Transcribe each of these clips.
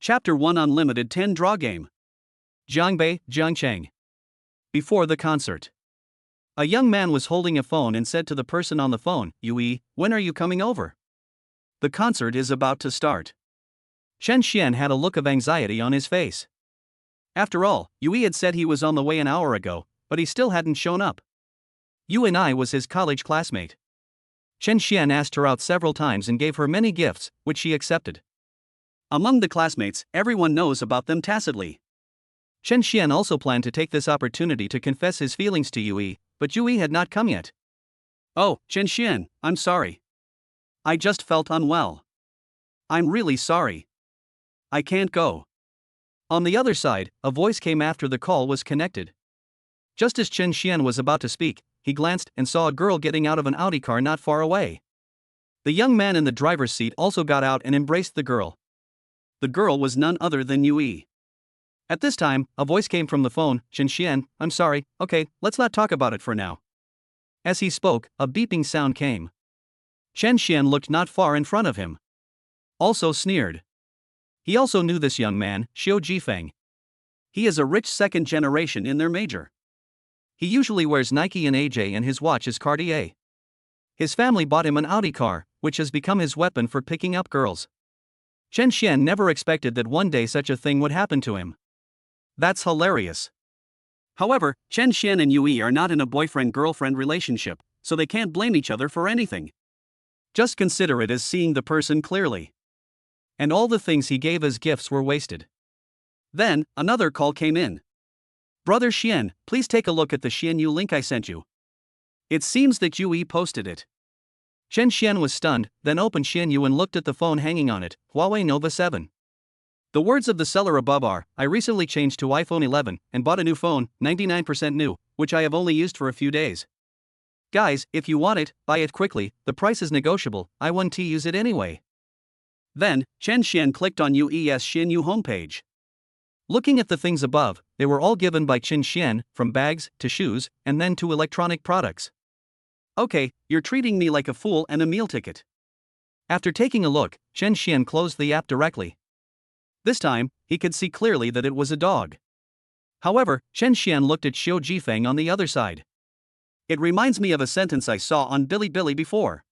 Chapter 1 Unlimited 10-Draw Game. Jiangbei, Jiangcheng. Before the concert. A young man was holding a phone and said to the person on the phone, "Yui, when are you coming over? The concert is about to start." Chen Xian had a look of anxiety on his face. After all, Yui had said he was on the way an hour ago, but he still hadn't shown up. Yu and I was his college classmate. Chen Xian asked her out several times and gave her many gifts, which she accepted. Among the classmates, everyone knows about them tacitly. Chen Xian also planned to take this opportunity to confess his feelings to Yui, but Yui had not come yet. "Oh, Chen Xian, I'm sorry. I just felt unwell. I'm really sorry. I can't go." On the other side, a voice came after the call was connected. Just as Chen Xian was about to speak, he glanced and saw a girl getting out of an Audi car not far away. The young man in the driver's seat also got out and embraced the girl. The girl was none other than Yui. At this time, a voice came from the phone, "Chen Xian, I'm sorry, okay, let's not talk about it for now." As he spoke, a beeping sound came. Chen Xian looked not far in front of him. Also sneered. He also knew this young man, Xiu Jifeng. He is a rich second generation in their major. He usually wears Nike and AJ and his watch is Cartier. His family bought him an Audi car, which has become his weapon for picking up girls. Chen Xian never expected that one day such a thing would happen to him. That's hilarious. However, Chen Xian and Yui are not in a boyfriend-girlfriend relationship, so they can't blame each other for anything. Just consider it as seeing the person clearly. And all the things he gave as gifts were wasted. Then, another call came in. "Brother Xian, please take a look at the Xianyu link I sent you. It seems that Yui posted it." Chen Xian was stunned, then opened Xianyu and looked at the phone hanging on it, Huawei Nova 7. The words of the seller above are, "I recently changed to iPhone 11 and bought a new phone, 99% new, which I have only used for a few days. Guys, if you want it, buy it quickly, the price is negotiable, I want to use it anyway." Then, Chen Xian clicked on Yui's Xianyu homepage. Looking at the things above, they were all given by Chen Xian, from bags to shoes, and then to electronic products. "Okay, you're treating me like a fool and a meal ticket." After taking a look, Chen Xian closed the app directly. This time, he could see clearly that it was a dog. However, Chen Xian looked at Xiu Jifeng on the other side. "It reminds me of a sentence I saw on Bilibili before.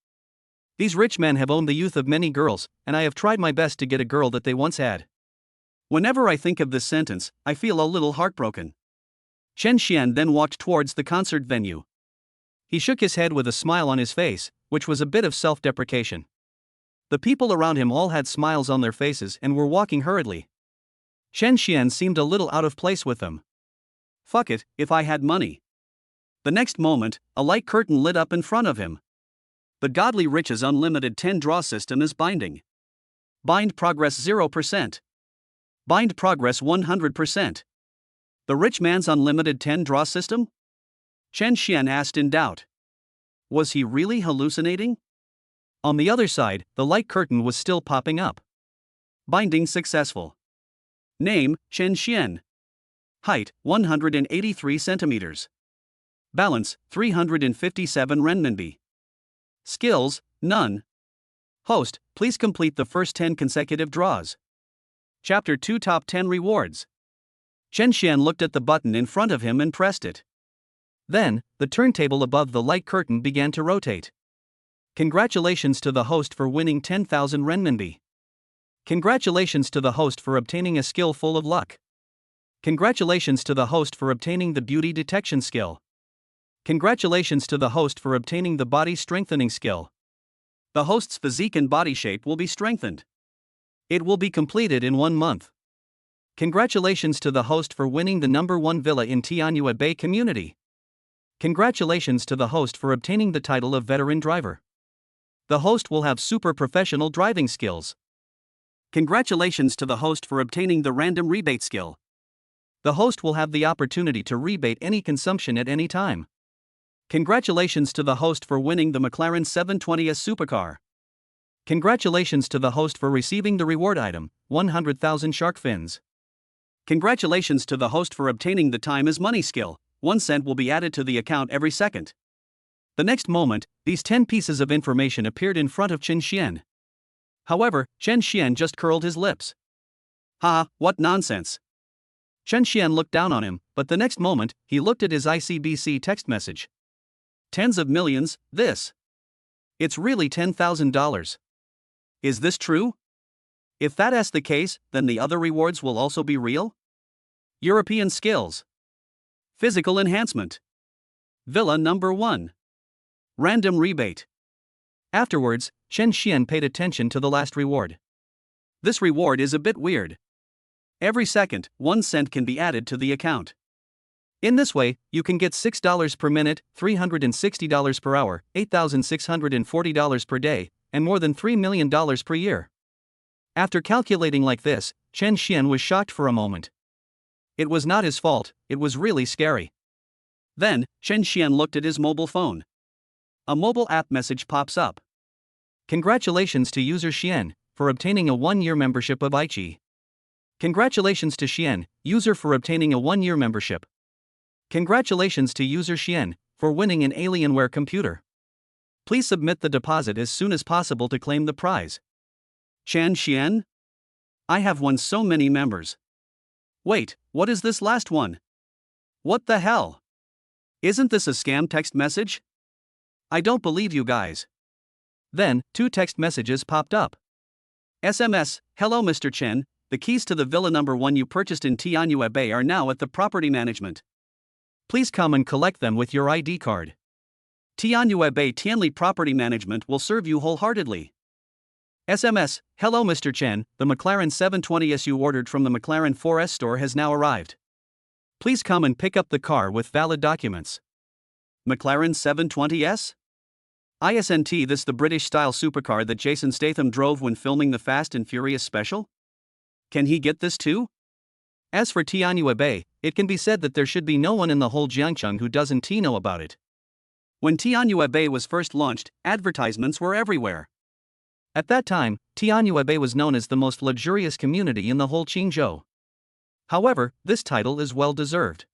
These rich men have owned the youth of many girls, and I have tried my best to get a girl that they once had. Whenever I think of this sentence, I feel a little heartbroken." Chen Xian then walked towards the concert venue. He shook his head with a smile on his face, which was a bit of self-deprecation. The people around him all had smiles on their faces and were walking hurriedly. Chen Xian seemed a little out of place with them. "Fuck it, if I had money." The next moment, a light curtain lit up in front of him. The Godly Riches Unlimited 10-Draw System is binding. Bind progress 0%. Bind progress 100%. The rich man's unlimited 10-draw system? Chen Xian asked in doubt. Was he really hallucinating? On the other side, the light curtain was still popping up. Binding successful. Name, Chen Xian. Height, 183 centimeters. Balance, 357 renminbi. Skills, none. Host, please complete the first 10 consecutive draws. Chapter 2 Top 10 Rewards. Chen Xian looked at the button in front of him and pressed it. Then, the turntable above the light curtain began to rotate. Congratulations to the host for winning 10,000 renminbi. Congratulations to the host for obtaining a skill full of luck. Congratulations to the host for obtaining the beauty detection skill. Congratulations to the host for obtaining the body strengthening skill. The host's physique and body shape will be strengthened. It will be completed in 1 month. Congratulations to the host for winning the #1 villa in Tianyue Bay community. Congratulations to the host for obtaining the title of veteran driver. The host will have super professional driving skills. Congratulations to the host for obtaining the random rebate skill. The host will have the opportunity to rebate any consumption at any time. Congratulations to the host for winning the McLaren 720S supercar. Congratulations to the host for receiving the reward item, 100,000 shark fins. Congratulations to the host for obtaining the time is money skill, 1 cent will be added to the account every second. The next moment, these 10 pieces of information appeared in front of Chen Xian. However, Chen Xian just curled his lips. Haha, what nonsense. Chen Xian looked down on him, but the next moment, he looked at his ICBC text message. Tens of millions, this. It's really $10,000. Is this true? If that's the case, then the other rewards will also be real? European skills. Physical enhancement. Villa number 1. Random rebate. Afterwards, Chen Xian paid attention to the last reward. This reward is a bit weird. Every second, 1 cent can be added to the account. In this way, you can get $6 per minute, $360 per hour, $8,640 per day, and more than $3 million per year. After calculating like this, Chen Xian was shocked for a moment. It was not his fault, it was really scary. Then, Chen Xian looked at his mobile phone. A mobile app message pops up. Congratulations to user Xian for obtaining a 1-year membership of iQIYI. Congratulations to Xian, user, for obtaining a 1-year membership. Congratulations to user Xian for winning an Alienware computer. Please submit the deposit as soon as possible to claim the prize. Chen Xian? I have won so many members. Wait, what is this last one? What the hell? Isn't this a scam text message? I don't believe you guys. Then, 2 text messages popped up. SMS, hello Mr. Chen, the keys to the villa number 1 you purchased in Tianyue Bay are now at the property management. Please come and collect them with your ID card. Tianyue Bay Tianli Property Management will serve you wholeheartedly. SMS, hello Mr. Chen, the McLaren 720S you ordered from the McLaren 4S store has now arrived. Please come and pick up the car with valid documents. McLaren 720S? Isn't this the British-style supercar that Jason Statham drove when filming the Fast and Furious special? Can he get this too? As for Tianyue Bay, it can be said that there should be no one in the whole Jiangcheng who doesn't know about it. When Tianyue Bay was first launched, advertisements were everywhere. At that time, Tianyue Bay was known as the most luxurious community in the whole Qingzhou. However, this title is well deserved.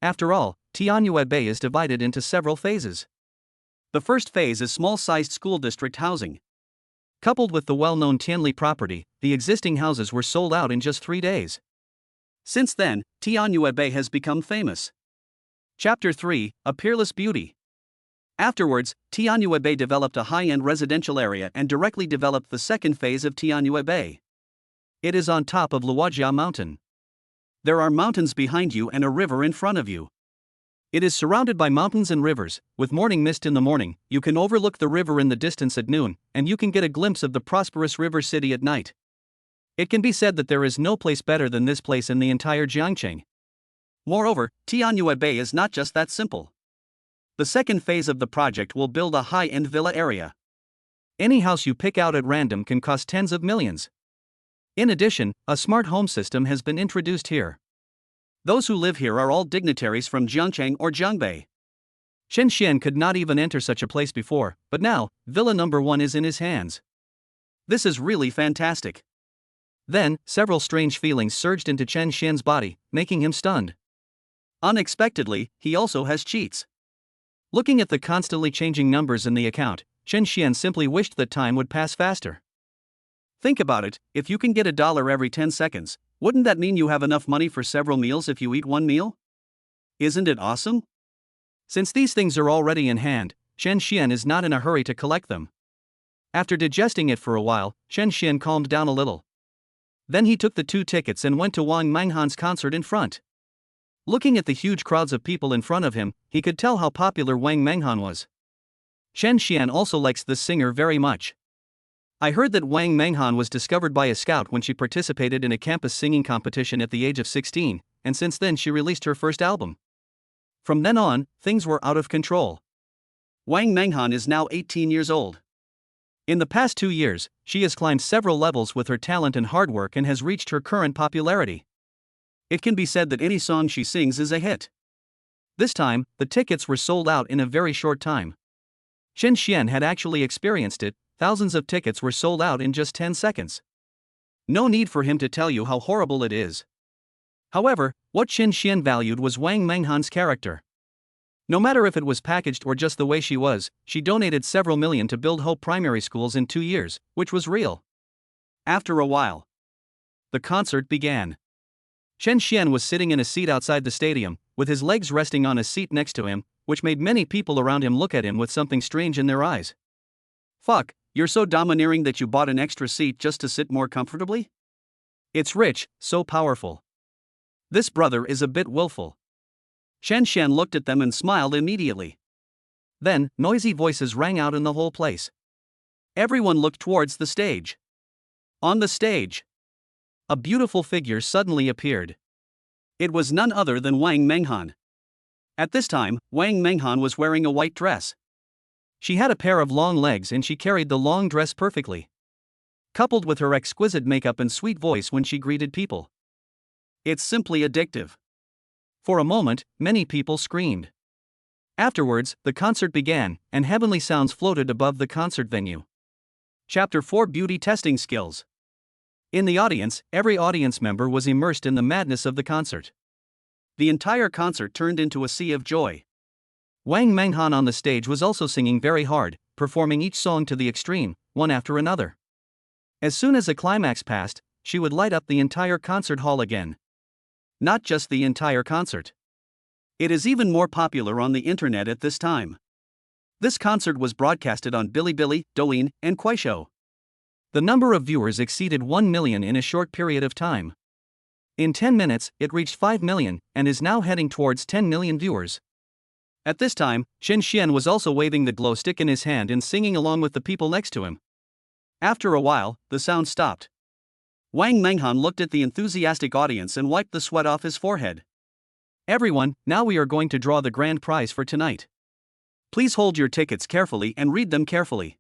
After all, Tianyue Bay is divided into several phases. The first phase is small-sized school district housing. Coupled with the well-known Tianli property, the existing houses were sold out in just 3 days. Since then, Tianyue Bay has become famous. Chapter 3, A Peerless Beauty. Afterwards, Tianyue Bay developed a high-end residential area and directly developed the second phase of Tianyue Bay. It is on top of Luojia Mountain. There are mountains behind you and a river in front of you. It is surrounded by mountains and rivers. With morning mist in the morning, you can overlook the river in the distance at noon, and you can get a glimpse of the prosperous river city at night. It can be said that there is no place better than this place in the entire Jiangcheng. Moreover, Tianyue Bay is not just that simple. The second phase of the project will build a high-end villa area. Any house you pick out at random can cost tens of millions. In addition, a smart home system has been introduced here. Those who live here are all dignitaries from Jiangcheng or Jiangbei. Chen Xian could not even enter such a place before, but now, villa number 1 is in his hands. This is really fantastic. Then, several strange feelings surged into Chen Xian's body, making him stunned. Unexpectedly, he also has cheats. Looking at the constantly changing numbers in the account, Chen Xian simply wished that time would pass faster. Think about it, if you can get $1 every 10 seconds, wouldn't that mean you have enough money for several meals if you eat one meal? Isn't it awesome? Since these things are already in hand, Chen Xian is not in a hurry to collect them. After digesting it for a while, Chen Xian calmed down a little. Then he took the 2 tickets and went to Wang Menghan's concert in front. Looking at the huge crowds of people in front of him, he could tell how popular Wang Menghan was. Chen Xian also likes this singer very much. I heard that Wang Menghan was discovered by a scout when she participated in a campus singing competition at the age of 16, and since then she released her first album. From then on, things were out of control. Wang Menghan is now 18 years old. In the past 2 years, she has climbed several levels with her talent and hard work and has reached her current popularity. It can be said that any song she sings is a hit. This time, the tickets were sold out in a very short time. Chen Xian had actually experienced it. Thousands of tickets were sold out in just 10 seconds. No need for him to tell you how horrible it is. However, what Chen Xian valued was Wang Menghan's character. No matter if it was packaged or just the way she was, she donated several million to build Hope primary schools in 2 years, which was real. After a while, the concert began. Chen Xian was sitting in a seat outside the stadium, with his legs resting on a seat next to him, which made many people around him look at him with something strange in their eyes. Fuck, you're so domineering that you bought an extra seat just to sit more comfortably? It's rich, so powerful. This brother is a bit willful. Chen Xian looked at them and smiled immediately. Then, noisy voices rang out in the whole place. Everyone looked towards the stage. On the stage, a beautiful figure suddenly appeared. It was none other than Wang Menghan. At this time, Wang Menghan was wearing a white dress. She had a pair of long legs and she carried the long dress perfectly, coupled with her exquisite makeup and sweet voice when she greeted people. It's simply addictive. For a moment, many people screamed. Afterwards, the concert began, and heavenly sounds floated above the concert venue. Chapter 4: Beauty Testing Skills. In the audience, every audience member was immersed in the madness of the concert. The entire concert turned into a sea of joy. Wang Menghan on the stage was also singing very hard, performing each song to the extreme, one after another. As soon as a climax passed, she would light up the entire concert hall again. Not just the entire concert. It is even more popular on the internet at this time. This concert was broadcasted on Bilibili, Douyin, and Kuaishou. The number of viewers exceeded 1 million in a short period of time. In 10 minutes, it reached 5 million, and is now heading towards 10 million viewers. At this time, Chen Xian was also waving the glow stick in his hand and singing along with the people next to him. After a while, the sound stopped. Wang Menghan looked at the enthusiastic audience and wiped the sweat off his forehead. Everyone, now we are going to draw the grand prize for tonight. Please hold your tickets carefully and read them carefully.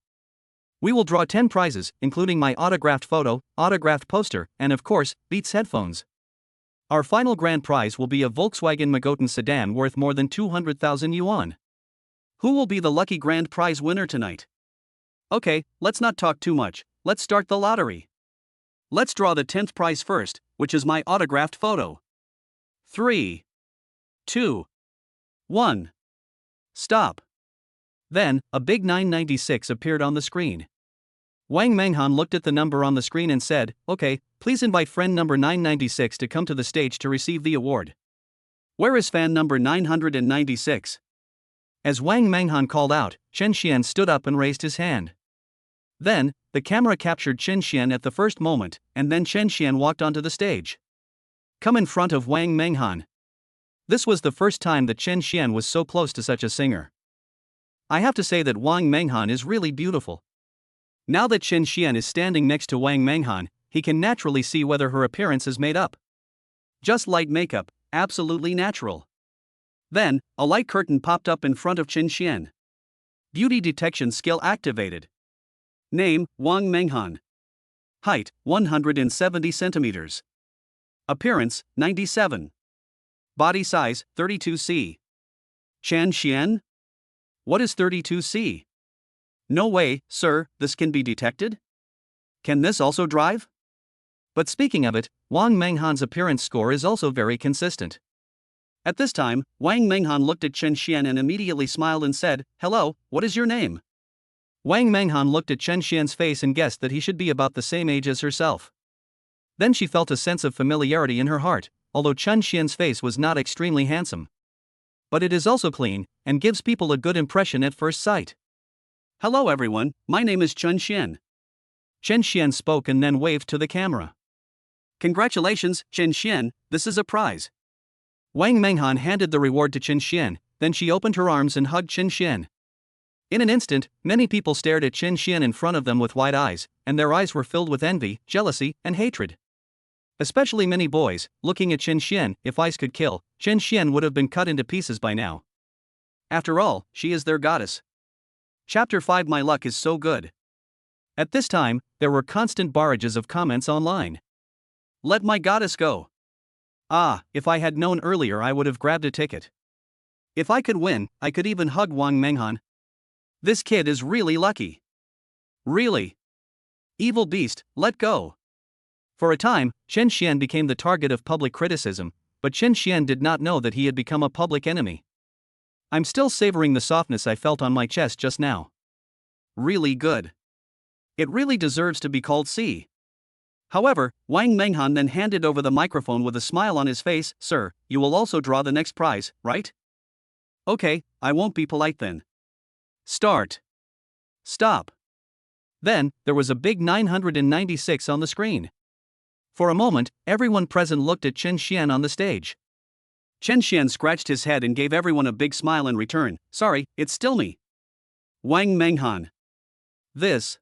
We will draw 10 prizes, including my autographed photo, autographed poster, and of course, Beats headphones. Our final grand prize will be a Volkswagen Magotan sedan worth more than 200,000 yuan. Who will be the lucky grand prize winner tonight? Okay, let's not talk too much, let's start the lottery. Let's draw the 10th prize first, which is my autographed photo. 3, 2, 1. Stop. Then, a big 996 appeared on the screen. Wang Menghan looked at the number on the screen and said, "Okay, please invite friend number 996 to come to the stage to receive the award." Where is fan number 996? As Wang Menghan called out, Chen Xian stood up and raised his hand. Then, the camera captured Chen Xian at the first moment, and then Chen Xian walked onto the stage. Come in front of Wang Menghan. This was the first time that Chen Xian was so close to such a singer. I have to say that Wang Menghan is really beautiful. Now that Chen Xian is standing next to Wang Menghan, he can naturally see whether her appearance is made up. Just light makeup, absolutely natural. Then, a light curtain popped up in front of Chen Xian. Beauty detection skill activated. Name, Wang Menghan. Height, 170 centimeters. Appearance, 97. Body size, 32C. Chen Xian? What is 32C? No way, sir, this can be detected? Can this also drive? But speaking of it, Wang Menghan's appearance score is also very consistent. At this time, Wang Menghan looked at Chen Xian and immediately smiled and said, "Hello, what is your name?" Wang Menghan looked at Chen Xian's face and guessed that he should be about the same age as herself. Then she felt a sense of familiarity in her heart, although Chen Xian's face was not extremely handsome. But it is also clean, and gives people a good impression at first sight. "Hello everyone, my name is Chen Xian." Chen Xian spoke and then waved to the camera. "Congratulations, Chen Xian, this is a prize." Wang Menghan handed the reward to Chen Xian, then she opened her arms and hugged Chen Xian. In an instant, many people stared at Chen Xian in front of them with wide eyes, and their eyes were filled with envy, jealousy, and hatred. Especially many boys, looking at Chen Xian. If ice could kill, Chen Xian would have been cut into pieces by now. After all, she is their goddess. Chapter 5: My luck is so good. At this time, there were constant barrages of comments online. Let my goddess go. Ah, if I had known earlier I would have grabbed a ticket. If I could win, I could even hug Wang Menghan. This kid is really lucky. Really. Evil beast, let go. For a time, Chen Xian became the target of public criticism, but Chen Xian did not know that he had become a public enemy. I'm still savoring the softness I felt on my chest just now. Really good. It really deserves to be called C. However, Wang Menghan then handed over the microphone with a smile on his face. Sir, you will also draw the next prize, right? Okay, I won't be polite then. Start. Stop. Then, there was a big 996 on the screen. For a moment, everyone present looked at Chen Xian on the stage. Chen Xian scratched his head and gave everyone a big smile in return. Sorry, it's still me. Wang Menghan. This.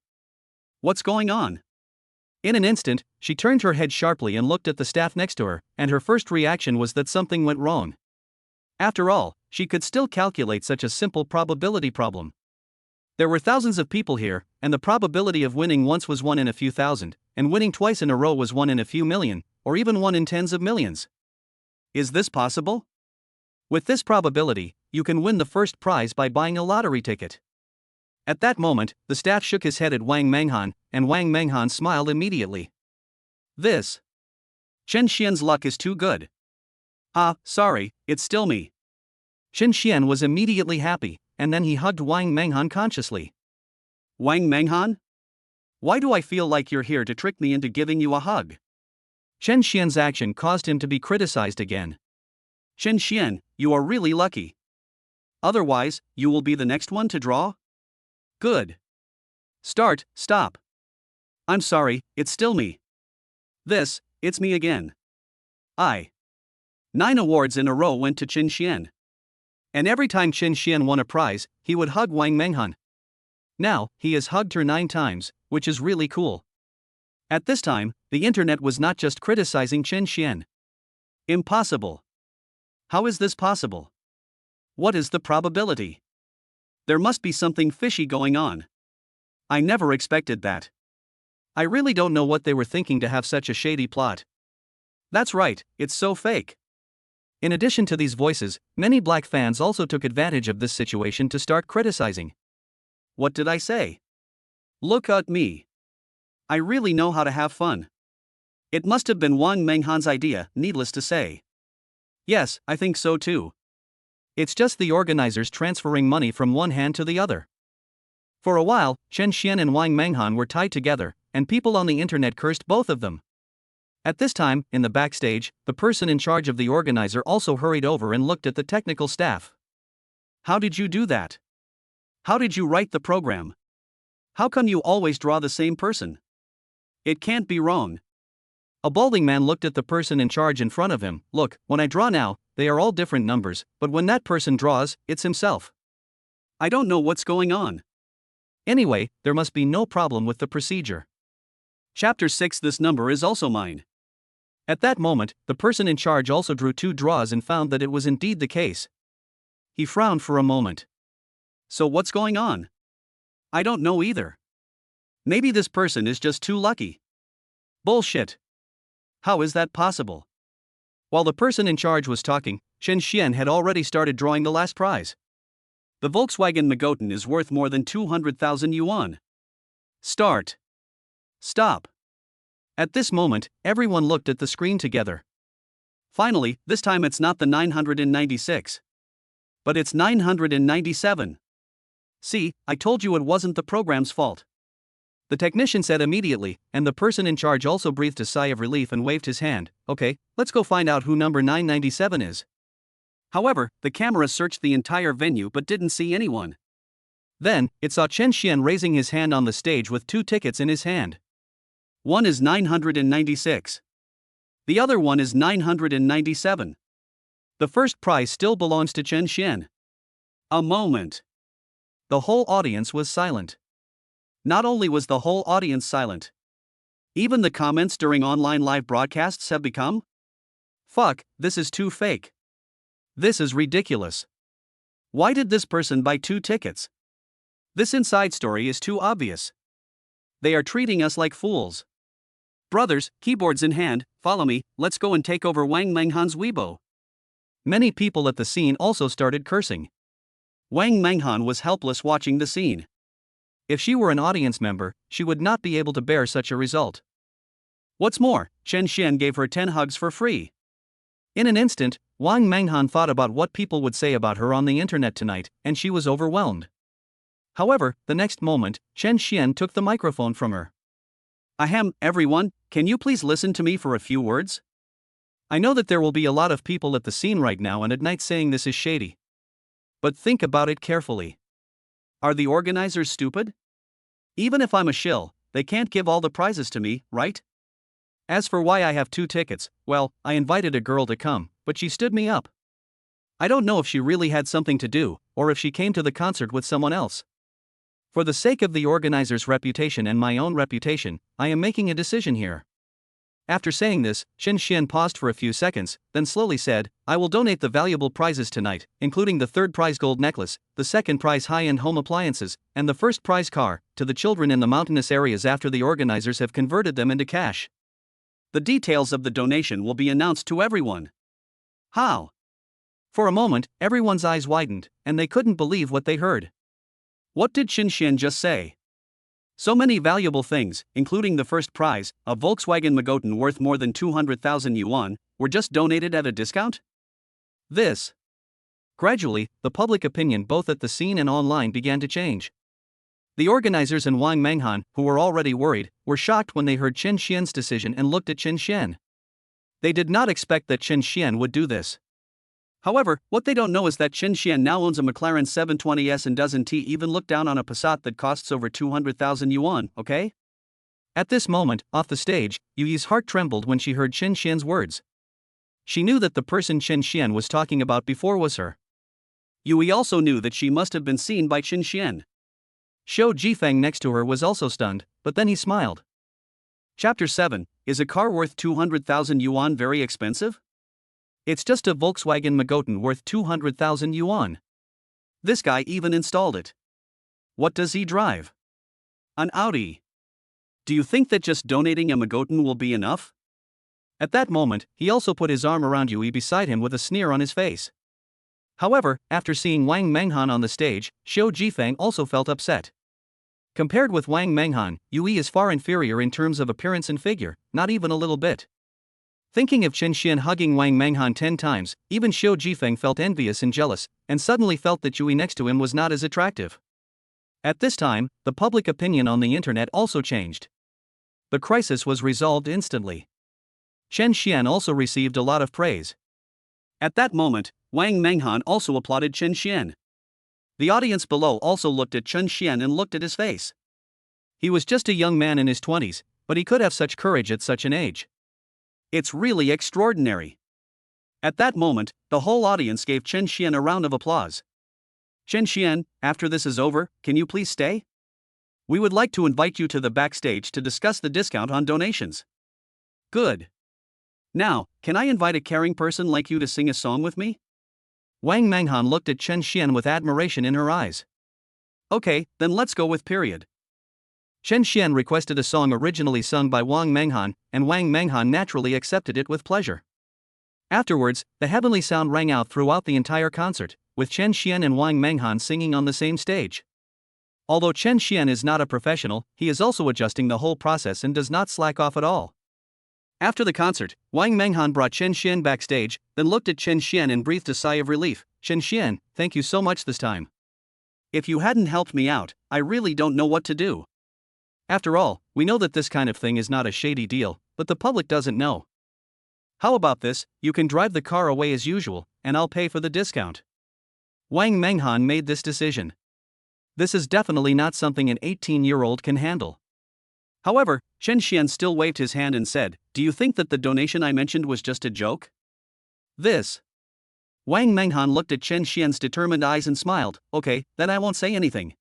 What's going on? In an instant, she turned her head sharply and looked at the staff next to her, and her first reaction was that something went wrong. After all, she could still calculate such a simple probability problem. There were thousands of people here, and the probability of winning once was 1 in a few thousand, and winning twice in a row was 1 in a few million, or even 1 in tens of millions. Is this possible? With this probability, you can win the first prize by buying a lottery ticket. At that moment, the staff shook his head at Wang Menghan, and Wang Menghan smiled immediately. This. Chen Xian's luck is too good. Ah, sorry, it's still me. Chen Xian was immediately happy, and then he hugged Wang Menghan consciously. Wang Menghan? Why do I feel like you're here to trick me into giving you a hug? Chen Xian's action caused him to be criticized again. Chen Xian, you are really lucky. Otherwise, you will be the next one to draw? Good. Start, stop. I'm sorry, it's still me. This, it's me again. 9 awards in a row went to Chen Xian. And every time Chen Xian won a prize, he would hug Wang Menghan. Now, he has hugged her 9 times, which is really cool. At this time, the internet was not just criticizing Chen Xian. Impossible. How is this possible? What is the probability? There must be something fishy going on. I never expected that. I really don't know what they were thinking to have such a shady plot. That's right, it's so fake. In addition to these voices, many black fans also took advantage of this situation to start criticizing. What did I say? Look at me. I really know how to have fun. It must have been Wang Menghan's idea, needless to say. Yes, I think so too. It's just the organizers transferring money from one hand to the other. For a while, Chen Xian and Wang Menghan were tied together, and people on the internet cursed both of them. At this time, in the backstage, the person in charge of the organizer also hurried over and looked at the technical staff. How did you do that? How did you write the program? How come you always draw the same person? It can't be wrong. A balding man looked at the person in charge in front of him. Look, when I draw now, they are all different numbers, but when that person draws, it's himself. I don't know what's going on. Anyway, there must be no problem with the procedure. Chapter 6. This number is also mine. At that moment, the person in charge also drew 2 draws and found that it was indeed the case. He frowned for a moment. So what's going on? I don't know either. Maybe this person is just too lucky. Bullshit. How is that possible? While the person in charge was talking, Chen Xian had already started drawing the last prize. The Volkswagen Magotan is worth more than 200,000 yuan. Start. Stop. At this moment, everyone looked at the screen together. Finally, this time it's not the 996. But it's 997. See, I told you it wasn't the program's fault. The technician said immediately, and the person in charge also breathed a sigh of relief and waved his hand. Okay, let's go find out who number 997 is. However, the camera searched the entire venue but didn't see anyone. Then, it saw Chen Xian raising his hand on the stage with 2 tickets in his hand. One is 996. The other one is 997. The first prize still belongs to Chen Xian. A moment. The whole audience was silent. Not only was the whole audience silent, even the comments during online live broadcasts have become, "Fuck, this is too fake. This is ridiculous. Why did this person buy 2 tickets? This inside story is too obvious. They are treating us like fools. Brothers, keyboards in hand, follow me, let's go and take over Wang Menghan's Weibo." Many people at the scene also started cursing. Wang Menghan was helpless watching the scene. If she were an audience member, she would not be able to bear such a result. What's more, Chen Xian gave her 10 hugs for free. In an instant, Wang Menghan thought about what people would say about her on the internet tonight, and she was overwhelmed. However, the next moment, Chen Xian took the microphone from her. Ahem, everyone, can you please listen to me for a few words? I know that there will be a lot of people at the scene right now and at night saying this is shady. But think about it carefully. Are the organizers stupid? Even if I'm a shill, they can't give all the prizes to me, right? As for why I have 2 tickets, well, I invited a girl to come, but she stood me up. I don't know if she really had something to do, or if she came to the concert with someone else. For the sake of the organizer's reputation and my own reputation, I am making a decision here. After saying this, Chen Xian paused for a few seconds, then slowly said, I will donate the valuable prizes tonight, including the 3rd prize gold necklace, the 2nd prize high-end home appliances, and the 1st prize car, to the children in the mountainous areas after the organizers have converted them into cash. The details of the donation will be announced to everyone. How? For a moment, everyone's eyes widened, and they couldn't believe what they heard. What did Chen Xian just say? So many valuable things, including the 1st prize, a Volkswagen Magotan worth more than 200,000 yuan, were just donated at a discount? This. Gradually, the public opinion both at the scene and online began to change. The organizers and Wang Menghan, who were already worried, were shocked when they heard Chen Xian's decision and looked at Chen Xian. They did not expect that Chen Xian would do this. However, what they don't know is that Chen Xian now owns a McLaren 720S and doesn't even look down on a Passat that costs over 200,000 yuan, okay? At this moment, off the stage, Yuyi's heart trembled when she heard Chen Xian's words. She knew that the person Chen Xian was talking about before was her. Yui also knew that she must have been seen by Chen Xian. Shou Jifeng next to her was also stunned, but then he smiled. Chapter 7, is a car worth 200,000 yuan very expensive? It's just a Volkswagen Magotan worth 200,000 yuan. This guy even installed it. What does he drive? An Audi. Do you think that just donating a Magotan will be enough? At that moment, he also put his arm around Yui beside him with a sneer on his face. However, after seeing Wang Menghan on the stage, Shou Jifeng also felt upset. Compared with Wang Menghan, Yui is far inferior in terms of appearance and figure, not even a little bit. Thinking of Chen Xian hugging Wang Menghan 10 times, even Shou Jifeng felt envious and jealous, and suddenly felt that Yui next to him was not as attractive. At this time, the public opinion on the internet also changed. The crisis was resolved instantly. Chen Xian also received a lot of praise. At that moment, Wang Menghan also applauded Chen Xian. The audience below also looked at Chen Xian and looked at his face. He was just a young man in his 20s, but he could have such courage at such an age. It's really extraordinary. At that moment, the whole audience gave Chen Xian a round of applause. Chen Xian, after this is over, can you please stay? We would like to invite you to the backstage to discuss the discount on donations. Good. Now, can I invite a caring person like you to sing a song with me? Wang Menghan looked at Chen Xian with admiration in her eyes. Okay, then let's go with period. Chen Xian requested a song originally sung by Wang Menghan, and Wang Menghan naturally accepted it with pleasure. Afterwards, the heavenly sound rang out throughout the entire concert, with Chen Xian and Wang Menghan singing on the same stage. Although Chen Xian is not a professional, he is also adjusting the whole process and does not slack off at all. After the concert, Wang Menghan brought Chen Xian backstage, then looked at Chen Xian and breathed a sigh of relief. Chen Xian, thank you so much this time. If you hadn't helped me out, I really don't know what to do. After all, we know that this kind of thing is not a shady deal, but the public doesn't know. How about this, you can drive the car away as usual, and I'll pay for the discount. Wang Menghan made this decision. This is definitely not something an 18-year-old can handle. However, Chen Xian still waved his hand and said, do you think that the donation I mentioned was just a joke? This. Wang Menghan looked at Chen Xian's determined eyes and smiled, okay, then I won't say anything.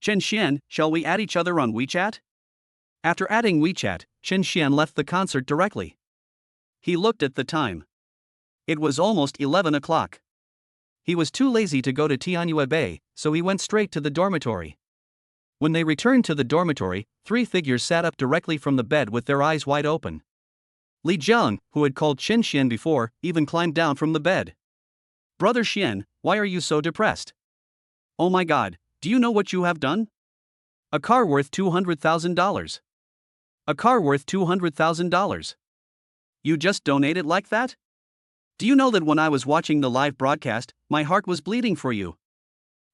Chen Xian, shall we add each other on WeChat? After adding WeChat, Chen Xian left the concert directly. He looked at the time. It was almost 11 o'clock. He was too lazy to go to Tianyue Bay, so he went straight to the dormitory. When they returned to the dormitory, 3 figures sat up directly from the bed with their eyes wide open. Li Jiang, who had called Chen Xian before, even climbed down from the bed. Brother Xian, why are you so depressed? Oh my god, do you know what you have done? A car worth $200,000. A car worth $200,000. You just donated like that? Do you know that when I was watching the live broadcast, my heart was bleeding for you?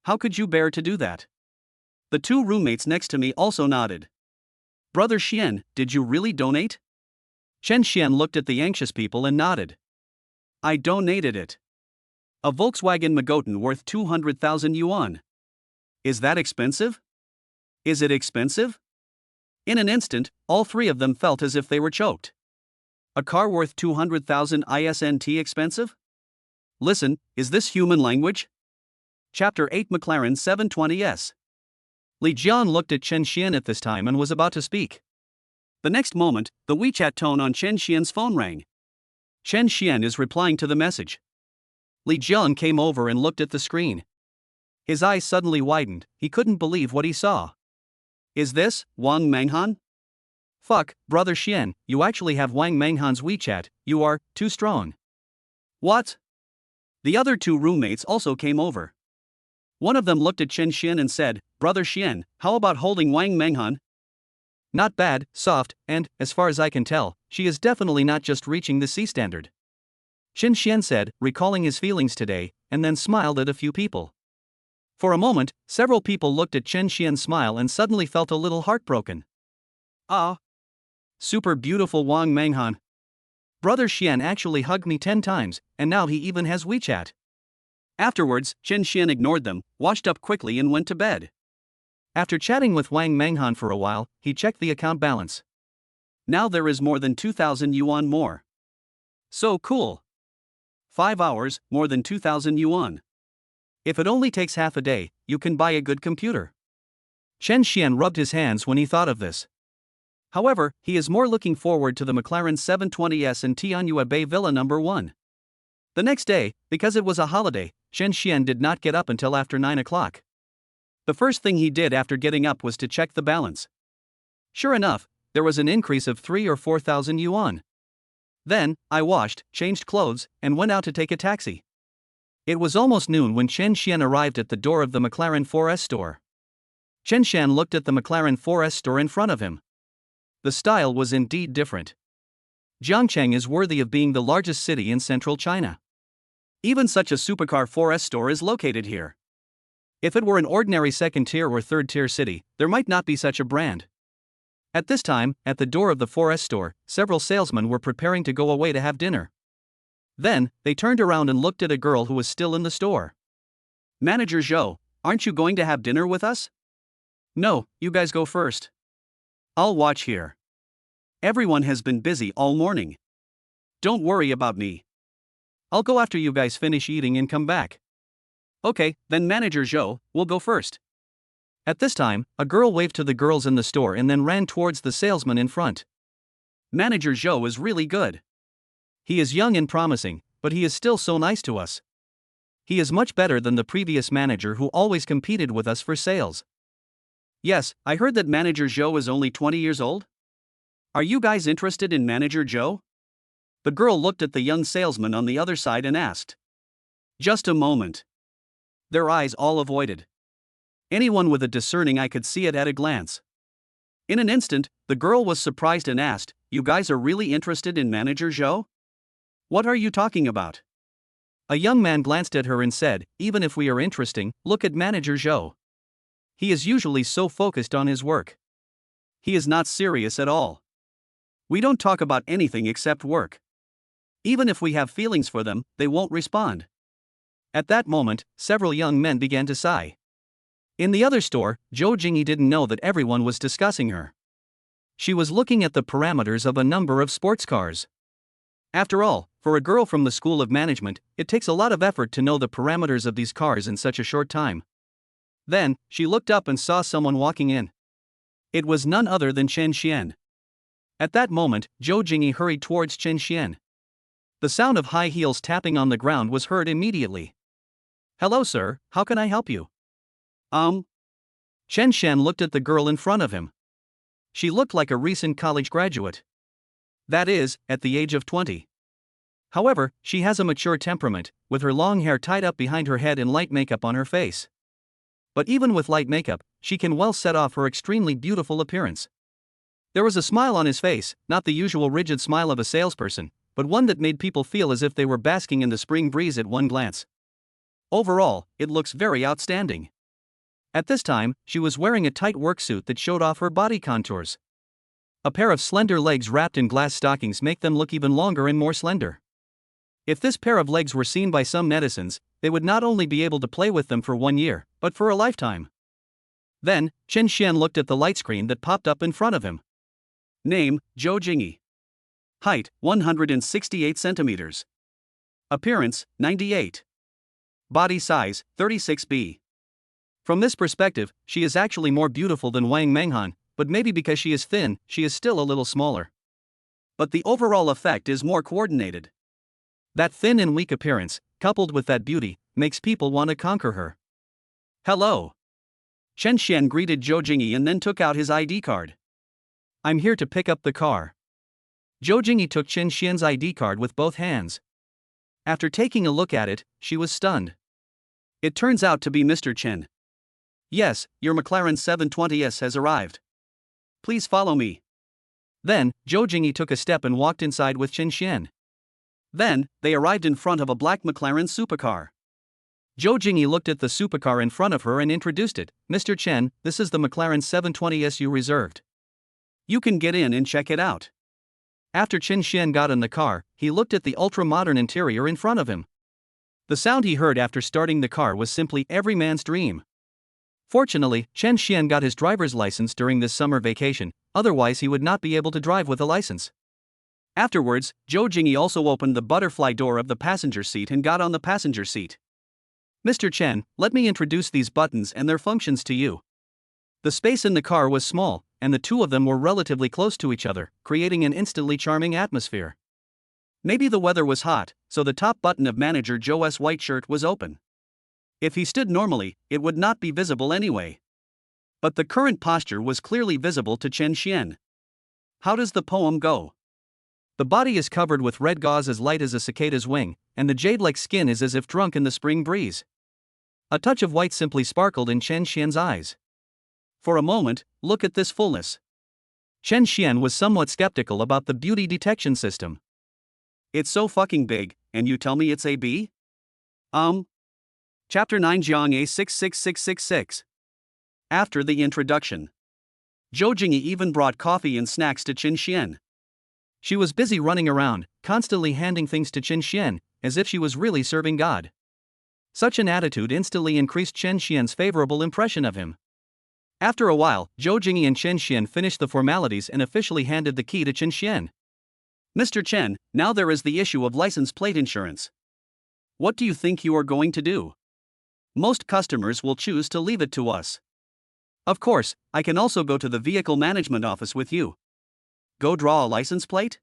How could you bear to do that? The 2 roommates next to me also nodded. Brother Xian, did you really donate? Chen Xian looked at the anxious people and nodded. I donated it. A Volkswagen Magotan worth 200,000 yuan. Is that expensive? Is it expensive? In an instant, all three of them felt as if they were choked. A car worth 200,000 isn't expensive? Listen, is this human language? Chapter 8 McLaren 720S. Li Jian looked at Chen Xian at this time and was about to speak. The next moment, the WeChat tone on Chen Xian's phone rang. Chen Xian is replying to the message. Li Jian came over and looked at the screen. His eyes suddenly widened, he couldn't believe what he saw. Is this Wang Menghan? Fuck, Brother Xian, you actually have Wang Menghan's WeChat, you are too strong. What? The other two roommates also came over. One of them looked at Chen Xian and said, Brother Xian, how about holding Wang Menghan? Not bad, soft, and, as far as I can tell, she is definitely not just reaching the C standard. Chen Xian said, recalling his feelings today, and then smiled at a few people. For a moment, several people looked at Chen Xian's smile and suddenly felt a little heartbroken. Ah. Super beautiful Wang Menghan. Brother Xian actually hugged me 10 times, and now he even has WeChat. Afterwards, Chen Xian ignored them, washed up quickly and went to bed. After chatting with Wang Menghan for a while, he checked the account balance. Now there is more than 2,000 yuan more. So cool. 5 hours, more than 2,000 yuan. If it only takes half a day, you can buy a good computer. Chen Xian rubbed his hands when he thought of this. However, he is more looking forward to the McLaren 720S and Tianyue Bay Villa No. 1. The next day, because it was a holiday, Chen Xian did not get up until after 9 o'clock. The first thing he did after getting up was to check the balance. Sure enough, there was an increase of 3 or 4,000 yuan. Then, I washed, changed clothes, and went out to take a taxi. It was almost noon when Chen Xian arrived at the door of the McLaren 4S store. Chen Xian looked at the McLaren 4S store in front of him. The style was indeed different. Jiangcheng is worthy of being the largest city in central China. Even such a supercar 4S store is located here. If it were an ordinary second-tier or third-tier city, there might not be such a brand. At this time, at the door of the 4S store, several salesmen were preparing to go away to have dinner. Then, they turned around and looked at a girl who was still in the store. Manager Zhou, aren't you going to have dinner with us? No, you guys go first. I'll watch here. Everyone has been busy all morning. Don't worry about me. I'll go after you guys finish eating and come back. Okay, then Manager Zhou, we'll go first. At this time, a girl waved to the girls in the store and then ran towards the salesman in front. Manager Zhou is really good. He is young and promising, but he is still so nice to us. He is much better than the previous manager who always competed with us for sales. Yes, I heard that Manager Zhou is only 20 years old. Are you guys interested in Manager Zhou? The girl looked at the young salesman on the other side and asked. Just a moment. Their eyes all avoided. Anyone with a discerning eye could see it at a glance. In an instant, the girl was surprised and asked, You guys are really interested in Manager Zhou? What are you talking about? A young man glanced at her and said, Even if we are interesting, look at Manager Zhou. He is usually so focused on his work. He is not serious at all. We don't talk about anything except work. Even if we have feelings for them, they won't respond. At that moment, several young men began to sigh. In the other store, Zhou Jingyi didn't know that everyone was discussing her. She was looking at the parameters of a number of sports cars. After all, for a girl from the School of Management, it takes a lot of effort to know the parameters of these cars in such a short time. Then, she looked up and saw someone walking in. It was none other than Chen Xian. At that moment, Zhou Jingyi hurried towards Chen Xian. The sound of high heels tapping on the ground was heard immediately. Hello sir, how can I help you? Chen Xian looked at the girl in front of him. She looked like a recent college graduate. That is, at the age of 20. However, she has a mature temperament, with her long hair tied up behind her head and light makeup on her face. But even with light makeup, she can well set off her extremely beautiful appearance. There was a smile on his face, not the usual rigid smile of a salesperson, but one that made people feel as if they were basking in the spring breeze at one glance. Overall, it looks very outstanding. At this time, she was wearing a tight work suit that showed off her body contours. A pair of slender legs wrapped in glass stockings make them look even longer and more slender. If this pair of legs were seen by some netizens, they would not only be able to play with them for 1 year, but for a lifetime. Then, Chen Xian looked at the light screen that popped up in front of him. Name, Zhou Jingyi. Height, 168 centimeters. Appearance, 98. Body size, 36B. From this perspective, she is actually more beautiful than Wang Menghan, but maybe because she is thin, she is still a little smaller. But the overall effect is more coordinated. That thin and weak appearance, coupled with that beauty, makes people want to conquer her. Hello. Chen Xian greeted Zhou Jingyi and then took out his ID card. I'm here to pick up the car. Zhou Jingyi took Chen Xian's ID card with both hands. After taking a look at it, she was stunned. It turns out to be Mr. Chen. Yes, your McLaren 720S has arrived. Please follow me. Then, Zhou Jingyi took a step and walked inside with Chen Xian. Then, they arrived in front of a black McLaren supercar. Zhou Jingyi looked at the supercar in front of her and introduced it. Mr. Chen, this is the McLaren 720S you reserved. You can get in and check it out. After Chen Xian got in the car, he looked at the ultra-modern interior in front of him. The sound he heard after starting the car was simply every man's dream. Fortunately, Chen Xian got his driver's license during this summer vacation, otherwise he would not be able to drive with a license. Afterwards, Zhou Jingyi also opened the butterfly door of the passenger seat and got on the passenger seat. Mr. Chen, let me introduce these buttons and their functions to you. The space in the car was small, and the two of them were relatively close to each other, creating an instantly charming atmosphere. Maybe the weather was hot, so the top button of Manager Zhou's white shirt was open. If he stood normally, it would not be visible anyway. But the current posture was clearly visible to Chen Xian. How does the poem go? The body is covered with red gauze as light as a cicada's wing, and the jade-like skin is as if drunk in the spring breeze. A touch of white simply sparkled in Chen Xian's eyes. For a moment, look at this fullness. Chen Xian was somewhat skeptical about the beauty detection system. It's so fucking big, and you tell me it's a B? Chapter 9 Jiang A 66666. After the introduction, Zhou Jingyi even brought coffee and snacks to Chen Xian. She was busy running around, constantly handing things to Chen Xian, as if she was really serving God. Such an attitude instantly increased Chen Xian's favorable impression of him. After a while, Zhou Jingyi and Chen Xian finished the formalities and officially handed the key to Chen Xian. Mr. Chen, now there is the issue of license plate insurance. What do you think you are going to do? Most customers will choose to leave it to us. Of course, I can also go to the vehicle management office with you. Go draw a license plate?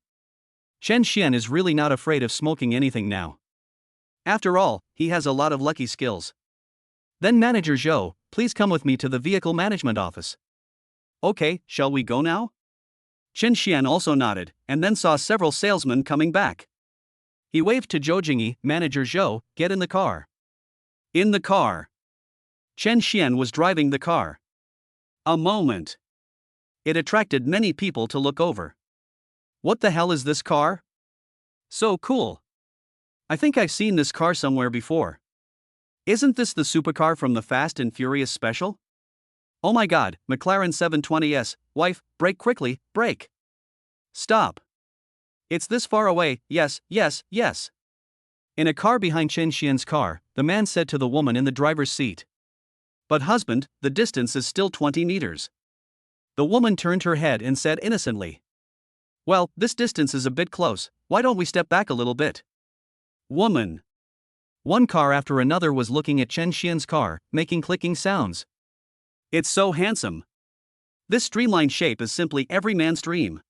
Chen Xian is really not afraid of smoking anything now. After all, he has a lot of lucky skills. Then Manager Zhou, please come with me to the vehicle management office. Okay, shall we go now? Chen Xian also nodded, and then saw several salesmen coming back. He waved to Zhou Jingyi, Manager Zhou, get in the car. In the car. Chen Xian was driving the car. A moment. It attracted many people to look over. What the hell is this car? So cool. I think I've seen this car somewhere before. Isn't this the supercar from the Fast and Furious special? Oh my god, McLaren 720S, wife, brake quickly, brake. Stop. It's this far away, yes, yes, yes. In a car behind Chen Xian's car, the man said to the woman in the driver's seat. But husband, the distance is still 20 meters. The woman turned her head and said innocently. Well, this distance is a bit close, why don't we step back a little bit? Woman. One car after another was looking at Chen Xian's car, making clicking sounds. It's so handsome. This streamlined shape is simply every man's dream.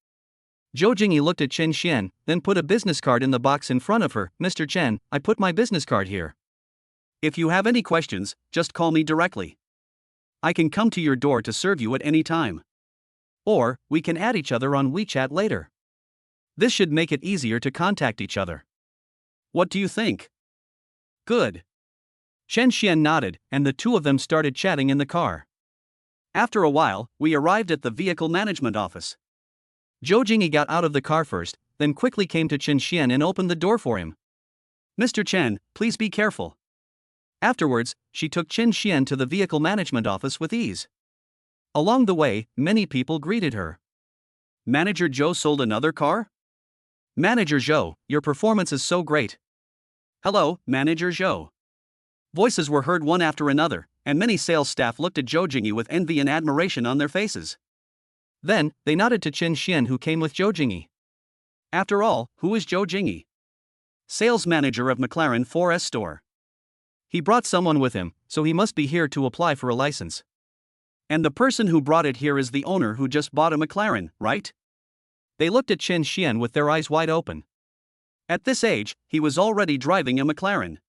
Zhou Jingyi looked at Chen Xian, then put a business card in the box in front of her. Mr. Chen, I put my business card here. If you have any questions, just call me directly. I can come to your door to serve you at any time. Or, we can add each other on WeChat later. This should make it easier to contact each other. What do you think? Good. Chen Xian nodded, and the two of them started chatting in the car. After a while, we arrived at the vehicle management office. Zhou Jingyi got out of the car first, then quickly came to Chen Xian and opened the door for him. Mr. Chen, please be careful. Afterwards, she took Chen Xian to the vehicle management office with ease. Along the way, many people greeted her. Manager Joe sold another car? Manager Joe, your performance is so great. Hello, Manager Joe. Voices were heard one after another, and many sales staff looked at Zhou Jingyi with envy and admiration on their faces. Then, they nodded to Chen Xian, who came with Zhou Jingyi. After all, who is Zhou Jingyi? Sales manager of McLaren 4S store. He brought someone with him, so he must be here to apply for a license. And the person who brought it here is the owner who just bought a McLaren, right? They looked at Chen Xian with their eyes wide open. At this age, he was already driving a McLaren.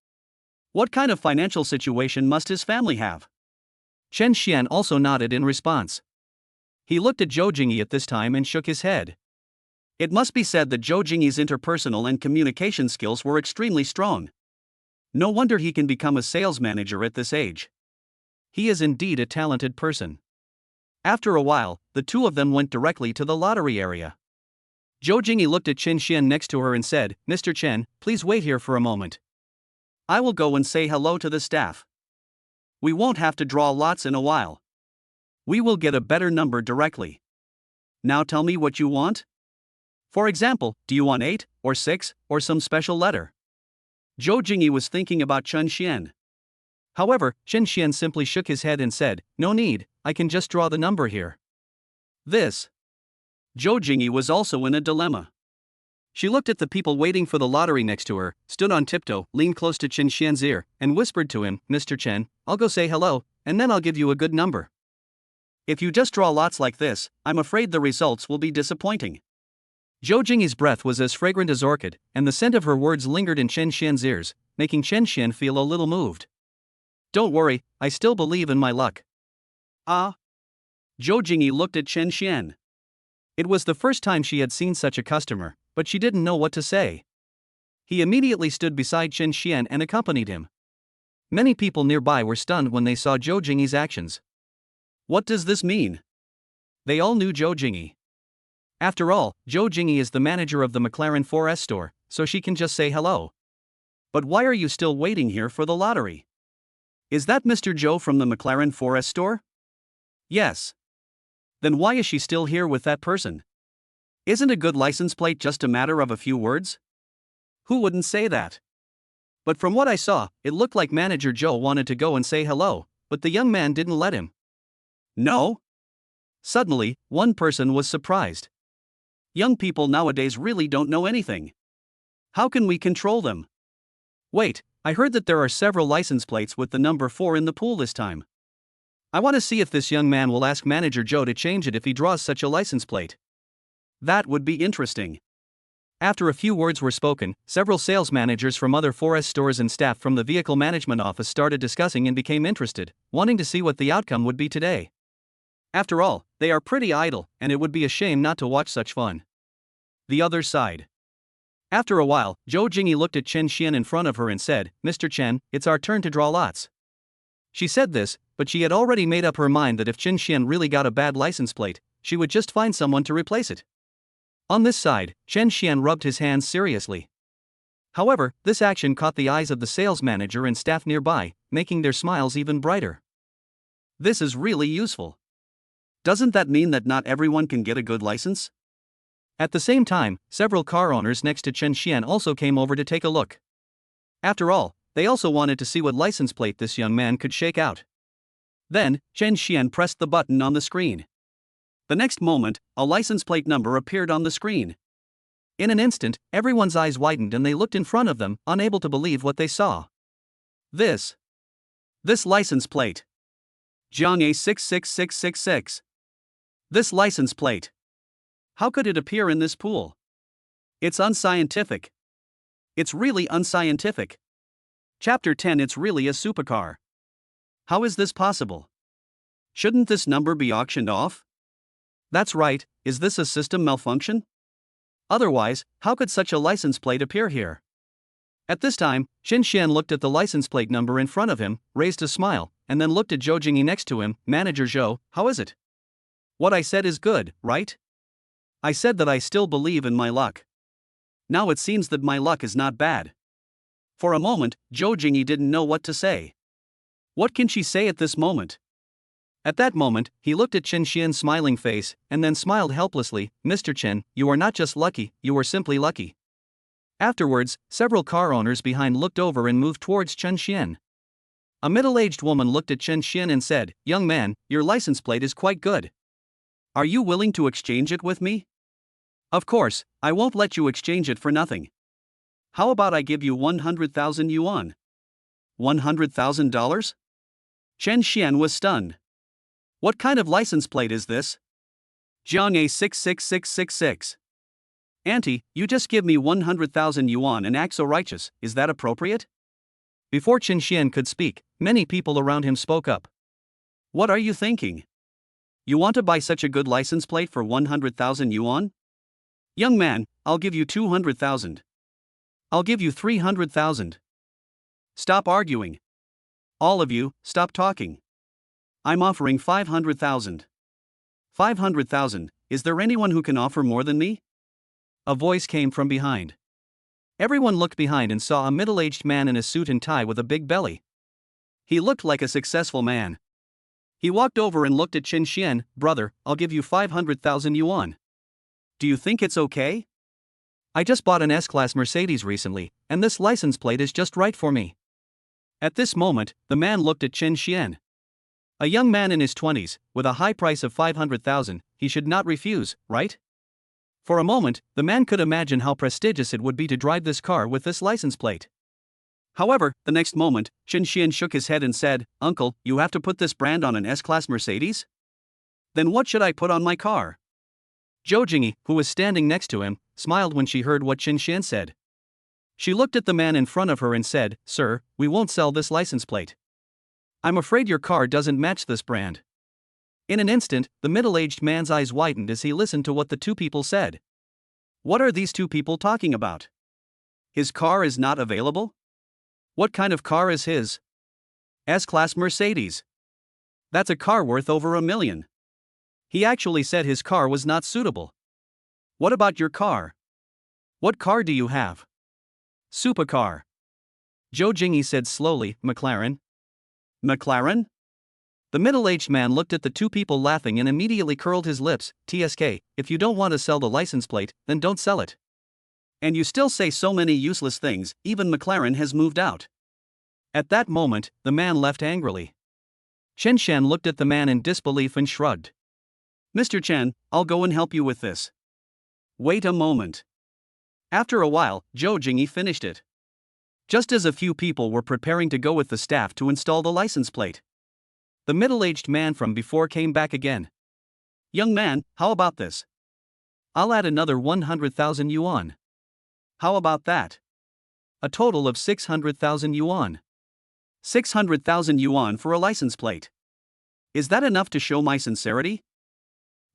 What kind of financial situation must his family have? Chen Xian also nodded in response. He looked at Zhou Jingyi at this time and shook his head. It must be said that Zhou Jingyi's interpersonal and communication skills were extremely strong. No wonder he can become a sales manager at this age. He is indeed a talented person. After a while, the two of them went directly to the lottery area. Zhou Jingyi looked at Chen Xian next to her and said, Mr. Chen, please wait here for a moment. I will go and say hello to the staff. We won't have to draw lots in a while. We will get a better number directly. Now tell me what you want. For example, do you want 8, or 6, or some special letter? Zhou Jingyi was thinking about Chen Xian. However, Chen Xian simply shook his head and said, no need, I can just draw the number here. This. Zhou Jingyi was also in a dilemma. She looked at the people waiting for the lottery next to her, stood on tiptoe, leaned close to Chen Xian's ear, and whispered to him, Mr. Chen, I'll go say hello, and then I'll give you a good number. If you just draw lots like this, I'm afraid the results will be disappointing. Zhou Jingyi's breath was as fragrant as orchid, and the scent of her words lingered in Chen Xian's ears, making Chen Xian feel a little moved. Don't worry, I still believe in my luck. Ah? Zhou Jingyi looked at Chen Xian. It was the first time she had seen such a customer, but she didn't know what to say. He immediately stood beside Chen Xian and accompanied him. Many people nearby were stunned when they saw Zhou Jingyi's actions. What does this mean? They all knew Zhou Jingyi. After all, Zhou Jingyi is the manager of the McLaren 4S store, so she can just say hello. But why are you still waiting here for the lottery? Is that Mr. Zhou from the McLaren 4S store? Yes. Then why is she still here with that person? Isn't a good license plate just a matter of a few words? Who wouldn't say that? But from what I saw, it looked like Manager Zhou wanted to go and say hello, but the young man didn't let him. No? Suddenly, one person was surprised. Young people nowadays really don't know anything. How can we control them? Wait, I heard that there are several license plates with the number 4 in the pool this time. I want to see if this young man will ask Manager Zhou to change it if he draws such a license plate. That would be interesting. After a few words were spoken, several sales managers from other 4S stores and staff from the vehicle management office started discussing and became interested, wanting to see what the outcome would be today. After all, they are pretty idle, and it would be a shame not to watch such fun. The other side. After a while, Zhou Jingyi looked at Chen Xian in front of her and said, Mr. Chen, it's our turn to draw lots. She said this, but she had already made up her mind that if Chen Xian really got a bad license plate, she would just find someone to replace it. On this side, Chen Xian rubbed his hands seriously. However, this action caught the eyes of the sales manager and staff nearby, making their smiles even brighter. This is really useful. Doesn't that mean that not everyone can get a good license? At the same time, several car owners next to Chen Xian also came over to take a look. After all, they also wanted to see what license plate this young man could shake out. Then, Chen Xian pressed the button on the screen. The next moment, a license plate number appeared on the screen. In an instant, everyone's eyes widened and they looked in front of them, unable to believe what they saw. This license plate. Jiang A66666. This license plate. How could it appear in this pool? It's unscientific. It's really unscientific. Chapter 10. It's really a supercar. How is this possible? Shouldn't this number be auctioned off? That's right, is this a system malfunction? Otherwise, how could such a license plate appear here? At this time, Chen Xian looked at the license plate number in front of him, raised a smile, and then looked at Zhou Jingyi next to him. Manager Zhou, how is it? What I said is good, right? I said that I still believe in my luck. Now it seems that my luck is not bad. For a moment, Zhou Jingyi didn't know what to say. What can she say at this moment? At that moment, he looked at Chen Xian's smiling face, and then smiled helplessly. Mr. Chen, you are not just lucky, you are simply lucky. Afterwards, several car owners behind looked over and moved towards Chen Xian. A middle-aged woman looked at Chen Xian and said, "Young man, your license plate is quite good. Are you willing to exchange it with me?" "Of course, I won't let you exchange it for nothing. How about I give you 100,000 yuan? $100,000? Chen Xian was stunned. What kind of license plate is this? Jiang A 66666. Auntie, you just give me 100,000 yuan and act so righteous, is that appropriate? Before Chen Xian could speak, many people around him spoke up. What are you thinking? You want to buy such a good license plate for 100,000 yuan? Young man, I'll give you 200,000. I'll give you 300,000. Stop arguing. All of you, stop talking. I'm offering 500,000. 500,000, is there anyone who can offer more than me? A voice came from behind. Everyone looked behind and saw a middle-aged man in a suit and tie with a big belly. He looked like a successful man. He walked over and looked at Chen Xian. Brother, I'll give you 500,000 yuan. Do you think it's okay? I just bought an S-Class Mercedes recently, and this license plate is just right for me. At this moment, the man looked at Chen Xian. A young man in his 20s, with a high price of 500,000, he should not refuse, right? For a moment, the man could imagine how prestigious it would be to drive this car with this license plate. However, the next moment, Chen Xian shook his head and said, "Uncle, you have to put this brand on an S-Class Mercedes? Then what should I put on my car?" Zhou Jingyi, who was standing next to him, smiled when she heard what Chen Xian said. She looked at the man in front of her and said, "Sir, we won't sell this license plate. I'm afraid your car doesn't match this brand." In an instant, the middle-aged man's eyes widened as he listened to what the two people said. What are these two people talking about? His car is not available? What kind of car is his? S-Class Mercedes. That's a car worth over $1 million. He actually said his car was not suitable. What about your car? What car do you have? Supercar. Zhou Jingyi said slowly, McLaren. McLaren? The middle-aged man looked at the two people laughing and immediately curled his lips. TSK, if you don't want to sell the license plate, then don't sell it. And you still say so many useless things, even McLaren has moved out. At that moment, the man left angrily. Chen Xian looked at the man in disbelief and shrugged. Mr. Chen, I'll go and help you with this. Wait a moment. After a while, Zhou Jingyi finished it. Just as a few people were preparing to go with the staff to install the license plate, the middle-aged man from before came back again. Young man, how about this? I'll add another 100,000 yuan. How about that? A total of 600,000 yuan. 600,000 yuan for a license plate. Is that enough to show my sincerity?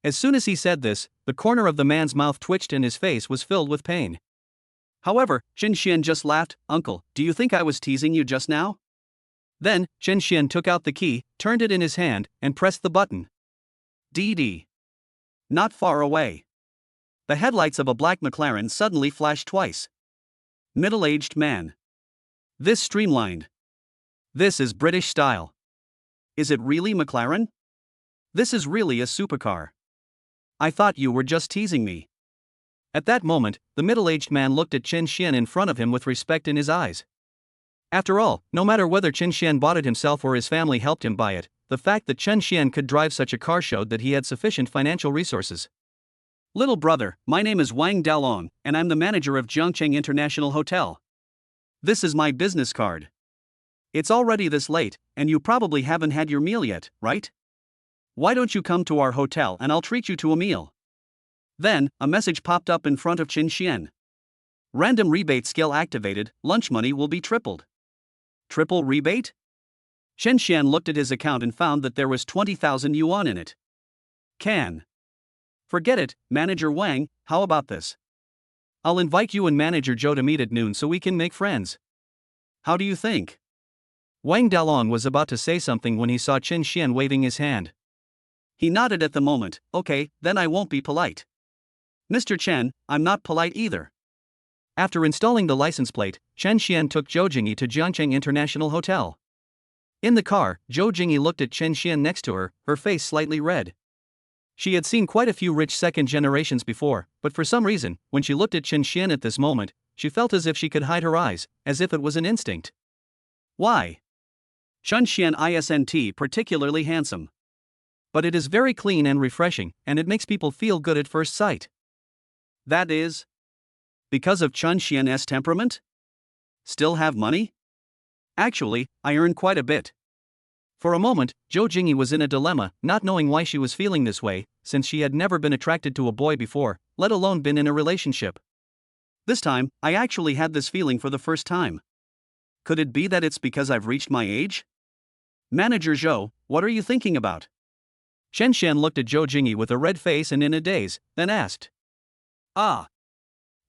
As soon as he said this, the corner of the man's mouth twitched and his face was filled with pain. However, Chen Xian just laughed. Uncle, do you think I was teasing you just now? Then, Chen Xian took out the key, turned it in his hand, and pressed the button. DD. Not far away. The headlights of a black McLaren suddenly flashed twice. Middle-aged man. This streamlined. This is British style. Is it really McLaren? This is really a supercar. I thought you were just teasing me. At that moment, the middle-aged man looked at Chen Xian in front of him with respect in his eyes. After all, no matter whether Chen Xian bought it himself or his family helped him buy it, the fact that Chen Xian could drive such a car showed that he had sufficient financial resources. Little brother, my name is Wang Dalong, and I'm the manager of Jiangcheng International Hotel. This is my business card. It's already this late, and you probably haven't had your meal yet, right? Why don't you come to our hotel and I'll treat you to a meal? Then, a message popped up in front of Chen Xian. Random rebate skill activated, lunch money will be tripled. Triple rebate? Chen Xian looked at his account and found that there was 20,000 yuan in it. Forget it, Manager Wang, how about this? I'll invite you and Manager Zhou to meet at noon so we can make friends. How do you think? Wang Dalong was about to say something when he saw Chen Xian waving his hand. He nodded at the moment. Okay, then I won't be polite. Mr. Chen, I'm not polite either. After installing the license plate, Chen Xian took Zhou Jingyi to Jiangcheng International Hotel. In the car, Zhou Jingyi looked at Chen Xian next to her face slightly red. She had seen quite a few rich second generations before, but for some reason, when she looked at Chen Xian at this moment, she felt as if she could hide her eyes, as if it was an instinct. Why? Chen Xian isn't particularly handsome. But it is very clean and refreshing, and it makes people feel good at first sight. That is because of Chen Xian's temperament? Still have money? Actually, I earn quite a bit. For a moment, Zhou Jingyi was in a dilemma, not knowing why she was feeling this way, since she had never been attracted to a boy before, let alone been in a relationship. This time, I actually had this feeling for the first time. Could it be that it's because I've reached my age? Manager Zhou, what are you thinking about? Chen Xian looked at Zhou Jingyi with a red face and in a daze, then asked. Ah.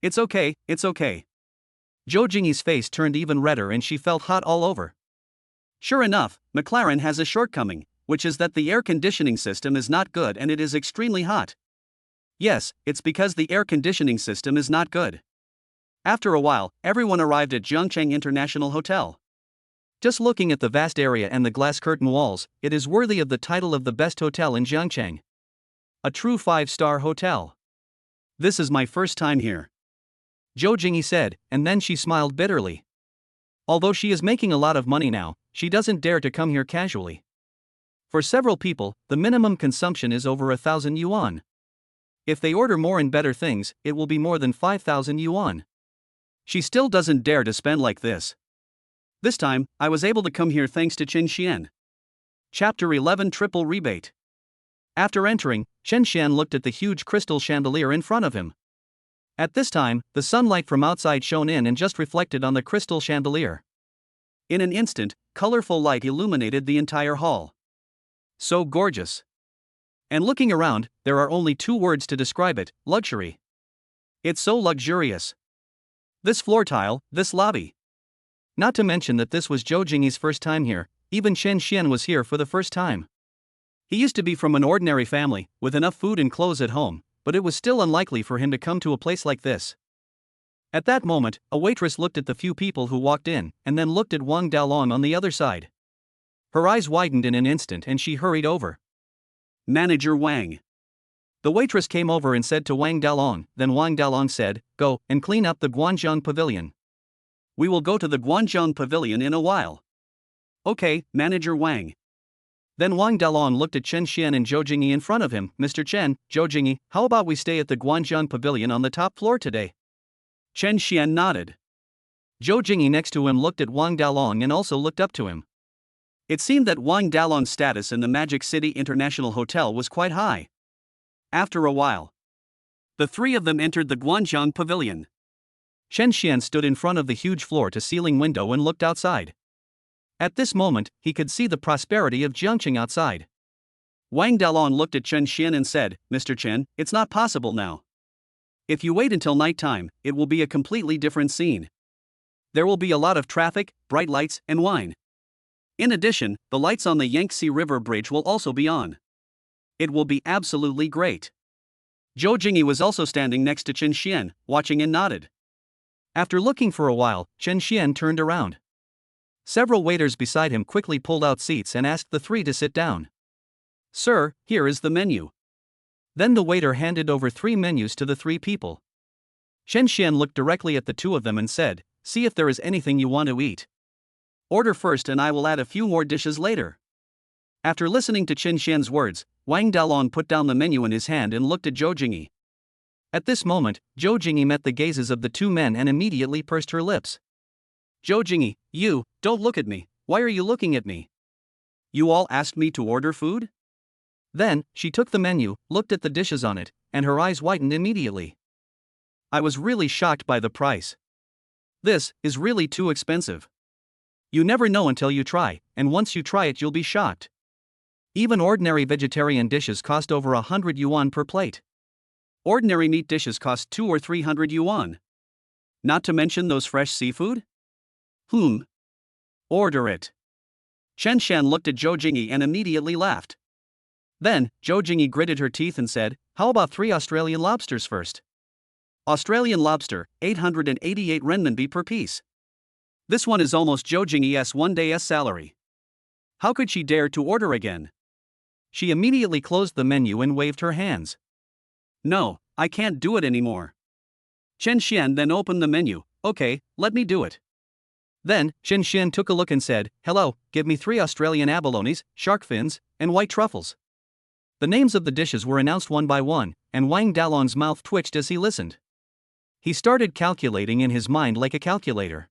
It's okay, it's okay. Zhou Jingyi's face turned even redder and she felt hot all over. Sure enough, McLaren has a shortcoming, which is that the air conditioning system is not good and it is extremely hot. Yes, it's because the air conditioning system is not good. After a while, everyone arrived at Jiangcheng International Hotel. Just looking at the vast area and the glass curtain walls, it is worthy of the title of the best hotel in Jiangcheng. A true 5-star hotel. This is my first time here, Zhou Jingyi said, and then she smiled bitterly. Although she is making a lot of money now, she doesn't dare to come here casually. For several people, the minimum consumption is over 1,000 yuan. If they order more and better things, it will be more than 5,000 yuan. She still doesn't dare to spend like this. This time, I was able to come here thanks to Chen Xian. Chapter 11 Triple Rebate. After entering, Chen Xian looked at the huge crystal chandelier in front of him. At this time, the sunlight from outside shone in and just reflected on the crystal chandelier. In an instant, colorful light illuminated the entire hall. So gorgeous. And looking around, there are only 2 words to describe it: luxury. It's so luxurious. This floor tile, this lobby. Not to mention that this was Zhou Jingyi's first time here, even Chen Xian was here for the first time. He used to be from an ordinary family, with enough food and clothes at home, but it was still unlikely for him to come to a place like this. At that moment, a waitress looked at the few people who walked in, and then looked at Wang Dalong on the other side. Her eyes widened in an instant and she hurried over. Manager Wang. The waitress came over and said to Wang Dalong, then Wang Dalong said, go and clean up the Guanzhong Pavilion. We will go to the Guanzhong Pavilion in a while. Okay, Manager Wang. Then Wang Dalong looked at Chen Xian and Zhou Jingyi in front of him. Mr. Chen, Zhou Jingyi, how about we stay at the Guanzhong Pavilion on the top floor today? Chen Xian nodded. Zhou Jingyi next to him looked at Wang Dalong and also looked up to him. It seemed that Wang Dalong's status in the Magic City International Hotel was quite high. After a while, the 3 of them entered the Guanzhong Pavilion. Chen Xian stood in front of the huge floor-to-ceiling window and looked outside. At this moment, he could see the prosperity of Jiangcheng outside. Wang Dalong looked at Chen Xian and said, Mr. Chen, it's not possible now. If you wait until night time, it will be a completely different scene. There will be a lot of traffic, bright lights, and wine. In addition, the lights on the Yangtze River Bridge will also be on. It will be absolutely great. Zhou Jingyi was also standing next to Chen Xian, watching and nodded. After looking for a while, Chen Xian turned around. Several waiters beside him quickly pulled out seats and asked the 3 to sit down. Sir, here is the menu. Then the waiter handed over 3 menus to the 3 people. Chen Xian looked directly at the 2 of them and said, see if there is anything you want to eat. Order first and I will add a few more dishes later. After listening to Chen Xian's words, Wang Dalong put down the menu in his hand and looked at Zhou Jingyi. At this moment, Zhou Jingyi met the gazes of the 2 men and immediately pursed her lips. Zhou Jingyi, you, don't look at me, why are you looking at me? You all asked me to order food? Then, she took the menu, looked at the dishes on it, and her eyes widened immediately. I was really shocked by the price. This is really too expensive. You never know until you try, and once you try it you'll be shocked. Even ordinary vegetarian dishes cost over 100 yuan per plate. Ordinary meat dishes cost 200 or 300 yuan. Not to mention those fresh seafood? Order it. Chen Xian looked at Zhou Jingyi and immediately laughed. Then, Zhou Jingyi gritted her teeth and said, how about 3 Australian lobsters first? Australian lobster, 888 renminbi per piece. This one is almost Zhou Jingyi's one day's salary. How could she dare to order again? She immediately closed the menu and waved her hands. No, I can't do it anymore. Chen Xian then opened the menu. Okay, let me do it. Then, Chen Xian took a look and said, hello, give me 3 Australian abalones, shark fins, and white truffles. The names of the dishes were announced one by one, and Wang Dalong's mouth twitched as he listened. He started calculating in his mind like a calculator.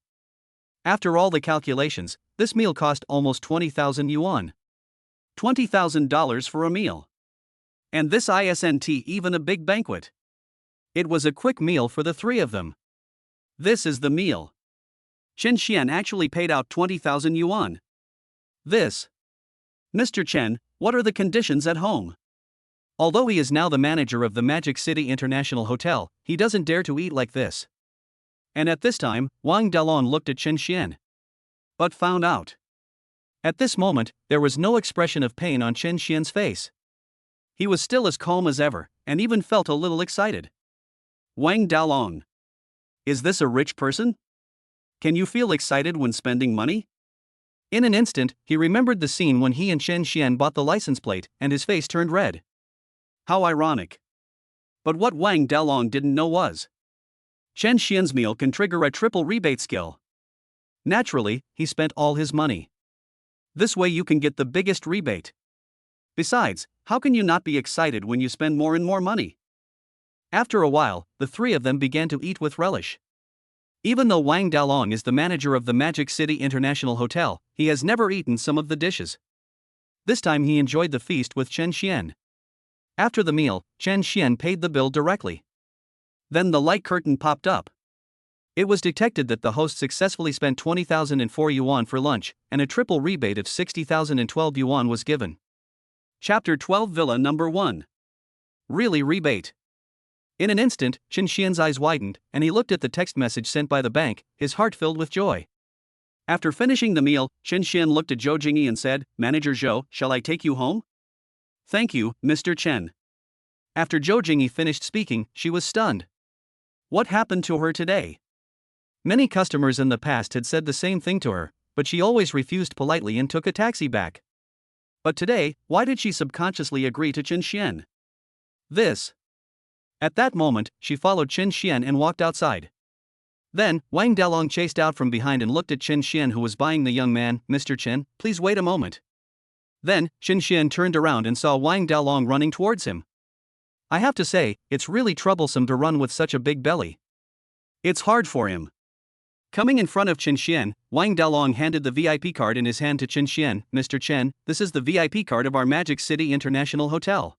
After all the calculations, this meal cost almost 20,000 yuan. $20,000 for a meal. And this isn't even a big banquet. It was a quick meal for the 3 of them. This is the meal. Chen Xian actually paid out 20,000 yuan. This. Mr. Chen, what are the conditions at home? Although he is now the manager of the Magic City International Hotel, he doesn't dare to eat like this. And at this time, Wang Dalong looked at Chen Xian. But found out. At this moment, there was no expression of pain on Chen Xian's face. He was still as calm as ever, and even felt a little excited. Wang Dalong. Is this a rich person? Can you feel excited when spending money? In an instant, he remembered the scene when he and Chen Xian bought the license plate, and his face turned red. How ironic. But what Wang Dalong didn't know was Chen Xian's meal can trigger a triple rebate skill. Naturally, he spent all his money. This way you can get the biggest rebate. Besides, how can you not be excited when you spend more and more money? After a while, the 3 of them began to eat with relish. Even though Wang Dalong is the manager of the Magic City International Hotel, he has never eaten some of the dishes. This time he enjoyed the feast with Chen Xian. After the meal, Chen Xian paid the bill directly. Then the light curtain popped up. It was detected that the host successfully spent 20,004 yuan for lunch, and a triple rebate of 60,012 yuan was given. Chapter 12 Villa Number 1. Really rebate. In an instant, Chen Xian's eyes widened, and he looked at the text message sent by the bank, his heart filled with joy. After finishing the meal, Chen Xian looked at Zhou Jingyi and said, Manager Zhou, shall I take you home? Thank you, Mr. Chen. After Zhou Jingyi finished speaking, she was stunned. What happened to her today? Many customers in the past had said the same thing to her, but she always refused politely and took a taxi back. But today, why did she subconsciously agree to Chen Xian? This. At that moment, she followed Chen Xian and walked outside. Then, Wang Dalong chased out from behind and looked at Chen Xian, who was buying the young man. Mr. Chen, please wait a moment. Then, Chen Xian turned around and saw Wang Dalong running towards him. I have to say, it's really troublesome to run with such a big belly. It's hard for him. Coming in front of Chen Xian, Wang Dalong handed the VIP card in his hand to Chen Xian. Mr. Chen, this is the VIP card of our Magic City International Hotel.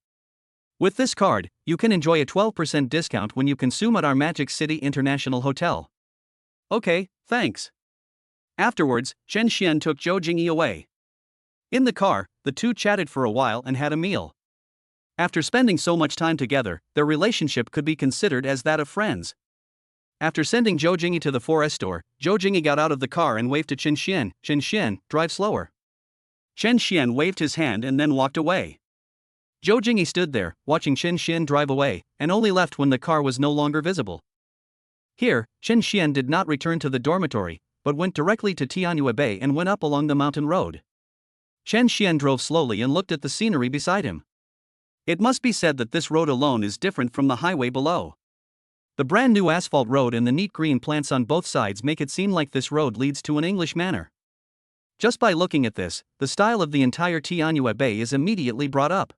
With this card, you can enjoy a 12% discount when you consume at our Magic City International Hotel. Okay, thanks. Afterwards, Chen Xian took Zhou Jingyi away. In the car, the two chatted for a while and had a meal. After spending so much time together, their relationship could be considered as that of friends. After sending Zhou Jingyi to the forest store, Zhou Jingyi got out of the car and waved to Chen Xian. Chen Xian, drive slower. Chen Xian waved his hand and then walked away. Zhou Jingyi stood there, watching Chen Xian drive away, and only left when the car was no longer visible. Here, Chen Xian did not return to the dormitory, but went directly to Tianyue Bay and went up along the mountain road. Chen Xian drove slowly and looked at the scenery beside him. It must be said that this road alone is different from the highway below. The brand new asphalt road and the neat green plants on both sides make it seem like this road leads to an English manor. Just by looking at this, the style of the entire Tianyue Bay is immediately brought up.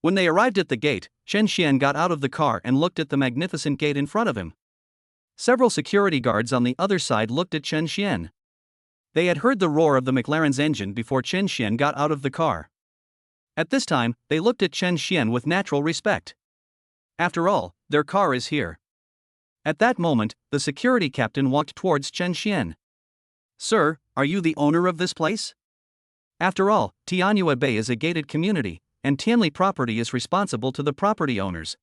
When they arrived at the gate, Chen Xian got out of the car and looked at the magnificent gate in front of him. Several security guards on the other side looked at Chen Xian. They had heard the roar of the McLaren's engine before Chen Xian got out of the car. At this time, they looked at Chen Xian with natural respect. After all, their car is here. At that moment, the security captain walked towards Chen Xian. Sir, are you the owner of this place? After all, Tianyue Bay is a gated community, and Tianli property is responsible to the property owners.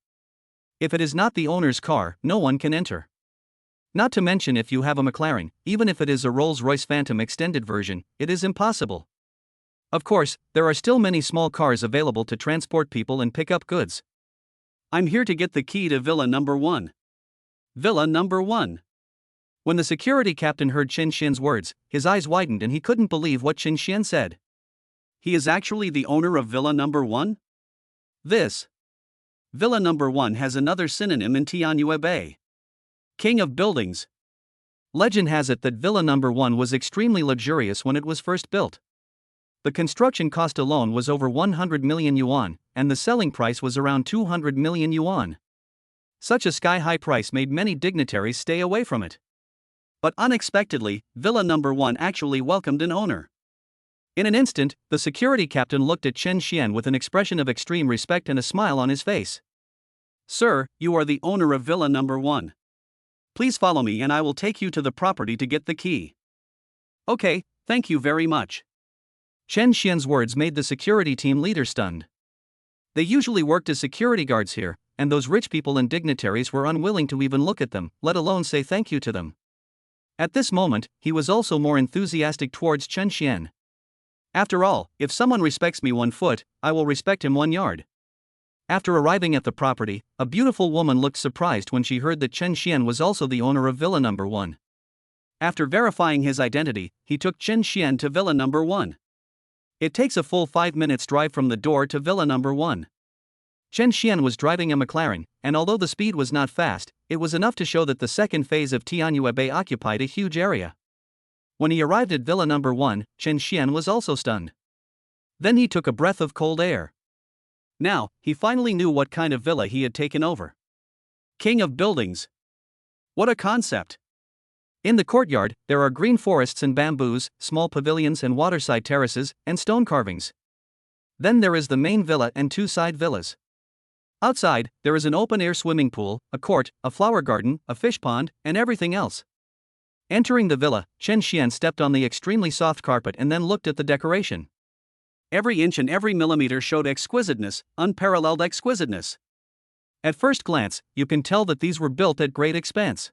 If it is not the owner's car, no one can enter. Not to mention if you have a McLaren, even if it is a Rolls-Royce Phantom extended version, it is impossible. Of course, there are still many small cars available to transport people and pick up goods. I'm here to get the key to Villa Number 1. Villa Number 1. When the security captain heard Chen Xian's words, his eyes widened and he couldn't believe what Chen Xian said. he is actually the owner of Villa Number 1? This Villa Number 1 has another synonym in Tianjue Bay. King of buildings. Legend has it that Villa Number 1 was extremely luxurious when it was first built. The construction cost alone was over 100 million yuan, and the selling price was around 200 million yuan. Such a sky-high price made many dignitaries stay away from it. But unexpectedly, Villa Number 1 actually welcomed an owner. In an instant, the security captain looked at Chen Xian with an expression of extreme respect and a smile on his face. "Sir, you are the owner of Villa Number 1. Please follow me and I will take you to the property to get the key." "Okay, thank you very much." Chen Xian's words made the security team leader stunned. They usually worked as security guards here, and those rich people and dignitaries were unwilling to even look at them, let alone say thank you to them. At this moment, he was also more enthusiastic towards Chen Xian. "After all, if someone respects me 1 foot, I will respect him 1 yard." After arriving at the property, a beautiful woman looked surprised when she heard that Chen Xian was also the owner of Villa Number 1. After verifying his identity, he took Chen Xian to Villa Number 1. It takes a full 5 minutes drive from the door to Villa Number 1. Chen Xian was driving a McLaren, and although the speed was not fast, it was enough to show that the second phase of Tianjue Bay occupied a huge area. When he arrived at Villa Number 1, Chen Xian was also stunned. Then he took a breath of cold air. Now, he finally knew what kind of villa he had taken over. King of buildings. What a concept! In the courtyard, there are green forests and bamboos, small pavilions and waterside terraces, and stone carvings. Then there is the main villa and 2 side villas. Outside, there is an open-air swimming pool, a court, a flower garden, a fish pond, and everything else. Entering the villa, Chen Xian stepped on the extremely soft carpet and then looked at the decoration. Every inch and every millimeter showed exquisiteness, unparalleled exquisiteness. At first glance, you can tell that these were built at great expense.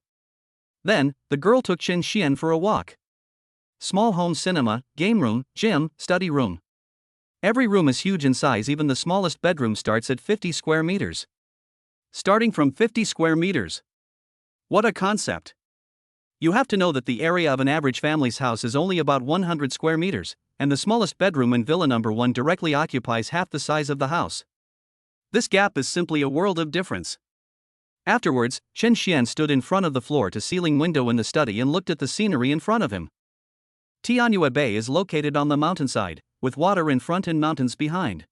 Then, the girl took Chen Xian for a walk. Small home cinema, game room, gym, study room. Every room is huge in size, even the smallest bedroom starts at 50 square meters. Starting from 50 square meters. What a concept! You have to know that the area of an average family's house is only about 100 square meters, and the smallest bedroom in Villa Number 1 directly occupies half the size of the house. This gap is simply a world of difference. Afterwards, Chen Xian stood in front of the floor-to-ceiling window in the study and looked at the scenery in front of him. Tianjue Bay is located on the mountainside, with water in front and mountains behind.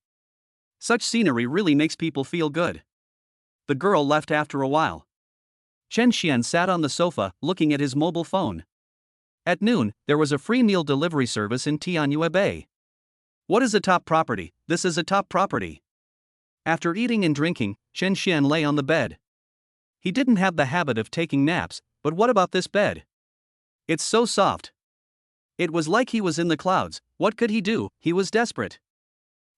Such scenery really makes people feel good. The girl left after a while. Chen Xian sat on the sofa, looking at his mobile phone. At noon, there was a free meal delivery service in Tianjue Bay. What is a top property? This is a top property. After eating and drinking, Chen Xian lay on the bed. He didn't have the habit of taking naps, but what about this bed? It's so soft. It was like he was in the clouds. What could he do? He was desperate.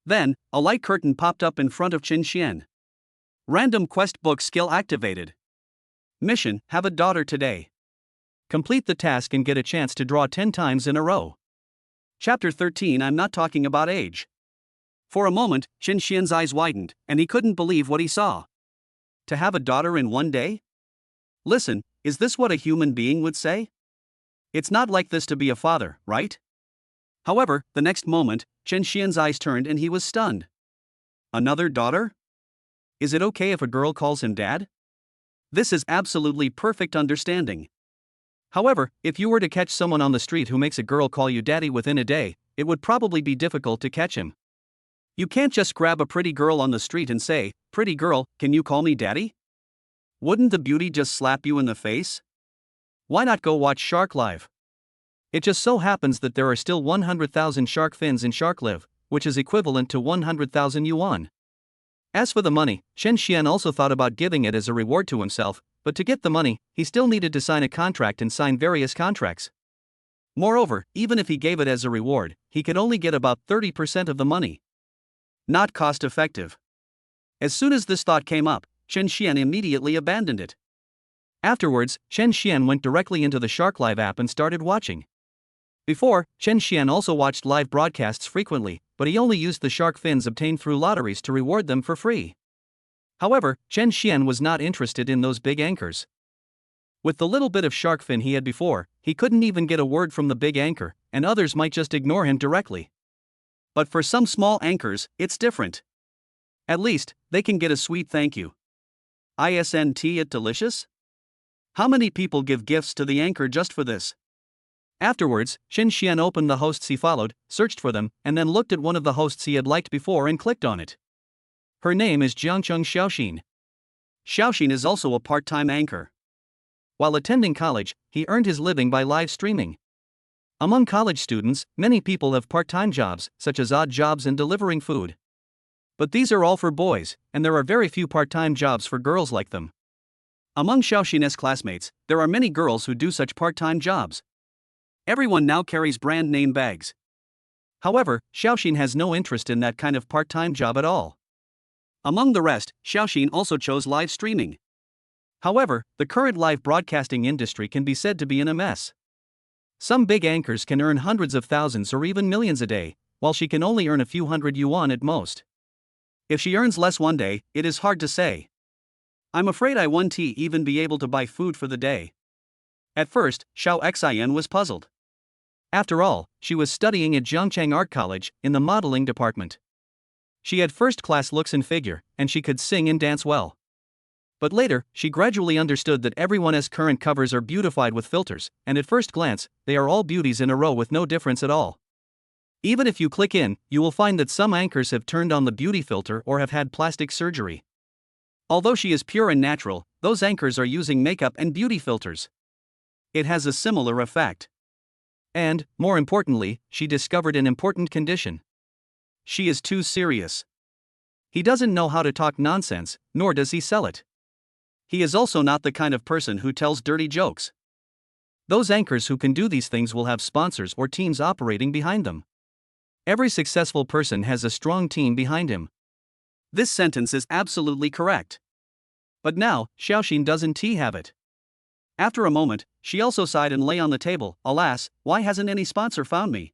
Then, a light curtain popped up in front of Chen Xian. Random quest book skill activated. Mission: have a daughter today. Complete the task and get a chance to draw 10 times in a row. Chapter 13. I'm not talking about age. For a moment, Chen Xian's eyes widened, and he couldn't believe what he saw. To have a daughter in 1 day? Listen, is this what a human being would say? It's not like this to be a father, right? However, the next moment, Chen Xian's eyes turned and he was stunned. Another daughter? Is it okay if a girl calls him dad? This is absolutely perfect understanding. However, if you were to catch someone on the street who makes a girl call you daddy within a day, it would probably be difficult to catch him. You can't just grab a pretty girl on the street and say, "Pretty girl, can you call me daddy?" Wouldn't the beauty just slap you in the face? Why not go watch Shark Live? It just so happens that there are still 100,000 shark fins in Shark Live, which is equivalent to 100,000 yuan. As for the money, Chen Xian also thought about giving it as a reward to himself, but to get the money, he still needed to sign a contract and sign various contracts. Moreover, even if he gave it as a reward, he could only get about 30% of the money. Not cost effective. As soon as this thought came up, Chen Xian immediately abandoned it. Afterwards, Chen Xian went directly into the Shark Live app and started watching. Before, Chen Xian also watched live broadcasts frequently, but he only used the shark fins obtained through lotteries to reward them for free. However, Chen Xian was not interested in those big anchors. With the little bit of shark fin he had before, he couldn't even get a word from the big anchor, and others might just ignore him directly. But for some small anchors, it's different. At least, they can get a sweet thank you. Isn't it delicious? How many people give gifts to the anchor just for this? Afterwards, Chen Xian opened the hosts he followed, searched for them, and then looked at one of the hosts he had liked before and clicked on it. Her name is Jiangcheng Xiaoxin. Xiaoxin is also a part-time anchor. While attending college, he earned his living by live streaming. Among college students, many people have part-time jobs, such as odd jobs and delivering food. But these are all for boys, and there are very few part-time jobs for girls like them. Among Xiaoxin's classmates, there are many girls who do such part-time jobs. Everyone now carries brand name bags. However, Xiaoxin has no interest in that kind of part-time job at all. Among the rest, Xiaoxin also chose live streaming. However, the current live broadcasting industry can be said to be in a mess. Some big anchors can earn hundreds of thousands or even millions a day, while she can only earn a few hundred yuan at most. If she earns less one day, it is hard to say. I'm afraid I won't even be able to buy food for the day. At first, Xiao Xian was puzzled. After all, she was studying at Zhongcheng Art College, in the modeling department. She had first-class looks and figure, and she could sing and dance well. But later, she gradually understood that everyone's current covers are beautified with filters, and at first glance, they are all beauties in a row with no difference at all. Even if you click in, you will find that some anchors have turned on the beauty filter or have had plastic surgery. Although she is pure and natural, those anchors are using makeup and beauty filters. It has a similar effect. And, more importantly, she discovered an important condition. She is too serious. He doesn't know how to talk nonsense, nor does he sell it. He is also not the kind of person who tells dirty jokes. Those anchors who can do these things will have sponsors or teams operating behind them. Every successful person has a strong team behind him. This sentence is absolutely correct. But now, Xiaoxin doesn't have it. After a moment, she also sighed and lay on the table. Alas, why hasn't any sponsor found me?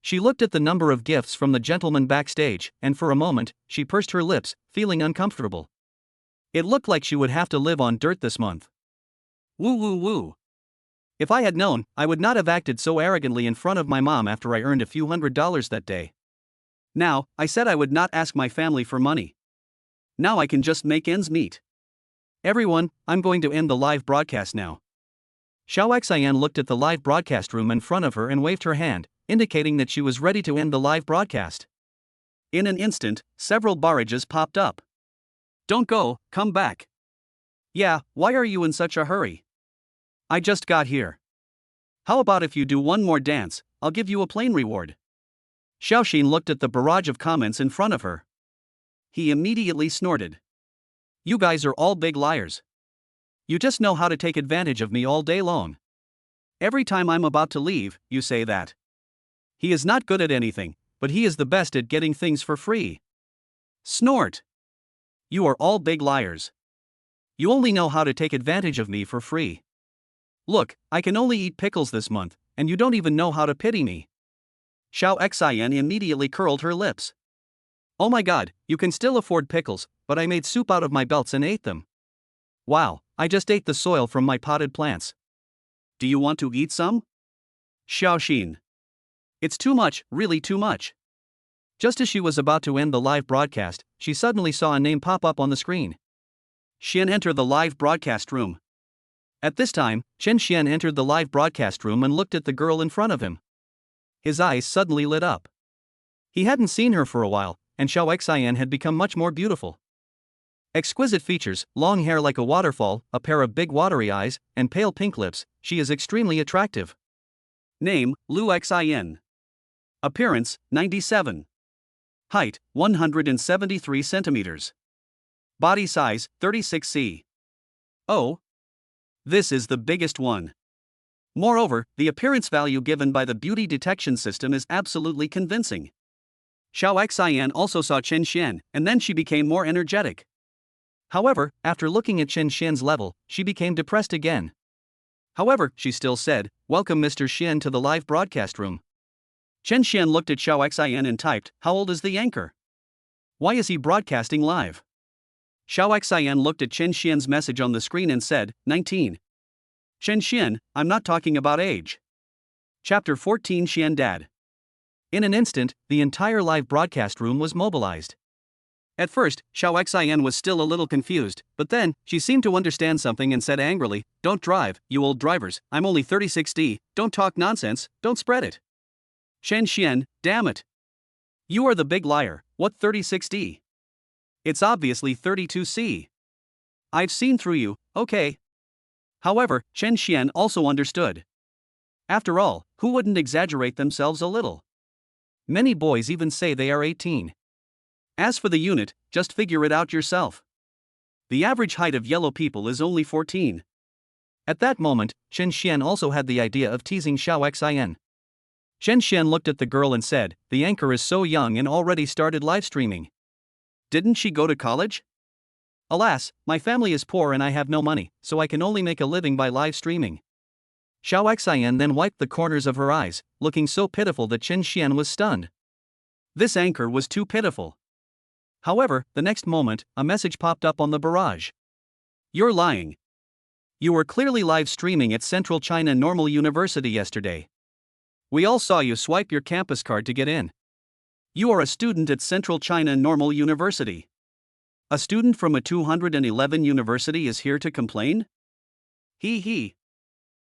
She looked at the number of gifts from the gentleman backstage, and for a moment, she pursed her lips, feeling uncomfortable. It looked like she would have to live on dirt this month. Woo woo woo. If I had known, I would not have acted so arrogantly in front of my mom after I earned a few $100s that day. Now, I said I would not ask my family for money. Now I can just make ends meet. Everyone, I'm going to end the live broadcast now. Xiao Xian looked at the live broadcast room in front of her and waved her hand, indicating that she was ready to end the live broadcast. In an instant, several barrages popped up. Don't go, come back. Yeah, why are you in such a hurry? I just got here. How about if you do one more dance, I'll give you a plain reward. Xiaoxin looked at the barrage of comments in front of her. He immediately snorted. You guys are all big liars. You just know how to take advantage of me all day long. Every time I'm about to leave, you say that. He is not good at anything, but he is the best at getting things for free. Snort. You are all big liars. You only know how to take advantage of me for free. Look, I can only eat pickles this month, and you don't even know how to pity me. Xiao Xian immediately curled her lips. Oh my god, you can still afford pickles, but I made soup out of my belts and ate them. Wow, I just ate the soil from my potted plants. Do you want to eat some? Xiaoxin. It's too much, really too much. Just as she was about to end the live broadcast, she suddenly saw a name pop up on the screen. Xian entered the live broadcast room. At this time, Chen Xian entered the live broadcast room and looked at the girl in front of him. His eyes suddenly lit up. He hadn't seen her for a while, and Xiao Xian had become much more beautiful. Exquisite features, long hair like a waterfall, a pair of big watery eyes, and pale pink lips, she is extremely attractive. Name, Lu Xin. Appearance, 97. Height, 173 centimeters. Body size, 36 cm. Oh. This is the biggest one. Moreover, the appearance value given by the beauty detection system is absolutely convincing. Xiao Xian also saw Chen Xian, and then she became more energetic. However, after looking at Chen Xian's level, she became depressed again. However, she still said, "Welcome Mr. Xian to the live broadcast room." Chen Xian looked at Xiao Xian and typed, "How old is the anchor? Why is he broadcasting live?" Xiao Xian looked at Chen Xian's message on the screen and said, 19. Chen Xian, I'm not talking about age. Chapter 14 Xian Dad. In an instant, the entire live broadcast room was mobilized. At first, Xiao Xian was still a little confused, but then, she seemed to understand something and said angrily, "Don't drive, you old drivers, I'm only 36D, don't talk nonsense, don't spread it." Chen Xian, damn it. You are the big liar, what 36D? It's obviously 32C. I've seen through you, okay. However, Chen Xian also understood. After all, who wouldn't exaggerate themselves a little? Many boys even say they are 18. As for the unit, just figure it out yourself. The average height of yellow people is only 14. At that moment, Chen Xian also had the idea of teasing Xiao Xian. Chen Xian looked at the girl and said, "The anchor is so young and already started live streaming. Didn't she go to college?" "Alas, my family is poor and I have no money, so I can only make a living by live streaming." Xiao Xian then wiped the corners of her eyes, looking so pitiful that Chen Xian was stunned. This anchor was too pitiful. However, the next moment, a message popped up on the barrage. "You're lying. You were clearly live streaming at Central China Normal University yesterday. We all saw you swipe your campus card to get in. You are a student at Central China Normal University. A student from a 211 university is here to complain? Hee hee."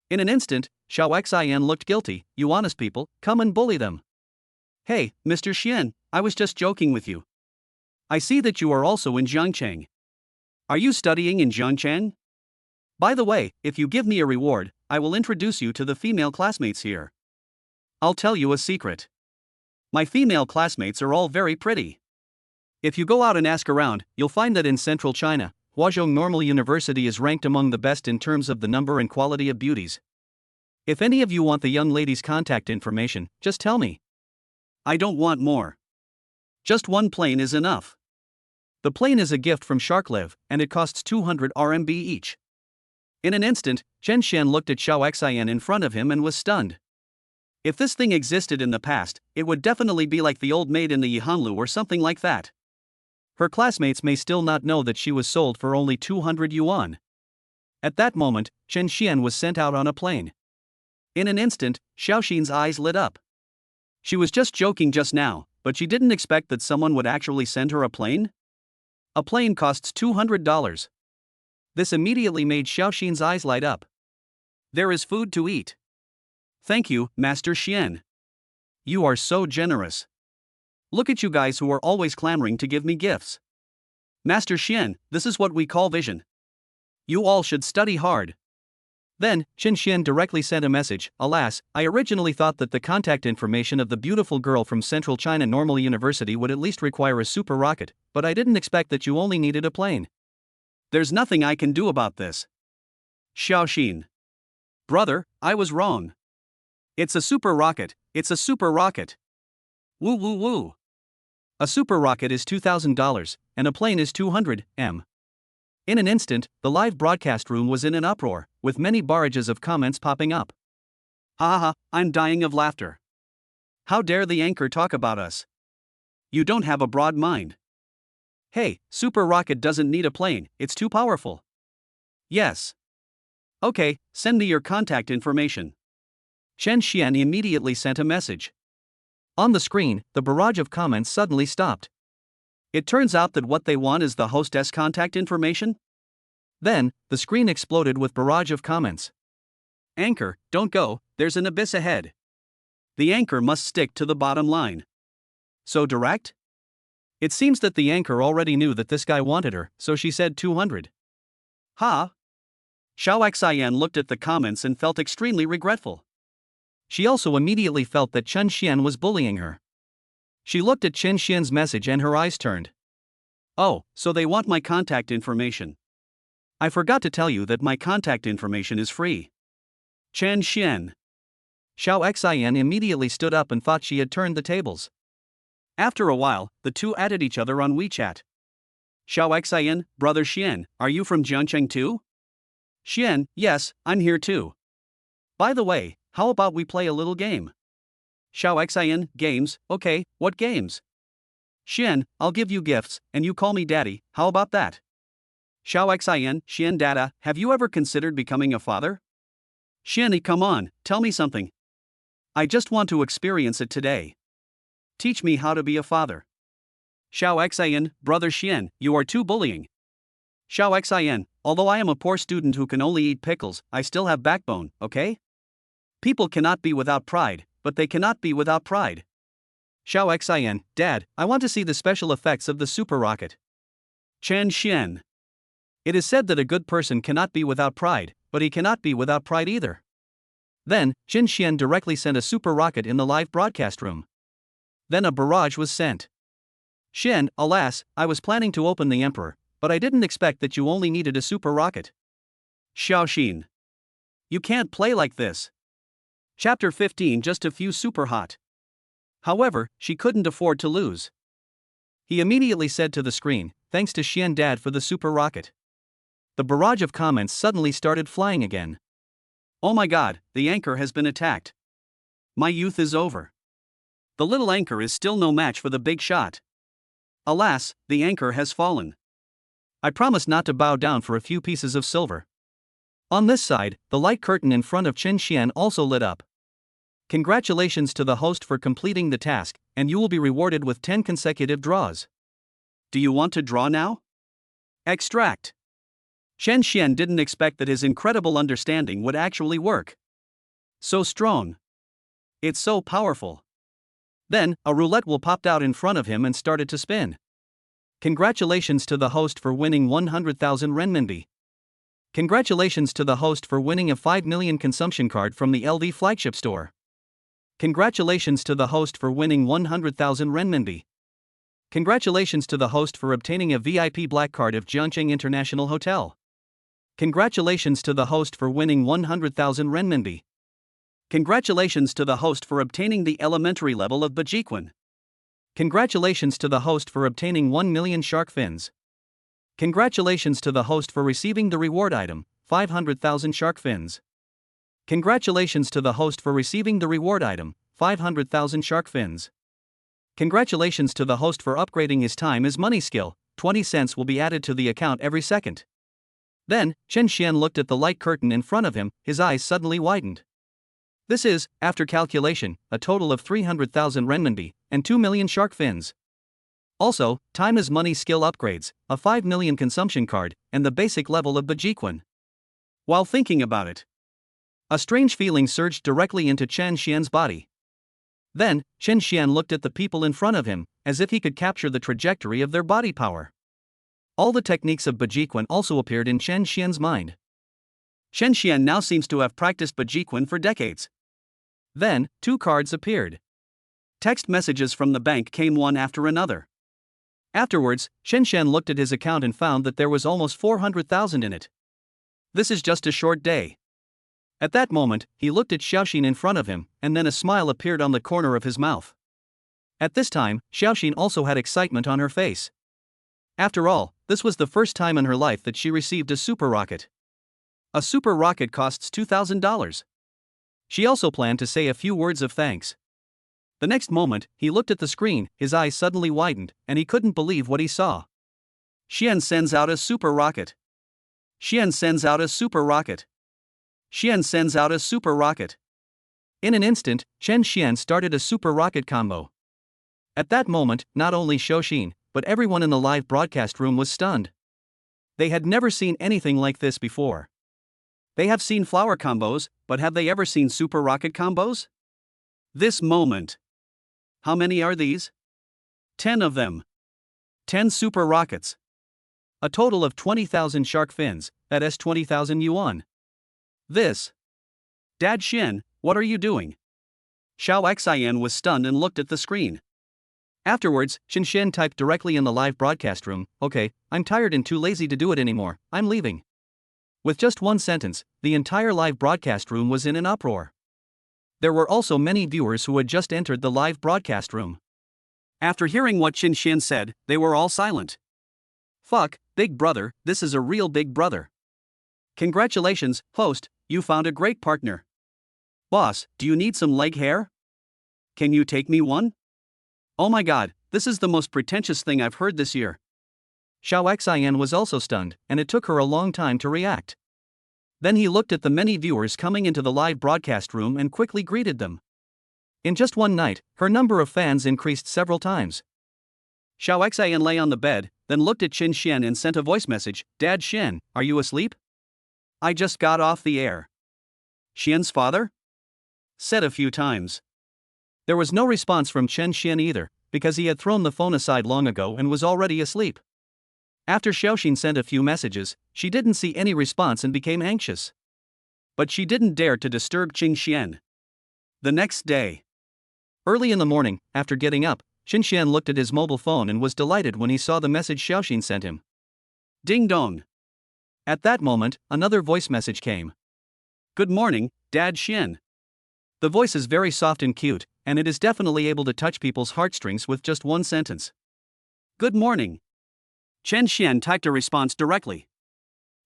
In an instant, Xiao Xian looked guilty. "You honest people, come and bully them." "Hey, Mr. Xian, I was just joking with you. I see that you are also in Jiangcheng. Are you studying in Jiangcheng? By the way, if you give me a reward, I will introduce you to the female classmates here. I'll tell you a secret. My female classmates are all very pretty. If you go out and ask around, you'll find that in Central China, Huazhong Normal University is ranked among the best in terms of the number and quality of beauties. If any of you want the young lady's contact information, just tell me. I don't want more. Just one plane is enough. The plane is a gift from Sharklive, and it costs 200 RMB each." In an instant, Chen Xian looked at Xiao Xian in front of him and was stunned. If this thing existed in the past, it would definitely be like the old maid in the Yihanlu or something like that. Her classmates may still not know that she was sold for only 200 yuan. At that moment, Chen Xian was sent out on a plane. In an instant, Xiaoxin's eyes lit up. She was just joking just now, but she didn't expect that someone would actually send her a plane? A plane costs $200. This immediately made Xiaoxin's eyes light up. There is food to eat. Thank you, Master Xian. You are so generous. Look at you guys who are always clamoring to give me gifts. Master Xian, this is what we call vision. You all should study hard. Then, Chen Xian directly sent a message. "Alas, I originally thought that the contact information of the beautiful girl from Central China Normal University would at least require a super rocket, but I didn't expect that you only needed a plane. There's nothing I can do about this." Xiaoxin. Brother, I was wrong. It's a super rocket, it's a super rocket. Woo woo woo. A super rocket is $2,000, and a plane is 200 M. In an instant, the live broadcast room was in an uproar, with many barrages of comments popping up. "Ha ha ha, I'm dying of laughter. How dare the anchor talk about us? You don't have a broad mind. Hey, super rocket doesn't need a plane, it's too powerful." "Yes. Okay, send me your contact information." Chen Xian immediately sent a message. On the screen, the barrage of comments suddenly stopped. It turns out that what they want is the hostess contact information? Then, the screen exploded with barrage of comments. "Anchor, don't go, there's an abyss ahead. The anchor must stick to the bottom line. So direct?" It seems that the anchor already knew that this guy wanted her, so she said 200. Ha! Xiao Xian looked at the comments and felt extremely regretful. She also immediately felt that Chen Xian was bullying her. She looked at Chen Xian's message and her eyes turned. "Oh, so they want my contact information. I forgot to tell you that my contact information is free." Chen Xian. Xiao Xian immediately stood up and thought she had turned the tables. After a while, the two added each other on WeChat. "Xiao Xian, brother Xian, are you from Jiangcheng too?" "Xian, yes, I'm here too. By the way, how about we play a little game?" Xiao Xian, "Games, okay, what games?" "Xian, I'll give you gifts, and you call me daddy, how about that?" Xiao Xian, "Xian dada, have you ever considered becoming a father?" "Xian, come on, tell me something. I just want to experience it today." teach me how to be a father. Xiao Xian, brother Xian, you are too bullying. Xiao Xian, although I am a poor student who can only eat pickles, I still have backbone, okay? People cannot be without pride, but they cannot be without pride. Xiao Xian, Dad, I want to see the special effects of the super rocket. Chen Xian. It is said that a good person cannot be without pride, but he cannot be without pride either. Then, Chen Xian directly sent a super rocket in the live broadcast room. Then a barrage was sent. Xian, alas, I was planning to open the Emperor, but I didn't expect that you only needed a super rocket. Xiao Xin. You can't play like this. Chapter 15. Just a few super hot. However, she couldn't afford to lose. He immediately said to the screen, thanks to Xian Dad for the super rocket. The barrage of comments suddenly started flying again. Oh my god, the anchor has been attacked. My youth is over. The little anchor is still no match for the big shot. Alas, the anchor has fallen. I promise not to bow down for a few pieces of silver. On this side, the light curtain in front of Chen Xian also lit up. Congratulations to the host for completing the task, and you will be rewarded with 10 consecutive draws. Do you want to draw now? Extract. Chen Xian didn't expect that his incredible understanding would actually work. So strong. It's so powerful. Then, a roulette wheel popped out in front of him and started to spin. Congratulations to the host for winning 100,000 renminbi. Congratulations to the host for winning a 5 million consumption card from the LV flagship store. Congratulations to the host for winning 100,000 renminbi. Congratulations to the host for obtaining a VIP black card of Jiangcheng International Hotel. Congratulations to the host for winning 100,000 renminbi. Congratulations to the host for obtaining the elementary level of Bajiquan. Congratulations to the host for obtaining 1 million shark fins. Congratulations to the host for receiving the reward item, 500,000 shark fins. Congratulations to the host for receiving the reward item, 500,000 shark fins. Congratulations to the host for upgrading his time as money skill, 20 cents will be added to the account every second. Then, Chen Xian looked at the light curtain in front of him, his eyes suddenly widened. This is, after calculation, a total of 300,000 renminbi, and 2 million shark fins. Also, time as money skill upgrades, a 5 million consumption card, and the basic level of Bajiquan. While thinking about it, a strange feeling surged directly into Chen Xian's body. Then, Chen Xian looked at the people in front of him, as if he could capture the trajectory of their body power. All the techniques of Bajiquan also appeared in Chen Xian's mind. Chen Xian now seems to have practiced Bajiquan for decades. Then, 2 cards appeared. Text messages from the bank came one after another. Afterwards, Chen Xian looked at his account and found that there was almost 400,000 in it. This is just a short day. At that moment, he looked at Xiaoxin in front of him, and then a smile appeared on the corner of his mouth. At this time, Xiaoxin also had excitement on her face. After all, this was the first time in her life that she received a super rocket. A super rocket costs $2,000. She also planned to say a few words of thanks. The next moment, he looked at the screen, his eyes suddenly widened, and he couldn't believe what he saw. Xian sends out a super rocket. Xian sends out a super rocket. Xian sends out a super rocket. In an instant, Chen Xian started a super rocket combo. At that moment, not only Xiaoxin, but everyone in the live broadcast room was stunned. They had never seen anything like this before. They have seen flower combos, but have they ever seen super rocket combos? This moment. How many are these? 10 of them. 10 super rockets. A total of 20,000 shark fins, that is 20,000 yuan. This. Dad Xin, what are you doing? Xiao Xian was stunned and looked at the screen. Afterwards, Chen Xian typed directly in the live broadcast room, okay, I'm tired and too lazy to do it anymore, I'm leaving. With just one sentence, the entire live broadcast room was in an uproar. There were also many viewers who had just entered the live broadcast room. After hearing what Chen Xian said, they were all silent. Fuck, big brother, this is a real big brother. Congratulations, host, you found a great partner. Boss, do you need some leg hair? Can you take me one? Oh my god, this is the most pretentious thing I've heard this year. Xiao Xian was also stunned, and it took her a long time to react. Then he looked at the many viewers coming into the live broadcast room and quickly greeted them. In just one night, her number of fans increased several times. Xiao Xian lay on the bed, then looked at Qin Xian and sent a voice message, "Dad Xian, are you asleep? I just got off the air." "Xian's father?" said a few times. There was no response from Chen Xian either, because he had thrown the phone aside long ago and was already asleep. After Xiaoxin sent a few messages, she didn't see any response and became anxious. But she didn't dare to disturb Qin Xian. The next day, early in the morning, after getting up, Qin Xian looked at his mobile phone and was delighted when he saw the message Xiaoxin sent him. Ding dong. At that moment, another voice message came. "Good morning, Dad Xian." The voice is very soft and cute, and it is definitely able to touch people's heartstrings with just one sentence. "Good morning." Chen Xian typed a response directly.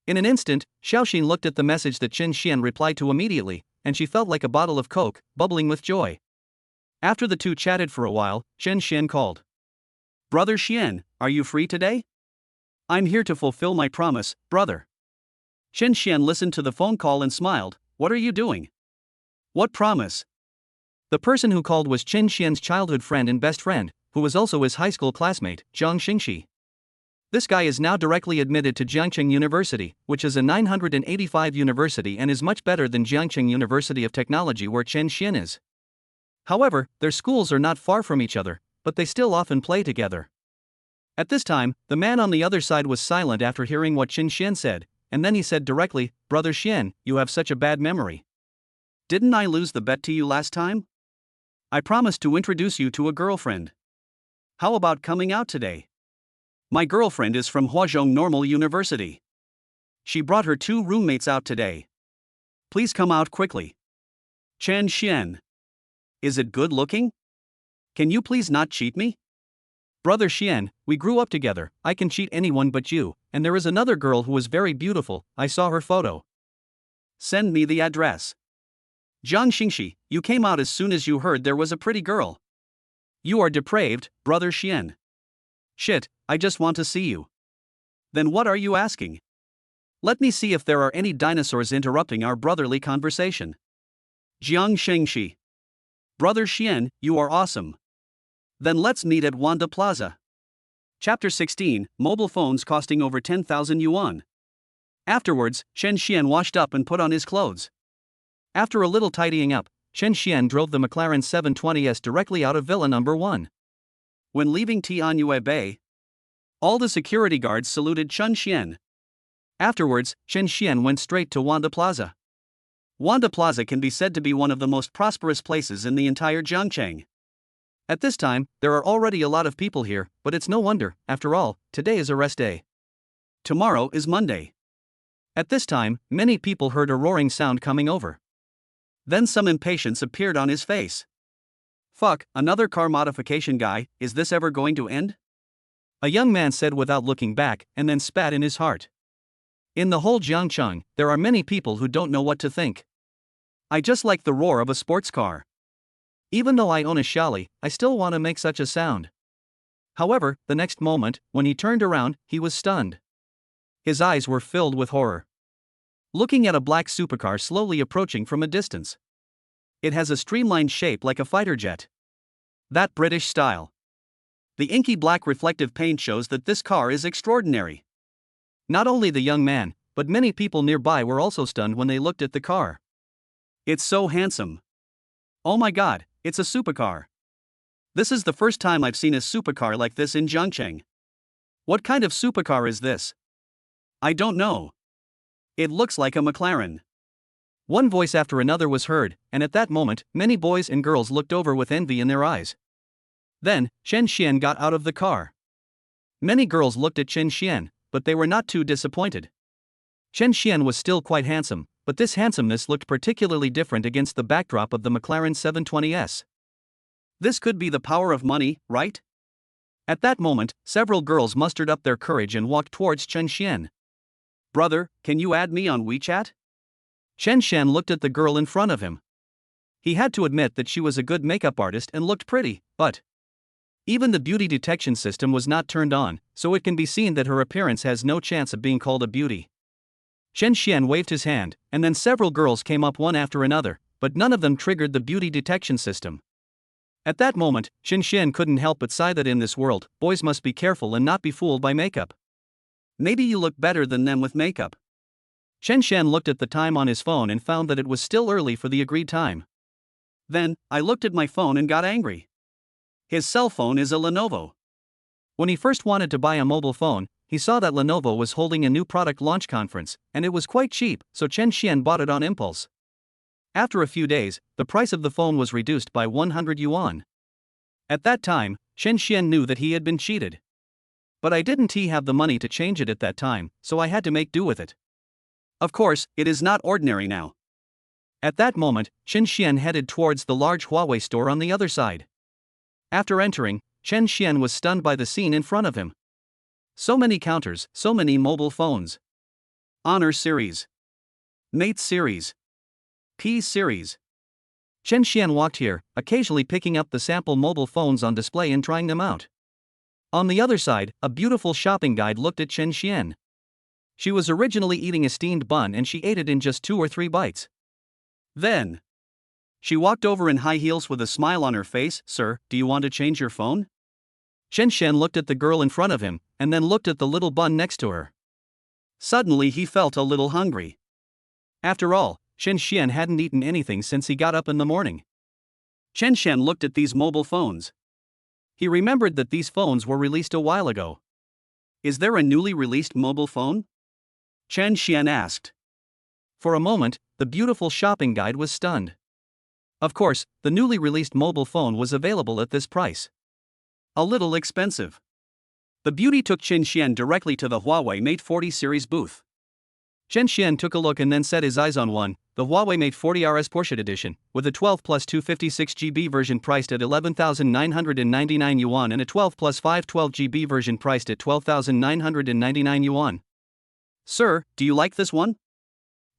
In an instant, Xiaoxin looked at the message that Qin Xian replied to immediately, and she felt like a bottle of Coke, bubbling with joy. After the two chatted for a while, Chen Xian called. "Brother Xian, are you free today? I'm here to fulfill my promise, brother." Chen Xian listened to the phone call and smiled. "What are you doing? What promise?" The person who called was Chen Xian's childhood friend and best friend, who was also his high school classmate, Zhang Xingxi. This guy is now directly admitted to Jiangqing University, which is a 985 university and is much better than Jiangqing University of Technology where Chen Xian is. However, their schools are not far from each other, but they still often play together. At this time, the man on the other side was silent after hearing what Qin Xian said, and then he said directly, "Brother Xian, you have such a bad memory. Didn't I lose the bet to you last time? I promised to introduce you to a girlfriend. How about coming out today? My girlfriend is from Huazhong Normal University. She brought her 2 roommates out today. Please come out quickly." Chen Xian. "Is it good looking? Can you please not cheat me? Brother Xian, we grew up together, I can cheat anyone but you, and there is another girl who is very beautiful, I saw her photo. Send me the address." "Zhang Xingxi, you came out as soon as you heard there was a pretty girl. You are depraved, Brother Xian. Shit, I just want to see you." "Then what are you asking? Let me see if there are any dinosaurs interrupting our brotherly conversation." Jiang Xingxi. "Brother Xian, you are awesome. Then let's meet at Wanda Plaza." Chapter 16, Mobile Phones Costing Over 10,000 Yuan. Afterwards, Chen Xian washed up and put on his clothes. After a little tidying up, Chen Xian drove the McLaren 720S directly out of Villa Number 1. When leaving Tianyue Bay, all the security guards saluted Chen Xian. Afterwards, Chen Xian went straight to Wanda Plaza. Wanda Plaza can be said to be one of the most prosperous places in the entire Jiangcheng. At this time, there are already a lot of people here, but it's no wonder, after all, today is a rest day. Tomorrow is Monday. At this time, many people heard a roaring sound coming over. Then some impatience appeared on his face. "Fuck, another car modification guy, is this ever going to end?" A young man said without looking back, and then spat in his heart. In the whole Jiangcheng, there are many people who don't know what to think. I just like the roar of a sports car. Even though I own a Xiaoli, I still want to make such a sound. However, the next moment, when he turned around, he was stunned. His eyes were filled with horror. Looking at a black supercar slowly approaching from a distance. It has a streamlined shape like a fighter jet. That British style. The inky black reflective paint shows that this car is extraordinary. Not only the young man, but many people nearby were also stunned when they looked at the car. It's so handsome. Oh my god, it's a supercar. This is the first time I've seen a supercar like this in Jiangcheng. What kind of supercar is this? I don't know. It looks like a McLaren. One voice after another was heard, and at that moment, many boys and girls looked over with envy in their eyes. Then, Chen Xian got out of the car. Many girls looked at Chen Xian, but they were not too disappointed. Chen Xian was still quite handsome, but this handsomeness looked particularly different against the backdrop of the McLaren 720S. This could be the power of money, right? At that moment, several girls mustered up their courage and walked towards Chen Xian. Brother, can you add me on WeChat? Chen Xian looked at the girl in front of him. He had to admit that she was a good makeup artist and looked pretty, but even the beauty detection system was not turned on, so it can be seen that her appearance has no chance of being called a beauty. Chen Xian waved his hand, and then several girls came up one after another, but none of them triggered the beauty detection system. At that moment, Chen Xian couldn't help but sigh that in this world, boys must be careful and not be fooled by makeup. Maybe you look better than them with makeup. Chen Xian looked at the time on his phone and found that it was still early for the agreed time. Then, I looked at my phone and got angry. His cell phone is a Lenovo. When he first wanted to buy a mobile phone, he saw that Lenovo was holding a new product launch conference, and it was quite cheap, so Chen Xian bought it on impulse. After a few days, the price of the phone was reduced by 100 yuan. At that time, Chen Xian knew that he had been cheated. But I didn't have the money to change it at that time, so I had to make do with it. Of course, it is not ordinary now. At that moment, Chen Xian headed towards the large Huawei store on the other side. After entering, Chen Xian was stunned by the scene in front of him. So many counters, so many mobile phones. Honor Series, Mate Series, P Series. Chen Xian walked here, occasionally picking up the sample mobile phones on display and trying them out. On the other side, a beautiful shopping guide looked at Chen Xian. She was originally eating a steamed bun and she ate it in just 2 or 3 bites. Then, she walked over in high heels with a smile on her face. Sir, do you want to change your phone? Chen Xian looked at the girl in front of him, and then looked at the little bun next to her. Suddenly he felt a little hungry. After all, Chen Xian hadn't eaten anything since he got up in the morning. Chen Xian looked at these mobile phones. He remembered that these phones were released a while ago. Is there a newly released mobile phone? Chen Xian asked. For a moment, the beautiful shopping guide was stunned. Of course, the newly released mobile phone was available at this price. A little expensive. The beauty took Chen Xian directly to the Huawei Mate 40 series booth. Chen Xian took a look and then set his eyes on one, the Huawei Mate 40 RS Porsche Edition, with a 12 plus 256 GB version priced at 11,999 yuan and a 12 plus 512 GB version priced at 12,999 yuan. Sir, do you like this one?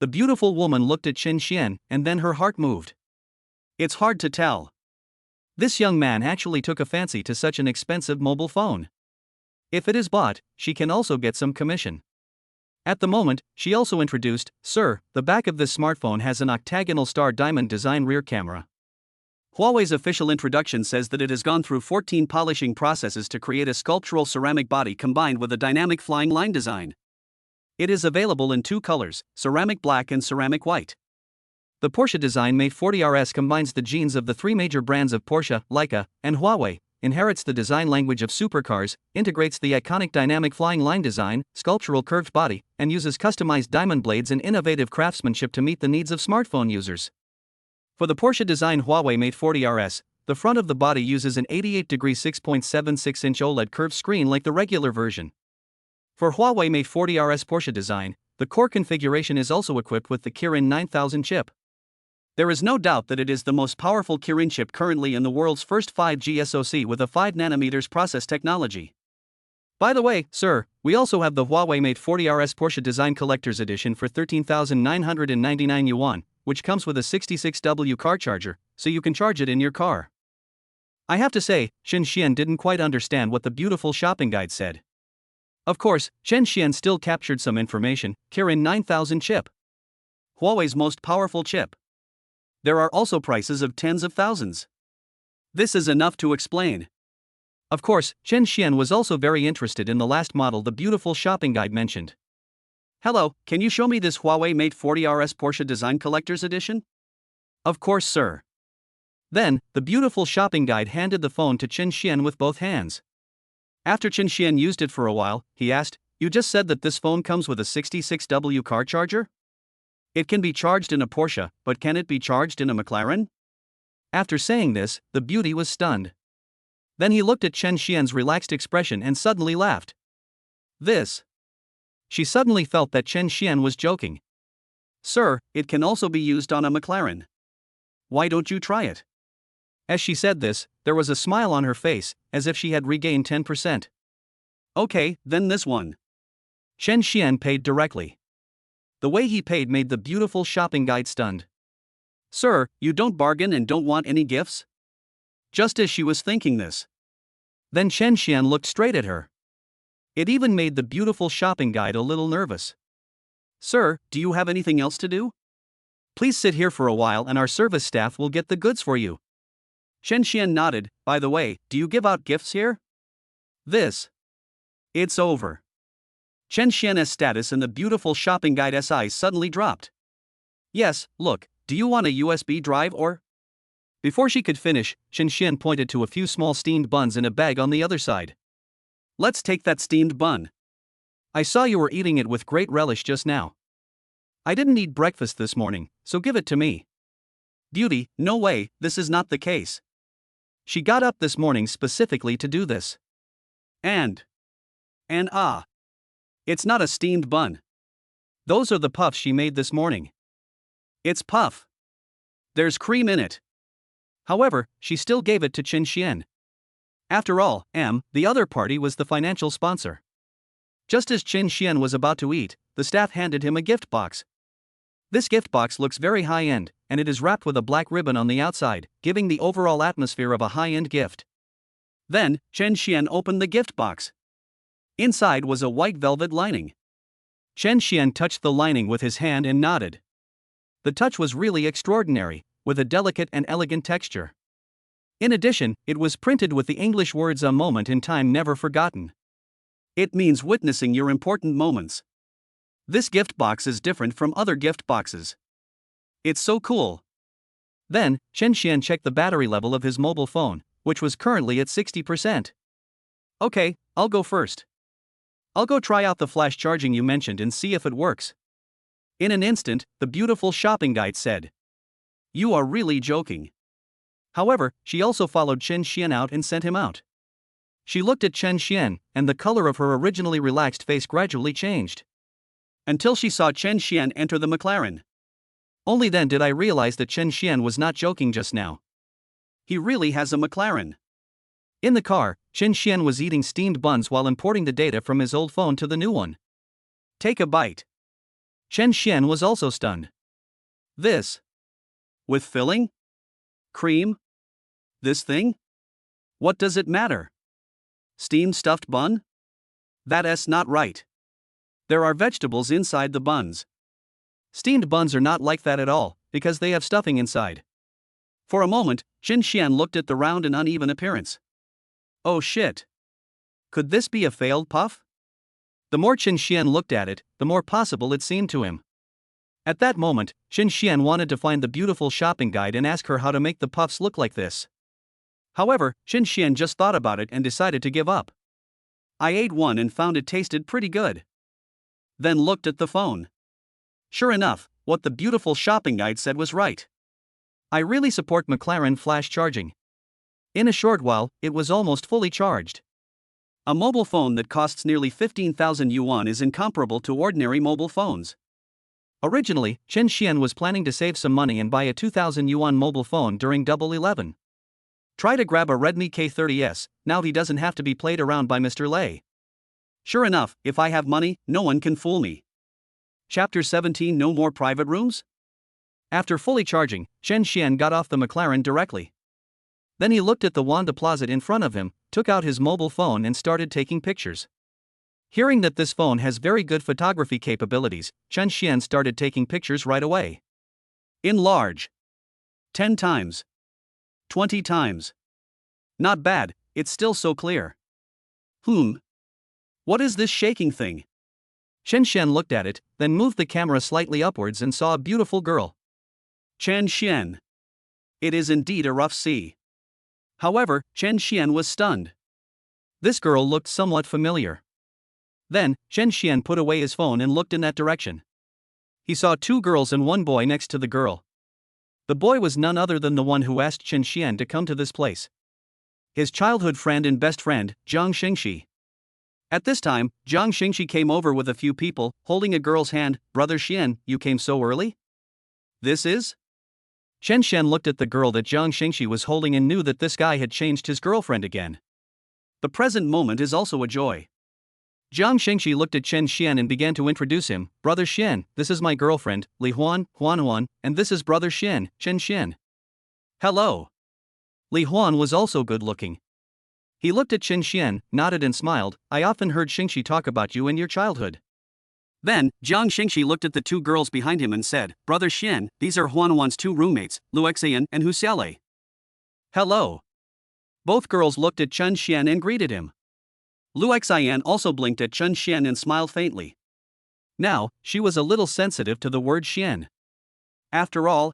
The beautiful woman looked at Chen Xian, and then her heart moved. It's hard to tell. This young man actually took a fancy to such an expensive mobile phone. If it is bought, she can also get some commission. At the moment, she also introduced, Sir, the back of this smartphone has an octagonal star diamond design rear camera. Huawei's official introduction says that it has gone through 14 polishing processes to create a sculptural ceramic body combined with a dynamic flying line design. It is available in 2 colors, ceramic black and ceramic white. The Porsche design Mate 40 RS combines the genes of the 3 major brands of Porsche, Leica, and Huawei, inherits the design language of supercars, integrates the iconic dynamic flying line design, sculptural curved body, and uses customized diamond blades and innovative craftsmanship to meet the needs of smartphone users. For the Porsche design Huawei Mate 40 RS, the front of the body uses an 88-degree 6.76-inch OLED curved screen like the regular version. For Huawei Mate 40 RS Porsche design, the core configuration is also equipped with the Kirin 9000 chip. There is no doubt that it is the most powerful Kirin chip currently in the world's first 5G SoC with a 5nm process technology. By the way, sir, we also have the Huawei Mate 40 RS Porsche Design Collector's Edition for 13,999 yuan, which comes with a 66W car charger, so you can charge it in your car. I have to say, Chen Xian didn't quite understand what the beautiful shopping guide said. Of course, Chen Xian still captured some information. Kirin 9000 chip. Huawei's most powerful chip. There are also prices of tens of thousands. This is enough to explain. Of course, Chen Xian was also very interested in the last model the beautiful shopping guide mentioned. Hello, can you show me this Huawei Mate 40 RS Porsche Design Collector's Edition? Of course, sir. Then, the beautiful shopping guide handed the phone to Chen Xian with both hands. After Chen Xian used it for a while, he asked, You just said that this phone comes with a 66W car charger? It can be charged in a Porsche, but can it be charged in a McLaren? After saying this, the beauty was stunned. Then he looked at Chen Xian's relaxed expression and suddenly laughed. This. She suddenly felt that Chen Xian was joking. Sir, it can also be used on a McLaren. Why don't you try it? As she said this, there was a smile on her face, as if she had regained 10%. Okay, then this one. Chen Xian paid directly. The way he paid made the beautiful shopping guide stunned. Sir, you don't bargain and don't want any gifts? Just as she was thinking this. Then Chen Xian looked straight at her. It even made the beautiful shopping guide a little nervous. Sir, do you have anything else to do? Please sit here for a while and our service staff will get the goods for you. Chen Xian nodded. By the way, do you give out gifts here? It's over. Chen Xian's status in the beautiful shopping guide's eyes suddenly dropped. Yes, look, do you want a USB drive or? Before she could finish, Chen Xian pointed to a few small steamed buns in a bag on the other side. Let's take that steamed bun. I saw you were eating it with great relish just now. I didn't eat breakfast this morning, so give it to me. Beauty, no way, this is not the case. She got up this morning specifically to do this. And it's not a steamed bun. Those are the puffs she made this morning. It's puff. There's cream in it. However, she still gave it to Chen Xian. After all, the other party was the financial sponsor. Just as Chen Xian was about to eat, the staff handed him a gift box. This gift box looks very high-end, and it is wrapped with a black ribbon on the outside, giving the overall atmosphere of a high-end gift. Then, Chen Xian opened the gift box. Inside was a white velvet lining. Chen Xian touched the lining with his hand and nodded. The touch was really extraordinary, with a delicate and elegant texture. In addition, it was printed with the English words "a moment in time never forgotten." It means witnessing your important moments. This gift box is different from other gift boxes. It's so cool. Then, Chen Xian checked the battery level of his mobile phone, which was currently at 60%. Okay, I'll go first. I'll go try out the flash charging you mentioned and see if it works. In an instant, the beautiful shopping guide said. You are really joking. However, she also followed Chen Xian out and sent him out. She looked at Chen Xian, and the color of her originally relaxed face gradually changed. Until she saw Chen Xian enter the McLaren. Only then did I realize that Chen Xian was not joking just now. He really has a McLaren. In the car, Chen Xian was eating steamed buns while importing the data from his old phone to the new one. Take a bite. Chen Xian was also stunned. This. With filling? Cream? This thing? What does it matter? Steamed stuffed bun? That's not right. There are vegetables inside the buns. Steamed buns are not like that at all, because they have stuffing inside. For a moment, Chen Xian looked at the round and uneven appearance. Oh shit. Could this be a failed puff? The more Chen Xian looked at it, the more possible it seemed to him. At that moment, Chen Xian wanted to find the beautiful shopping guide and ask her how to make the puffs look like this. However, Chen Xian just thought about it and decided to give up. I ate one and found it tasted pretty good. Then looked at the phone. Sure enough, what the beautiful shopping guide said was right. I really support McLaren flash charging. In a short while, it was almost fully charged. A mobile phone that costs nearly 15,000 yuan is incomparable to ordinary mobile phones. Originally, Chen Xian was planning to save some money and buy a 2,000 yuan mobile phone during Double 11. Try to grab a Redmi K30s, now he doesn't have to be played around by Mr. Lei. Sure enough, if I have money, no one can fool me. Chapter 17 No More Private Rooms? After fully charging, Chen Xian got off the McLaren directly. Then he looked at the Wanda Plaza in front of him, took out his mobile phone and started taking pictures. Hearing that this phone has very good photography capabilities, Chen Xian started taking pictures right away. Enlarge. 10 times. 20 times. Not bad, it's still so clear. What is this shaking thing? Chen Xian looked at it, then moved the camera slightly upwards and saw a beautiful girl. Chen Xian. It is indeed a rough sea. However, Chen Xian was stunned. This girl looked somewhat familiar. Then, Chen Xian put away his phone and looked in that direction. He saw 2 girls and 1 boy next to the girl. The boy was none other than the one who asked Chen Xian to come to this place. His childhood friend and best friend, Zhang Xingxi. At this time, Zhang Xingxi came over with a few people, holding a girl's hand. Brother Xian, you came so early? This is? Chen Xian looked at the girl that Zhang Xingxi was holding and knew that this guy had changed his girlfriend again. The present moment is also a joy. Zhang Xingxi looked at Chen Xian and began to introduce him. Brother Xian, this is my girlfriend, Li Huan, Huan, and this is brother Xian, Chen Xian. Hello. Li Huan was also good looking. He looked at Chen Xian, nodded and smiled. I often heard Xingxi talk about you in your childhood. Then, Zhang Xingxi looked at the 2 girls behind him and said, Brother Xian, these are Huan's 2 roommates, Luxian and Huxiaolei. Hello. Both girls looked at Chen Xian and greeted him. Lu Xian also blinked at Chen Xian and smiled faintly. Now, she was a little sensitive to the word Xian. After all,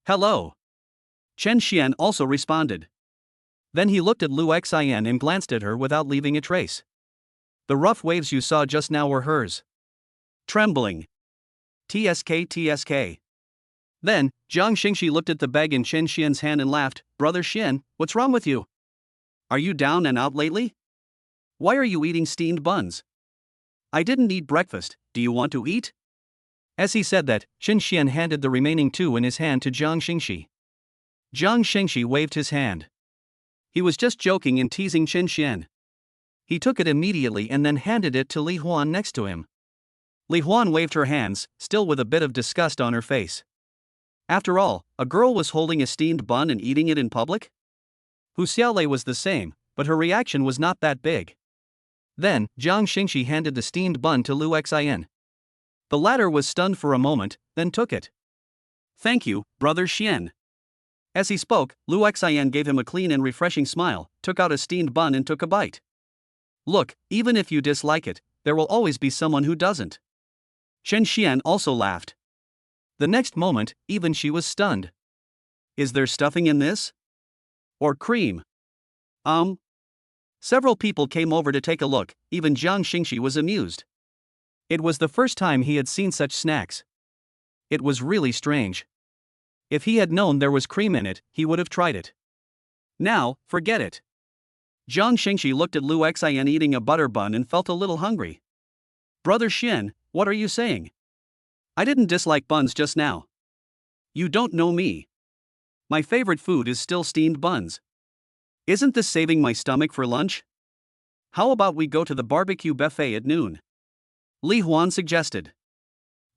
hello. Chen Xian also responded. Then he looked at Lu Xian and glanced at her without leaving a trace. The rough waves you saw just now were hers. Trembling. TSK. Then, Jiang Xingxi looked at the bag in Chen Xian's hand and laughed. Brother Xian, what's wrong with you? Are you down and out lately? Why are you eating steamed buns? I didn't eat breakfast, do you want to eat? As he said that, Chen Xian handed the remaining two in his hand to Jiang Xingxi. Jiang Xingxi waved his hand. He was just joking and teasing Chen Xian. He took it immediately and then handed it to Li Huan next to him. Li Huan waved her hands, still with a bit of disgust on her face. After all, a girl was holding a steamed bun and eating it in public? Hu Xiaolei was the same, but her reaction was not that big. Then, Jiang Xingxi handed the steamed bun to Lu Xian. The latter was stunned for a moment, then took it. Thank you, Brother Xian. As he spoke, Lu Xian gave him a clean and refreshing smile, took out a steamed bun and took a bite. Look, even if you dislike it, there will always be someone who doesn't. Chen Xian also laughed. The next moment, even she was stunned. Is there stuffing in this? Or cream? Several people came over to take a look, even Jiang Xingxi was amused. It was the first time he had seen such snacks. It was really strange. If he had known there was cream in it, he would have tried it. Now, forget it. Jiang Xingxi looked at Lu Xian eating a butter bun and felt a little hungry. Brother Xian, what are you saying? I didn't dislike buns just now. You don't know me. My favorite food is still steamed buns. Isn't this saving my stomach for lunch? How about we go to the barbecue buffet at noon? Li Huan suggested.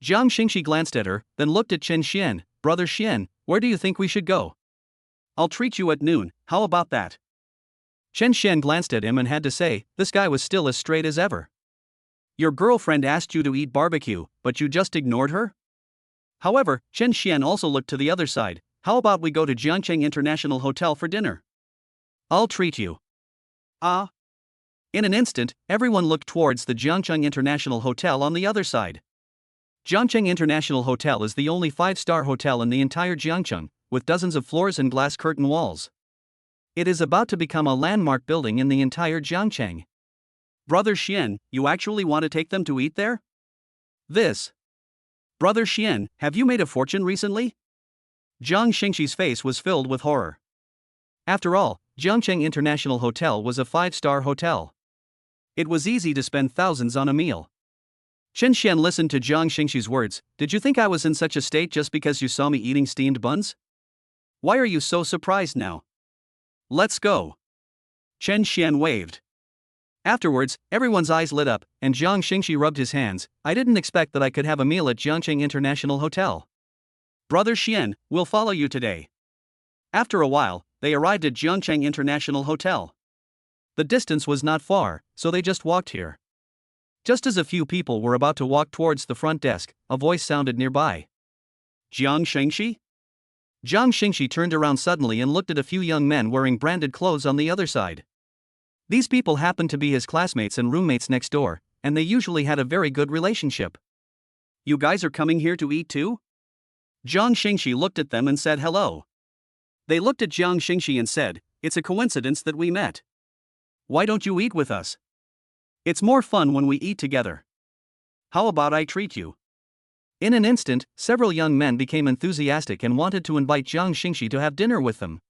Jiang Xingxi glanced at her, then looked at Chen Xian. Brother Xian, where do you think we should go? I'll treat you at noon, how about that? Chen Xian glanced at him and had to say, this guy was still as straight as ever. Your girlfriend asked you to eat barbecue, but you just ignored her? However, Chen Xian also looked to the other side. How about we go to Jiangcheng International Hotel for dinner? I'll treat you. In an instant, everyone looked towards the Jiangcheng International Hotel on the other side. Jiangcheng International Hotel is the only 5-star hotel in the entire Jiangcheng, with dozens of floors and glass curtain walls. It is about to become a landmark building in the entire Jiangcheng. Brother Xian, you actually want to take them to eat there? Brother Xian, have you made a fortune recently? Jiang Xingxi's face was filled with horror. After all, Jiangcheng International Hotel was a 5-star hotel. It was easy to spend thousands on a meal. Chen Xian listened to Jiang Xingxi's words. Did you think I was in such a state just because you saw me eating steamed buns? Why are you so surprised now? Let's go. Chen Xian waved. Afterwards, everyone's eyes lit up, and Jiang Xingxi rubbed his hands. I didn't expect that I could have a meal at Jiangcheng International Hotel. Brother Xian, we'll follow you today. After a while, they arrived at Jiangcheng International Hotel. The distance was not far, so they just walked here. Just as a few people were about to walk towards the front desk, a voice sounded nearby. Jiang Xingxi? Jiang Xingxi turned around suddenly and looked at a few young men wearing branded clothes on the other side. These people happened to be his classmates and roommates next door, and they usually had a very good relationship. You guys are coming here to eat too? Jiang Xingxi looked at them and said hello. They looked at Jiang Xingxi and said, it's a coincidence that we met. Why don't you eat with us? It's more fun when we eat together. How about I treat you? In an instant, several young men became enthusiastic and wanted to invite Jiang Xingxi to have dinner with them.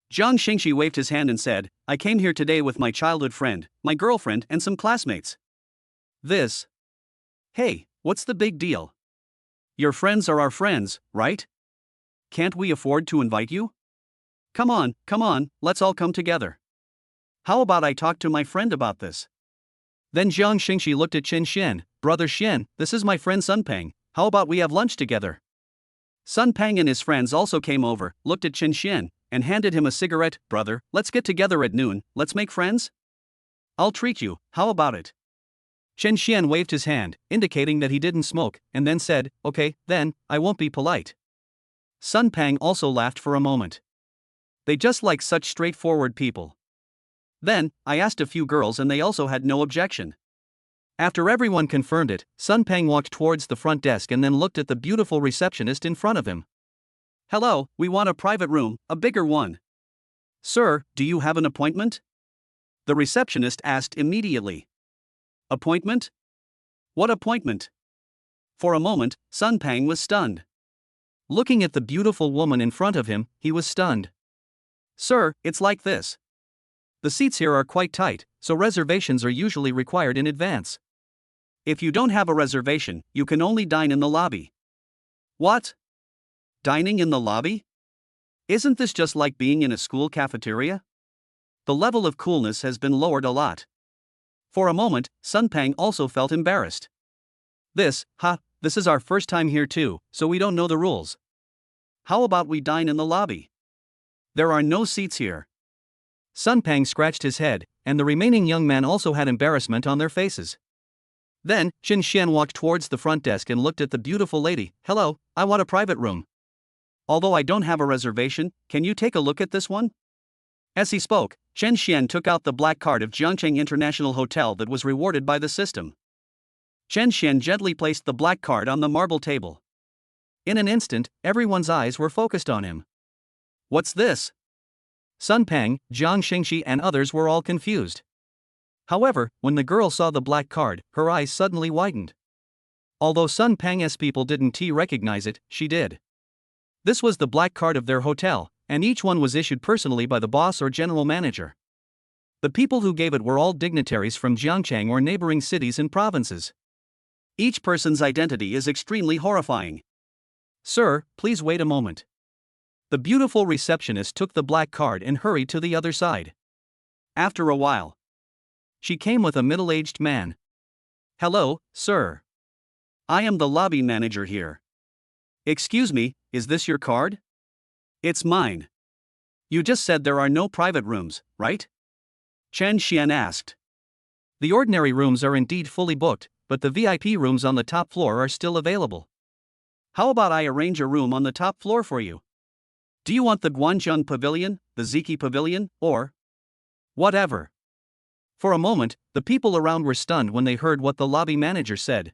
Jiang Xingxi waved his hand and said, I came here today with my childhood friend, my girlfriend and some classmates. Hey, what's the big deal? Your friends are our friends, right? Can't we afford to invite you? Come on, let's all come together. How about I talk to my friend about this? Then Jiang Xingxi looked at Chen Xian. Brother Xian, this is my friend Sun Peng, how about we have lunch together? Sun Peng and his friends also came over, looked at Chen Xian, and handed him a cigarette. Brother, let's get together at noon, let's make friends? I'll treat you, how about it? Chen Xian waved his hand, indicating that he didn't smoke, and then said, okay, then, I won't be polite. Sun Peng also laughed for a moment. They just like such straightforward people. Then, I asked a few girls and they also had no objection. After everyone confirmed it, Sun Peng walked towards the front desk and then looked at the beautiful receptionist in front of him. Hello, we want a private room, a bigger one. Sir, do you have an appointment? The receptionist asked immediately. Appointment? What appointment? For a moment, Sun Peng was stunned. Looking at the beautiful woman in front of him, he was stunned. Sir, it's like this. The seats here are quite tight, so reservations are usually required in advance. If you don't have a reservation, you can only dine in the lobby. What? Dining in the lobby? Isn't this just like being in a school cafeteria? The level of coolness has been lowered a lot. For a moment, Sun Peng also felt embarrassed. This is our first time here too, so we don't know the rules. How about we dine in the lobby? There are no seats here. Sun Peng scratched his head, and the remaining young men also had embarrassment on their faces. Then, Qin Xian walked towards the front desk and looked at the beautiful lady. Hello, I want a private room. Although I don't have a reservation, can you take a look at this one? As he spoke, Chen Xian took out the black card of Jiangcheng International Hotel that was rewarded by the system. Chen Xian gently placed the black card on the marble table. In an instant, everyone's eyes were focused on him. What's this? Sun Peng, Jiang Xingxi and others were all confused. However, when the girl saw the black card, her eyes suddenly widened. Although Sun Peng's people didn't recognize it, she did. This was the black card of their hotel, and each one was issued personally by the boss or general manager. The people who gave it were all dignitaries from Jiangcheng or neighboring cities and provinces. Each person's identity is extremely horrifying. Sir, please wait a moment. The beautiful receptionist took the black card and hurried to the other side. After a while, she came with a middle-aged man. Hello, sir. I am the lobby manager here. Excuse me, is this your card? It's mine. You just said there are no private rooms, right? Chen Xian asked. The ordinary rooms are indeed fully booked, but the VIP rooms on the top floor are still available. How about I arrange a room on the top floor for you? Do you want the Guanzhong Pavilion, the Ziki Pavilion, or whatever? For a moment, the people around were stunned when they heard what the lobby manager said.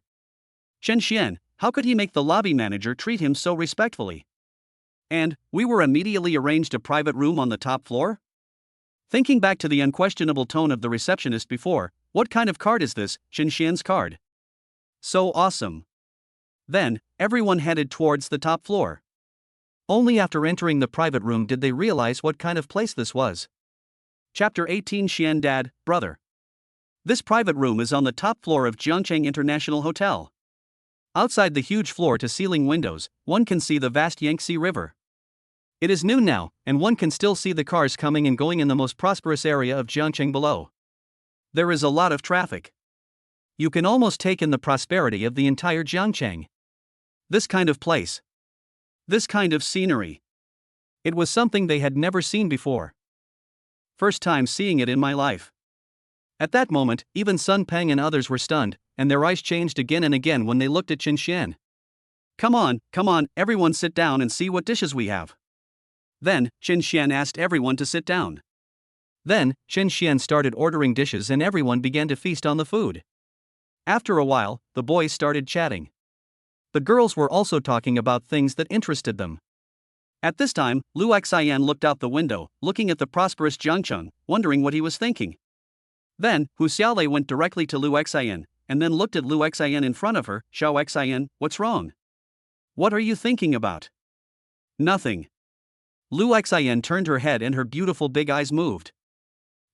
Chen Xian, how could he make the lobby manager treat him so respectfully? And, we were immediately arranged a private room on the top floor? Thinking back to the unquestionable tone of the receptionist before, what kind of card is this, Chen Xian's card? So awesome. Then, everyone headed towards the top floor. Only after entering the private room did they realize what kind of place this was. Chapter 18 Xian Dad, Brother. This private room is on the top floor of Jiangcheng International Hotel. Outside the huge floor-to-ceiling windows, one can see the vast Yangtze River. It is noon now, and one can still see the cars coming and going in the most prosperous area of Jiangcheng below. There is a lot of traffic. You can almost take in the prosperity of the entire Jiangcheng. This kind of place. This kind of scenery. It was something they had never seen before. First time seeing it in my life. At that moment, even Sun Peng and others were stunned, and their eyes changed again and again when they looked at Qin Xian. Come on, everyone sit down and see what dishes we have. Then, Qin Xian asked everyone to sit down. Then, Qin Xian started ordering dishes and everyone began to feast on the food. After a while, the boys started chatting. The girls were also talking about things that interested them. At this time, Lu Xian looked out the window, looking at the prosperous Jiangcheng, wondering what he was thinking. Then, Hu Xiaolei went directly to Lu Xian, and then looked at Lu Xian in front of her. Xiao Xian, what's wrong? What are you thinking about? Nothing. Lu Xian turned her head and her beautiful big eyes moved.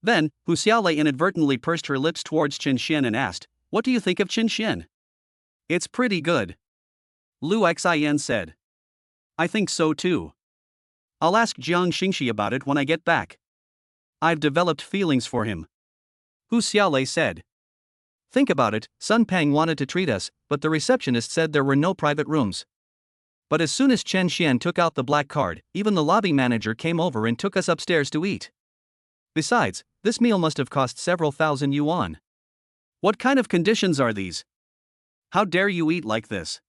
Then, Hu Xiaolei inadvertently pursed her lips towards Qin Xian and asked, what do you think of Qin Xian? It's pretty good. Lu Xian said. I think so too. I'll ask Jiang Xingxi about it when I get back. I've developed feelings for him. Hu Xiaolei said. Think about it, Sun Peng wanted to treat us, but the receptionist said there were no private rooms. But as soon as Chen Xian took out the black card, even the lobby manager came over and took us upstairs to eat. Besides, this meal must have cost several thousand yuan. What kind of conditions are these? How dare you eat like this?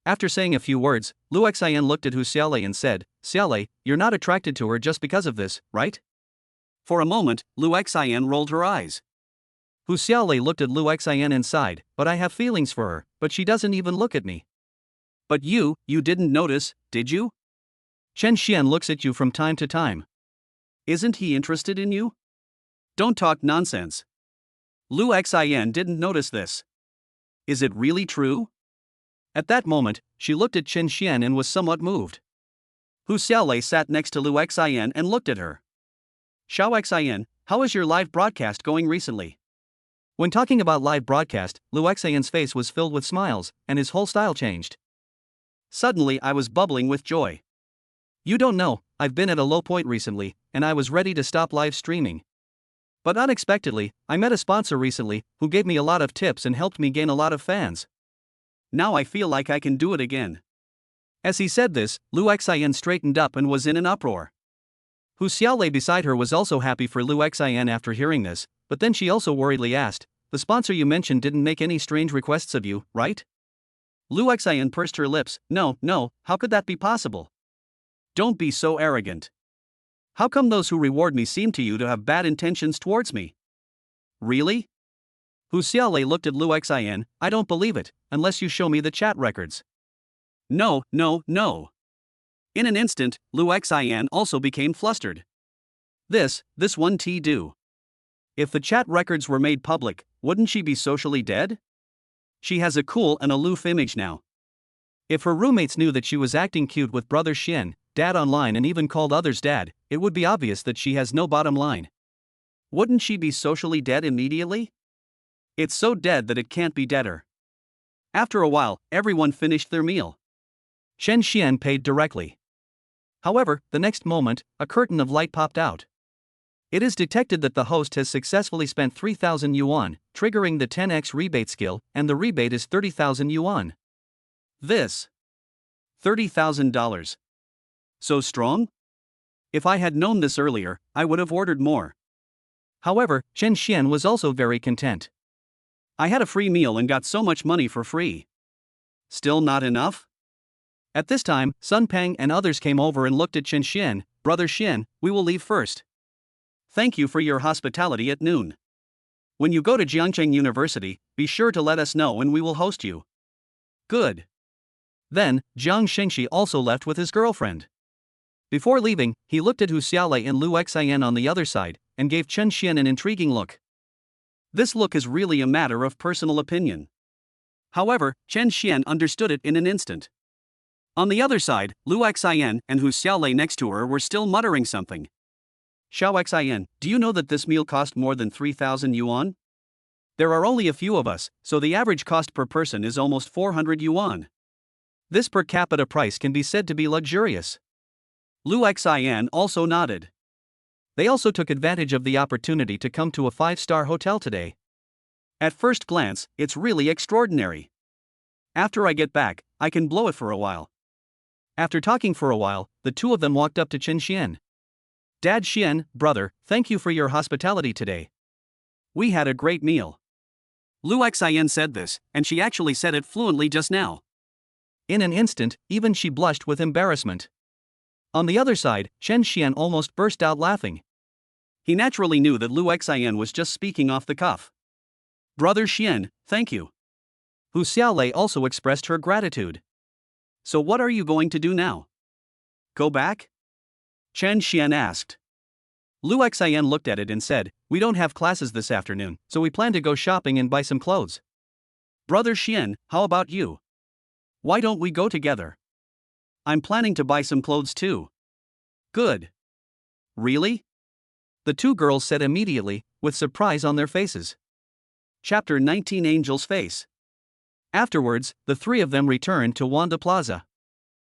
After saying a few words, Lu Xian looked at Hu Xiaolei and said, Xiaolei, you're not attracted to her just because of this, right? For a moment, Lu Xian rolled her eyes. Hu Xiaolei looked at Lu Xian and sighed, but I have feelings for her, but she doesn't even look at me. But you didn't notice, did you? Chen Xian looks at you from time to time. Isn't he interested in you? Don't talk nonsense. Lu Xian didn't notice this. Is it really true? At that moment, she looked at Chen Xian and was somewhat moved. Hu Xiaolei sat next to Lu Xian and looked at her. Xiao Xian, how is your live broadcast going recently? When talking about live broadcast, Lu Xian's face was filled with smiles, and his whole style changed. Suddenly I was bubbling with joy. You don't know, I've been at a low point recently, and I was ready to stop live streaming. But unexpectedly, I met a sponsor recently, who gave me a lot of tips and helped me gain a lot of fans. Now I feel like I can do it again. As he said this, Lu Xian straightened up and was in an uproar. Hu Xiaolei beside her was also happy for Lu Xian after hearing this, but then she also worriedly asked, the sponsor you mentioned didn't make any strange requests of you, right? Lu Xian pursed her lips, no, how could that be possible? Don't be so arrogant. How come those who reward me seem to you to have bad intentions towards me? Really? Hu Xiaolei looked at Lu Xian, I don't believe it, unless you show me the chat records. No. In an instant, Lu Xian also became flustered. This one do. If the chat records were made public, wouldn't she be socially dead? She has a cool and aloof image now. If her roommates knew that she was acting cute with brother Xian, dad online and even called others dad, it would be obvious that she has no bottom line. Wouldn't she be socially dead immediately? It's so dead that it can't be deader. After a while, everyone finished their meal. Chen Xian paid directly. However, the next moment, a curtain of light popped out. It is detected that the host has successfully spent 3,000 yuan, triggering the 10x rebate skill, and the rebate is 30,000 yuan. This. $30,000. So strong? If I had known this earlier, I would have ordered more. However, Chen Xian was also very content. I had a free meal and got so much money for free. Still not enough? At this time, Sun Peng and others came over and looked at Chen Xian, brother Xian, we will leave first. Thank you for your hospitality at noon. When you go to Jiangcheng University, be sure to let us know and we will host you. Good. Then, Jiang Shengxi also left with his girlfriend. Before leaving, he looked at Hu Xiaolei and Lu Xian on the other side, and gave Chen Xian an intriguing look. This look is really a matter of personal opinion. However, Chen Xian understood it in an instant. On the other side, Lu Xian and Hu Xiaolei next to her were still muttering something. Xiao Xian, do you know that this meal cost more than 3,000 yuan? There are only a few of us, so the average cost per person is almost 400 yuan. This per capita price can be said to be luxurious. Lu Xian also nodded. They also took advantage of the opportunity to come to a 5-star hotel today. At first glance, it's really extraordinary. After I get back, I can blow it for a while. After talking for a while, the two of them walked up to Chen Xian. Dad Xian, brother, thank you for your hospitality today. We had a great meal. Lu Xian said this, and she actually said it fluently just now. In an instant, even she blushed with embarrassment. On the other side, Chen Xian almost burst out laughing. He naturally knew that Lu Xian was just speaking off the cuff. Brother Xian, thank you. Hu Xiaolei also expressed her gratitude. So what are you going to do now? Go back? Chen Xian asked. Lu Xian looked at it and said, we don't have classes this afternoon, so we plan to go shopping and buy some clothes. Brother Xian, how about you? Why don't we go together? I'm planning to buy some clothes too. Good. Really? The two girls said immediately, with surprise on their faces. Chapter 19 Angel's Face. Afterwards, the three of them returned to Wanda Plaza.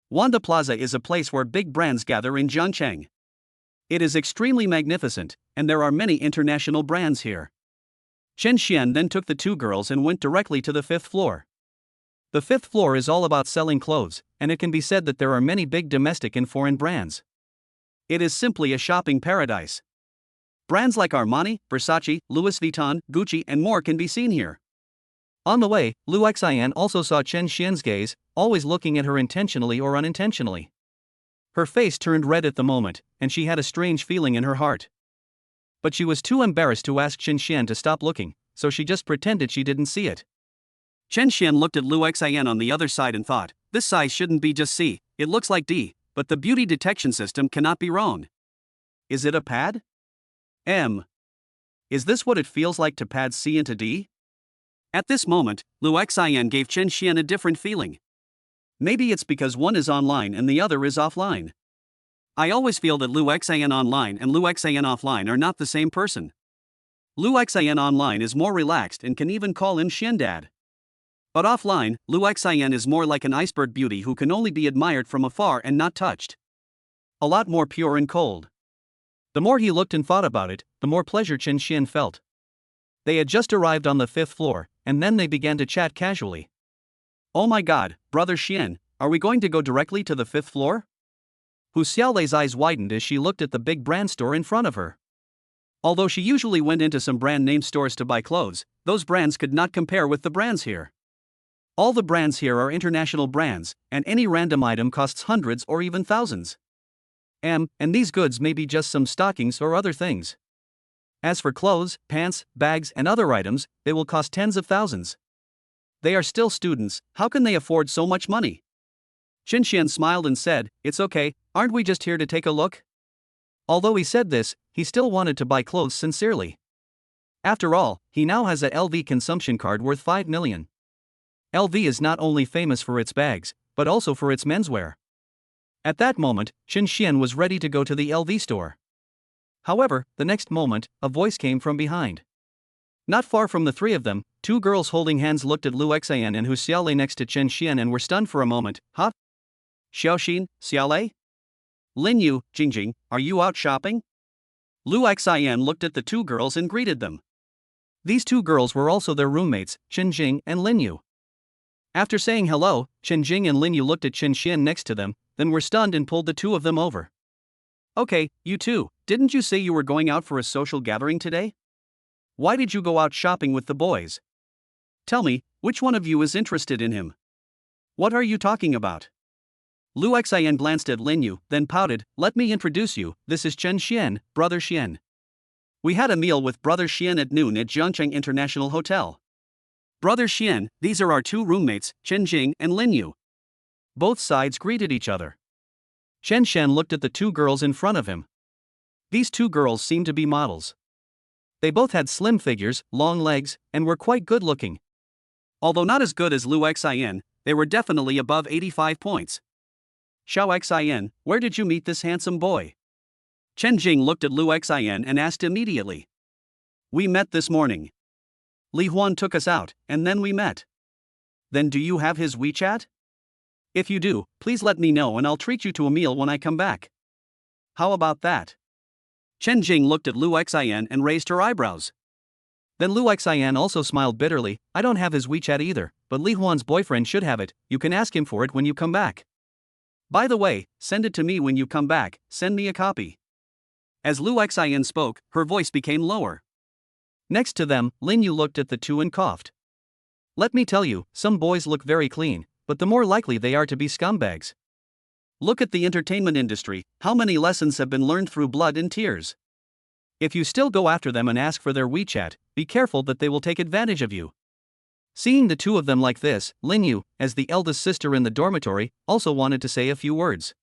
Wanda Plaza is a place where big brands gather in Jiangcheng. It is extremely magnificent, and there are many international brands here. Chen Xian then took the two girls and went directly to the 5th floor. The 5th floor is all about selling clothes, and it can be said that there are many big domestic and foreign brands. It is simply a shopping paradise. Brands like Armani, Versace, Louis Vuitton, Gucci and more can be seen here. On the way, Lu Xian also saw Chen Xian's gaze, always looking at her intentionally or unintentionally. Her face turned red at the moment, and she had a strange feeling in her heart. But she was too embarrassed to ask Chen Xian to stop looking, so she just pretended she didn't see it. Chen Xian looked at Lu Xian on the other side and thought, this size shouldn't be just C, it looks like D, but the beauty detection system cannot be wrong. Is it a pad? M. Is this what it feels like to pad C into D? At this moment, Lu Xian gave Chen Xian a different feeling. Maybe it's because one is online and the other is offline. I always feel that Lu Xian online and Lu Xian offline are not the same person. Lu Xian online is more relaxed and can even call him Xiandad. But offline, Lu Xian is more like an iceberg beauty who can only be admired from afar and not touched. A lot more pure and cold. The more he looked and thought about it, the more pleasure Chen Xian felt. They had just arrived on the 5th floor, and then they began to chat casually. Oh my god, brother Xian, are we going to go directly to the 5th floor? Hu Xiaolei's eyes widened as she looked at the big brand store in front of her. Although she usually went into some brand name stores to buy clothes, those brands could not compare with the brands here. All the brands here are international brands, and any random item costs hundreds or even thousands. And these goods may be just some stockings or other things. As for clothes, pants, bags, and other items, they will cost tens of thousands. They are still students, how can they afford so much money? Chen Xian smiled and said, it's okay, aren't we just here to take a look? Although he said this, he still wanted to buy clothes sincerely. After all, he now has a LV consumption card worth 5 million. LV is not only famous for its bags, but also for its menswear. At that moment, Chen Xian was ready to go to the LV store. However, the next moment, a voice came from behind. Not far from the three of them, two girls holding hands looked at Lu Xian and Hu Xiaolei next to Chen Xian and were stunned for a moment. Huh? Xiaoxin, Xiaolei? Lin Yu, Jingjing, are you out shopping? Lu Xian looked at the two girls and greeted them. These two girls were also their roommates, Chen Jing and Lin Yu. After saying hello, Chen Jing and Lin Yu looked at Chen Xian next to them, then were stunned and pulled the two of them over. Okay, you two, didn't you say you were going out for a social gathering today? Why did you go out shopping with the boys? Tell me, which one of you is interested in him? What are you talking about? Lu Xian glanced at Lin Yu, then pouted, let me introduce you, this is Chen Xian, brother Xian. We had a meal with brother Xian at noon at Jiangcheng International Hotel. Brother Xian, these are our two roommates, Chen Jing and Lin Yu. Both sides greeted each other. Chen Xian looked at the two girls in front of him. These two girls seemed to be models. They both had slim figures, long legs, and were quite good looking. Although not as good as Lu Xian, they were definitely above 85 points. Xiao Xian, where did you meet this handsome boy? Chen Jing looked at Lu Xian and asked immediately. We met this morning. Li Huan took us out, and then we met. Then do you have his WeChat? If you do, please let me know and I'll treat you to a meal when I come back. How about that? Chen Jing looked at Lu Xian and raised her eyebrows. Then Lu Xian also smiled bitterly, I don't have his WeChat either, but Li Huan's boyfriend should have it, you can ask him for it when you come back. By the way, send it to me when you come back, send me a copy. As Lu Xian spoke, her voice became lower. Next to them, Lin Yu looked at the two and coughed. Let me tell you, some boys look very clean, but the more likely they are to be scumbags. Look at the entertainment industry, how many lessons have been learned through blood and tears. If you still go after them and ask for their WeChat, be careful that they will take advantage of you. Seeing the two of them like this, Lin Yu, as the eldest sister in the dormitory, also wanted to say a few words.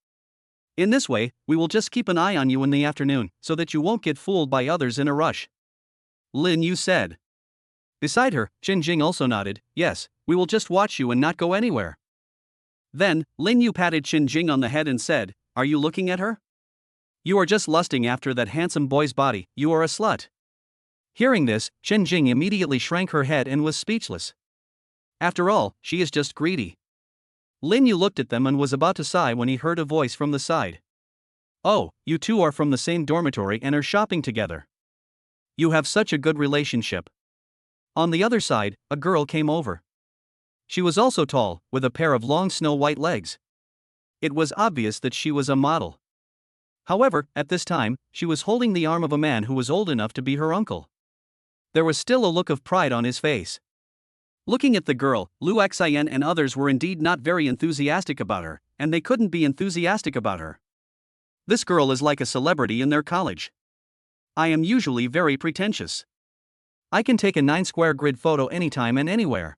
In this way, we will just keep an eye on you in the afternoon, so that you won't get fooled by others in a rush. Lin Yu said. Beside her, Chen Jing also nodded, yes, we will just watch you and not go anywhere. Then, Lin Yu patted Chen Jing on the head and said, are you looking at her? You are just lusting after that handsome boy's body, you are a slut. Hearing this, Chen Jing immediately shrank her head and was speechless. After all, she is just greedy. Lin Yu looked at them and was about to sigh when he heard a voice from the side. Oh, you two are from the same dormitory and are shopping together. You have such a good relationship. On the other side, a girl came over. She was also tall, with a pair of long snow-white legs. It was obvious that she was a model. However, at this time, she was holding the arm of a man who was old enough to be her uncle. There was still a look of pride on his face. Looking at the girl, Lu Xin and others were indeed not very enthusiastic about her, and they couldn't be enthusiastic about her. This girl is like a celebrity in their college. I am usually very pretentious. I can take a 9-square grid photo anytime and anywhere.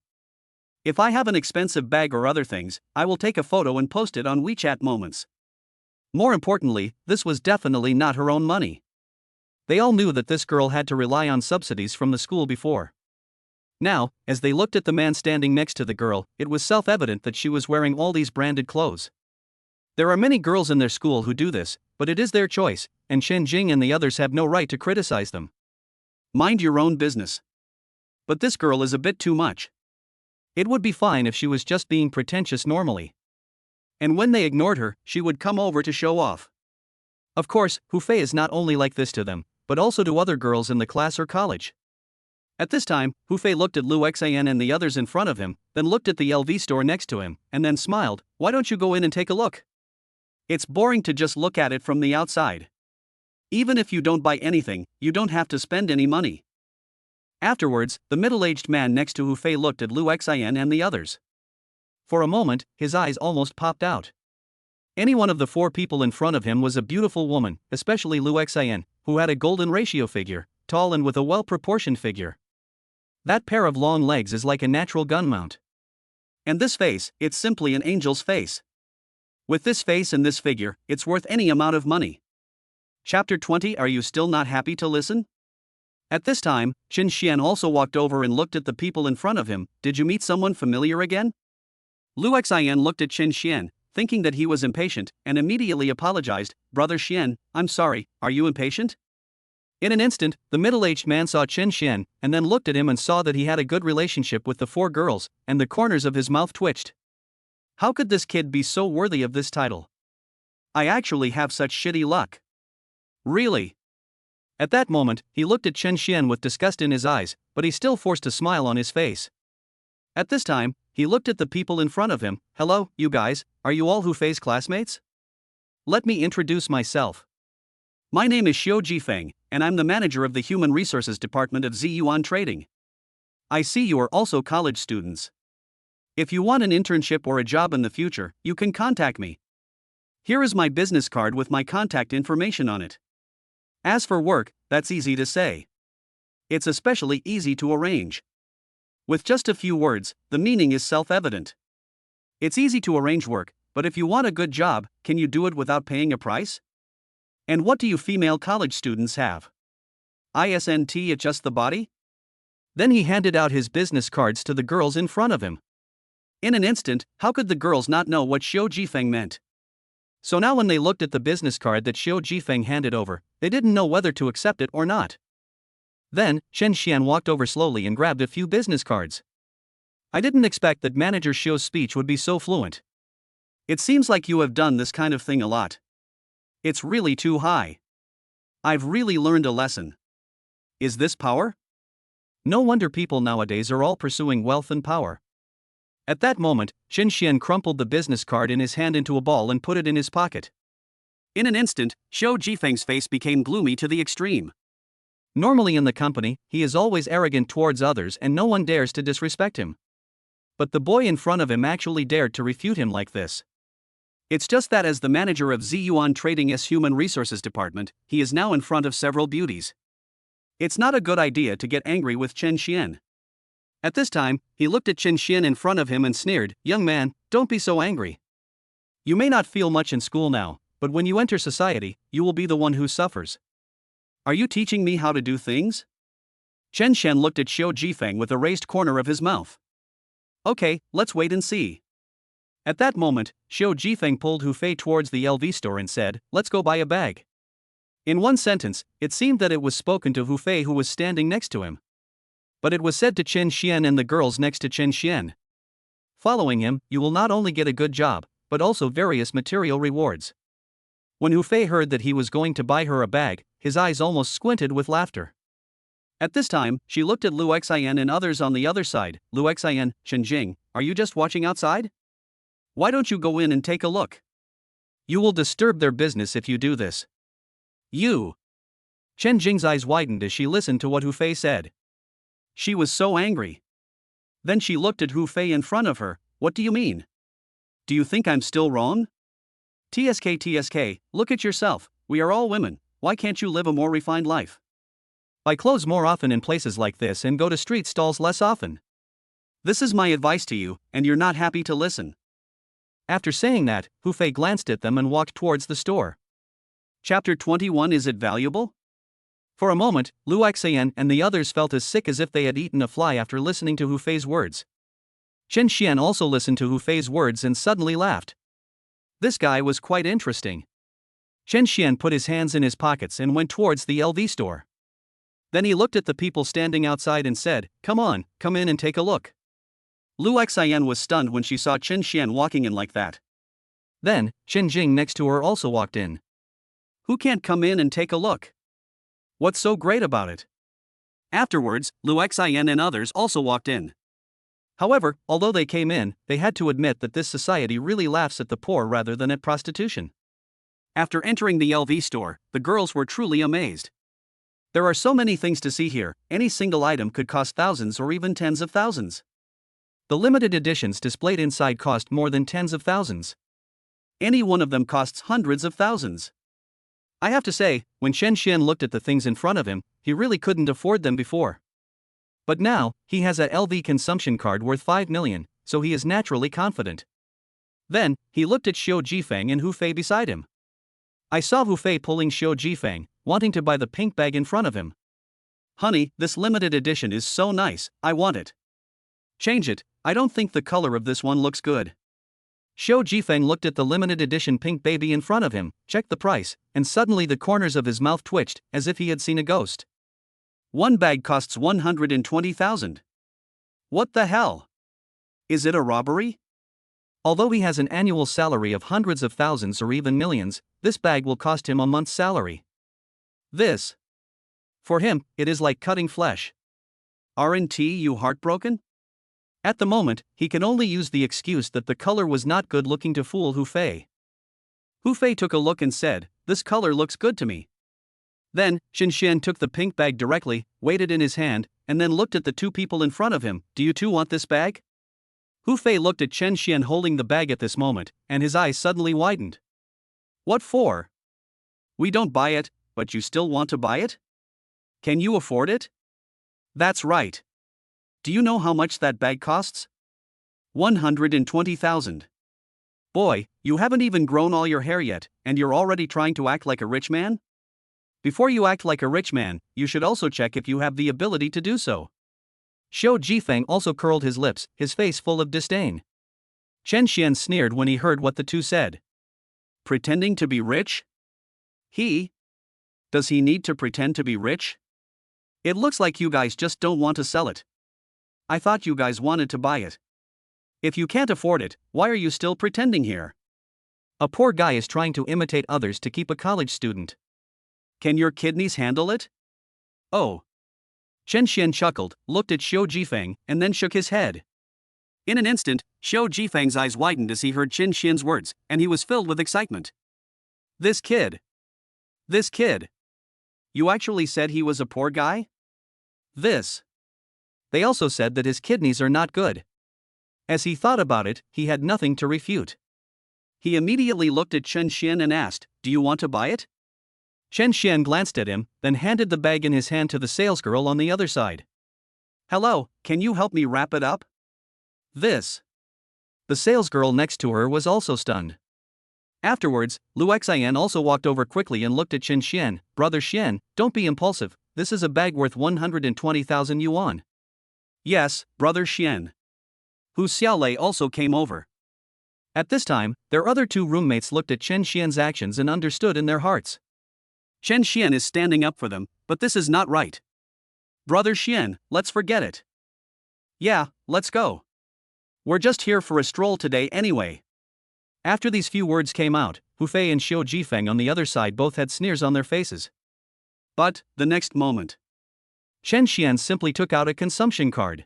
If I have an expensive bag or other things, I will take a photo and post it on WeChat Moments. More importantly, this was definitely not her own money. They all knew that this girl had to rely on subsidies from the school before. Now, as they looked at the man standing next to the girl, it was self-evident that she was wearing all these branded clothes. There are many girls in their school who do this, but it is their choice, and Chen Jing and the others have no right to criticize them. Mind your own business. But this girl is a bit too much. It would be fine if she was just being pretentious normally. And when they ignored her, she would come over to show off. Of course, Hu Fei is not only like this to them, but also to other girls in the class or college. At this time, Hu Fei looked at Lu Xian and the others in front of him, then looked at the LV store next to him, and then smiled. Why don't you go in and take a look? It's boring to just look at it from the outside. Even if you don't buy anything, you don't have to spend any money. Afterwards, the middle-aged man next to Hu Fei looked at Lu Xian and the others. For a moment, his eyes almost popped out. Any one of the 4 people in front of him was a beautiful woman, especially Lu Xian, who had a golden ratio figure, tall and with a well-proportioned figure. That pair of long legs is like a natural gun mount. And this face, it's simply an angel's face. With this face and this figure, it's worth any amount of money. Chapter 20. Are you still not happy to listen? At this time, Qin Xian also walked over and looked at the people in front of him. Did you meet someone familiar again? Lu Xian looked at Qin Xian, thinking that he was impatient, and immediately apologized. Brother Xian, I'm sorry, are you impatient? In an instant, the middle-aged man saw Qin Xian, and then looked at him and saw that he had a good relationship with the 4 girls, and the corners of his mouth twitched. How could this kid be so worthy of this title? I actually have such shitty luck. Really? At that moment, he looked at Qin Xian with disgust in his eyes, but he still forced a smile on his face. At this time, he looked at the people in front of him. Hello, you guys, are you all Hu Fei's classmates? Let me introduce myself. My name is Xiu Jifeng, and I'm the manager of the Human Resources Department of Ziyuan Trading. I see you are also college students. If you want an internship or a job in the future, you can contact me. Here is my business card with my contact information on it. As for work, that's easy to say. It's especially easy to arrange. With just a few words, the meaning is self-evident. It's easy to arrange work, but if you want a good job, can you do it without paying a price? And what do you female college students have? ISNT adjust the body? Then he handed out his business cards to the girls in front of him. In an instant, how could the girls not know what Xiu Jifeng meant? So now when they looked at the business card that Xiu Jifeng handed over, they didn't know whether to accept it or not. Then, Chen Xian walked over slowly and grabbed a few business cards. I didn't expect that Manager Xiu's speech would be so fluent. It seems like you have done this kind of thing a lot. It's really too high. I've really learned a lesson. Is this power? No wonder people nowadays are all pursuing wealth and power. At that moment, Qin Xian crumpled the business card in his hand into a ball and put it in his pocket. In an instant, Xiu Jifeng's face became gloomy to the extreme. Normally in the company, he is always arrogant towards others and no one dares to disrespect him. But the boy in front of him actually dared to refute him like this. It's just that as the manager of Ziyuan Trading's Human Resources Department, he is now in front of several beauties. It's not a good idea to get angry with Chen Xian. At this time, he looked at Chen Xian in front of him and sneered, "Young man, don't be so angry. You may not feel much in school now, but when you enter society, you will be the one who suffers. Are you teaching me how to do things?" Chen Xian looked at Xiu Jifeng with a raised corner of his mouth. Okay, let's wait and see. At that moment, Xiu Jifeng pulled Hu Fei towards the LV store and said, "Let's go buy a bag." In one sentence, it seemed that it was spoken to Hu Fei who was standing next to him. But it was said to Chen Xian and the girls next to Chen Xian. Following him, you will not only get a good job, but also various material rewards. When Hu Fei heard that he was going to buy her a bag, his eyes almost squinted with laughter. At this time, she looked at Lu Xian and others on the other side. Lu Xian, Chen Jing, are you just watching outside? Why don't you go in and take a look? You will disturb their business if you do this. You. Chen Jing's eyes widened as she listened to what Hu Fei said. She was so angry. Then she looked at Hu Fei in front of her. What do you mean? Do you think I'm still wrong? TSK, look at yourself, we are all women, why can't you live a more refined life? Buy clothes more often in places like this and go to street stalls less often. This is my advice to you, and you're not happy to listen. After saying that, Hu Fei glanced at them and walked towards the store. Chapter 21. Is it valuable? For a moment, Lu Xian and the others felt as sick as if they had eaten a fly after listening to Hu Fei's words. Chen Xian also listened to Hu Fei's words and suddenly laughed. This guy was quite interesting. Chen Xian put his hands in his pockets and went towards the LV store. Then he looked at the people standing outside and said, "Come on, come in and take a look." Lu Xian was stunned when she saw Chen Xian walking in like that. Then, Chen Jing next to her also walked in. Who can't come in and take a look? What's so great about it? Afterwards, Lu Xian and others also walked in. However, although they came in, they had to admit that this society really laughs at the poor rather than at prostitution. After entering the LV store, the girls were truly amazed. There are so many things to see here, any single item could cost thousands or even tens of thousands. The limited editions displayed inside cost more than tens of thousands. Any one of them costs hundreds of thousands. I have to say, when Chen Xian looked at the things in front of him, he really couldn't afford them before. But now, he has a LV consumption card worth 5 million, so he is naturally confident. Then, he looked at Xiu Jifeng and Hu Fei beside him. I saw Hu Fei pulling Xiu Jifeng, wanting to buy the pink bag in front of him. Honey, this limited edition is so nice, I want it. Change it, I don't think the color of this one looks good. Xiu Jifeng looked at the limited edition pink baby in front of him, checked the price, and suddenly the corners of his mouth twitched, as if he had seen a ghost. One bag costs 120,000. What the hell? Is it a robbery? Although he has an annual salary of hundreds of thousands or even millions, this bag will cost him a month's salary. This. For him, it is like cutting flesh. Aren't you heartbroken? At the moment, he can only use the excuse that the color was not good looking to fool Hu Fei. Hu Fei took a look and said, "This color looks good to me." Then, Chen Xian took the pink bag directly, weighed it in his hand, and then looked at the two people in front of him. Do you two want this bag? Hu Fei looked at Chen Xian holding the bag at this moment, and his eyes suddenly widened. What for? We don't buy it, but you still want to buy it? Can you afford it? That's right. Do you know how much that bag costs? 120,000. Boy, you haven't even grown all your hair yet, and you're already trying to act like a rich man? Before you act like a rich man, you should also check if you have the ability to do so. Xiu Jifeng also curled his lips, his face full of disdain. Chen Xian sneered when he heard what the two said. Pretending to be rich? Does he need to pretend to be rich? It looks like you guys just don't want to sell it. I thought you guys wanted to buy it. If you can't afford it, why are you still pretending here? A poor guy is trying to imitate others to keep a college student. Can your kidneys handle it? Oh. Chen Xian chuckled, looked at Xiu Jifeng, and then shook his head. In an instant, Xiu Jifeng's eyes widened as he heard Chen Xian's words, and he was filled with excitement. This kid. You actually said he was a poor guy? They also said that his kidneys are not good. As he thought about it, he had nothing to refute. He immediately looked at Chen Xian and asked, "Do you want to buy it?" Chen Xian glanced at him, then handed the bag in his hand to the salesgirl on the other side. Hello, can you help me wrap it up? The salesgirl next to her was also stunned. Afterwards, Lu Xian also walked over quickly and looked at Chen Xian. Brother Xian, don't be impulsive, this is a bag worth 120,000 yuan. Yes, Brother Xian. Hu Xiaolei also came over. At this time, their other two roommates looked at Chen Xian's actions and understood in their hearts. Chen Xian is standing up for them, but this is not right. Brother Xian, let's forget it. Yeah, let's go. We're just here for a stroll today anyway. After these few words came out, Hu Fei and Xiu Jifeng on the other side both had sneers on their faces. But, the next moment, Chen Xian simply took out a consumption card.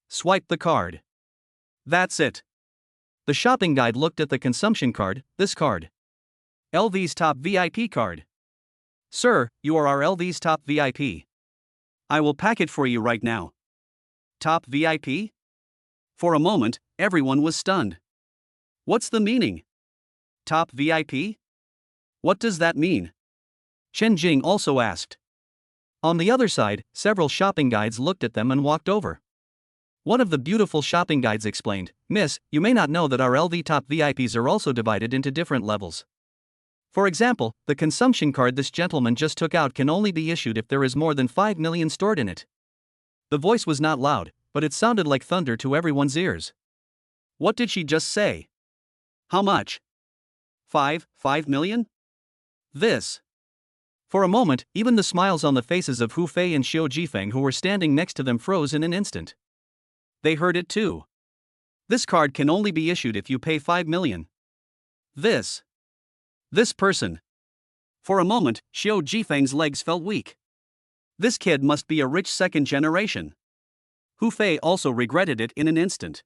Swiped the card. That's it. The shopping guide looked at the consumption card, this card. LV's top VIP card. Sir, you are our LV's top VIP. I will pack it for you right now. Top VIP? For a moment, everyone was stunned. What's the meaning? Top VIP? What does that mean? Chen Jing also asked. On the other side, several shopping guides looked at them and walked over. One of the beautiful shopping guides explained, "Miss, you may not know that our LV top VIPs are also divided into different levels. For example, the consumption card this gentleman just took out can only be issued if there is more than 5 million stored in it." The voice was not loud, but it sounded like thunder to everyone's ears. What did she just say? How much? 5 million? This. For a moment, even the smiles on the faces of Hu Fei and Xiao Jifeng who were standing next to them froze in an instant. They heard it too. This card can only be issued if you pay 5 million. This person. For a moment, Xiao Jifeng's legs felt weak. This kid must be a rich second generation. Hu Fei also regretted it in an instant.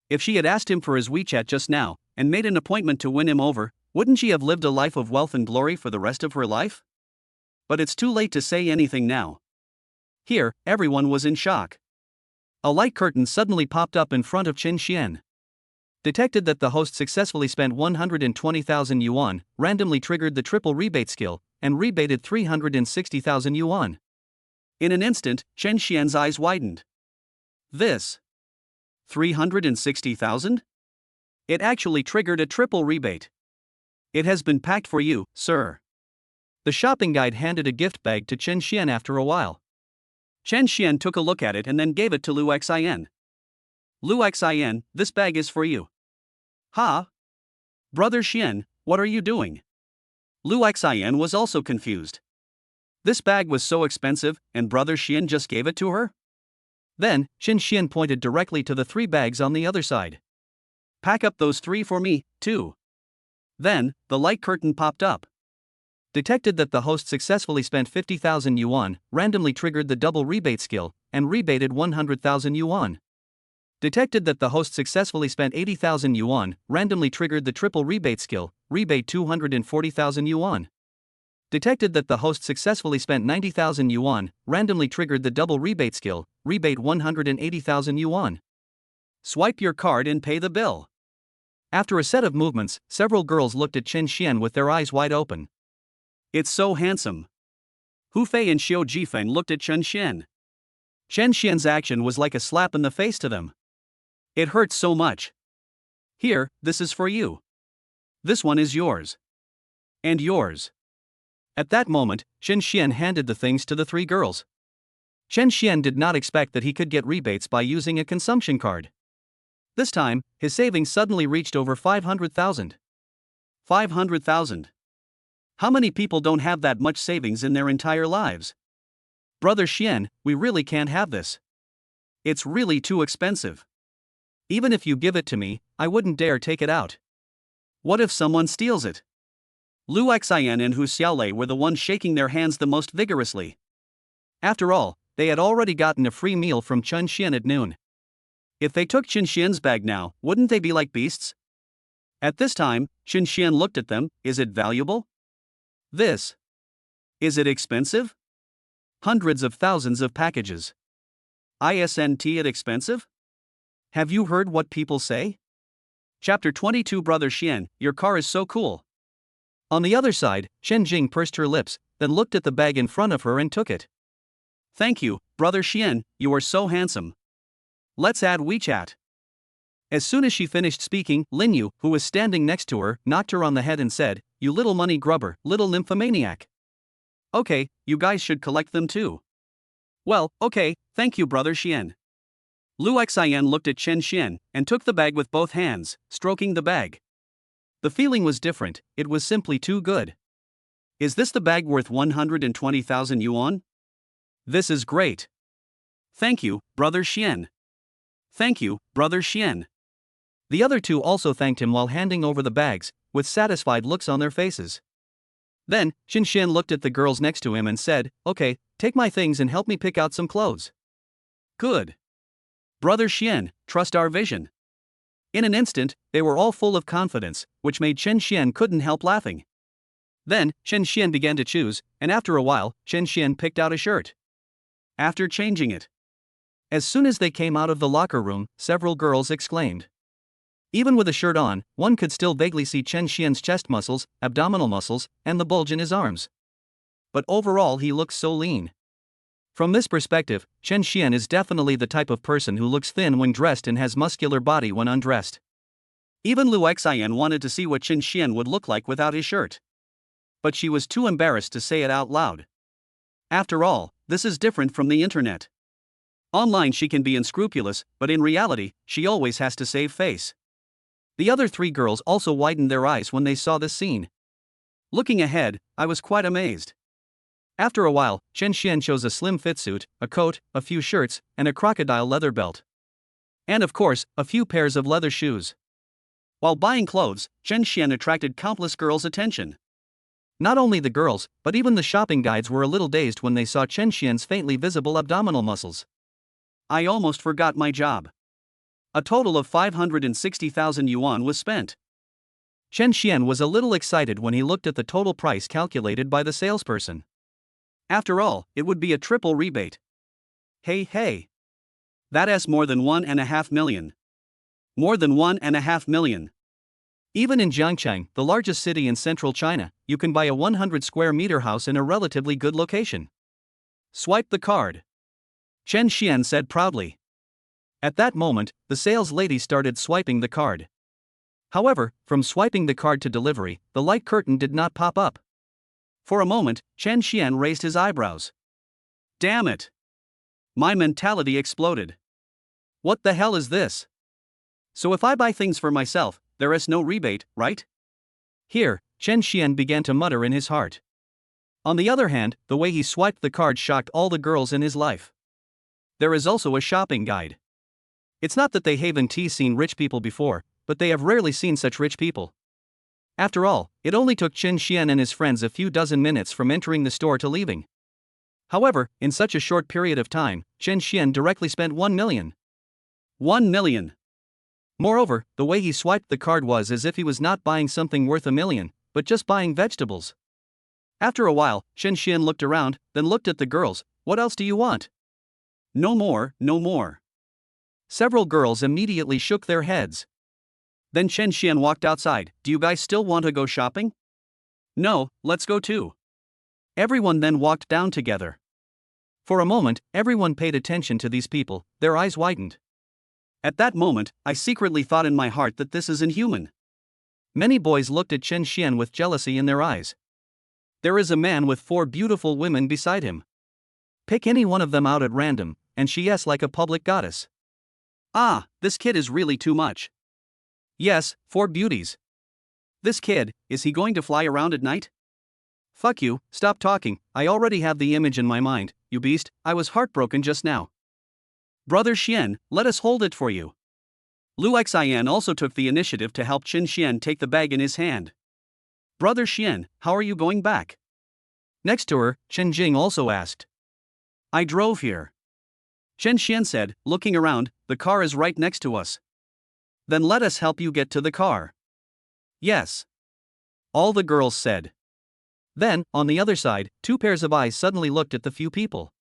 If she had asked him for his WeChat just now, and made an appointment to win him over, wouldn't she have lived a life of wealth and glory for the rest of her life? But it's too late to say anything now. Here, everyone was in shock. A light curtain suddenly popped up in front of Qin Xian. Detected that the host successfully spent 120,000 yuan, randomly triggered the triple rebate skill, and rebated 360,000 yuan. In an instant, Chen Xian's eyes widened. This. 360,000? It actually triggered a triple rebate. It has been packed for you, sir. The shopping guide handed a gift bag to Chen Xian after a while. Chen Xian took a look at it and then gave it to Lu Xian. Lu Xian, this bag is for you. Ha? Brother Xian, what are you doing? Lu Xian was also confused. This bag was so expensive, and Brother Xian just gave it to her? Then, Qin Xian pointed directly to the 3 bags on the other side. Pack up those 3 for me, too. Then, the light curtain popped up. Detected that the host successfully spent 50,000 yuan, randomly triggered the double rebate skill, and rebated 100,000 yuan. Detected that the host successfully spent 80,000 yuan, randomly triggered the triple rebate skill, rebate 240,000 yuan. Detected that the host successfully spent 90,000 yuan, randomly triggered the double rebate skill, rebate 180,000 yuan. Swipe your card and pay the bill. After a set of movements, several girls looked at Qin Xian with their eyes wide open. It's so handsome. Hu Fei and Xiao Jifeng looked at Chen Xian. Chen Xian's action was like a slap in the face to them. It hurt so much. Here, this is for you. This one is yours. And yours. At that moment, Chen Xian handed the things to the 3 girls. Chen Xian did not expect that he could get rebates by using a consumption card. This time, his savings suddenly reached over 500,000. 500,000. How many people don't have that much savings in their entire lives? Brother Xian, we really can't have this. It's really too expensive. Even if you give it to me, I wouldn't dare take it out. What if someone steals it? Lu Xian and Hu Xiaolei were the ones shaking their hands the most vigorously. After all, they had already gotten a free meal from Chen Xian at noon. If they took Qin Xian's bag now, wouldn't they be like beasts? At this time, Qin Xian looked at them. Is it valuable? This. Is it expensive? Hundreds of thousands of packages. Isn't it expensive? Have you heard what people say? Chapter 22 Brother Xian, your car is so cool. On the other side, Chen Jing pursed her lips, then looked at the bag in front of her and took it. Thank you, Brother Xian, you are so handsome. Let's add WeChat. As soon as she finished speaking, Lin Yu, who was standing next to her, knocked her on the head and said, "You little money grubber, little nymphomaniac. Okay, you guys should collect them too." Well, okay, thank you Brother Xian. Lu Xian looked at Chen Xian, and took the bag with both hands, stroking the bag. The feeling was different, it was simply too good. Is this the bag worth 120,000 yuan? This is great. Thank you, Brother Xian. Thank you, Brother Xian. The other 2 also thanked him while handing over the bags, with satisfied looks on their faces. Then, Qin Xian looked at the girls next to him and said, "Okay, take my things and help me pick out some clothes." Good. Brother Xian, trust our vision. In an instant, they were all full of confidence, which made Chen Xian couldn't help laughing. Then, Chen Xian began to choose, and after a while, Chen Xian picked out a shirt. After changing it, As soon as they came out of the locker room, several girls exclaimed. Even with a shirt on, one could still vaguely see Chen Xian's chest muscles, abdominal muscles, and the bulge in his arms. But overall he looks so lean. From this perspective, Chen Xian is definitely the type of person who looks thin when dressed and has muscular body when undressed. Even Lu Xian wanted to see what Chen Xian would look like without his shirt. But she was too embarrassed to say it out loud. After all, this is different from the internet. Online she can be unscrupulous, but in reality, she always has to save face. The other three girls also widened their eyes when they saw this scene. Looking ahead, I was quite amazed. After a while, Chen Xian chose a slim fit suit, a coat, a few shirts, and a crocodile leather belt. And of course, a few pairs of leather shoes. While buying clothes, Chen Xian attracted countless girls' attention. Not only the girls, but even the shopping guides were a little dazed when they saw Chen Xian's faintly visible abdominal muscles. I almost forgot my job. A total of 560,000 yuan was spent. Chen Xian was a little excited when he looked at the total price calculated by the salesperson. After all, it would be a triple rebate. Hey. That's more than 1.5 million. More than 1.5 million. Even in Jiangcheng, the largest city in central China, you can buy a 100 square meter house in a relatively good location. Swipe the card. Chen Xian said proudly. At that moment, the sales lady started swiping the card. However, from swiping the card to delivery, the light curtain did not pop up. For a moment, Chen Xian raised his eyebrows. Damn it! My mentality exploded. What the hell is this? So if I buy things for myself, there is no rebate, right? Here, Chen Xian began to mutter in his heart. On the other hand, the way he swiped the card shocked all the girls in his life. There is also a shopping guide. It's not that they haven't seen rich people before, but they have rarely seen such rich people. After all, it only took Chen Xian and his friends a few dozen minutes from entering the store to leaving. However, in such a short period of time, Chen Xian directly spent 1 million. 1 million. Moreover, the way he swiped the card was as if he was not buying something worth $1 million, but just buying vegetables. After a while, Chen Xian looked around, then looked at the girls. What else do you want? No more. Several girls immediately shook their heads. Then Chen Xian walked outside. Do you guys still want to go shopping? No, let's go too. Everyone then walked down together. For a moment, everyone paid attention to these people, their eyes widened. At that moment, I secretly thought in my heart that this is inhuman. Many boys looked at Chen Xian with jealousy in their eyes. There is a man with 4 beautiful women beside him. Pick any one of them out at random, and she is like a public goddess. Ah, this kid is really too much. Yes, 4 beauties. This kid, is he going to fly around at night? Fuck you, stop talking, I already have the image in my mind, you beast, I was heartbroken just now. Brother Xian, let us hold it for you. Lu Xian also took the initiative to help Chen Xian take the bag in his hand. Brother Xian, how are you going back? Next to her, Chen Jing also asked. I drove here. Chen Xian said, looking around, the car is right next to us. Then let us help you get to the car. Yes. All the girls said. Then, on the other side, 2 pairs of eyes suddenly looked at the few people.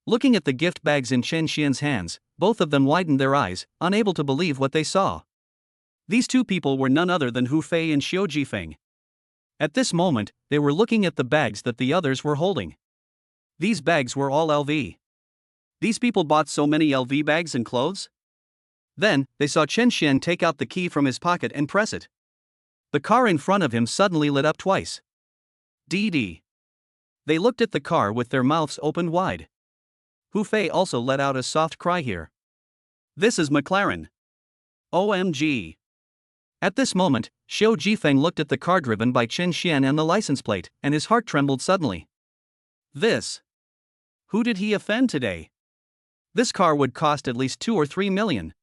Looking at the gift bags in Chen Xian's hands, both of them widened their eyes, unable to believe what they saw. These 2 people were none other than Hu Fei and Xiu Jifeng. At this moment, they were looking at the bags that the others were holding. These bags were all LV. These people bought so many LV bags and clothes? Then, they saw Chen Xian take out the key from his pocket and press it. The car in front of him suddenly lit up twice. DD. They looked at the car with their mouths opened wide. Hu Fei also let out a soft cry here. This is McLaren. OMG. At this moment, Xiu Jifeng looked at the car driven by Chen Xian and the license plate, and his heart trembled suddenly. This. Who did he offend today? This car would cost at least 2 or 3 million.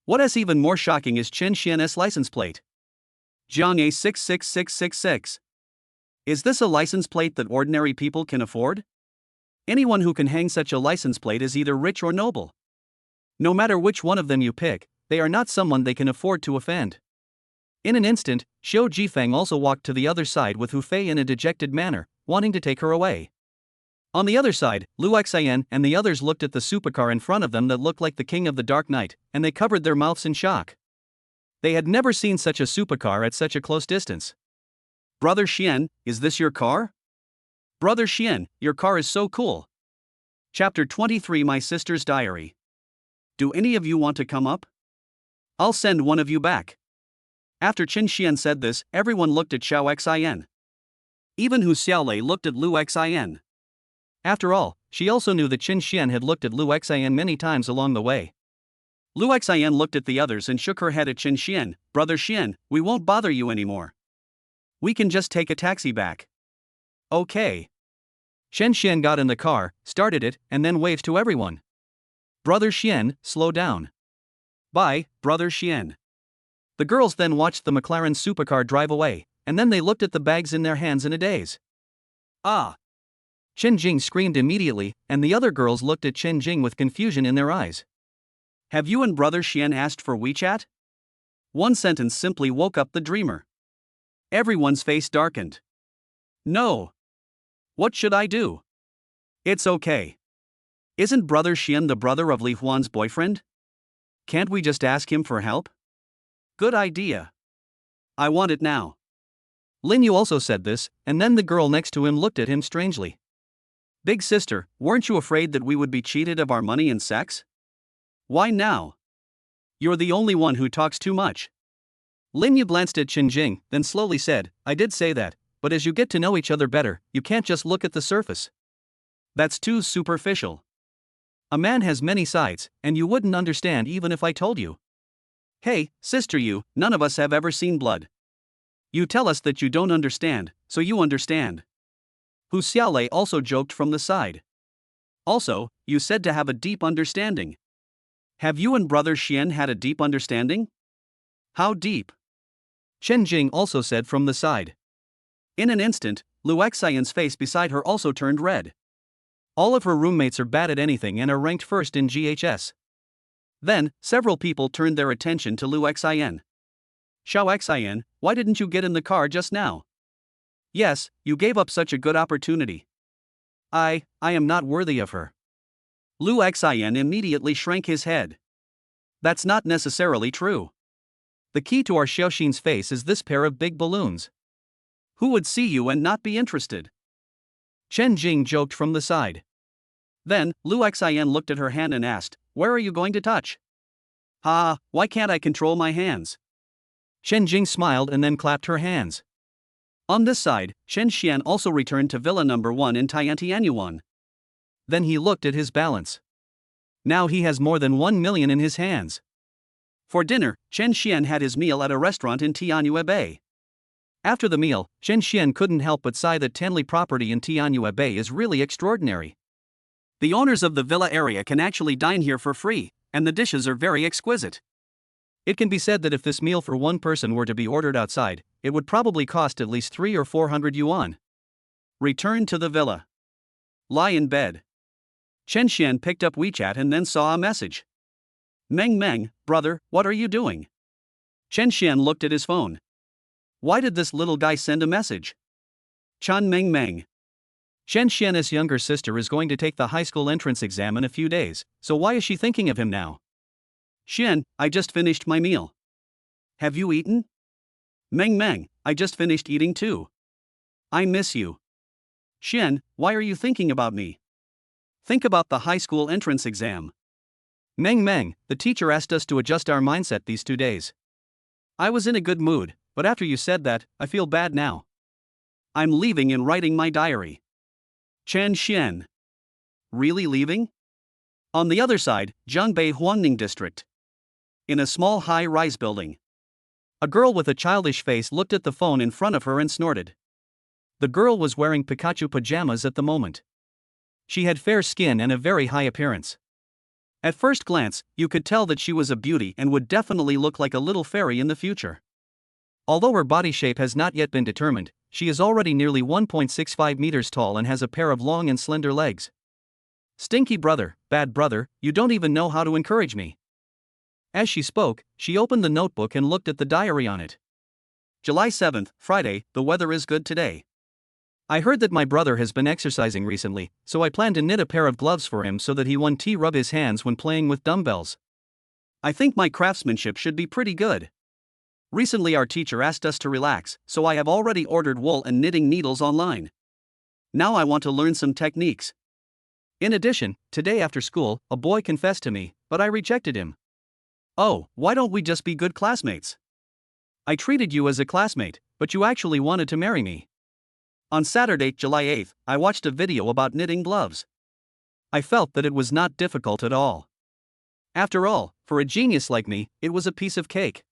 What is even more shocking is Chen Xian's license plate. Jiang A66666. Is this a license plate that ordinary people can afford? Anyone who can hang such a license plate is either rich or noble. No matter which one of them you pick, they are not someone they can afford to offend. In an instant, Xiu Jifeng also walked to the other side with Hu Fei in a dejected manner, wanting to take her away. On the other side, Lu Xian and the others looked at the supercar in front of them that looked like the king of the Dark Knight, and they covered their mouths in shock. They had never seen such a supercar at such a close distance. Brother Xian, is this your car? Brother Xian, your car is so cool. Chapter 23 My Sister's Diary. Do any of you want to come up? I'll send one of you back. After Qin Xian said this, everyone looked at Xiao Xian. Even Hu Xiaolei looked at Lu Xian. After all, she also knew that Qin Xian had looked at Lu Xian many times along the way. Lu Xian looked at the others and shook her head at Qin Xian. Brother Xian, we won't bother you anymore. We can just take a taxi back. Okay. Qin Xian got in the car, started it, and then waved to everyone. Brother Xian, slow down. Bye, Brother Xian. The girls then watched the McLaren supercar drive away, and then they looked at the bags in their hands in a daze. Ah! Chen Jing screamed immediately, and the other girls looked at Chen Jing with confusion in their eyes. Have you and Brother Xian asked for WeChat? One sentence simply woke up the dreamer. Everyone's face darkened. No. What should I do? It's okay. Isn't Brother Xian the brother of Li Huan's boyfriend? Can't we just ask him for help? Good idea. I want it now. Lin Yu also said this, and then the girl next to him looked at him strangely. Big sister, weren't you afraid that we would be cheated of our money and sex? Why now? You're the only one who talks too much. Lin Yu glanced at Qin Jing, then slowly said, I did say that, but as you get to know each other better, you can't just look at the surface. That's too superficial. A man has many sides, and you wouldn't understand even if I told you. Hey, sister you, none of us have ever seen blood. You tell us that you don't understand, so you understand. Hu Xiaolei also joked from the side. Also, you said to have a deep understanding. Have you and Brother Xian had a deep understanding? How deep? Chen Jing also said from the side. In an instant, Lu Xian's face beside her also turned red. All of her roommates are bad at anything and are ranked first in GHS. Then, several people turned their attention to Lu Xian. Xiao Xian, why didn't you get in the car just now? Yes, you gave up such a good opportunity. I am not worthy of her. Lu Xian immediately shrank his head. That's not necessarily true. The key to our Xiaoxin's face is this pair of big balloons. Who would see you and not be interested? Chen Jing joked from the side. Then, Lu Xian looked at her hand and asked, where are you going to touch? Why can't I control my hands? Chen Jing smiled and then clapped her hands. On this side, Chen Xian also returned to Villa number 1 in Tiantianyuan. Then he looked at his balance. Now he has more than 1 million in his hands. For dinner, Chen Xian had his meal at a restaurant in Tianyue Bay. After the meal, Chen Xian couldn't help but sigh that Tenli property in Tianyue Bay is really extraordinary. The owners of the villa area can actually dine here for free, and the dishes are very exquisite. It can be said that if this meal for one person were to be ordered outside, it would probably cost at least 300 or 400 yuan. Return to the villa. Lie in bed. Chen Xian picked up WeChat and then saw a message. Meng, brother, what are you doing? Chen Xian looked at his phone. Why did this little guy send a message? Chan Meng. Chen Xian's younger sister is going to take the high school entrance exam in a few days, so why is she thinking of him now? Xian, I just finished my meal. Have you eaten? Meng, I just finished eating too. I miss you. Xian, why are you thinking about me? Think about the high school entrance exam. Meng, the teacher asked us to adjust our mindset these 2 days. I was in a good mood, but after you said that, I feel bad now. I'm leaving and writing my diary. Chen Xian. Really leaving? On the other side, Zhangbei Huangning District. In a small high-rise building. A girl with a childish face looked at the phone in front of her and snorted. The girl was wearing Pikachu pajamas at the moment. She had fair skin and a very high appearance. At first glance, you could tell that she was a beauty and would definitely look like a little fairy in the future. Although her body shape has not yet been determined, she is already nearly 1.65 meters tall and has a pair of long and slender legs. Stinky brother, bad brother, you don't even know how to encourage me. As she spoke, she opened the notebook and looked at the diary on it. July 7th, Friday, the weather is good today. I heard that my brother has been exercising recently, so I plan to knit a pair of gloves for him so that he won't rub his hands when playing with dumbbells. I think my craftsmanship should be pretty good. Recently our teacher asked us to relax, so I have already ordered wool and knitting needles online. Now I want to learn some techniques. In addition, today after school, a boy confessed to me, but I rejected him. Oh, why don't we just be good classmates? I treated you as a classmate, but you actually wanted to marry me. On Saturday, July 8th, I watched a video about knitting gloves. I felt that it was not difficult at all. After all, for a genius like me, it was a piece of cake.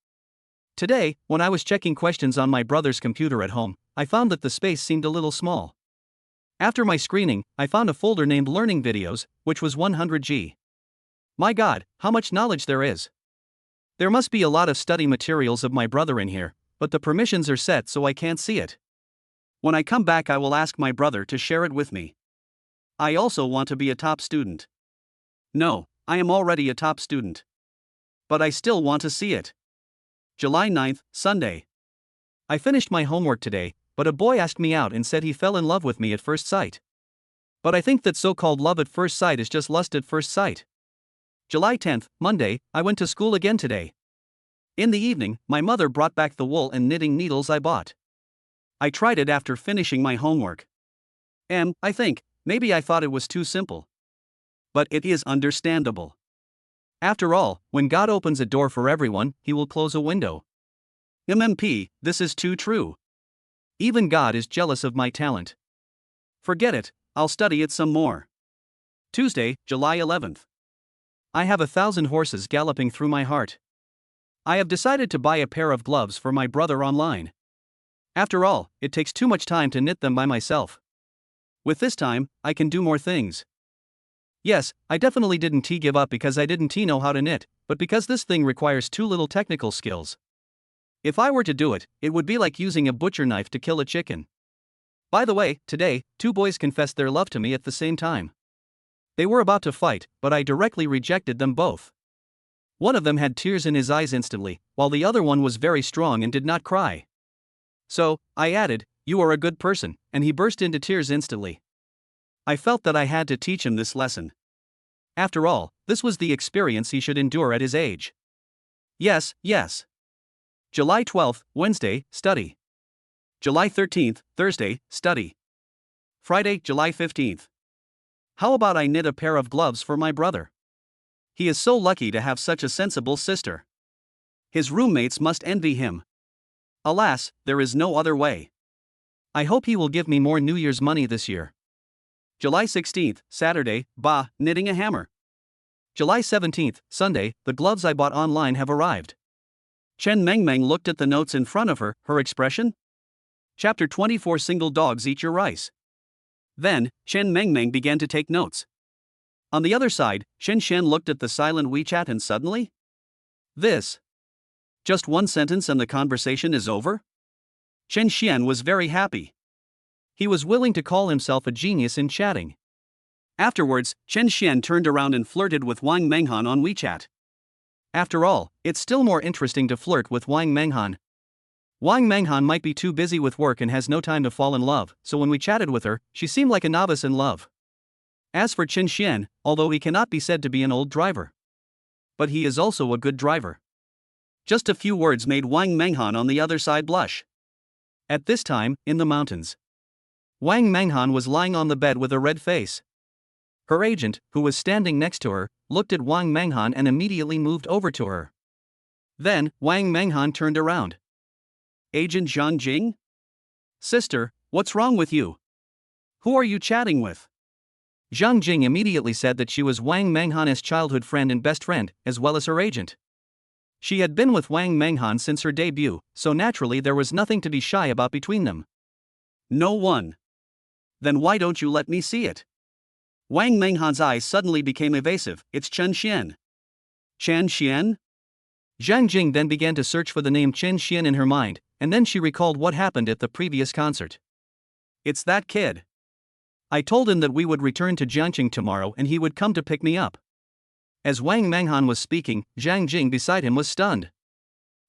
Today, when I was checking questions on my brother's computer at home, I found that the space seemed a little small. After my screening, I found a folder named Learning Videos, which was 100 GB. My God, how much knowledge there is. There must be a lot of study materials of my brother in here, but the permissions are set so I can't see it. When I come back I will ask my brother to share it with me. I also want to be a top student. No, I am already a top student. But I still want to see it. July 9th, Sunday. I finished my homework today, but a boy asked me out and said he fell in love with me at first sight. But I think that so-called love at first sight is just lust at first sight. July 10th, Monday, I went to school again today. In the evening, my mother brought back the wool and knitting needles I bought. I tried it after finishing my homework. I think, maybe I thought it was too simple. But it is understandable. After all, when God opens a door for everyone, He will close a window. MMP, this is too true. Even God is jealous of my talent. Forget it, I'll study it some more. Tuesday, July 11th. I have 1,000 horses galloping through my heart. I have decided to buy a pair of gloves for my brother online. After all, it takes too much time to knit them by myself. With this time, I can do more things. Yes, I definitely didn't give up because I didn't know how to knit, but because this thing requires too little technical skills. If I were to do it, it would be like using a butcher knife to kill a chicken. By the way, today, 2 boys confessed their love to me at the same time. They were about to fight, but I directly rejected them both. One of them had tears in his eyes instantly, while the other one was very strong and did not cry. So, I added, "You are a good person," and he burst into tears instantly. I felt that I had to teach him this lesson. After all, this was the experience he should endure at his age. Yes. July 12th, Wednesday, study. July 13th, Thursday, study. Friday, July 15th. How about I knit a pair of gloves for my brother? He is so lucky to have such a sensible sister. His roommates must envy him. Alas, there is no other way. I hope he will give me more New Year's money this year. July 16th, Saturday, knitting a hammer. July 17th, Sunday, the gloves I bought online have arrived. Chen Mengmeng looked at the notes in front of her expression? Chapter 24 Single dogs eat your rice. Then, Chen Mengmeng began to take notes. On the other side, Shen Shen looked at the silent WeChat and suddenly? This. Just one sentence and the conversation is over? Chen Xian was very happy. He was willing to call himself a genius in chatting. Afterwards, Chen Xian turned around and flirted with Wang Menghan on WeChat. After all, it's still more interesting to flirt with Wang Menghan. Wang Menghan might be too busy with work and has no time to fall in love, so when we chatted with her, she seemed like a novice in love. As for Chen Xian, although he cannot be said to be an old driver, but he is also a good driver. Just a few words made Wang Menghan on the other side blush. At this time, in the mountains, Wang Menghan was lying on the bed with a red face. Her agent, who was standing next to her, looked at Wang Menghan and immediately moved over to her. Then, Wang Menghan turned around. "Agent Zhang Jing? Sister, what's wrong with you? Who are you chatting with?" Zhang Jing immediately said that she was Wang Menghan's childhood friend and best friend, as well as her agent. She had been with Wang Menghan since her debut, so naturally there was nothing to be shy about between them. No one. Then why don't you let me see it? Wang Menghan's eyes suddenly became evasive. It's Chen Xian. Chen Xian? Zhang Jing then began to search for the name Chen Xian in her mind, and then she recalled what happened at the previous concert. It's that kid. I told him that we would return to Jiangqing tomorrow and he would come to pick me up. As Wang Menghan was speaking, Zhang Jing beside him was stunned.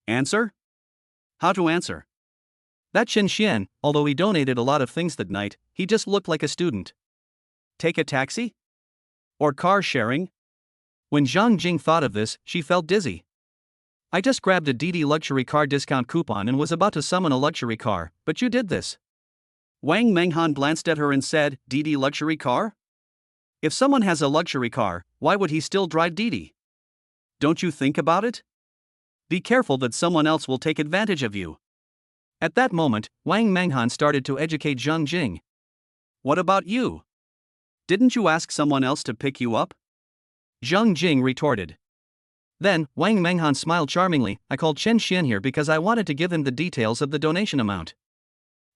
Answer? How to answer? That Chen Xian, although he donated a lot of things that night, he just looked like a student. Take a taxi? Or car sharing? When Zhang Jing thought of this, she felt dizzy. I just grabbed a DD luxury car discount coupon and was about to summon a luxury car, but you did this. Wang Menghan glanced at her and said, DD luxury car? If someone has a luxury car, why would he still drive DD? Don't you think about it? Be careful that someone else will take advantage of you. At that moment, Wang Menghan started to educate Zhang Jing. What about you? Didn't you ask someone else to pick you up? Zhang Jing retorted. Then, Wang Menghan smiled charmingly. I called Chen Xian here because I wanted to give him the details of the donation amount.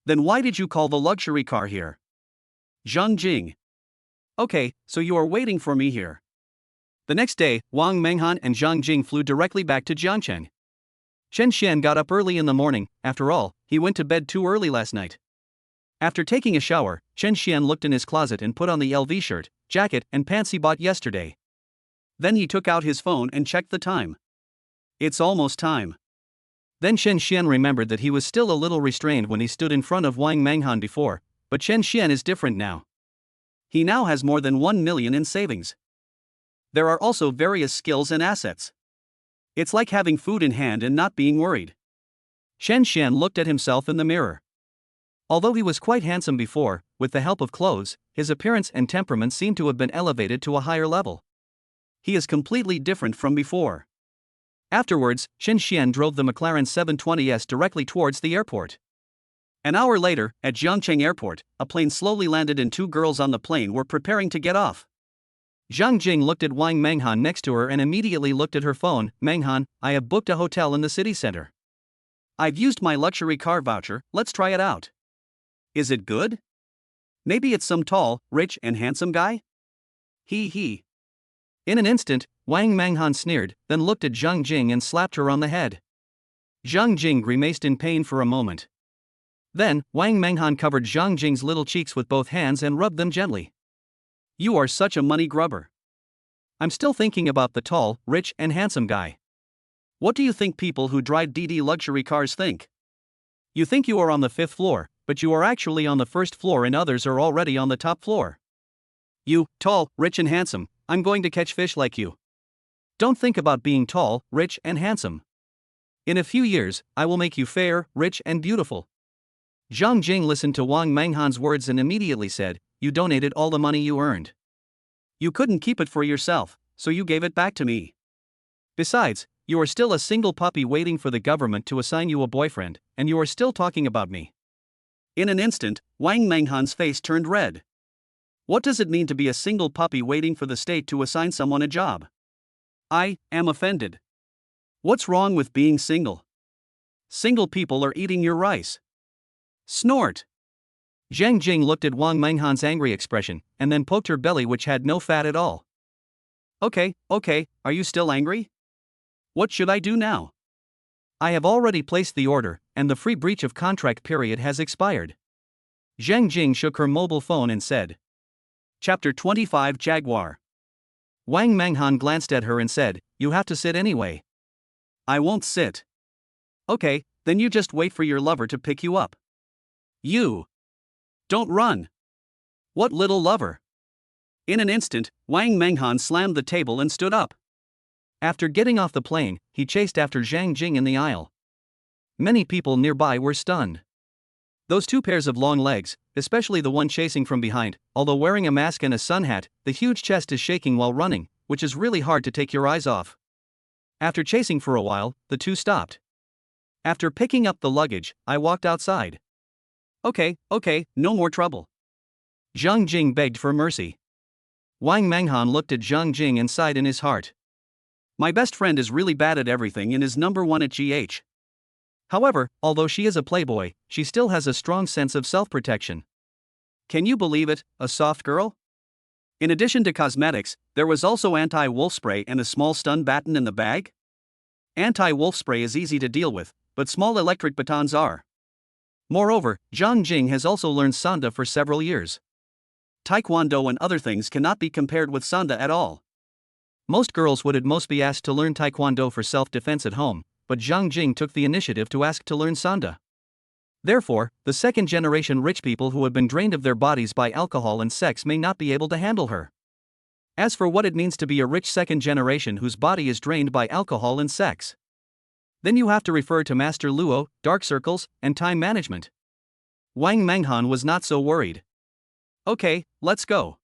Then why did you call the luxury car here? Zhang Jing. Okay, so you are waiting for me here. The next day, Wang Menghan and Zhang Jing flew directly back to Jiangcheng. Chen Xian got up early in the morning. After all, he went to bed too early last night. After taking a shower, Chen Xian looked in his closet and put on the LV shirt, jacket, and pants he bought yesterday. Then he took out his phone and checked the time. It's almost time. Then Chen Xian remembered that he was still a little restrained when he stood in front of Wang Menghan before, but Chen Xian is different now. He now has more than 1 million in savings. There are also various skills and assets. It's like having food in hand and not being worried. Chen Xian looked at himself in the mirror. Although he was quite handsome before, with the help of clothes, his appearance and temperament seemed to have been elevated to a higher level. He is completely different from before. Afterwards, Chen Xian drove the McLaren 720S directly towards the airport. An hour later, at Jiangcheng Airport, a plane slowly landed and two girls on the plane were preparing to get off. Zhang Jing looked at Wang Menghan next to her and immediately looked at her phone. Menghan, I have booked a hotel in the city center. I've used my luxury car voucher, let's try it out. Is it good? Maybe it's some tall, rich and handsome guy? He. In an instant, Wang Menghan sneered, then looked at Zhang Jing and slapped her on the head. Zhang Jing grimaced in pain for a moment. Then, Wang Menghan covered Zhang Jing's little cheeks with both hands and rubbed them gently. You are such a money grubber. I'm still thinking about the tall, rich and handsome guy. What do you think people who drive DD luxury cars think? You think you are on the 5th floor, but you are actually on the 1st floor and others are already on the top floor. You, tall, rich and handsome, I'm going to catch fish like you. Don't think about being tall, rich and handsome. In a few years, I will make you fair, rich and beautiful. Zhang Jing listened to Wang Menghan's words and immediately said, you donated all the money you earned. You couldn't keep it for yourself, so you gave it back to me. Besides, you are still a single puppy waiting for the government to assign you a boyfriend, and you are still talking about me. In an instant, Wang Menghan's face turned red. What does it mean to be a single puppy waiting for the state to assign someone a job? I am offended. What's wrong with being single? Single people are eating your rice. Snort. Zhang Jing looked at Wang Menghan's angry expression, and then poked her belly which had no fat at all. Okay, are you still angry? What should I do now? I have already placed the order, and the free breach of contract period has expired. Zhang Jing shook her mobile phone and said. Chapter 25 Jaguar. Wang Menghan glanced at her and said, you have to sit anyway. I won't sit. Okay, then you just wait for your lover to pick you up. You. Don't run. What little lover? In an instant, Wang Menghan slammed the table and stood up. After getting off the plane, he chased after Zhang Jing in the aisle. Many people nearby were stunned. Those two pairs of long legs, especially the one chasing from behind, although wearing a mask and a sun hat, the huge chest is shaking while running, which is really hard to take your eyes off. After chasing for a while, the two stopped. After picking up the luggage, I walked outside. Okay, no more trouble. Zhang Jing begged for mercy. Wang Menghan looked at Zhang Jing and sighed in his heart. My best friend is really bad at everything and is number 1 at GH. However, although she is a playboy, she still has a strong sense of self-protection. Can you believe it, a soft girl? In addition to cosmetics, there was also anti-wolf spray and a small stun baton in the bag. Anti-wolf spray is easy to deal with, but small electric batons are. Moreover, Zhang Jing has also learned Sanda for several years. Taekwondo and other things cannot be compared with Sanda at all. Most girls would at most be asked to learn Taekwondo for self-defense at home, but Zhang Jing took the initiative to ask to learn Sanda. Therefore, the second-generation rich people who have been drained of their bodies by alcohol and sex may not be able to handle her. As for what it means to be a rich second generation whose body is drained by alcohol and sex, then you have to refer to Master Luo, dark circles, and time management. Wang Menghan was not so worried. Okay, let's go.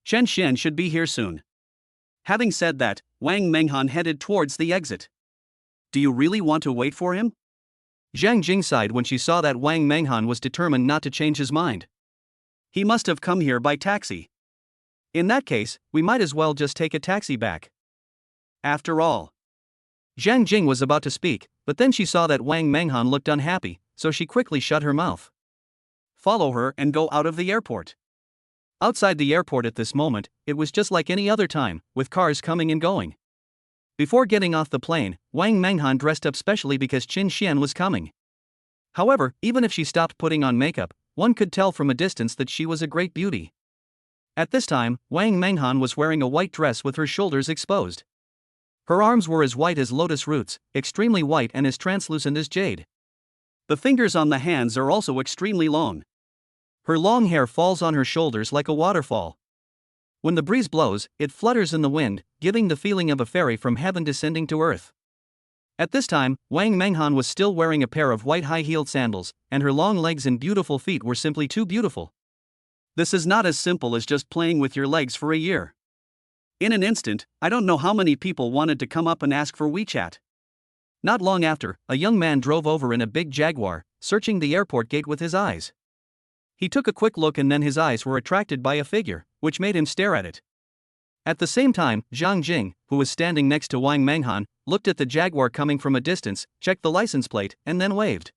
Chen Xian should be here soon. Having said that, Wang Menghan headed towards the exit. Do you really want to wait for him? Zhang Jing sighed when she saw that Wang Menghan was determined not to change his mind. He must have come here by taxi. In that case, we might as well just take a taxi back. After all. Zhang Jing was about to speak, but then she saw that Wang Menghan looked unhappy, so she quickly shut her mouth. Follow her and go out of the airport. Outside the airport at this moment, it was just like any other time, with cars coming and going. Before getting off the plane, Wang Menghan dressed up specially because Qin Xian was coming. However, even if she stopped putting on makeup, one could tell from a distance that she was a great beauty. At this time, Wang Menghan was wearing a white dress with her shoulders exposed. Her arms were as white as lotus roots, extremely white and as translucent as jade. The fingers on the hands are also extremely long. Her long hair falls on her shoulders like a waterfall. When the breeze blows, it flutters in the wind, giving the feeling of a fairy from heaven descending to earth. At this time, Wang Menghan was still wearing a pair of white high-heeled sandals, and her long legs and beautiful feet were simply too beautiful. This is not as simple as just playing with your legs for a year. In an instant, I don't know how many people wanted to come up and ask for WeChat. Not long after, a young man drove over in a big Jaguar, searching the airport gate with his eyes. He took a quick look and then his eyes were attracted by a figure, which made him stare at it. At the same time, Zhang Jing, who was standing next to Wang Menghan, looked at the Jaguar coming from a distance, checked the license plate, and then waved.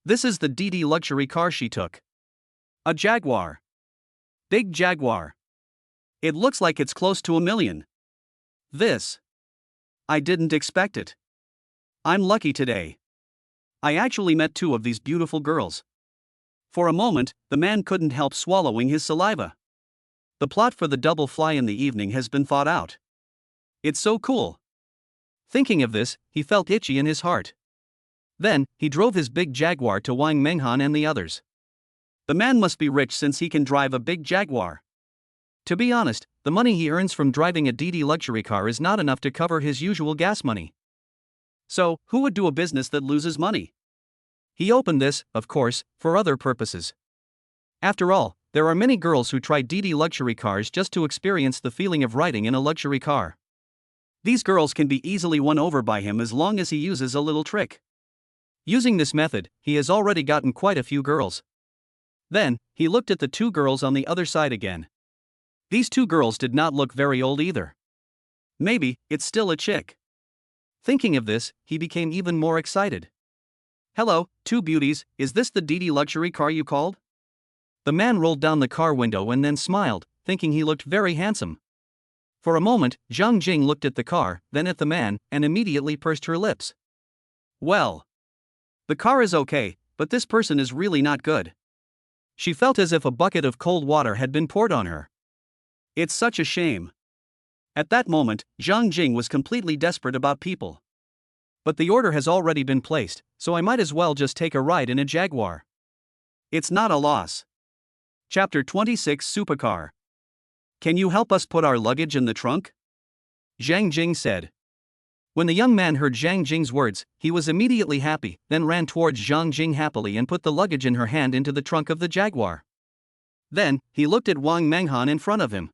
This is the DD luxury car she took. A Jaguar. Big Jaguar. It looks like it's close to $1 million. This. I didn't expect it. I'm lucky today. I actually met two of these beautiful girls. For a moment, the man couldn't help swallowing his saliva. The plot for the double fly in the evening has been thought out. It's so cool. Thinking of this, he felt itchy in his heart. Then, he drove his big Jaguar to Wang Menghan and the others. The man must be rich since he can drive a big Jaguar. To be honest, the money he earns from driving a DD luxury car is not enough to cover his usual gas money. So, who would do a business that loses money? He opened this, of course, for other purposes. After all, there are many girls who try DD luxury cars just to experience the feeling of riding in a luxury car. These girls can be easily won over by him as long as he uses a little trick. Using this method, he has already gotten quite a few girls. Then, he looked at the two girls on the other side again. These two girls did not look very old either. Maybe, it's still a chick. Thinking of this, he became even more excited. Hello, two beauties, is this the DD luxury car you called? The man rolled down the car window and then smiled, thinking he looked very handsome. For a moment, Zhang Jing looked at the car, then at the man, and immediately pursed her lips. Well. The car is okay, but this person is really not good. She felt as if a bucket of cold water had been poured on her. It's such a shame. At that moment, Zhang Jing was completely desperate about people. But the order has already been placed, so I might as well just take a ride in a Jaguar. It's not a loss. Chapter 26 Supercar. Can you help us put our luggage in the trunk? Zhang Jing said. When the young man heard Zhang Jing's words, he was immediately happy, then ran towards Zhang Jing happily and put the luggage in her hand into the trunk of the Jaguar. Then, he looked at Wang Menghan in front of him.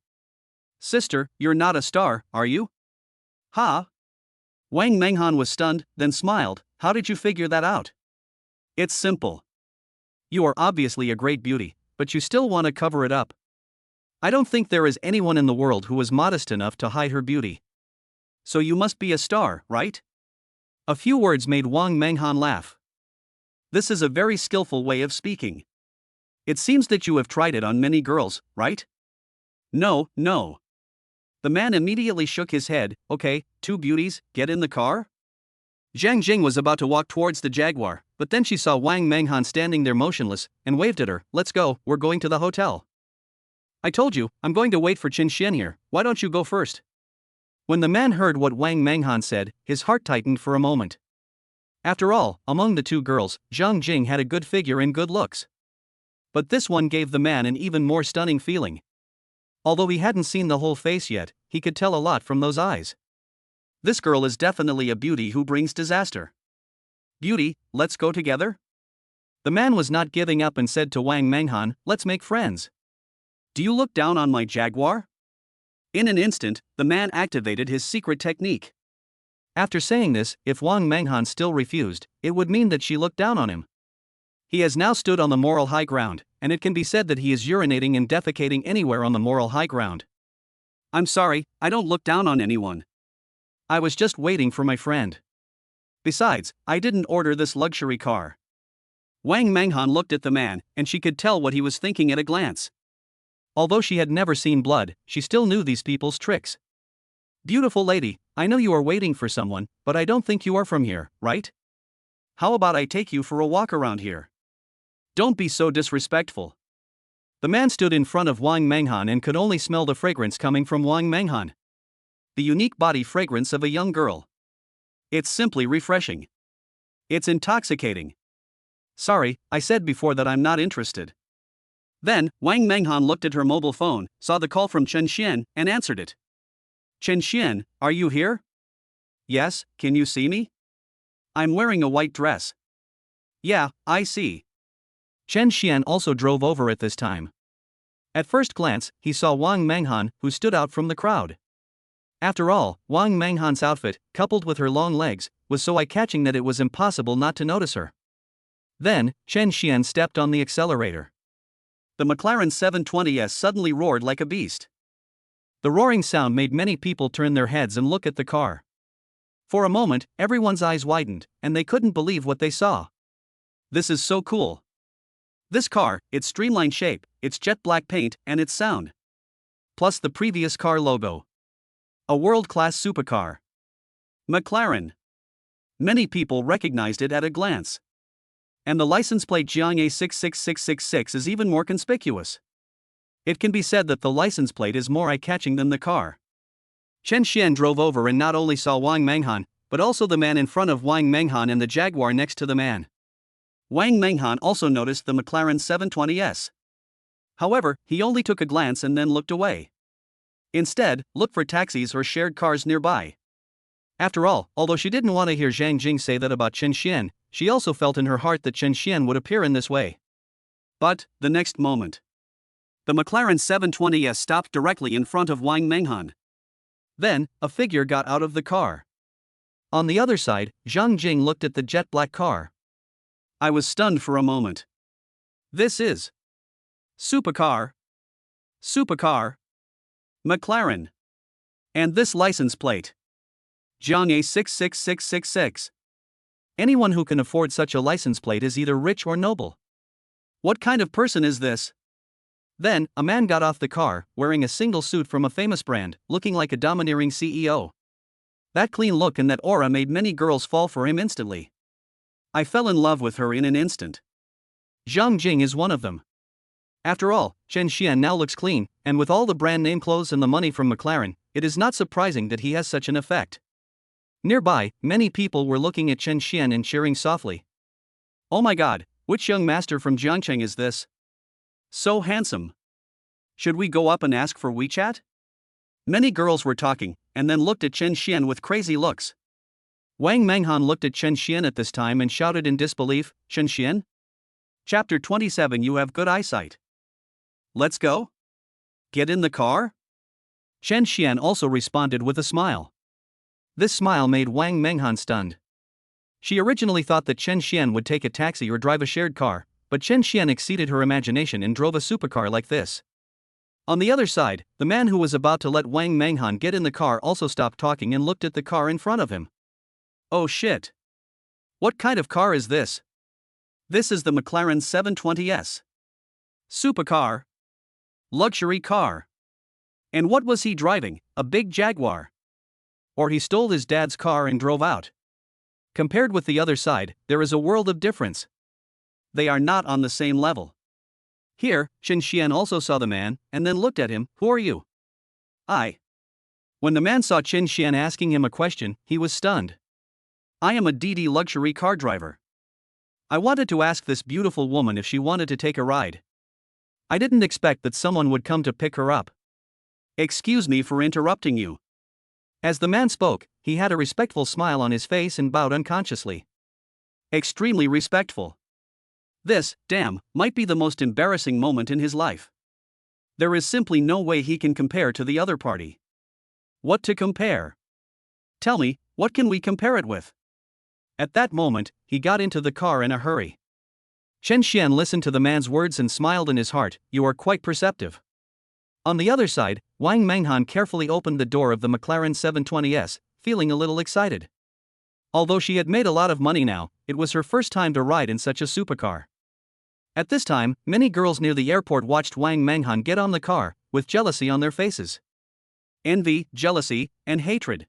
Sister, you're not a star, are you? Ha? Wang Menghan was stunned, then smiled. How did you figure that out? It's simple. You are obviously a great beauty, but you still want to cover it up. I don't think there is anyone in the world who is modest enough to hide her beauty. So you must be a star, right? A few words made Wang Menghan laugh. This is a very skillful way of speaking. It seems that you have tried it on many girls, right? No. The man immediately shook his head. Okay, two beauties, get in the car? Zhang Jing was about to walk towards the Jaguar, but then she saw Wang Menghan standing there motionless, and waved at her. Let's go, we're going to the hotel. I told you, I'm going to wait for Qin Xian here, why don't you go first? When the man heard what Wang Menghan said, his heart tightened for a moment. After all, among the two girls, Zhang Jing had a good figure and good looks. But this one gave the man an even more stunning feeling. Although he hadn't seen the whole face yet, he could tell a lot from those eyes. This girl is definitely a beauty who brings disaster. Beauty, let's go together? The man was not giving up and said to Wang Menghan, let's make friends. Do you look down on my jaguar? In an instant, the man activated his secret technique. After saying this, if Wang Menghan still refused, it would mean that she looked down on him. He has now stood on the moral high ground, and it can be said that he is urinating and defecating anywhere on the moral high ground. I'm sorry, I don't look down on anyone. I was just waiting for my friend. Besides, I didn't order this luxury car. Wang Menghan looked at the man, and she could tell what he was thinking at a glance. Although she had never seen blood, she still knew these people's tricks. Beautiful lady, I know you are waiting for someone, but I don't think you are from here, right? How about I take you for a walk around here? Don't be so disrespectful. The man stood in front of Wang Menghan and could only smell the fragrance coming from Wang Menghan. The unique body fragrance of a young girl. It's simply refreshing. It's intoxicating. Sorry, I said before that I'm not interested. Then, Wang Menghan looked at her mobile phone, saw the call from Chen Xian, and answered it. Chen Xian, are you here? Yes, can you see me? I'm wearing a white dress. Yeah, I see. Chen Xian also drove over at this time. At first glance, he saw Wang Menghan, who stood out from the crowd. After all, Wang Menghan's outfit, coupled with her long legs, was so eye-catching that it was impossible not to notice her. Then, Chen Xian stepped on the accelerator. The McLaren 720S suddenly roared like a beast. The roaring sound made many people turn their heads and look at the car. For a moment, everyone's eyes widened, and they couldn't believe what they saw. This is so cool. This car, its streamlined shape, its jet black paint, and its sound. Plus the previous car logo. A world-class supercar. McLaren. Many people recognized it at a glance. And the license plate Jiang A66666 is even more conspicuous. It can be said that the license plate is more eye-catching than the car. Chen Xian drove over and not only saw Wang Menghan, but also the man in front of Wang Menghan and the Jaguar next to the man. Wang Menghan also noticed the McLaren 720S. However, he only took a glance and then looked away. Instead, looked for taxis or shared cars nearby. After all, although she didn't want to hear Zhang Jing say that about Chen Xian, she also felt in her heart that Chen Xian would appear in this way. But, the next moment, the McLaren 720S stopped directly in front of Wang Menghan. Then, a figure got out of the car. On the other side, Zhang Jing looked at the jet black car. I was stunned for a moment. This is Supercar. Supercar. McLaren. And this license plate. Jiang A66666. Anyone who can afford such a license plate is either rich or noble. What kind of person is this? Then, a man got off the car, wearing a single suit from a famous brand, looking like a domineering CEO. That clean look and that aura made many girls fall for him instantly. I fell in love with her in an instant. Zhang Jing is one of them. After all, Chen Xian now looks clean, and with all the brand name clothes and the money from McLaren, it is not surprising that he has such an effect. Nearby, many people were looking at Chen Xian and cheering softly. Oh my god, which young master from Jiangcheng is this? So handsome. Should we go up and ask for WeChat? Many girls were talking, and then looked at Chen Xian with crazy looks. Wang Menghan looked at Chen Xian at this time and shouted in disbelief, Chen Xian? Chapter 27. You have good eyesight. Let's go? Get in the car? Chen Xian also responded with a smile. This smile made Wang Menghan stunned. She originally thought that Chen Xian would take a taxi or drive a shared car, but Chen Xian exceeded her imagination and drove a supercar like this. On the other side, the man who was about to let Wang Menghan get in the car also stopped talking and looked at the car in front of him. Oh shit. What kind of car is this? This is the McLaren 720S. Supercar. Luxury car. And what was he driving? A big Jaguar. Or he stole his dad's car and drove out. Compared with the other side, there is a world of difference. They are not on the same level. Here, Chen Xian also saw the man, and then looked at him. Who are you? I. When the man saw Chen Xian asking him a question, he was stunned. I am a DD luxury car driver. I wanted to ask this beautiful woman if she wanted to take a ride. I didn't expect that someone would come to pick her up. Excuse me for interrupting you. As the man spoke, he had a respectful smile on his face and bowed unconsciously. Extremely respectful. This, damn, might be the most embarrassing moment in his life. There is simply no way he can compare to the other party. What to compare? Tell me, what can we compare it with? At that moment, he got into the car in a hurry. Chen Xian listened to the man's words and smiled in his heart. You are quite perceptive. On the other side, Wang Menghan carefully opened the door of the McLaren 720S, feeling a little excited. Although she had made a lot of money now, it was her first time to ride in such a supercar. At this time, many girls near the airport watched Wang Menghan get on the car, with jealousy on their faces. Envy, jealousy, and hatred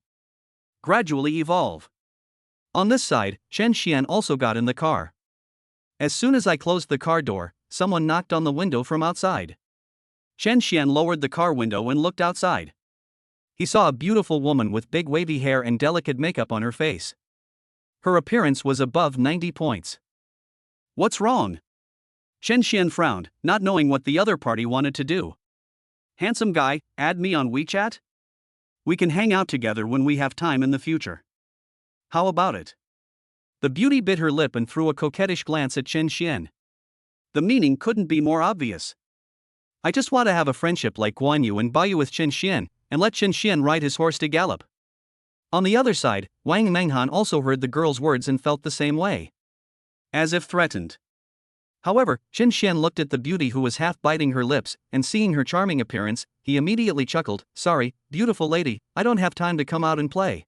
gradually evolve. On this side, Chen Xian also got in the car. As soon as I closed the car door, someone knocked on the window from outside. Chen Xian lowered the car window and looked outside. He saw a beautiful woman with big wavy hair and delicate makeup on her face. Her appearance was above 90 points. What's wrong? Chen Xian frowned, not knowing what the other party wanted to do. Handsome guy, add me on WeChat? We can hang out together when we have time in the future. How about it? The beauty bit her lip and threw a coquettish glance at Chen Xian. The meaning couldn't be more obvious. I just want to have a friendship like Guan Yu and Bai Yu with Chen Xian, and let Chen Xian ride his horse to gallop. On the other side, Wang Menghan also heard the girl's words and felt the same way. As if threatened. However, Chen Xian looked at the beauty who was half biting her lips, and seeing her charming appearance, he immediately chuckled. Sorry, beautiful lady, I don't have time to come out and play.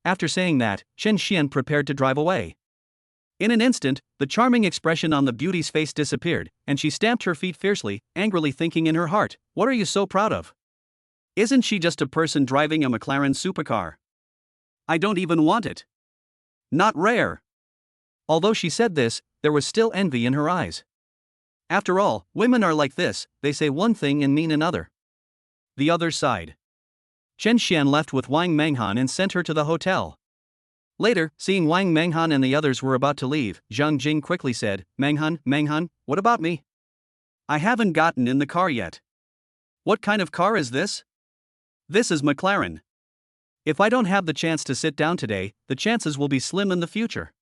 After saying that, Chen Xian prepared to drive away. In an instant, the charming expression on the beauty's face disappeared, and she stamped her feet fiercely, angrily thinking in her heart, what are you so proud of? Isn't she just a person driving a McLaren supercar? I don't even want it. Not rare. Although she said this, there was still envy in her eyes. After all, women are like this, they say one thing and mean another. The other side. Chen Xian left with Wang Menghan and sent her to the hotel. Later, seeing Wang Menghan and the others were about to leave, Zhang Jing quickly said, Menghan, what about me? I haven't gotten in the car yet. What kind of car is this? This is McLaren. If I don't have the chance to sit down today, the chances will be slim in the future.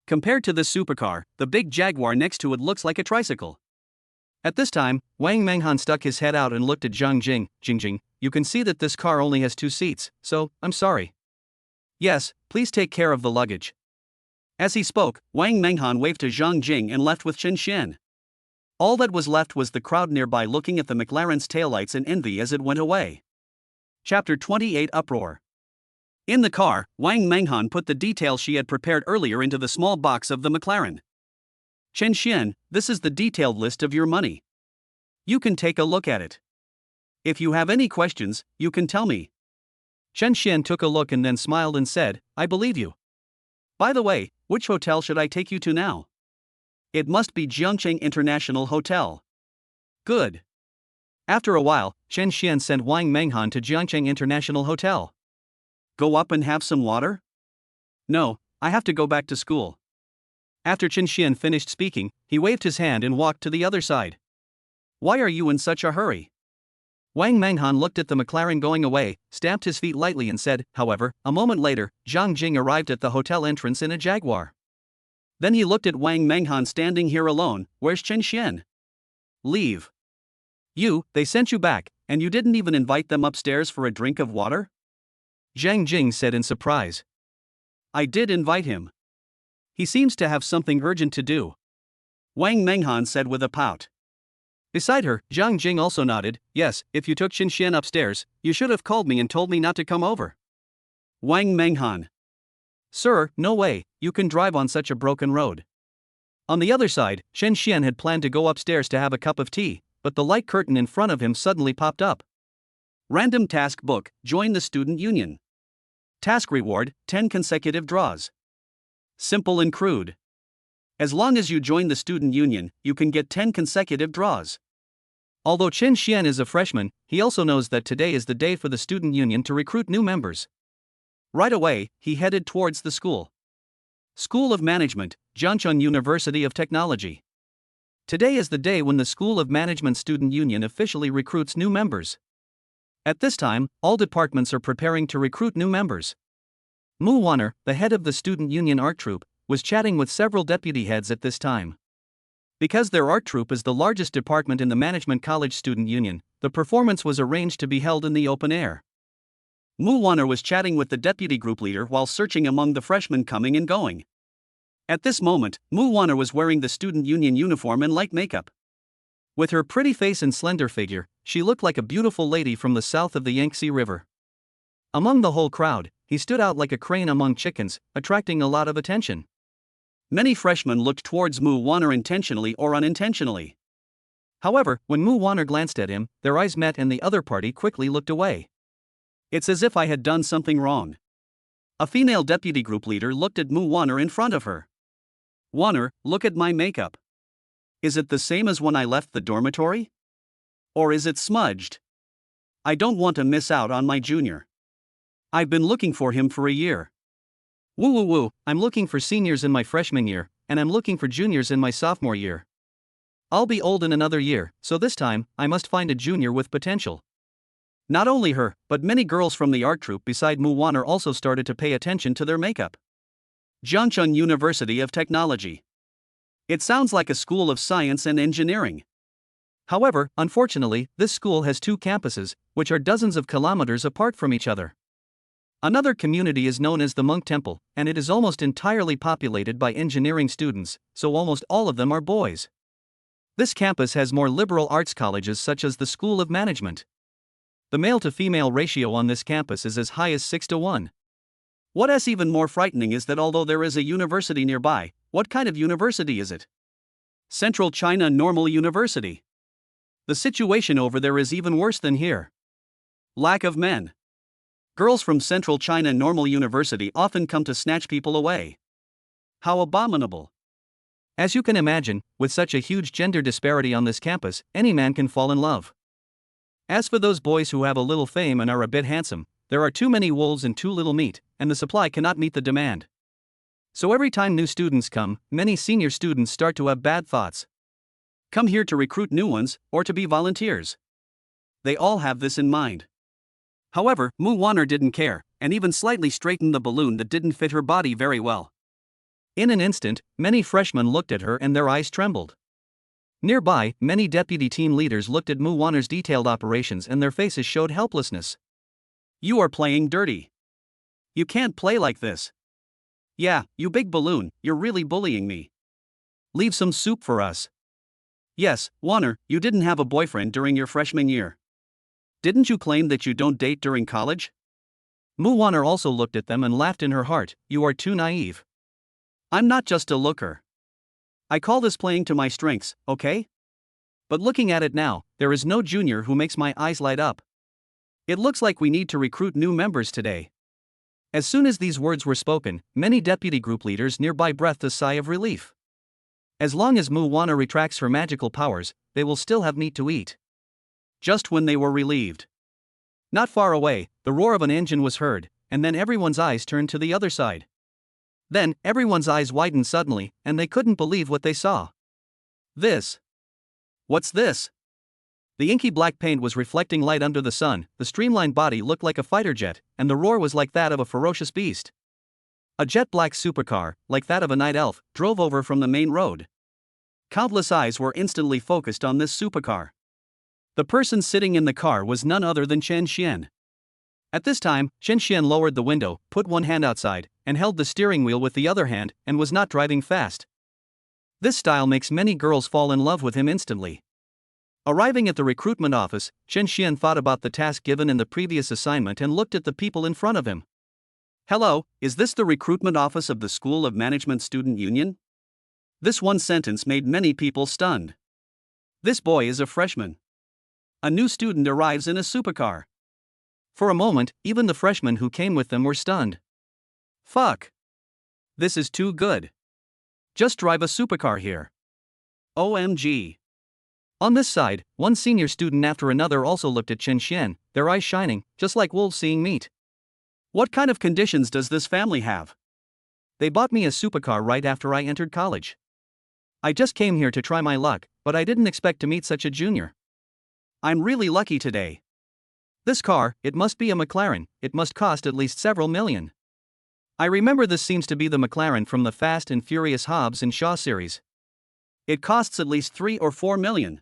Compared to this supercar, the big Jaguar next to it looks like a tricycle. At this time, Wang Menghan stuck his head out and looked at Zhang Jing. Jing, you can see that this car only has 2 seats, so, I'm sorry. Yes, please take care of the luggage. As he spoke, Wang Menghan waved to Zhang Jing and left with Chen Xian. All that was left was the crowd nearby looking at the McLaren's taillights in envy as it went away. Chapter 28 Uproar. In the car, Wang Menghan put the details she had prepared earlier into the small box of the McLaren. Chen Xian, this is the detailed list of your money. You can take a look at it. If you have any questions, you can tell me. Chen Xian took a look and then smiled and said, I believe you. By the way, which hotel should I take you to now? It must be Jiangcheng International Hotel. Good. After a while, Chen Xian sent Wang Menghan to Jiangcheng International Hotel. Go up and have some water? No, I have to go back to school. After Chen Xian finished speaking, he waved his hand and walked to the other side. Why are you in such a hurry? Wang Menghan looked at the McLaren going away, stamped his feet lightly and said, however, a moment later, Zhang Jing arrived at the hotel entrance in a Jaguar. Then he looked at Wang Menghan standing here alone. Where's Chen Xian? Leave. They sent you back, and you didn't even invite them upstairs for a drink of water? Zhang Jing said in surprise. I did invite him. He seems to have something urgent to do. Wang Menghan said with a pout. Beside her, Zhang Jing also nodded. Yes, if you took Chen Xian upstairs, you should have called me and told me not to come over. Wang Menghan. Sir, no way, you can drive on such a broken road. On the other side, Chen Xian had planned to go upstairs to have a cup of tea, but the light curtain in front of him suddenly popped up. Random task book, join the student union. Task reward, 10 consecutive draws. Simple and crude. As long as you join the student union, you can get 10 consecutive draws. Although Chen Xian is a freshman, he also knows that today is the day for the student union to recruit new members. Right away, he headed towards the school. School of Management, Jiangcheng University of Technology. Today is the day when the School of Management Student Union officially recruits new members. At this time, all departments are preparing to recruit new members. Mu Wanner, the head of the student union art troupe, was chatting with several deputy heads at this time. Because their art troupe is the largest department in the Management College Student Union, the performance was arranged to be held in the open air. Mu Wanner was chatting with the deputy group leader while searching among the freshmen coming and going. At this moment, Mu Wanner was wearing the student union uniform and light makeup. With her pretty face and slender figure, she looked like a beautiful lady from the south of the Yangtze River. Among the whole crowd, he stood out like a crane among chickens, attracting a lot of attention. Many freshmen looked towards Mu Wanner intentionally or unintentionally. However, when Mu Wanner glanced at him, their eyes met and the other party quickly looked away. It's as if I had done something wrong. A female deputy group leader looked at Mu Wanner in front of her. Wanner, look at my makeup. Is it the same as when I left the dormitory? Or is it smudged? I don't want to miss out on my junior. I've been looking for him for a year. Woo woo woo, I'm looking for seniors in my freshman year, and I'm looking for juniors in my sophomore year. I'll be old in another year, so this time, I must find a junior with potential. Not only her, but many girls from the art troupe beside Mu Wanner also started to pay attention to their makeup. Jiangcheng University of Technology. It sounds like a school of science and engineering. However, unfortunately, this school has two campuses, which are dozens of kilometers apart from each other. Another community is known as the Monk Temple, and it is almost entirely populated by engineering students, so almost all of them are boys. This campus has more liberal arts colleges such as the School of Management. The male-to-female ratio on this campus is as high as 6:1. What's even more frightening is that although there is a university nearby, what kind of university is it? Central China Normal University. The situation over there is even worse than here. Lack of men. Girls from Central China Normal University often come to snatch people away. How abominable. As you can imagine, with such a huge gender disparity on this campus, any man can fall in love. As for those boys who have a little fame and are a bit handsome, there are too many wolves and too little meat, and the supply cannot meet the demand. So every time new students come, many senior students start to have bad thoughts. Come here to recruit new ones, or to be volunteers. They all have this in mind. However, Mu Wanner didn't care, and even slightly straightened the balloon that didn't fit her body very well. In an instant, many freshmen looked at her and their eyes trembled. Nearby, many deputy team leaders looked at Mu Wanner's detailed operations and their faces showed helplessness. You are playing dirty. You can't play like this. Yeah, you big balloon, you're really bullying me. Leave some soup for us. Yes, Wanner, you didn't have a boyfriend during your freshman year. Didn't you claim that you don't date during college? Mu Wanner also looked at them and laughed in her heart. You are too naive. I'm not just a looker. I call this playing to my strengths, okay? But looking at it now, there is no junior who makes my eyes light up. It looks like we need to recruit new members today. As soon as these words were spoken, many deputy group leaders nearby breathed a sigh of relief. As long as Mu Wanner retracts her magical powers, they will still have meat to eat. Just when they were relieved. Not far away, the roar of an engine was heard, and then everyone's eyes turned to the other side. Then, everyone's eyes widened suddenly, and they couldn't believe what they saw. This. What's this? The inky black paint was reflecting light under the sun, the streamlined body looked like a fighter jet, and the roar was like that of a ferocious beast. A jet-black supercar, like that of a night elf, drove over from the main road. Countless eyes were instantly focused on this supercar. The person sitting in the car was none other than Chen Xian. At this time, Chen Xian lowered the window, put one hand outside, and held the steering wheel with the other hand, and was not driving fast. This style makes many girls fall in love with him instantly. Arriving at the recruitment office, Chen Xian thought about the task given in the previous assignment and looked at the people in front of him. Hello, is this the recruitment office of the School of Management Student Union? This one sentence made many people stunned. This boy is a freshman. A new student arrives in a supercar. For a moment, even the freshmen who came with them were stunned. Fuck. This is too good. Just drive a supercar here. OMG. On this side, one senior student after another also looked at Chen Xian, their eyes shining, just like wolves seeing meat. What kind of conditions does this family have? They bought me a supercar right after I entered college. I just came here to try my luck, but I didn't expect to meet such a junior. I'm really lucky today. This car, it must be a McLaren, it must cost at least several million. I remember this seems to be the McLaren from the Fast and Furious Hobbs and Shaw series. It costs at least 3 or 4 million.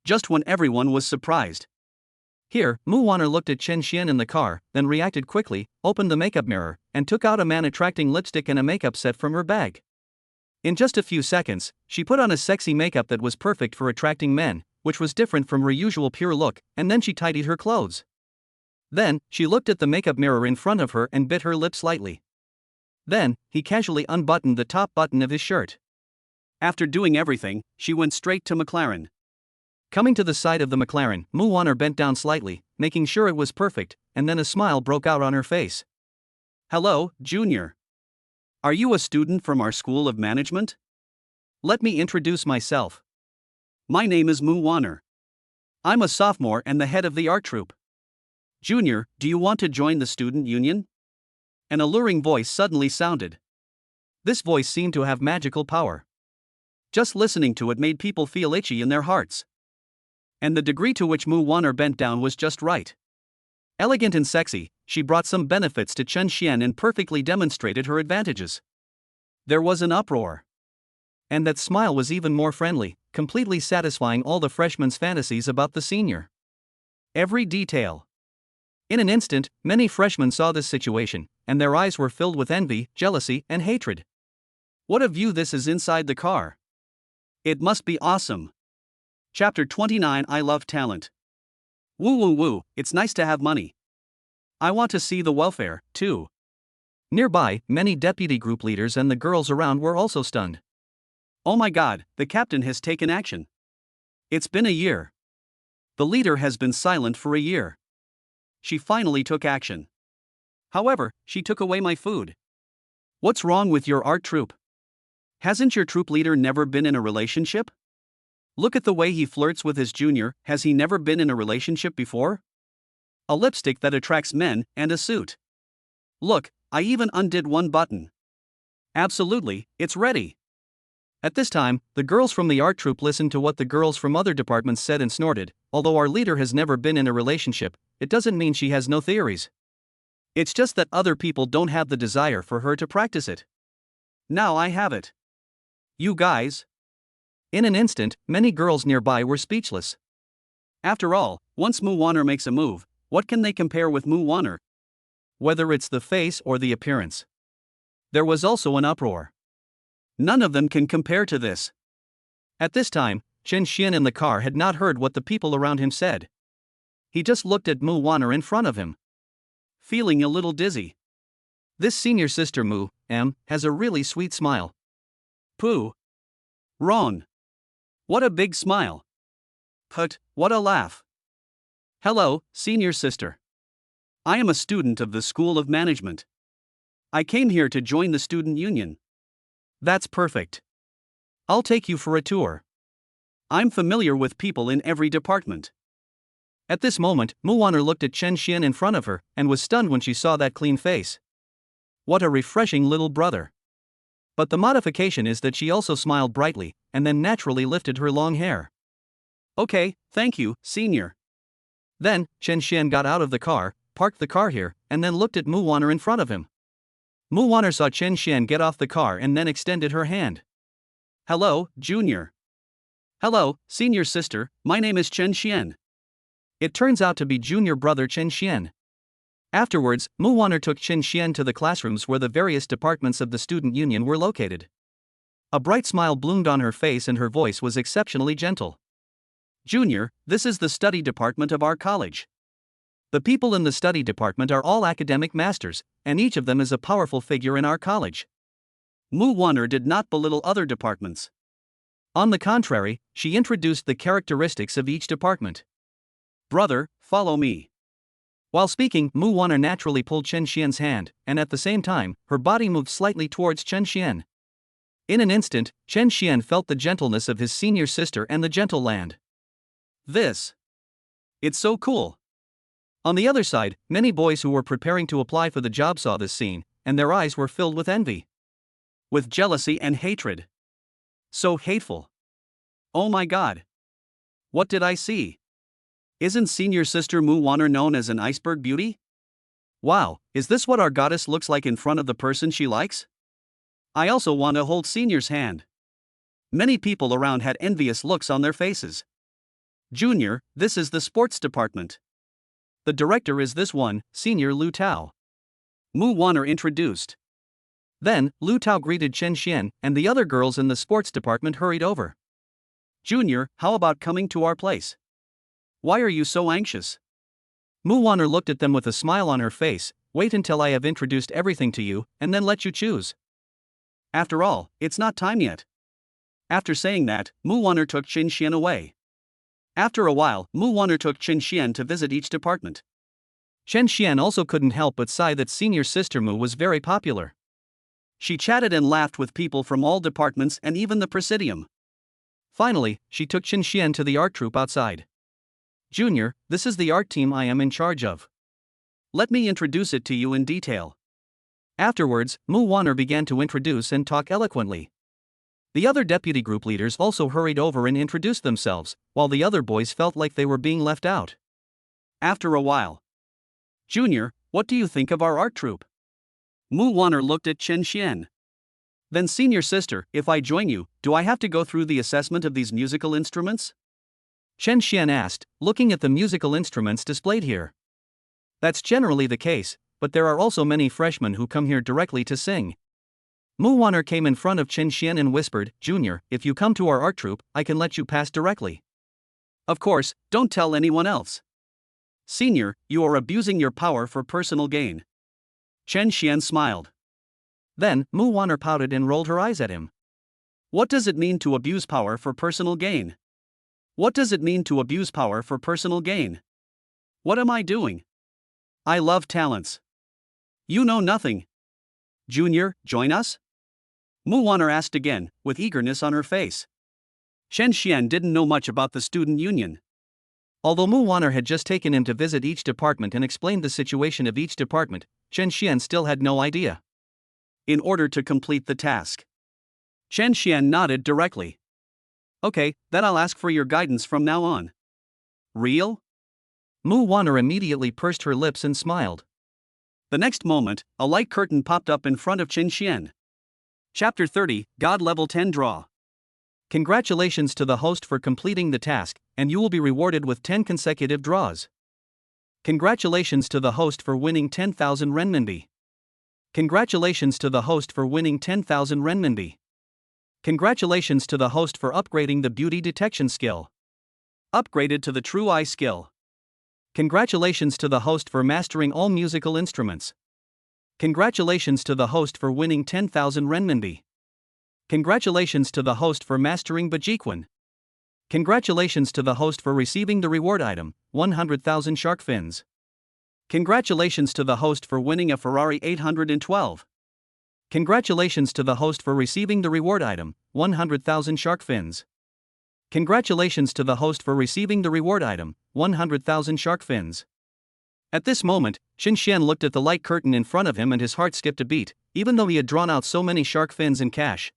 Just when everyone was surprised. Here, Mu Wanner looked at Chen Xian in the car, then reacted quickly, opened the makeup mirror, and took out a man-attracting lipstick and a makeup set from her bag. In just a few seconds, she put on a sexy makeup that was perfect for attracting men, which was different from her usual pure look, and then she tidied her clothes. Then, she looked at the makeup mirror in front of her and bit her lip slightly. Then, he casually unbuttoned the top button of his shirt. After doing everything, she went straight to McLaren. Coming to the side of the McLaren, Mu Wanner bent down slightly, making sure it was perfect, and then a smile broke out on her face. Hello, Junior. Are you a student from our School of Management? Let me introduce myself. My name is Mu Wanner. I'm a sophomore and the head of the art troupe. Junior, do you want to join the student union? An alluring voice suddenly sounded. This voice seemed to have magical power. Just listening to it made people feel itchy in their hearts. And the degree to which Mu Wanner bent down was just right. Elegant and sexy, she brought some benefits to Chen Xian and perfectly demonstrated her advantages. There was an uproar. And that smile was even more friendly, completely satisfying all the freshmen's fantasies about the senior. Every detail. In an instant, many freshmen saw this situation, and their eyes were filled with envy, jealousy, and hatred. What a view this is inside the car. It must be awesome. Chapter 29 I Love Talent. Woo woo woo, it's nice to have money. I want to see the welfare, too. Nearby, many deputy group leaders and the girls around were also stunned. Oh my god, the captain has taken action. It's been a year. The leader has been silent for a year. She finally took action. However, she took away my food. What's wrong with your art troupe? Hasn't your troop leader never been in a relationship? Look at the way he flirts with his junior, has he never been in a relationship before? A lipstick that attracts men, and a suit. Look, I even undid one button. Absolutely, it's ready. At this time, the girls from the art troupe listened to what the girls from other departments said and snorted. Although our leader has never been in a relationship, it doesn't mean she has no theories. It's just that other people don't have the desire for her to practice it. Now I have it. You guys. In an instant, many girls nearby were speechless. After all, once Mu Wanner makes a move, what can they compare with Mu Wanner? Whether it's the face or the appearance. There was also an uproar. None of them can compare to this. At this time, Chen Xian in the car had not heard what the people around him said. He just looked at Mu Wanner in front of him. Feeling a little dizzy. This senior sister Mu, has a really sweet smile. Pooh. Ron. What a big smile. Put, what a laugh. Hello, senior sister. I am a student of the School of Management. I came here to join the student union. That's perfect. I'll take you for a tour. I'm familiar with people in every department. At this moment, Mu Wanner looked at Chen Xian in front of her, and was stunned when she saw that clean face. What a refreshing little brother. But the modification is that she also smiled brightly, and then naturally lifted her long hair. Okay, thank you, senior. Then, Chen Xian got out of the car, parked the car here, and then looked at Mu Wanner in front of him. Mu Wanner saw Chen Xian get off the car and then extended her hand. Hello, Junior. Hello, senior sister, my name is Chen Xian. It turns out to be junior brother Chen Xian. Afterwards, Mu Wanner took Chen Xian to the classrooms where the various departments of the student union were located. A bright smile bloomed on her face and her voice was exceptionally gentle. Junior, this is the study department of our college. The people in the study department are all academic masters, and each of them is a powerful figure in our college. Mu Wanner did not belittle other departments. On the contrary, she introduced the characteristics of each department. Brother, follow me. While speaking, Mu Wanner naturally pulled Chen Xian's hand, and at the same time, her body moved slightly towards Chen Xian. In an instant, Chen Xian felt the gentleness of his senior sister and the gentle land. It's so cool. On the other side, many boys who were preparing to apply for the job saw this scene, and their eyes were filled with envy. With jealousy and hatred. So hateful. Oh my god. What did I see? Isn't senior sister Mu Wanner known as an iceberg beauty? Wow, is this what our goddess looks like in front of the person she likes? I also want to hold senior's hand. Many people around had envious looks on their faces. Junior, this is the sports department. The director is this one, Senior Lu Tao. Mu Wanner introduced. Then, Lu Tao greeted Chen Xian, and the other girls in the sports department hurried over. Junior, how about coming to our place? Why are you so anxious? Mu Wanner looked at them with a smile on her face. Wait until I have introduced everything to you, and then let you choose. After all, it's not time yet. After saying that, Mu Wanner took Chen Xian away. After a while, Mu Wanner took Chen Xian to visit each department. Chen Xian also couldn't help but sigh that senior sister Mu was very popular. She chatted and laughed with people from all departments and even the presidium. Finally, she took Chen Xian to the art troupe outside. Junior, this is the art team I am in charge of. Let me introduce it to you in detail. Afterwards, Mu Wanner began to introduce and talk eloquently. The other deputy group leaders also hurried over and introduced themselves, while the other boys felt like they were being left out. After a while. Junior, what do you think of our art troupe? Mu Wanner looked at Chen Xian. Then senior sister, if I join you, do I have to go through the assessment of these musical instruments? Chen Xian asked, looking at the musical instruments displayed here. That's generally the case, but there are also many freshmen who come here directly to sing. Mu Wanner came in front of Chen Xian and whispered, Junior, if you come to our art troupe, I can let you pass directly. Of course, don't tell anyone else. Senior, you are abusing your power for personal gain. Chen Xian smiled. Then, Mu Wanner pouted and rolled her eyes at him. What does it mean to abuse power for personal gain? What does it mean to abuse power for personal gain? What am I doing? I love talents. You know nothing. Junior, join us? Mu Wanner asked again, with eagerness on her face. Chen Xian didn't know much about the student union. Although Mu Wanner had just taken him to visit each department and explained the situation of each department, Chen Xian still had no idea. In order to complete the task. Chen Xian nodded directly. Okay, then I'll ask for your guidance from now on. Real? Mu Wanner immediately pursed her lips and smiled. The next moment, a light curtain popped up in front of Chen Xian. Chapter 30, God Level 10 Draw. Congratulations to the host for completing the task, and you will be rewarded with 10 consecutive draws. Congratulations to the host for winning 10,000 renminbi. Congratulations to the host for winning 10,000 renminbi. Congratulations to the host for upgrading the beauty detection skill. Upgraded to the True Eye skill. Congratulations to the host for mastering all musical instruments. Congratulations to the host for winning 10,000 renminbi. Congratulations to the host for mastering Bajiquan. Congratulations to the host for receiving the reward item, 100,000 shark fins. Congratulations to the host for winning a Ferrari 812. Congratulations to the host for receiving the reward item, 100,000 shark fins. Congratulations to the host for receiving the reward item, 100,000 shark fins. At this moment, Chen Xian looked at the light curtain in front of him and his heart skipped a beat, even though he had drawn out so many shark fins in cash.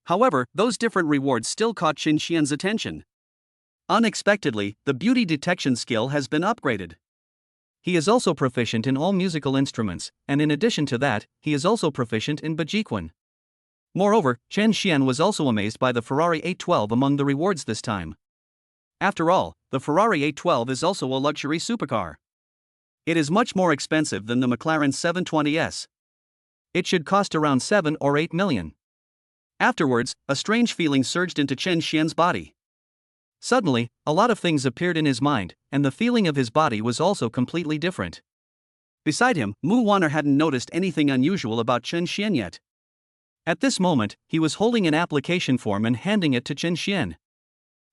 However, those different rewards still caught Chen Xian's attention. Unexpectedly, the beauty detection skill has been upgraded. He is also proficient in all musical instruments, and in addition to that, he is also proficient in Bajiquan. Moreover, Chen Xian was also amazed by the Ferrari 812 among the rewards this time. After all, the Ferrari 812 is also a luxury supercar. It is much more expensive than the McLaren 720S. It should cost around 7 or 8 million. Afterwards, a strange feeling surged into Chen Xian's body. Suddenly, a lot of things appeared in his mind, and the feeling of his body was also completely different. Beside him, Mu Wanner hadn't noticed anything unusual about Chen Xian yet. At this moment, he was holding an application form and handing it to Chen Xian.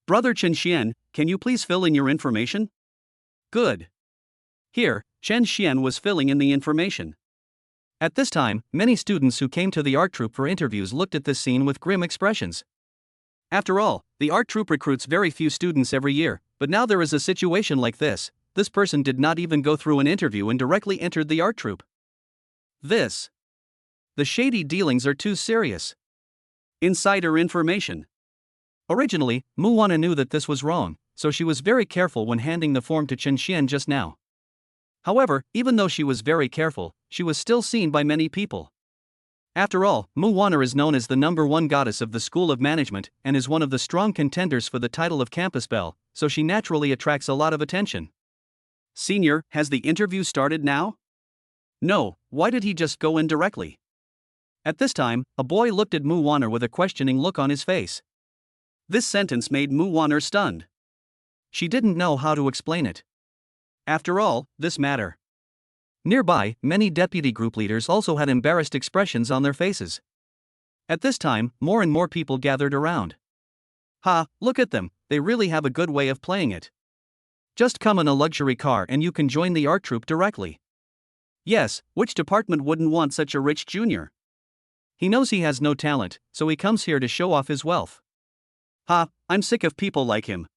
Brother Chen Xian, can you please fill in your information? Good. Here, Chen Xian was filling in the information. At this time, many students who came to the art troupe for interviews looked at this scene with grim expressions. After all, the art troupe recruits very few students every year, but now there is a situation like this. this person did not even go through an interview and directly entered the art troupe. The shady dealings are too serious. Insider information. Originally, Muwana knew that this was wrong, so she was very careful when handing the form to Chen Xian just now. However, even though she was very careful, she was still seen by many people. After all, Muwana is known as the #1 goddess of the School of Management and is one of the strong contenders for the title of Campus Belle, so she naturally attracts a lot of attention. Senior, has the interview started now? No, why did he just go in directly? At this time, a boy looked at Muwana with a questioning look on his face. This sentence made Muwana stunned. She didn't know how to explain it. After all, this matter. Nearby, many deputy group leaders also had embarrassed expressions on their faces. At this time, more and more people gathered around. Ha, look at them, they really have a good way of playing it. Just come in a luxury car and you can join the art troupe directly. Yes, which department wouldn't want such a rich junior? He knows he has no talent, so he comes here to show off his wealth. Ha, I'm sick of people like him.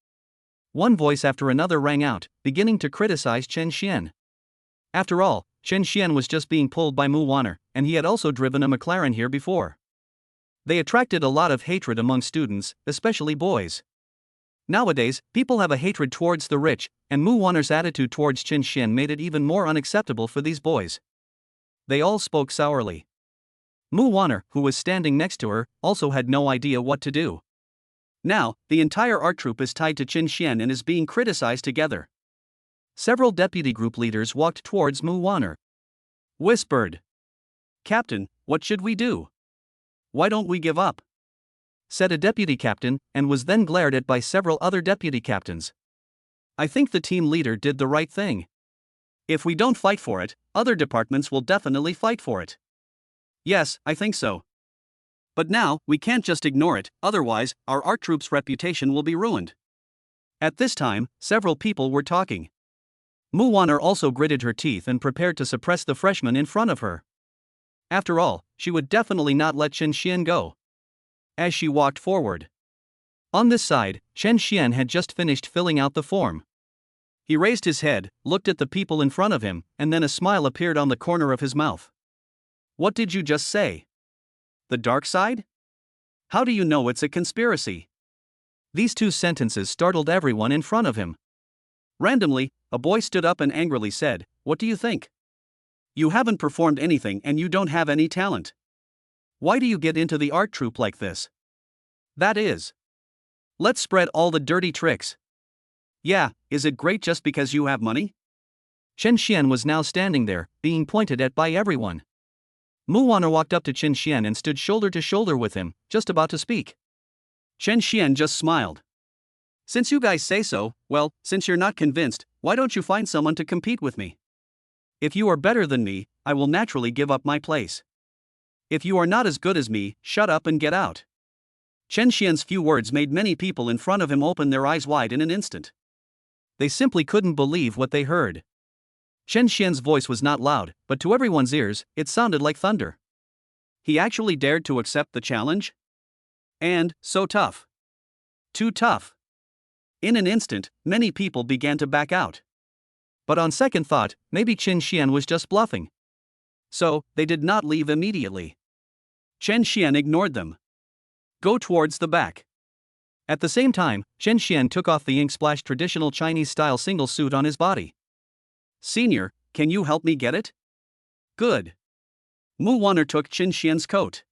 One voice after another rang out, beginning to criticize Chen Xian. After all, Chen Xian was just being pulled by Muwana, and he had also driven a McLaren here before. They attracted a lot of hatred among students, especially boys. Nowadays, people have a hatred towards the rich, and Muwana's attitude towards Chen Xian made it even more unacceptable for these boys. They all spoke sourly. Muwana, who was standing next to her, also had no idea what to do. Now, the entire art troupe is tied to Chen Xian and is being criticized together. Several deputy group leaders walked towards Muwana. Whispered. Captain, what should we do? Why don't we give up? Said a deputy captain, and was then glared at by several other deputy captains. I think the team leader did the right thing. If we don't fight for it, other departments will definitely fight for it. Yes, I think so. But now, we can't just ignore it, otherwise, our art troupe's reputation will be ruined. At this time, several people were talking. Muwana also gritted her teeth and prepared to suppress the freshman in front of her. After all, she would definitely not let Chen Xian go. As she walked forward. On this side, Chen Xian had just finished filling out the form. He raised his head, looked at the people in front of him, and then a smile appeared on the corner of his mouth. What did you just say? The dark side? How do you know it's a conspiracy? These two sentences startled everyone in front of him. Randomly, a boy stood up and angrily said, What do you think? You haven't performed anything and you don't have any talent. Why do you get into the art troupe like this? That is. Let's spread all the dirty tricks. Yeah, is it great just because you have money? Chen Xian was now standing there, being pointed at by everyone. Muwana walked up to Chen Xian and stood shoulder to shoulder with him, just about to speak. Chen Xian just smiled. Since you guys say so, well, since you're not convinced, why don't you find someone to compete with me? If you are better than me, I will naturally give up my place. If you are not as good as me, shut up and get out. Chen Xian's few words made many people in front of him open their eyes wide in an instant. They simply couldn't believe what they heard. Chen Xian's voice was not loud, but to everyone's ears, it sounded like thunder. He actually dared to accept the challenge? And, so tough. Too tough. In an instant, many people began to back out. But on second thought, maybe Chen Xian was just bluffing. So, they did not leave immediately. Chen Xian ignored them. Go towards the back. At the same time, Chen Xian took off the ink-splashed traditional Chinese-style single suit on his body. Senior, can you help me get it? Good. Muwana took Chen Xian's coat.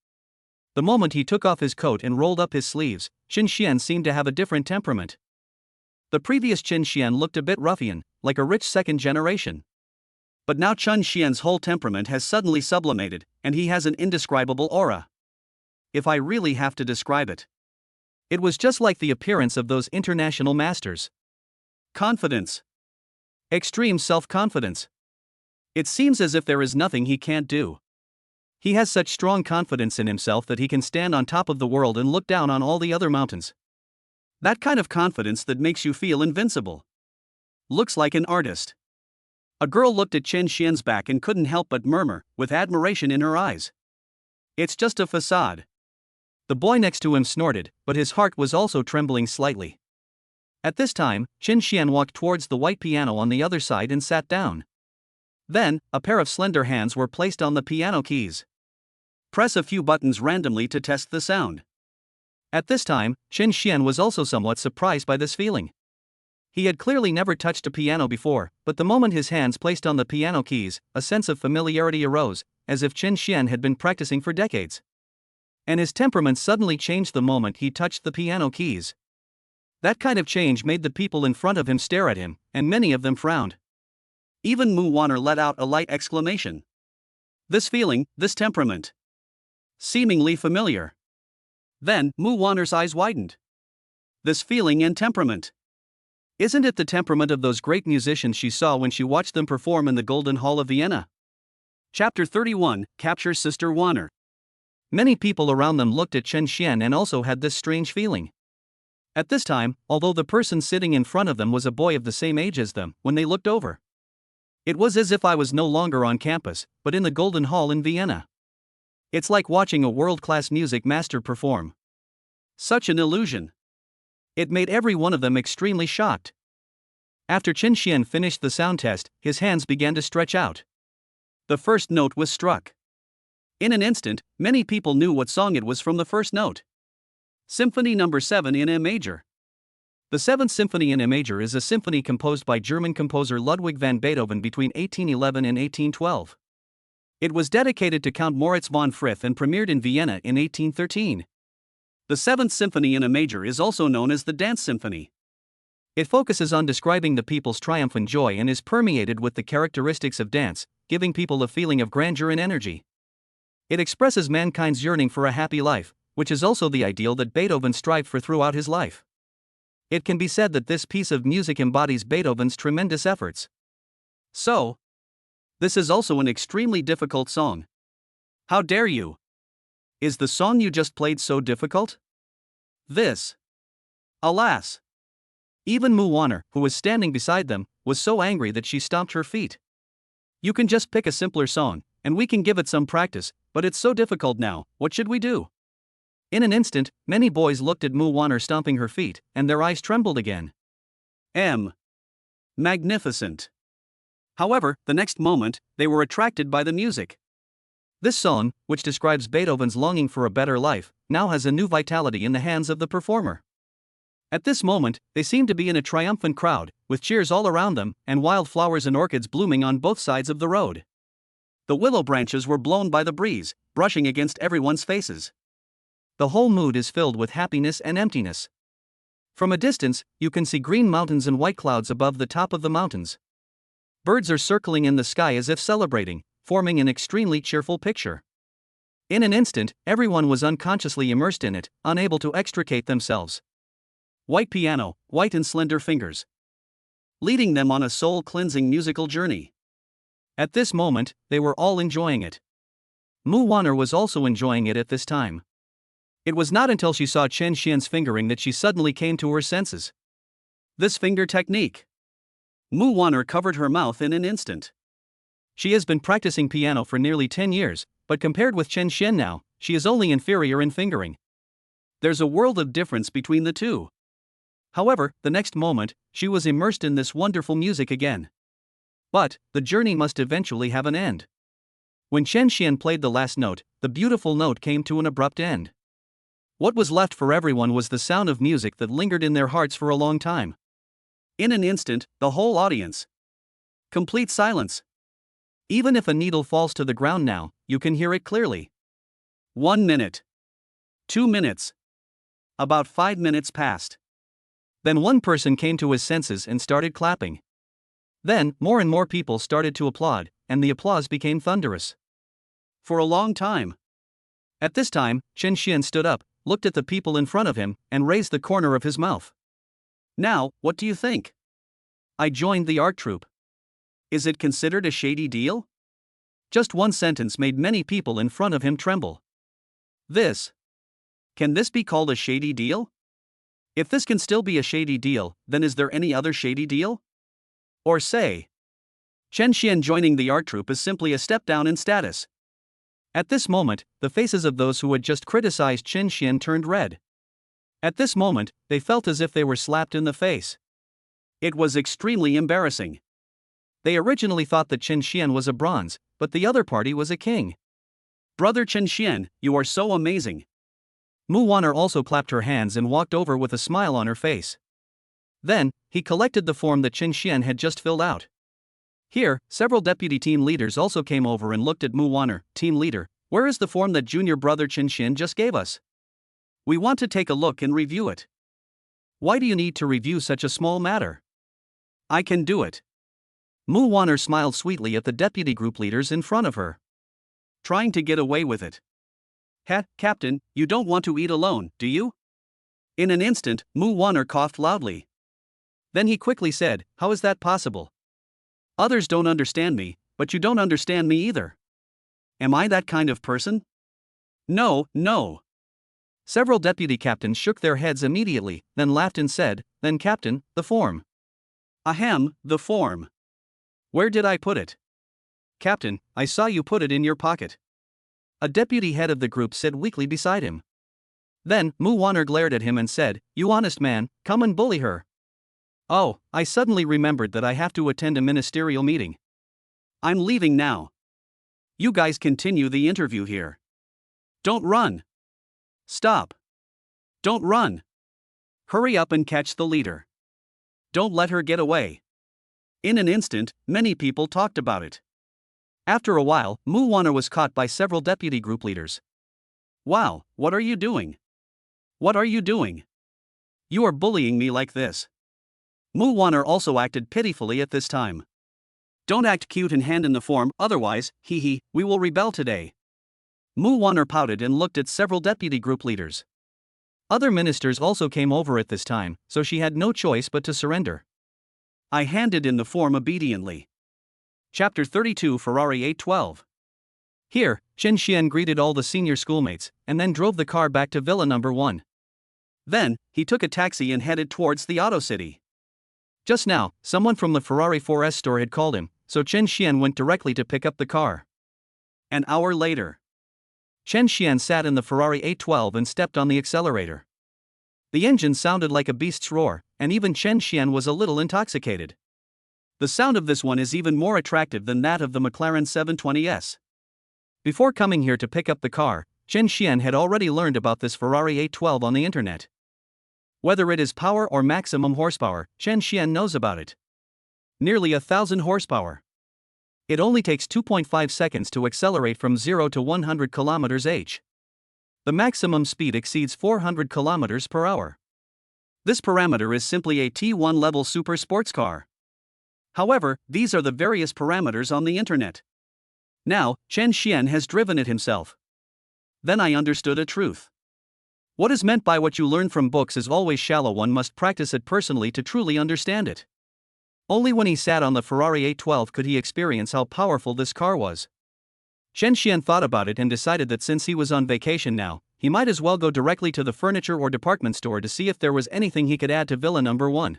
The moment he took off his coat and rolled up his sleeves, Chen Xian seemed to have a different temperament. The previous Chen Xian looked a bit ruffian, like a rich second generation. But now Chen Xian's whole temperament has suddenly sublimated, and he has an indescribable aura. If I really have to describe it. It was just like the appearance of those international masters. Confidence. Extreme self-confidence. It seems as if there is nothing he can't do. He has such strong confidence in himself that he can stand on top of the world and look down on all the other mountains. That kind of confidence that makes you feel invincible. Looks like an artist. A girl looked at Chen Xian's back and couldn't help but murmur, with admiration in her eyes. It's just a facade. The boy next to him snorted, but his heart was also trembling slightly. At this time, Chen Xian walked towards the white piano on the other side and sat down. Then, a pair of slender hands were placed on the piano keys. Press a few buttons randomly to test the sound. At this time, Chen Xian was also somewhat surprised by this feeling. He had clearly never touched a piano before, but the moment his hands placed on the piano keys, a sense of familiarity arose, as if Chen Xian had been practicing for decades. And his temperament suddenly changed the moment he touched the piano keys. That kind of change made the people in front of him stare at him, and many of them frowned. Even Mu Wanner let out a light exclamation. This feeling, this temperament. Seemingly familiar. Then, Mu Wanner's eyes widened. This feeling and temperament. Isn't it the temperament of those great musicians she saw when she watched them perform in the Golden Hall of Vienna? Chapter 31, Captures Sister Wanner. Many people around them looked at Chen Xian and also had this strange feeling. At this time, although the person sitting in front of them was a boy of the same age as them, when they looked over, it was as if I was no longer on campus, but in the Golden Hall in Vienna. It's like watching a world-class music master perform. Such an illusion. It made every one of them extremely shocked. After Chen Xian finished the sound test, his hands began to stretch out. The first note was struck. In an instant, many people knew what song it was from the first note. Symphony No. 7 in A major. The Seventh Symphony in A major is a symphony composed by German composer Ludwig van Beethoven between 1811 and 1812. It was dedicated to Count Moritz von Friff and premiered in Vienna in 1813. The Seventh Symphony in A major is also known as the Dance Symphony. It focuses on describing the people's triumphant joy and is permeated with the characteristics of dance, giving people a feeling of grandeur and energy. It expresses mankind's yearning for a happy life, which is also the ideal that Beethoven strived for throughout his life. It can be said that this piece of music embodies Beethoven's tremendous efforts. So, this is also an extremely difficult song. How dare you? Is the song you just played so difficult? This. Alas. Even Mu Wanner, who was standing beside them, was so angry that she stomped her feet. You can just pick a simpler song, and we can give it some practice, but it's so difficult now, what should we do? In an instant, many boys looked at Mu Wanner stomping her feet, and their eyes trembled again. Magnificent. However, the next moment, they were attracted by the music. This song, which describes Beethoven's longing for a better life, now has a new vitality in the hands of the performer. At this moment, they seemed to be in a triumphant crowd, with cheers all around them, and wildflowers and orchids blooming on both sides of the road. The willow branches were blown by the breeze, brushing against everyone's faces. The whole mood is filled with happiness and emptiness. From a distance, you can see green mountains and white clouds above the top of the mountains. Birds are circling in the sky as if celebrating, forming an extremely cheerful picture. In an instant, everyone was unconsciously immersed in it, unable to extricate themselves. White piano, white and slender fingers, leading them on a soul-cleansing musical journey. At this moment, they were all enjoying it. Mu Wanner was also enjoying it at this time. It was not until she saw Chen Xian's fingering that she suddenly came to her senses. This finger technique. Mu Wanner covered her mouth in an instant. She has been practicing piano for nearly 10 years, but compared with Chen Xian now, she is only inferior in fingering. There's a world of difference between the two. However, the next moment, she was immersed in this wonderful music again. But, the journey must eventually have an end. When Chen Xian played the last note, the beautiful note came to an abrupt end. What was left for everyone was the sound of music that lingered in their hearts for a long time. In an instant, the whole audience. Complete silence. Even if a needle falls to the ground now, you can hear it clearly. 1 minute. 2 minutes. About 5 minutes passed. Then one person came to his senses and started clapping. Then, more and more people started to applaud, and the applause became thunderous. For a long time. At this time, Chen Xian stood up, looked at the people in front of him, and raised the corner of his mouth. Now, what do you think? I joined the art troupe. Is it considered a shady deal? Just one sentence made many people in front of him tremble. Can this be called a shady deal? If this can still be a shady deal, then is there any other shady deal? Or say, Chen Xian joining the art troupe is simply a step down in status. At this moment, the faces of those who had just criticized Chen Xian turned red. At this moment, they felt as if they were slapped in the face. It was extremely embarrassing. They originally thought that Chen Xian was a bronze, but the other party was a king. Brother Chen Xian, you are so amazing. Mu Wan'er also clapped her hands and walked over with a smile on her face. Then, he collected the form that Chen Xian had just filled out. Here, several deputy team leaders also came over and looked at Mu Wan'er. Team leader, where is the form that junior brother Chen Xian just gave us? We want to take a look and review it. Why do you need to review such a small matter? I can do it. Mu Wan'er smiled sweetly at the deputy group leaders in front of her. Trying to get away with it. Captain, you don't want to eat alone, do you? In an instant, Mu Wan'er coughed loudly. Then he quickly said, how is that possible? Others don't understand me, but you don't understand me either. Am I that kind of person? No, no. Several deputy captains shook their heads immediately, then laughed and said, then Captain, the form. Ahem, the form. Where did I put it? Captain, I saw you put it in your pocket. A deputy head of the group said weakly beside him. Then, Mu Wan'er glared at him and said, you honest man, come and bully her. Oh, I suddenly remembered that I have to attend a ministerial meeting. I'm leaving now. You guys continue the interview here. Don't run. Stop. Don't run. Hurry up and catch the leader. Don't let her get away. In an instant, many people talked about it. After a while, Mu Wan'er was caught by several deputy group leaders. Wow, what are you doing? What are you doing? You are bullying me like this. Mu Wan'er also acted pitifully at this time. Don't act cute and hand in the form, otherwise, we will rebel today. Mu Wan'er pouted and looked at several deputy group leaders. Other ministers also came over at this time, so she had no choice but to surrender. I handed in the form obediently. Chapter 32 Ferrari 812. Here, Chen Xian greeted all the senior schoolmates, and then drove the car back to Villa number 1. Then, he took a taxi and headed towards the Auto City. Just now, someone from the Ferrari 4S store had called him, so Chen Xian went directly to pick up the car. An hour later. Chen Xian sat in the Ferrari 812 and stepped on the accelerator. The engine sounded like a beast's roar, and even Chen Xian was a little intoxicated. The sound of this one is even more attractive than that of the McLaren 720S. Before coming here to pick up the car, Chen Xian had already learned about this Ferrari 812 on the internet. Whether it is power or maximum horsepower, Chen Xian knows about it. Nearly 1,000 horsepower. It only takes 2.5 seconds to accelerate from 0 to 100 km/h. The maximum speed exceeds 400 km per hour. This parameter is simply a T1 level super sports car. However, these are the various parameters on the internet. Now, Chen Xian has driven it himself. Then I understood a truth. What is meant by what you learn from books is always shallow. One must practice it personally to truly understand it. Only when he sat on the Ferrari 812 could he experience how powerful this car was. Chen Xian thought about it and decided that since he was on vacation now, he might as well go directly to the furniture or department store to see if there was anything he could add to Villa number 1.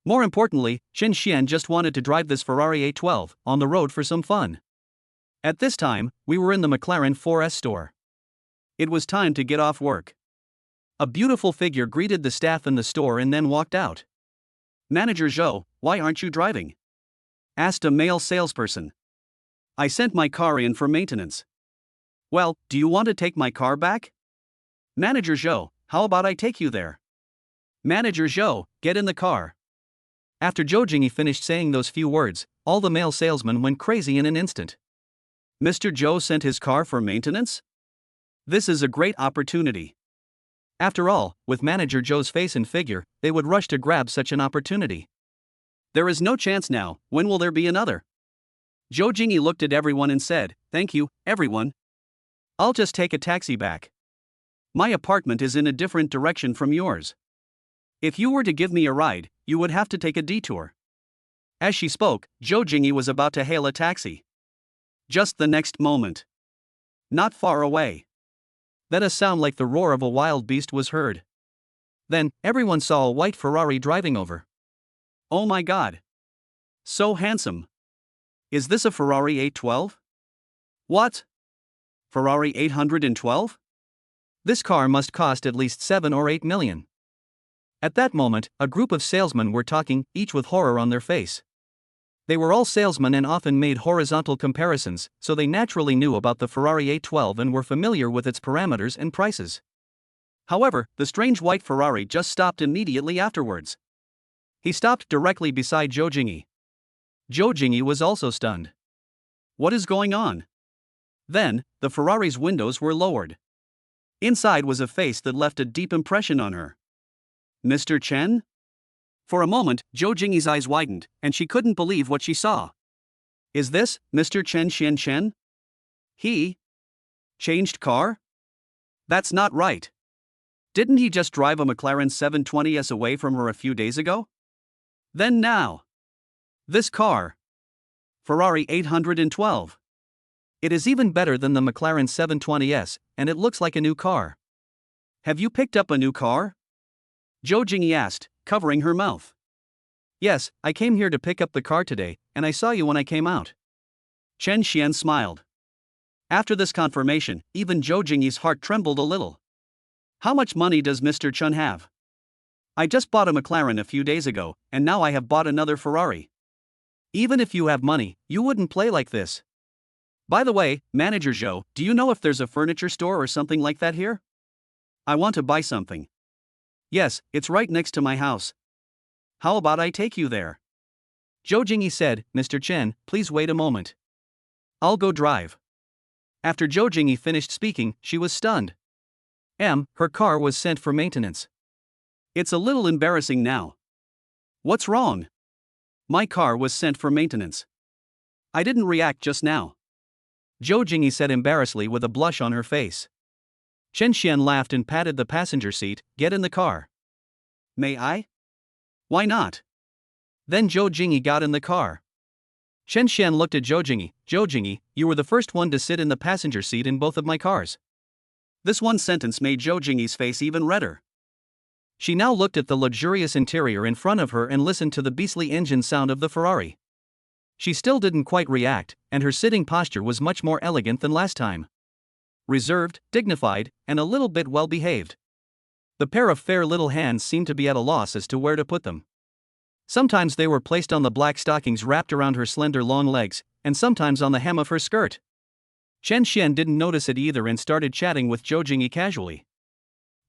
More importantly, Chen Xian just wanted to drive this Ferrari 812 on the road for some fun. At this time, we were in the McLaren 4S store. It was time to get off work. A beautiful figure greeted the staff in the store and then walked out. Manager Zhou, why aren't you driving? Asked a male salesperson. I sent my car in for maintenance. Well, do you want to take my car back? Manager Zhou, how about I take you there? Manager Zhou, get in the car. After Zhou Jingyi finished saying those few words, all the male salesmen went crazy in an instant. Mr. Zhou sent his car for maintenance? This is a great opportunity. After all, with Manager Zhou's face and figure, they would rush to grab such an opportunity. There is no chance now. When will there be another? Zhou Jingyi looked at everyone and said, thank you, everyone. I'll just take a taxi back. My apartment is in a different direction from yours. If you were to give me a ride, you would have to take a detour. As she spoke, Zhou Jingyi was about to hail a taxi. Just the next moment. Not far away. Then a sound like the roar of a wild beast was heard. Then, everyone saw a white Ferrari driving over. Oh my God! So handsome! Is this a Ferrari 812? What? Ferrari 812? This car must cost at least 7 or 8 million. At that moment, a group of salesmen were talking, each with horror on their face. They were all salesmen and often made horizontal comparisons, so they naturally knew about the Ferrari 812 and were familiar with its parameters and prices. However, the strange white Ferrari just stopped immediately afterwards. He stopped directly beside Zhou Jingyi. Zhou Jingyi was also stunned. What is going on? Then, the Ferrari's windows were lowered. Inside was a face that left a deep impression on her. Mr. Chen? For a moment, Zhou Jingyi's eyes widened, and she couldn't believe what she saw. Is this Mr. Chen Chen? He changed car? That's not right. Didn't he just drive a McLaren 720S away from her a few days ago? Then now. This car. Ferrari 812. It is even better than the McLaren 720S, and it looks like a new car. Have you picked up a new car? Zhou Jingyi asked, covering her mouth. Yes, I came here to pick up the car today, and I saw you when I came out. Chen Xian smiled. After this confirmation, even Zhou Jingyi's heart trembled a little. How much money does Mr. Chen have? I just bought a McLaren a few days ago, and now I have bought another Ferrari. Even if you have money, you wouldn't play like this. By the way, Manager Zhou, do you know if there's a furniture store or something like that here? I want to buy something. Yes, it's right next to my house. How about I take you there? Zhou Jingyi said, Mr. Chen, please wait a moment. I'll go drive. After Zhou Jingyi finished speaking, she was stunned. Her car was sent for maintenance. It's a little embarrassing now. What's wrong? My car was sent for maintenance. I didn't react just now. Zhou Jingyi said embarrassedly with a blush on her face. Chen Xian laughed and patted the passenger seat. Get in the car. May I? Why not? Then Zhou Jingyi got in the car. Chen Xian looked at Zhou Jingyi. Zhou Jingyi, you were the first one to sit in the passenger seat in both of my cars. This one sentence made Zhou Jingyi's face even redder. She now looked at the luxurious interior in front of her and listened to the beastly engine sound of the Ferrari. She still didn't quite react, and her sitting posture was much more elegant than last time. Reserved, dignified, and a little bit well-behaved. The pair of fair little hands seemed to be at a loss as to where to put them. Sometimes they were placed on the black stockings wrapped around her slender long legs, and sometimes on the hem of her skirt. Chen Xian didn't notice it either and started chatting with Zhou Jingyi casually.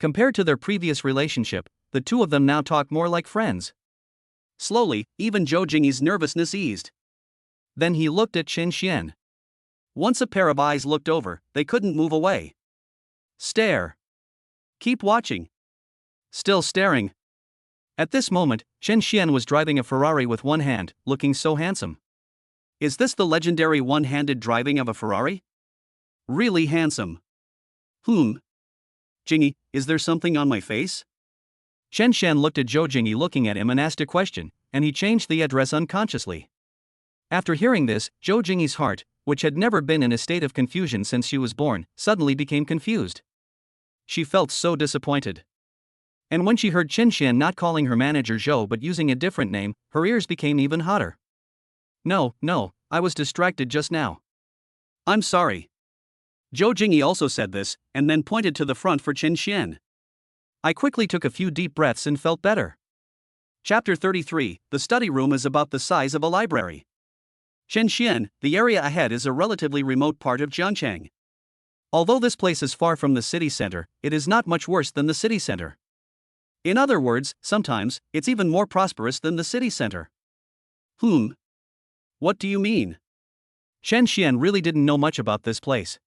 Compared to their previous relationship, the two of them now talked more like friends. Slowly, even Zhou Jingyi's nervousness eased. Then he looked at Chen Xian. Once a pair of eyes looked over, they couldn't move away. Stare. Keep watching. Still staring. At this moment, Chen Xian was driving a Ferrari with one hand, looking so handsome. Is this the legendary one-handed driving of a Ferrari? Really handsome. Jingyi, is there something on my face? Chen Xian looked at Zhou Jingyi looking at him and asked a question, and he changed the address unconsciously. After hearing this, Zhou Jingyi's heart, which had never been in a state of confusion since she was born, suddenly became confused. She felt so disappointed. And when she heard Chen Xian not calling her manager Zhou but using a different name, her ears became even hotter. No, I was distracted just now. I'm sorry. Zhou Jingyi also said this, and then pointed to the front for Chen Xian. I quickly took a few deep breaths and felt better. Chapter 33, the study room is about the size of a library. Chen Xian, the area ahead is a relatively remote part of Jiangchang. Although this place is far from the city center, it is not much worse than the city center. In other words, sometimes, it's even more prosperous than the city center. What do you mean? Chen Xian really didn't know much about this place.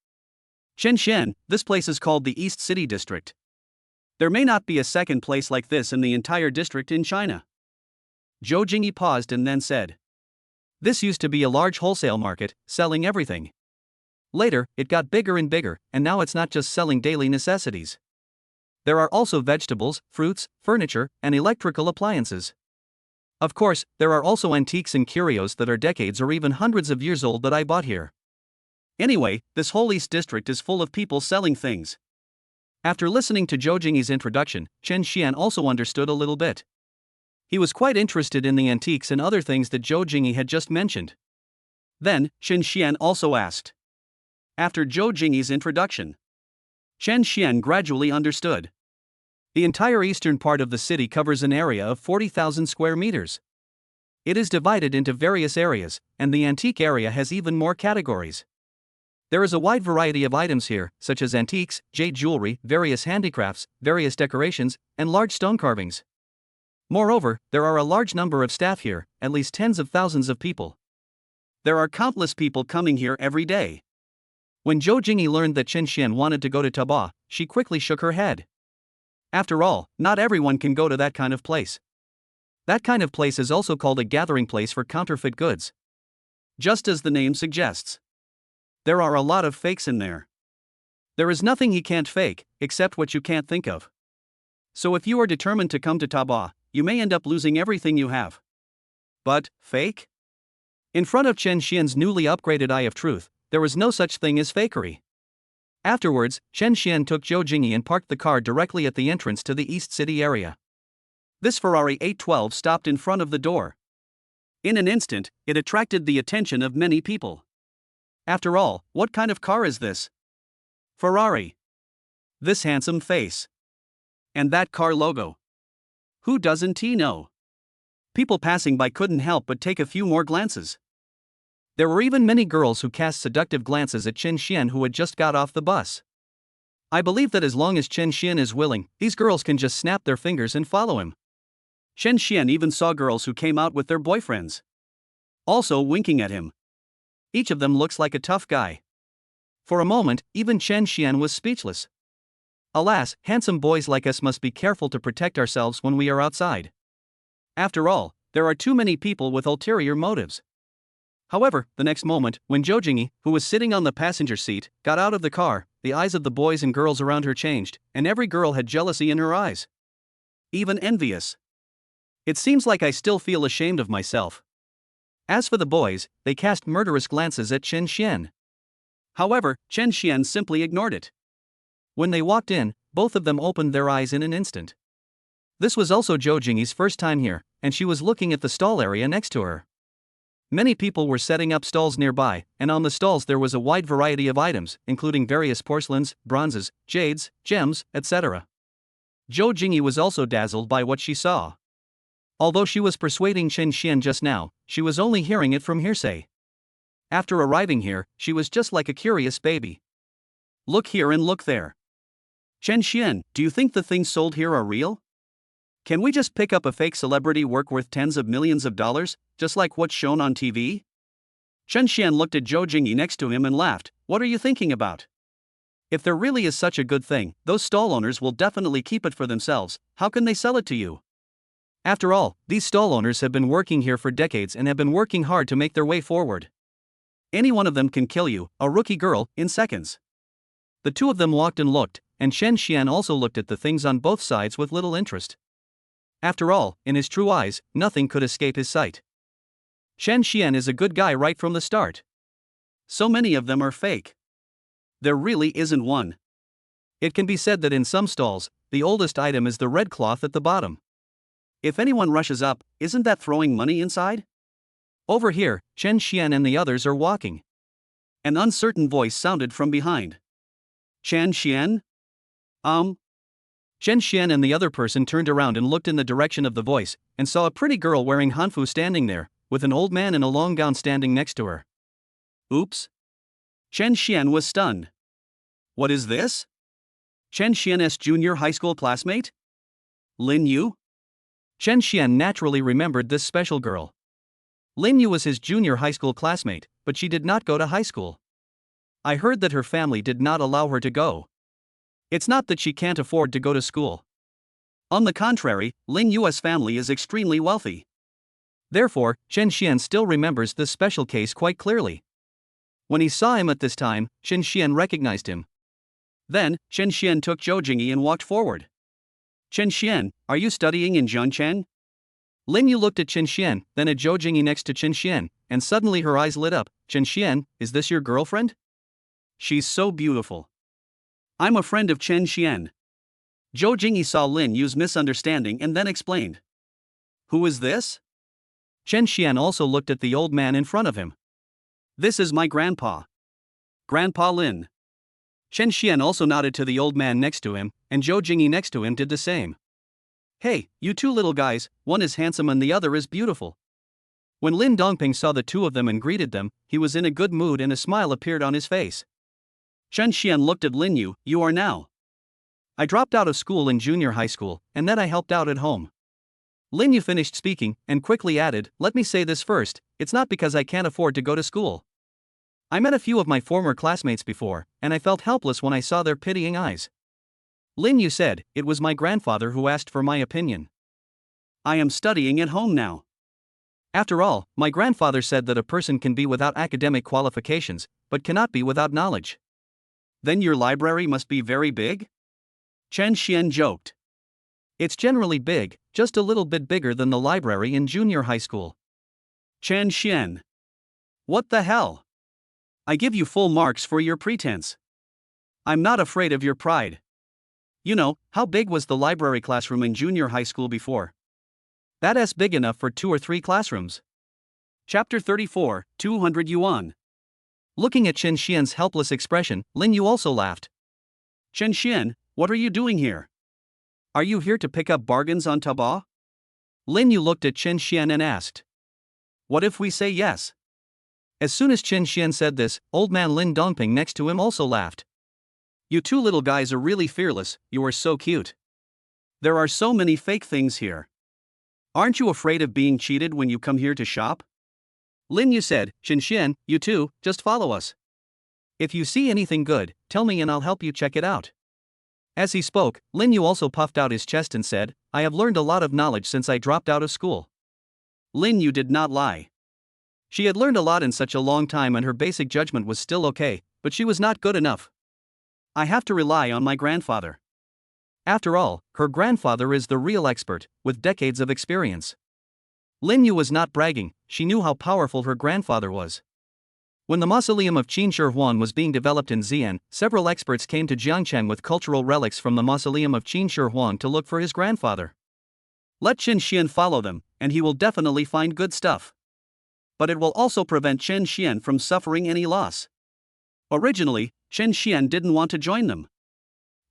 Chen Xian, this place is called the East City District. There may not be a second place like this in the entire district in China. Zhou Jingyi paused and then said. This used to be a large wholesale market, selling everything. Later, it got bigger and bigger, and now it's not just selling daily necessities. There are also vegetables, fruits, furniture, and electrical appliances. Of course, there are also antiques and curios that are decades or even hundreds of years old that I bought here. Anyway, this whole East District is full of people selling things. After listening to Zhou Jingyi's introduction, Chen Xian also understood a little bit. He was quite interested in the antiques and other things that Zhou Jingyi had just mentioned. Then, Chen Xian also asked. After Zhou Jingyi's introduction, Chen Xian gradually understood. The entire eastern part of the city covers an area of 40,000 square meters. It is divided into various areas, and the antique area has even more categories. There is a wide variety of items here, such as antiques, jade jewelry, various handicrafts, various decorations, and large stone carvings. Moreover, there are a large number of staff here, at least tens of thousands of people. There are countless people coming here every day. When Zhou Jingyi learned that Chen Xian wanted to go to Taba, she quickly shook her head. After all, not everyone can go to that kind of place. That kind of place is also called a gathering place for counterfeit goods. Just as the name suggests. There are a lot of fakes in there. There is nothing he can't fake, except what you can't think of. So if you are determined to come to Taba, you may end up losing everything you have. But, fake? In front of Chen Xian's newly upgraded Eye of Truth, there was no such thing as fakery. Afterwards, Chen Xian took Zhou Jingyi and parked the car directly at the entrance to the East City area. This Ferrari 812 stopped in front of the door. In an instant, it attracted the attention of many people. After all, what kind of car is this? Ferrari. This handsome face. And that car logo. Who doesn't know? People passing by couldn't help but take a few more glances. There were even many girls who cast seductive glances at Chen Xian who had just got off the bus. I believe that as long as Chen Xian is willing, these girls can just snap their fingers and follow him. Chen Xian even saw girls who came out with their boyfriends. Also winking at him. Each of them looks like a tough guy. For a moment, even Chen Xian was speechless. Alas, handsome boys like us must be careful to protect ourselves when we are outside. After all, there are too many people with ulterior motives. However, the next moment, when Zhou Jingyi, who was sitting on the passenger seat, got out of the car, the eyes of the boys and girls around her changed, and every girl had jealousy in her eyes. Even envious. It seems like I still feel ashamed of myself. As for the boys, they cast murderous glances at Chen Xian. However, Chen Xian simply ignored it. When they walked in, both of them opened their eyes in an instant. This was also Zhou Jingyi's first time here, and she was looking at the stall area next to her. Many people were setting up stalls nearby, and on the stalls there was a wide variety of items, including various porcelains, bronzes, jades, gems, etc. Zhou Jingyi was also dazzled by what she saw. Although she was persuading Chen Xian just now, she was only hearing it from hearsay. After arriving here, she was just like a curious baby. Look here and look there. Chen Xian, do you think the things sold here are real? Can we just pick up a fake celebrity work worth tens of millions of dollars, just like what's shown on TV? Chen Xian looked at Zhou Jingyi next to him and laughed. What are you thinking about? If there really is such a good thing, those stall owners will definitely keep it for themselves. How can they sell it to you? After all, these stall owners have been working here for decades and have been working hard to make their way forward. Any one of them can kill you, a rookie girl, in seconds. The two of them walked and looked, and Chen Xian also looked at the things on both sides with little interest. After all, in his true eyes, nothing could escape his sight. Chen Xian is a good guy right from the start. So many of them are fake. There really isn't one. It can be said that in some stalls, the oldest item is the red cloth at the bottom. If anyone rushes up, isn't that throwing money inside? Over here, Chen Xian and the others are walking. An uncertain voice sounded from behind. Chen Xian? Chen Xian and the other person turned around and looked in the direction of the voice, and saw a pretty girl wearing hanfu standing there, with an old man in a long gown standing next to her. Oops. Chen Xian was stunned. What is this? Chen Xian's junior high school classmate? Lin Yu? Chen Xian naturally remembered this special girl. Lin Yu was his junior high school classmate, but she did not go to high school. I heard that her family did not allow her to go. It's not that she can't afford to go to school. On the contrary, Lin Yu's family is extremely wealthy. Therefore, Chen Xian still remembers this special case quite clearly. When he saw him at this time, Chen Xian recognized him. Then, Chen Xian took Zhou Jingyi and walked forward. Chen Xian, are you studying in Zhengchen? Lin Yu looked at Chen Xian, then at Zhou Jingyi next to Chen Xian, and suddenly her eyes lit up. Chen Xian, is this your girlfriend? She's so beautiful. I'm a friend of Chen Xian. Zhou Jingyi saw Lin Yu's misunderstanding and then explained. Who is this? Chen Xian also looked at the old man in front of him. This is my grandpa. Grandpa Lin. Chen Xian also nodded to the old man next to him, and Zhou Jingyi next to him did the same. Hey, you two little guys, one is handsome and the other is beautiful. When Lin Dongping saw the two of them and greeted them, he was in a good mood and a smile appeared on his face. Chen Xian looked at Lin Yu. You are now. I dropped out of school in junior high school, and then I helped out at home. Lin Yu finished speaking, and quickly added, let me say this first, it's not because I can't afford to go to school. I met a few of my former classmates before, and I felt helpless when I saw their pitying eyes. Lin Yu said, it was my grandfather who asked for my opinion. I am studying at home now. After all, my grandfather said that a person can be without academic qualifications, but cannot be without knowledge. Then your library must be very big? Chen Xian joked. It's generally big, just a little bit bigger than the library in junior high school. Chen Xian. What the hell? I give you full marks for your pretense. I'm not afraid of your pride. You know, how big was the library classroom in junior high school before? That's big enough for 2 or 3 classrooms. Chapter 34, 200 yuan. Looking at Chen Xian's helpless expression, Lin Yu also laughed. Chen Xian, what are you doing here? Are you here to pick up bargains on Taobao? Lin Yu looked at Chen Xian and asked. What if we say yes? As soon as Chen Xian said this, old man Lin Dongping next to him also laughed. You two little guys are really fearless, you are so cute. There are so many fake things here. Aren't you afraid of being cheated when you come here to shop? Lin Yu said, Chen Xian, you two, just follow us. If you see anything good, tell me and I'll help you check it out. As he spoke, Lin Yu also puffed out his chest and said, I have learned a lot of knowledge since I dropped out of school. Lin Yu did not lie. She had learned a lot in such a long time and her basic judgment was still okay, but she was not good enough. I have to rely on my grandfather. After all, her grandfather is the real expert, with decades of experience. Lin Yu was not bragging, she knew how powerful her grandfather was. When the mausoleum of Qin Shi Huang was being developed in Xi'an, several experts came to Jiangcheng with cultural relics from the mausoleum of Qin Shi Huang to look for his grandfather. Let Chen Xian follow them, and he will definitely find good stuff. But it will also prevent Chen Xian from suffering any loss. Originally, Chen Xian didn't want to join them.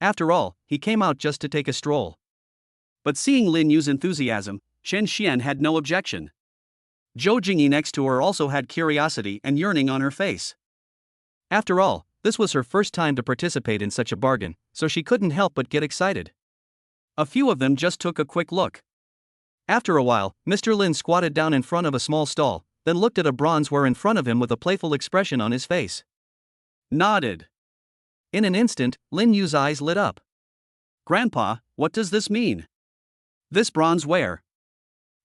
After all, he came out just to take a stroll. But seeing Lin Yu's enthusiasm, Chen Xian had no objection. Zhou Jingyi next to her also had curiosity and yearning on her face. After all, this was her first time to participate in such a bargain, so she couldn't help but get excited. A few of them just took a quick look. After a while, Mr. Lin squatted down in front of a small stall, then looked at a bronzeware in front of him with a playful expression on his face. Nodded. In an instant, Lin Yu's eyes lit up. Grandpa, what does this mean? This bronzeware.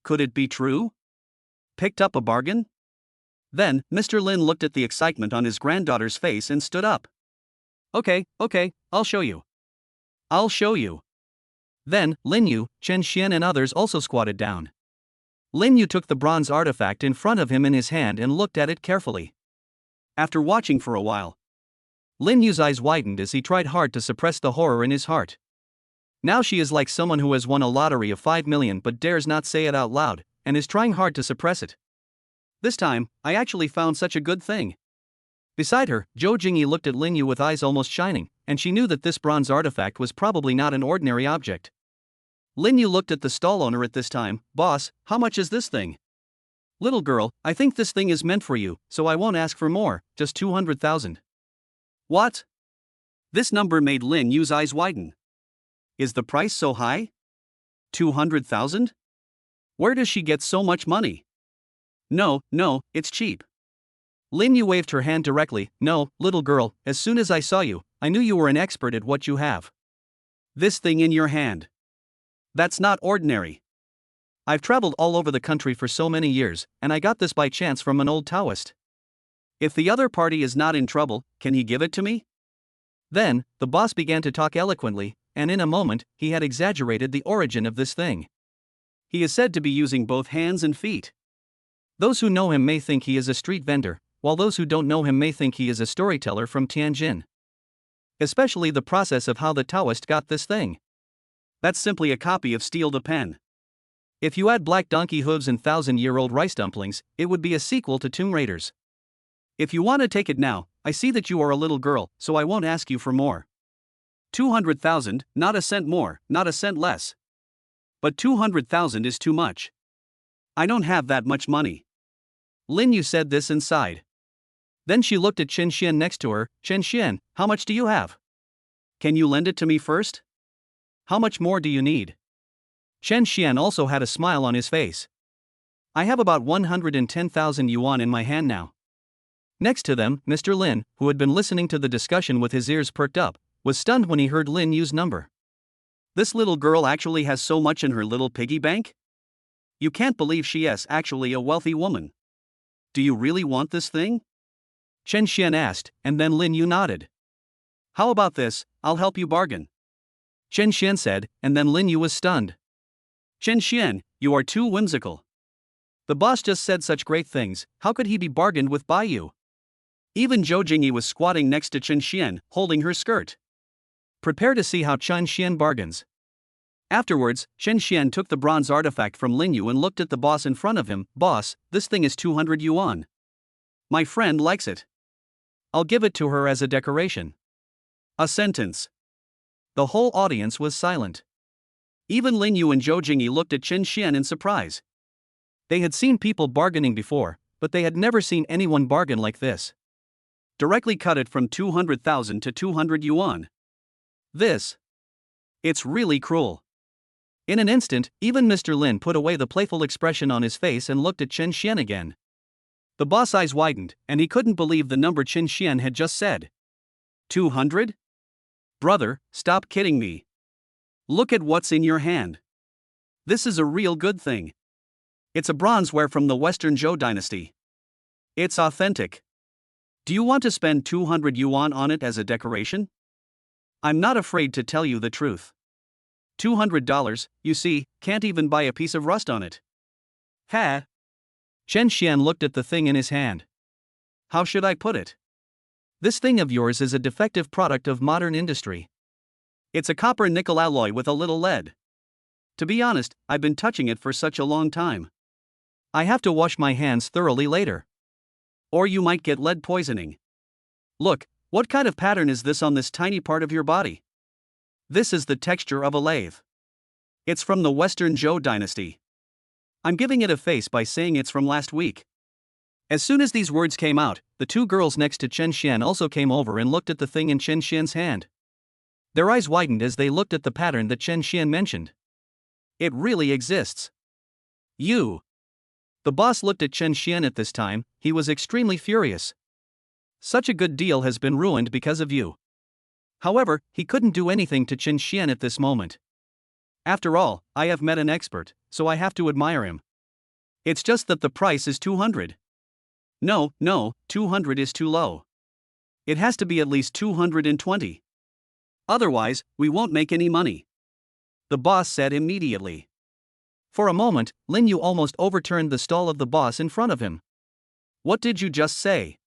Could it be true? Picked up a bargain? Then, Mr. Lin looked at the excitement on his granddaughter's face and stood up. Okay, I'll show you. I'll show you. Then, Lin Yu, Chen Xian and others also squatted down. Lin Yu took the bronze artifact in front of him in his hand and looked at it carefully. After watching for a while, Lin Yu's eyes widened as he tried hard to suppress the horror in his heart. Now she is like someone who has won a lottery of 5 million but dares not say it out loud, and is trying hard to suppress it. This time, I actually found such a good thing. Beside her, Zhou Jingyi looked at Lin Yu with eyes almost shining, and she knew that this bronze artifact was probably not an ordinary object. Lin Yu looked at the stall owner at this time. Boss, how much is this thing? Little girl, I think this thing is meant for you, so I won't ask for more, just 200,000. What? This number made Lin Yu's eyes widen. Is the price so high? 200,000? Where does she get so much money? No, it's cheap. Lin Yu waved her hand directly. No, little girl, as soon as I saw you, I knew you were an expert at what you have. This thing in your hand. That's not ordinary. I've traveled all over the country for so many years, and I got this by chance from an old Taoist. If the other party is not in trouble, can he give it to me? Then, the boss began to talk eloquently, and in a moment, he had exaggerated the origin of this thing. He is said to be using both hands and feet. Those who know him may think he is a street vendor, while those who don't know him may think he is a storyteller from Tianjin. Especially the process of how the Taoist got this thing. That's simply a copy of Steel the Pen. If you add black donkey hooves and 1,000-year-old rice dumplings, it would be a sequel to Tomb Raiders. If you want to take it now, I see that you are a little girl, so I won't ask you for more. 200,000, not a cent more, not a cent less. But 200,000 is too much. I don't have that much money. Lin Yu said this and sighed. Then she looked at Chen Xian next to her. Chen Xian, how much do you have? Can you lend it to me first? How much more do you need? Chen Xian also had a smile on his face. I have about 110,000 yuan in my hand now. Next to them, Mr. Lin, who had been listening to the discussion with his ears perked up, was stunned when he heard Lin Yu's number. This little girl actually has so much in her little piggy bank? You can't believe she is actually a wealthy woman. Do you really want this thing? Chen Xian asked, and then Lin Yu nodded. How about this, I'll help you bargain. Chen Xian said, and then Lin Yu was stunned. Chen Xian, you are too whimsical. The boss just said such great things, how could he be bargained with by you? Even Zhou Jingyi was squatting next to Chen Xian, holding her skirt. Prepare to see how Chen Xian bargains. Afterwards, Chen Xian took the bronze artifact from Lin Yu and looked at the boss in front of him. Boss, this thing is 200 yuan. My friend likes it. I'll give it to her as a decoration. A sentence. The whole audience was silent. Even Lin Yu and Zhou Jingyi looked at Chen Xian in surprise. They had seen people bargaining before, but they had never seen anyone bargain like this. Directly cut it from 200,000 to 200 yuan. It's really cruel. In an instant, even Mr. Lin put away the playful expression on his face and looked at Chen Xian again. The boss' eyes widened, and he couldn't believe the number Chen Xian had just said. 200? Brother, stop kidding me. Look at what's in your hand. This is a real good thing. It's a bronzeware from the Western Zhou dynasty. It's authentic. Do you want to spend 200 yuan on it as a decoration? I'm not afraid to tell you the truth. $200, you see, can't even buy a piece of rust on it. Ha! Chen Xian looked at the thing in his hand. How should I put it? This thing of yours is a defective product of modern industry. It's a copper-nickel alloy with a little lead. To be honest, I've been touching it for such a long time. I have to wash my hands thoroughly later. Or you might get lead poisoning. Look, what kind of pattern is this on this tiny part of your body? This is the texture of a lathe. It's from the Western Zhou dynasty. I'm giving it a face by saying it's from last week. As soon as these words came out, the two girls next to Chen Xian also came over and looked at the thing in Chen Xian's hand. Their eyes widened as they looked at the pattern that Chen Xian mentioned. It really exists. You. The boss looked at Chen Xian at this time. He was extremely furious. Such a good deal has been ruined because of you. However, he couldn't do anything to Chen Xian at this moment. After all, I have met an expert, so I have to admire him. It's just that the price is 200. No, 200 is too low. It has to be at least 220. Otherwise, we won't make any money. The boss said immediately. For a moment, Lin Yu almost overturned the stall of the boss in front of him. What did you just say?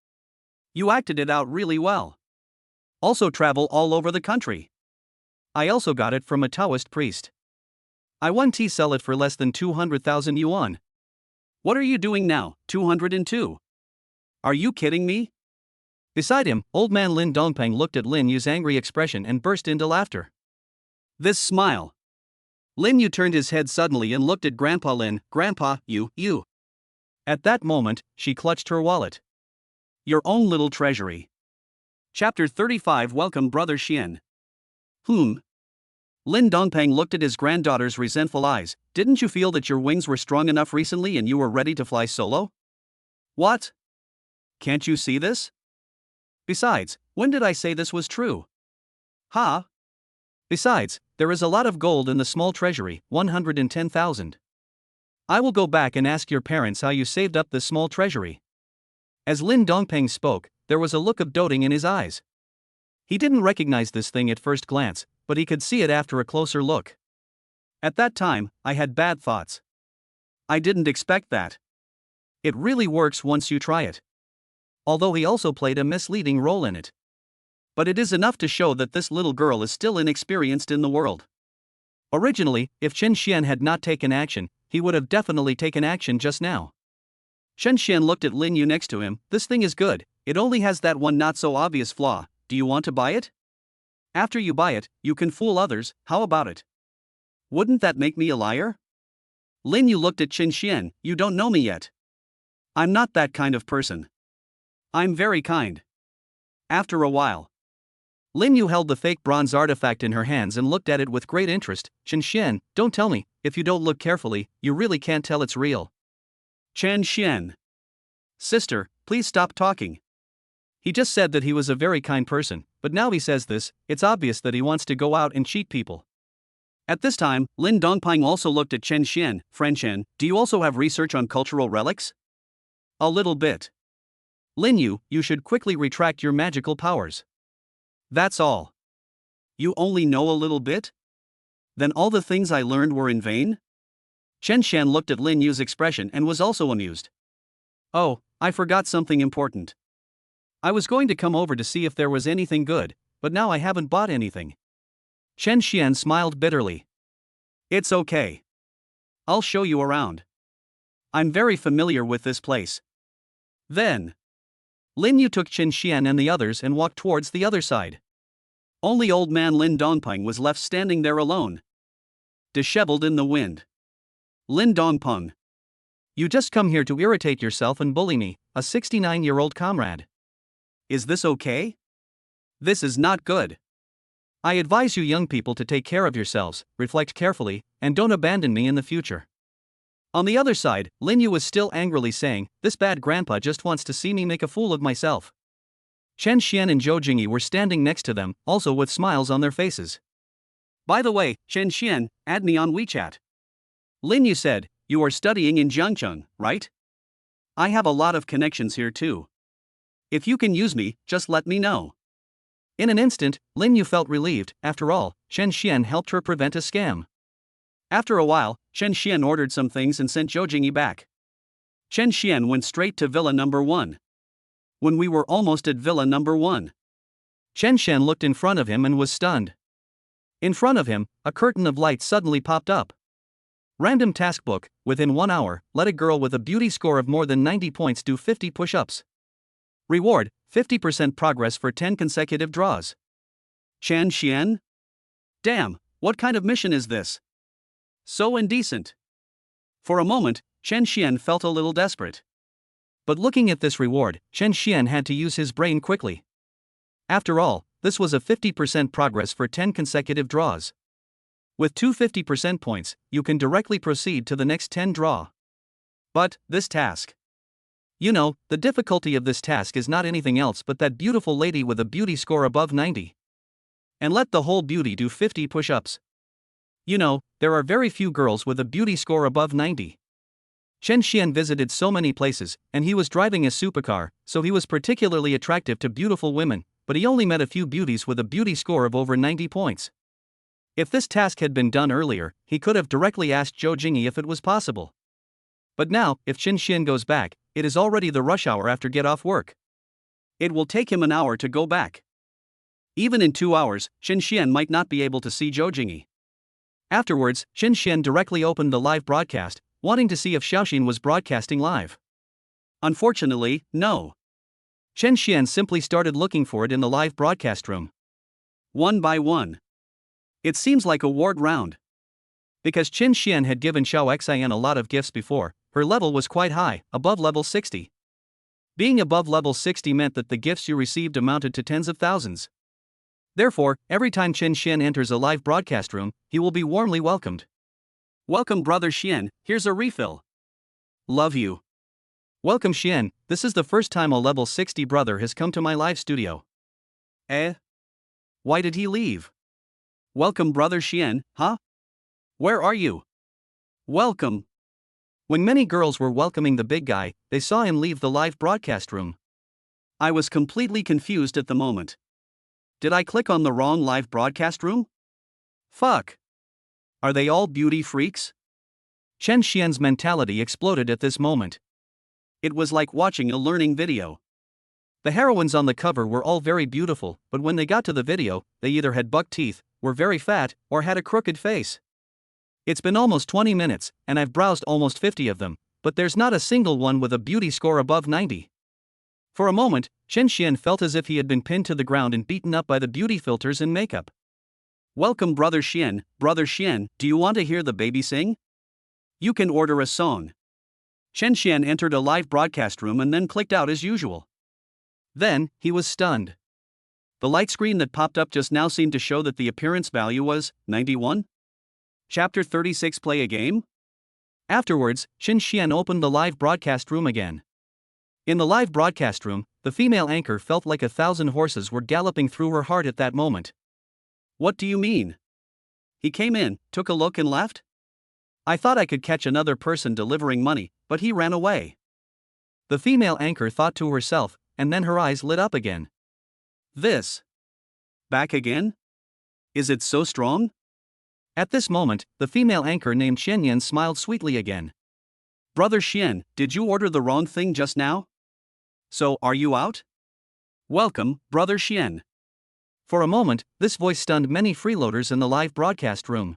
You acted it out really well. Also travel all over the country. I also got it from a Taoist priest. I won T sell it for less than 200,000 yuan. What are you doing now, 202? Are you kidding me? Beside him, old man Lin Dongpeng looked at Lin Yu's angry expression and burst into laughter. This smile. Lin Yu turned his head suddenly and looked at Grandpa Lin. Grandpa, you. At that moment, she clutched her wallet. Your own little treasury. Chapter 35. Welcome, Brother Xian. Lin Dongpeng looked at his granddaughter's resentful eyes. Didn't you feel that your wings were strong enough recently and you were ready to fly solo? What? Can't you see this? Besides, when did I say this was true? Ha! Besides, there is a lot of gold in the small treasury, 110,000. I will go back and ask your parents how you saved up this small treasury. As Lin Dongpeng spoke, there was a look of doting in his eyes. He didn't recognize this thing at first glance, but he could see it after a closer look. At that time, I had bad thoughts. I didn't expect that. It really works once you try it. Although he also played a misleading role in it. But it is enough to show that this little girl is still inexperienced in the world. Originally, if Chen Xian had not taken action, he would have definitely taken action just now. Chen Xian looked at Lin Yu next to him. This thing is good, It only has that one not so obvious flaw. Do you want to buy it? After you buy it, you can fool others. How about it? Wouldn't that make me a liar? Lin Yu looked at Qin Xian. You don't know me yet. I'm not that kind of person. I'm very kind. After a while, Lin Yu held the fake bronze artifact in her hands and looked at it with great interest. Qin Xian, don't tell me, if you don't look carefully, you really can't tell it's real. Qin Xian. Sister, please stop talking. He just said that he was a very kind person, but now he says this, it's obvious that he wants to go out and cheat people. At this time, Lin Dongping also looked at Chen Xian. Friend Chen, do you also have research on cultural relics? A little bit. Lin Yu, you should quickly retract your magical powers. That's all. You only know a little bit? Then all the things I learned were in vain? Chen Xian looked at Lin Yu's expression and was also amused. Oh, I forgot something important. I was going to come over to see if there was anything good, but now I haven't bought anything. Chen Xian smiled bitterly. It's okay. I'll show you around. I'm very familiar with this place. Then, Lin Yu took Qin Xian and the others and walked towards the other side. Only old man Lin Dongping was left standing there alone, disheveled in the wind. Lin Dongping. You just come here to irritate yourself and bully me, a 69-year-old comrade. Is this okay? This is not good. I advise you young people to take care of yourselves, reflect carefully, and don't abandon me in the future. On the other side, Lin Yu was still angrily saying, this bad grandpa just wants to see me make a fool of myself. Chen Xian and Zhou Jingyi were standing next to them, also with smiles on their faces. By the way, Chen Xian, add me on WeChat. Lin Yu said, you are studying in Jiangcheng, right? I have a lot of connections here too. If you can use me, just let me know. In an instant, Lin Yu felt relieved. After all, Chen Xian helped her prevent a scam. After a while, Chen Xian ordered some things and sent Zhou Jingyi back. Chen Xian went straight to Villa number 1. When we were almost at Villa number 1, Chen Xian looked in front of him and was stunned. In front of him, a curtain of light suddenly popped up. Random task book, within 1 hour, let a girl with a beauty score of more than 90 points do 50 push-ups. Reward, 50% progress for 10 consecutive draws. Chen Xian? Damn, what kind of mission is this? So indecent. For a moment, Chen Xian felt a little desperate. But looking at this reward, Chen Xian had to use his brain quickly. After all, this was a 50% progress for 10 consecutive draws. With 2 50% points, you can directly proceed to the next 10 draw. But, this task. You know, the difficulty of this task is not anything else but that beautiful lady with a beauty score above 90. And let the whole beauty do 50 push-ups. You know, there are very few girls with a beauty score above 90. Chen Xian visited so many places, and he was driving a supercar, so he was particularly attractive to beautiful women, but he only met a few beauties with a beauty score of over 90 points. If this task had been done earlier, he could have directly asked Zhou Jingyi if it was possible. But now, if Qin Xian goes back, it is already the rush hour after get off work. It will take him an hour to go back. Even in 2 hours, Qin Xian might not be able to see Zhou Jingyi. Afterwards, Qin Xian directly opened the live broadcast, wanting to see if Xiaoxin was broadcasting live. Unfortunately, no. Chen Xian simply started looking for it in the live broadcast room. One by one. It seems like a ward round. Because Qin Xian had given Xiao Xian a lot of gifts before, her level was quite high, above level 60. Being above level 60 meant that the gifts you received amounted to tens of thousands. Therefore, every time Qin Xian enters a live broadcast room, he will be warmly welcomed. Welcome brother Xian, here's a refill. Love you. Welcome Xian, this is the first time a level 60 brother has come to my live studio. Eh? Why did he leave? Welcome brother Xian, huh? Where are you? Welcome. When many girls were welcoming the big guy, they saw him leave the live broadcast room. I was completely confused at the moment. Did I click on the wrong live broadcast room? Fuck. Are they all beauty freaks? Chen Xian's mentality exploded at this moment. It was like watching a learning video. The heroines on the cover were all very beautiful, but when they got to the video, they either had buck teeth, were very fat, or had a crooked face. It's been almost 20 minutes, and I've browsed almost 50 of them, but there's not a single one with a beauty score above 90. For a moment, Chen Xian felt as if he had been pinned to the ground and beaten up by the beauty filters and makeup. Welcome, Brother Xian. Brother Xian, do you want to hear the baby sing? You can order a song. Chen Xian entered a live broadcast room and then clicked out as usual. Then, he was stunned. The light screen that popped up just now seemed to show that the appearance value was 91. Chapter 36 Play a game? Afterwards, Chen Xian opened the live broadcast room again. In the live broadcast room, the female anchor felt like 1,000 horses were galloping through her heart at that moment. What do you mean? He came in, took a look and left? I thought I could catch another person delivering money, but he ran away. The female anchor thought to herself, and then her eyes lit up again. This. Back again? Is it so strong? At this moment, the female anchor named Xianyan smiled sweetly again. Brother Xian, did you order the wrong thing just now? So, are you out? Welcome, Brother Xian. For a moment, this voice stunned many freeloaders in the live broadcast room.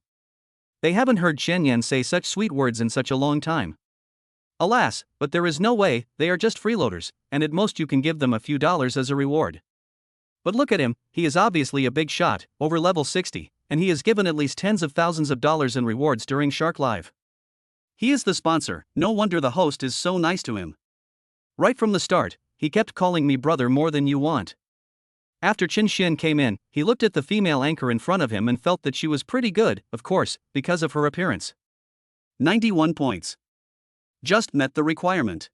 They haven't heard Xianyan say such sweet words in such a long time. Alas, but there is no way, they are just freeloaders, and at most you can give them a few dollars as a reward. But look at him, he is obviously a big shot, over level 60, and he has given at least tens of thousands of dollars in rewards during Shark Live. He is the sponsor, no wonder the host is so nice to him. Right from the start, he kept calling me brother more than you want. After Chen Xian came in, he looked at the female anchor in front of him and felt that she was pretty good, of course, because of her appearance. 91 points. Just met the requirement.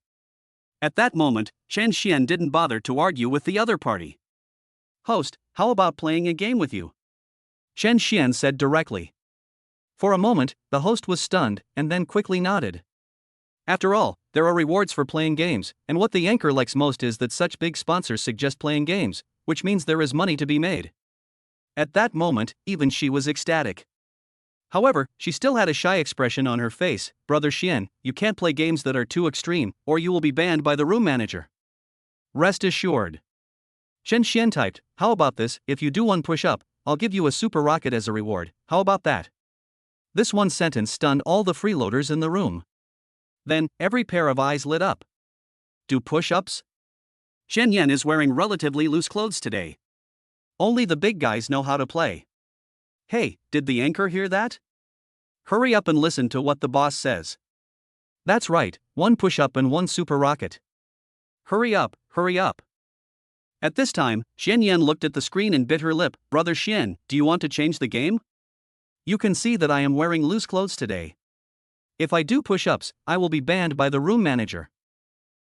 At that moment, Chen Xian didn't bother to argue with the other party. Host, how about playing a game with you? Chen Xian said directly. For a moment, the host was stunned, and then quickly nodded. After all, there are rewards for playing games, and what the anchor likes most is that such big sponsors suggest playing games, which means there is money to be made. At that moment, even she was ecstatic. However, she still had a shy expression on her face. Brother Xian, you can't play games that are too extreme, or you will be banned by the room manager. Rest assured. Chen Xian typed, how about this, if you do one push-up, I'll give you a super rocket as a reward, how about that? This one sentence stunned all the freeloaders in the room. Then, every pair of eyes lit up. Do push-ups? Chen Yan is wearing relatively loose clothes today. Only the big guys know how to play. Hey, did the anchor hear that? Hurry up and listen to what the boss says. That's right, one push-up and one super rocket. Hurry up, hurry up. At this time, Xian Yan looked at the screen and bit her lip. Brother Xian, do you want to change the game? You can see that I am wearing loose clothes today. If I do push-ups, I will be banned by the room manager.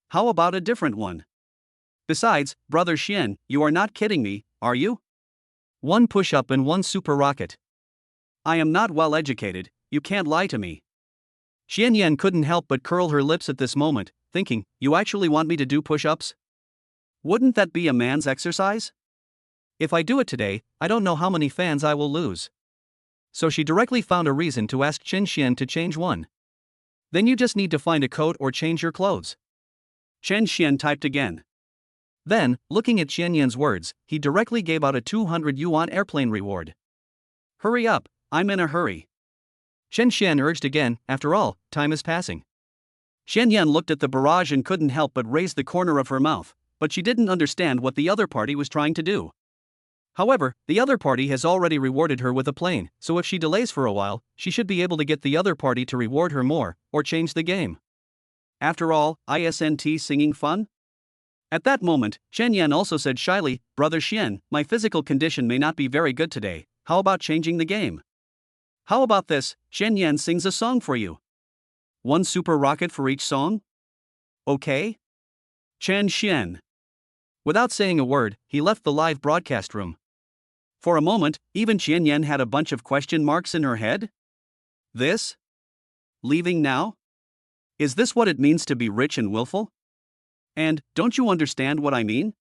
How about a different one? Besides, Brother Xian, you are not kidding me, are you? One push-up and one super rocket. I am not well educated, you can't lie to me. Xian Yan couldn't help but curl her lips at this moment, thinking, you actually want me to do push-ups? Wouldn't that be a man's exercise? If I do it today, I don't know how many fans I will lose. So she directly found a reason to ask Chen Xian to change one. Then you just need to find a coat or change your clothes. Chen Xian typed again. Then, looking at Xian Yan's words, he directly gave out a 200 yuan airplane reward. Hurry up, I'm in a hurry. Chen Xian urged again, after all, time is passing. Xian Yan looked at the barrage and couldn't help but raise the corner of her mouth, but she didn't understand what the other party was trying to do. However, the other party has already rewarded her with a plane, so if she delays for a while, she should be able to get the other party to reward her more, or change the game. After all, isn't singing fun? At that moment, Chen Yan also said shyly, Brother Xian, my physical condition may not be very good today, how about changing the game? How about this, Chen Yan sings a song for you. One super rocket for each song? Okay? Chen Xian. Without saying a word, he left the live broadcast room. For a moment, even Chen Yan had a bunch of question marks in her head. This? Leaving now? Is this what it means to be rich and willful? And, don't you understand what I mean?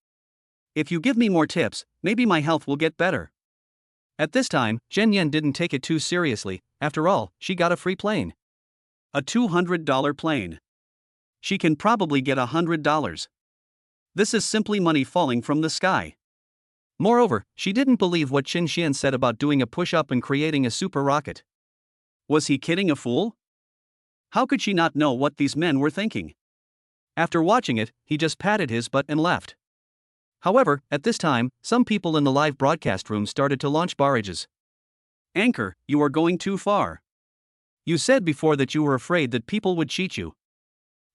If you give me more tips, maybe my health will get better. At this time, Chen Yan didn't take it too seriously, after all, she got a free plane. A $200 plane. She can probably get $100. This is simply money falling from the sky. Moreover, she didn't believe what Chen Xian said about doing a push-up and creating a super rocket. Was he kidding a fool? How could she not know what these men were thinking? After watching it, he just patted his butt and left. However, at this time, some people in the live broadcast room started to launch barrages. Anchor, you are going too far. You said before that you were afraid that people would cheat you.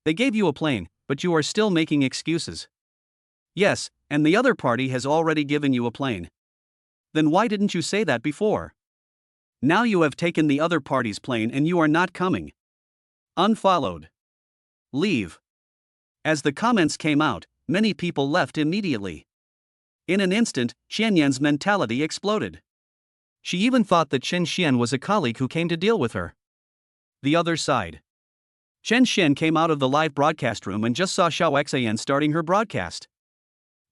They gave you a plane, but you are still making excuses. Yes, and the other party has already given you a plane. Then why didn't you say that before? Now you have taken the other party's plane and you are not coming. Unfollowed. Leave. As the comments came out, many people left immediately. In an instant, Xianyan's mentality exploded. She even thought that Chen Xian was a colleague who came to deal with her. The other side. Chen Xian came out of the live broadcast room and just saw Xiao Xian starting her broadcast.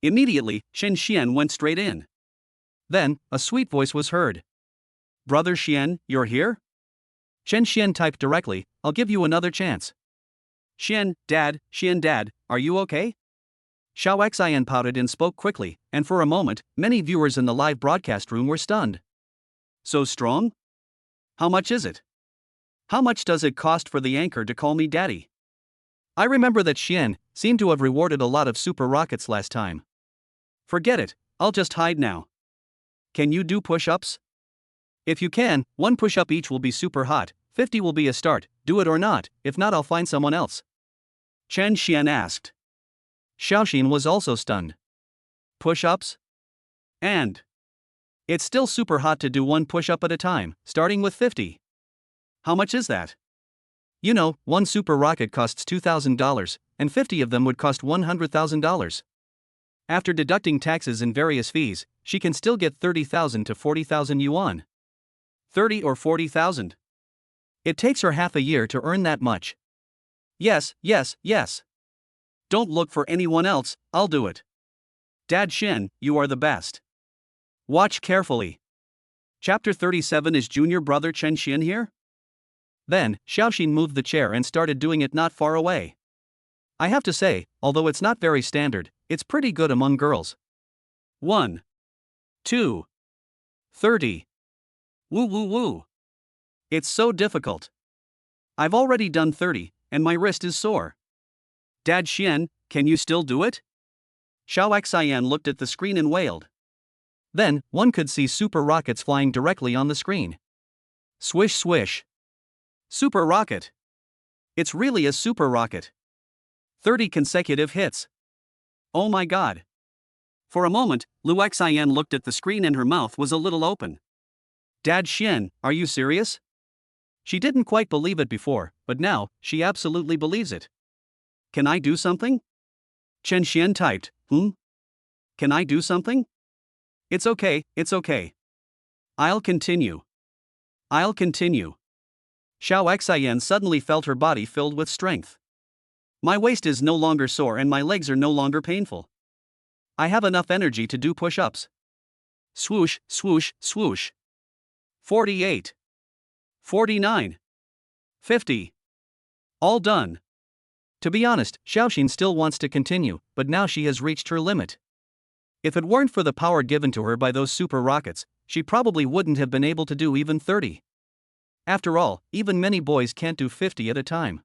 Immediately, Chen Xian went straight in. Then, a sweet voice was heard. Brother Xian, you're here? Chen Xian typed directly, I'll give you another chance. Xian, Dad, are you okay? Xiao Xian pouted and spoke quickly, and for a moment, many viewers in the live broadcast room were stunned. So strong? How much is it? How much does it cost for the anchor to call me daddy? I remember that Xian seemed to have rewarded a lot of super rockets last time. Forget it, I'll just hide now. Can you do push-ups? If you can, 1 push-up each will be super hot, 50 will be a start, do it or not, if not I'll find someone else. Chen Xian asked. Xiaoxin was also stunned. Push-ups? And it's still super hot to do 1 push-up at a time, starting with 50. How much is that? You know, 1 super rocket costs $2,000, and 50 of them would cost $100,000. After deducting taxes and various fees, she can still get 30,000 to 40,000 yuan. 30 or 40,000. It takes her half a year to earn that much. Yes. Don't look for anyone else, I'll do it. Dad Shen, you are the best. Watch carefully. Chapter 37. Is junior brother Chen Xian here? Then, Xiaoxin moved the chair and started doing it not far away. I have to say, although it's not very standard, it's pretty good among girls. 1. 2. 30. Woo. It's so difficult. I've already done 30, and my wrist is sore. Dad Xian, can you still do it? Xiao Xian looked at the screen and wailed. Then, one could see super rockets flying directly on the screen. Swish swish. Super rocket. It's really a super rocket. 30 consecutive hits. Oh my god. For a moment, Lu Xian looked at the screen and her mouth was a little open. Dad Xian, are you serious? She didn't quite believe it before, but now, she absolutely believes it. Can I do something? Chen Xian typed, Can I do something? It's okay. I'll continue. Xiao Xian suddenly felt her body filled with strength. My waist is no longer sore and my legs are no longer painful. I have enough energy to do push-ups. Swoosh, swoosh, swoosh. 48. 49. 50. All done. To be honest, Xiaoxin still wants to continue, but now she has reached her limit. If it weren't for the power given to her by those super rockets, she probably wouldn't have been able to do even 30. After all, even many boys can't do 50 at a time.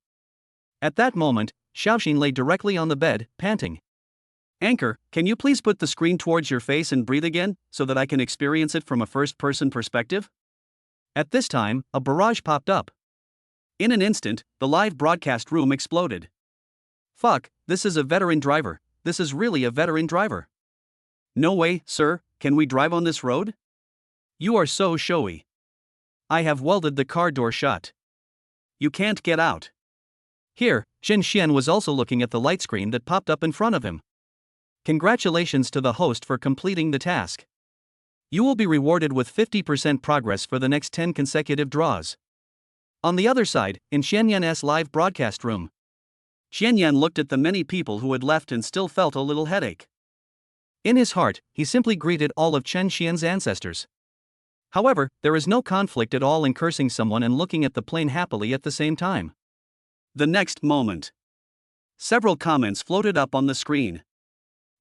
At that moment, Xiaoxin lay directly on the bed, panting. Anchor, can you please put the screen towards your face and breathe again, so that I can experience it from a first-person perspective? At this time, a barrage popped up. In an instant, the live broadcast room exploded. Fuck, this is a veteran driver. This is really a veteran driver. No way, sir, can we drive on this road? You are so showy. I have welded the car door shut. You can't get out. Here, Chen Xian was also looking at the light screen that popped up in front of him. Congratulations to the host for completing the task. You will be rewarded with 50% progress for the next 10 consecutive draws. On the other side, in Xianyan's live broadcast room, Xianyan looked at the many people who had left and still felt a little headache. In his heart, he simply greeted all of Chen Xian's ancestors. However, there is no conflict at all in cursing someone and looking at the plane happily at the same time. The next moment, several comments floated up on the screen.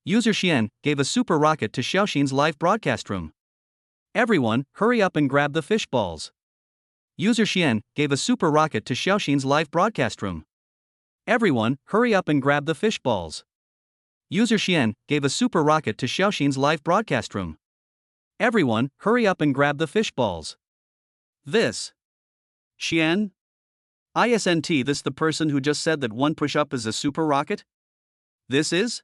User Xian gave a super rocket to Xiaoxin's live broadcast room. Everyone, hurry up and grab the fish balls. User Xian gave a super rocket to Xiaoxin's live broadcast room. Everyone, hurry up and grab the fish balls. User Xian gave a super rocket to Xiaoxin's live broadcast room. Everyone, hurry up and grab the fish balls. This. Xian? Isn't this the person who just said that one push-up is a super rocket? This is?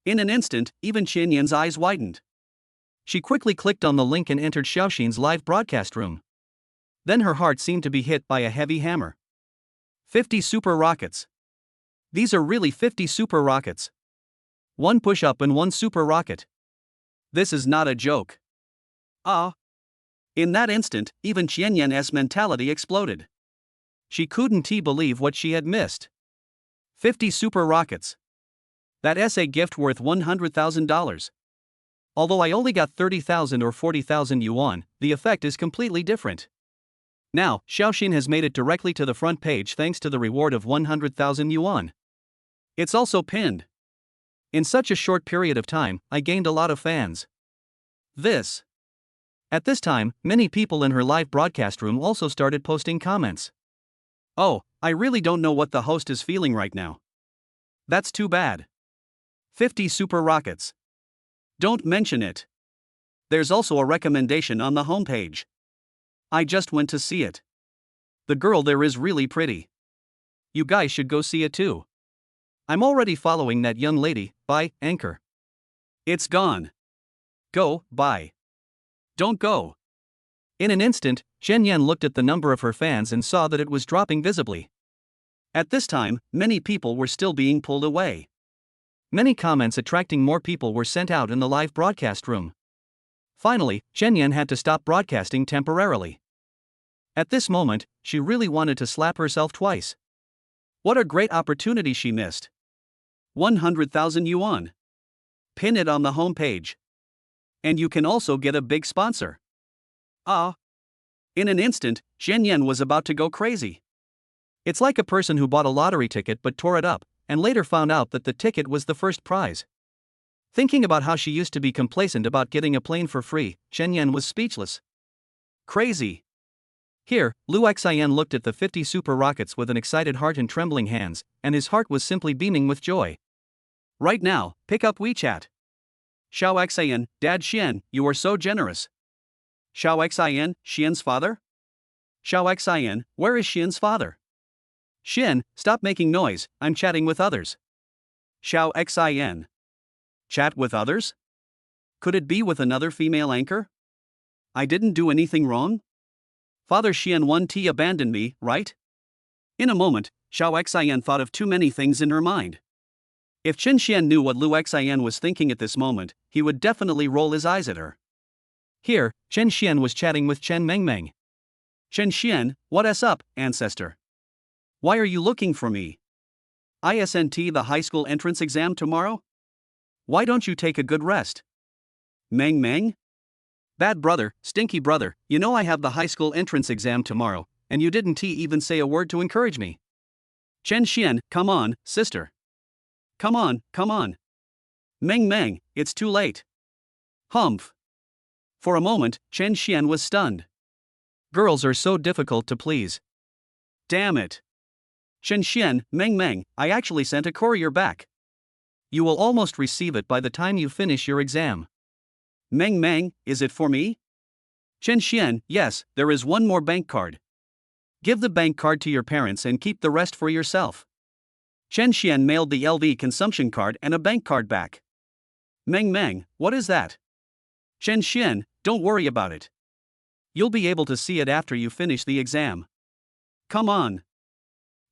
In an instant, even Qianyan's eyes widened. She quickly clicked on the link and entered Xiaoxin's live broadcast room. Then her heart seemed to be hit by a heavy hammer. 50 super rockets. These are really 50 super rockets. One push-up and one super rocket. This is not a joke. In that instant, even Qianyan's mentality exploded. She couldn't believe what she had missed. 50 super rockets. That's a gift worth $100,000. Although I only got 30,000 or 40,000 yuan, the effect is completely different. Now, Xiaoxin has made it directly to the front page thanks to the reward of 100,000 yuan. It's also pinned. In such a short period of time, I gained a lot of fans. This. At this time, many people in her live broadcast room also started posting comments. Oh, I really don't know what the host is feeling right now. That's too bad. 50 super rockets. Don't mention it. There's also a recommendation on the homepage. I just went to see it. The girl there is really pretty. You guys should go see it too. I'm already following that young lady. Bye, Anchor. It's gone. Go, bye. Don't go. In an instant, Qianyan looked at the number of her fans and saw that it was dropping visibly. At this time, many people were still being pulled away. Many comments attracting more people were sent out in the live broadcast room. Finally, Qianyan had to stop broadcasting temporarily. At this moment, she really wanted to slap herself twice. What a great opportunity she missed. 100,000 yuan. Pin it on the homepage. And you can also get a big sponsor. In an instant, Qianyan was about to go crazy. It's like a person who bought a lottery ticket but tore it up, and later found out that the ticket was the first prize. Thinking about how she used to be complacent about getting a plane for free, Qianyan was speechless. Crazy. Here, Lu Xian looked at the 50 super rockets with an excited heart and trembling hands, and his heart was simply beaming with joy. Right now, pick up WeChat. Xiao Xian, Dad Xian, you are so generous. Xiao Xian, Xian's father? Xiao Xian, where is Xian's father? Xian, stop making noise, I'm chatting with others. Xiao Xian. Chat with others? Could it be with another female anchor? I didn't do anything wrong? Father Xian 1T abandoned me, right? In a moment, Xiao Xian thought of too many things in her mind. If Chen Xian knew what Lu Xian was thinking at this moment, he would definitely roll his eyes at her. Here, Chen Xian was chatting with Chen Mengmeng. Chen Xian, what's up, ancestor? Why are you looking for me? Isn't the high school entrance exam tomorrow? Why don't you take a good rest? Meng Meng? Bad brother, stinky brother, you know I have the high school entrance exam tomorrow, and you didn't even say a word to encourage me. Chen Xian, come on, sister. Come on, come on. Meng Meng, it's too late. Humph. For a moment, Chen Xian was stunned. Girls are so difficult to please. Damn it. Chen Xian, Meng Meng, I actually sent a courier back. You will almost receive it by the time you finish your exam. Meng Meng, is it for me? Chen Xian, yes, there is one more bank card. Give the bank card to your parents and keep the rest for yourself. Chen Xian mailed the LV consumption card and a bank card back. Meng Meng, what is that? Chen Xian, don't worry about it. You'll be able to see it after you finish the exam. Come on.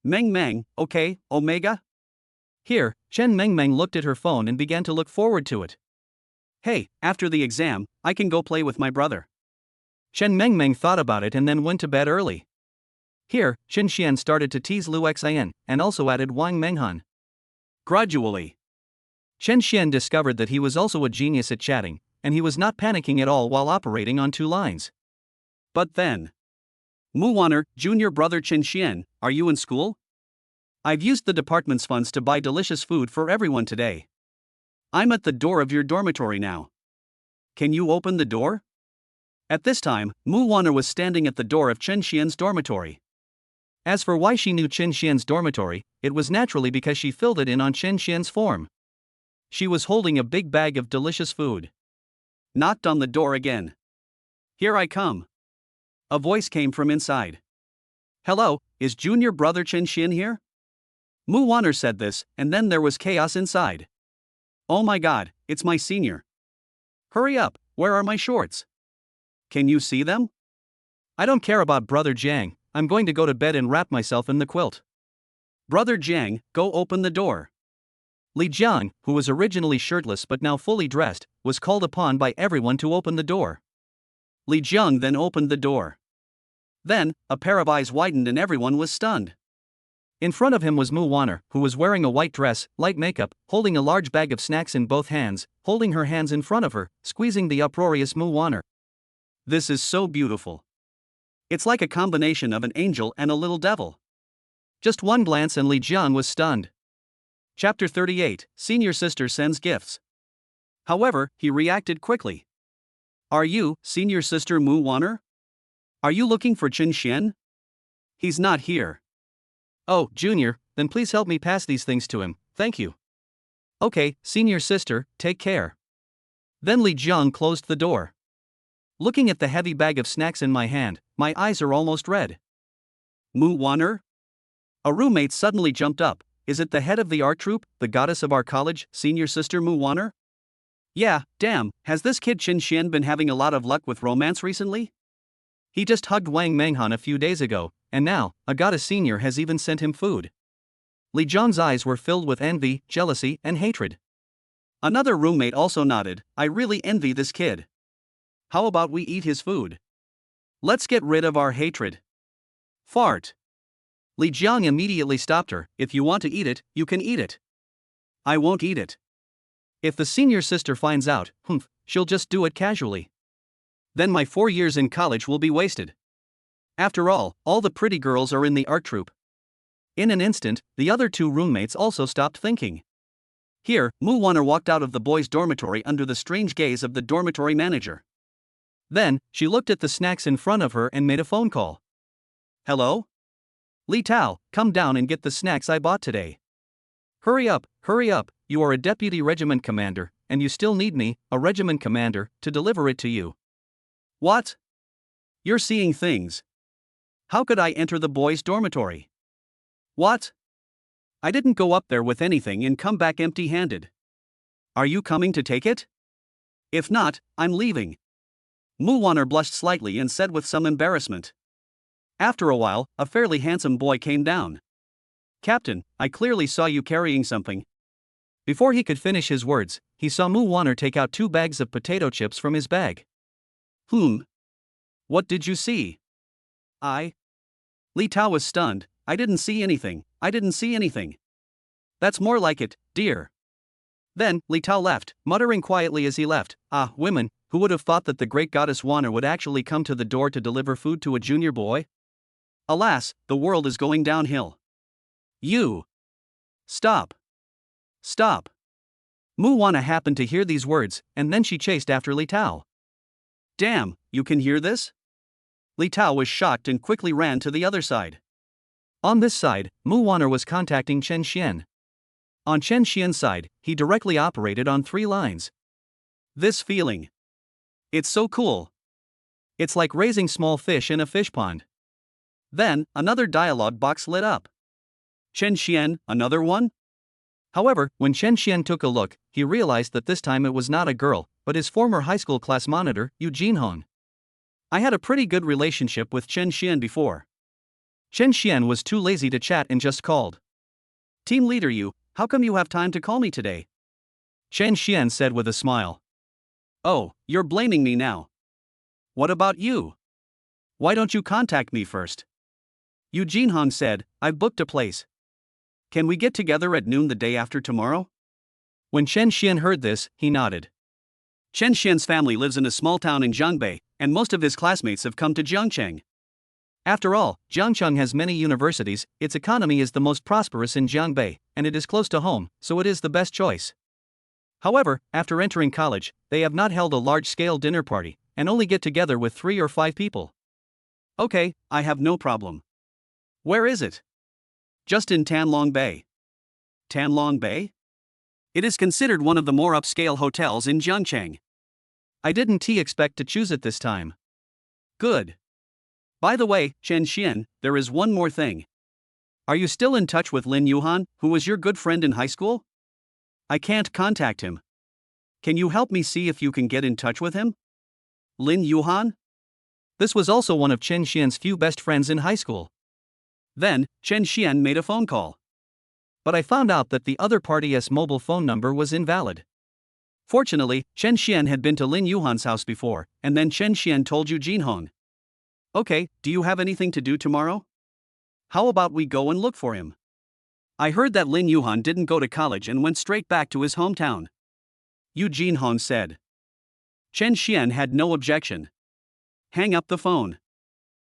Meng Meng, okay, Omega? Here, Chen Mengmeng looked at her phone and began to look forward to it. Hey, after the exam, I can go play with my brother. Chen Mengmeng thought about it and then went to bed early. Here, Chen Xian started to tease Lu Xian, and also added Wang Menghan. Gradually, Chen Xian discovered that he was also a genius at chatting, and he was not panicking at all while operating on two lines. But then, Muwaner, junior brother Chen Xian, are you in school? I've used the department's funds to buy delicious food for everyone today. I'm at the door of your dormitory now. Can you open the door? At this time, Muwaner was standing at the door of Chen Xian's dormitory. As for why she knew Chen Xian's dormitory, it was naturally because she filled it in on Chen Xian's form. She was holding a big bag of delicious food. Knocked on the door again. "Here I come." A voice came from inside. "Hello, is junior brother Chen Xian here?" Mu Wanner said this, and then there was chaos inside. "Oh my god, it's my senior. Hurry up, where are my shorts? Can you see them?" "I don't care about brother Jiang, I'm going to go to bed and wrap myself in the quilt." "Brother Jiang, go open the door." Li Jiang, who was originally shirtless but now fully dressed, was called upon by everyone to open the door. Li Jiang then opened the door. Then, a pair of eyes widened and everyone was stunned. In front of him was Mu Wanner, who was wearing a white dress, light makeup, holding a large bag of snacks in both hands, holding her hands in front of her, squeezing the uproarious Mu Wanner. "This is so beautiful. It's like a combination of an angel and a little devil." Just one glance and Li Jiang was stunned. Chapter 38, Senior Sister Sends Gifts. However, he reacted quickly. "Are you, Senior Sister Mu Wanner? Are you looking for Chen Xian? He's not here." "Oh, Junior, then please help me pass these things to him, thank you." "Okay, Senior Sister, take care." Then Li Jiang closed the door. Looking at the heavy bag of snacks in my hand, my eyes are almost red. "Mu Wanner?" A roommate suddenly jumped up. "Is it the head of the art troupe, the goddess of our college, Senior Sister Mu Wanner?" "Yeah, damn, has this kid Chen Xian been having a lot of luck with romance recently? He just hugged Wang Menghan a few days ago, and now, a goddess senior has even sent him food." Li Jiang's eyes were filled with envy, jealousy, and hatred. Another roommate also nodded. "I really envy this kid. How about we eat his food? Let's get rid of our hatred." Fart. Li Jiang immediately stopped her. "If you want to eat it, you can eat it." "I won't eat it. If the senior sister finds out, she'll just do it casually. Then my 4 years in college will be wasted. After all the pretty girls are in the art troupe." In an instant, the other two roommates also stopped thinking. Here, Mu Wanner walked out of the boys' dormitory under the strange gaze of the dormitory manager. Then, she looked at the snacks in front of her and made a phone call. "Hello? Li Tao, come down and get the snacks I bought today. Hurry up, you are a deputy regiment commander, and you still need me, a regiment commander, to deliver it to you." "What? You're seeing things. How could I enter the boys' dormitory? What? I didn't go up there with anything and come back empty-handed. Are you coming to take it? If not, I'm leaving." Mu Wanner blushed slightly and said with some embarrassment. After a while, a fairly handsome boy came down. "Captain, I clearly saw you carrying something." Before he could finish his words, he saw Mu Wanner take out 2 bags of potato chips from his bag. What did you see?" Li Tao was stunned. I didn't see anything. "That's more like it, dear." Then, Li Tao left, muttering quietly as he left, Women, who would have thought that the great goddess Wanner would actually come to the door to deliver food to a junior boy? Alas, the world is going downhill. You. Stop. Mu Wanner happened to hear these words, and then she chased after Li Tao. "Damn, you can hear this?" Li Tao was shocked and quickly ran to the other side. On this side, Mu Wanner was contacting Chen Xian. On Chen Xian's side, he directly operated on 3 lines. This feeling. It's so cool. It's like raising small fish in a fish pond. Then, another dialogue box lit up. Chen Xian, another one? However, when Chen Xian took a look, he realized that this time it was not a girl, but his former high school class monitor, Yu Jinhong. I had a pretty good relationship with Chen Xian before. Chen Xian was too lazy to chat and just called. "Team leader Yu, how come you have time to call me today?" Chen Xian said with a smile. "Oh, you're blaming me now. What about you? Why don't you contact me first?" Yu Jinhong said, "I've booked a place. Can we get together at noon the day after tomorrow?" When Chen Xian heard this, he nodded. Chen Xian's family lives in a small town in Jiangbei, and most of his classmates have come to Jiangcheng. After all, Jiangcheng has many universities, its economy is the most prosperous in Jiangbei, and it is close to home, so it is the best choice. However, after entering college, they have not held a large-scale dinner party, and only get together with 3 or 5 people. Okay, I have no problem. Where is it? Just in Tanlong Bay. Tanlong Bay? It is considered one of the more upscale hotels in Zhengcheng. I didn't expect to choose it this time. Good. By the way, Chen Xian, there is one more thing. Are you still in touch with Lin Yuhan, who was your good friend in high school? I can't contact him. Can you help me see if you can get in touch with him? Lin Yuhan? This was also one of Chen Xian's few best friends in high school. Then, Chen Xian made a phone call. But I found out that the other party's mobile phone number was invalid. Fortunately, Chen Xian had been to Lin Yuhan's house before, and then Chen Xian told Yu Jinhong. Okay, do you have anything to do tomorrow? How about we go and look for him? I heard that Lin Yuhan didn't go to college and went straight back to his hometown. Yu Jinhong said. Chen Xian had no objection. Hang up the phone.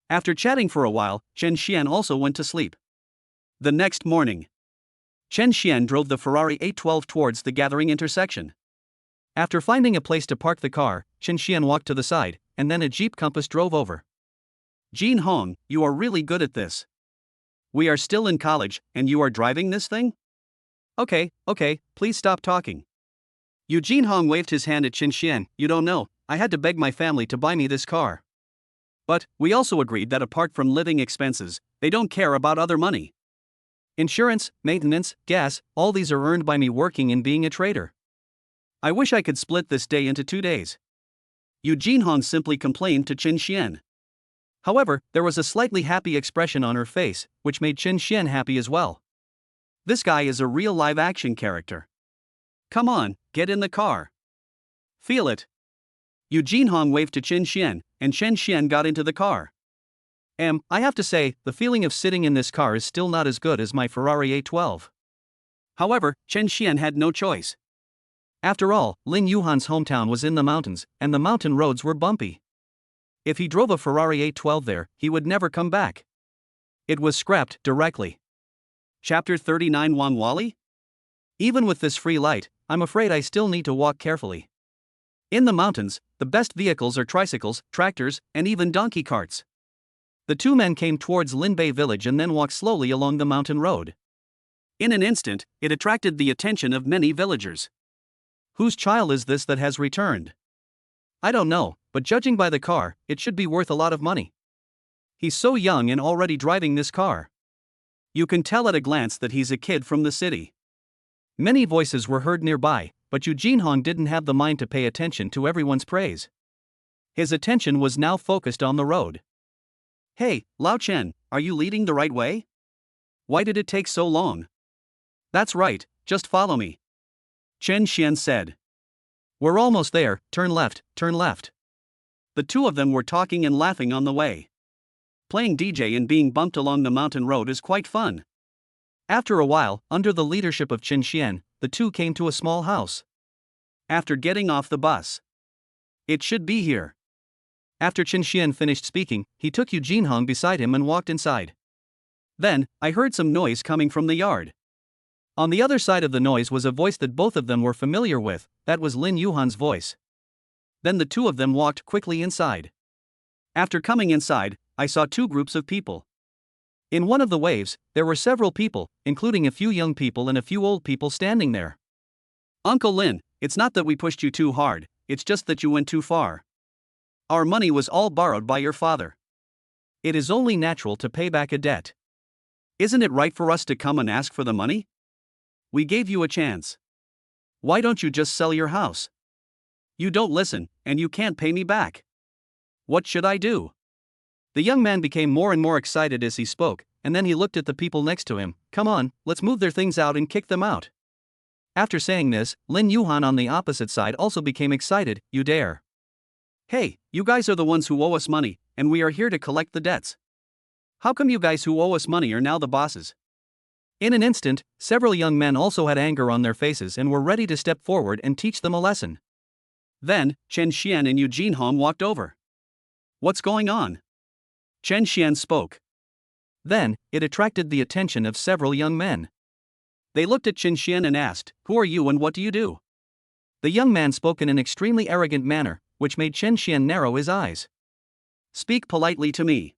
After chatting for a while, Chen Xian also went to sleep. The next morning, Chen Xian drove the Ferrari 812 towards the gathering intersection. After finding a place to park the car, Chen Xian walked to the side, and then a Jeep Compass drove over. Jinhong, you are really good at this. We are still in college, and you are driving this thing? Okay, please stop talking. Yu Jinhong waved his hand at Chen Xian. You don't know, I had to beg my family to buy me this car. But, we also agreed that apart from living expenses, they don't care about other money. Insurance, maintenance, gas, all these are earned by me working and being a trader. I wish I could split this day into 2 days. Yu Jinhong simply complained to Chen Xian. However, there was a slightly happy expression on her face, which made Chen Xian happy as well. This guy is a real live-action character. Come on, get in the car. Feel it. Yu Jinhong waved to Chen Xian, and Chen Xian got into the car. I have to say, the feeling of sitting in this car is still not as good as my Ferrari 812. However, Chen Xian had no choice. After all, Lin Yuhan's hometown was in the mountains, and the mountain roads were bumpy. If he drove a Ferrari 812 there, he would never come back. It was scrapped directly. Chapter 39 Wang Wali? Even with this free light, I'm afraid I still need to walk carefully. In the mountains, the best vehicles are tricycles, tractors, and even donkey carts. The two men came towards Linbei village and then walked slowly along the mountain road. In an instant, it attracted the attention of many villagers. Whose child is this that has returned? I don't know, but judging by the car, it should be worth a lot of money. He's so young and already driving this car. You can tell at a glance that he's a kid from the city. Many voices were heard nearby, but Yu Jinhong didn't have the mind to pay attention to everyone's praise. His attention was now focused on the road. Hey, Lao Chen, are you leading the right way? Why did it take so long? That's right, just follow me. Chen Xian said. We're almost there, turn left, turn left. The two of them were talking and laughing on the way. Playing DJ and being bumped along the mountain road is quite fun. After a while, under the leadership of Chen Xian, the two came to a small house. After getting off the bus. It should be here. After Chen Xian finished speaking, he took Yu Jinhong beside him and walked inside. Then, I heard some noise coming from the yard. On the other side of the noise was a voice that both of them were familiar with, that was Lin Yuhan's voice. Then the two of them walked quickly inside. After coming inside, I saw two groups of people. In one of the waves, there were several people, including a few young people and a few old people standing there. Uncle Lin, it's not that we pushed you too hard, it's just that you went too far. Our money was all borrowed by your father. It is only natural to pay back a debt. Isn't it right for us to come and ask for the money? We gave you a chance. Why don't you just sell your house? You don't listen, and you can't pay me back. What should I do? The young man became more and more excited as he spoke, and then he looked at the people next to him. Come on, let's move their things out and kick them out. After saying this, Lin Yuhan on the opposite side also became excited. You dare. Hey, you guys are the ones who owe us money, and we are here to collect the debts. How come you guys who owe us money are now the bosses? In an instant, several young men also had anger on their faces and were ready to step forward and teach them a lesson. Then, Chen Xian and Yu Jinhong walked over. What's going on? Chen Xian spoke. Then, it attracted the attention of several young men. They looked at Chen Xian and asked, Who are you and what do you do? The young man spoke in an extremely arrogant manner, which made Chen Xian narrow his eyes. Speak politely to me.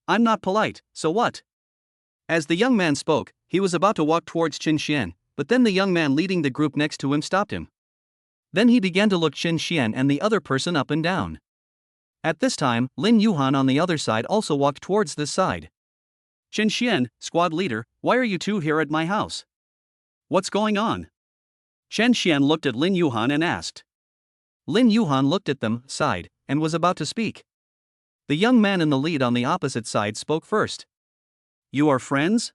I'm not polite, so what? As the young man spoke, he was about to walk towards Qin Xian, but then the young man leading the group next to him stopped him. Then he began to look Qin Xian and the other person up and down. At this time, Lin Yuhan on the other side also walked towards this side. Qin Xian, squad leader, why are you two here at my house? What's going on? Qin Xian looked at Lin Yuhan and asked. Lin Yuhan looked at them, sighed, and was about to speak. The young man in the lead on the opposite side spoke first. You are friends?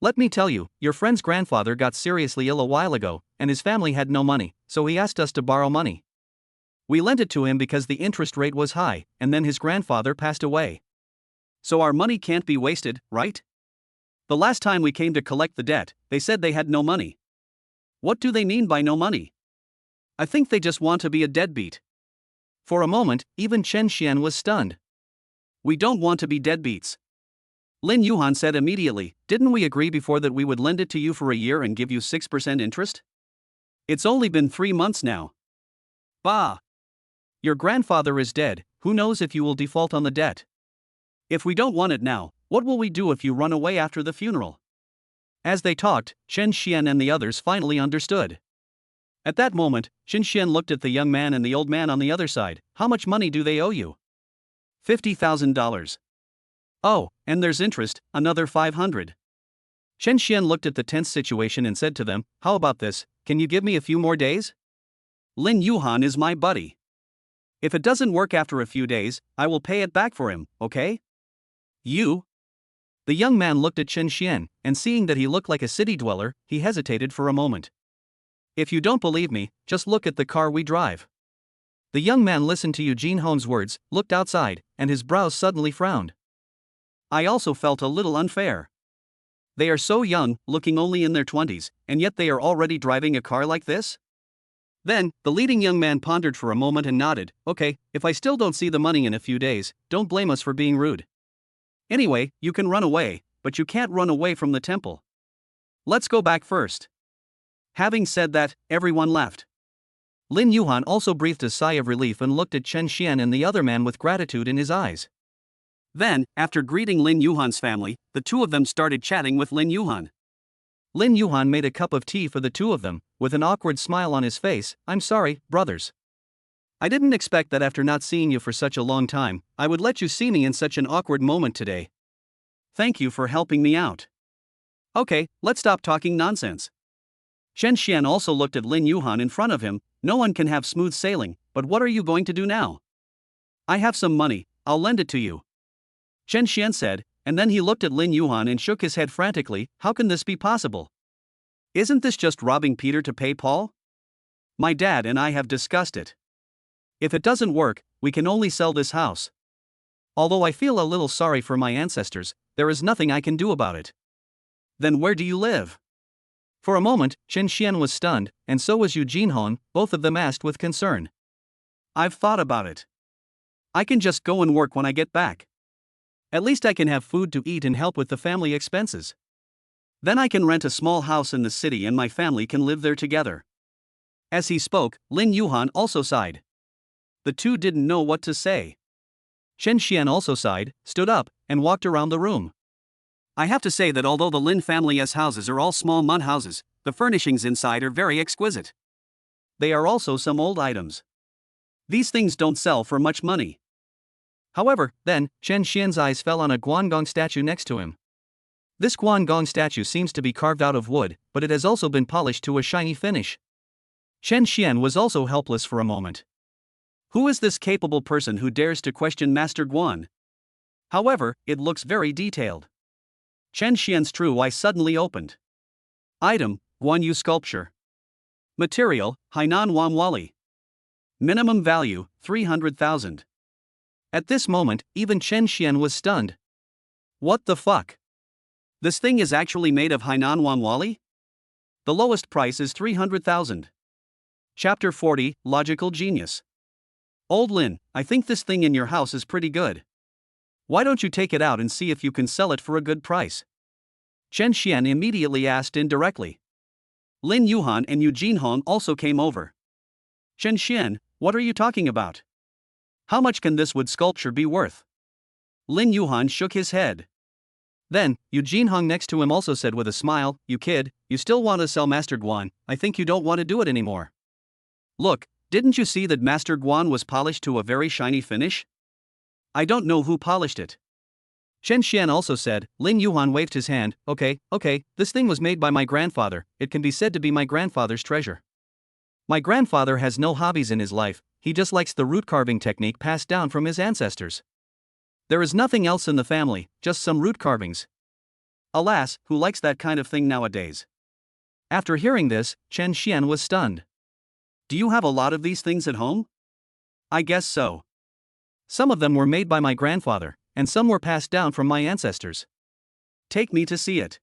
Let me tell you, your friend's grandfather got seriously ill a while ago, and his family had no money, so he asked us to borrow money. We lent it to him because the interest rate was high, and then his grandfather passed away. So our money can't be wasted, right? The last time we came to collect the debt, they said they had no money. What do they mean by no money? I think they just want to be a deadbeat. For a moment, even Qin Xian was stunned. We don't want to be deadbeats. Lin Yuhan said immediately, didn't we agree before that we would lend it to you for a year and give you 6% interest? It's only been 3 months now. Bah! Your grandfather is dead, who knows if you will default on the debt? If we don't want it now, what will we do if you run away after the funeral? As they talked, Qin Xian and the others finally understood. At that moment, Qin Xian looked at the young man and the old man on the other side. How much money do they owe you? $50,000. Oh, and there's interest, another 500. Qin Xian looked at the tense situation and said to them, how about this, can you give me a few more days? Lin Yuhan is my buddy. If it doesn't work after a few days, I will pay it back for him, okay? You? The young man looked at Qin Xian, and seeing that he looked like a city dweller, he hesitated for a moment. If you don't believe me, just look at the car we drive. The young man listened to Eugene Hone's words, looked outside, and his brows suddenly frowned. I also felt a little unfair. They are so young, looking only in their 20s, and yet they are already driving a car like this? Then, the leading young man pondered for a moment and nodded, okay, if I still don't see the money in a few days, don't blame us for being rude. Anyway, you can run away, but you can't run away from the temple. Let's go back first. Having said that, everyone left. Lin Yuhan also breathed a sigh of relief and looked at Qin Xian and the other man with gratitude in his eyes. Then, after greeting Lin Yuhan's family, the two of them started chatting with Lin Yuhan. Lin Yuhan made a cup of tea for the two of them, with an awkward smile on his face. I'm sorry, brothers. I didn't expect that after not seeing you for such a long time, I would let you see me in such an awkward moment today. Thank you for helping me out. Okay, let's stop talking nonsense. Qin Xian also looked at Lin Yuhan in front of him. No one can have smooth sailing, but what are you going to do now? I have some money, I'll lend it to you. Qin Xian said, and then he looked at Lin Yuhan and shook his head frantically. How can this be possible? Isn't this just robbing Peter to pay Paul? My dad and I have discussed it. If it doesn't work, we can only sell this house. Although I feel a little sorry for my ancestors, there is nothing I can do about it. Then where do you live? For a moment, Qin Xian was stunned, and so was Eugene Hon. Both of them asked with concern. I've thought about it. I can just go and work when I get back. At least I can have food to eat and help with the family expenses. Then I can rent a small house in the city and my family can live there together. As he spoke, Lin Yuhan also sighed. The two didn't know what to say. Qin Xian also sighed, stood up, and walked around the room. I have to say that although the Lin family's houses are all small mud houses, the furnishings inside are very exquisite. They are also some old items. These things don't sell for much money. However, then, Qin Xian's eyes fell on a Guangong statue next to him. This Guangong statue seems to be carved out of wood, but it has also been polished to a shiny finish. Qin Xian was also helpless for a moment. Who is this capable person who dares to question Master Guan? However, it looks very detailed. Qin Xian's true eye suddenly opened. Item, Guan Yu sculpture. Material, Hainan Wanwali. Minimum value, 300,000. At this moment, even Qin Xian was stunned. What the fuck? This thing is actually made of Hainan Wanwali? The lowest price is 300,000. Chapter 40, Logical Genius. Old Lin, I think this thing in your house is pretty good. Why don't you take it out and see if you can sell it for a good price? Qin Xian immediately asked indirectly. Lin Yuhan and Eugene Hong also came over. Qin Xian, what are you talking about? How much can this wood sculpture be worth? Lin Yuhan shook his head. Then, Eugene Hung next to him also said with a smile, "You kid, you still want to sell Master Guan, I think you don't want to do it anymore. Look, didn't you see that Master Guan was polished to a very shiny finish? I don't know who polished it." Chen Xian also said. Lin Yuhan waved his hand. Okay, this thing was made by my grandfather, it can be said to be my grandfather's treasure. My grandfather has no hobbies in his life, he just likes the root carving technique passed down from his ancestors. There is nothing else in the family, just some root carvings. Alas, who likes that kind of thing nowadays? After hearing this, Chen Xian was stunned. Do you have a lot of these things at home? I guess so. Some of them were made by my grandfather, and some were passed down from my ancestors. Take me to see it.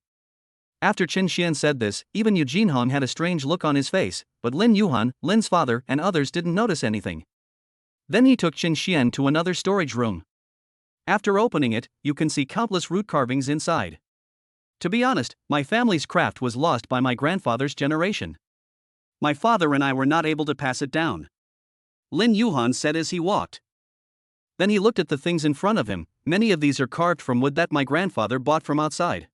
After Chen Xian said this, even Eugene Hong had a strange look on his face, but Lin Yuhan, Lin's father, and others didn't notice anything. Then he took Chen Xian to another storage room. After opening it, you can see countless root carvings inside. To be honest, my family's craft was lost by my grandfather's generation. My father and I were not able to pass it down. Lin Yuhan said as he walked. Then he looked at the things in front of him. Many of these are carved from wood that my grandfather bought from outside.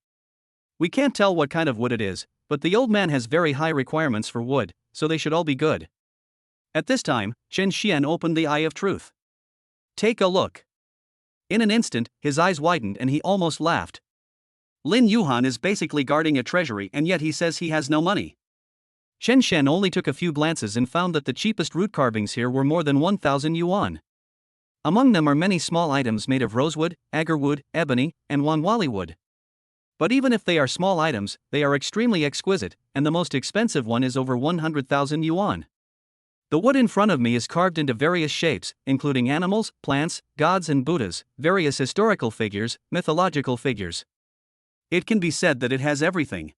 We can't tell what kind of wood it is, but the old man has very high requirements for wood, so they should all be good. At this time, Chen Xian opened the Eye of Truth. Take a look. In an instant, his eyes widened and he almost laughed. Lin Yuhan is basically guarding a treasury and yet he says he has no money. Chen Xian only took a few glances and found that the cheapest root carvings here were more than 1,000 yuan. Among them are many small items made of rosewood, agarwood, ebony, and wanwali wood. But even if they are small items, they are extremely exquisite, and the most expensive one is over 100,000 yuan. The wood in front of me is carved into various shapes, including animals, plants, gods and Buddhas, various historical figures, mythological figures. It can be said that it has everything.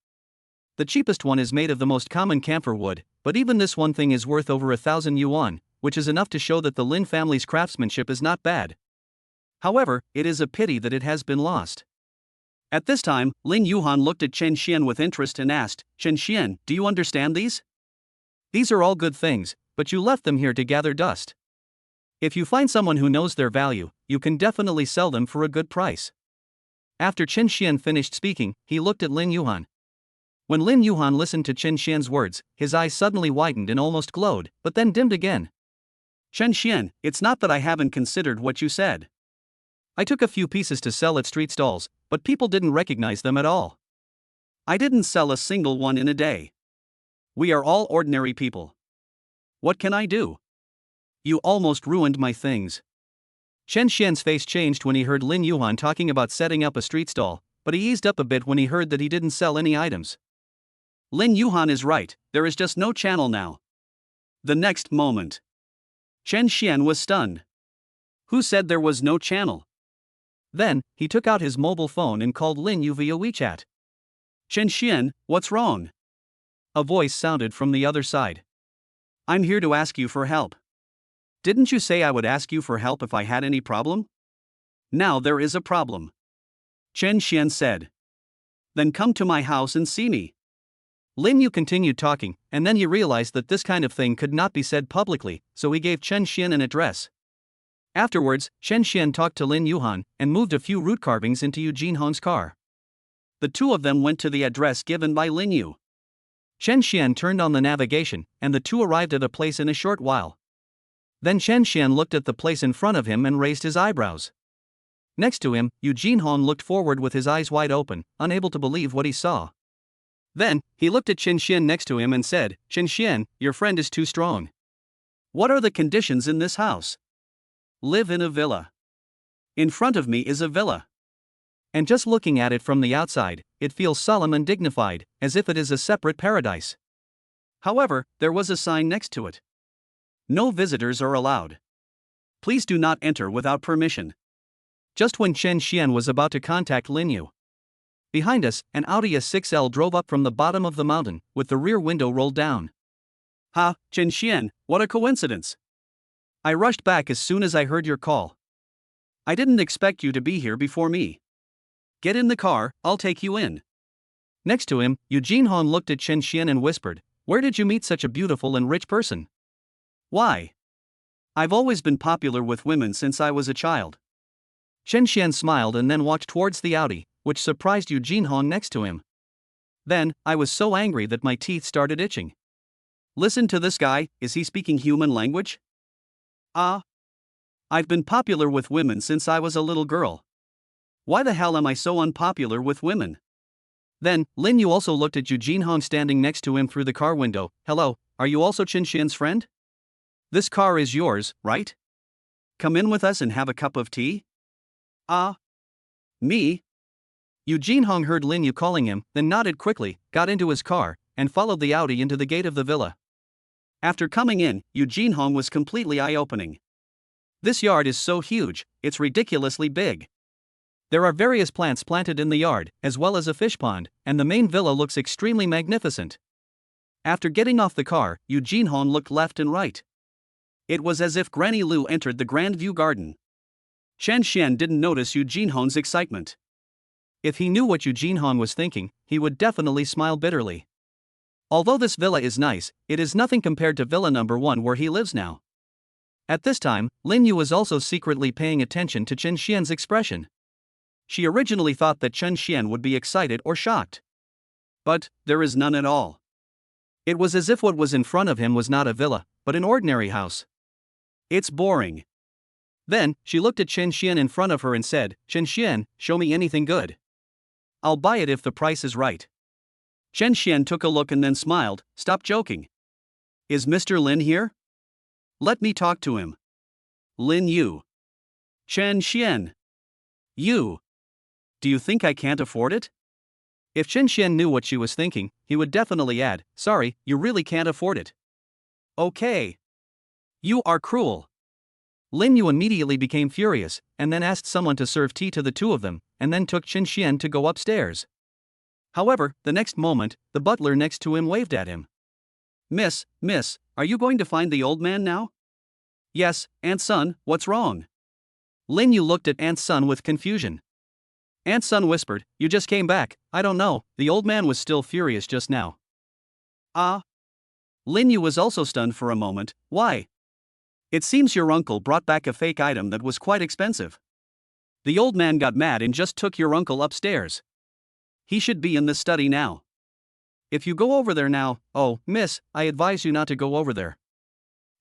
The cheapest one is made of the most common camphor wood, but even this one thing is worth over 1,000 yuan, which is enough to show that the Lin family's craftsmanship is not bad. However, it is a pity that it has been lost. At this time, Lin Yuhan looked at Chen Xian with interest and asked, Chen Xian, do you understand these? These are all good things, but you left them here to gather dust. If you find someone who knows their value, you can definitely sell them for a good price. After Chen Xian finished speaking, he looked at Lin Yuhan. When Lin Yuhan listened to Chen Xian's words, his eyes suddenly widened and almost glowed, but then dimmed again. Chen Xian, it's not that I haven't considered what you said. I took a few pieces to sell at street stalls, but people didn't recognize them at all. I didn't sell a single one in a day. We are all ordinary people. What can I do? You almost ruined my things. Chen Xian's face changed when he heard Lin Yuhan talking about setting up a street stall, but he eased up a bit when he heard that he didn't sell any items. Lin Yuhan is right, there is just no channel now. The next moment, Chen Xian was stunned. Who said there was no channel? Then, he took out his mobile phone and called Lin Yu via WeChat. Chen Xian, what's wrong? A voice sounded from the other side. I'm here to ask you for help. Didn't you say I would ask you for help if I had any problem? Now there is a problem. Chen Xian said. Then come to my house and see me. Lin Yu continued talking, and then he realized that this kind of thing could not be said publicly, so he gave Chen Xian an address. Afterwards, Chen Xian talked to Lin Yuhan and moved a few root carvings into Eugene Hong's car. The two of them went to the address given by Lin Yu. Chen Xian turned on the navigation, and the two arrived at a place in a short while. Then Chen Xian looked at the place in front of him and raised his eyebrows. Next to him, Eugene Hong looked forward with his eyes wide open, unable to believe what he saw. Then, he looked at Chen Xian next to him and said, Chen Xian, your friend is too strong. What are the conditions in this house? Live in a villa. In front of me is a villa. And just looking at it from the outside, it feels solemn and dignified, as if it is a separate paradise. However, there was a sign next to it. No visitors are allowed. Please do not enter without permission. Just when Chen Xian was about to contact Lin Yu. Behind us, an Audi A6L drove up from the bottom of the mountain, with the rear window rolled down. Ha, Chen Xian, what a coincidence. I rushed back as soon as I heard your call. I didn't expect you to be here before me. Get in the car, I'll take you in. Next to him, Eugene Hong looked at Chen Xian and whispered, Where did you meet such a beautiful and rich person? Why? I've always been popular with women since I was a child. Chen Xian smiled and then walked towards the Audi, which surprised Yu Jinhong next to him. Then, I was so angry that my teeth started itching. Listen to this guy, is he speaking human language? I've been popular with women since I was a little girl. Why the hell am I so unpopular with women? Then, Lin Yu also looked at Yu Jinhong standing next to him through the car window. Hello, are you also Qin Xian's friend? This car is yours, right? Come in with us and have a cup of tea? Me? Yu Jinhong heard Lin Yu calling him, then nodded quickly, got into his car, and followed the Audi into the gate of the villa. After coming in, Yu Jinhong was completely eye-opening. This yard is so huge, it's ridiculously big. There are various plants planted in the yard, as well as a fish pond, and the main villa looks extremely magnificent. After getting off the car, Yu Jinhong looked left and right. It was as if Granny Lu entered the Grand View Garden. Chen Xian didn't notice Yu Jinhong's excitement. If he knew what Yu Jinhong was thinking, he would definitely smile bitterly. Although this villa is nice, it is nothing compared to villa number 1 where he lives now. At this time, Lin Yu was also secretly paying attention to Chen Xian's expression. She originally thought that Chen Xian would be excited or shocked. But, there is none at all. It was as if what was in front of him was not a villa, but an ordinary house. It's boring. Then, she looked at Chen Xian in front of her and said, Chen Xian, show me anything good. I'll buy it if the price is right. Chen Xian took a look and then smiled. Stop joking. Is Mr. Lin here? Let me talk to him. Lin Yu. Chen Xian. You. Do you think I can't afford it? If Chen Xian knew what she was thinking, he would definitely add, sorry, you really can't afford it. Okay. You are cruel. Lin Yu immediately became furious, and then asked someone to serve tea to the two of them, and then took Chen Xian to go upstairs. However, the next moment, the butler next to him waved at him. Miss, are you going to find the old man now? Yes, Aunt Sun, what's wrong? Lin Yu looked at Aunt Sun with confusion. Aunt Sun whispered, you just came back, I don't know, the old man was still furious just now. Lin Yu was also stunned for a moment. Why? It seems your uncle brought back a fake item that was quite expensive. The old man got mad and just took your uncle upstairs. He should be in the study now. If you go over there now, oh, miss, I advise you not to go over there.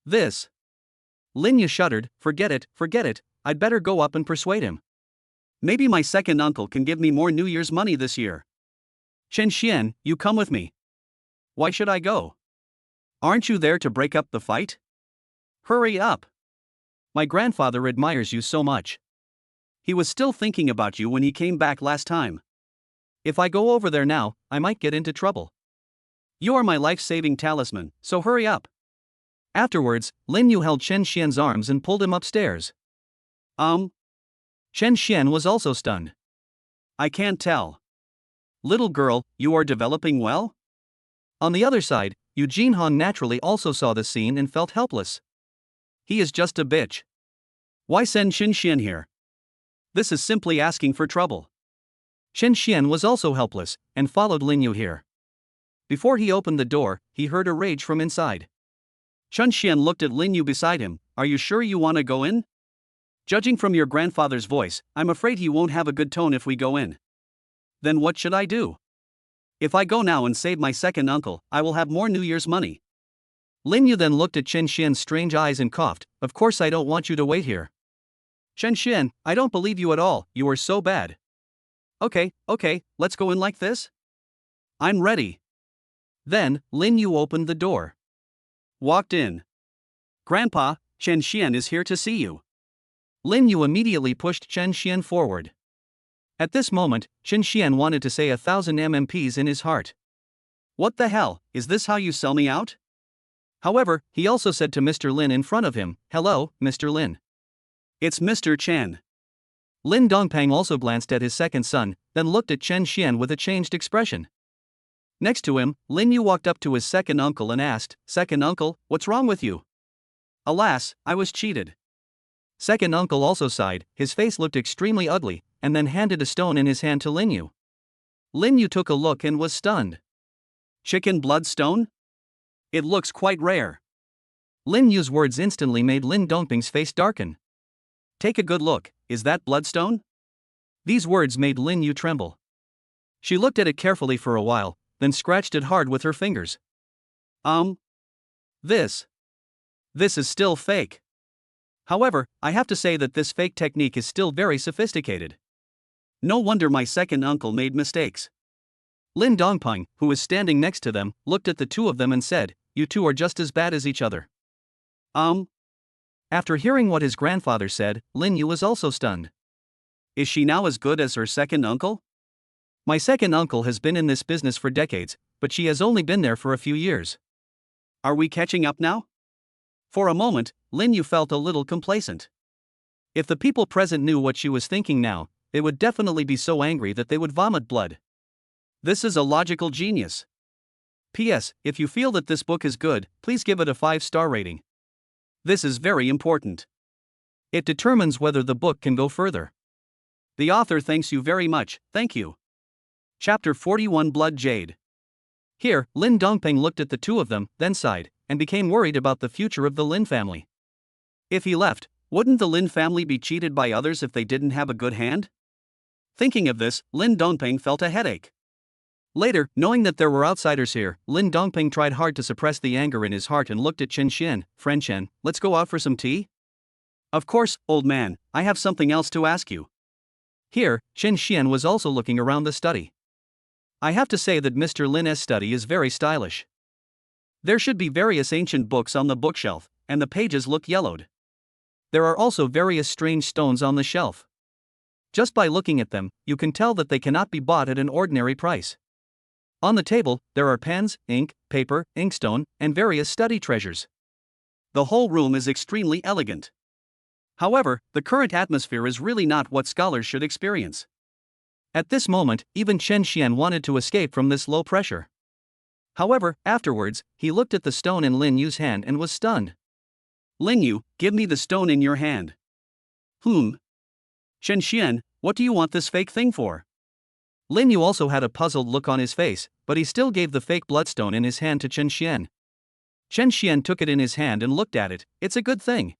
This. Lin Yu shuddered, forget it, I'd better go up and persuade him. Maybe my second uncle can give me more New Year's money this year. Chen Xian, you come with me. Why should I go? Aren't you there to break up the fight? Hurry up. My grandfather admires you so much. He was still thinking about you when he came back last time. If I go over there now, I might get into trouble. You are my life-saving talisman, so hurry up. Afterwards, Lin Yu held Chen Xian's arms and pulled him upstairs. Chen Xian was also stunned. I can't tell. Little girl, you are developing well? On the other side, Yu Jinhong naturally also saw the scene and felt helpless. He is just a bitch. Why send Chen Xian here? This is simply asking for trouble. Chen Xian was also helpless, and followed Lin Yu here. Before he opened the door, he heard a rage from inside. Chen Xian looked at Lin Yu beside him. Are you sure you want to go in? Judging from your grandfather's voice, I'm afraid he won't have a good tone if we go in. Then what should I do? If I go now and save my second uncle, I will have more New Year's money. Lin Yu then looked at Chen Xian's strange eyes and coughed. Of course I don't want you to wait here. Chen Xian, I don't believe you at all, you are so bad. Okay, let's go in like this? I'm ready. Then, Lin Yu opened the door. Walked in. Grandpa, Chen Xian is here to see you. Lin Yu immediately pushed Chen Xian forward. At this moment, Chen Xian wanted to say 1,000 MMPs in his heart. What the hell, is this how you sell me out? However, he also said to Mr. Lin in front of him, hello, Mr. Lin. It's Mr. Chen. Lin Dongpang also glanced at his second son, then looked at Chen Xian with a changed expression. Next to him, Lin Yu walked up to his second uncle and asked, Second uncle, what's wrong with you? Alas, I was cheated. Second uncle also sighed, his face looked extremely ugly, and then handed a stone in his hand to Lin Yu. Lin Yu took a look and was stunned. Chicken blood stone? It looks quite rare. Lin Yu's words instantly made Lin Dongping's face darken. Take a good look, is that bloodstone? These words made Lin Yu tremble. She looked at it carefully for a while, then scratched it hard with her fingers. This is still fake. However, I have to say that this fake technique is still very sophisticated. No wonder my second uncle made mistakes. Lin Dongpeng, who was standing next to them, looked at the two of them and said, "You two are just as bad as each other." After hearing what his grandfather said, Lin Yu was also stunned. Is she now as good as her second uncle? My second uncle has been in this business for decades, but she has only been there for a few years. Are we catching up now? For a moment, Lin Yu felt a little complacent. If the people present knew what she was thinking now, they would definitely be so angry that they would vomit blood. This is a logical genius. P.S. If you feel that this book is good, please give it a 5-star rating. This is very important. It determines whether the book can go further. The author thanks you very much, thank you. Chapter 41 Blood Jade. Here, Lin Dongpeng looked at the two of them, then sighed, and became worried about the future of the Lin family. If he left, wouldn't the Lin family be cheated by others if they didn't have a good hand? Thinking of this, Lin Dongpeng felt a headache. Later, knowing that there were outsiders here, Lin Dongpeng tried hard to suppress the anger in his heart and looked at Chen Xian. "Friend Chen, let's go out for some tea?" "Of course, old man, I have something else to ask you." Here, Chen Xian was also looking around the study. I have to say that Mr. Lin's study is very stylish. There should be various ancient books on the bookshelf, and the pages look yellowed. There are also various strange stones on the shelf. Just by looking at them, you can tell that they cannot be bought at an ordinary price. On the table, there are pens, ink, paper, inkstone, and various study treasures. The whole room is extremely elegant. However, the current atmosphere is really not what scholars should experience. At this moment, even Chen Xian wanted to escape from this low pressure. However, afterwards, he looked at the stone in Lin Yu's hand and was stunned. "Lin Yu, give me the stone in your hand." Chen Xian, what do you want this fake thing for?" Lin Yu also had a puzzled look on his face, but he still gave the fake bloodstone in his hand to Chen Xian. Chen Xian took it in his hand and looked at it. "It's a good thing."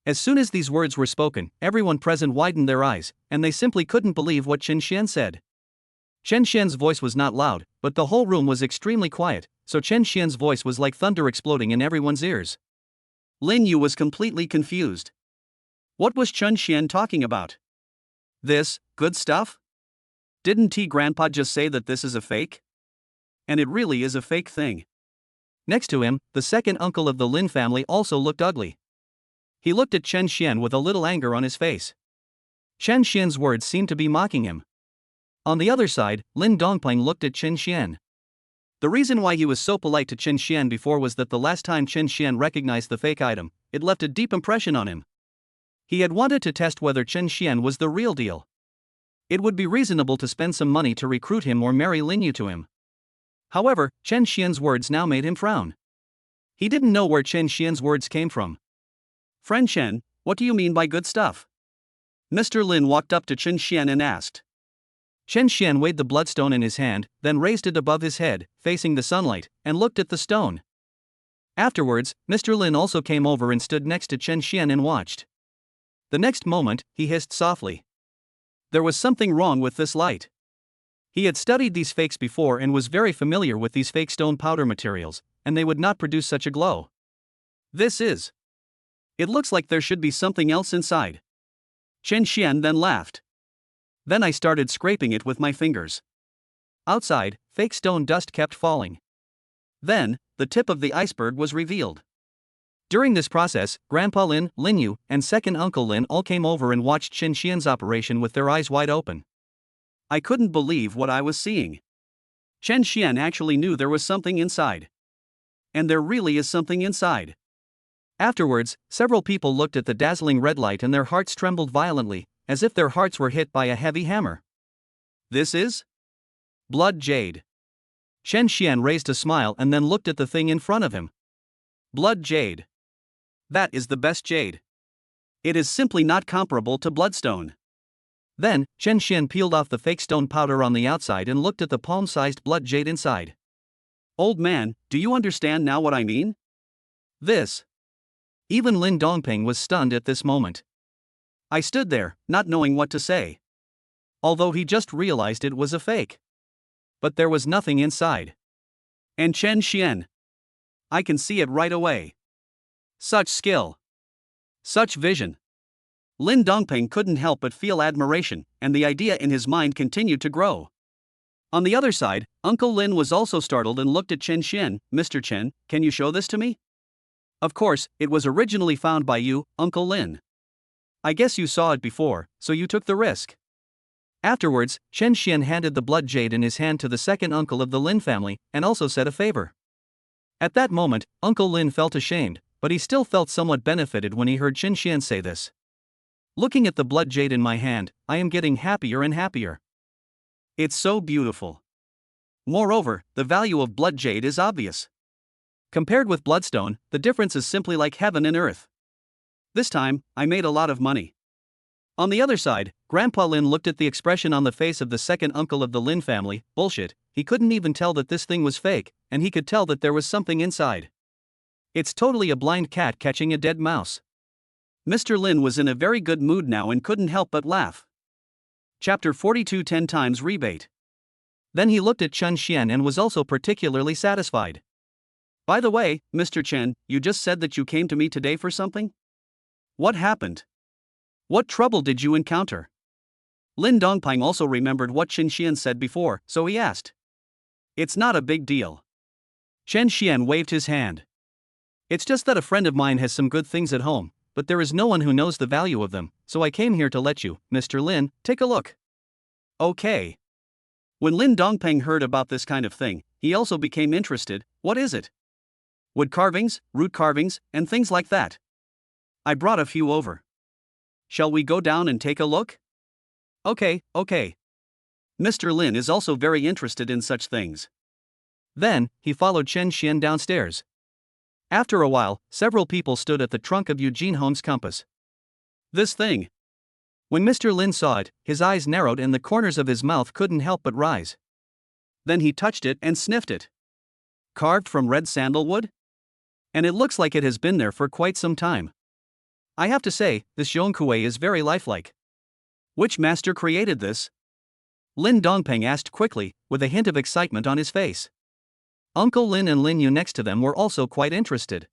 As soon as these words were spoken, everyone present widened their eyes, and they simply couldn't believe what Chen Xian said. Chen Xian's voice was not loud, but the whole room was extremely quiet, so Chen Xian's voice was like thunder exploding in everyone's ears. Lin Yu was completely confused. What was Chen Xian talking about? This, good stuff? Didn't T Grandpa just say that this is a fake? And it really is a fake thing. Next to him, the second uncle of the Lin family also looked ugly. He looked at Chen Xian with a little anger on his face. Chen Xian's words seemed to be mocking him. On the other side, Lin Dongpeng looked at Chen Xian. The reason why he was so polite to Chen Xian before was that the last time Chen Xian recognized the fake item, it left a deep impression on him. He had wanted to test whether Chen Xian was the real deal. It would be reasonable to spend some money to recruit him or marry Lin Yu to him. However, Chen Xian's words now made him frown. He didn't know where Chen Xian's words came from. "Friend Chen, what do you mean by good stuff?" Mr. Lin walked up to Chen Xian and asked. Chen Xian weighed the bloodstone in his hand, then raised it above his head, facing the sunlight, and looked at the stone. Afterwards, Mr. Lin also came over and stood next to Chen Xian and watched. The next moment, he hissed softly. There was something wrong with this light. He had studied these fakes before and was very familiar with these fake stone powder materials, and they would not produce such a glow. It looks like there should be something else inside. Chen Xian then laughed. Then I started scraping it with my fingers. Outside, fake stone dust kept falling. Then, the tip of the iceberg was revealed. During this process, Grandpa Lin, Lin Yu, and second Uncle Lin all came over and watched Chen Xian's operation with their eyes wide open. I couldn't believe what I was seeing. Chen Xian actually knew there was something inside. And there really is something inside. Afterwards, several people looked at the dazzling red light and their hearts trembled violently, as if their hearts were hit by a heavy hammer. This is blood jade. Chen Xian raised a smile and then looked at the thing in front of him. Blood jade. That is the best jade. It is simply not comparable to bloodstone. Then, Chen Xian peeled off the fake stone powder on the outside and looked at the palm-sized blood jade inside. Old man, do you understand now what I mean? Even Lin Dongpeng was stunned at this moment. I stood there, not knowing what to say. although he just realized it was a fake. But there was nothing inside. And Chen Xian. I can see it right away. Such skill. Such vision. Lin Dongping couldn't help but feel admiration, and the idea in his mind continued to grow. On the other side, Uncle Lin was also startled and looked at Chen Xian. Mr. Chen, can you show this to me? Of course, it was originally found by you, Uncle Lin. I guess you saw it before, so you took the risk. Afterwards, Chen Xian handed the blood jade in his hand to the second uncle of the Lin family, and also said a favor. At that moment, Uncle Lin felt ashamed, but he still felt somewhat benefited when he heard Chen Xian say this. Looking at the blood jade in my hand, I am getting happier and happier. It's so beautiful. Moreover, the value of blood jade is obvious. Compared with bloodstone, the difference is simply like heaven and earth. This time, I made a lot of money. On the other side, Grandpa Lin looked at the expression on the face of the second uncle of the Lin family. Bullshit, he couldn't even tell that this thing was fake, and he could tell that there was something inside. It's totally a blind cat catching a dead mouse. Mr. Lin was in a very good mood now and couldn't help but laugh. Chapter 42 10 times rebate. Then he looked at Chen Xian and was also particularly satisfied. By the way, Mr. Chen, you just said that you came to me today for something? What happened? What trouble did you encounter? Lin Dongping also remembered what Chen Xian said before, so he asked. It's not a big deal. Chen Xian waved his hand. It's just that a friend of mine has some good things at home, but there is no one who knows the value of them, so I came here to let you, Mr. Lin, take a look. Okay. When Lin Dongping heard about this kind of thing, he also became interested. What is it? Wood carvings, root carvings, and things like that. I brought a few over. Shall we go down and take a look? Okay. Mr. Lin is also very interested in such things. Then, he followed Chen Xian downstairs. After a while, several people stood at the trunk of Eugene Home's compass. This thing. When Mr. Lin saw it, his eyes narrowed and the corners of his mouth couldn't help but rise. Then he touched it and sniffed it. Carved from red sandalwood? And it looks like it has been there for quite some time. I have to say, this Yongkue is very lifelike. Which master created this? Lin Dongping asked quickly, with a hint of excitement on his face. Uncle Lin and Lin Yu next to them were also quite interested.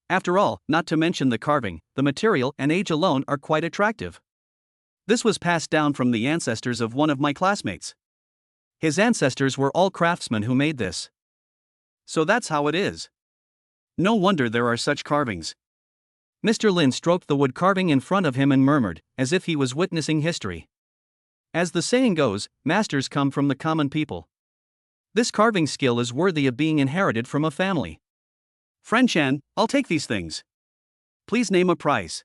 After all, not to mention the carving, the material and age alone are quite attractive. This was passed down from the ancestors of one of my classmates. His ancestors were all craftsmen who made this. So that's how it is. No wonder there are such carvings. Mr. Lin stroked the wood carving in front of him and murmured, as if he was witnessing history. As the saying goes, masters come from the common people. This carving skill is worthy of being inherited from a family. Friend Chen, I'll take these things. Please name a price.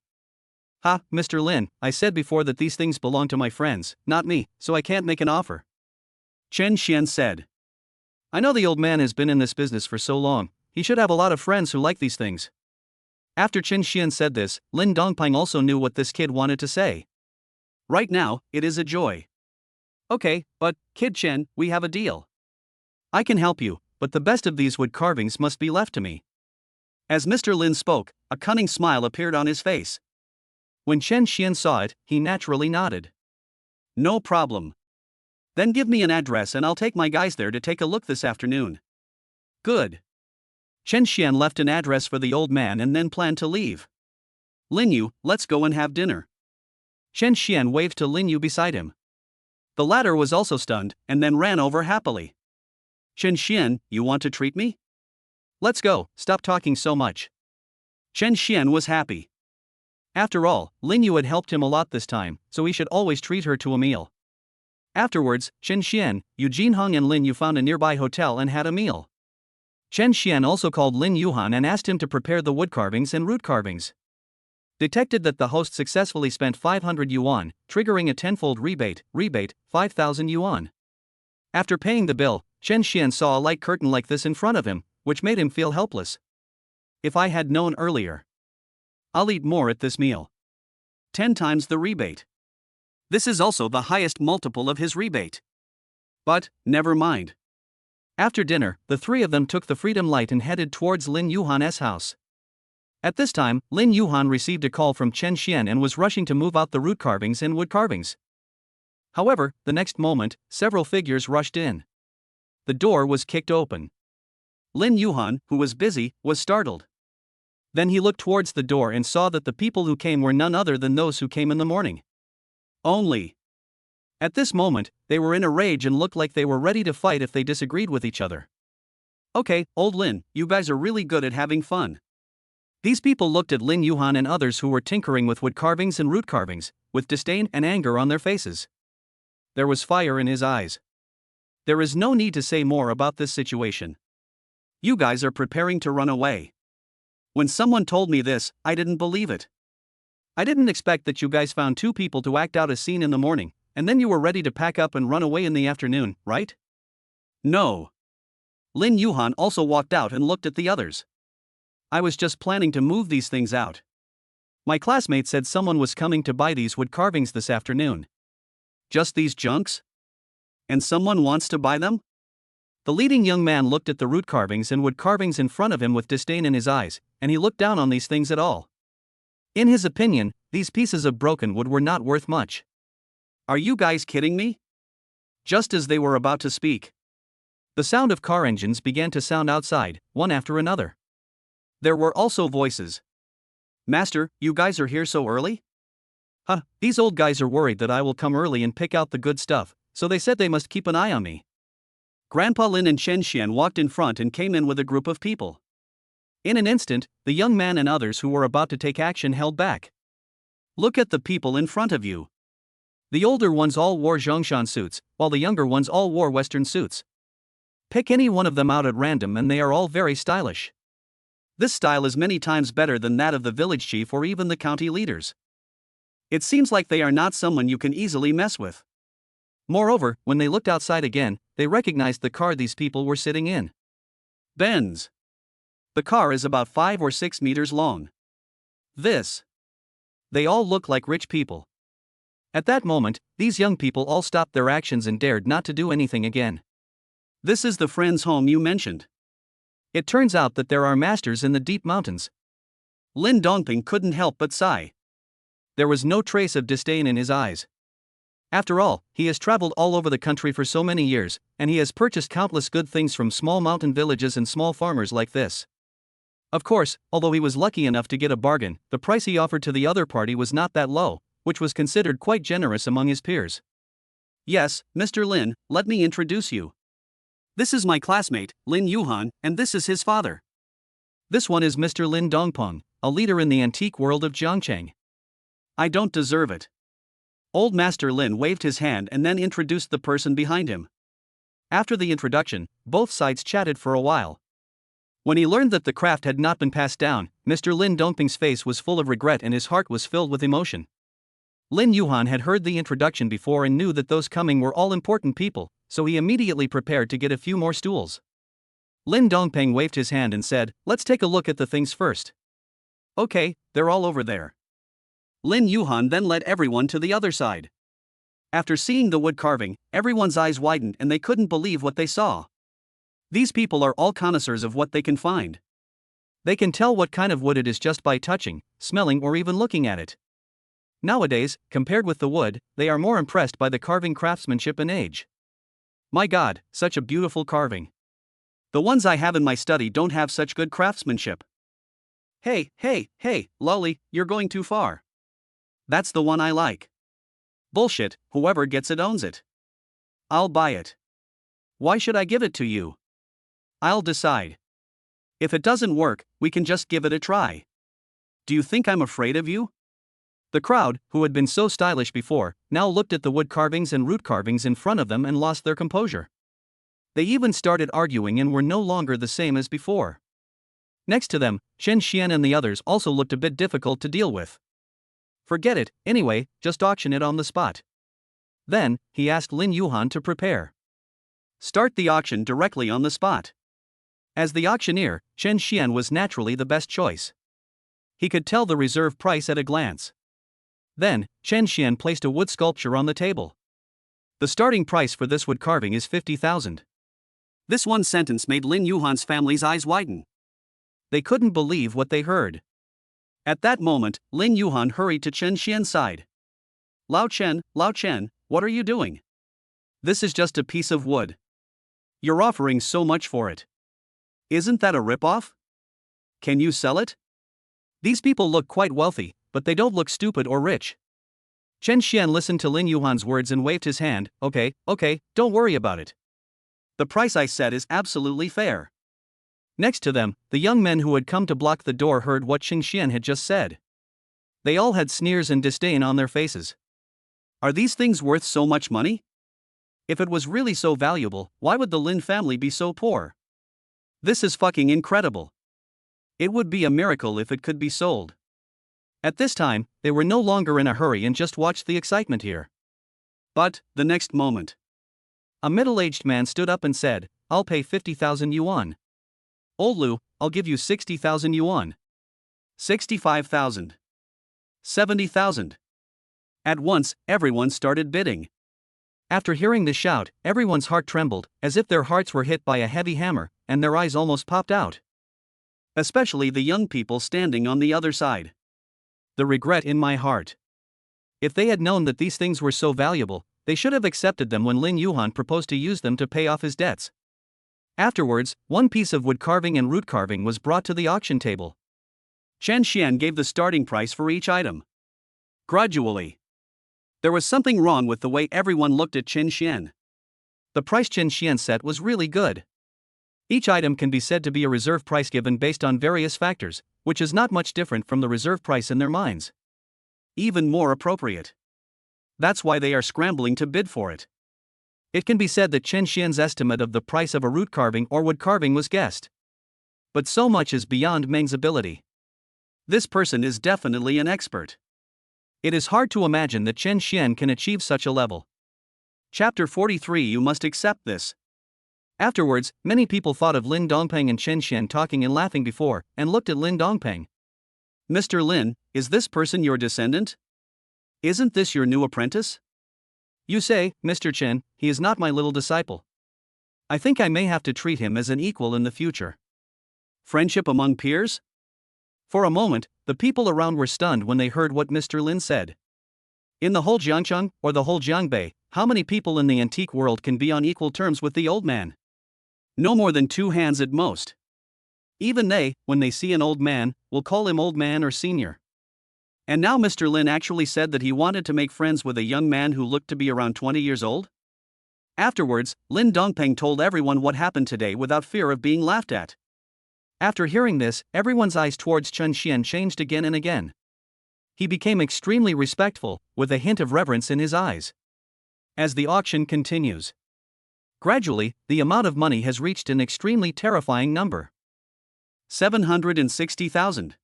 Ha, Mr. Lin, I said before that these things belong to my friends, not me, so I can't make an offer. Chen Xian said. I know the old man has been in this business for so long, he should have a lot of friends who like these things. After Chen Xian said this, Lin Dongping also knew what this kid wanted to say. Right now, it is a joy. Okay, but, Kid Chen, we have a deal. I can help you, but the best of these wood carvings must be left to me. As Mr. Lin spoke, a cunning smile appeared on his face. When Chen Xian saw it, he naturally nodded. No problem. Then give me an address and I'll take my guys there to take a look this afternoon. Good. Chen Xian left an address for the old man and then planned to leave. Lin Yu, let's go and have dinner. Chen Xian waved to Lin Yu beside him. The latter was also stunned, and then ran over happily. Chen Xian, you want to treat me? Let's go, stop talking so much. Chen Xian was happy. After all, Lin Yu had helped him a lot this time, so he should always treat her to a meal. Afterwards, Chen Xian, Eugene Hong and Lin Yu found a nearby hotel and had a meal. Chen Xian also called Lin Yuhan and asked him to prepare the wood carvings and root carvings. Detected that the host successfully spent 500 yuan, triggering a tenfold rebate, 5,000 yuan. After paying the bill, Chen Xian saw a light curtain like this in front of him, which made him feel helpless. If I had known earlier. I'll eat more at this meal. 10 times the rebate. This is also the highest multiple of his rebate. But, never mind. After dinner, the three of them took the Freedom Light and headed towards Lin Yuhan's house. At this time, Lin Yuhan received a call from Chen Xian and was rushing to move out the root carvings and wood carvings. However, the next moment, several figures rushed in. The door was kicked open. Lin Yuhan, who was busy, was startled. Then he looked towards the door and saw that the people who came were none other than those who came in the morning. Only. At this moment, they were in a rage and looked like they were ready to fight if they disagreed with each other. Okay, old Lin, you guys are really good at having fun. These people looked at Lin Yuhan and others who were tinkering with wood carvings and root carvings, with disdain and anger on their faces. There was fire in his eyes. There is no need to say more about this situation. You guys are preparing to run away. When someone told me this, I didn't believe it. I didn't expect that you guys found two people to act out a scene in the morning, and then you were ready to pack up and run away in the afternoon, right? No. Lin Yuhan also walked out and looked at the others. I was just planning to move these things out. My classmate said someone was coming to buy these wood carvings this afternoon. Just these junks? And someone wants to buy them? The leading young man looked at the root carvings and wood carvings in front of him with disdain in his eyes, and he looked down on these things at all. In his opinion, these pieces of broken wood were not worth much. Are you guys kidding me? Just as they were about to speak, the sound of car engines began to sound outside, one after another. There were also voices. Master, you guys are here so early? Huh, these old guys are worried that I will come early and pick out the good stuff, so they said they must keep an eye on me. Grandpa Lin and Chen Xian walked in front and came in with a group of people. In an instant, the young man and others who were about to take action held back. Look at the people in front of you. The older ones all wore Zhongshan suits, while the younger ones all wore Western suits. Pick any one of them out at random and they are all very stylish. This style is many times better than that of the village chief or even the county leaders. It seems like they are not someone you can easily mess with. Moreover, when they looked outside again, they recognized the car these people were sitting in. Benz. The car is about 5 or 6 meters long. They all look like rich people. At that moment, these young people all stopped their actions and dared not to do anything again. This is the friend's home you mentioned. It turns out that there are masters in the deep mountains. Lin Dongping couldn't help but sigh. There was no trace of disdain in his eyes. After all, he has traveled all over the country for so many years, and he has purchased countless good things from small mountain villages and small farmers like this. Of course, although he was lucky enough to get a bargain, the price he offered to the other party was not that low, which was considered quite generous among his peers. Yes, Mr. Lin, let me introduce you. This is my classmate, Lin Yuhan, and this is his father. This one is Mr. Lin Dongpeng, a leader in the antique world of Jiangcheng. I don't deserve it. Old Master Lin waved his hand and then introduced the person behind him. After the introduction, both sides chatted for a while. When he learned that the craft had not been passed down, Mr. Lin Dongping's face was full of regret and his heart was filled with emotion. Lin Yuhan had heard the introduction before and knew that those coming were all important people, so he immediately prepared to get a few more stools. Lin Dongpeng waved his hand and said, "Let's take a look at the things first." Okay, they're all over there. Lin Yuhan then led everyone to the other side. After seeing the wood carving, everyone's eyes widened and they couldn't believe what they saw. These people are all connoisseurs of what they can find. They can tell what kind of wood it is just by touching, smelling or even looking at it. Nowadays, compared with the wood, they are more impressed by the carving craftsmanship and age. My God, such a beautiful carving. The ones I have in my study don't have such good craftsmanship. Hey, Lolly, you're going too far. That's the one I like. Bullshit, whoever gets it owns it. I'll buy it. Why should I give it to you? I'll decide. If it doesn't work, we can just give it a try. Do you think I'm afraid of you? The crowd, who had been so stylish before, now looked at the wood carvings and root carvings in front of them and lost their composure. They even started arguing and were no longer the same as before. Next to them, Chen Xian and the others also looked a bit difficult to deal with. Forget it, anyway, just auction it on the spot. Then, he asked Lin Yuhan to prepare. Start the auction directly on the spot. As the auctioneer, Chen Xian was naturally the best choice. He could tell the reserve price at a glance. Then, Chen Xian placed a wood sculpture on the table. The starting price for this wood carving is 50,000. This one sentence made Lin Yuhan's family's eyes widen. They couldn't believe what they heard. At that moment, Lin Yuhan hurried to Chen Xian's side. Lao Chen, what are you doing? This is just a piece of wood. You're offering so much for it. Isn't that a ripoff? Can you sell it? These people look quite wealthy, but they don't look stupid or rich. Chen Xian listened to Lin Yuhan's words and waved his hand. Okay, don't worry about it. The price I set is absolutely fair. Next to them, the young men who had come to block the door heard what Chen Xian had just said. They all had sneers and disdain on their faces. Are these things worth so much money? If it was really so valuable, why would the Lin family be so poor? This is fucking incredible. It would be a miracle if it could be sold. At this time, they were no longer in a hurry and just watched the excitement here. But, the next moment, a middle-aged man stood up and said, I'll pay 50,000 yuan. Old Lu, I'll give you 60,000 yuan. 65,000. 70,000. At once, everyone started bidding. After hearing the shout, everyone's heart trembled, as if their hearts were hit by a heavy hammer, and their eyes almost popped out. Especially the young people standing on the other side. The regret in my heart. If they had known that these things were so valuable, they should have accepted them when Lin Yuhan proposed to use them to pay off his debts. Afterwards, one piece of wood carving and root carving was brought to the auction table. Chen Xian gave the starting price for each item. Gradually, there was something wrong with the way everyone looked at Chen Xian. The price Chen Xian set was really good. Each item can be said to be a reserve price given based on various factors, which is not much different from the reserve price in their minds. Even more appropriate. That's why they are scrambling to bid for it. It can be said that Chen Xian's estimate of the price of a root carving or wood carving was guessed. But so much is beyond Meng's ability. This person is definitely an expert. It is hard to imagine that Chen Xian can achieve such a level. Chapter 43. You must accept this. Afterwards, many people thought of Lin Dongpeng and Chen Xian talking and laughing before, and looked at Lin Dongpeng. Mr. Lin, is this person your descendant? Isn't this your new apprentice? You say, Mr. Chen, he is not my little disciple. I think I may have to treat him as an equal in the future. Friendship among peers? For a moment, the people around were stunned when they heard what Mr. Lin said. In the whole Jiangcheng, or the whole Jiangbei, how many people in the antique world can be on equal terms with the old man? No more than 2 hands at most. Even they, when they see an old man, will call him old man or senior. And now Mr. Lin actually said that he wanted to make friends with a young man who looked to be around 20 years old? Afterwards, Lin Dongpeng told everyone what happened today without fear of being laughed at. After hearing this, everyone's eyes towards Chen Xian changed again and again. He became extremely respectful, with a hint of reverence in his eyes. As the auction continues, gradually, the amount of money has reached an extremely terrifying number. 760,000.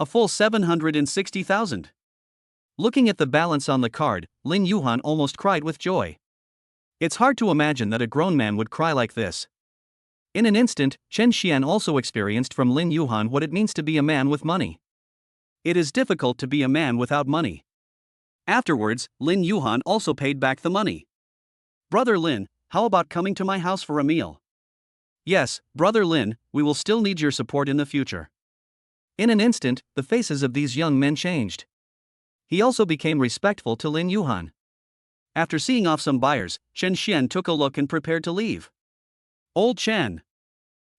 A full 760,000. Looking at the balance on the card, Lin Yuhan almost cried with joy. It's hard to imagine that a grown man would cry like this. In an instant, Chen Xian also experienced from Lin Yuhan what it means to be a man with money. It is difficult to be a man without money. Afterwards, Lin Yuhan also paid back the money. Brother Lin, how about coming to my house for a meal? Yes, Brother Lin, we will still need your support in the future. In an instant, the faces of these young men changed. He also became respectful to Lin Yuhan. After seeing off some buyers, Chen Xian took a look and prepared to leave. Old Chen.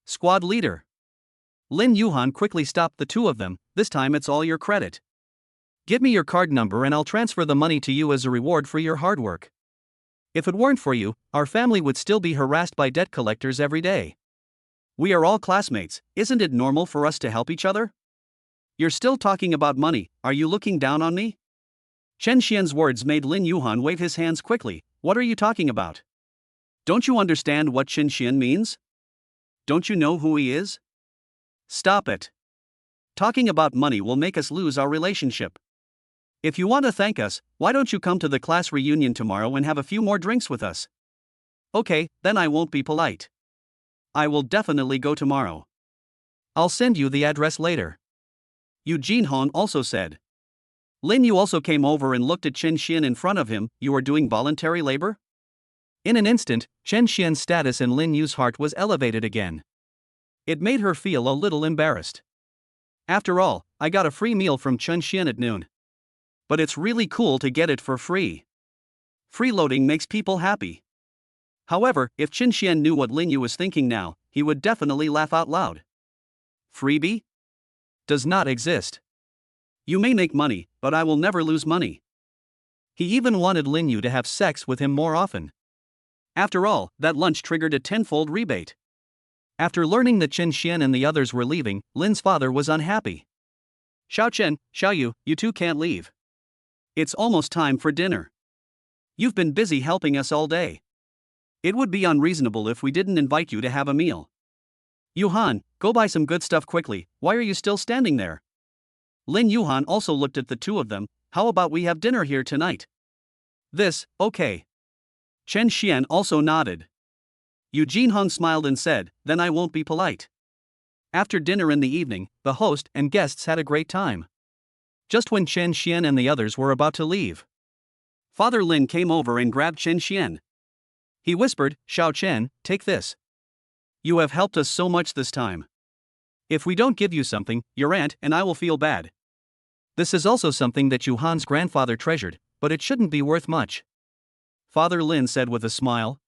Squad leader. Lin Yuhan quickly stopped the two of them. This time it's all your credit. Give me your card number and I'll transfer the money to you as a reward for your hard work. If it weren't for you, our family would still be harassed by debt collectors every day. We are all classmates, isn't it normal for us to help each other? You're still talking about money, are you looking down on me? Chen Xian's words made Lin Yuhan wave his hands quickly. What are you talking about? Don't you understand what Chen Xian means? Don't you know who he is? Stop it. Talking about money will make us lose our relationship. If you want to thank us, why don't you come to the class reunion tomorrow and have a few more drinks with us? Okay, then I won't be polite. I will definitely go tomorrow. I'll send you the address later. Yu Jinhong also said. Lin Yu also came over and looked at Chen Xian in front of him. You are doing voluntary labor? In an instant, Chen Xian's status in Lin Yu's heart was elevated again. It made her feel a little embarrassed. After all, I got a free meal from Chen Xian at noon. But it's really cool to get it for free. Freeloading makes people happy. However, if Qin Xian knew what Lin Yu was thinking now, he would definitely laugh out loud. Freebie? Does not exist. You may make money, but I will never lose money. He even wanted Lin Yu to have sex with him more often. After all, that lunch triggered a tenfold rebate. After learning that Qin Xian and the others were leaving, Lin's father was unhappy. Xiao Chen, Xiao Yu, you two can't leave. It's almost time for dinner. You've been busy helping us all day. It would be unreasonable if we didn't invite you to have a meal. Yuhan, go buy some good stuff quickly, why are you still standing there? Lin Yuhan also looked at the two of them, how about we have dinner here tonight? This, okay. Chen Xian also nodded. Eugene Hung smiled and said, then I won't be polite. After dinner in the evening, the host and guests had a great time. Just when Chen Xian and the others were about to leave, Father Lin came over and grabbed Chen Xian. He whispered, Xiao Chen, take this. You have helped us so much this time. If we don't give you something, your aunt and I will feel bad. This is also something that Yuhan's grandfather treasured, but it shouldn't be worth much. Father Lin said with a smile.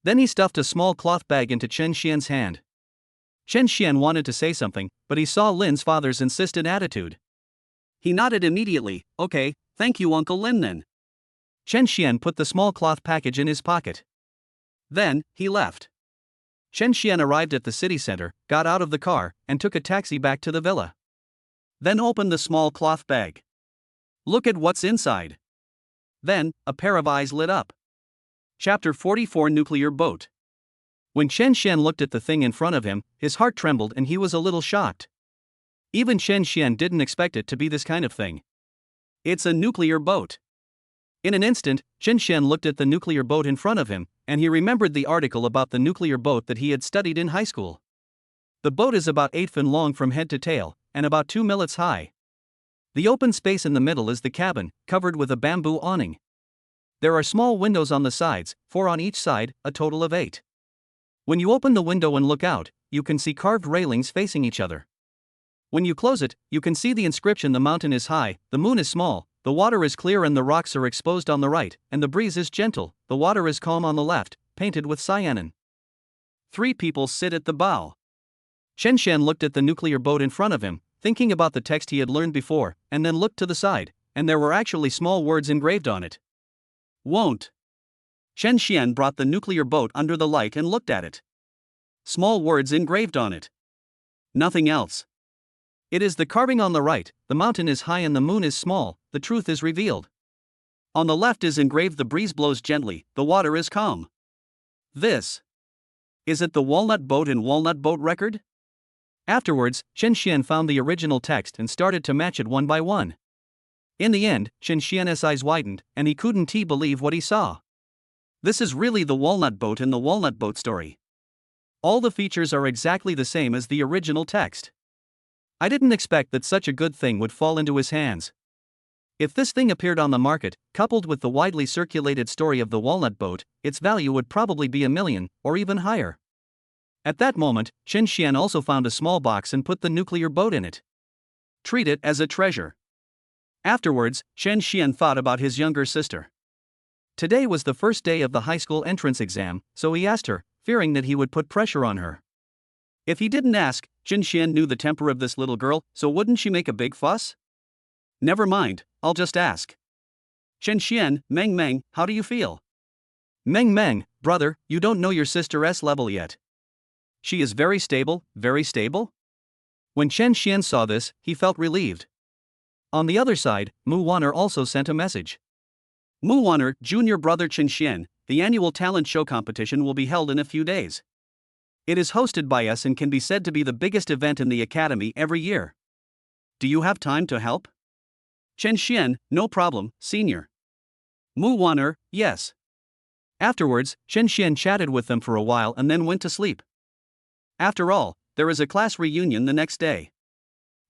Then he stuffed a small cloth bag into Chen Xian's hand. Chen Xian wanted to say something, but he saw Lin's father's insistent attitude. He nodded immediately, okay, thank you Uncle Lin then. Chen Xian put the small cloth package in his pocket. Then, he left. Chen Xian arrived at the city center, got out of the car, and took a taxi back to the villa. Then opened the small cloth bag. Look at what's inside. Then, a pair of eyes lit up. Chapter 44 Nuclear Boat. When Chen Xian looked at the thing in front of him, his heart trembled and he was a little shocked. Even Chen Xian didn't expect it to be this kind of thing. It's a nuclear boat. In an instant, Chen Xian looked at the nuclear boat in front of him, and he remembered the article about the nuclear boat that he had studied in high school. The boat is about 8 feet long from head to tail, and about 2 millets high. The open space in the middle is the cabin, covered with a bamboo awning. There are small windows on the sides, 4 on each side, a total of 8. When you open the window and look out, you can see carved railings facing each other. When you close it, you can see the inscription the mountain is high, the moon is small, the water is clear and the rocks are exposed on the right, and the breeze is gentle, the water is calm on the left, painted with cyanin. 3 people sit at the bow. Chen Xian looked at the nuclear boat in front of him, thinking about the text he had learned before, and then looked to the side, and there were actually small words engraved on it. Won't. Chen Xian brought the nuclear boat under the light and looked at it. Small words engraved on it. Nothing else. It is the carving on the right, the mountain is high and the moon is small, the truth is revealed. On the left is engraved the breeze blows gently, the water is calm. This. Is it the walnut boat and walnut boat record? Afterwards, Chen Xian found the original text and started to match it one by one. In the end, Chen Xian's eyes widened, and he couldn't believe what he saw. This is really the walnut boat in the walnut boat story. All the features are exactly the same as the original text. I didn't expect that such a good thing would fall into his hands. If this thing appeared on the market, coupled with the widely circulated story of the walnut boat, its value would probably be $1 million, or even higher. At that moment, Chen Xian also found a small box and put the nuclear boat in it. Treat it as a treasure. Afterwards, Chen Xian thought about his younger sister. Today was the first day of the high school entrance exam, so he asked her, fearing that he would put pressure on her. If he didn't ask, Chen Xian knew the temper of this little girl, so wouldn't she make a big fuss? Never mind, I'll just ask. Chen Xian, Meng Meng, how do you feel? Meng Meng, brother, you don't know your sister's level yet. She is very stable, very stable? When Chen Xian saw this, he felt relieved. On the other side, Mu Wan'er also sent a message. Mu Wan'er, junior brother Chen Xian, the annual talent show competition will be held in a few days. It is hosted by us and can be said to be the biggest event in the academy every year. Do you have time to help? Chen Xian, no problem, senior. Mu Wan'er, yes. Afterwards, Chen Xian chatted with them for a while and then went to sleep. After all, there is a class reunion the next day.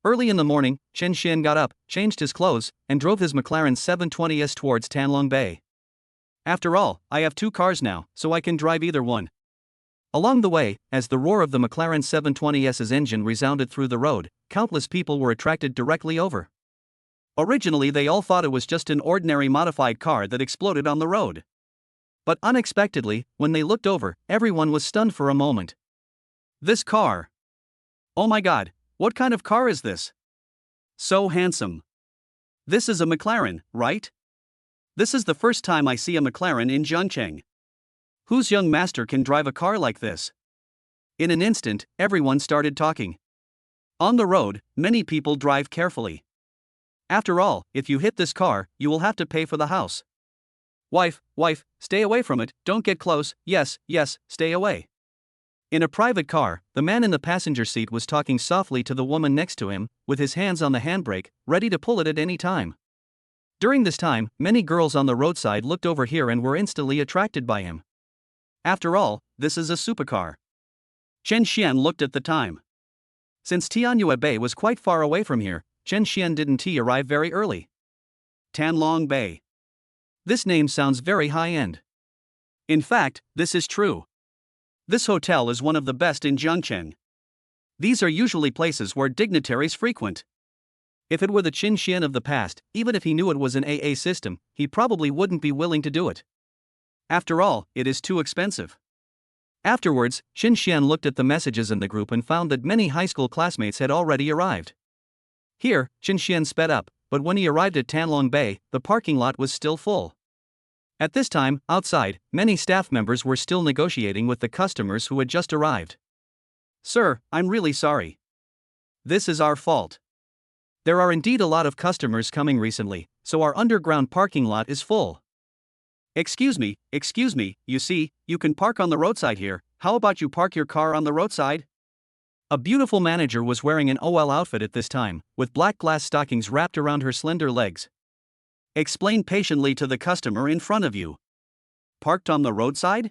Early in the morning, Chen Xian got up, changed his clothes, and drove his McLaren 720S towards Tanlong Bay. After all, I have 2 cars now, so I can drive either one. Along the way, as the roar of the McLaren 720S's engine resounded through the road, countless people were attracted directly over. Originally, they all thought it was just an ordinary modified car that exploded on the road. But unexpectedly, when they looked over, everyone was stunned for a moment. This car! Oh my god, what kind of car is this? So handsome. This is a McLaren, right? This is the first time I see a McLaren in Zhangcheng. Whose young master can drive a car like this? In an instant, everyone started talking. On the road, many people drive carefully. After all, if you hit this car, you will have to pay for the house. Wife, stay away from it, don't get close, yes, stay away. In a private car, the man in the passenger seat was talking softly to the woman next to him, with his hands on the handbrake, ready to pull it at any time. During this time, many girls on the roadside looked over here and were instantly attracted by him. After all, this is a supercar. Chen Xian looked at the time. Since Tianyue Bay was quite far away from here, Chen Xian didn't arrive very early. Tanlong Bay. This name sounds very high-end. In fact, this is true. This hotel is one of the best in Zhangcheng. These are usually places where dignitaries frequent. If it were the Qin Xian of the past, even if he knew it was an AA system, he probably wouldn't be willing to do it. After all, it is too expensive. Afterwards, Qin Xian looked at the messages in the group and found that many high school classmates had already arrived. Here, Qin Xian sped up, but when he arrived at Tanlong Bay, the parking lot was still full. At this time, outside, many staff members were still negotiating with the customers who had just arrived. Sir, I'm really sorry. This is our fault. There are indeed a lot of customers coming recently, so our underground parking lot is full. Excuse me, you see, you can park on the roadside here, how about you park your car on the roadside? A beautiful manager was wearing an OL outfit at this time, with black glass stockings wrapped around her slender legs. Explain patiently to the customer in front of you. Parked on the roadside?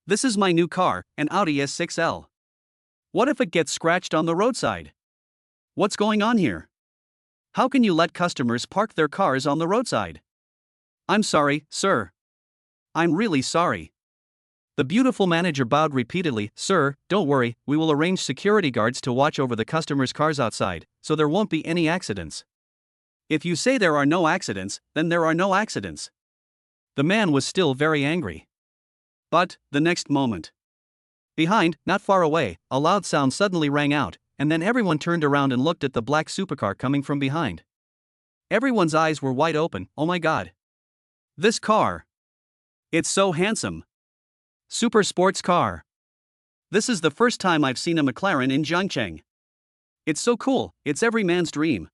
This is my new car, an Audi S6L. What if it gets scratched on the roadside? What's going on here? How can you let customers park their cars on the roadside? I'm sorry, sir. I'm really sorry. The beautiful manager bowed repeatedly. Sir, don't worry, we will arrange security guards to watch over the customers' cars outside, so there won't be any accidents. If you say there are no accidents, then there are no accidents. The man was still very angry. But, the next moment. Behind, not far away, a loud sound suddenly rang out, and then everyone turned around and looked at the black supercar coming from behind. Everyone's eyes were wide open. Oh my god. This car. It's so handsome. Super sports car. This is the first time I've seen a McLaren in Zhangcheng. It's so cool, it's every man's dream.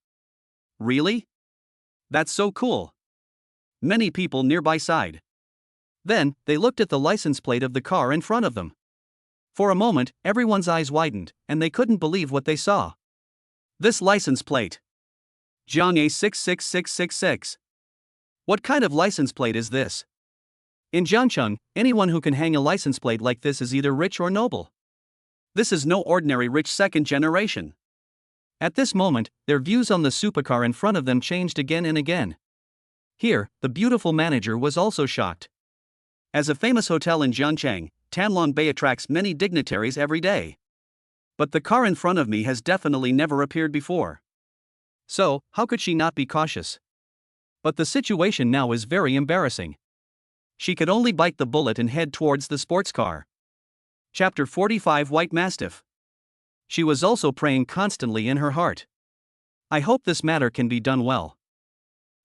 Really? That's so cool. Many people nearby sighed. Then, they looked at the license plate of the car in front of them. For a moment, everyone's eyes widened, and they couldn't believe what they saw. This license plate. Zhang A66666. What kind of license plate is this? In Zhangcheng, anyone who can hang a license plate like this is either rich or noble. This is no ordinary rich second generation. At this moment, their views on the supercar in front of them changed again and again. Here, the beautiful manager was also shocked. As a famous hotel in Zhangcheng, Tanlong Bay attracts many dignitaries every day. But the car in front of me has definitely never appeared before. So, how could she not be cautious? But the situation now is very embarrassing. She could only bite the bullet and head towards the sports car. Chapter 45 White Mastiff. She was also praying constantly in her heart. I hope this matter can be done well.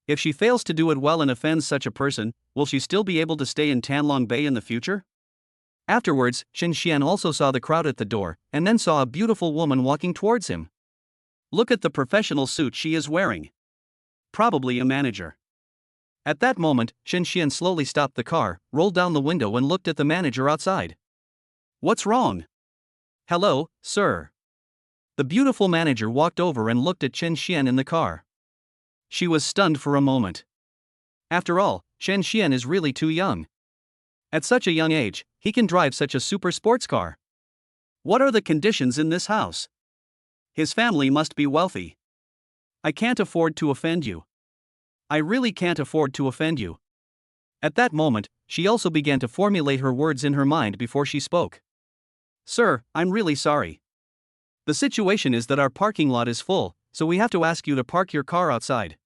If she fails to do it well and offends such a person, will she still be able to stay in Tanlong Bay in the future? Afterwards, Qin Xian also saw the crowd at the door, and then saw a beautiful woman walking towards him. Look at the professional suit she is wearing. Probably a manager. At that moment, Qin Xian slowly stopped the car, rolled down the window and looked at the manager outside. What's wrong? Hello, sir. The beautiful manager walked over and looked at Qin Xian in the car. She was stunned for a moment. After all, Qin Xian is really too young. At such a young age, he can drive such a super sports car. What are the conditions in this house? His family must be wealthy. I can't afford to offend you. I really can't afford to offend you. At that moment, she also began to formulate her words in her mind before she spoke. Sir, I'm really sorry. The situation is that our parking lot is full, so we have to ask you to park your car outside.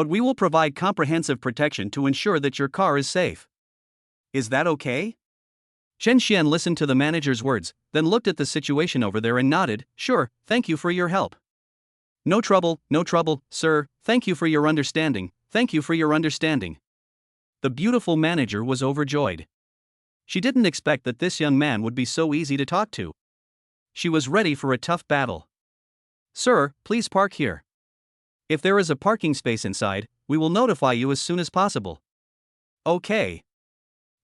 but we will provide comprehensive protection to ensure that your car is safe. Is that okay? Chen Xian listened to the manager's words, then looked at the situation over there and nodded. Sure, thank you for your help. No trouble, sir, thank you for your understanding, thank you for your understanding. The beautiful manager was overjoyed. She didn't expect that this young man would be so easy to talk to. She was ready for a tough battle. Sir, please park here. If there is a parking space inside, we will notify you as soon as possible. Okay.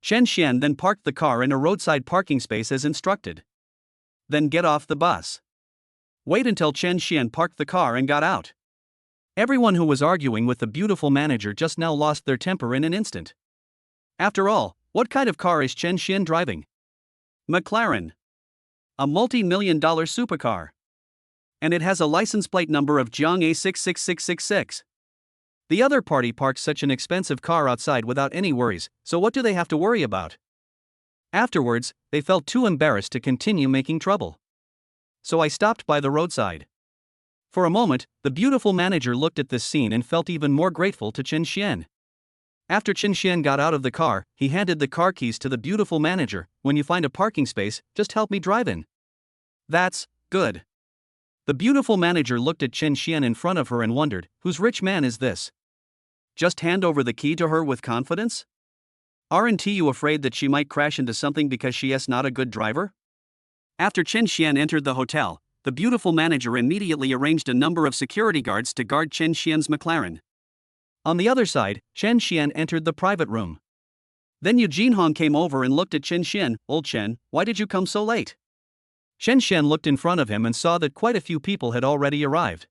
Chen Xian then parked the car in a roadside parking space as instructed. Then get off the bus. Wait until Chen Xian parked the car and got out. Everyone who was arguing with the beautiful manager just now lost their temper in an instant. After all, what kind of car is Chen Xian driving? McLaren. A multi-million-dollar supercar. And it has a license plate number of Jiang A66666. The other party parks such an expensive car outside without any worries, so what do they have to worry about? Afterwards, they felt too embarrassed to continue making trouble. So I stopped by the roadside. For a moment, the beautiful manager looked at this scene and felt even more grateful to Chen Xian. After Chen Xian got out of the car, he handed the car keys to the beautiful manager. When you find a parking space, just help me drive in. That's good. The beautiful manager looked at Chen Xian in front of her and wondered, whose rich man is this? Just hand over the key to her with confidence? Aren't you afraid that she might crash into something because she is not a good driver? After Chen Xian entered the hotel, the beautiful manager immediately arranged a number of security guards to guard Chen Xian's McLaren. On the other side, Chen Xian entered the private room. Then Yu Jinhong came over and looked at Chen Xian. Old Chen, why did you come so late? Chen Xian looked in front of him and saw that quite a few people had already arrived.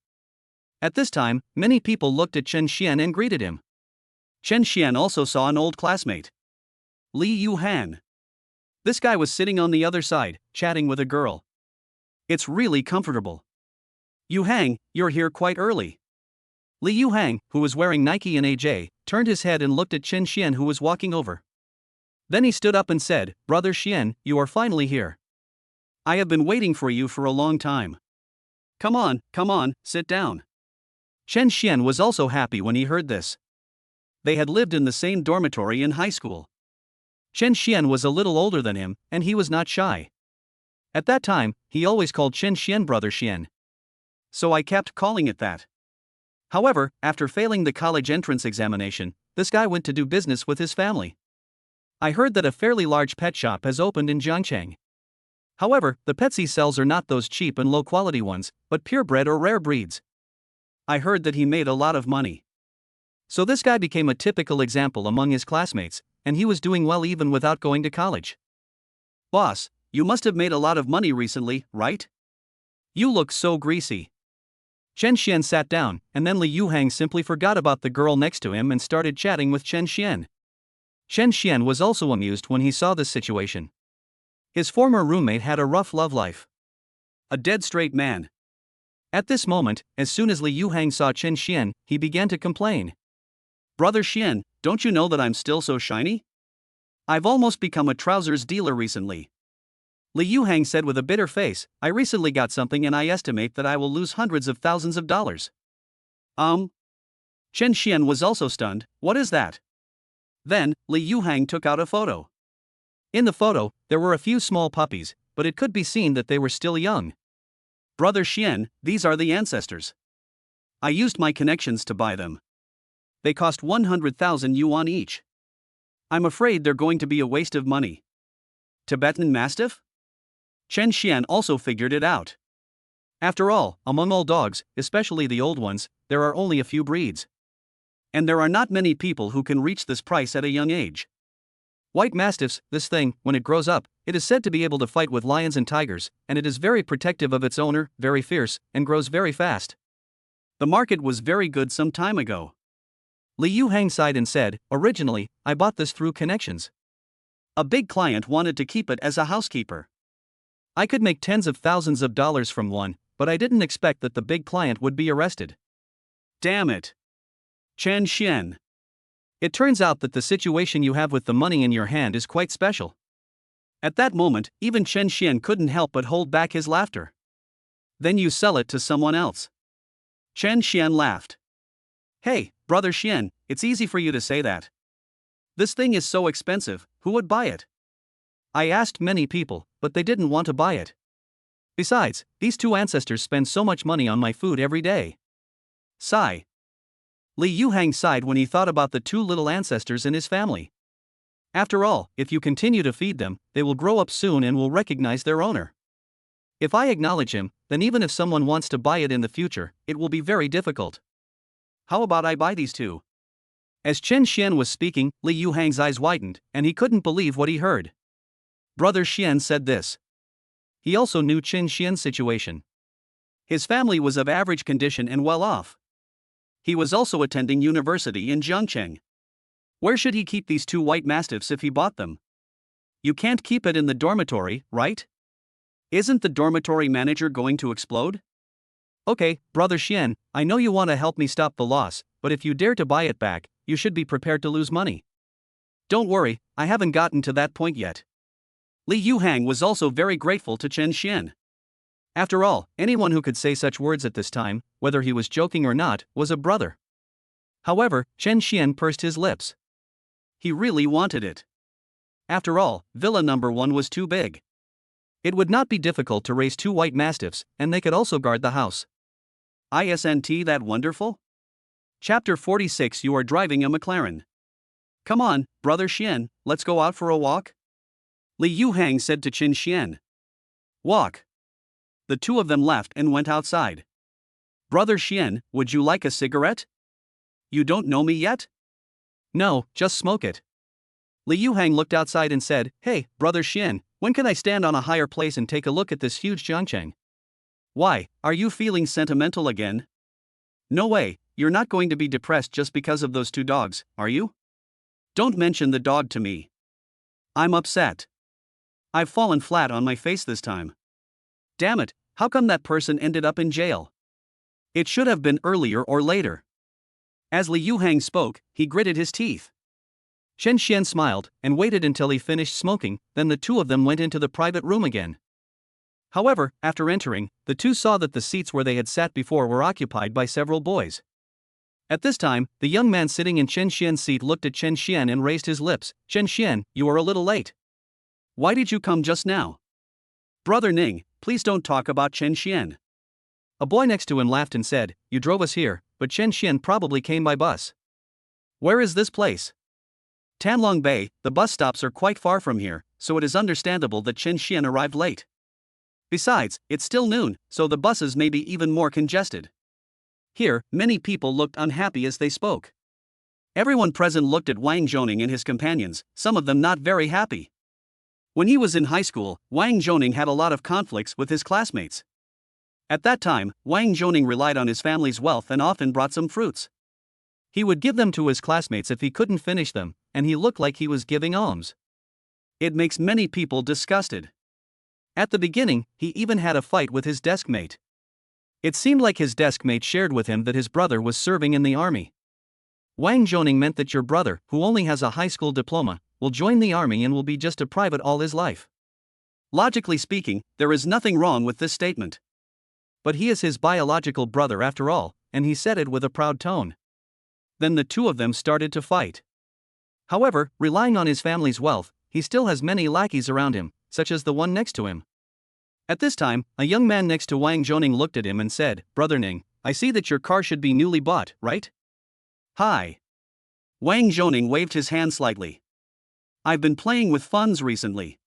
At this time, many people looked at Chen Xian and greeted him. Chen Xian also saw an old classmate. Li Yuhan. This guy was sitting on the other side, chatting with a girl. It's really comfortable. Yu Hang, you're here quite early. Li Yu Hang, who was wearing Nike and AJ, turned his head and looked at Chen Xian who was walking over. Then he stood up and said, Brother Xian, you are finally here. I have been waiting for you for a long time. Come on, sit down. Chen Xian was also happy when he heard this. They had lived in the same dormitory in high school. Chen Xian was a little older than him, and he was not shy. At that time, he always called Chen Xian Brother Xian. So I kept calling it that. However, after failing the college entrance examination, this guy went to do business with his family. I heard that a fairly large pet shop has opened in Jiangcheng. However, the pets he sells are not those cheap and low-quality ones, but purebred or rare breeds. I heard that he made a lot of money. So this guy became a typical example among his classmates, and he was doing well even without going to college. Boss, you must have made a lot of money recently, right? You look so greasy. Chen Xian sat down, and then Li Yuhang simply forgot about the girl next to him and started chatting with Chen Xian. Chen Xian was also amused when he saw this situation. His former roommate had a rough love life. A dead straight man. At this moment, as soon as Li Yuhang saw Chen Xian, he began to complain. Brother Xian, don't you know that I'm still so shiny? I've almost become a trousers dealer recently. Li Yuhang said with a bitter face, I recently got something and I estimate that I will lose hundreds of thousands of dollars. Chen Xian was also stunned. What is that? Then, Li Yuhang took out a photo. In the photo, there were a few small puppies, but it could be seen that they were still young. Brother Xian, these are the ancestors. I used my connections to buy them. They cost 100,000 yuan each. I'm afraid they're going to be a waste of money. Tibetan Mastiff? Chen Xian also figured it out. After all, among all dogs, especially the old ones, there are only a few breeds. And there are not many people who can reach this price at a young age. White Mastiffs, this thing, when it grows up, it is said to be able to fight with lions and tigers, and it is very protective of its owner, very fierce, and grows very fast. The market was very good some time ago. Li Yuhang sighed and said, originally, I bought this through connections. A big client wanted to keep it as a housekeeper. I could make tens of thousands of dollars from one, but I didn't expect that the big client would be arrested. Damn it. Chen Xian. It turns out that the situation you have with the money in your hand is quite special. At that moment, even Chen Xian couldn't help but hold back his laughter. Then you sell it to someone else. Chen Xian laughed. Hey, Brother Xian, it's easy for you to say that. This thing is so expensive, who would buy it? I asked many people, but they didn't want to buy it. Besides, these two ancestors spend so much money on my food every day. Sigh. Li Yuhang sighed when he thought about the two little ancestors in his family. After all, if you continue to feed them, they will grow up soon and will recognize their owner. If I acknowledge him, then even if someone wants to buy it in the future, it will be very difficult. How about I buy these two? As Chen Xian was speaking, Li Yuhang's eyes widened, and he couldn't believe what he heard. Brother Xian said this. He also knew Chen Xian's situation. His family was of average condition and well off. He was also attending university in Jiangcheng. Where should he keep these two white mastiffs if he bought them? You can't keep it in the dormitory, right? Isn't the dormitory manager going to explode? Okay, Brother Xian, I know you want to help me stop the loss, but if you dare to buy it back, you should be prepared to lose money. Don't worry, I haven't gotten to that point yet. Li Yuhang was also very grateful to Chen Xian. After all, anyone who could say such words at this time, whether he was joking or not, was a brother. However, Chen Xian pursed his lips. He really wanted it. After all, Villa number 1 was too big. It would not be difficult to raise two white mastiffs, and they could also guard the house. Isn't that wonderful? Chapter 46. You are driving a McLaren. Come on, Brother Xian, let's go out for a walk? Li Yuhang said to Chen Xian. Walk. The two of them left and went outside. Brother Xian, would you like a cigarette? You don't know me yet? No, just smoke it. Li Yuhang looked outside and said, Hey, Brother Xian, when can I stand on a higher place and take a look at this huge Jiangcheng? Why, are you feeling sentimental again? No way, you're not going to be depressed just because of those two dogs, are you? Don't mention the dog to me. I'm upset. I've fallen flat on my face this time. Damn it, how come that person ended up in jail? It should have been earlier or later. As Li Yuhang spoke, he gritted his teeth. Chen Xian smiled and waited until he finished smoking, then the two of them went into the private room again. However, after entering, the two saw that the seats where they had sat before were occupied by several boys. At this time, the young man sitting in Chen Xian's seat looked at Chen Xian and raised his lips. Chen Xian, you are a little late. Why did you come just now? Brother Ning, please don't talk about Chen Xian. A boy next to him laughed and said, You drove us here, but Chen Xian probably came by bus. Where is this place? Tanlong Bay. The bus stops are quite far from here, so it is understandable that Chen Xian arrived late. Besides, it's still noon, so the buses may be even more congested. Here, many people looked unhappy as they spoke. Everyone present looked at Wang Zhoning and his companions, some of them not very happy. When he was in high school, Wang Zhoning had a lot of conflicts with his classmates. At that time, Wang Zhoning relied on his family's wealth and often brought some fruits. He would give them to his classmates if he couldn't finish them, and he looked like he was giving alms. It makes many people disgusted. At the beginning, he even had a fight with his desk mate. It seemed like his desk mate shared with him that his brother was serving in the army. Wang Zhoning meant that your brother, who only has a high school diploma, will join the army and will be just a private all his life. Logically speaking, there is nothing wrong with this statement. But he is his biological brother after all, and he said it with a proud tone. Then the two of them started to fight. However, relying on his family's wealth, he still has many lackeys around him, such as the one next to him. At this time, a young man next to Wang Zhoning looked at him and said, Brother Ning, I see that your car should be newly bought, right? Hi. Wang Zhoning waved his hand slightly. I've been playing with funds recently.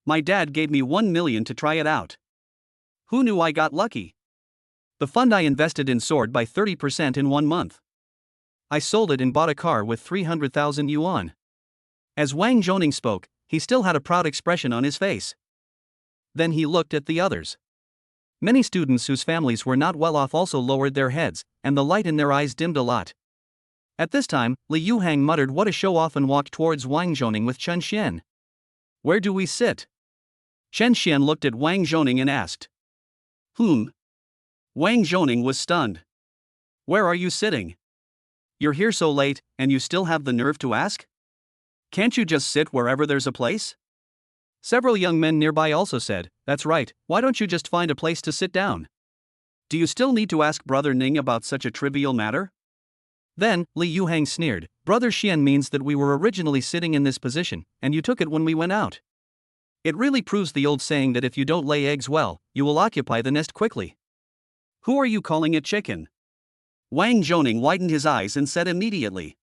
My dad gave me 1 million to try it out. Who knew I got lucky? The fund I invested in soared by 30% in 1 month. I sold it and bought a car with 300,000 yuan. As Wang Zhoning spoke, he still had a proud expression on his face. Then he looked at the others. Many students whose families were not well off also lowered their heads, and the light in their eyes dimmed a lot. At this time, Li Yuhang muttered what a show-off and walked towards Wang Zhoning with Chen Xian. Where do we sit? Chen Xian looked at Wang Zhoning and asked. Wang Zhoning was stunned. Where are you sitting? You're here so late, and you still have the nerve to ask? Can't you just sit wherever there's a place? Several young men nearby also said, That's right, why don't you just find a place to sit down? Do you still need to ask Brother Ning about such a trivial matter? Then, Li Yuhang sneered, Brother Xian means that we were originally sitting in this position, and you took it when we went out. It really proves the old saying that if you don't lay eggs well, you will occupy the nest quickly. Who are you calling a chicken? Wang Zhoning widened his eyes and said immediately.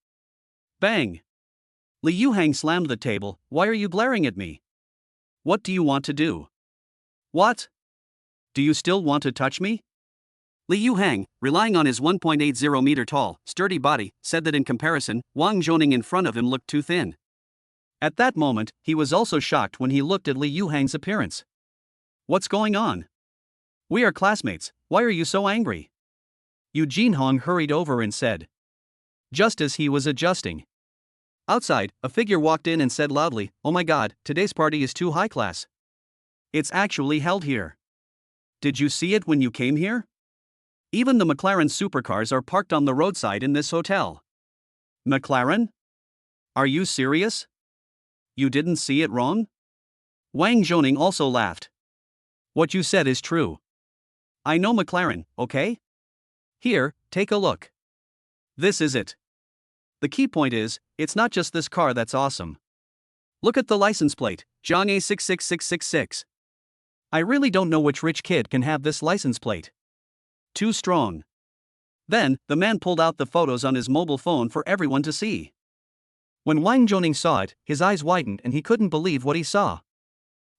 Bang! Li Yuhang slammed the table. Why are you glaring at me? What do you want to do? What? Do you still want to touch me? Li Yuhang, relying on his 1.80 meter tall, sturdy body, said that in comparison, Wang Zhoning in front of him looked too thin. At that moment, he was also shocked when he looked at Li Yuhang's appearance. What's going on? We are classmates, why are you so angry? Yu Jinhong hurried over and said. Just as he was adjusting. Outside, a figure walked in and said loudly, Oh my god, today's party is too high class. It's actually held here. Did you see it when you came here? Even the McLaren supercars are parked on the roadside in this hotel. McLaren? Are you serious? You didn't see it wrong? Wang Zhoning also laughed. What you said is true. I know McLaren, okay? Here, take a look. This is it. The key point is, it's not just this car that's awesome. Look at the license plate, Zhang A66666. I really don't know which rich kid can have this license plate. Too strong. Then, the man pulled out the photos on his mobile phone for everyone to see. When Wang Zhoning saw it, his eyes widened and he couldn't believe what he saw.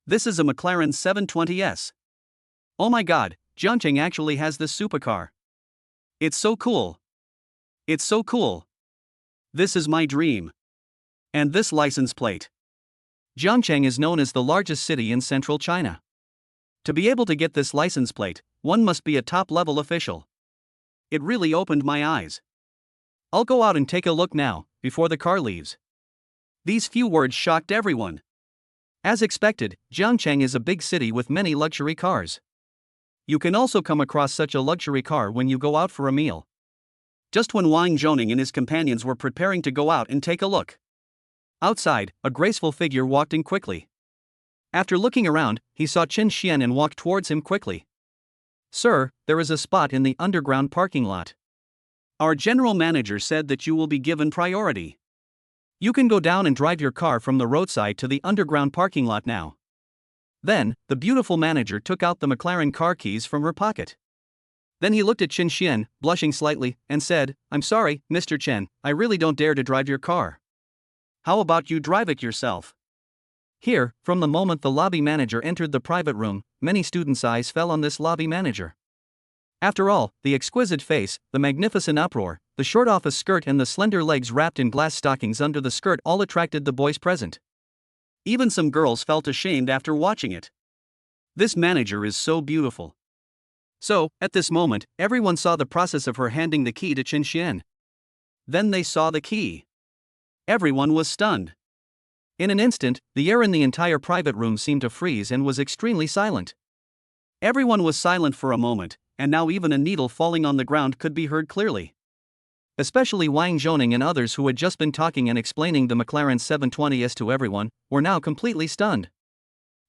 This is a McLaren 720S. Oh my god, Jiangcheng actually has this supercar. It's so cool. It's so cool. This is my dream. And this license plate. Jiangcheng is known as the largest city in central China. To be able to get this license plate, one must be a top-level official. It really opened my eyes. I'll go out and take a look now, before the car leaves. These few words shocked everyone. As expected, Jiangcheng is a big city with many luxury cars. You can also come across such a luxury car when you go out for a meal. Just when Wang Zhoning and his companions were preparing to go out and take a look. Outside, a graceful figure walked in quickly. After looking around, he saw Qin Xian and walked towards him quickly. Sir, there is a spot in the underground parking lot. Our general manager said that you will be given priority. You can go down and drive your car from the roadside to the underground parking lot now. Then, the beautiful manager took out the McLaren car keys from her pocket. Then he looked at Qin Xian, blushing slightly, and said, I'm sorry, Mr. Chen, I really don't dare to drive your car. How about you drive it yourself? Here, from the moment the lobby manager entered the private room, many students' eyes fell on this lobby manager. After all, the exquisite face, the magnificent uproar, the short office skirt and the slender legs wrapped in glass stockings under the skirt all attracted the boys present. Even some girls felt ashamed after watching it. This manager is so beautiful. So, at this moment, everyone saw the process of her handing the key to Qin Xian. Then they saw the key. Everyone was stunned. In an instant, the air in the entire private room seemed to freeze and was extremely silent. Everyone was silent for a moment, and now even a needle falling on the ground could be heard clearly. Especially Wang Zhoning and others who had just been talking and explaining the McLaren 720S to everyone, were now completely stunned.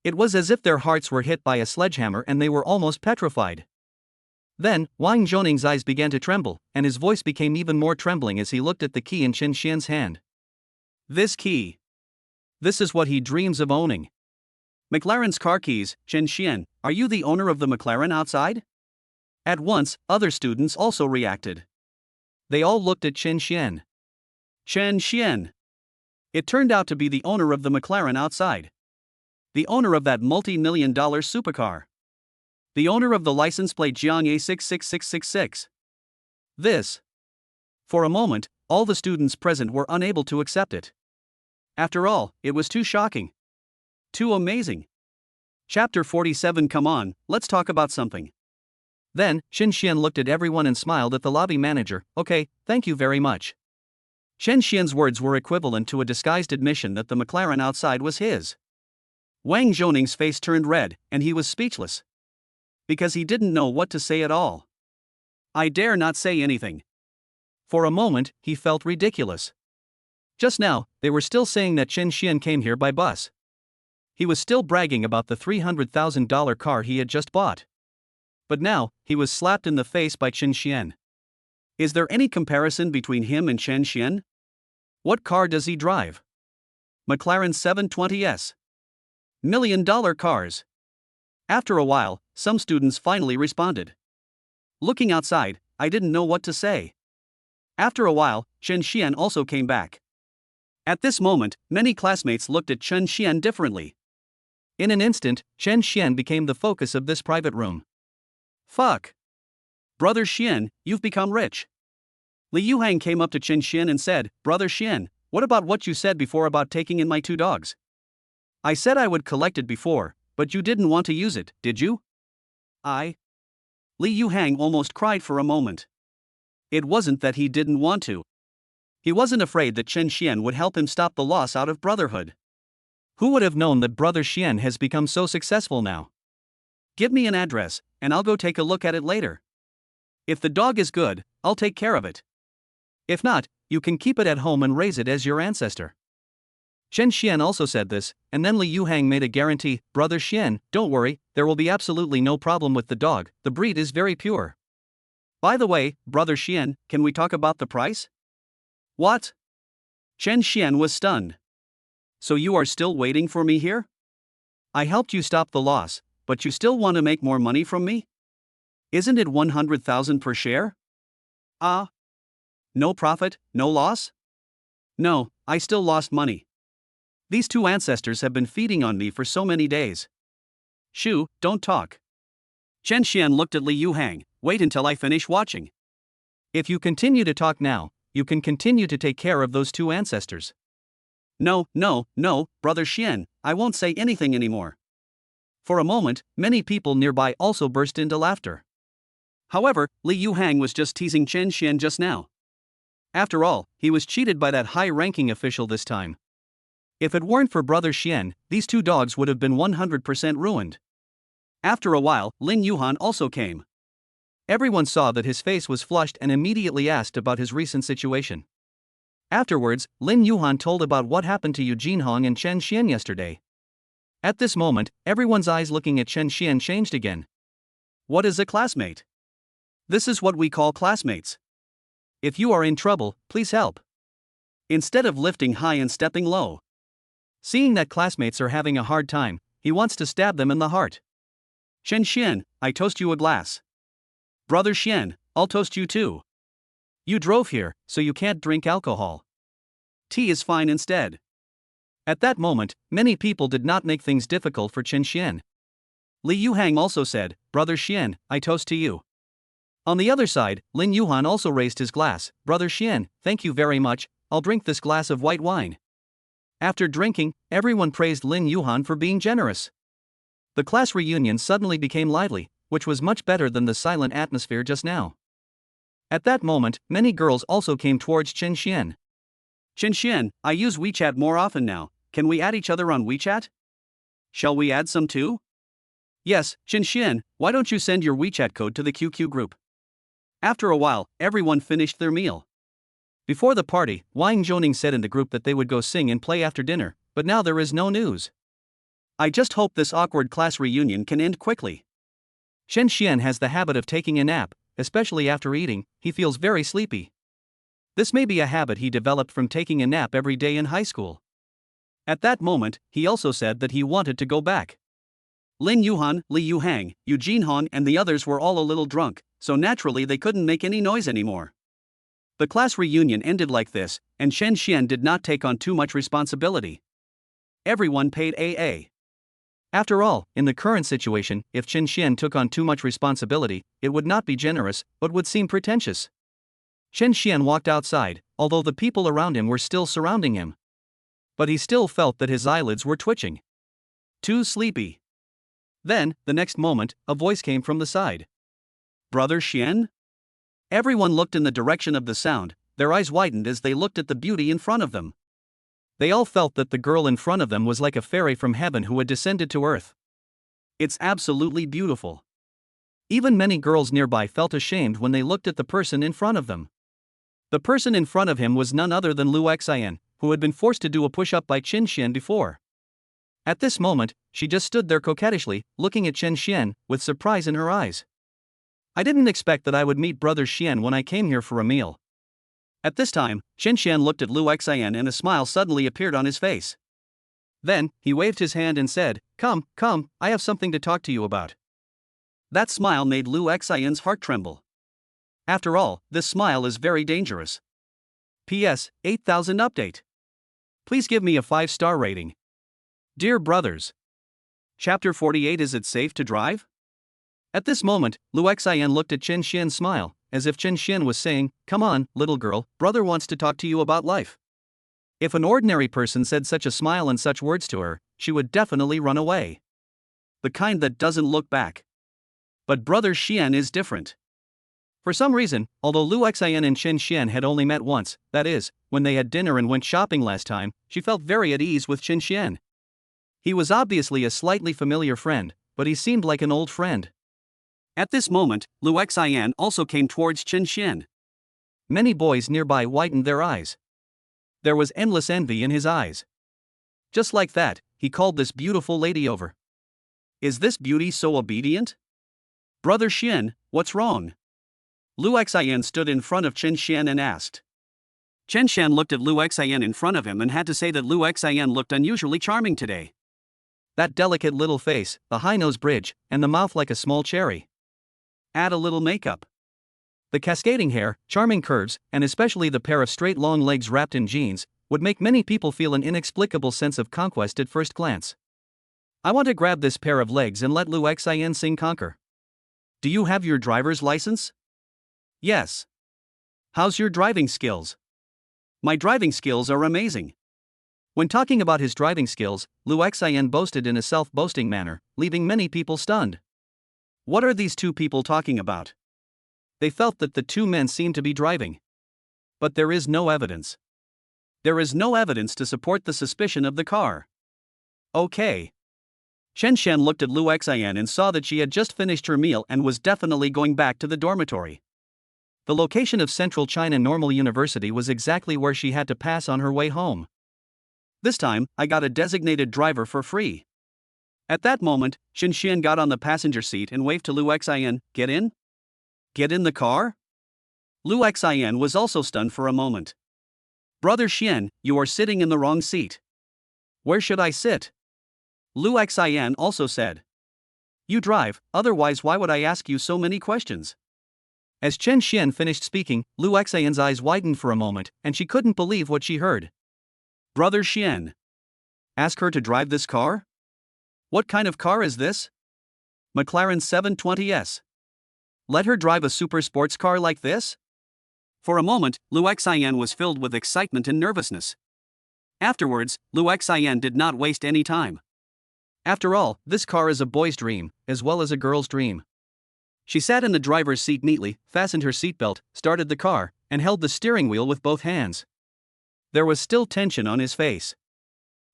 It was as if their hearts were hit by a sledgehammer and they were almost petrified. Then, Wang Zhoning's eyes began to tremble, and his voice became even more trembling as he looked at the key in Qin Xian's hand. This key. This is what he dreams of owning. McLaren's car keys, Qin Xian, are you the owner of the McLaren outside? At once, other students also reacted. They all looked at Qin Xian. Qin Xian. It turned out to be the owner of the McLaren outside. The owner of that multi-million-dollar supercar. The owner of the license plate Jiang A66666. This. For a moment, all the students present were unable to accept it. After all, it was too shocking. Too amazing. Chapter 47. Come on, let's talk about something. Then, Qin Xian looked at everyone and smiled at the lobby manager. Okay, thank you very much. Qin Xian's words were equivalent to a disguised admission that the McLaren outside was his. Wang Zhoning's face turned red, and he was speechless. Because he didn't know what to say at all. I dare not say anything. For a moment, he felt ridiculous. Just now, they were still saying that Qin Xian came here by bus. He was still bragging about the $300,000 car he had just bought. But now, he was slapped in the face by Qin Xian. Is there any comparison between him and Chen Xian? What car does he drive? McLaren 720S. $1 million cars. After a while, some students finally responded. Looking outside, I didn't know what to say. After a while, Chen Xian also came back. At this moment, many classmates looked at Chen Xian differently. In an instant, Chen Xian became the focus of this private room. Fuck. Brother Xian, you've become rich. Li Yuhang came up to Chen Xian and said, Brother Xian, what about what you said before about taking in my 2 dogs? I said I would collect it before, but you didn't want to use it, did you? Li Yuhang almost cried for a moment. It wasn't that he didn't want to. He wasn't afraid that Chen Xian would help him stop the loss out of brotherhood. Who would have known that Brother Xian has become so successful now? Give me an address, and I'll go take a look at it later. If the dog is good, I'll take care of it. If not, you can keep it at home and raise it as your ancestor. Chen Xian also said this, and then Li Yuhang made a guarantee, Brother Xian, don't worry, there will be absolutely no problem with the dog, the breed is very pure. By the way, Brother Xian, can we talk about the price? What? Chen Xian was stunned. So you are still waiting for me here? I helped you stop the loss, but you still want to make more money from me? Isn't it 100,000 per share? No profit, no loss? No, I still lost money. These 2 ancestors have been feeding on me for so many days. Shu, don't talk. Chen Xian looked at Li Yuhang, wait until I finish watching. If you continue to talk now, you can continue to take care of those 2 ancestors. No, Brother Xian, I won't say anything anymore. For a moment, many people nearby also burst into laughter. However, Li Yuhang was just teasing Chen Xian just now. After all, he was cheated by that high-ranking official this time. If it weren't for Brother Xian, these 2 dogs would have been 100% ruined. After a while, Lin Yuhan also came. Everyone saw that his face was flushed and immediately asked about his recent situation. Afterwards, Lin Yuhan told about what happened to Yu Jinhong and Chen Xian yesterday. At this moment, everyone's eyes looking at Chen Xian changed again. What is a classmate? This is what we call classmates. If you are in trouble, please help. Instead of lifting high and stepping low. Seeing that classmates are having a hard time, he wants to stab them in the heart. Chen Xian, I toast you a glass. Brother Xian, I'll toast you too. You drove here, so you can't drink alcohol. Tea is fine instead. At that moment, many people did not make things difficult for Chen Xian. Li Yuhang also said, Brother Xian, I toast to you. On the other side, Lin Yuhan also raised his glass, Brother Xian, thank you very much, I'll drink this glass of white wine. After drinking, everyone praised Lin Yuhan for being generous. The class reunion suddenly became lively, which was much better than the silent atmosphere just now. At that moment, many girls also came towards Chen Xian. Chen Xian, I use WeChat more often now, can we add each other on WeChat? Shall we add some too? Yes, Chen Xian, why don't you send your WeChat code to the QQ group? After a while, everyone finished their meal. Before the party, Wang Zhoning said in the group that they would go sing and play after dinner, but now there is no news. I just hope this awkward class reunion can end quickly. Chen Xian has the habit of taking a nap, especially after eating, he feels very sleepy. This may be a habit he developed from taking a nap every day in high school. At that moment, he also said that he wanted to go back. Lin Yuhan, Li Yuhang, Yu Jinhong and the others were all a little drunk, so naturally they couldn't make any noise anymore. The class reunion ended like this, and Chen Xian did not take on too much responsibility. Everyone paid AA. After all, in the current situation, if Chen Xian took on too much responsibility, it would not be generous, but would seem pretentious. Chen Xian walked outside, although the people around him were still surrounding him. But he still felt that his eyelids were twitching. Too sleepy. Then, the next moment, a voice came from the side. Brother Xian? Everyone looked in the direction of the sound, their eyes widened as they looked at the beauty in front of them. They all felt that the girl in front of them was like a fairy from heaven who had descended to earth. It's absolutely beautiful. Even many girls nearby felt ashamed when they looked at the person in front of them. The person in front of him was none other than Lu Xian, who had been forced to do a push-up by Chen Xian before. At this moment, she just stood there coquettishly, looking at Chen Xian, with surprise in her eyes. I didn't expect that I would meet Brother Xian when I came here for a meal. At this time, Chen Xian looked at Lu Xian and a smile suddenly appeared on his face. Then, he waved his hand and said, "Come, come, I have something to talk to you about." That smile made Lu Xian's heart tremble. After all, this smile is very dangerous. PS, 8000 update. Please give me a 5-star rating. Dear brothers. Chapter 48. Is it safe to drive? At this moment, Lu Xian looked at Chen Xian's smile, as if Chen Xian was saying, "Come on, little girl, brother wants to talk to you about life." If an ordinary person said such a smile and such words to her, she would definitely run away. The kind that doesn't look back. But Brother Xian is different. For some reason, although Lu Xian and Chen Xian had only met once, that is, when they had dinner and went shopping last time, she felt very at ease with Chen Xian. He was obviously a slightly familiar friend, but he seemed like an old friend. At this moment, Lu Xian also came towards Chen Xian. Many boys nearby widened their eyes. There was endless envy in his eyes. Just like that, he called this beautiful lady over. Is this beauty so obedient? Brother Xian, what's wrong? Lu Xian stood in front of Chen Xian and asked. Chen Xian looked at Lu Xian in front of him and had to say that Lu Xian looked unusually charming today. That delicate little face, the high nose bridge, and the mouth like a small cherry. Add a little makeup. The cascading hair, charming curves, and especially the pair of straight long legs wrapped in jeans, would make many people feel an inexplicable sense of conquest at first glance. I want to grab this pair of legs and let Lu Xian sing conquer. Do you have your driver's license? Yes. How's your driving skills? My driving skills are amazing. When talking about his driving skills, Lu Xian boasted in a self-boasting manner, leaving many people stunned. What are these two people talking about? They felt that the two men seemed to be driving. But there is no evidence. There is no evidence to support the suspicion of the car. Okay. Chen Xian looked at Lu Xian and saw that she had just finished her meal and was definitely going back to the dormitory. The location of Central China Normal University was exactly where she had to pass on her way home. This time, I got a designated driver for free. At that moment, Chen Xian got on the passenger seat and waved to Lu Xian, "Get in? Get in the car?" Lu Xian was also stunned for a moment. Brother Xian, you are sitting in the wrong seat. Where should I sit? Lu Xian also said. You drive, otherwise why would I ask you so many questions? As Chen Xian finished speaking, Lu Xian's eyes widened for a moment, and she couldn't believe what she heard. Brother Xian. Ask her to drive this car? What kind of car is this? McLaren 720S. Let her drive a super sports car like this? For a moment, Lu Xian was filled with excitement and nervousness. Afterwards, Lu Xian did not waste any time. After all, this car is a boy's dream, as well as a girl's dream. She sat in the driver's seat neatly, fastened her seatbelt, started the car, and held the steering wheel with both hands. There was still tension on his face.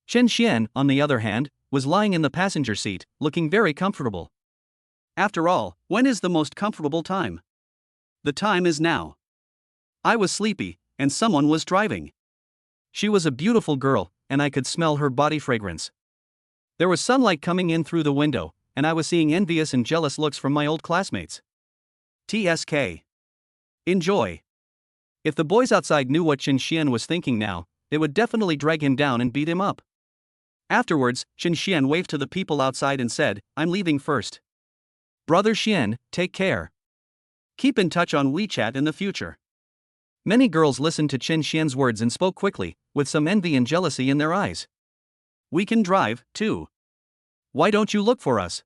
Chen Xian, on the other hand, was lying in the passenger seat, looking very comfortable. After all, when is the most comfortable time? The time is now. I was sleepy, and someone was driving. She was a beautiful girl, and I could smell her body fragrance. There was sunlight coming in through the window, and I was seeing envious and jealous looks from my old classmates. TSK. Enjoy. If the boys outside knew what Chen Xian was thinking now, they would definitely drag him down and beat him up. Afterwards, Chen Xian waved to the people outside and said, I'm leaving first. Brother Xian, take care. Keep in touch on WeChat in the future. Many girls listened to Chen Xian's words and spoke quickly, with some envy and jealousy in their eyes. We can drive, too. Why don't you look for us?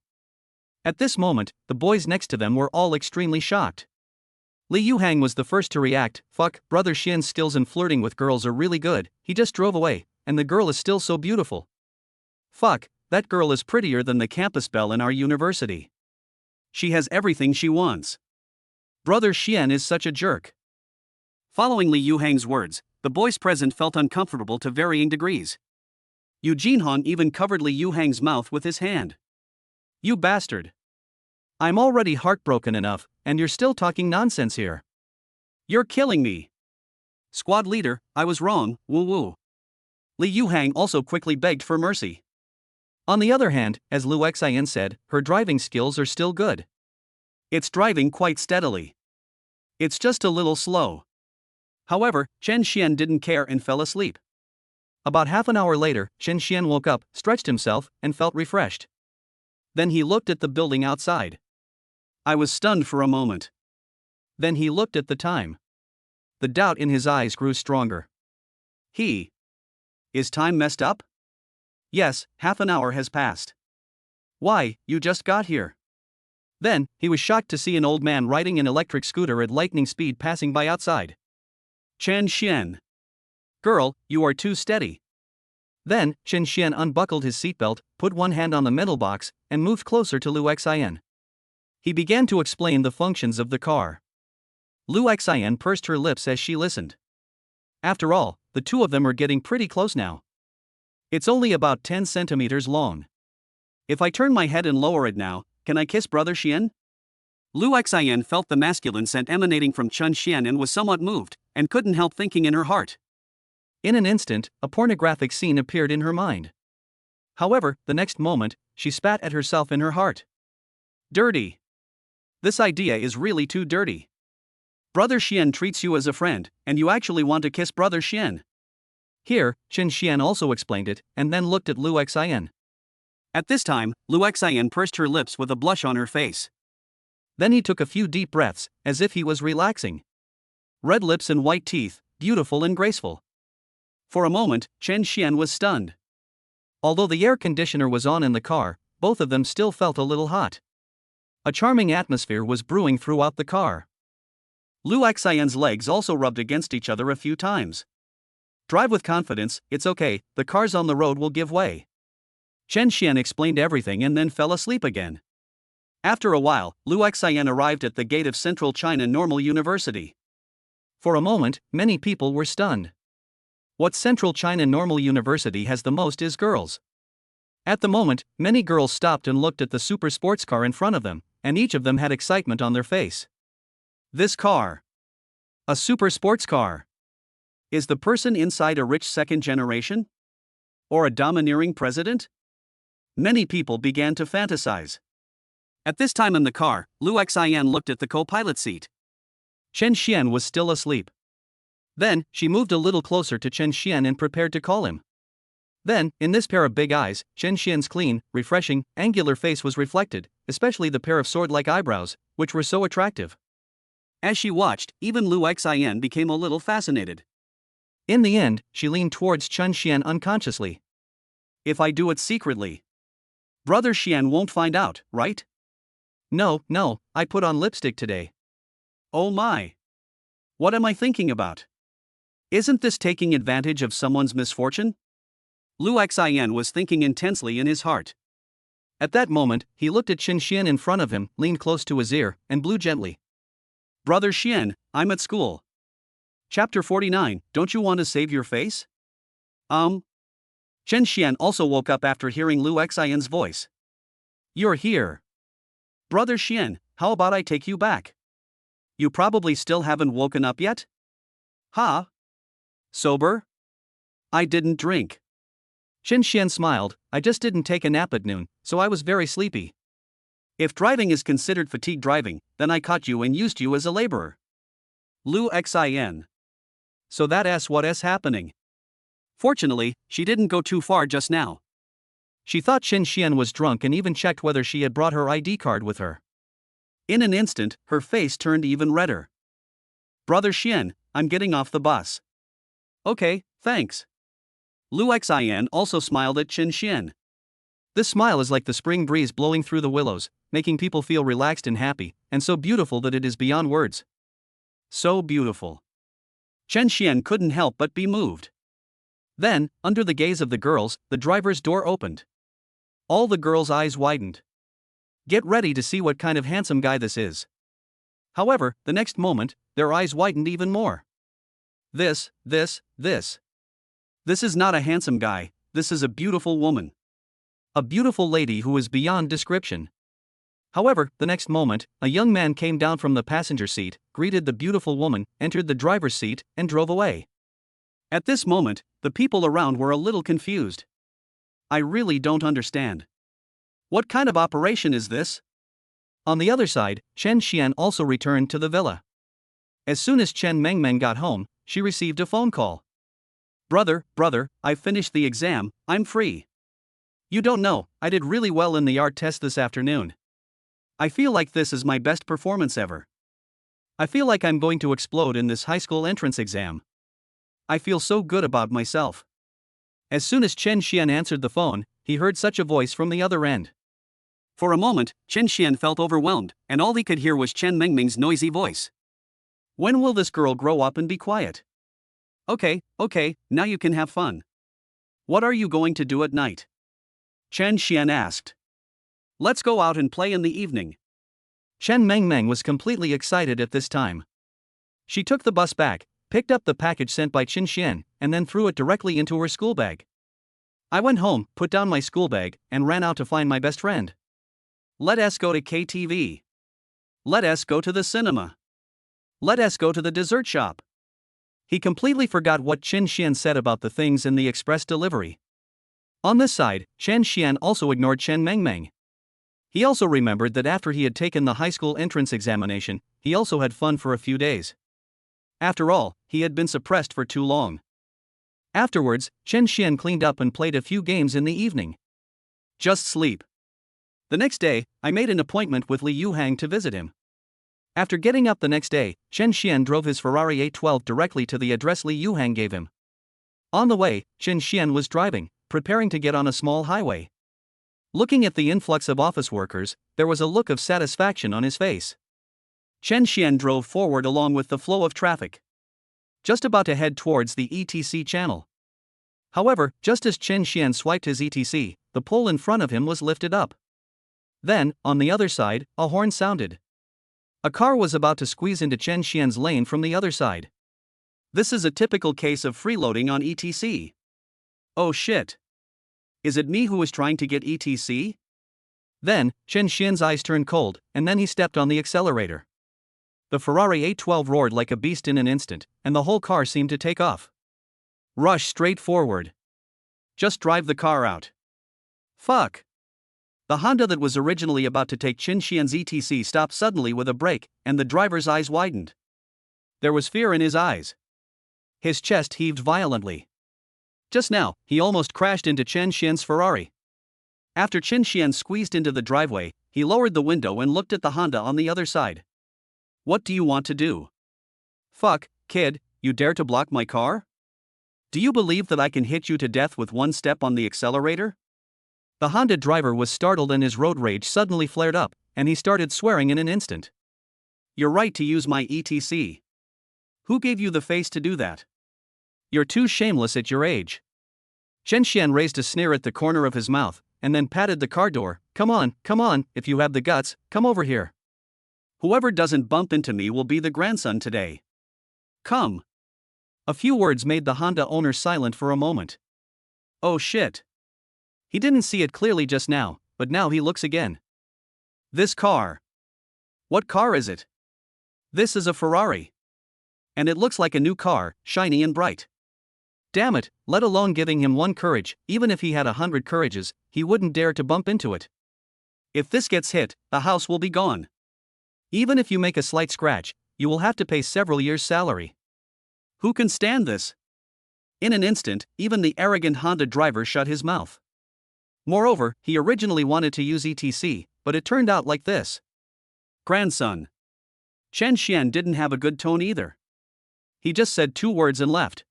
At this moment, the boys next to them were all extremely shocked. Li Yuhang was the first to react. Fuck, Brother Xian's skills in flirting with girls are really good, he just drove away, and the girl is still so beautiful. Fuck, that girl is prettier than the campus belle in our university. She has everything she wants. Brother Xian is such a jerk. Following Li Yuhang's words, the boys present felt uncomfortable to varying degrees. Yu Jinhong even covered Li Yuhang's mouth with his hand. You bastard. I'm already heartbroken enough, and you're still talking nonsense here. You're killing me. Squad leader, I was wrong, woo woo. Li Yuhang also quickly begged for mercy. On the other hand, as Lu Xian said, her driving skills are still good. It's driving quite steadily. It's just a little slow. However, Chen Xian didn't care and fell asleep. About half an hour later, Chen Xian woke up, stretched himself, and felt refreshed. Then he looked at the building outside. I was stunned for a moment. Then he looked at the time. The doubt in his eyes grew stronger. Is time messed up? Yes, half an hour has passed. Why, you just got here. Then, he was shocked to see an old man riding an electric scooter at lightning speed passing by outside. Chen Xian. Girl, you are too steady. Then, Chen Xian unbuckled his seatbelt, put one hand on the metal box, and moved closer to Lu Xian. He began to explain the functions of the car. Lu Xian pursed her lips as she listened. After all, the two of them are getting pretty close now. It's only about 10 centimeters long. If I turn my head and lower it now, can I kiss Brother Xian? Lu Xian felt the masculine scent emanating from Chen Xian and was somewhat moved, and couldn't help thinking in her heart. In an instant, a pornographic scene appeared in her mind. However, the next moment, she spat at herself in her heart. Dirty. This idea is really too dirty. Brother Xian treats you as a friend, and you actually want to kiss Brother Xian. Here, Chen Xian also explained it, and then looked at Lu Xian. At this time, Lu Xian pursed her lips with a blush on her face. Then he took a few deep breaths, as if he was relaxing. Red lips and white teeth, beautiful and graceful. For a moment, Chen Xian was stunned. Although the air conditioner was on in the car, both of them still felt a little hot. A charming atmosphere was brewing throughout the car. Lu Xian's legs also rubbed against each other a few times. Drive with confidence, it's okay, the cars on the road will give way. Chen Xian explained everything and then fell asleep again. After a while, Lu Xian arrived at the gate of Central China Normal University. For a moment, many people were stunned. What Central China Normal University has the most is girls. At the moment, many girls stopped and looked at the super sports car in front of them, and each of them had excitement on their face. This car. A super sports car. Is the person inside a rich second generation? Or a domineering president? Many people began to fantasize. At this time in the car, Lu Xian looked at the co-pilot seat. Chen Xian was still asleep. Then, she moved a little closer to Chen Xian and prepared to call him. Then, in this pair of big eyes, Chen Xian's clean, refreshing, angular face was reflected, especially the pair of sword-like eyebrows, which were so attractive. As she watched, even Lu Xian became a little fascinated. In the end, she leaned towards Chen Xian unconsciously. If I do it secretly, Brother Xian won't find out, right? No, I put on lipstick today. Oh my. What am I thinking about? Isn't this taking advantage of someone's misfortune? Lu Xian was thinking intensely in his heart. At that moment, he looked at Chen Xian in front of him, leaned close to his ear, and blew gently. Brother Xian, I'm at school. Chapter 49, don't you want to save your face? Chen Xian also woke up after hearing Lu Xian's voice. You're here. Brother Xian, how about I take you back? You probably still haven't woken up yet? Huh? Sober? I didn't drink. Chen Xian smiled, I just didn't take a nap at noon, so I was very sleepy. If driving is considered fatigue driving, then I caught you and used you as a laborer. Lu Xian. So that's what's happening. Fortunately, she didn't go too far just now. She thought Chen Xian was drunk and even checked whether she had brought her ID card with her. In an instant, her face turned even redder. Brother Xian, I'm getting off the bus. Okay, thanks. Lu Xian also smiled at Chen Xian. This smile is like the spring breeze blowing through the willows, making people feel relaxed and happy, and so beautiful that it is beyond words. So beautiful. Chen Xian couldn't help but be moved. Then, under the gaze of the girls, the driver's door opened. All the girls' eyes widened. Get ready to see what kind of handsome guy this is. However, the next moment, their eyes widened even more. This is not a handsome guy, this is a beautiful woman. A beautiful lady who is beyond description. However, the next moment, a young man came down from the passenger seat, greeted the beautiful woman, entered the driver's seat, and drove away. At this moment, the people around were a little confused. I really don't understand. What kind of operation is this? On the other side, Chen Xian also returned to the villa. As soon as Chen Mengmeng got home, she received a phone call. Brother, I finished the exam, I'm free. You don't know, I did really well in the art test this afternoon. I feel like this is my best performance ever. I feel like I'm going to explode in this high school entrance exam. I feel so good about myself. As soon as Chen Xian answered the phone, he heard such a voice from the other end. For a moment, Chen Xian felt overwhelmed, and all he could hear was Chen Mengming's noisy voice. When will this girl grow up and be quiet? Okay, now you can have fun. What are you going to do at night? Chen Xian asked. Let's go out and play in the evening. Chen Mengmeng was completely excited at this time. She took the bus back, picked up the package sent by Chen Xian, and then threw it directly into her school bag. I went home, put down my school bag, and ran out to find my best friend. Let us go to KTV. Let us go to the cinema. Let us go to the dessert shop. He completely forgot what Chen Xian said about the things in the express delivery. On this side, Chen Xian also ignored Chen Mengmeng. He also remembered that after he had taken the high school entrance examination, he also had fun for a few days. After all, he had been suppressed for too long. Afterwards, Chen Xian cleaned up and played a few games in the evening. Just sleep. The next day, I made an appointment with Li Yuhang to visit him. After getting up the next day, Chen Xian drove his Ferrari 812 directly to the address Li Yuhang gave him. On the way, Chen Xian was driving, preparing to get on a small highway. Looking at the influx of office workers, there was a look of satisfaction on his face. Chen Xian drove forward along with the flow of traffic, just about to head towards the ETC channel. However, just as Chen Xian swiped his ETC, the pole in front of him was lifted up. Then, on the other side, a horn sounded. A car was about to squeeze into Chen Xian's lane from the other side. This is a typical case of freeloading on ETC. Oh shit. Is it me who is trying to get ETC? Then, Chen Xian's eyes turned cold, and then he stepped on the accelerator. The Ferrari 812 roared like a beast in an instant, and the whole car seemed to take off. Rush straight forward. Just drive the car out. Fuck. The Honda that was originally about to take Chen Xian's ETC stopped suddenly with a brake, and the driver's eyes widened. There was fear in his eyes. His chest heaved violently. Just now, he almost crashed into Chen Xian's Ferrari. After Chen Xian squeezed into the driveway, he lowered the window and looked at the Honda on the other side. What do you want to do? Fuck, kid, you dare to block my car? Do you believe that I can hit you to death with one step on the accelerator? The Honda driver was startled and his road rage suddenly flared up, and he started swearing in an instant. You're right to use my ETC. Who gave you the face to do that? You're too shameless at your age. Chen Xian raised a sneer at the corner of his mouth, and then patted the car door. Come on, if you have the guts, come over here. Whoever doesn't bump into me will be the grandson today. Come. A few words made the Honda owner silent for a moment. Oh shit. He didn't see it clearly just now, but now he looks again. This car. What car is it? This is a Ferrari. And it looks like a new car, shiny and bright. Damn it, let alone giving him one courage, even if he had 100 courages, he wouldn't dare to bump into it. If this gets hit, the house will be gone. Even if you make a slight scratch, you will have to pay several years' salary. Who can stand this? In an instant, even the arrogant Honda driver shut his mouth. Moreover, he originally wanted to use ETC, but it turned out like this. Grandson. Chen Xian didn't have a good tone either. He just said 2 words and left.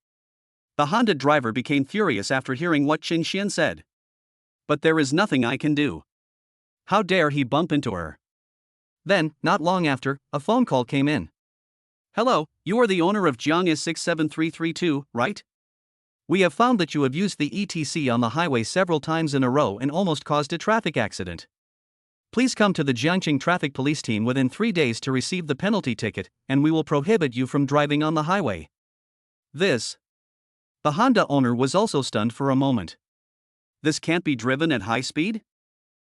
The Honda driver became furious after hearing what Chen Xian said. But there is nothing I can do. How dare he bump into her? Then, not long after, a phone call came in. Hello, you are the owner of Jiang's 67332, right? We have found that you have used the ETC on the highway several times in a row and almost caused a traffic accident. Please come to the Jiangqing Traffic Police Team within 3 days to receive the penalty ticket, and we will prohibit you from driving on the highway. This. The Honda owner was also stunned for a moment. This can't be driven at high speed?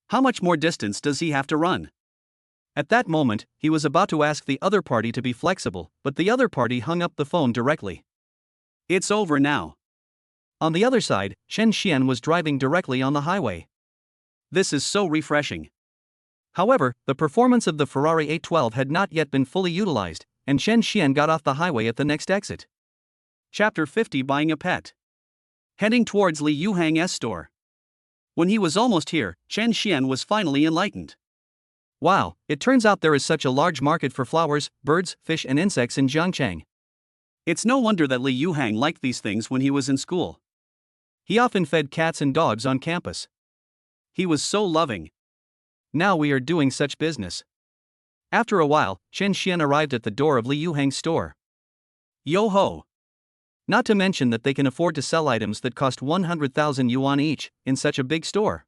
How much more distance does he have to run? At that moment, he was about to ask the other party to be flexible, but the other party hung up the phone directly. It's over now. On the other side, Chen Xian was driving directly on the highway. This is so refreshing. However, the performance of the Ferrari 812 had not yet been fully utilized, and Chen Xian got off the highway at the next exit. Chapter 50: Buying a Pet. Heading towards Li Yuhang's store. When he was almost here, Chen Xian was finally enlightened. Wow, it turns out there is such a large market for flowers, birds, fish and insects in Jiangcheng. It's no wonder that Li Yuhang liked these things when he was in school. He often fed cats and dogs on campus. He was so loving. Now we are doing such business. After a while, Chen Xian arrived at the door of Li Yuhang's store. Yo ho! Not to mention that they can afford to sell items that cost 100,000 yuan each, in such a big store.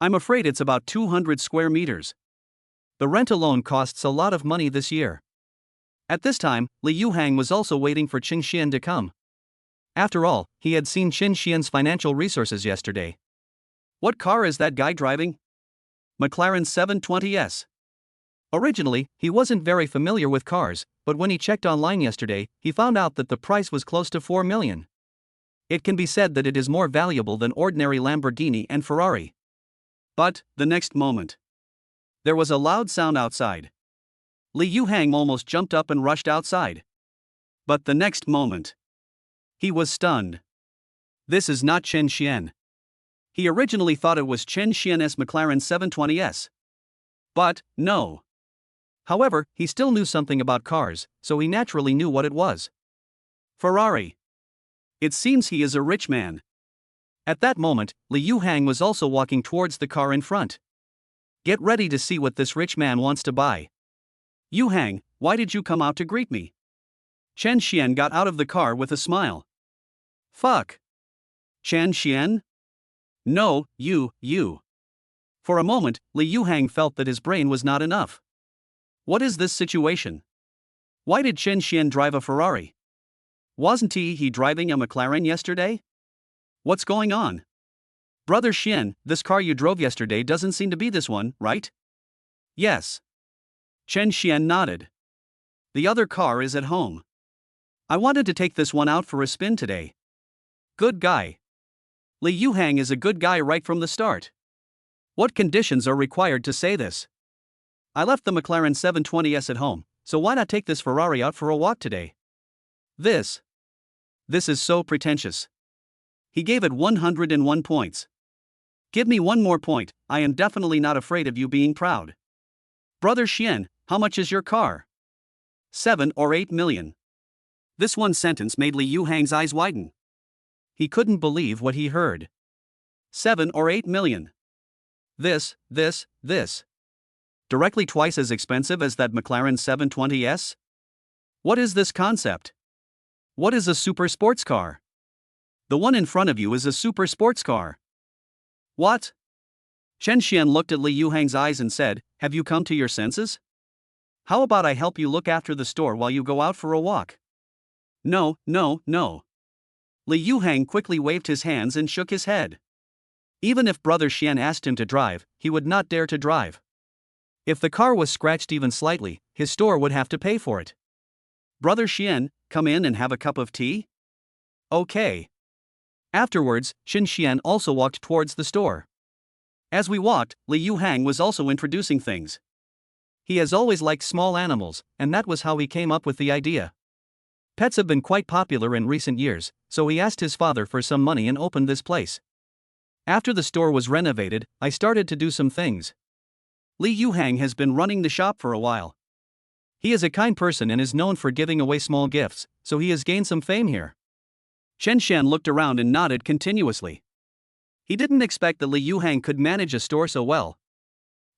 I'm afraid it's about 200 square meters. The rent alone costs a lot of money this year. At this time, Li Yuhang was also waiting for Chen Xian to come. After all, he had seen Chen Xian's financial resources yesterday. What car is that guy driving? McLaren 720S. Originally, he wasn't very familiar with cars, but when he checked online yesterday, he found out that the price was close to 4 million. It can be said that it is more valuable than ordinary Lamborghini and Ferrari. But, the next moment, there was a loud sound outside. Li Yuhang almost jumped up and rushed outside. But the next moment, he was stunned. This is not Chen Xian. He originally thought it was Chen Xian's McLaren 720S. But, no. However, he still knew something about cars, so he naturally knew what it was. Ferrari. It seems he is a rich man. At that moment, Li Yuhang was also walking towards the car in front. Get ready to see what this rich man wants to buy. Yuhang, why did you come out to greet me? Chen Xian got out of the car with a smile. Fuck. Chen Xian? No, you. For a moment, Li Yuhang felt that his brain was not enough. What is this situation? Why did Chen Xian drive a Ferrari? Wasn't he driving a McLaren yesterday? What's going on? Brother Xian, this car you drove yesterday doesn't seem to be this one, right? Yes. Chen Xian nodded. The other car is at home. I wanted to take this one out for a spin today. Good guy. Li Yuhang is a good guy right from the start. What conditions are required to say this? I left the McLaren 720S at home, so why not take this Ferrari out for a walk today? This is so pretentious. He gave it 101 points. Give me one more point, I am definitely not afraid of you being proud. Brother Xian, how much is your car? 7 or 8 million. This one sentence made Li Yuhang's eyes widen. He couldn't believe what he heard. 7 or 8 million. This. Directly twice as expensive as that McLaren 720S? What is this concept? What is a super sports car? The one in front of you is a super sports car. What? Chen Xian looked at Li Yuhang's eyes and said, have you come to your senses? How about I help you look after the store while you go out for a walk? No. Li Yuhang quickly waved his hands and shook his head. Even if Brother Xian asked him to drive, he would not dare to drive. If the car was scratched even slightly, his store would have to pay for it. Brother Xian, come in and have a cup of tea? Okay. Afterwards, Chen Xian also walked towards the store. As we walked, Li Yuhang was also introducing things. He has always liked small animals, and that was how he came up with the idea. Pets have been quite popular in recent years, so he asked his father for some money and opened this place. After the store was renovated, I started to do some things. Li Yuhang has been running the shop for a while. He is a kind person and is known for giving away small gifts, so he has gained some fame here. Chen Xian looked around and nodded continuously. He didn't expect that Li Yuhang could manage a store so well.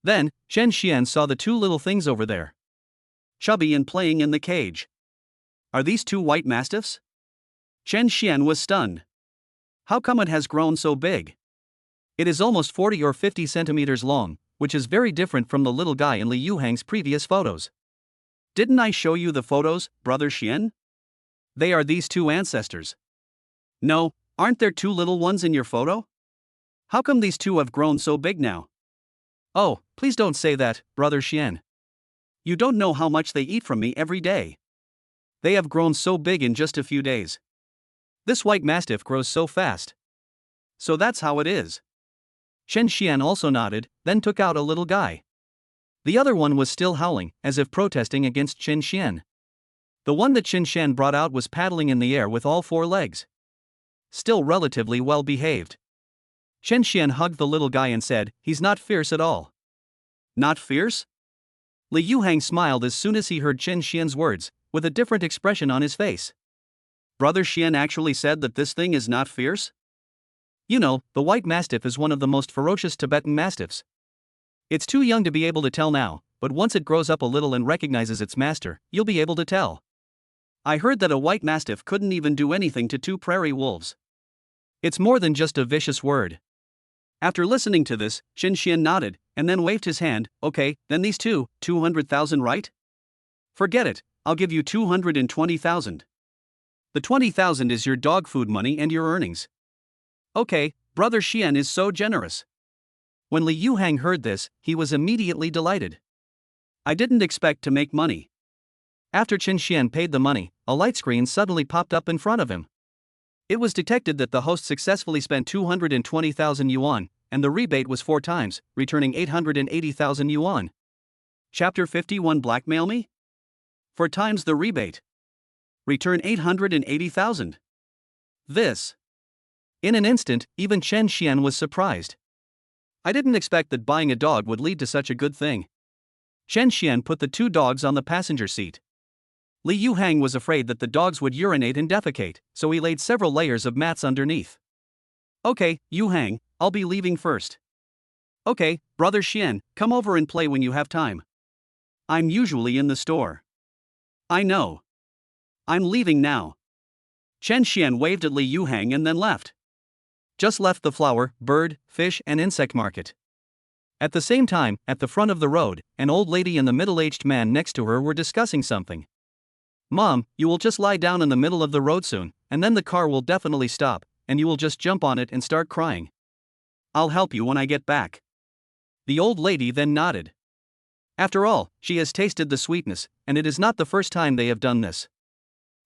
Then, Chen Xian saw the two little things over there. Chubby and playing in the cage. Are these two white mastiffs? Chen Xian was stunned. How come it has grown so big? It is almost 40 or 50 centimeters long, which is very different from the little guy in Li Yuhang's previous photos. Didn't I show you the photos, Brother Xian? They are these two ancestors. No, aren't there two little ones in your photo? How come these two have grown so big now? Oh, please don't say that, Brother Xian. You don't know how much they eat from me every day. They have grown so big in just a few days. This white mastiff grows so fast. So that's how it is. Chen Xian also nodded, then took out a little guy. The other one was still howling, as if protesting against Chen Xian. The one that Chen Xian brought out was paddling in the air with all four legs. Still relatively well behaved. Chen Xian hugged the little guy and said, "He's not fierce at all." "Not fierce?" Li Yuhang smiled as soon as he heard Chen Xian's words, with a different expression on his face. Brother Xian actually said that this thing is not fierce? You know, the white mastiff is one of the most ferocious Tibetan mastiffs. It's too young to be able to tell now, but once it grows up a little and recognizes its master, you'll be able to tell. I heard that a white mastiff couldn't even do anything to two prairie wolves. It's more than just a vicious word. After listening to this, Chen Xian nodded, and then waved his hand. Okay, then these 200,000 right? Forget it, I'll give you 220,000. The 20,000 is your dog food money and your earnings. Okay, Brother Xian is so generous. When Li Yuhang heard this, he was immediately delighted. I didn't expect to make money. After Chen Xian paid the money, a light screen suddenly popped up in front of him. It was detected that the host successfully spent 220,000 yuan, and the rebate was 4 times, returning 880,000 yuan. Chapter 51 Blackmail me? 4 times the rebate. Return 880,000. This. In an instant, even Chen Xian was surprised. I didn't expect that buying a dog would lead to such a good thing. Chen Xian put the 2 dogs on the passenger seat. Li Yuhang was afraid that the dogs would urinate and defecate, so he laid several layers of mats underneath. Okay, Yuhang, I'll be leaving first. Okay, Brother Xian, come over and play when you have time. I'm usually in the store. I know. I'm leaving now. Chen Xian waved at Li Yuhang and then left. Just left the flower, bird, fish, and insect market. At the same time, at the front of the road, an old lady and the middle-aged man next to her were discussing something. Mom, you will just lie down in the middle of the road soon, and then the car will definitely stop, and you will just jump on it and start crying. I'll help you when I get back. The old lady then nodded. After all, she has tasted the sweetness, and it is not the first time they have done this.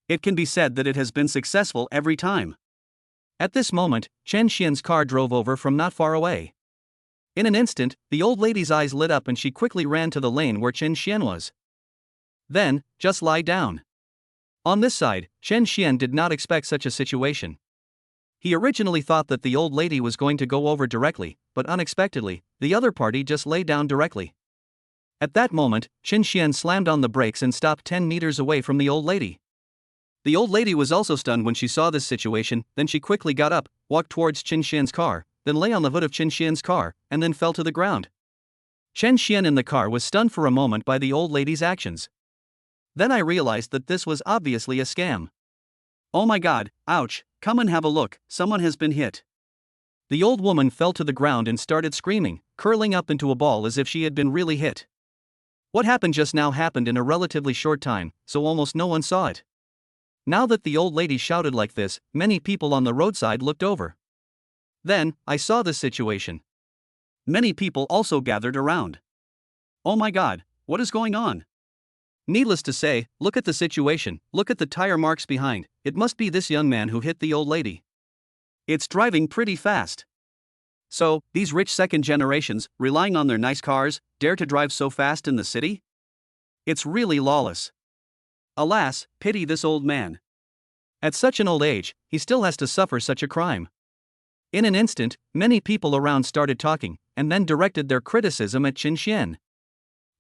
It can be said that it has been successful every time. At this moment, Chen Xian's car drove over from not far away. In an instant, the old lady's eyes lit up and she quickly ran to the lane where Chen Xian was. Then, just lie down. On this side, Chen Xian did not expect such a situation. He originally thought that the old lady was going to go over directly, but unexpectedly, the other party just lay down directly. At that moment, Chen Xian slammed on the brakes and stopped 10 meters away from the old lady. The old lady was also stunned when she saw this situation, then she quickly got up, walked towards Chen Xian's car, then lay on the hood of Chen Xian's car, and then fell to the ground. Chen Xian in the car was stunned for a moment by the old lady's actions. Then I realized that this was obviously a scam. Oh my god, ouch, come and have a look, someone has been hit. The old woman fell to the ground and started screaming, curling up into a ball as if she had been really hit. What happened just now happened in a relatively short time, so almost no one saw it. Now that the old lady shouted like this, many people on the roadside looked over. Then, I saw this situation. Many people also gathered around. Oh my god, what is going on? Needless to say, look at the situation, look at the tire marks behind, it must be this young man who hit the old lady. It's driving pretty fast. So, these rich second generations, relying on their nice cars, dare to drive so fast in the city? It's really lawless. Alas, pity this old man. At such an old age, he still has to suffer such a crime. In an instant, many people around started talking, and then directed their criticism at Chen Xian.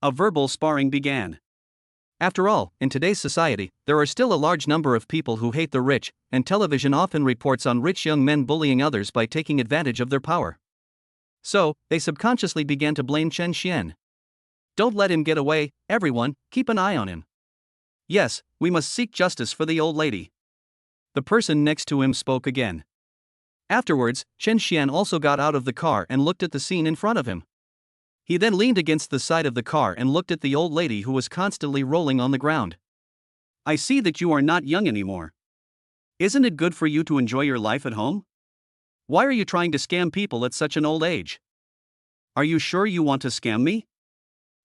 A verbal sparring began. After all, in today's society, there are still a large number of people who hate the rich, and television often reports on rich young men bullying others by taking advantage of their power. So, they subconsciously began to blame Chen Xian. Don't let him get away, everyone, keep an eye on him. Yes, we must seek justice for the old lady. The person next to him spoke again. Afterwards, Chen Xian also got out of the car and looked at the scene in front of him. He then leaned against the side of the car and looked at the old lady who was constantly rolling on the ground. I see that you are not young anymore. Isn't it good for you to enjoy your life at home? Why are you trying to scam people at such an old age? Are you sure you want to scam me?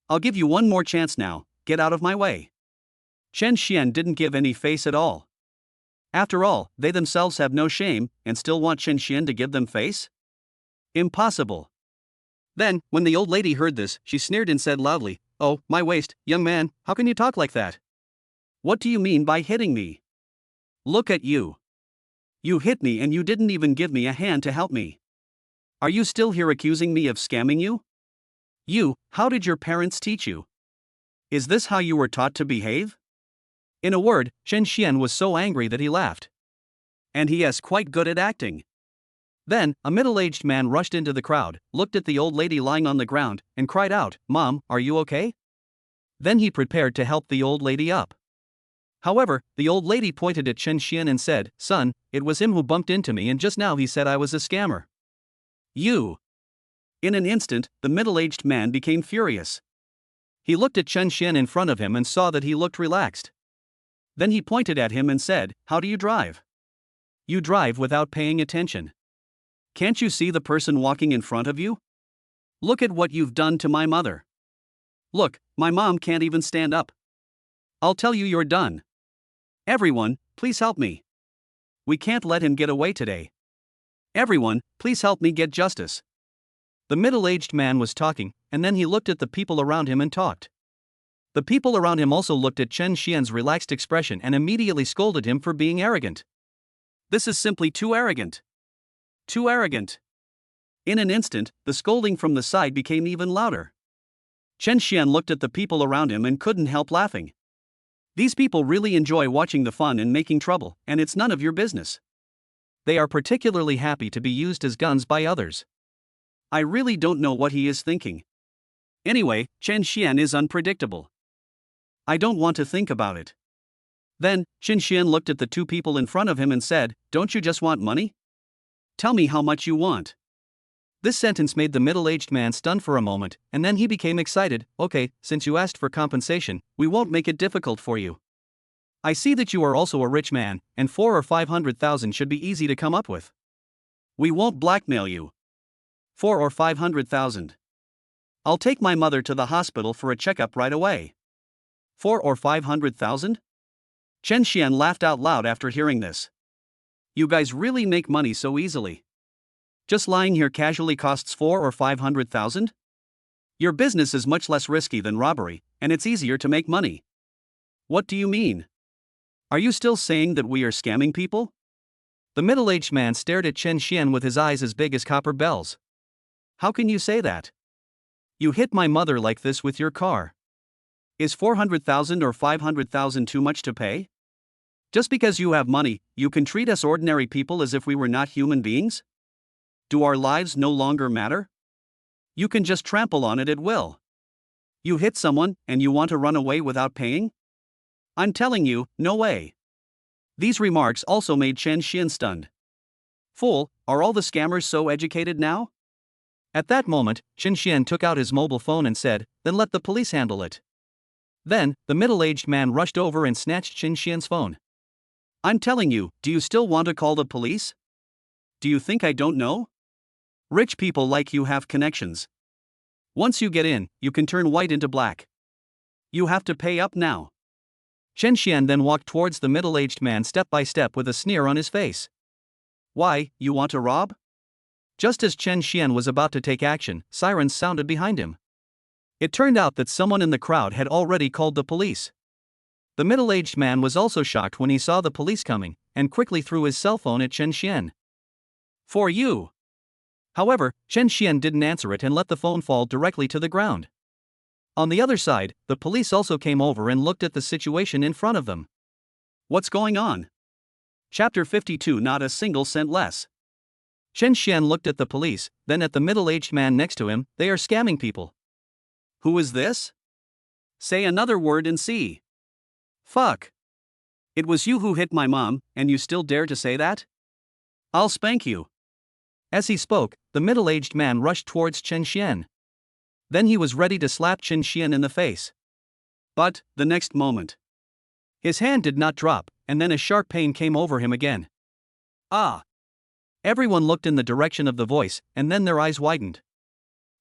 I'll give you one more chance now, get out of my way. Chen Xian didn't give any face at all. After all, they themselves have no shame, and still want Chen Xian to give them face? Impossible. Then, when the old lady heard this, she sneered and said loudly, "Oh, my waist, young man, how can you talk like that? What do you mean by hitting me? Look at you. You hit me and you didn't even give me a hand to help me. Are you still here accusing me of scamming you? How did your parents teach you? Is this how you were taught to behave?" In a word, Chen Xian was so angry that he laughed. And he is quite good at acting. Then, a middle-aged man rushed into the crowd, looked at the old lady lying on the ground, and cried out, "Mom, are you okay?" Then he prepared to help the old lady up. However, the old lady pointed at Chen Xian and said, "Son, it was him who bumped into me and just now he said I was a scammer." You. In an instant, the middle-aged man became furious. He looked at Chen Xian in front of him and saw that he looked relaxed. Then he pointed at him and said, "How do you drive? You drive without paying attention. Can't you see the person walking in front of you? Look at what you've done to my mother. Look, my mom can't even stand up. I'll tell you you're done. Everyone, please help me. We can't let him get away today. Everyone, please help me get justice." The middle-aged man was talking, and then he looked at the people around him and talked. The people around him also looked at Chen Xian's relaxed expression and immediately scolded him for being arrogant. "This is simply too arrogant. Too arrogant." In an instant, the scolding from the side became even louder. Chen Xian looked at the people around him and couldn't help laughing. These people really enjoy watching the fun and making trouble, and it's none of your business. They are particularly happy to be used as guns by others. I really don't know what he is thinking. Anyway, Chen Xian is unpredictable. I don't want to think about it. Then, Chen Xian looked at the two people in front of him and said, "Don't you just want money? Tell me how much you want." This sentence made the middle-aged man stunned for a moment, and then he became excited. "Okay, since you asked for compensation, we won't make it difficult for you. I see that you are also a rich man, and 400,000 or 500,000 should be easy to come up with. We won't blackmail you. 400,000 or 500,000. I'll take my mother to the hospital for a checkup right away. 400,000 or 500,000? Chen Xian laughed out loud after hearing this. You guys really make money so easily. Just lying here casually costs 400,000 or 500,000? Your business is much less risky than robbery, and it's easier to make money. What do you mean? Are you still saying that we are scamming people? The middle-aged man stared at Chen Xian with his eyes as big as copper bells. How can you say that? You hit my mother like this with your car. Is 400,000 or 500,000 too much to pay? Just because you have money, you can treat us ordinary people as if we were not human beings? Do our lives no longer matter? You can just trample on it at will. You hit someone, and you want to run away without paying? I'm telling you, no way. These remarks also made Chen Xian stunned. Fool, are all the scammers so educated now? At that moment, Chen Xian took out his mobile phone and said, then let the police handle it. Then, the middle-aged man rushed over and snatched Chen Xian's phone. I'm telling you, do you still want to call the police? Do you think I don't know? Rich people like you have connections. Once you get in, you can turn white into black. You have to pay up now. Chen Xian then walked towards the middle-aged man step by step with a sneer on his face. Why, you want to rob? Just as Chen Xian was about to take action, sirens sounded behind him. It turned out that someone in the crowd had already called the police. The middle-aged man was also shocked when he saw the police coming, and quickly threw his cell phone at Chen Xian. For you. However, Chen Xian didn't answer it and let the phone fall directly to the ground. On the other side, the police also came over and looked at the situation in front of them. What's going on? Chapter 52. Not a single cent less. Chen Xian looked at the police, then at the middle-aged man next to him. They are scamming people. Who is this? Say another word and see. Fuck. It was you who hit my mom, and you still dare to say that? I'll spank you. As he spoke, the middle-aged man rushed towards Chen Xian. Then he was ready to slap Chen Xian in the face. But, the next moment, his hand did not drop, and then a sharp pain came over him again. Ah! Everyone looked in the direction of the voice, and then their eyes widened.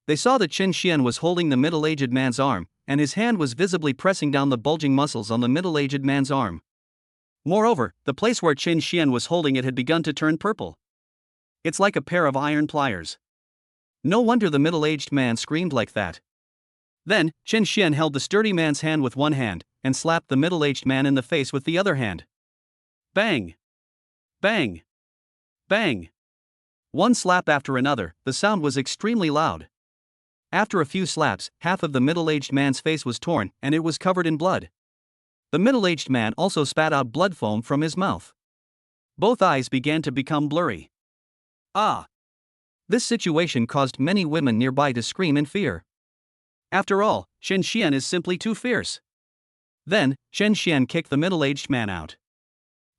They saw that Chen Xian was holding the middle-aged man's arm, and his hand was visibly pressing down the bulging muscles on the middle-aged man's arm. Moreover, the place where Chen Xian was holding it had begun to turn purple. It's like a pair of iron pliers. No wonder the middle-aged man screamed like that. Then, Chen Xian held the sturdy man's hand with one hand, and slapped the middle-aged man in the face with the other hand. Bang! Bang! Bang! One slap after another, the sound was extremely loud. After a few slaps, half of the middle-aged man's face was torn, and it was covered in blood. The middle-aged man also spat out blood foam from his mouth. Both eyes began to become blurry. Ah! This situation caused many women nearby to scream in fear. After all, Chen Xian is simply too fierce. Then, Chen Xian kicked the middle-aged man out.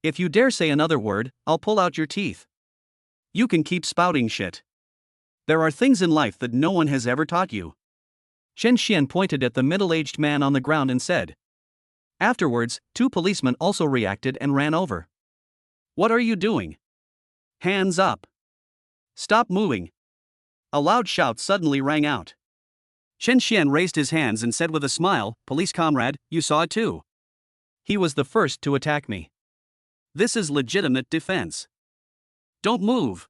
If you dare say another word, I'll pull out your teeth. You can keep spouting shit. There are things in life that no one has ever taught you. Chen Xian pointed at the middle-aged man on the ground and said. Afterwards, two policemen also reacted and ran over. What are you doing? Hands up. Stop moving. A loud shout suddenly rang out. Chen Xian raised his hands and said with a smile, Police comrade, you saw it too. He was the first to attack me. This is legitimate defense. Don't move.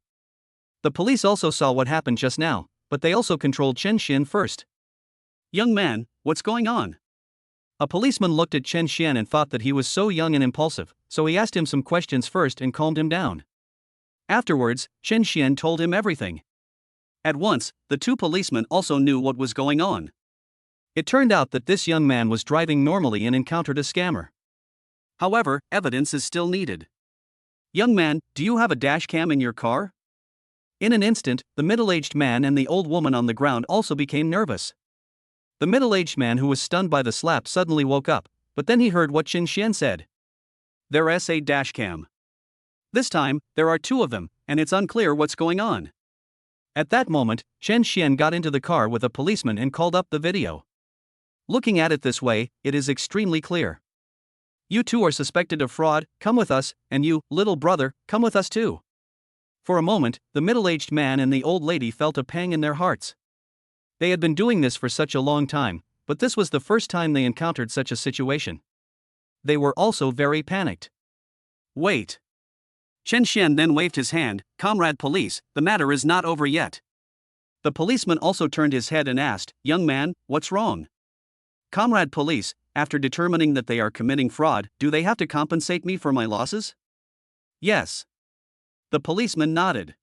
The police also saw what happened just now, but they also controlled Chen Xian first. Young man, what's going on? A policeman looked at Chen Xian and thought that he was so young and impulsive, so he asked him some questions first and calmed him down. Afterwards, Chen Xian told him everything. At once, the two policemen also knew what was going on. It turned out that this young man was driving normally and encountered a scammer. However, evidence is still needed. Young man, do you have a dash cam in your car? In an instant, the middle-aged man and the old woman on the ground also became nervous. The middle-aged man who was stunned by the slap suddenly woke up, but then he heard what Chen Xian said. There's a dash cam. This time, there are two of them, and it's unclear what's going on. At that moment, Chen Xian got into the car with a policeman and called up the video. Looking at it this way, it is extremely clear. You two are suspected of fraud, come with us, and you, little brother, come with us too. For a moment, the middle-aged man and the old lady felt a pang in their hearts. They had been doing this for such a long time, but this was the first time they encountered such a situation. They were also very panicked. Wait. Chen Xian then waved his hand, Comrade Police, the matter is not over yet. The policeman also turned his head and asked, Young man, what's wrong? Comrade Police, after determining that they are committing fraud, do they have to compensate me for my losses? Yes. The policeman nodded.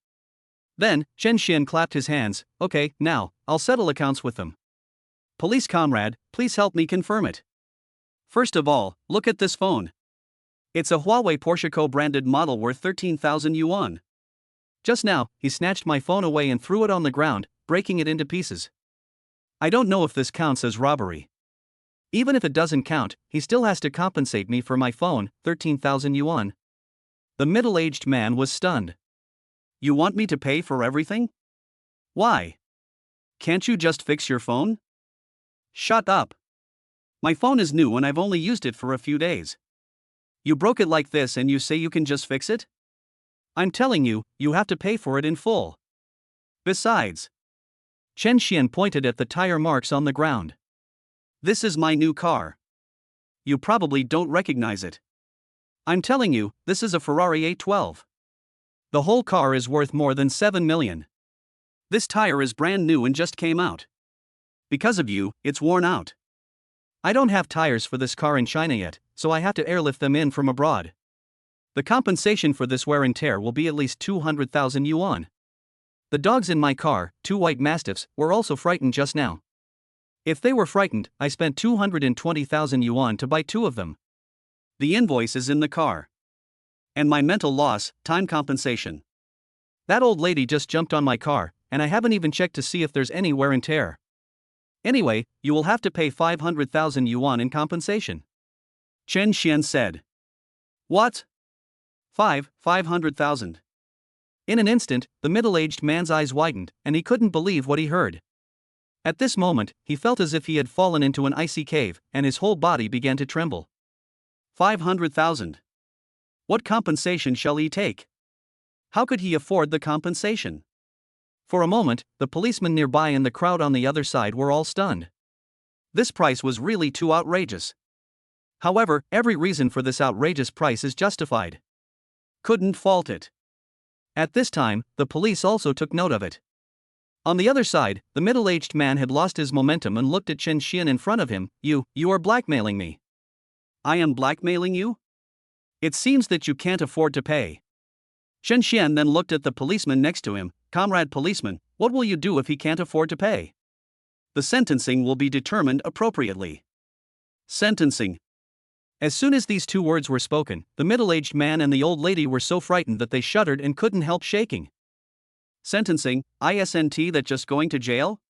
Then, Chen Xian clapped his hands, okay, now, I'll settle accounts with them. Police comrade, please help me confirm it. First of all, look at this phone. It's a Huawei Porsche co-branded model worth 13,000 yuan. Just now, he snatched my phone away and threw it on the ground, breaking it into pieces. I don't know if this counts as robbery. Even if it doesn't count, he still has to compensate me for my phone, 13,000 yuan. The middle-aged man was stunned. You want me to pay for everything? Why? Can't you just fix your phone? Shut up. My phone is new and I've only used it for a few days. You broke it like this and you say you can just fix it? I'm telling you, you have to pay for it in full. Besides, Chen Xian pointed at the tire marks on the ground. This is my new car. You probably don't recognize it. I'm telling you, this is a Ferrari 812. The whole car is worth more than 7 million. This tire is brand new and just came out. Because of you, it's worn out. I don't have tires for this car in China yet, so I have to airlift them in from abroad. The compensation for this wear and tear will be at least 200,000 yuan. The dogs in my car, 2 white mastiffs, were also frightened just now. If they were frightened, I spent 220,000 yuan to buy 2 of them. The invoice is in the car. And my mental loss, time compensation. That old lady just jumped on my car, and I haven't even checked to see if there's any wear and tear. Anyway, you will have to pay 500,000 yuan in compensation. Chen Xian said. What? 500,000. In an instant, the middle-aged man's eyes widened, and he couldn't believe what he heard. At this moment, he felt as if he had fallen into an icy cave, and his whole body began to tremble. 500,000. What compensation shall he take? How could he afford the compensation? For a moment, the policemen nearby and the crowd on the other side were all stunned. This price was really too outrageous. However, every reason for this outrageous price is justified. Couldn't fault it. At this time, the police also took note of it. On the other side, the middle-aged man had lost his momentum and looked at Chen Xian in front of him. You are blackmailing me. I am blackmailing you? It seems that you can't afford to pay. Chen Xian then looked at the policeman next to him. Comrade policeman, what will you do if he can't afford to pay? The sentencing will be determined appropriately. Sentencing. As soon as these two words were spoken, the middle-aged man and the old lady were so frightened that they shuddered and couldn't help shaking. Sentencing, isn't that just going to jail?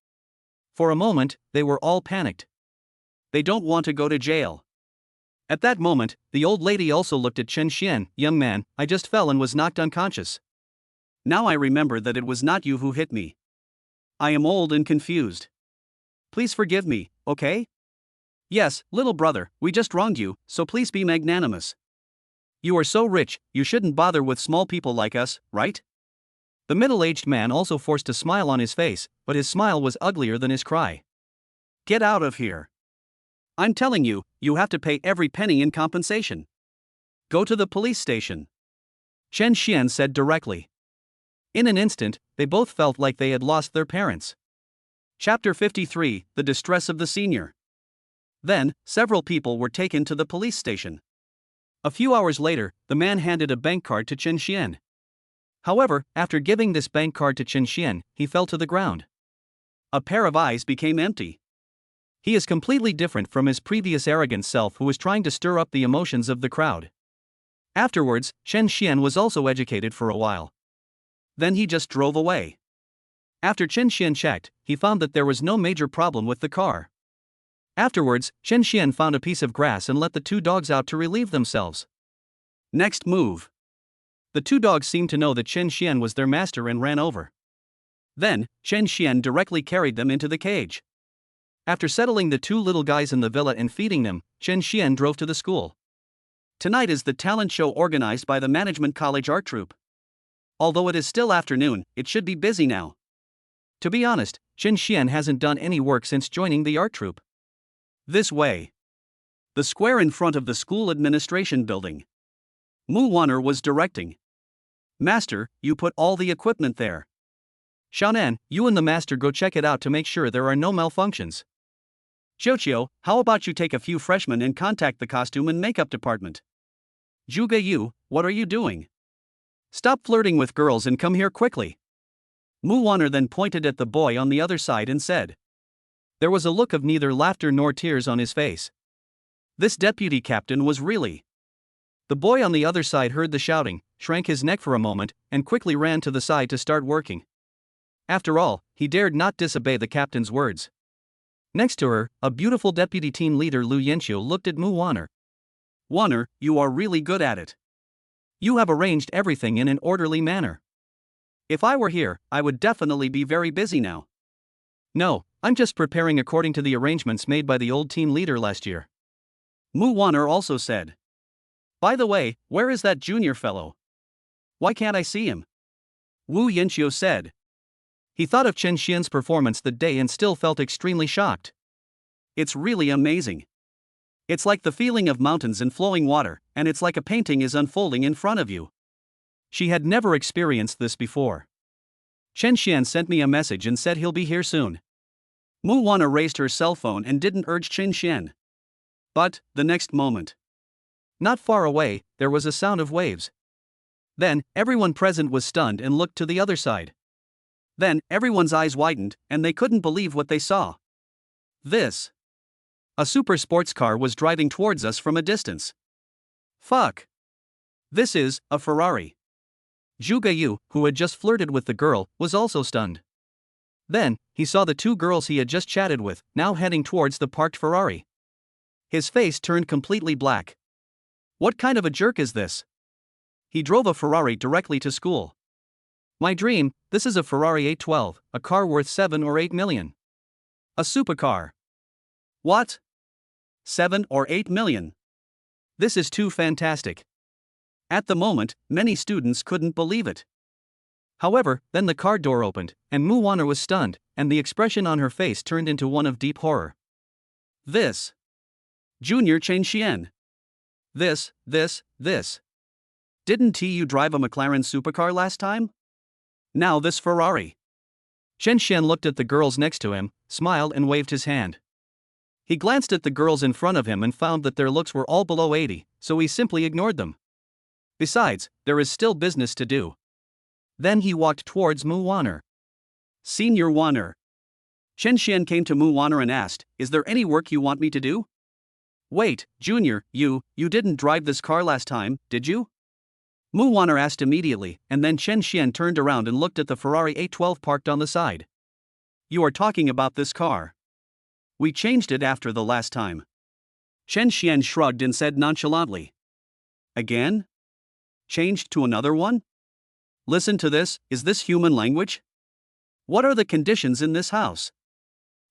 For a moment, they were all panicked. They don't want to go to jail. At that moment, the old lady also looked at Chen Xian. Young man, I just fell and was knocked unconscious. Now I remember that it was not you who hit me. I am old and confused. Please forgive me, okay? Yes, little brother, we just wronged you, so please be magnanimous. You are so rich, you shouldn't bother with small people like us, right? The middle-aged man also forced a smile on his face, but his smile was uglier than his cry. Get out of here. I'm telling you, you have to pay every penny in compensation. Go to the police station. Chen Xian said directly. In an instant, they both felt like they had lost their parents. Chapter 53, The Distress of the Senior. Then, several people were taken to the police station. A few hours later, the man handed a bank card to Chen Xian. However, after giving this bank card to Chen Xian, he fell to the ground. A pair of eyes became empty. He is completely different from his previous arrogant self who was trying to stir up the emotions of the crowd. Afterwards, Chen Xian was also educated for a while. Then he just drove away. After Chen Xian checked, he found that there was no major problem with the car. Afterwards, Chen Xian found a piece of grass and let the two dogs out to relieve themselves. Next move. The two dogs seemed to know that Chen Xian was their master and ran over. Then, Chen Xian directly carried them into the cage. After settling the two little guys in the villa and feeding them, Chen Xian drove to the school. Tonight is the talent show organized by the Management College art troupe. Although it is still afternoon, it should be busy now. To be honest, Chen Xian hasn't done any work since joining the art troupe. This way. The square in front of the school administration building. Mu Wan'er was directing. Master, you put all the equipment there. Xiaonan, you and the master go check it out to make sure there are no malfunctions. Xiuqiu, how about you take a few freshmen and contact the costume and makeup department? Zhuge Yu, what are you doing? Stop flirting with girls and come here quickly. Mu Wan'er then pointed at the boy on the other side and said. There was a look of neither laughter nor tears on his face. This deputy captain was really. The boy on the other side heard the shouting, shrank his neck for a moment, and quickly ran to the side to start working. After all, he dared not disobey the captain's words. Next to her, a beautiful deputy team leader Lu Yanqiu looked at Mu Wan'er. Wan'er, you are really good at it. You have arranged everything in an orderly manner. If I were here, I would definitely be very busy now. No, I'm just preparing according to the arrangements made by the old team leader last year. Mu Wan'er also said. By the way, where is that junior fellow? Why can't I see him? Wu Yanqiu said. He thought of Chen Xian's performance that day and still felt extremely shocked. It's really amazing. It's like the feeling of mountains and flowing water, and it's like a painting is unfolding in front of you. She had never experienced this before. Chen Xian sent me a message and said he'll be here soon. Mu Wan'er raised her cell phone and didn't urge Chen Xian. But, the next moment. Not far away, there was a sound of waves. Then, everyone present was stunned and looked to the other side. Then, everyone's eyes widened, and they couldn't believe what they saw. This. A super sports car was driving towards us from a distance. Fuck. This is a Ferrari. Zhuge Yu, who had just flirted with the girl, was also stunned. Then, he saw the two girls he had just chatted with, now heading towards the parked Ferrari. His face turned completely black. What kind of a jerk is this? He drove a Ferrari directly to school. My dream, this is a Ferrari 812, a car worth 7 or 8 million. A supercar. What? 7 or 8 million? This is too fantastic. At the moment, many students couldn't believe it. However, then the car door opened, and Mu Wan'er was stunned, and the expression on her face turned into one of deep horror. This. Junior Chen Xian. This. Didn't you drive a McLaren supercar last time? Now this Ferrari. Chen Xian looked at the girls next to him, smiled and waved his hand. He glanced at the girls in front of him and found that their looks were all below 80, so he simply ignored them. Besides, there is still business to do. Then he walked towards Mu Wanner. Senior Wanner. Chen Xian came to Mu Wanner and asked, "Is there any work you want me to do?" "Wait, Junior, you didn't drive this car last time, did you?" Mu Wanner asked immediately, and then Chen Xian turned around and looked at the Ferrari 812 parked on the side. "You are talking about this car. We changed it after the last time." Chen Xian shrugged and said nonchalantly. "Again? Changed to another one? Listen to this, is this human language? What are the conditions in this house?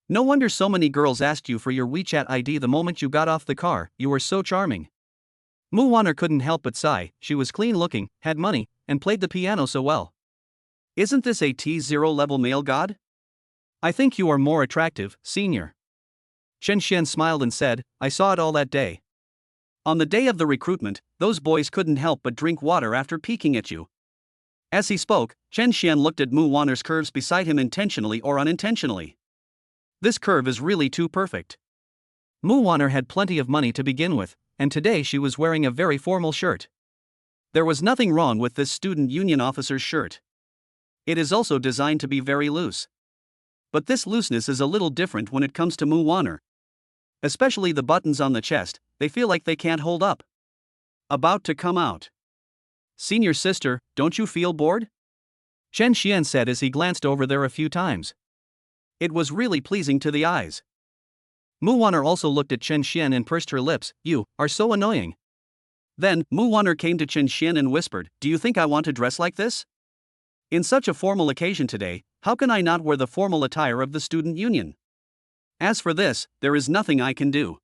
No wonder so many girls asked you for your WeChat ID the moment you got off the car, you were so charming." Mu Wanner couldn't help but sigh, she was clean looking, had money, and played the piano so well. "Isn't this a T0 level male god? I think you are more attractive, senior." Chen Xian smiled and said, "I saw it all that day. On the day of the recruitment, those boys couldn't help but drink water after peeking at you." As he spoke, Chen Xian looked at Mu Wanner's curves beside him intentionally or unintentionally. This curve is really too perfect. Mu Wanner had plenty of money to begin with, and today she was wearing a very formal shirt. There was nothing wrong with this student union officer's shirt. It is also designed to be very loose. But this looseness is a little different when it comes to Mu Wanner. Especially the buttons on the chest, they feel like they can't hold up. About to come out. "Senior sister, don't you feel bored?" Chen Xian said as he glanced over there a few times. It was really pleasing to the eyes. Mu Wanner also looked at Chen Xian and pursed her lips. "You are so annoying." Then, Mu Wanner came to Chen Xian and whispered, "Do you think I want to dress like this? In such a formal occasion today, how can I not wear the formal attire of the student union? As for this, there is nothing I can do.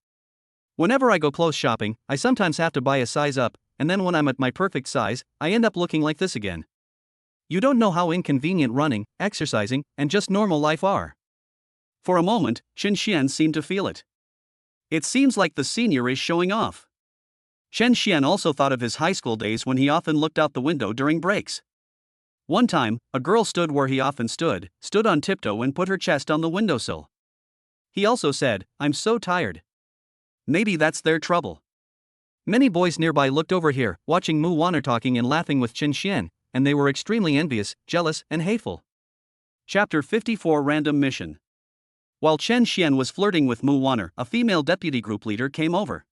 Whenever I go clothes shopping, I sometimes have to buy a size up, and then when I'm at my perfect size, I end up looking like this again. You don't know how inconvenient running, exercising, and just normal life are." For a moment, Chen Xian seemed to feel it. It seems like the senior is showing off. Chen Xian also thought of his high school days when he often looked out the window during breaks. One time, a girl stood where he often stood on tiptoe and put her chest on the windowsill. He also said, "I'm so tired." Maybe that's their trouble. Many boys nearby looked over here, watching Mu Wanner talking and laughing with Chen Xian, and they were extremely envious, jealous, and hateful. Chapter 54 Random Mission. While Chen Xian was flirting with Mu Wanner, a female deputy group leader came over.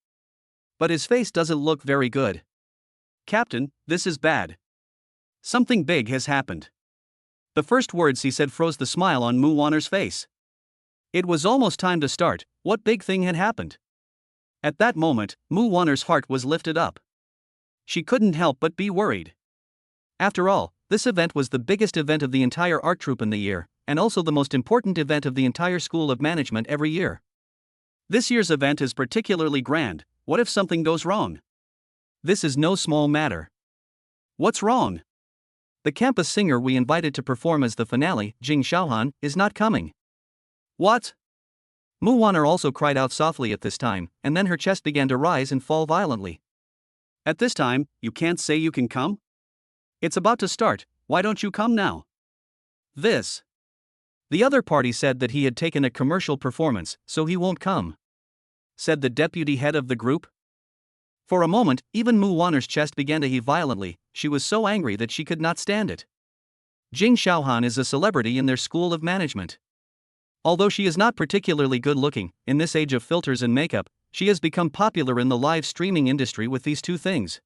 But his face doesn't look very good. "Captain, this is bad. Something big has happened." The first words he said froze the smile on Mu Wanner's face. It was almost time to start. What big thing had happened? At that moment, Mu Wanner's heart was lifted up. She couldn't help but be worried. After all, this event was the biggest event of the entire art troupe in the year, and also the most important event of the entire School of Management every year. This year's event is particularly grand. What if something goes wrong? This is no small matter. What's wrong? The campus singer we invited to perform as the finale, Jing Xiaohan, is not coming. What? Mu Wanner also cried out softly at this time, and then her chest began to rise and fall violently. At this time, you can't say you can come? It's about to start, why don't you come now? This. The other party said that he had taken a commercial performance, so he won't come, said the deputy head of the group. For a moment, even Mu Wanner's chest began to heave violently. She was so angry that she could not stand it. Jing Xiaohan is a celebrity in their School of Management. Although she is not particularly good looking, in this age of filters and makeup, she has become popular in the live streaming industry with these two things.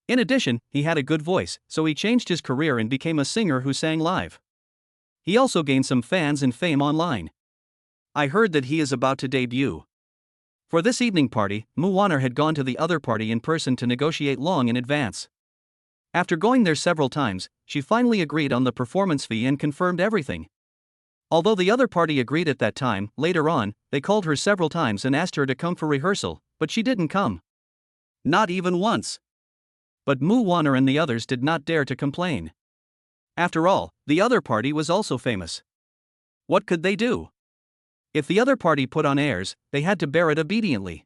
In addition, he had a good voice, so he changed his career and became a singer who sang live. He also gained some fans and fame online. I heard that he is about to debut. For this evening party, Mu Wanner had gone to the other party in person to negotiate long in advance. After going there several times, she finally agreed on the performance fee and confirmed everything. Although the other party agreed at that time, later on, they called her several times and asked her to come for rehearsal, but she didn't come. Not even once. But Mu Wanner and the others did not dare to complain. After all, the other party was also famous. What could they do? If the other party put on airs, they had to bear it obediently.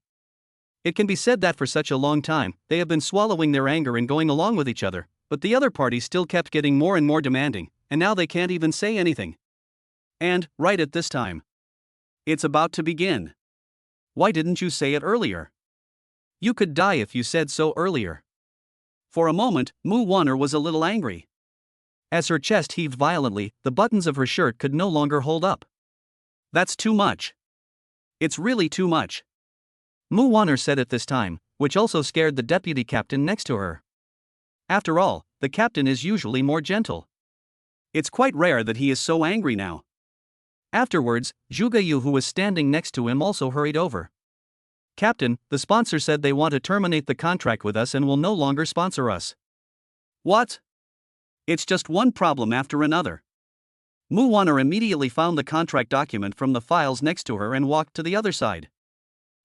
It can be said that for such a long time, they have been swallowing their anger and going along with each other, but the other party still kept getting more and more demanding, and now they can't even say anything. And, right at this time, it's about to begin. Why didn't you say it earlier? You could die if you said so earlier. For a moment, Mu Wanner was a little angry. As her chest heaved violently, the buttons of her shirt could no longer hold up. That's too much. It's really too much. Mu Wanner said at this time, which also scared the deputy captain next to her. After all, the captain is usually more gentle. It's quite rare that he is so angry now. Afterwards, Zhuge Yu, who was standing next to him, also hurried over. Captain, the sponsor said they want to terminate the contract with us and will no longer sponsor us. What? It's just one problem after another. Mu Wanner immediately found the contract document from the files next to her and walked to the other side.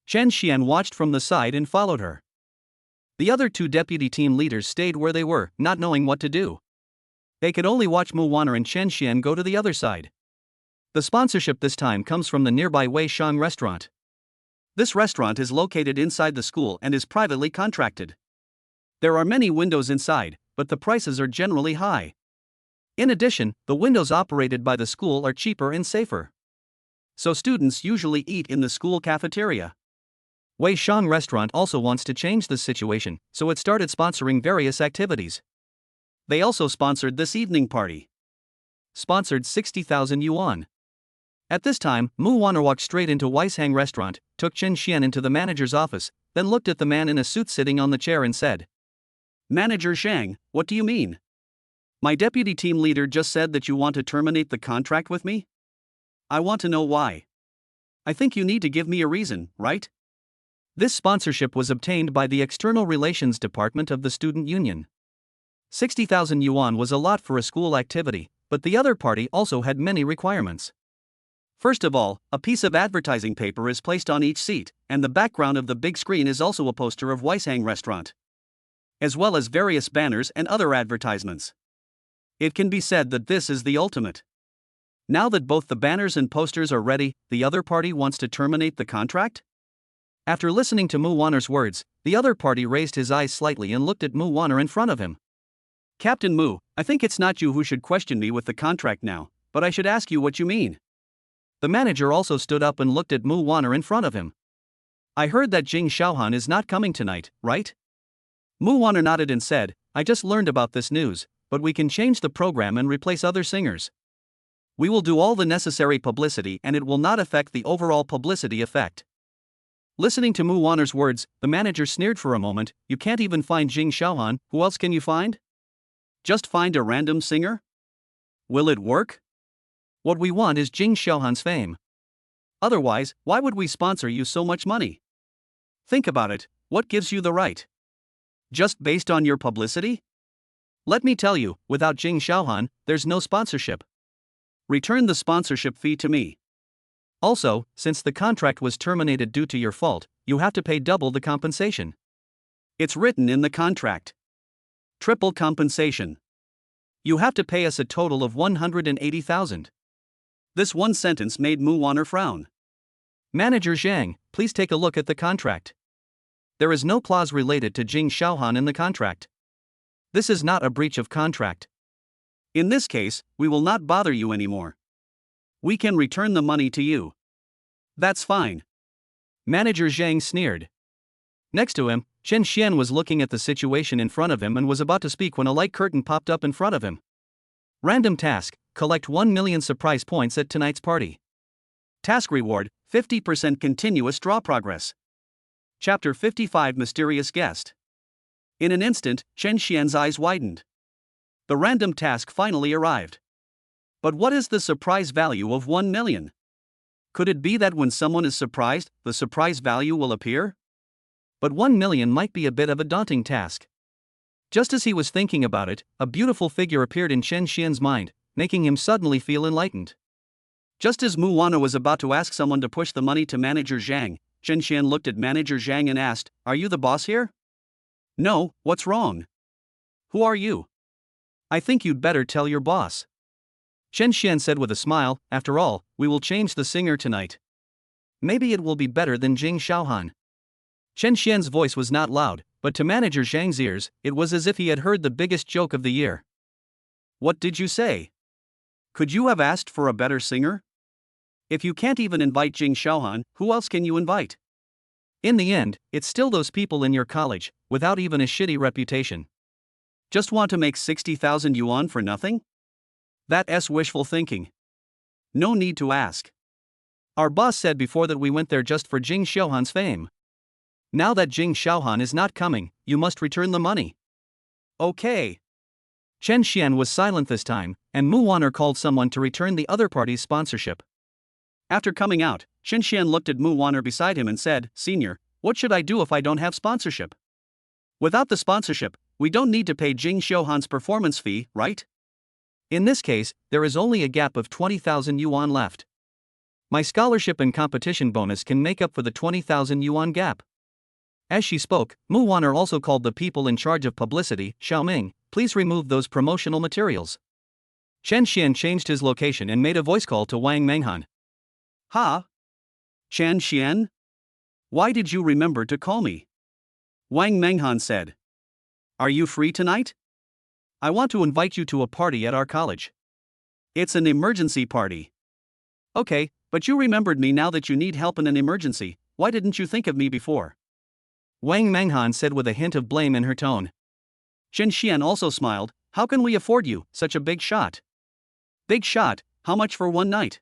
Chen Xian watched from the side and followed her. The other two deputy team leaders stayed where they were, not knowing what to do. They could only watch Mu Wanner and Chen Xian go to the other side. The sponsorship this time comes from the nearby Wei Shang restaurant. This restaurant is located inside the school and is privately contracted. There are many windows inside, but the prices are generally high. In addition, the windows operated by the school are cheaper and safer. So students usually eat in the school cafeteria. Wei Shang restaurant also wants to change this situation, so it started sponsoring various activities. They also sponsored this evening party. Sponsored 60,000 yuan. At this time, Mu Wanner walked straight into Weishang restaurant, took Chen Xian into the manager's office, then looked at the man in a suit sitting on the chair and said, "Manager Zhang, what do you mean? My deputy team leader just said that you want to terminate the contract with me? I want to know why. I think you need to give me a reason, right?" This sponsorship was obtained by the External Relations Department of the Student Union. 60,000 yuan was a lot for a school activity, but the other party also had many requirements. First of all, a piece of advertising paper is placed on each seat, and the background of the big screen is also a poster of Weishang restaurant, as well as various banners and other advertisements. It can be said that this is the ultimate. Now that both the banners and posters are ready, the other party wants to terminate the contract? After listening to Mu Wanner's words, the other party raised his eyes slightly and looked at Mu Wanner in front of him. "Captain Mu, I think it's not you who should question me with the contract now, but I should ask you what you mean." The manager also stood up and looked at Mu Wanner in front of him. "I heard that Jing Xiaohan is not coming tonight, right?" Mu Wanner nodded and said, "I just learned about this news, but we can change the program and replace other singers. We will do all the necessary publicity and it will not affect the overall publicity effect." Listening to Mu Wanner's words, the manager sneered for a moment. "You can't even find Jing Xiaohan, who else can you find? Just find a random singer? Will it work? What we want is Jing Xiaohan's fame. Otherwise, why would we sponsor you so much money? Think about it, what gives you the right? Just based on your publicity? Let me tell you, without Jing Xiaohan, there's no sponsorship. Return the sponsorship fee to me. Also, since the contract was terminated due to your fault, you have to pay double the compensation. It's written in the contract. Triple compensation. You have to pay us a total of 180,000. This one sentence made Mu Wanner frown. "Manager Zhang, please take a look at the contract. There is no clause related to Jing Xiaohan in the contract. This is not a breach of contract. In this case, we will not bother you anymore. We can return the money to you." "That's fine." Manager Zhang sneered. Next to him, Chen Xian was looking at the situation in front of him and was about to speak when a light curtain popped up in front of him. Random task: collect 1 million surprise points at tonight's party. Task reward: 50% continuous draw progress. Chapter 55: Mysterious Guest. In an instant, Chen Xian's eyes widened. The random task finally arrived. But what is the surprise value of 1 million? Could it be that when someone is surprised, the surprise value will appear? But 1 million might be a bit of a daunting task. Just as he was thinking about it, a beautiful figure appeared in Chen Xian's mind, making him suddenly feel enlightened. Just as Mu Wanner was about to ask someone to push the money to Manager Zhang, Chen Xian looked at Manager Zhang and asked, "Are you the boss here?" "No, what's wrong?" "Who are you?" "I think you'd better tell your boss." Chen Xian said with a smile, "After all, we will change the singer tonight. Maybe it will be better than Jing Xiaohan." Chen Xian's voice was not loud, but to Manager Zhang's ears, it was as if he had heard the biggest joke of the year. "What did you say?" Could you have asked for a better singer? If you can't even invite Jing Xiaohan, who else can you invite? In the end, it's still those people in your college, without even a shitty reputation. Just want to make 60,000 yuan for nothing? That's wishful thinking. No need to ask. Our boss said before that we went there just for Jing Xiaohan's fame. Now that Jing Xiaohan is not coming, you must return the money. Okay. Chen Xian was silent this time, and Mu Wan'er called someone to return the other party's sponsorship. After coming out, Chen Xian looked at Mu Wan'er beside him and said, "Senior, what should I do if I don't have sponsorship? Without the sponsorship, we don't need to pay Jing Xiaohan's performance fee, right? In this case, there is only a gap of 20,000 yuan left. My scholarship and competition bonus can make up for the 20,000 yuan gap." As she spoke, Mu Wan'er also called the people in charge of publicity, Xiaoming, "Please remove those promotional materials." Chen Xian changed his location and made a voice call to Wang Menghan. "Ha? Chen Xian? Why did you remember to call me?" Wang Menghan said. "Are you free tonight? I want to invite you to a party at our college. It's an emergency party." "Okay, but you remembered me now that you need help in an emergency. Why didn't you think of me before?" Wang Menghan said with a hint of blame in her tone. Chen Xian also smiled. "How can we afford you, such a big shot?" "Big shot, how much for one night?"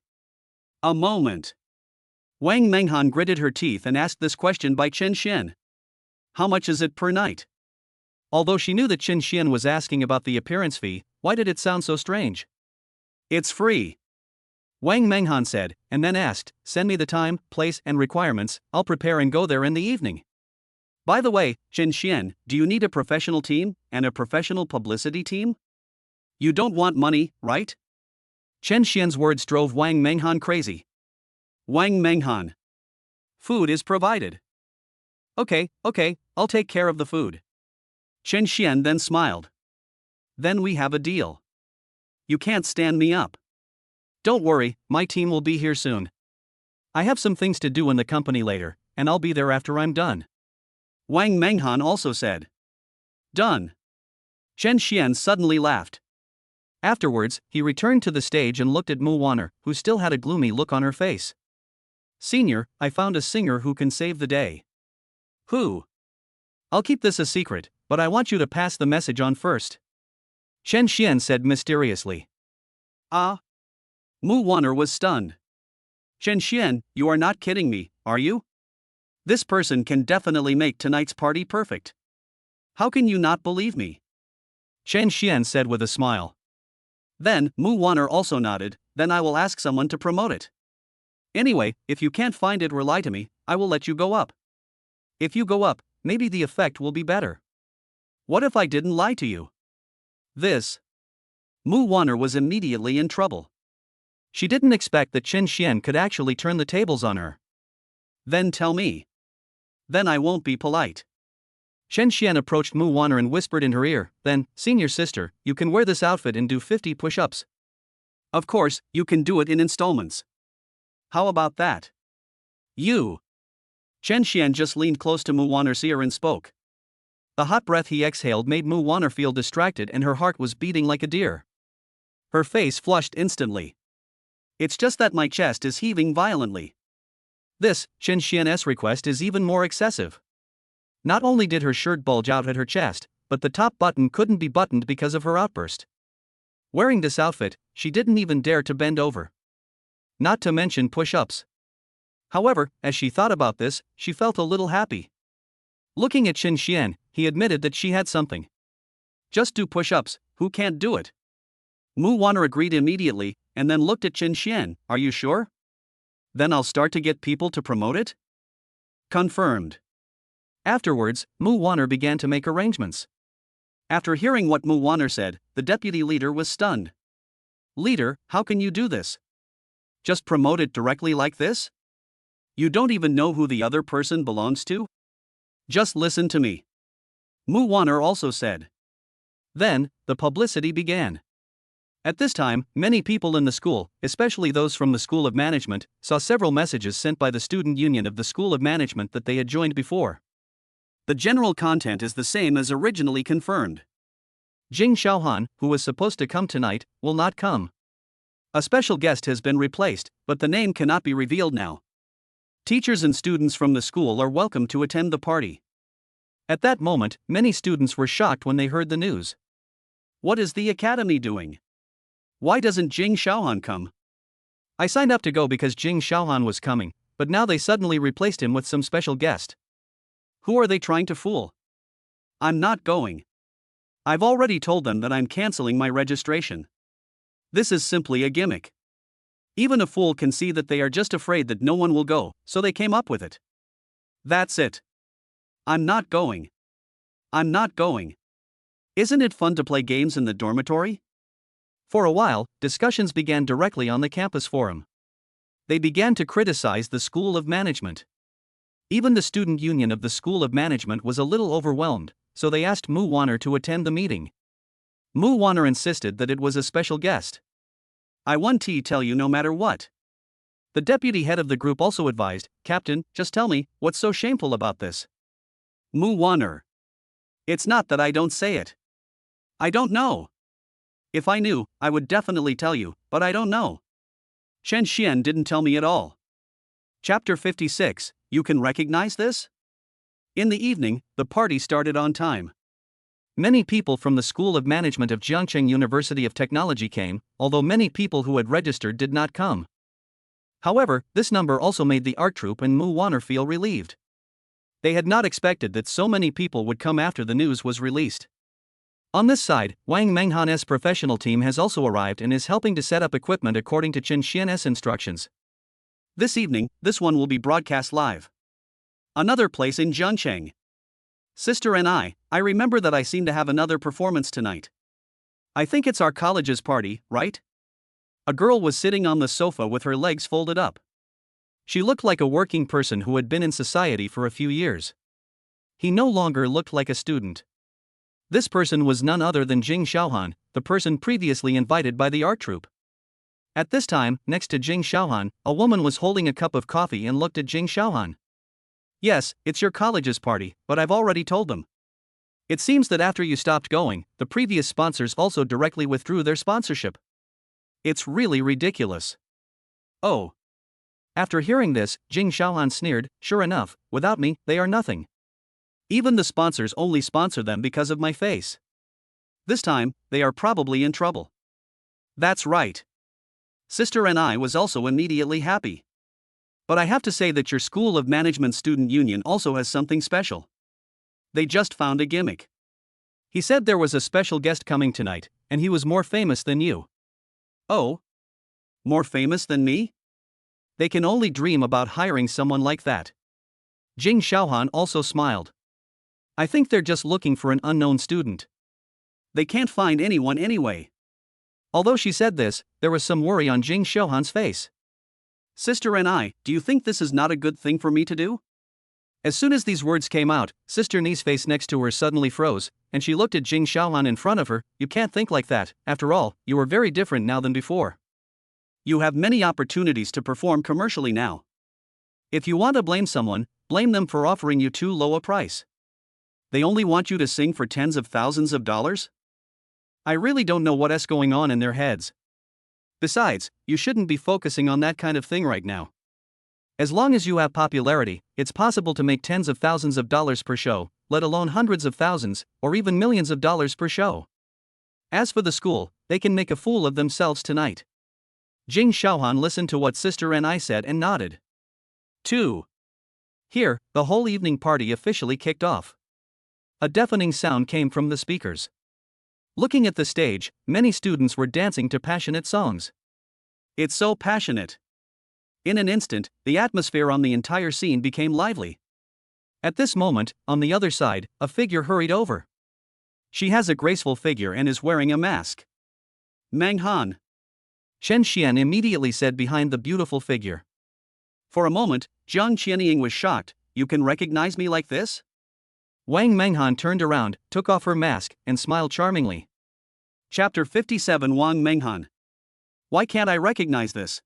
A moment. Wang Menghan gritted her teeth and asked this question by Chen Xian. "How much is it per night?" Although she knew that Chen Xian was asking about the appearance fee, why did it sound so strange? "It's free," Wang Menghan said, and then asked, "Send me the time, place, and requirements, I'll prepare and go there in the evening." By the way, Chen Xian, do you need a professional team, and a professional publicity team? You don't want money, right? Chen Xian's words drove Wang Menghan crazy. Wang Menghan. Food is provided. Okay, I'll take care of the food. Chen Xian then smiled. Then we have a deal. You can't stand me up. Don't worry, my team will be here soon. I have some things to do in the company later, and I'll be there after I'm done. Wang Menghan also said. Done. Chen Xian suddenly laughed. Afterwards, he returned to the stage and looked at Mu Wan'er, who still had a gloomy look on her face. "Senior, I found a singer who can save the day." "Who?" "I'll keep this a secret, but I want you to pass the message on first," Chen Xian said mysteriously. Ah? Mu Wan'er was stunned. "Chen Xian, you are not kidding me, are you? This person can definitely make tonight's party perfect. How can you not believe me?" Chen Xian said with a smile. Then, Mu Wan'er also nodded, "Then I will ask someone to promote it. Anyway, if you can't find it or lie to me, I will let you go up. If you go up, maybe the effect will be better. What if I didn't lie to you?" This. Mu Wan'er was immediately in trouble. She didn't expect that Chen Xian could actually turn the tables on her. "Then tell me. Then I won't be polite." Chen Xian approached Mu Wan'er and whispered in her ear, "Then, senior sister, you can wear this outfit and do 50 push-ups. Of course, you can do it in installments. How about that? You." Chen Xian just leaned close to Mu Wan'er's ear and spoke. The hot breath he exhaled made Mu Wan'er feel distracted and her heart was beating like a deer. Her face flushed instantly. "It's just that my chest is heaving violently." This, Chen Xian's request is even more excessive. Not only did her shirt bulge out at her chest, but the top button couldn't be buttoned because of her outburst. Wearing this outfit, she didn't even dare to bend over. Not to mention push-ups. However, as she thought about this, she felt a little happy. Looking at Chen Xian, he admitted that she had something. Just do push-ups, who can't do it? Mu Wan'er agreed immediately, and then looked at Chen Xian, "Are you sure? Then I'll start to get people to promote it?" Confirmed. Afterwards, Mu Wan'er began to make arrangements. After hearing what Mu Wan'er said, the deputy leader was stunned. "Leader, how can you do this? Just promote it directly like this? You don't even know who the other person belongs to? Just listen to me," Mu Wan'er also said. Then, the publicity began. At this time, many people in the school, especially those from the School of Management, saw several messages sent by the student union of the School of Management that they had joined before. The general content is the same as originally confirmed. Jing Xiaohan, who was supposed to come tonight, will not come. A special guest has been replaced, but the name cannot be revealed now. Teachers and students from the school are welcome to attend the party. At that moment, many students were shocked when they heard the news. What is the academy doing? Why doesn't Jing Xiaohan come? I signed up to go because Jing Xiaohan was coming, but now they suddenly replaced him with some special guest. Who are they trying to fool? I'm not going. I've already told them that I'm canceling my registration. This is simply a gimmick. Even a fool can see that they are just afraid that no one will go, so they came up with it. That's it. I'm not going. I'm not going. Isn't it fun to play games in the dormitory? For a while, discussions began directly on the campus forum. They began to criticize the School of Management. Even the student union of the School of Management was a little overwhelmed, so they asked Mu Wanner to attend the meeting. Mu Wanner insisted that it was a special guest. I want to tell you no matter what. The deputy head of the group also advised, Captain, just tell me, what's so shameful about this? Mu Wanner. It's not that I don't say it. I don't know. If I knew, I would definitely tell you, but I don't know. Chen Xian didn't tell me at all. Chapter 56, You can recognize this? In the evening, the party started on time. Many people from the School of Management of Jiangcheng University of Technology came, although many people who had registered did not come. However, this number also made the art troupe and Mu Wanner feel relieved. They had not expected that so many people would come after the news was released. On this side, Wang Menghan's professional team has also arrived and is helping to set up equipment according to Chen Xian's instructions. This evening, this one will be broadcast live. Another place in Jiangcheng. Sister and I remember that I seem to have another performance tonight. I think it's our college's party, right? A girl was sitting on the sofa with her legs folded up. She looked like a working person who had been in society for a few years. He no longer looked like a student. This person was none other than Jing Xiaohan, the person previously invited by the art troupe. At this time, next to Jing Xiaohan, a woman was holding a cup of coffee and looked at Jing Xiaohan. Yes, it's your college's party, but I've already told them. It seems that after you stopped going, the previous sponsors also directly withdrew their sponsorship. It's really ridiculous. Oh. After hearing this, Jing Xiaohan sneered, sure enough, without me, they are nothing. Even the sponsors only sponsor them because of my face. This time, they are probably in trouble. That's right. Sister and I was also immediately happy. But I have to say that your School of Management Student Union also has something special. They just found a gimmick. He said there was a special guest coming tonight, and he was more famous than you. Oh? More famous than me? They can only dream about hiring someone like that. Jing Xiaohan also smiled. I think they're just looking for an unknown student. They can't find anyone anyway. Although she said this, there was some worry on Jing Xiaohan's face. Sister and I, do you think this is not a good thing for me to do? As soon as these words came out, Sister Ni's face next to her suddenly froze, and she looked at Jing Xiaohan in front of her. You can't think like that, after all, you are very different now than before. You have many opportunities to perform commercially now. If you want to blame someone, blame them for offering you too low a price. They only want you to sing for tens of thousands of dollars? I really don't know what's going on in their heads. Besides, you shouldn't be focusing on that kind of thing right now. As long as you have popularity, it's possible to make tens of thousands of dollars per show, let alone hundreds of thousands, or even millions of dollars per show. As for the school, they can make a fool of themselves tonight. Jing Xiaohan listened to what Sister and I said and nodded. 2. Here, the whole evening party officially kicked off. A deafening sound came from the speakers. Looking at the stage, many students were dancing to passionate songs. It's so passionate. In an instant, the atmosphere on the entire scene became lively. At this moment, on the other side, a figure hurried over. She has a graceful figure and is wearing a mask. Meng Han. Chen Xian immediately said behind the beautiful figure. For a moment, Jiang Qianying was shocked. You can recognize me like this? Wang Menghan turned around, took off her mask, and smiled charmingly. Chapter 57 Wang Menghan. Why can't I recognize this?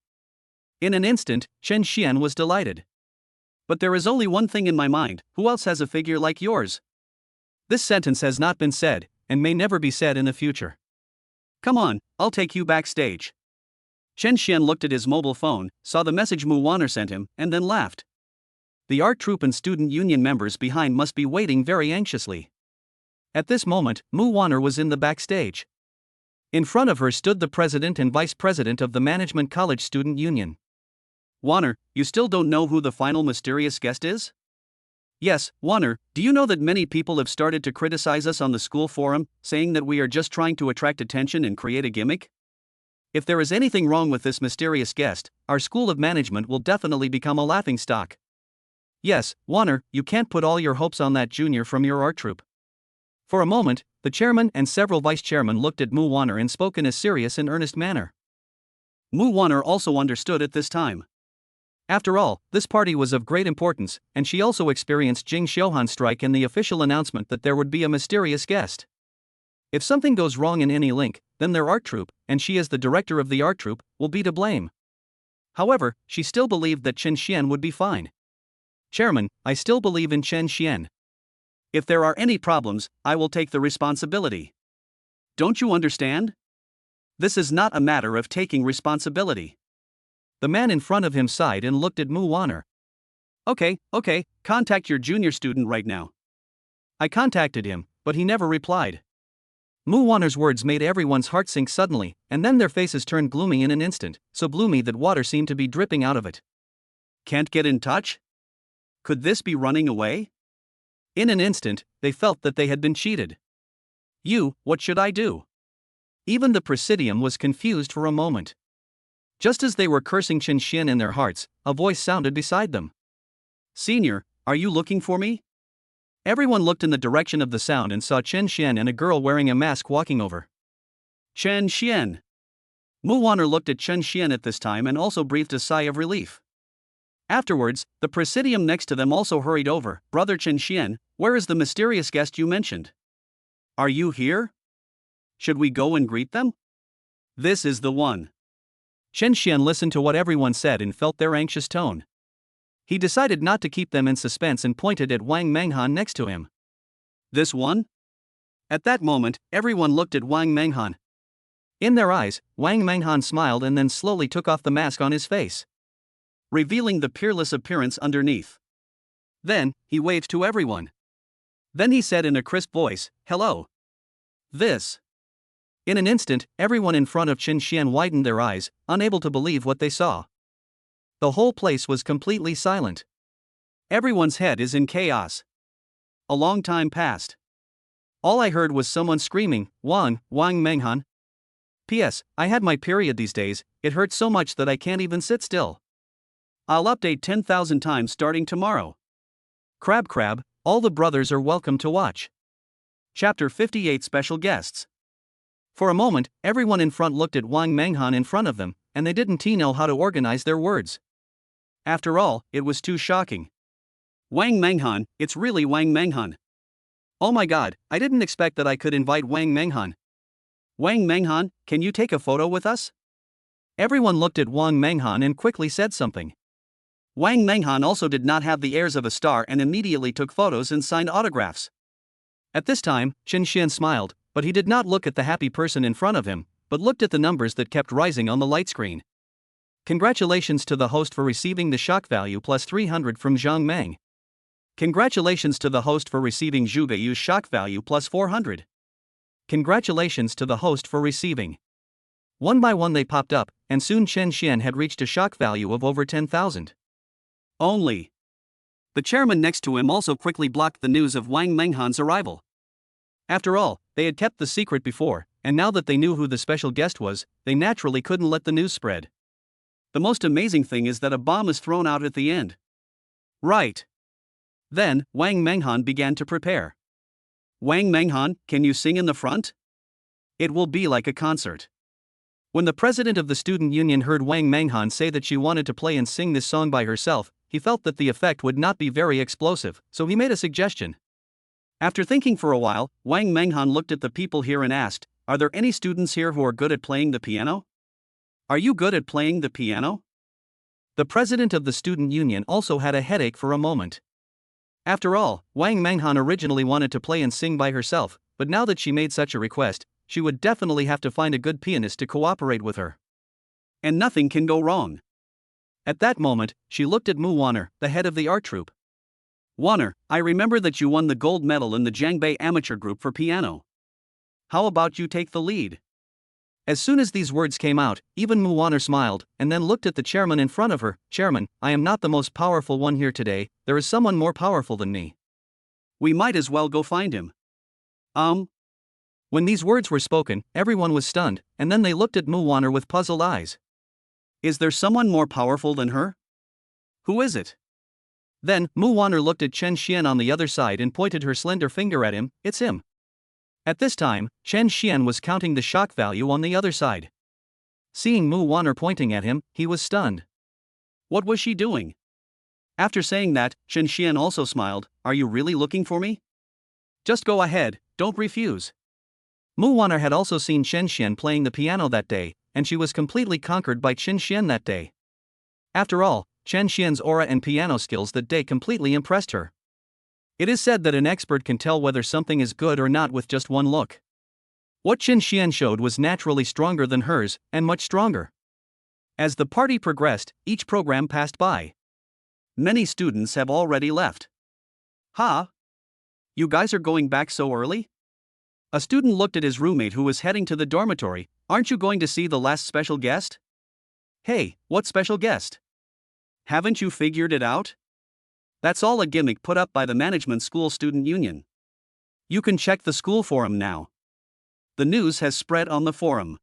In an instant, Chen Xian was delighted. But there is only one thing in my mind, who else has a figure like yours? This sentence has not been said, and may never be said in the future. Come on, I'll take you backstage. Chen Xian looked at his mobile phone, saw the message Mu Wanner sent him, and then laughed. The art troupe and student union members behind must be waiting very anxiously. At this moment, Mu Wanner was in the backstage. In front of her stood the president and vice president of the Management College Student Union. Wanner, you still don't know who the final mysterious guest is? Yes, Wanner, do you know that many people have started to criticize us on the school forum, saying that we are just trying to attract attention and create a gimmick? If there is anything wrong with this mysterious guest, our school of management will definitely become a laughingstock. Yes, Wanner, you can't put all your hopes on that junior from your art troupe. For a moment, the chairman and several vice-chairmen looked at Mu Wanner and spoke in a serious and earnest manner. Mu Wanner also understood at this time. After all, this party was of great importance, and she also experienced Jing Xiuhan's strike and the official announcement that there would be a mysterious guest. If something goes wrong in any link, then their art troupe, and she as the director of the art troupe, will be to blame. However, she still believed that Chen Xian would be fine. Chairman, I still believe in Chen Xian. If there are any problems, I will take the responsibility. Don't you understand? This is not a matter of taking responsibility. The man in front of him sighed and looked at Mu Wanner. Okay, contact your junior student right now. I contacted him, but he never replied. Mu Wanner's words made everyone's heart sink suddenly, and then their faces turned gloomy in an instant, so gloomy that water seemed to be dripping out of it. Can't get in touch? Could this be running away? In an instant, they felt that they had been cheated. What should I do? Even the Presidium was confused for a moment. Just as they were cursing Chen Xian in their hearts, a voice sounded beside them. Senior, are you looking for me? Everyone looked in the direction of the sound and saw Chen Xian and a girl wearing a mask walking over. Chen Xian. Mu Wanner looked at Chen Xian at this time and also breathed a sigh of relief. Afterwards, the Presidium next to them also hurried over. Brother Chen Xian, where is the mysterious guest you mentioned? Are you here? Should we go and greet them? This is the one. Chen Xian listened to what everyone said and felt their anxious tone. He decided not to keep them in suspense and pointed at Wang Menghan next to him. This one? At that moment, everyone looked at Wang Menghan. In their eyes, Wang Menghan smiled and then slowly took off the mask on his face, revealing the peerless appearance underneath. Then, he waved to everyone. Then he said in a crisp voice, "Hello." This. In an instant, everyone in front of Chen Xian widened their eyes, unable to believe what they saw. The whole place was completely silent. Everyone's head is in chaos. A long time passed. All I heard was someone screaming, Wang Menghan. P.S. I had my period these days, it hurts so much that I can't even sit still. I'll update 10,000 times starting tomorrow. Crab, all the brothers are welcome to watch. Chapter 58 Special Guests. For a moment, everyone in front looked at Wang Menghan in front of them, and they didn't know how to organize their words. After all, it was too shocking. Wang Menghan, it's really Wang Menghan. Oh my god, I didn't expect that I could invite Wang Menghan. Wang Menghan, can you take a photo with us? Everyone looked at Wang Menghan and quickly said something. Wang Menghan also did not have the airs of a star and immediately took photos and signed autographs. At this time, Chen Xian smiled, but he did not look at the happy person in front of him, but looked at the numbers that kept rising on the light screen. Congratulations to the host for receiving the shock value plus 300 from Zhang Meng. Congratulations to the host for receiving Zhu Beiyu's shock value plus 400. Congratulations to the host for receiving. One by one they popped up, and soon Chen Xian had reached a shock value of over 10,000. Only. The chairman next to him also quickly blocked the news of Wang Menghan's arrival. After all, they had kept the secret before, and now that they knew who the special guest was, they naturally couldn't let the news spread. The most amazing thing is that a bomb is thrown out at the end. Right. Then, Wang Menghan began to prepare. Wang Menghan, can you sing in the front? It will be like a concert. When the president of the student union heard Wang Menghan say that she wanted to play and sing this song by herself, he felt that the effect would not be very explosive, so he made a suggestion. After thinking for a while, Wang Menghan looked at the people here and asked, are there any students here who are good at playing the piano? Are you good at playing the piano? The president of the student union also had a headache for a moment. After all, Wang Menghan originally wanted to play and sing by herself, but now that she made such a request, she would definitely have to find a good pianist to cooperate with her. And nothing can go wrong. At that moment, she looked at Mu Wanner, the head of the art troupe. Wanner, I remember that you won the gold medal in the Jiangbei amateur group for piano. How about you take the lead? As soon as these words came out, even Mu Wanner smiled, and then looked at the chairman in front of her. Chairman, I am not the most powerful one here today, there is someone more powerful than me. We might as well go find him. When these words were spoken, everyone was stunned, and then they looked at Mu Wanner with puzzled eyes. Is there someone more powerful than her? Who is it? Then, Mu Wanner looked at Chen Xian on the other side and pointed her slender finger at him. It's him. At this time, Chen Xian was counting the shock value on the other side. Seeing Mu Wanner pointing at him, he was stunned. What was she doing? After saying that, Chen Xian also smiled. Are you really looking for me? Just go ahead, don't refuse. Mu Wanner had also seen Chen Xian playing the piano that day, and she was completely conquered by Chen Xian that day. After all, Chen Xian's aura and piano skills that day completely impressed her. It is said that an expert can tell whether something is good or not with just one look. What Chen Xian showed was naturally stronger than hers, and much stronger. As the party progressed, each program passed by. Many students have already left. Ha! You guys are going back so early? A student looked at his roommate who was heading to the dormitory. Aren't you going to see the last special guest? Hey, what special guest? Haven't you figured it out? That's all a gimmick put up by the Management School Student Union. You can check the school forum now. The news has spread on the forum.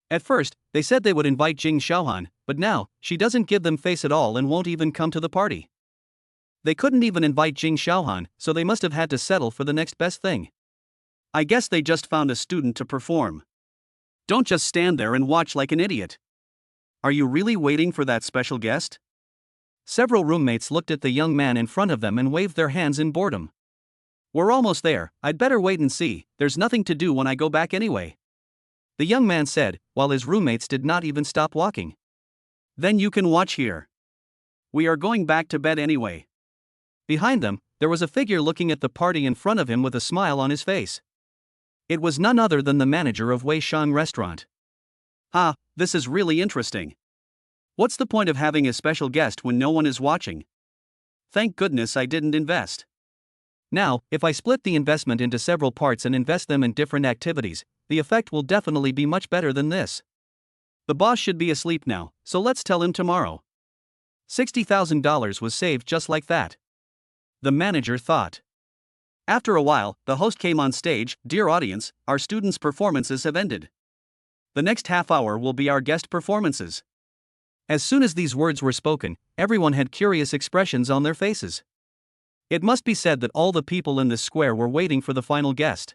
At first, they said they would invite Jing Xiaohan, but now, she doesn't give them face at all and won't even come to the party. They couldn't even invite Jing Xiaohan, so they must have had to settle for the next best thing. I guess they just found a student to perform. Don't just stand there and watch like an idiot. Are you really waiting for that special guest? Several roommates looked at the young man in front of them and waved their hands in boredom. We're almost there, I'd better wait and see, there's nothing to do when I go back anyway. The young man said, while his roommates did not even stop walking. Then you can watch here. We are going back to bed anyway. Behind them, there was a figure looking at the party in front of him with a smile on his face. It was none other than the manager of Wei Shang Restaurant. This is really interesting. What's the point of having a special guest when no one is watching? Thank goodness I didn't invest. Now, if I split the investment into several parts and invest them in different activities, the effect will definitely be much better than this. The boss should be asleep now, so let's tell him tomorrow. $60,000 was saved just like that. The manager thought. After a while, the host came on stage. Dear audience, our students' performances have ended. The next half hour will be our guest performances. As soon as these words were spoken, everyone had curious expressions on their faces. It must be said that all the people in this square were waiting for the final guest.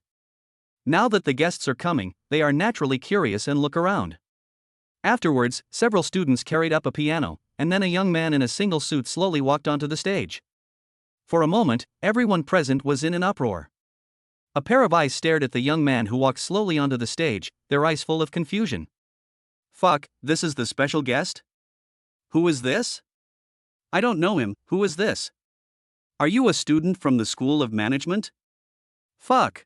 Now that the guests are coming, they are naturally curious and look around. Afterwards, several students carried up a piano, and then a young man in a single suit slowly walked onto the stage. For a moment, everyone present was in an uproar. A pair of eyes stared at the young man who walked slowly onto the stage, their eyes full of confusion. Fuck, this is the special guest? Who is this? I don't know him, who is this? Are you a student from the School of Management? Fuck.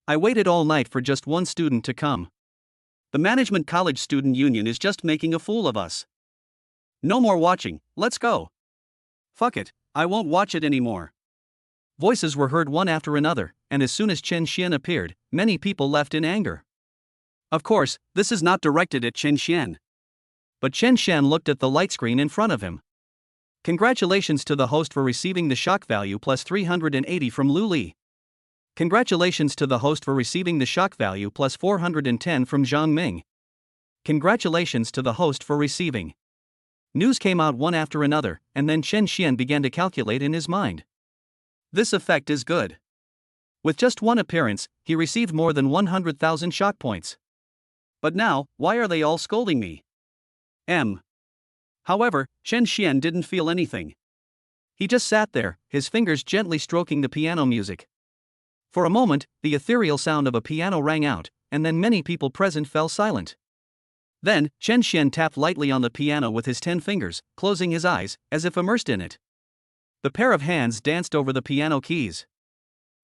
I waited all night for just one student to come. The Management College Student Union is just making a fool of us. No more watching, let's go. Fuck it, I won't watch it anymore. Voices were heard one after another, and as soon as Chen Xian appeared, many people left in anger. Of course, this is not directed at Chen Xian. But Chen Xian looked at the light screen in front of him. Congratulations to the host for receiving the shock value plus 380 from Lu Li. Congratulations to the host for receiving the shock value plus 410 from Zhang Ming. Congratulations to the host for receiving. News came out one after another, and then Chen Xian began to calculate in his mind. This effect is good. With just one appearance, he received more than 100,000 shock points. But now, why are they all scolding me? However, Chen Xian didn't feel anything. He just sat there, his fingers gently stroking the piano music. For a moment, the ethereal sound of a piano rang out, and then many people present fell silent. Then, Chen Xian tapped lightly on the piano with his 10 fingers, closing his eyes, as if immersed in it. The pair of hands danced over the piano keys.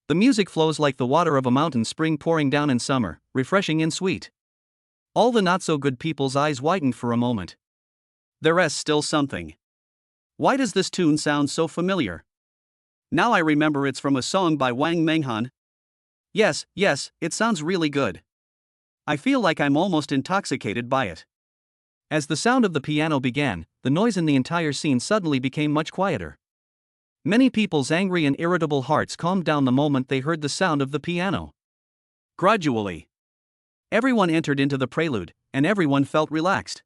The music flows like the water of a mountain spring pouring down in summer, refreshing and sweet. All the not-so-good people's eyes widened for a moment. There's still something. Why does this tune sound so familiar? Now I remember it's from a song by Wang Menghan. Yes, it sounds really good. I feel like I'm almost intoxicated by it. As the sound of the piano began, the noise in the entire scene suddenly became much quieter. Many people's angry and irritable hearts calmed down the moment they heard the sound of the piano. Gradually, everyone entered into the prelude, and everyone felt relaxed.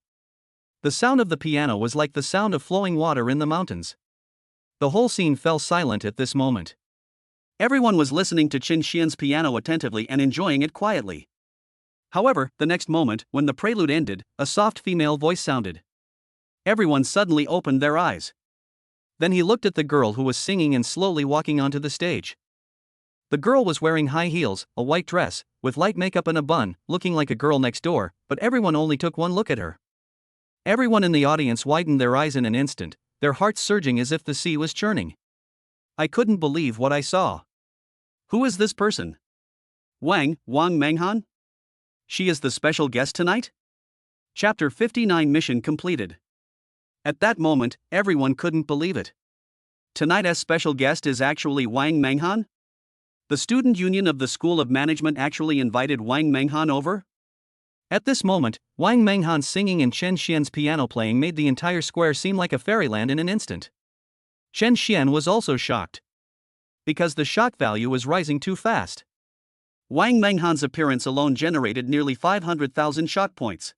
The sound of the piano was like the sound of flowing water in the mountains. The whole scene fell silent at this moment. Everyone was listening to Qin Xian's piano attentively and enjoying it quietly. However, the next moment, when the prelude ended, a soft female voice sounded. Everyone suddenly opened their eyes. Then he looked at the girl who was singing and slowly walking onto the stage. The girl was wearing high heels, a white dress, with light makeup and a bun, looking like a girl next door, but everyone only took one look at her. Everyone in the audience widened their eyes in an instant, their hearts surging as if the sea was churning. I couldn't believe what I saw. Who is this person? Wang Menghan? She is the special guest tonight? Chapter 59 Mission completed. At that moment, everyone couldn't believe it. Tonight's special guest is actually Wang Menghan? The student union of the School of Management actually invited Wang Menghan over? At this moment, Wang Menghan's singing and Chen Xian's piano playing made the entire square seem like a fairyland in an instant. Chen Xian was also shocked. Because the shock value was rising too fast. Wang Menghan's appearance alone generated nearly 500,000 shock points.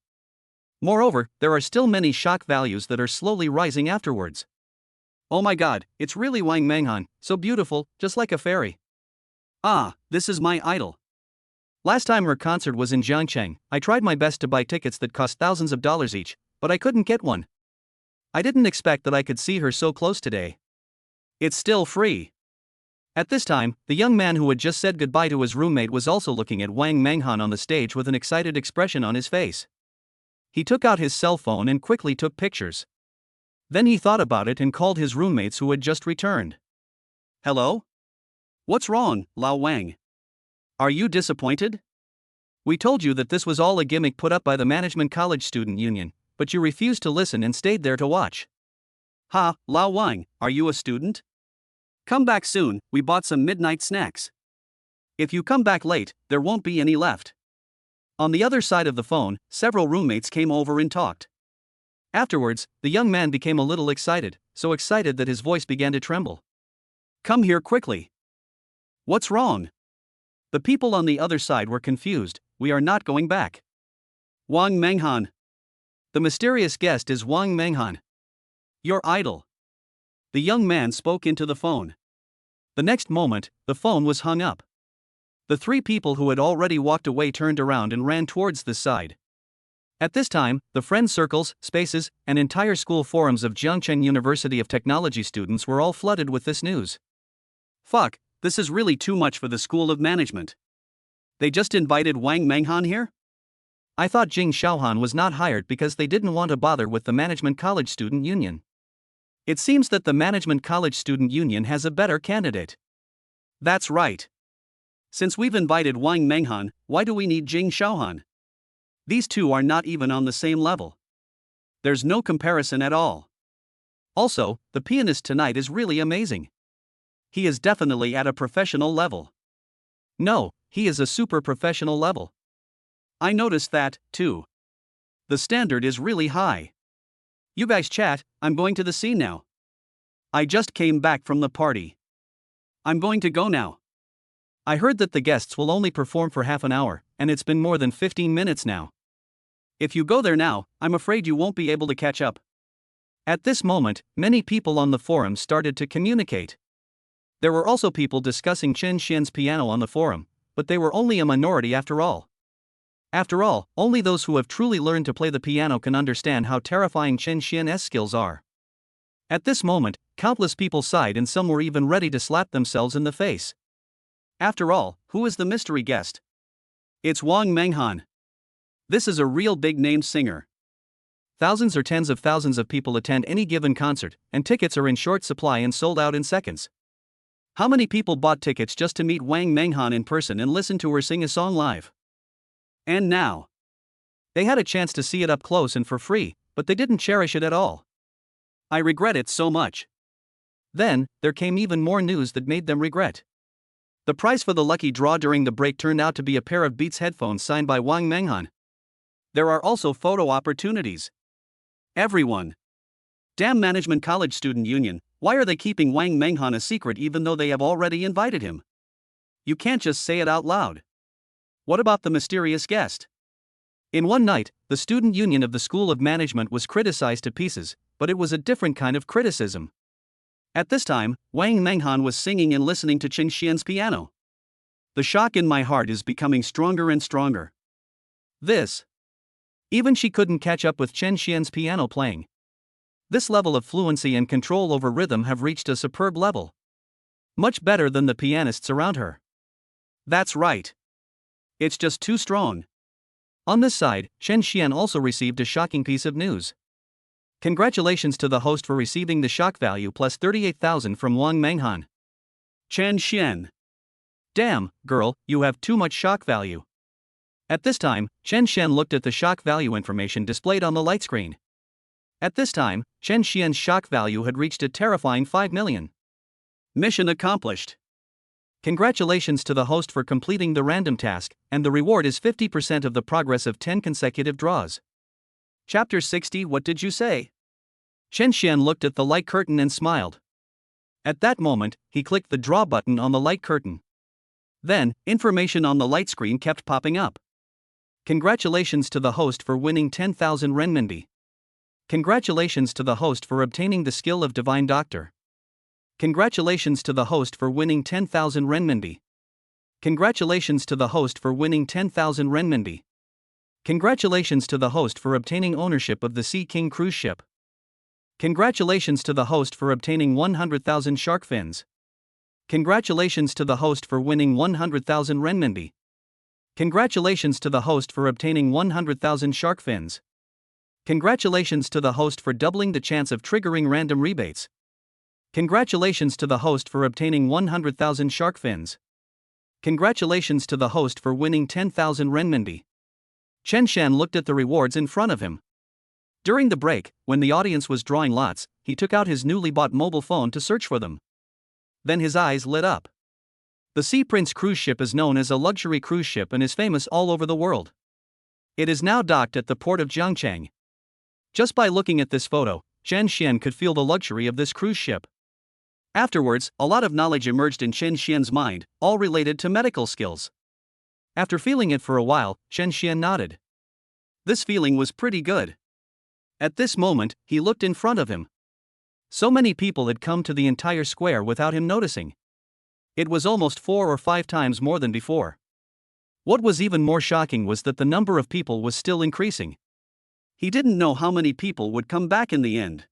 Moreover, there are still many shock values that are slowly rising afterwards. Oh my god, it's really Wang Menghan, so beautiful, just like a fairy. Ah, this is my idol. Last time her concert was in Jiangcheng, I tried my best to buy tickets that cost thousands of dollars each, but I couldn't get one. I didn't expect that I could see her so close today. It's still free. At this time, the young man who had just said goodbye to his roommate was also looking at Wang Menghan on the stage with an excited expression on his face. He took out his cell phone and quickly took pictures. Then he thought about it and called his roommates who had just returned. Hello? What's wrong, Lao Wang? Are you disappointed? We told you that this was all a gimmick put up by the Management College Student Union, but you refused to listen and stayed there to watch. Ha, Lao Wang, are you a student? Come back soon, we bought some midnight snacks. If you come back late, there won't be any left. On the other side of the phone, several roommates came over and talked. Afterwards, the young man became a little excited, so excited that his voice began to tremble. Come here quickly. What's wrong? The people on the other side were confused. We are not going back. Wang Menghan. The mysterious guest is Wang Menghan. Your idol. The young man spoke into the phone. The next moment, the phone was hung up. The three people who had already walked away turned around and ran towards this side. At this time, the friend circles, spaces, and entire school forums of Jiangcheng University of Technology students were all flooded with this news. Fuck, this is really too much for the School of Management. They just invited Wang Menghan here? I thought Jing Xiaohan was not hired because they didn't want to bother with the Management College Student Union. It seems that the Management College Student Union has a better candidate. That's right. Since we've invited Wang Menghan, why do we need Jing Xiaohan? These two are not even on the same level. There's no comparison at all. Also, the pianist tonight is really amazing. He is definitely at a professional level. No, he is a super professional level. I noticed that, too. The standard is really high. You guys chat, I'm going to the scene now. I just came back from the party. I'm going to go now. I heard that the guests will only perform for half an hour, and it's been more than 15 minutes now. If you go there now, I'm afraid you won't be able to catch up. At this moment, many people on the forum started to communicate. There were also people discussing Chen Xian's piano on the forum, but they were only a minority after all. After all, only those who have truly learned to play the piano can understand how terrifying Chen Xian's skills are. At this moment, countless people sighed and some were even ready to slap themselves in the face. After all, who is the mystery guest? It's Wang Menghan. This is a real big-name singer. Thousands or tens of thousands of people attend any given concert, and tickets are in short supply and sold out in seconds. How many people bought tickets just to meet Wang Menghan in person and listen to her sing a song live? And now, They had a chance to see it up close and for free, but they didn't cherish it at all. I regret it so much. Then, there came even more news that made them regret. The prize for the lucky draw during the break turned out to be a pair of Beats headphones signed by Wang Menghan. There are also photo opportunities. Everyone. Damn Management College Student Union, why are they keeping Wang Menghan a secret even though they have already invited him? You can't just say it out loud. What about the mysterious guest? In one night, the student union of the School of Management was criticized to pieces, but it was a different kind of criticism. At this time, Wang Menghan was singing and listening to Chen Xian's piano. The shock in my heart is becoming stronger and stronger. Even she couldn't catch up with Chen Xian's piano playing. This level of fluency and control over rhythm have reached a superb level. Much better than the pianists around her. That's right. It's just too strong. On this side, Chen Xian also received a shocking piece of news. Congratulations to the host for receiving the shock value plus 38,000 from Wang Menghan. Chen Xian. Damn, girl, you have too much shock value. At this time, Chen Xian looked at the shock value information displayed on the light screen. At this time, Chen Xian's shock value had reached a terrifying 5 million. Mission accomplished. Congratulations to the host for completing the random task, and the reward is 50% of the progress of 10 consecutive draws. Chapter 60. What did you say? Chen Xian looked at the light curtain and smiled. At that moment, he clicked the draw button on the light curtain. Then, information on the light screen kept popping up. Congratulations to the host for winning 10,000 renminbi. Congratulations to the host for obtaining the skill of Divine Doctor. Congratulations to the host for winning 10,000 renminbi. Congratulations to the host for winning 10,000 renminbi. Congratulations to the host for obtaining ownership of the Sea King cruise ship. Congratulations to the host for obtaining 100,000 shark fins. Congratulations to the host for winning 100,000 renminbi. Congratulations to the host for obtaining 100,000 shark fins. Congratulations to the host for doubling the chance of triggering random rebates. Congratulations to the host for obtaining 100,000 shark fins. Congratulations to the host for winning 10,000 renminbi. Chen Xian looked at the rewards in front of him. During the break, when the audience was drawing lots, he took out his newly bought mobile phone to search for them. Then his eyes lit up. The Sea Prince cruise ship is known as a luxury cruise ship and is famous all over the world. It is now docked at the port of Jiangcheng. Just by looking at this photo, Chen Xian could feel the luxury of this cruise ship. Afterwards, a lot of knowledge emerged in Chen Xian's mind, all related to medical skills. After feeling it for a while, Chen Xian nodded. This feeling was pretty good. At this moment, he looked in front of him. So many people had come to the entire square without him noticing. It was almost 4 or 5 times more than before. What was even more shocking was that the number of people was still increasing. He didn't know how many people would come back in the end.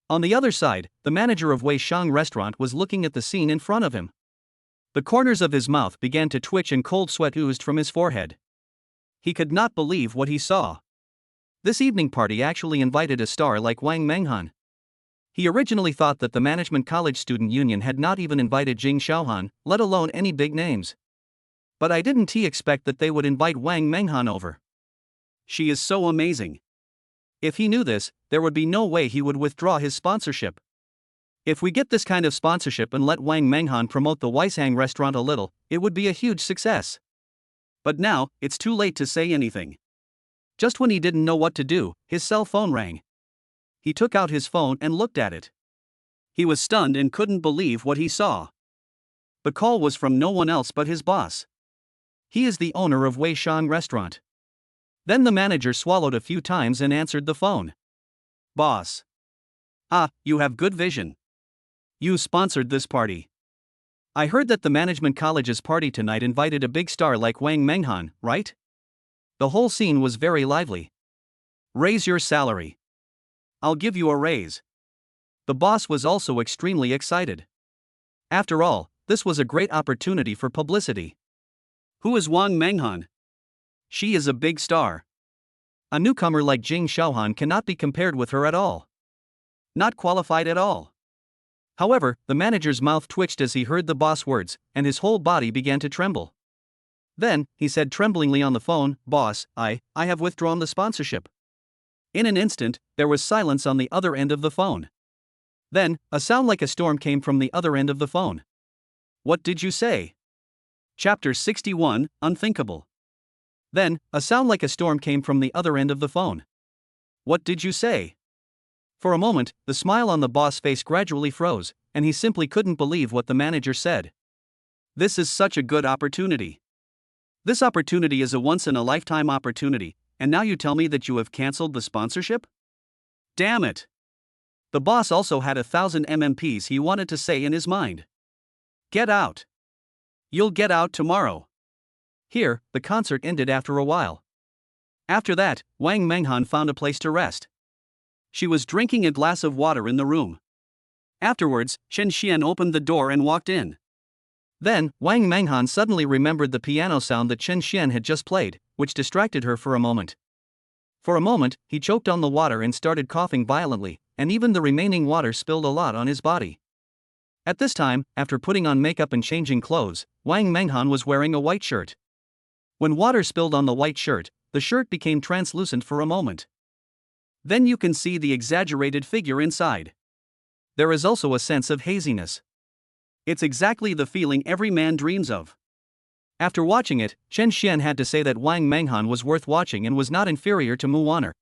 On the other side, the manager of Wei Shang restaurant was looking at the scene in front of him. The corners of his mouth began to twitch and cold sweat oozed from his forehead. He could not believe what he saw. This evening party actually invited a star like Wang Menghan. He originally thought that the Management College Student Union had not even invited Jing Xiaohan, let alone any big names. But I didn't expect that they would invite Wang Menghan over. She is so amazing. If he knew this, there would be no way he would withdraw his sponsorship. If we get this kind of sponsorship and let Wang Menghan promote the Weishang restaurant a little, it would be a huge success. But now, it's too late to say anything. Just when he didn't know what to do, his cell phone rang. He took out his phone and looked at it. He was stunned and couldn't believe what he saw. The call was from no one else but his boss. He is the owner of Wei Shang restaurant. Then the manager swallowed a few times and answered the phone. Boss. Ah, you have good vision. You sponsored this party. I heard that the Management College's party tonight invited a big star like Wang Menghan, right? The whole scene was very lively. Raise your salary. I'll give you a raise. The boss was also extremely excited. After all, this was a great opportunity for publicity. Who is Wang Menghan? She is a big star. A newcomer like Jing Xiaohan cannot be compared with her at all. Not qualified at all. However, the manager's mouth twitched as he heard the boss' words, and his whole body began to tremble. Then, he said tremblingly on the phone, "Boss, I have withdrawn the sponsorship." In an instant, there was silence on the other end of the phone. Then, a sound like a storm came from the other end of the phone. "What did you say?" Chapter 61, Unthinkable. Then, a sound like a storm came from the other end of the phone. "What did you say?" For a moment, the smile on the boss' face gradually froze, and he simply couldn't believe what the manager said. "This is such a good opportunity. This opportunity is a once-in-a-lifetime opportunity, and now you tell me that you have cancelled the sponsorship? Damn it!" The boss also had 1,000 MMPs he wanted to say in his mind. "Get out. You'll get out tomorrow." Here, the concert ended after a while. After that, Wang Menghan found a place to rest. She was drinking a glass of water in the room. Afterwards, Chen Xian opened the door and walked in. Then, Wang Menghan suddenly remembered the piano sound that Chen Xian had just played, which distracted her for a moment. For a moment, he choked on the water and started coughing violently, and even the remaining water spilled a lot on his body. At this time, after putting on makeup and changing clothes, Wang Menghan was wearing a white shirt. When water spilled on the white shirt, the shirt became translucent for a moment. Then you can see the exaggerated figure inside. There is also a sense of haziness. It's exactly the feeling every man dreams of. After watching it, Chen Xian had to say that Wang Menghan was worth watching and was not inferior to Muaner.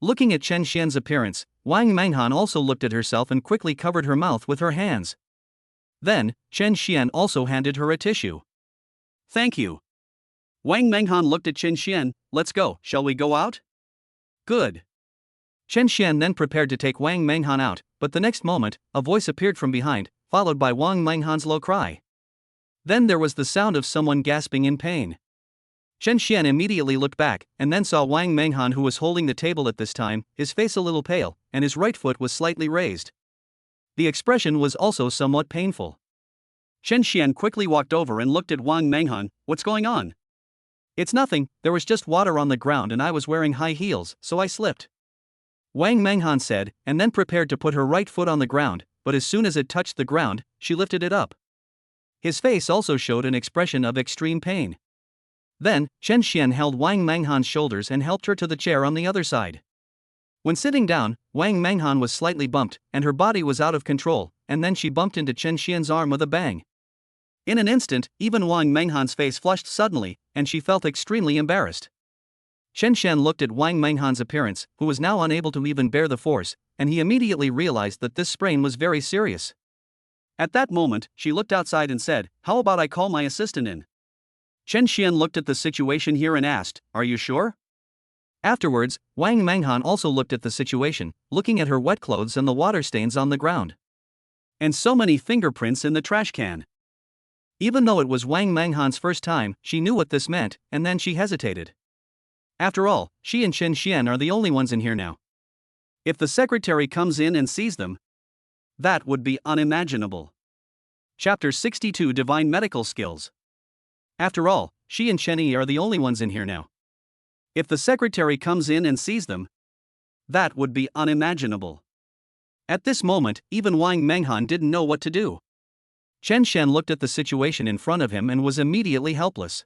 Looking at Chen Xian's appearance, Wang Menghan also looked at herself and quickly covered her mouth with her hands. Then, Chen Xian also handed her a tissue. "Thank you." Wang Menghan looked at Chen Xian. "Let's go, shall we go out?" "Good." Chen Xian then prepared to take Wang Menghan out, but the next moment, a voice appeared from behind, followed by Wang Menghan's low cry. Then there was the sound of someone gasping in pain. Chen Xian immediately looked back, and then saw Wang Menghan, who was holding the table at this time, his face a little pale, and his right foot was slightly raised. The expression was also somewhat painful. Chen Xian quickly walked over and looked at Wang Menghan. "What's going on?" "It's nothing, there was just water on the ground and I was wearing high heels, so I slipped," Wang Menghan said, and then prepared to put her right foot on the ground, but as soon as it touched the ground, she lifted it up. His face also showed an expression of extreme pain. Then, Chen Xian held Wang Menghan's shoulders and helped her to the chair on the other side. When sitting down, Wang Menghan was slightly bumped, and her body was out of control, and then she bumped into Chen Xian's arm with a bang. In an instant, even Wang Menghan's face flushed suddenly, and she felt extremely embarrassed. Chen Xian looked at Wang Menghan's appearance, who was now unable to even bear the force, and he immediately realized that this sprain was very serious. At that moment, she looked outside and said, "How about I call my assistant in?" Chen Xian looked at the situation here and asked, "Are you sure?" Afterwards, Wang Menghan also looked at the situation, looking at her wet clothes and the water stains on the ground. And so many fingerprints in the trash can. Even though it was Wang Menghan's first time, she knew what this meant, and then she hesitated. After all, she and Chen Xian are the only ones in here now. If the secretary comes in and sees them, that would be unimaginable. Chapter 62, Divine Medical Skills. After all, she and Chen Yi are the only ones in here now. If the secretary comes in and sees them, that would be unimaginable. At this moment, even Wang Menghan didn't know what to do. Chen Xian looked at the situation in front of him and was immediately helpless.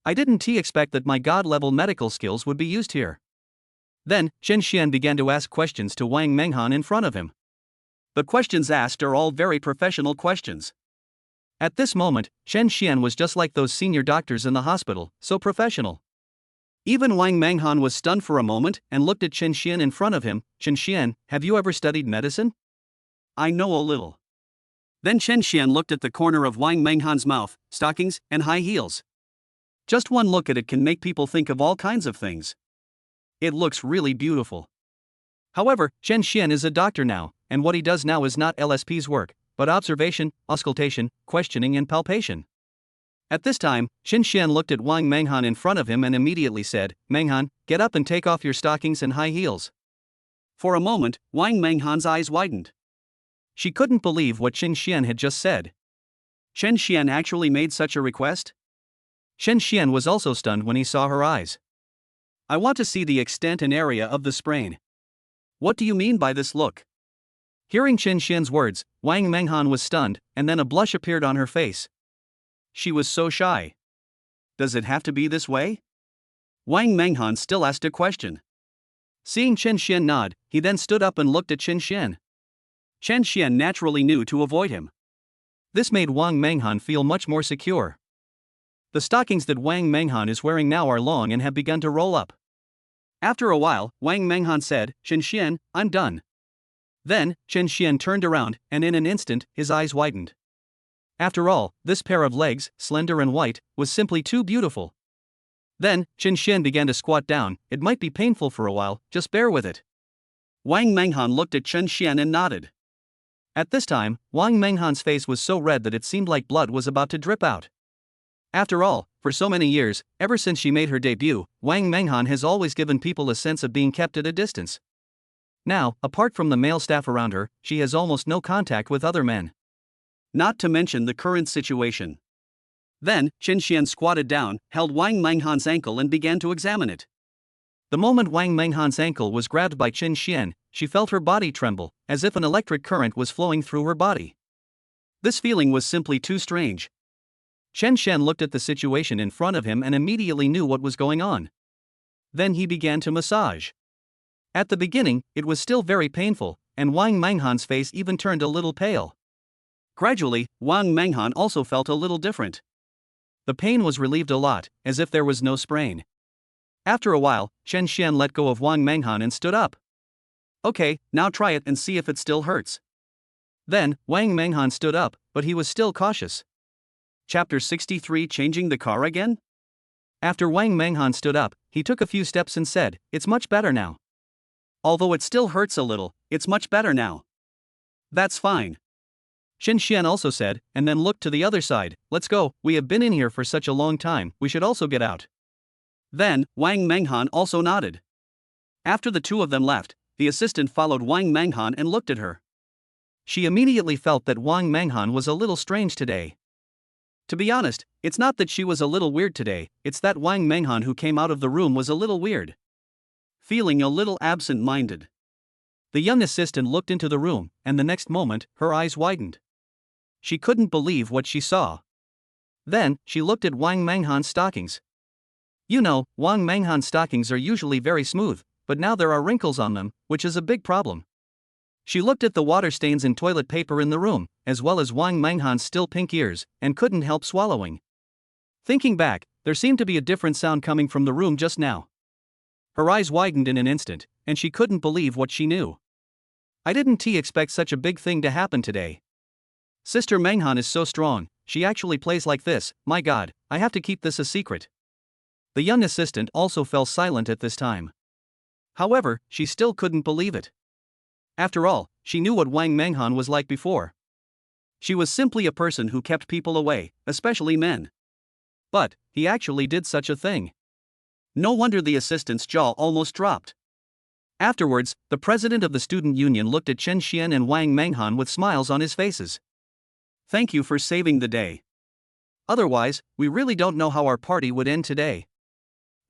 I didn't expect that my god-level medical skills would be used here. Then, Chen Xian began to ask questions to Wang Menghan in front of him. The questions asked are all very professional questions. At this moment, Chen Xian was just like those senior doctors in the hospital, so professional. Even Wang Menghan was stunned for a moment and looked at Chen Xian in front of him. "Chen Xian, have you ever studied medicine?" "I know a little." Then Chen Xian looked at the corner of Wang Menghan's mouth, stockings, and high heels. Just one look at it can make people think of all kinds of things. It looks really beautiful. However, Chen Xian is a doctor now, and what he does now is not LSP's work, but observation, auscultation, questioning and palpation. At this time, Chen Xian looked at Wang Menghan in front of him and immediately said, "Menghan, get up and take off your stockings and high heels." For a moment, Wang Menghan's eyes widened. She couldn't believe what Chen Xian had just said. Chen Xian actually made such a request? Chen Xian was also stunned when he saw her eyes. "I want to see the extent and area of the sprain. What do you mean by this look?" Hearing Chen Xian's words, Wang Menghan was stunned, and then a blush appeared on her face. She was so shy. Does it have to be this way? Wang Menghan still asked a question. Seeing Chen Xian nod, he then stood up and looked at Chen Xian. Chen Xian naturally knew to avoid him. This made Wang Menghan feel much more secure. The stockings that Wang Menghan is wearing now are long and have begun to roll up. After a while, Wang Menghan said, Chen Xian, I'm done. Then, Chen Xian turned around, and in an instant, his eyes widened. After all, this pair of legs, slender and white, was simply too beautiful. Then, Chen Xian began to squat down. It might be painful for a while, just bear with it. Wang Menghan looked at Chen Xian and nodded. At this time, Wang Menghan's face was so red that it seemed like blood was about to drip out. After all, for so many years, ever since she made her debut, Wang Menghan has always given people a sense of being kept at a distance. Now, apart from the male staff around her, she has almost no contact with other men. Not to mention the current situation. Then, Chen Xian squatted down, held Wang Menghan's ankle and began to examine it. The moment Wang Menghan's ankle was grabbed by Chen Xian, she felt her body tremble, as if an electric current was flowing through her body. This feeling was simply too strange. Chen Xian looked at the situation in front of him and immediately knew what was going on. Then he began to massage. At the beginning, it was still very painful, and Wang Menghan's face even turned a little pale. Gradually, Wang Menghan also felt a little different. The pain was relieved a lot, as if there was no sprain. After a while, Chen Xian let go of Wang Menghan and stood up. Okay, now try it and see if it still hurts. Then, Wang Menghan stood up, but he was still cautious. Chapter 63 Changing the car again? After Wang Menghan stood up, he took a few steps and said, It's much better now. Although it still hurts a little, it's much better now. That's fine. Chen Xian also said, and then looked to the other side, Let's go, we have been in here for such a long time, we should also get out. Then, Wang Menghan also nodded. After the two of them left, the assistant followed Wang Menghan and looked at her. She immediately felt that Wang Menghan was a little strange today. To be honest, it's not that she was a little weird today, it's that Wang Menghan who came out of the room was a little weird. Feeling a little absent-minded. The young assistant looked into the room, and the next moment, her eyes widened. She couldn't believe what she saw. Then, she looked at Wang Menghan's stockings. You know, Wang Menghan's stockings are usually very smooth, but now there are wrinkles on them, which is a big problem. She looked at the water stains and toilet paper in the room, as well as Wang Menghan's still pink ears, and couldn't help swallowing. Thinking back, there seemed to be a different sound coming from the room just now. Her eyes widened in an instant, and she couldn't believe what she knew. I didn't expect such a big thing to happen today. Sister Menghan is so strong, she actually plays like this, my god, I have to keep this a secret. The young assistant also fell silent at this time. However, she still couldn't believe it. After all, she knew what Wang Menghan was like before. She was simply a person who kept people away, especially men. But, he actually did such a thing. No wonder the assistant's jaw almost dropped. Afterwards, the president of the student union looked at Chen Xian and Wang Menghan with smiles on his faces. Thank you for saving the day. Otherwise, we really don't know how our party would end today.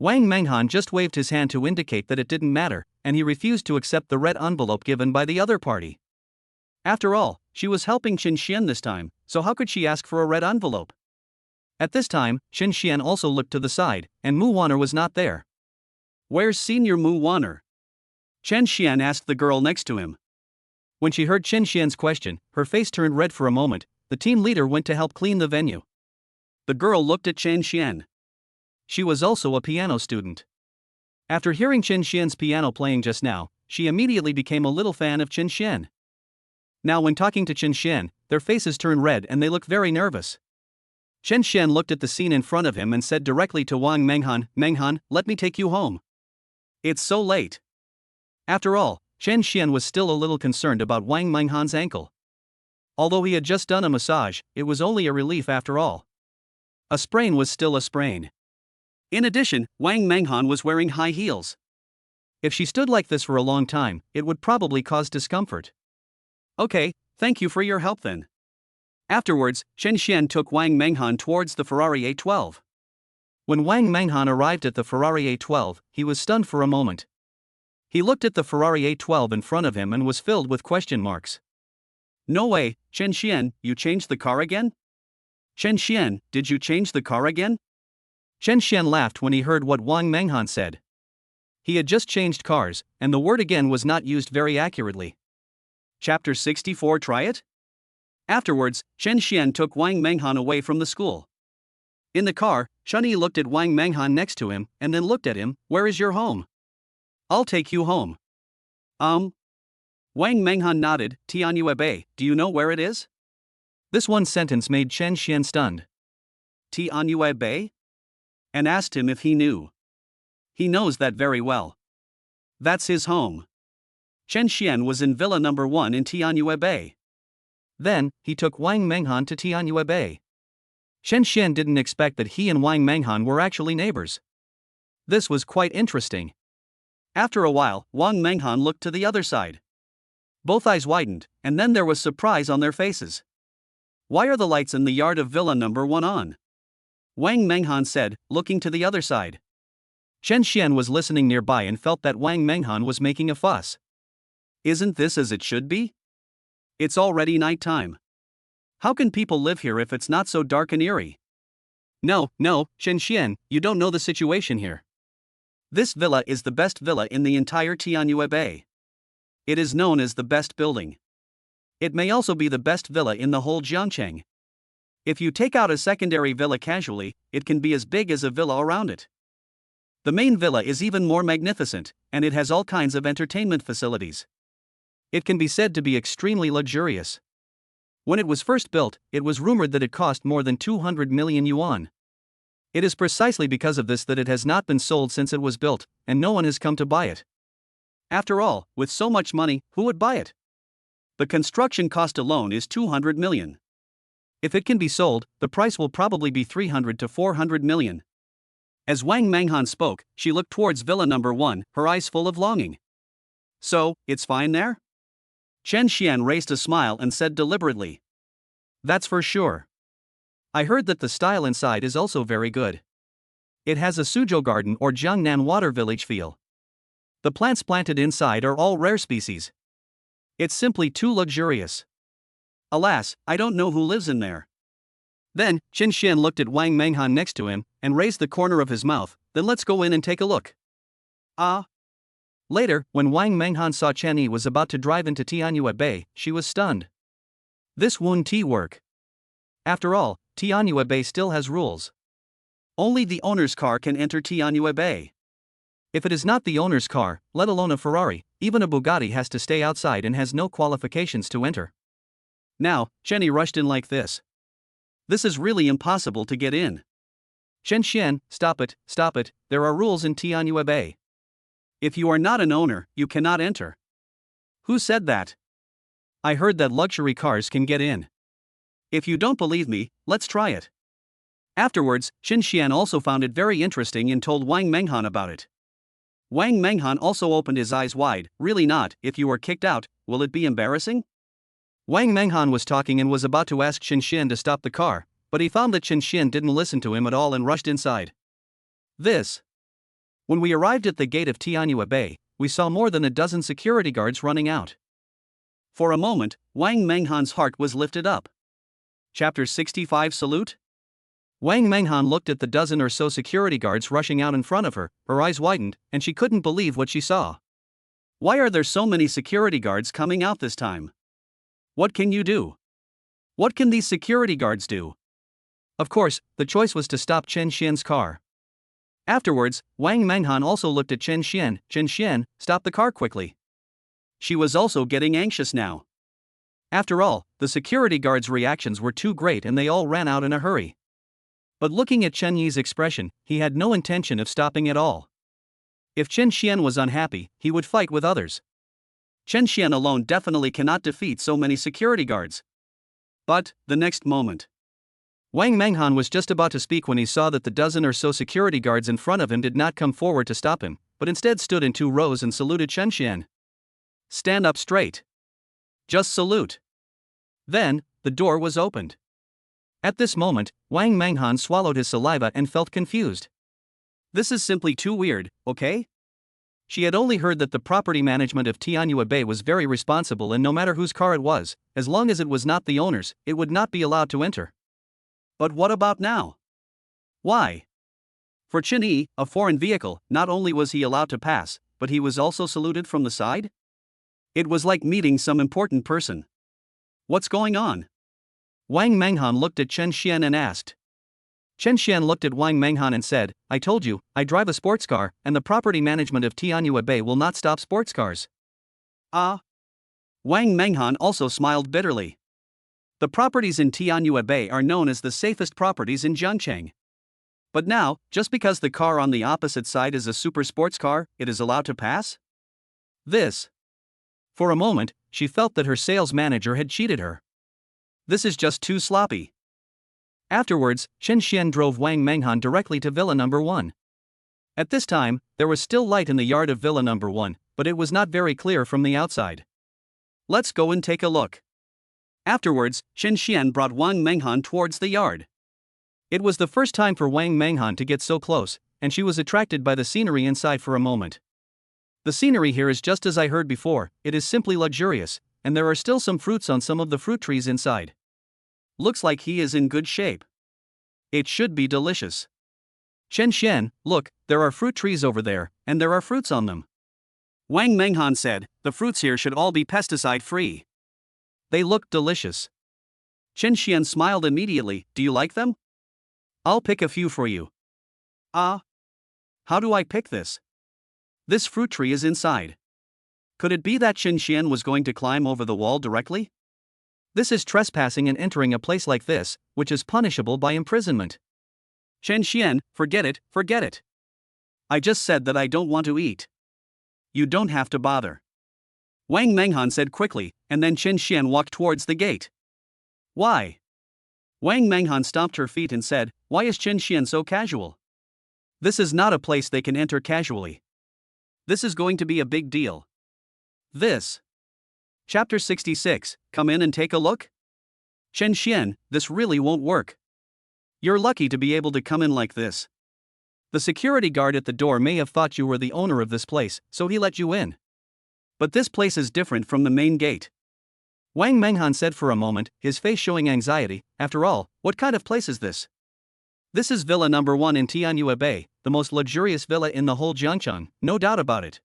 Wang Menghan just waved his hand to indicate that it didn't matter, and he refused to accept the red envelope given by the other party. After all, she was helping Chen Xian this time, so how could she ask for a red envelope? At this time, Chen Xian also looked to the side, and Mu Wanner was not there. Where's Senior Mu Wanner? Chen Xian asked the girl next to him. When she heard Chen Xian's question, her face turned red for a moment. The team leader went to help clean the venue. The girl looked at Chen Xian. She was also a piano student. After hearing Chen Xian's piano playing just now, she immediately became a little fan of Chen Xian. Now when talking to Chen Xian, their faces turned red and they looked very nervous. Chen Xian looked at the scene in front of him and said directly to Wang Menghan, Menghan, let me take you home. It's so late. After all, Chen Xian was still a little concerned about Wang Menghan's ankle. Although he had just done a massage, it was only a relief after all. A sprain was still a sprain. In addition, Wang Menghan was wearing high heels. If she stood like this for a long time, it would probably cause discomfort. Okay, thank you for your help then. Afterwards, Chen Xian took Wang Menghan towards the Ferrari A12. When Wang Menghan arrived at the Ferrari A12, he was stunned for a moment. He looked at the Ferrari A12 in front of him and was filled with question marks. No way, Chen Xian, you changed the car again? Chen Xian, did you change the car again? Chen Xian laughed when he heard what Wang Menghan said. He had just changed cars, and the word again was not used very accurately. Chapter 64. Try it? Afterwards, Chen Xian took Wang Menghan away from the school. In the car, Chunyi looked at Wang Menghan next to him, and then looked at him. Where is your home? I'll take you home. Wang Menghan nodded. Tianyue, do you know where it is? This one sentence made Chen Xian stunned. Tianyue? And asked him if he knew. He knows that very well. That's his home. Chen Xian was in Villa No. 1 in Tianyue. Then, he took Wang Menghan to Tianyue. Chen Xian didn't expect that he and Wang Menghan were actually neighbors. This was quite interesting. After a while, Wang Menghan looked to the other side. Both eyes widened, and then there was surprise on their faces. Why are the lights in the yard of Villa No. 1 on? Wang Menghan said, looking to the other side. Chen Xian was listening nearby and felt that Wang Menghan was making a fuss. Isn't this as it should be? It's already night time. How can people live here if it's not so dark and eerie? No, Chen Xian, you don't know the situation here. This villa is the best villa in the entire Tianyue. It is known as the best building. It may also be the best villa in the whole Jiangcheng. If you take out a secondary villa casually, it can be as big as a villa around it. The main villa is even more magnificent, and it has all kinds of entertainment facilities. It can be said to be extremely luxurious. When it was first built, it was rumored that it cost more than 200 million yuan. It is precisely because of this that it has not been sold since it was built, and no one has come to buy it. After all, with so much money, who would buy it? The construction cost alone is 200 million. If it can be sold, the price will probably be 300 to 400 million. As Wang Menghan spoke, she looked towards Villa No. 1, her eyes full of longing. So, it's fine there? Chen Xian raised a smile and said deliberately. That's for sure. I heard that the style inside is also very good. It has a Suzhou garden or Jiangnan water village feel. The plants planted inside are all rare species. It's simply too luxurious. Alas, I don't know who lives in there. Then, Chen Xian looked at Wang Menghan next to him, and raised the corner of his mouth. Then let's go in and take a look. Later, when Wang Menghan saw Chen Yi was about to drive into Tianyue, she was stunned. This won't work. After all, Tianyue still has rules. Only the owner's car can enter Tianyue. If it is not the owner's car, let alone a Ferrari, even a Bugatti has to stay outside and has no qualifications to enter. Now, Chen Yi rushed in like this. This is really impossible to get in. Chen Xian, stop it, there are rules in Tianyue. If you are not an owner, you cannot enter. Who said that? I heard that luxury cars can get in. If you don't believe me, let's try it. Afterwards, Chen Xian also found it very interesting and told Wang Menghan about it. Wang Menghan also opened his eyes wide. Really not, if you are kicked out, will it be embarrassing? Wang Menghan was talking and was about to ask Chen Xian to stop the car, but he found that Chen Xian didn't listen to him at all and rushed inside. When we arrived at the gate of Tianyue, we saw more than a dozen security guards running out. For a moment, Wang Menghan's heart was lifted up. Chapter 65. Salute? Wang Menghan looked at the dozen or so security guards rushing out in front of her, her eyes widened, and she couldn't believe what she saw. Why are there so many security guards coming out this time? What can you do? What can these security guards do? Of course, the choice was to stop Chen Xian's car. Afterwards, Wang Menghan also looked at Chen Xian. Chen Xian, stop the car quickly. She was also getting anxious now. After all, the security guards' reactions were too great and they all ran out in a hurry. But looking at Chen Yi's expression, he had no intention of stopping at all. If Chen Xian was unhappy, he would fight with others. Chen Xian alone definitely cannot defeat so many security guards. But, the next moment, Wang Menghan was just about to speak when he saw that the dozen or so security guards in front of him did not come forward to stop him, but instead stood in 2 rows and saluted Chen Xian. Stand up straight. Just salute. Then, the door was opened. At this moment, Wang Menghan swallowed his saliva and felt confused. This is simply too weird, okay? She had only heard that the property management of Tianyue was very responsible and no matter whose car it was, as long as it was not the owner's, it would not be allowed to enter. But what about now? Why? For Chen Yi, a foreign vehicle, not only was he allowed to pass, but he was also saluted from the side? It was like meeting some important person. What's going on? Wang Menghan looked at Chen Xian and asked. Chen Xian looked at Wang Menghan and said, I told you, I drive a sports car, and the property management of Tianyue Bay will not stop sports cars. Ah. Wang Menghan also smiled bitterly. The properties in Tianyue Bay are known as the safest properties in Zhangcheng. But now, just because the car on the opposite side is a super sports car, it is allowed to pass? This. For a moment, she felt that her sales manager had cheated her. This is just too sloppy. Afterwards, Chen Xian drove Wang Menghan directly to Villa Number 1. At this time, there was still light in the yard of Villa Number 1, but it was not very clear from the outside. Let's go and take a look. Afterwards, Chen Xian brought Wang Menghan towards the yard. It was the first time for Wang Menghan to get so close, and she was attracted by the scenery inside for a moment. The scenery here is just as I heard before, it is simply luxurious, and there are still some fruits on some of the fruit trees inside. Looks like he is in good shape. It should be delicious. Chen Xian, look, there are fruit trees over there, and there are fruits on them. Wang Menghan said, the fruits here should all be pesticide-free. They look delicious. Chen Xian smiled immediately, do you like them? I'll pick a few for you. Ah. How do I pick this? This fruit tree is inside. Could it be that Chen Xian was going to climb over the wall directly? This is trespassing and entering a place like this, which is punishable by imprisonment. Chen Xian, forget it, forget it. I just said that I don't want to eat. You don't have to bother. Wang Menghan said quickly, and then Chen Xian walked towards the gate. Why? Wang Menghan stomped her feet and said, why is Chen Xian so casual? This is not a place they can enter casually. This is going to be a big deal. This. Chapter 66, come in and take a look? Chen Xian, this really won't work. You're lucky to be able to come in like this. The security guard at the door may have thought you were the owner of this place, so he let you in. But this place is different from the main gate. Wang Menghan said for a moment, his face showing anxiety, after all, what kind of place is this? This is Villa Number 1 in Tianyue Bay, the most luxurious villa in the whole Jiangcheng, no doubt about it.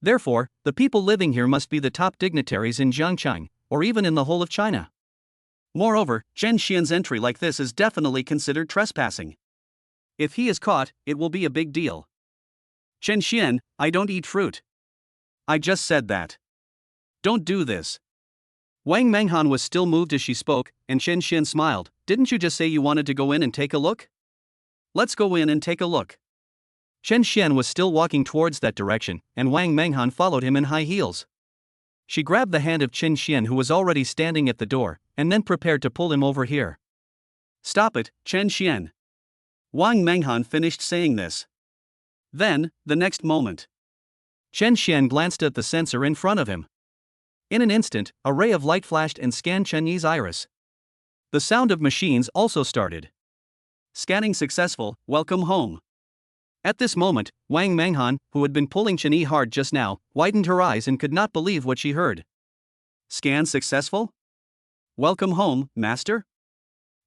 Therefore, the people living here must be the top dignitaries in Jiangcheng, or even in the whole of China. Moreover, Chen Xian's entry like this is definitely considered trespassing. If he is caught, it will be a big deal. Chen Xian, I don't eat fruit. I just said that. Don't do this. Wang Menghan was still moved as she spoke, and Chen Xian smiled. Didn't you just say you wanted to go in and take a look? Let's go in and take a look. Chen Xian was still walking towards that direction, and Wang Menghan followed him in high heels. She grabbed the hand of Chen Xian, who was already standing at the door, and then prepared to pull him over here. Stop it, Chen Xian. Wang Menghan finished saying this. Then, the next moment, Chen Xian glanced at the sensor in front of him. In an instant, a ray of light flashed and scanned Chen Yi's iris. The sound of machines also started. Scanning successful, welcome home. At this moment, Wang Menghan, who had been pulling Chen Yi hard just now, widened her eyes and could not believe what she heard. Scan successful? Welcome home, master?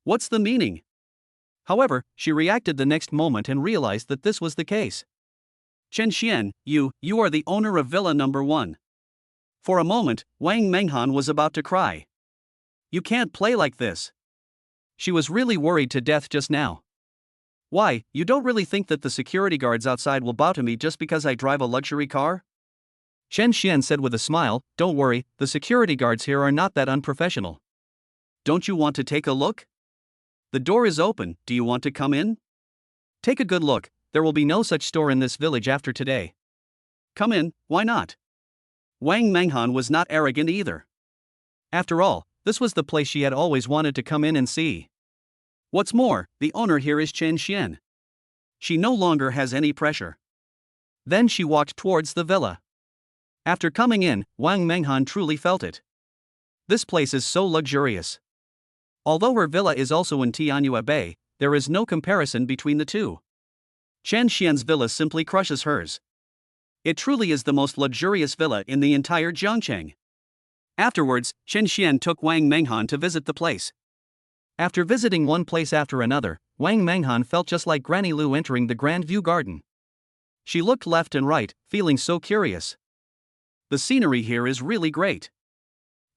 What's the meaning? However, she reacted the next moment and realized that this was the case. Chen Xian, you are the owner of Villa Number 1. For a moment, Wang Menghan was about to cry. You can't play like this. She was really worried to death just now. Why, you don't really think that the security guards outside will bow to me just because I drive a luxury car? Chen Xian said with a smile, don't worry, the security guards here are not that unprofessional. Don't you want to take a look? The door is open, do you want to come in? Take a good look, there will be no such store in this village after today. Come in, why not? Wang Menghan was not arrogant either. After all, this was the place she had always wanted to come in and see. What's more, the owner here is Chen Xian. She no longer has any pressure. Then she walked towards the villa. After coming in, Wang Menghan truly felt it. This place is so luxurious. Although her villa is also in Tianyue Bay, there is no comparison between the two. Chen Xian's villa simply crushes hers. It truly is the most luxurious villa in the entire Jiangcheng. Afterwards, Chen Xian took Wang Menghan to visit the place. After visiting one place after another, Wang Menghan felt just like Granny Lu entering the Grand View Garden. She looked left and right, feeling so curious. The scenery here is really great.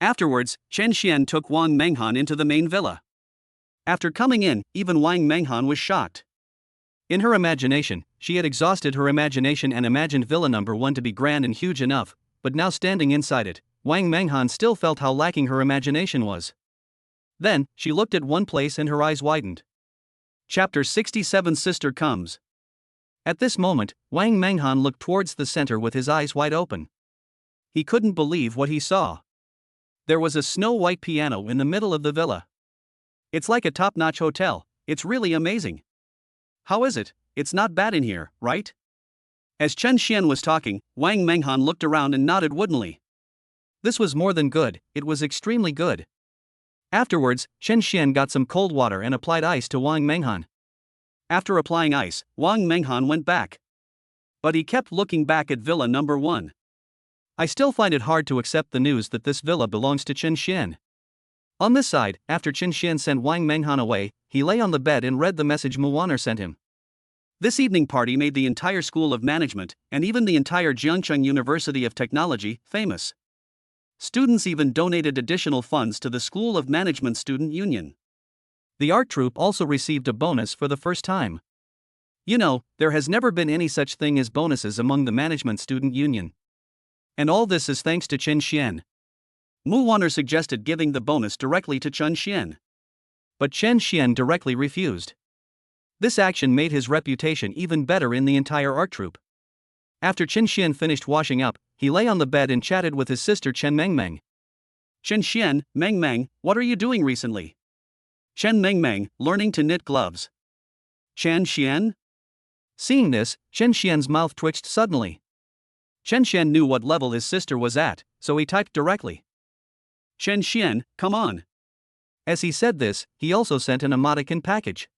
Afterwards, Chen Xian took Wang Menghan into the main villa. After coming in, even Wang Menghan was shocked. In her imagination, she had exhausted her imagination and imagined villa number 1 to be grand and huge enough, but now standing inside it, Wang Menghan still felt how lacking her imagination was. Then, she looked at one place and her eyes widened. Chapter 67 Sister Comes. At this moment, Wang Menghan looked towards the center with his eyes wide open. He couldn't believe what he saw. There was a snow-white piano in the middle of the villa. It's like a top-notch hotel, it's really amazing. How is it? It's not bad in here, right? As Chen Xian was talking, Wang Menghan looked around and nodded woodenly. This was more than good, it was extremely good. Afterwards, Chen Xian got some cold water and applied ice to Wang Menghan. After applying ice, Wang Menghan went back. But he kept looking back at villa number 1. I still find it hard to accept the news that this villa belongs to Chen Xian. On this side, after Chen Xian sent Wang Menghan away, he lay on the bed and read the message Muwaner sent him. This evening party made the entire School of Management, and even the entire Jiangcheng University of Technology, famous. Students even donated additional funds to the School of Management Student Union. The art troupe also received a bonus for the first time. You know, there has never been any such thing as bonuses among the Management Student Union. And all this is thanks to Chen Xian. Muwaner suggested giving the bonus directly to Chen Xian. But Chen Xian directly refused. This action made his reputation even better in the entire art troupe. After Chen Xian finished washing up, he lay on the bed and chatted with his sister Chen Mengmeng. Chen Xian, Mengmeng, what are you doing recently? Chen Mengmeng, learning to knit gloves. Chen Xian? Seeing this, Chen Xian's mouth twitched suddenly. Chen Xian knew what level his sister was at, so he typed directly. Chen Xian, come on. As he said this, he also sent an emoticon package.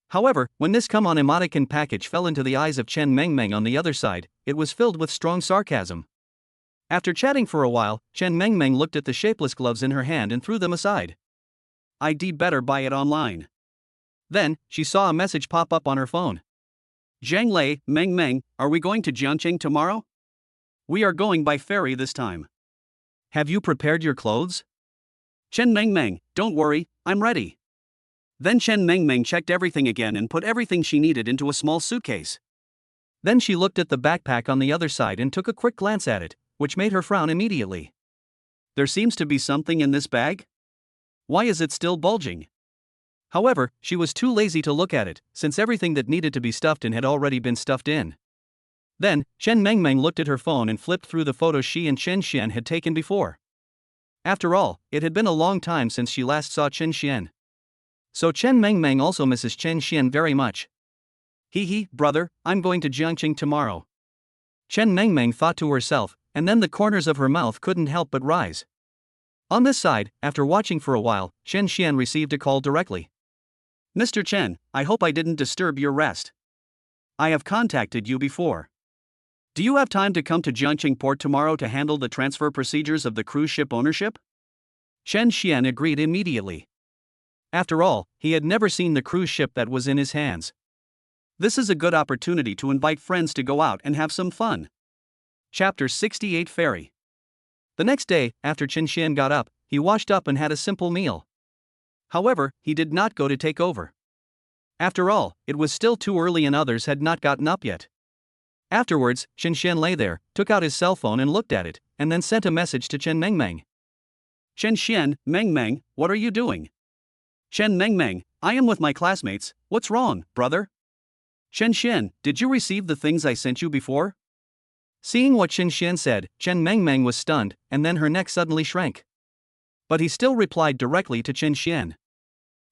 However, when this come on emoticon package fell into the eyes of Chen Mengmeng on the other side, it was filled with strong sarcasm. After chatting for a while, Chen Mengmeng looked at the shapeless gloves in her hand and threw them aside. I'd better buy it online. Then, she saw a message pop up on her phone. Zhang Lei, Mengmeng, are we going to Jiangcheng tomorrow? We are going by ferry this time. Have you prepared your clothes? Chen Mengmeng, don't worry, I'm ready. Then Chen Mengmeng checked everything again and put everything she needed into a small suitcase. Then she looked at the backpack on the other side and took a quick glance at it, which made her frown immediately. There seems to be something in this bag? Why is it still bulging? However, she was too lazy to look at it, since everything that needed to be stuffed in had already been stuffed in. Then, Chen Mengmeng looked at her phone and flipped through the photos she and Chen Xian had taken before. After all, it had been a long time since she last saw Chen Xian. So Chen Mengmeng also misses Chen Xian very much. Hee, brother, I'm going to Jiangcheng tomorrow. Chen Mengmeng thought to herself, and then the corners of her mouth couldn't help but rise. On this side, after watching for a while, Chen Xian received a call directly. Mr. Chen, I hope I didn't disturb your rest. I have contacted you before. Do you have time to come to Jiangcheng port tomorrow to handle the transfer procedures of the cruise ship ownership? Chen Xian agreed immediately. After all, he had never seen the cruise ship that was in his hands. This is a good opportunity to invite friends to go out and have some fun. Chapter 68 Ferry. The next day, after Chen Xian got up, he washed up and had a simple meal. However, he did not go to take over. After all, it was still too early and others had not gotten up yet. Afterwards, Chen Xian lay there, took out his cell phone and looked at it, and then sent a message to Chen Mengmeng. Chen Xian, Mengmeng, what are you doing? Chen Mengmeng, I am with my classmates, what's wrong, brother? Chen Xian, did you receive the things I sent you before? Seeing what Chen Xian said, Chen Mengmeng was stunned, and then her neck suddenly shrank. But he still replied directly to Chen Xian.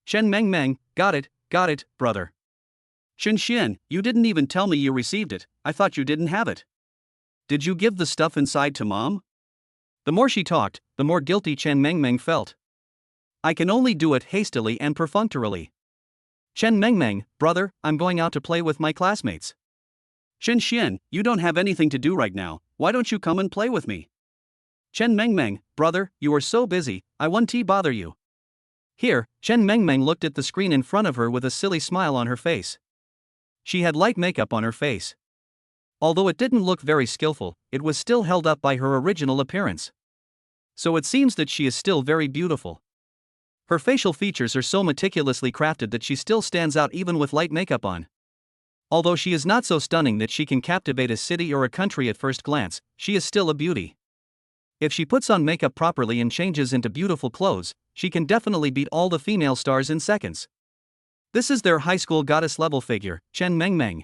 Chen Mengmeng, got it, brother. Chen Xian, you didn't even tell me you received it, I thought you didn't have it. Did you give the stuff inside to mom? The more she talked, the more guilty Chen Mengmeng felt. I can only do it hastily and perfunctorily. Chen Mengmeng, brother, I'm going out to play with my classmates. Chen Xian, you don't have anything to do right now, why don't you come and play with me? Chen Mengmeng, brother, you are so busy, I won't bother you. Here, Chen Mengmeng looked at the screen in front of her with a silly smile on her face. She had light makeup on her face. Although it didn't look very skillful, it was still held up by her original appearance. So it seems that she is still very beautiful. Her facial features are so meticulously crafted that she still stands out even with light makeup on. Although she is not so stunning that she can captivate a city or a country at first glance, she is still a beauty. If she puts on makeup properly and changes into beautiful clothes, she can definitely beat all the female stars in seconds. This is their high school goddess level figure, Chen Mengmeng.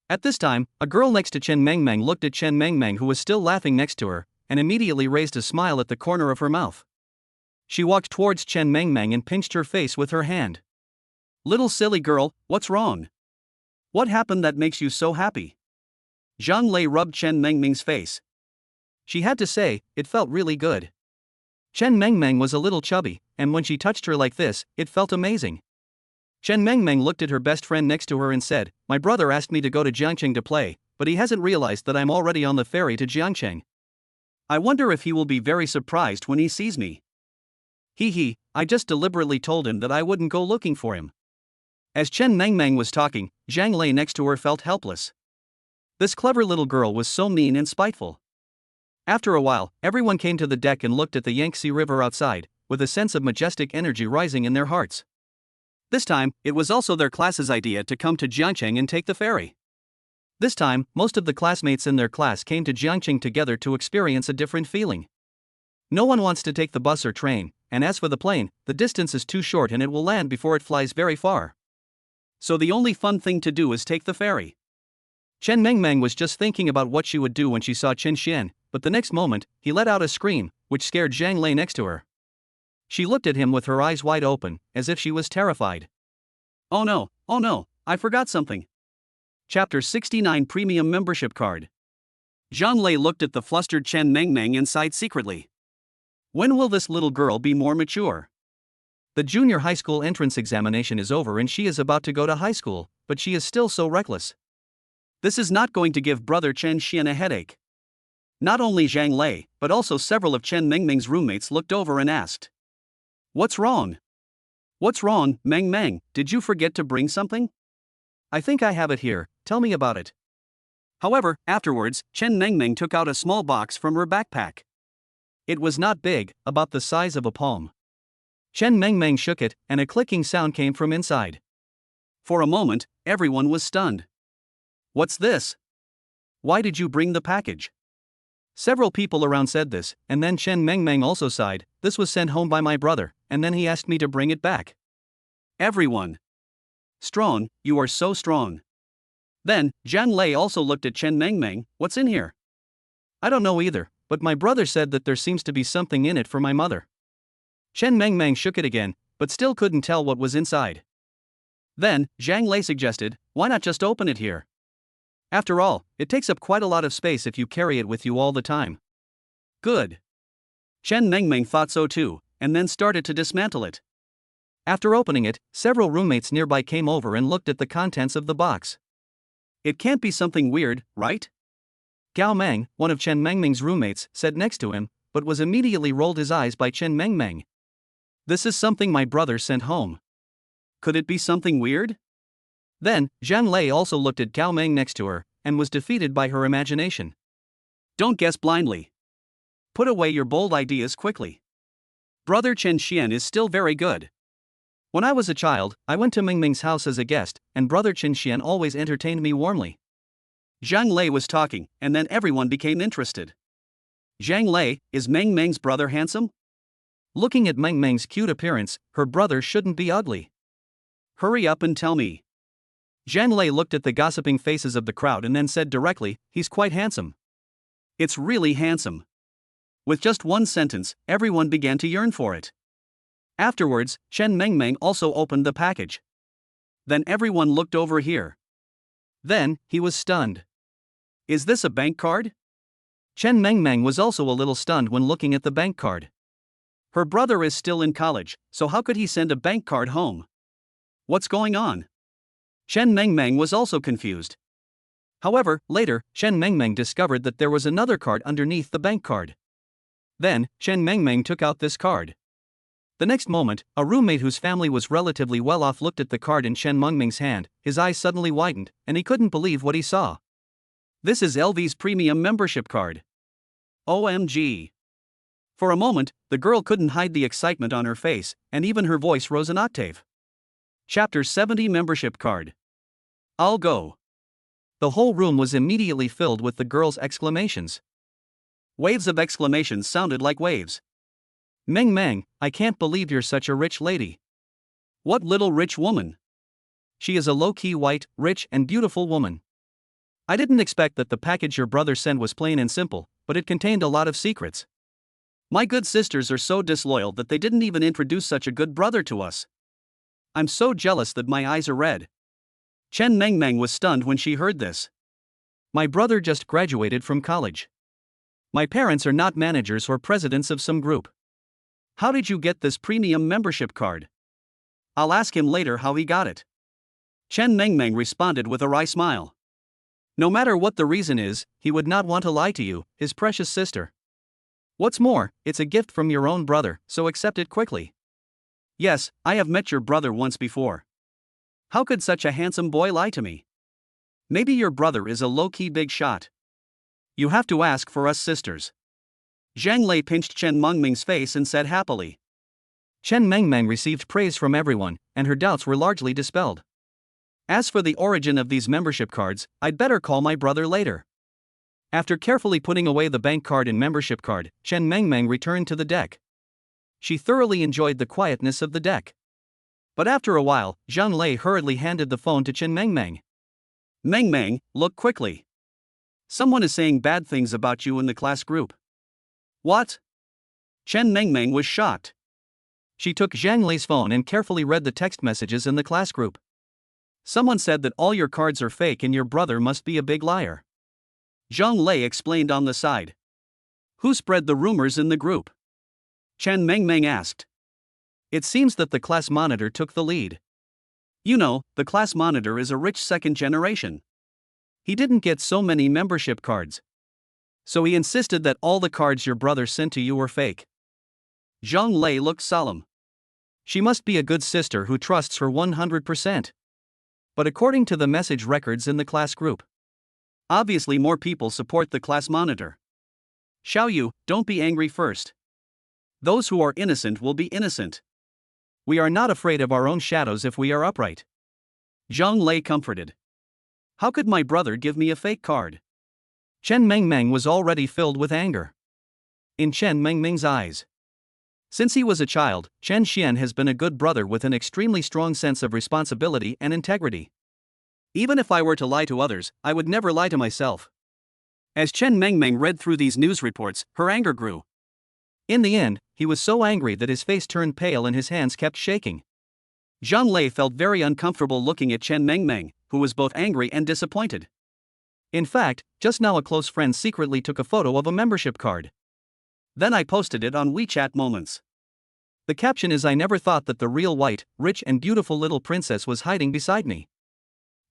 At this time, a girl next to Chen Mengmeng looked at Chen Mengmeng, who was still laughing next to her, and immediately raised a smile at the corner of her mouth. She walked towards Chen Mengmeng and pinched her face with her hand. "Little silly girl, what's wrong? What happened that makes you so happy?" Zhang Lei rubbed Chen Mengmeng's face. She had to say, it felt really good. Chen Mengmeng was a little chubby, and when she touched her like this, it felt amazing. Chen Mengmeng looked at her best friend next to her and said, "My brother asked me to go to Jiangcheng to play, but he hasn't realized that I'm already on the ferry to Jiangcheng. I wonder if he will be very surprised when he sees me. Hee, I just deliberately told him that I wouldn't go looking for him." As Chen Mengmeng was talking, Zhang Lei next to her felt helpless. This clever little girl was so mean and spiteful. After a while, everyone came to the deck and looked at the Yangtze River outside, with a sense of majestic energy rising in their hearts. This time, it was also their class's idea to come to Jiangcheng and take the ferry. This time, most of the classmates in their class came to Jiangcheng together to experience a different feeling. No one wants to take the bus or train, and as for the plane, the distance is too short and it will land before it flies very far. So the only fun thing to do is take the ferry. Chen Mengmeng was just thinking about what she would do when she saw Chen Xian, but the next moment, he let out a scream, which scared Zhang Lei next to her. She looked at him with her eyes wide open, as if she was terrified. Oh no, I forgot something. Chapter 69 Premium Membership Card. Zhang Lei looked at the flustered Chen Mengmeng and sighed secretly. When will this little girl be more mature? The junior high school entrance examination is over and she is about to go to high school, but she is still so reckless. This is not going to give brother Chen Xian a headache. Not only Zhang Lei, but also several of Chen Mengmeng's roommates looked over and asked, "What's wrong? What's wrong, Mengmeng? Did you forget to bring something?" "I think I have it here, tell me about it." However, afterwards, Chen Mengmeng took out a small box from her backpack. It was not big, about the size of a palm. Chen Mengmeng shook it, and a clicking sound came from inside. For a moment, everyone was stunned. "What's this? Why did you bring the package?" Several people around said this, and then Chen Mengmeng also sighed, "This was sent home by my brother, and then he asked me to bring it back." Everyone. Strong, you are so strong. Then, Zhang Lei also looked at Chen Mengmeng, "What's in here?" "I don't know either, but my brother said that there seems to be something in it for my mother." Chen Mengmeng shook it again, but still couldn't tell what was inside. Then, Zhang Lei suggested, "Why not just open it here? After all, it takes up quite a lot of space if you carry it with you all the time." Good. Chen Mengmeng thought so too, and then started to dismantle it. After opening it, several roommates nearby came over and looked at the contents of the box. "It can't be something weird, right?" Gao Meng, one of Chen Mengmeng's roommates, said next to him, but was immediately rolled his eyes by Chen Mengmeng. "This is something my brother sent home. Could it be something weird?" Then, Zhang Lei also looked at Gao Meng next to her, and was defeated by her imagination. Don't guess blindly. Put away your bold ideas quickly. Brother Chen Xian is still very good. When I was a child, I went to Mengmeng's house as a guest, and brother Chen Xian always entertained me warmly. Zhang Lei was talking, and then everyone became interested. Zhang Lei, is Mengmeng's brother handsome? Looking at Mengmeng's cute appearance, her brother shouldn't be ugly. Hurry up and tell me. Zhang Lei looked at the gossiping faces of the crowd and then said directly, "He's quite handsome. It's really handsome." With just one sentence, everyone began to yearn for it. Afterwards, Chen Mengmeng also opened the package. Then everyone looked over here. Then, he was stunned. Is this a bank card? Chen Mengmeng was also a little stunned when looking at the bank card. Her brother is still in college, so how could he send a bank card home? What's going on? Chen Mengmeng was also confused. However, later, Chen Mengmeng discovered that there was another card underneath the bank card. Then, Chen Mengmeng took out this card. The next moment, a roommate whose family was relatively well off looked at the card in Chen Mengming's hand, his eyes suddenly widened, and he couldn't believe what he saw. This is LV's premium membership card. OMG. For a moment, the girl couldn't hide the excitement on her face, and even her voice rose an octave. Chapter 70 Membership Card. I'll go. The whole room was immediately filled with the girl's exclamations. Waves of exclamations sounded like waves. Meng Meng, I can't believe you're such a rich lady. What little rich woman? She is a low-key white, rich and beautiful woman. I didn't expect that the package your brother sent was plain and simple, but it contained a lot of secrets. My good sisters are so disloyal that they didn't even introduce such a good brother to us. I'm so jealous that my eyes are red. Chen Mengmeng was stunned when she heard this. My brother just graduated from college. My parents are not managers or presidents of some group. How did you get this premium membership card? I'll ask him later how he got it. Chen Mengmeng responded with a wry smile. No matter what the reason is, he would not want to lie to you, his precious sister. What's more, it's a gift from your own brother, so accept it quickly. Yes, I have met your brother once before. How could such a handsome boy lie to me? Maybe your brother is a low-key big shot. You have to ask for us sisters. Zhang Lei pinched Chen Mengming's face and said happily. Chen Mengmeng received praise from everyone, and her doubts were largely dispelled. As for the origin of these membership cards, I'd better call my brother later. After carefully putting away the bank card and membership card, Chen Mengmeng returned to the deck. She thoroughly enjoyed the quietness of the deck. But after a while, Zhang Lei hurriedly handed the phone to Chen Mengmeng. Mengmeng, look quickly. Someone is saying bad things about you in the class group. What? Chen Mengmeng was shocked. She took Zhang Lei's phone and carefully read the text messages in the class group. Someone said that all your cards are fake and your brother must be a big liar. Zhang Lei explained on the side. Who spread the rumors in the group? Chen Mengmeng asked. It seems that the class monitor took the lead. You know, the class monitor is a rich second generation. He didn't get so many membership cards. So he insisted that all the cards your brother sent to you were fake. Zhang Lei looked solemn. She must be a good sister who trusts her 100%. But according to the message records in the class group, obviously more people support the class monitor. Xiaoyu, don't be angry first. Those who are innocent will be innocent. We are not afraid of our own shadows if we are upright. Zhang Lei comforted. How could my brother give me a fake card? Chen Mengmeng was already filled with anger. In Chen Mengmeng's eyes. Since he was a child, Chen Xian has been a good brother with an extremely strong sense of responsibility and integrity. Even if I were to lie to others, I would never lie to myself. As Chen Mengmeng read through these news reports, her anger grew. In the end, he was so angry that his face turned pale and his hands kept shaking. Zhang Lei felt very uncomfortable looking at Chen Mengmeng, who was both angry and disappointed. In fact, just now a close friend secretly took a photo of a membership card. Then I posted it on WeChat Moments. The caption is I never thought that the real white, rich and beautiful little princess was hiding beside me.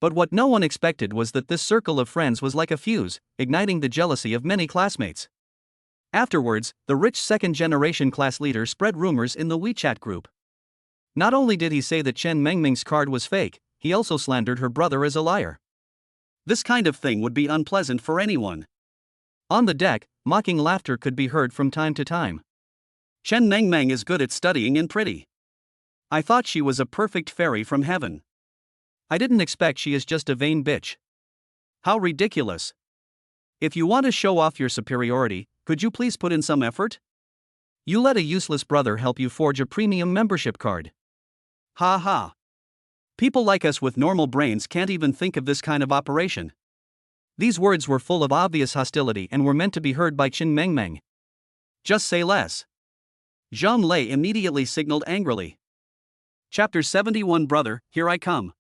But what no one expected was that this circle of friends was like a fuse, igniting the jealousy of many classmates. Afterwards, the rich second-generation class leader spread rumors in the WeChat group. Not only did he say that Chen Mengming's card was fake, he also slandered her brother as a liar. This kind of thing would be unpleasant for anyone. On the deck, mocking laughter could be heard from time to time. Chen Mengmeng is good at studying and pretty. I thought she was a perfect fairy from heaven. I didn't expect she is just a vain bitch. How ridiculous. If you want to show off your superiority, could you please put in some effort? You let a useless brother help you forge a premium membership card. Ha ha. People like us with normal brains can't even think of this kind of operation. These words were full of obvious hostility and were meant to be heard by Chen Mengmeng. Just say less. Zhang Lei immediately signaled angrily. Chapter 71 Brother, here I come.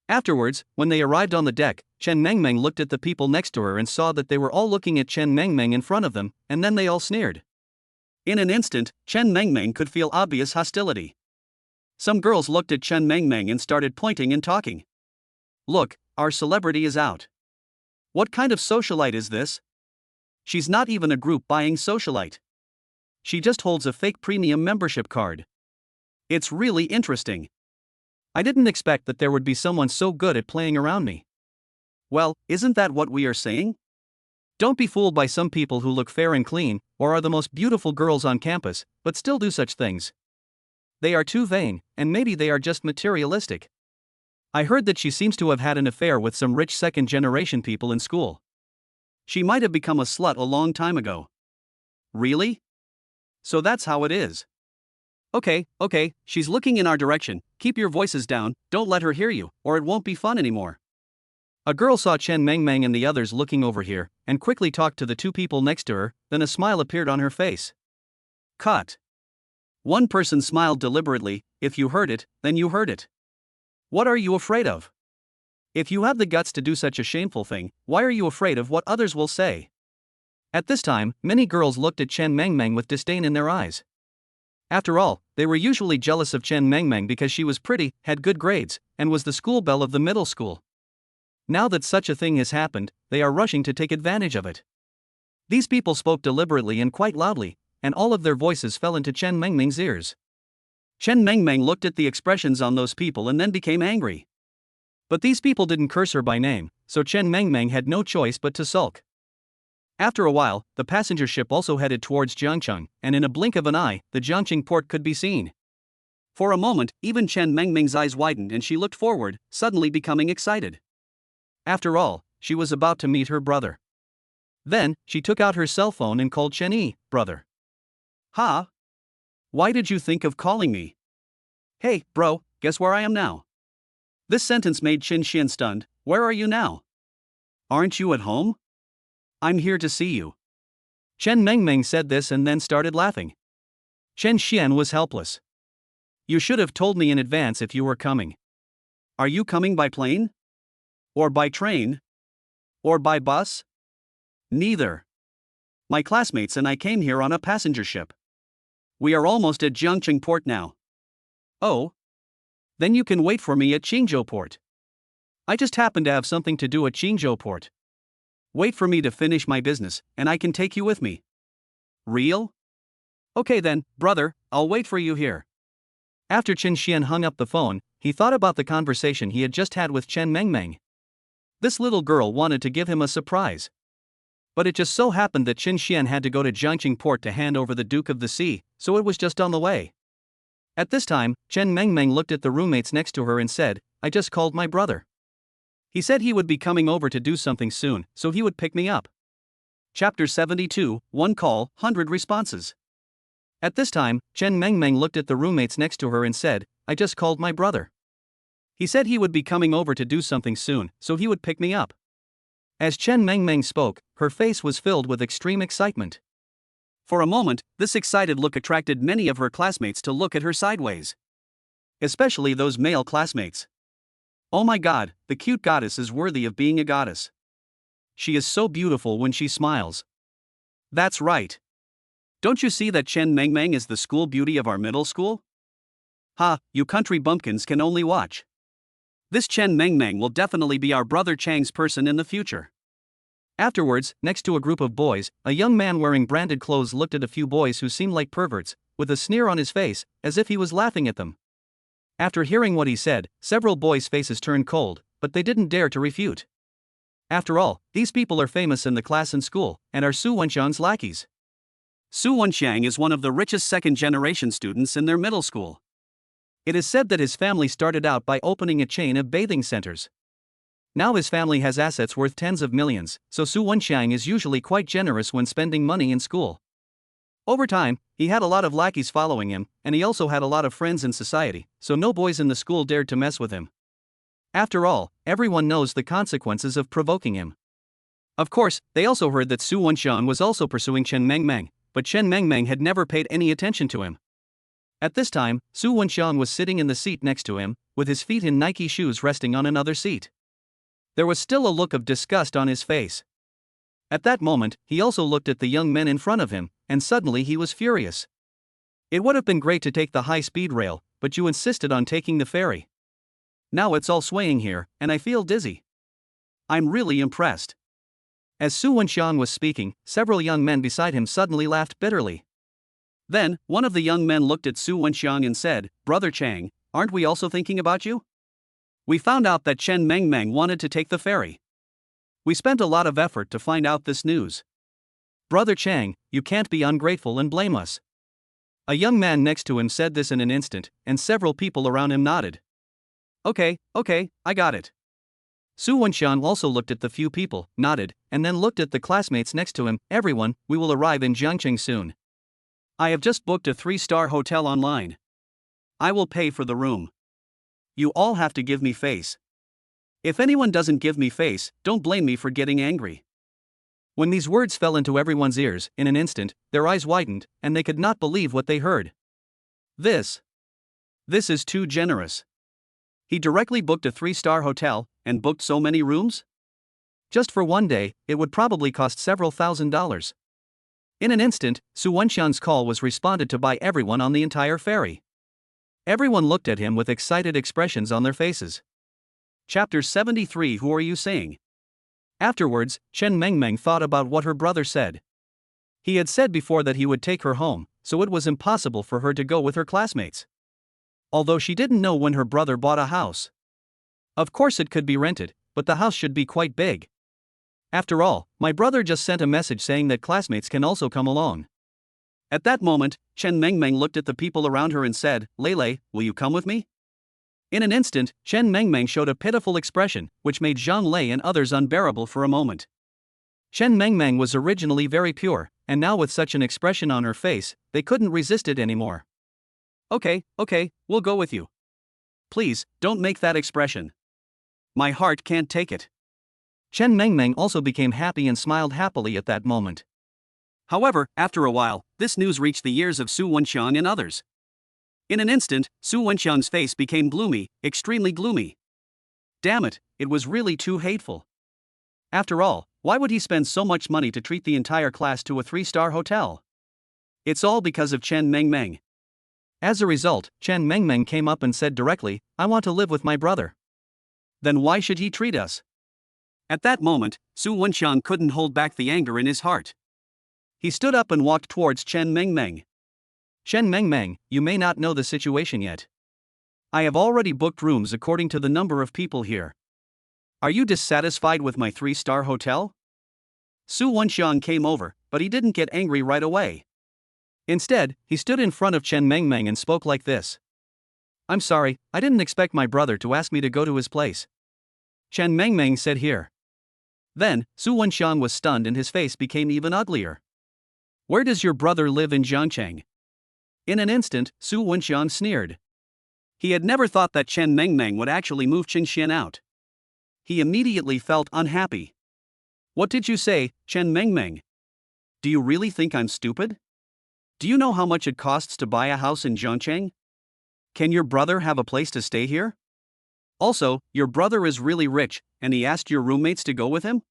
Afterwards, when they arrived on the deck, Chen Mengmeng looked at the people next to her and saw that they were all looking at Chen Mengmeng in front of them, and then they all sneered. In an instant, Chen Mengmeng could feel obvious hostility. Some girls looked at Chen Mengmeng and started pointing and talking. Look, our celebrity is out. What kind of socialite is this? She's not even a group buying socialite. She just holds a fake premium membership card. It's really interesting. I didn't expect that there would be someone so good at playing around me. Well, isn't that what we are saying? Don't be fooled by some people who look fair and clean, or are the most beautiful girls on campus, but still do such things. They are too vain, and maybe they are just materialistic. I heard that she seems to have had an affair with some rich second-generation people in school. She might have become a slut a long time ago. Really? So that's how it is. Okay, she's looking in our direction. Keep your voices down, don't let her hear you, or it won't be fun anymore. A girl saw Chen Mengmeng and the others looking over here, and quickly talked to the two people next to her, then a smile appeared on her face. Cut. One person smiled deliberately. If you heard it, then you heard it. What are you afraid of? If you have the guts to do such a shameful thing, why are you afraid of what others will say? At this time, many girls looked at Chen Mengmeng with disdain in their eyes. After all, they were usually jealous of Chen Mengmeng because she was pretty, had good grades, and was the school belle of the middle school. Now that such a thing has happened, they are rushing to take advantage of it. These people spoke deliberately and quite loudly, and all of their voices fell into Chen Mengmeng's ears. Chen Mengmeng looked at the expressions on those people and then became angry. But these people didn't curse her by name, so Chen Mengmeng had no choice but to sulk. After a while, the passenger ship also headed towards Jiangcheng, and in a blink of an eye, the Jiangcheng port could be seen. For a moment, even Chen Mengmeng's eyes widened and she looked forward, suddenly becoming excited. After all, she was about to meet her brother. Then, she took out her cell phone and called Chen Yi, brother. Ha? Why did you think of calling me? Hey, bro, guess where I am now? This sentence made Chen Xian stunned. Where are you now? Aren't you at home? I'm here to see you. Chen Mengmeng said this and then started laughing. Chen Xian was helpless. You should have told me in advance if you were coming. Are you coming by plane? Or by train? Or by bus? Neither. My classmates and I came here on a passenger ship. We are almost at Jiangcheng port now. Oh? Then you can wait for me at Qingzhou port. I just happen to have something to do at Qingzhou port. Wait for me to finish my business, and I can take you with me. Real? Okay then, brother, I'll wait for you here. After Chen Xian hung up the phone, he thought about the conversation he had just had with Chen Mengmeng. This little girl wanted to give him a surprise. But it just so happened that Chen Xian had to go to Jiangcheng port to hand over the Duke of the Sea, so it was just on the way. At this time, Chen Mengmeng looked at the roommates next to her and said, I just called my brother. He said he would be coming over to do something soon, so he would pick me up. Chapter 72, 1 call, 100 responses. At this time, Chen Mengmeng looked at the roommates next to her and said, I just called my brother. He said he would be coming over to do something soon, so he would pick me up. As Chen Mengmeng spoke, her face was filled with extreme excitement. For a moment, this excited look attracted many of her classmates to look at her sideways. Especially those male classmates. Oh my god, the cute goddess is worthy of being a goddess. She is so beautiful when she smiles. That's right. Don't you see that Chen Mengmeng is the school beauty of our middle school? Ha, you country bumpkins can only watch. This Chen Mengmeng will definitely be our brother Chang's person in the future. Afterwards, next to a group of boys, a young man wearing branded clothes looked at a few boys who seemed like perverts, with a sneer on his face, as if he was laughing at them. After hearing what he said, several boys' faces turned cold, but they didn't dare to refute. After all, these people are famous in the class and school, and are Su Wenxiang's lackeys. Su Wenxiang is one of the richest second-generation students in their middle school. It is said that his family started out by opening a chain of bathing centers. Now his family has assets worth tens of millions, so Su Wenxiang is usually quite generous when spending money in school. Over time, he had a lot of lackeys following him, and he also had a lot of friends in society, so no boys in the school dared to mess with him. After all, everyone knows the consequences of provoking him. Of course, they also heard that Su Wenxiang was also pursuing Chen Mengmeng, but Chen Mengmeng had never paid any attention to him. At this time, Su Wenxiang was sitting in the seat next to him, with his feet in Nike shoes resting on another seat. There was still a look of disgust on his face. At that moment, he also looked at the young men in front of him, and suddenly he was furious. It would have been great to take the high-speed rail, but you insisted on taking the ferry. Now it's all swaying here, and I feel dizzy. I'm really impressed. As Su Wenxiang was speaking, several young men beside him suddenly laughed bitterly. Then, one of the young men looked at Su Wenxiang and said, "Brother Chang, aren't we also thinking about you? We found out that Chen Mengmeng wanted to take the ferry. We spent a lot of effort to find out this news. Brother Chang, you can't be ungrateful and blame us." A young man next to him said this in an instant, and several people around him nodded. Okay, I got it. Su Wenxiang also looked at the few people, nodded, and then looked at the classmates next to him. Everyone, we will arrive in Jiangqing soon. I have just booked a 3-star hotel online. I will pay for the room. You all have to give me face. If anyone doesn't give me face, don't blame me for getting angry. When these words fell into everyone's ears, in an instant, their eyes widened, and they could not believe what they heard. This is too generous. He directly booked a 3-star hotel, and booked so many rooms? Just for one day, it would probably cost several $1,000s. In an instant, Su Wenxiang's call was responded to by everyone on the entire ferry. Everyone looked at him with excited expressions on their faces. Chapter 73. Who are you saying? Afterwards, Chen Mengmeng thought about what her brother said. He had said before that he would take her home, so it was impossible for her to go with her classmates. Although she didn't know when her brother bought a house. Of course it could be rented, but the house should be quite big. After all, my brother just sent a message saying that classmates can also come along. At that moment, Chen Mengmeng looked at the people around her and said, "Lei, will you come with me?" In an instant, Chen Mengmeng showed a pitiful expression, which made Zhang Lei and others unbearable for a moment. Chen Mengmeng was originally very pure, and now with such an expression on her face, they couldn't resist it anymore. Okay, we'll go with you. Please, don't make that expression. My heart can't take it. Chen Mengmeng also became happy and smiled happily at that moment. However, after a while, this news reached the ears of Su Wenxiang and others. In an instant, Su Wenxiang's face became gloomy, extremely gloomy. Damn it, it was really too hateful. After all, why would he spend so much money to treat the entire class to a 3-star hotel? It's all because of Chen Mengmeng. As a result, Chen Mengmeng came up and said directly, "I want to live with my brother." Then why should he treat us? At that moment, Su Wenxiang couldn't hold back the anger in his heart. He stood up and walked towards Chen Mengmeng. "Chen Mengmeng, you may not know the situation yet. I have already booked rooms according to the number of people here. Are you dissatisfied with my 3-star hotel?" Su Wenxiang came over, but he didn't get angry right away. Instead, he stood in front of Chen Mengmeng and spoke like this. "I'm sorry, I didn't expect my brother to ask me to go to his place." Chen Mengmeng said here. Then, Su Wenxiang was stunned and his face became even uglier. "Where does your brother live in Jiangcheng?" In an instant, Su Wenxiang sneered. He had never thought that Chen Mengmeng would actually move Qingxian out. He immediately felt unhappy. "What did you say, Chen Mengmeng? Do you really think I'm stupid? Do you know how much it costs to buy a house in Jiangcheng? Can your brother have a place to stay here? Also, your brother is really rich, and he asked your roommates to go with him?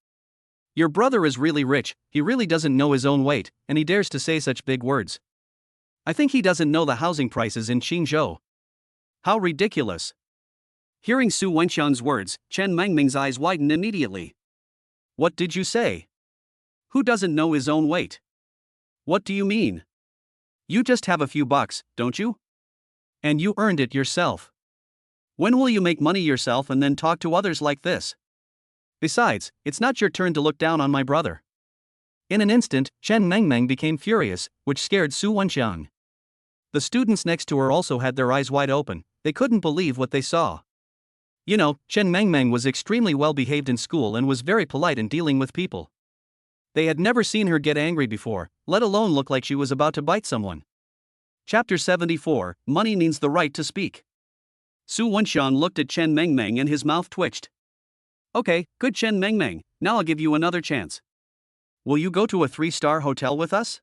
Your brother is really rich, he really doesn't know his own weight, and he dares to say such big words. I think he doesn't know the housing prices in Qingzhou. How ridiculous." Hearing Su Wenxiang's words, Chen Mengmeng's eyes widened immediately. "What did you say? Who doesn't know his own weight? What do you mean? You just have a few bucks, don't you? And you earned it yourself. When will you make money yourself and then talk to others like this? Besides, it's not your turn to look down on my brother." In an instant, Chen Mengmeng became furious, which scared Su Wenxiang. The students next to her also had their eyes wide open, they couldn't believe what they saw. You know, Chen Mengmeng was extremely well behaved in school and was very polite in dealing with people. They had never seen her get angry before, let alone look like she was about to bite someone. Chapter 74. Money means the right to speak. Su Wenxiang looked at Chen Mengmeng and his mouth twitched. "Okay, good Chen Mengmeng, now I'll give you another chance. Will you go to a 3-star hotel with us?"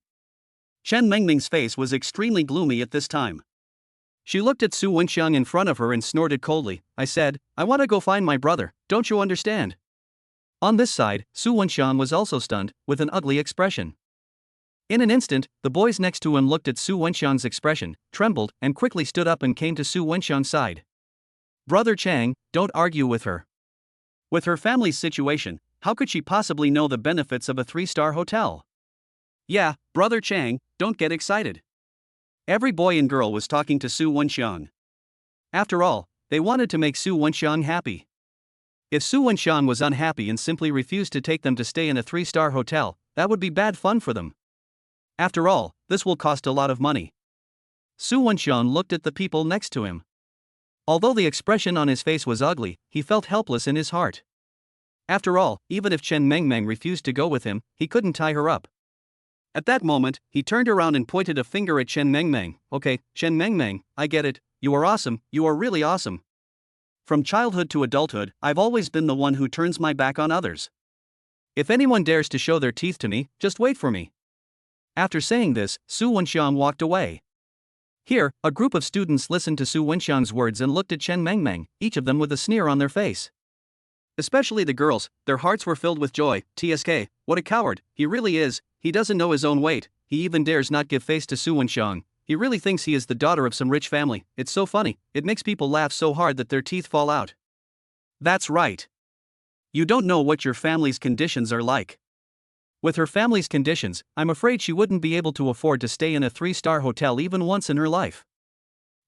Chen Mengmeng's face was extremely gloomy at this time. She looked at Su Wenxiang in front of her and snorted coldly. "I said, I want to go find my brother, don't you understand?" On this side, Su Wenxiang was also stunned, with an ugly expression. In an instant, the boys next to him looked at Su Wenxiang's expression, trembled, and quickly stood up and came to Su Wenxiang's side. "Brother Chang, don't argue with her. With her family's situation, how could she possibly know the benefits of a 3-star hotel? Yeah, Brother Chang, don't get excited. Every boy and girl was talking to Su Wenxiang. After all, they wanted to make Su Wenxiang happy. If Su Wenxiang was unhappy and simply refused to take them to stay in a 3-star hotel, that would be bad fun for them. After all, this will cost a lot of money. Su Wenxiang looked at the people next to him. Although the expression on his face was ugly, he felt helpless in his heart. After all, even if Chen Mengmeng refused to go with him, he couldn't tie her up. At that moment, he turned around and pointed a finger at Chen Mengmeng. Okay, Chen Mengmeng, I get it, you are awesome, you are really awesome. From childhood to adulthood, I've always been the one who turns my back on others. If anyone dares to show their teeth to me, just wait for me. After saying this, Su Wenxiang walked away. Here, a group of students listened to Su Wenxiang's words and looked at Chen Mengmeng, each of them with a sneer on their face. Especially the girls, their hearts were filled with joy. TSK, what a coward, he really is, he doesn't know his own weight, he even dares not give face to Su Wenxiang. He really thinks he is the daughter of some rich family. It's so funny, it makes people laugh so hard that their teeth fall out. That's right. You don't know what your family's conditions are like. With her family's conditions, I'm afraid she wouldn't be able to afford to stay in a 3-star hotel even once in her life.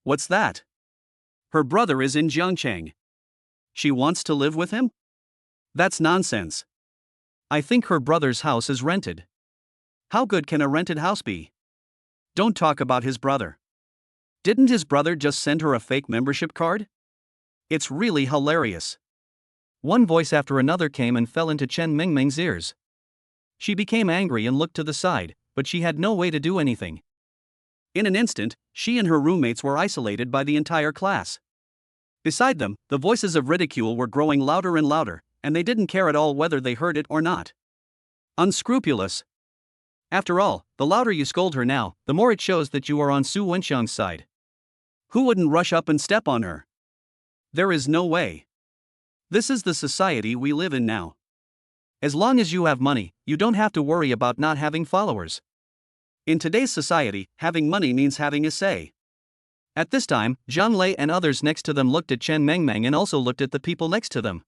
What's that? Her brother is in Jiangcheng. She wants to live with him? That's nonsense. I think her brother's house is rented. How good can a rented house be? Don't talk about his brother. Didn't his brother just send her a fake membership card? It's really hilarious. One voice after another came and fell into Chen Mengmeng's ears. She became angry and looked to the side, but she had no way to do anything. In an instant, she and her roommates were isolated by the entire class. Beside them, the voices of ridicule were growing louder and louder, and they didn't care at all whether they heard it or not. Unscrupulous. After all, the louder you scold her now, the more it shows that you are on Su Wenxiang's side. Who wouldn't rush up and step on her? There is no way. This is the society we live in now. As long as you have money, you don't have to worry about not having followers. In today's society, having money means having a say. At this time, Zhang Lei and others next to them looked at Chen Mengmeng and also looked at the people next to them.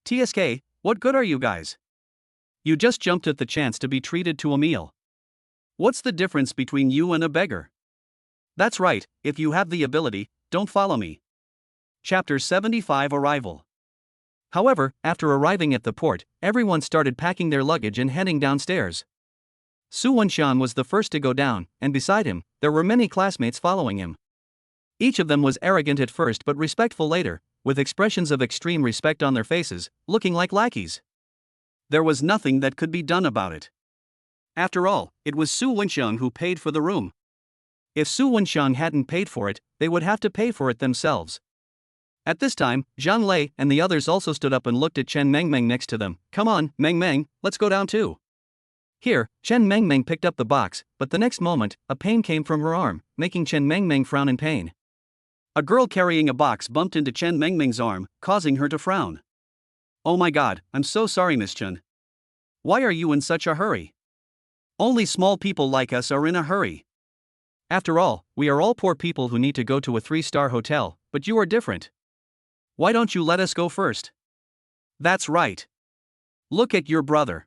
TSK, what good are you guys? You just jumped at the chance to be treated to a meal. What's the difference between you and a beggar? That's right, if you have the ability, don't follow me. Chapter 75 Arrival. However, after arriving at the port, everyone started packing their luggage and heading downstairs. Su Wenxiang was the first to go down, and beside him, there were many classmates following him. Each of them was arrogant at first but respectful later, with expressions of extreme respect on their faces, looking like lackeys. There was nothing that could be done about it. After all, it was Su Wenxiang who paid for the room. If Su Wenxiang hadn't paid for it, they would have to pay for it themselves. At this time, Zhang Lei and the others also stood up and looked at Chen Mengmeng next to them. Come on, Mengmeng, let's go down too. Here, Chen Mengmeng picked up the box, but the next moment, a pain came from her arm, making Chen Mengmeng frown in pain. A girl carrying a box bumped into Chen Mengmeng's arm, causing her to frown. Oh my god, I'm so sorry, Miss Chen. Why are you in such a hurry? Only small people like us are in a hurry. After all, we are all poor people who need to go to a 3-star hotel, but you are different. Why don't you let us go first? That's right. Look at your brother.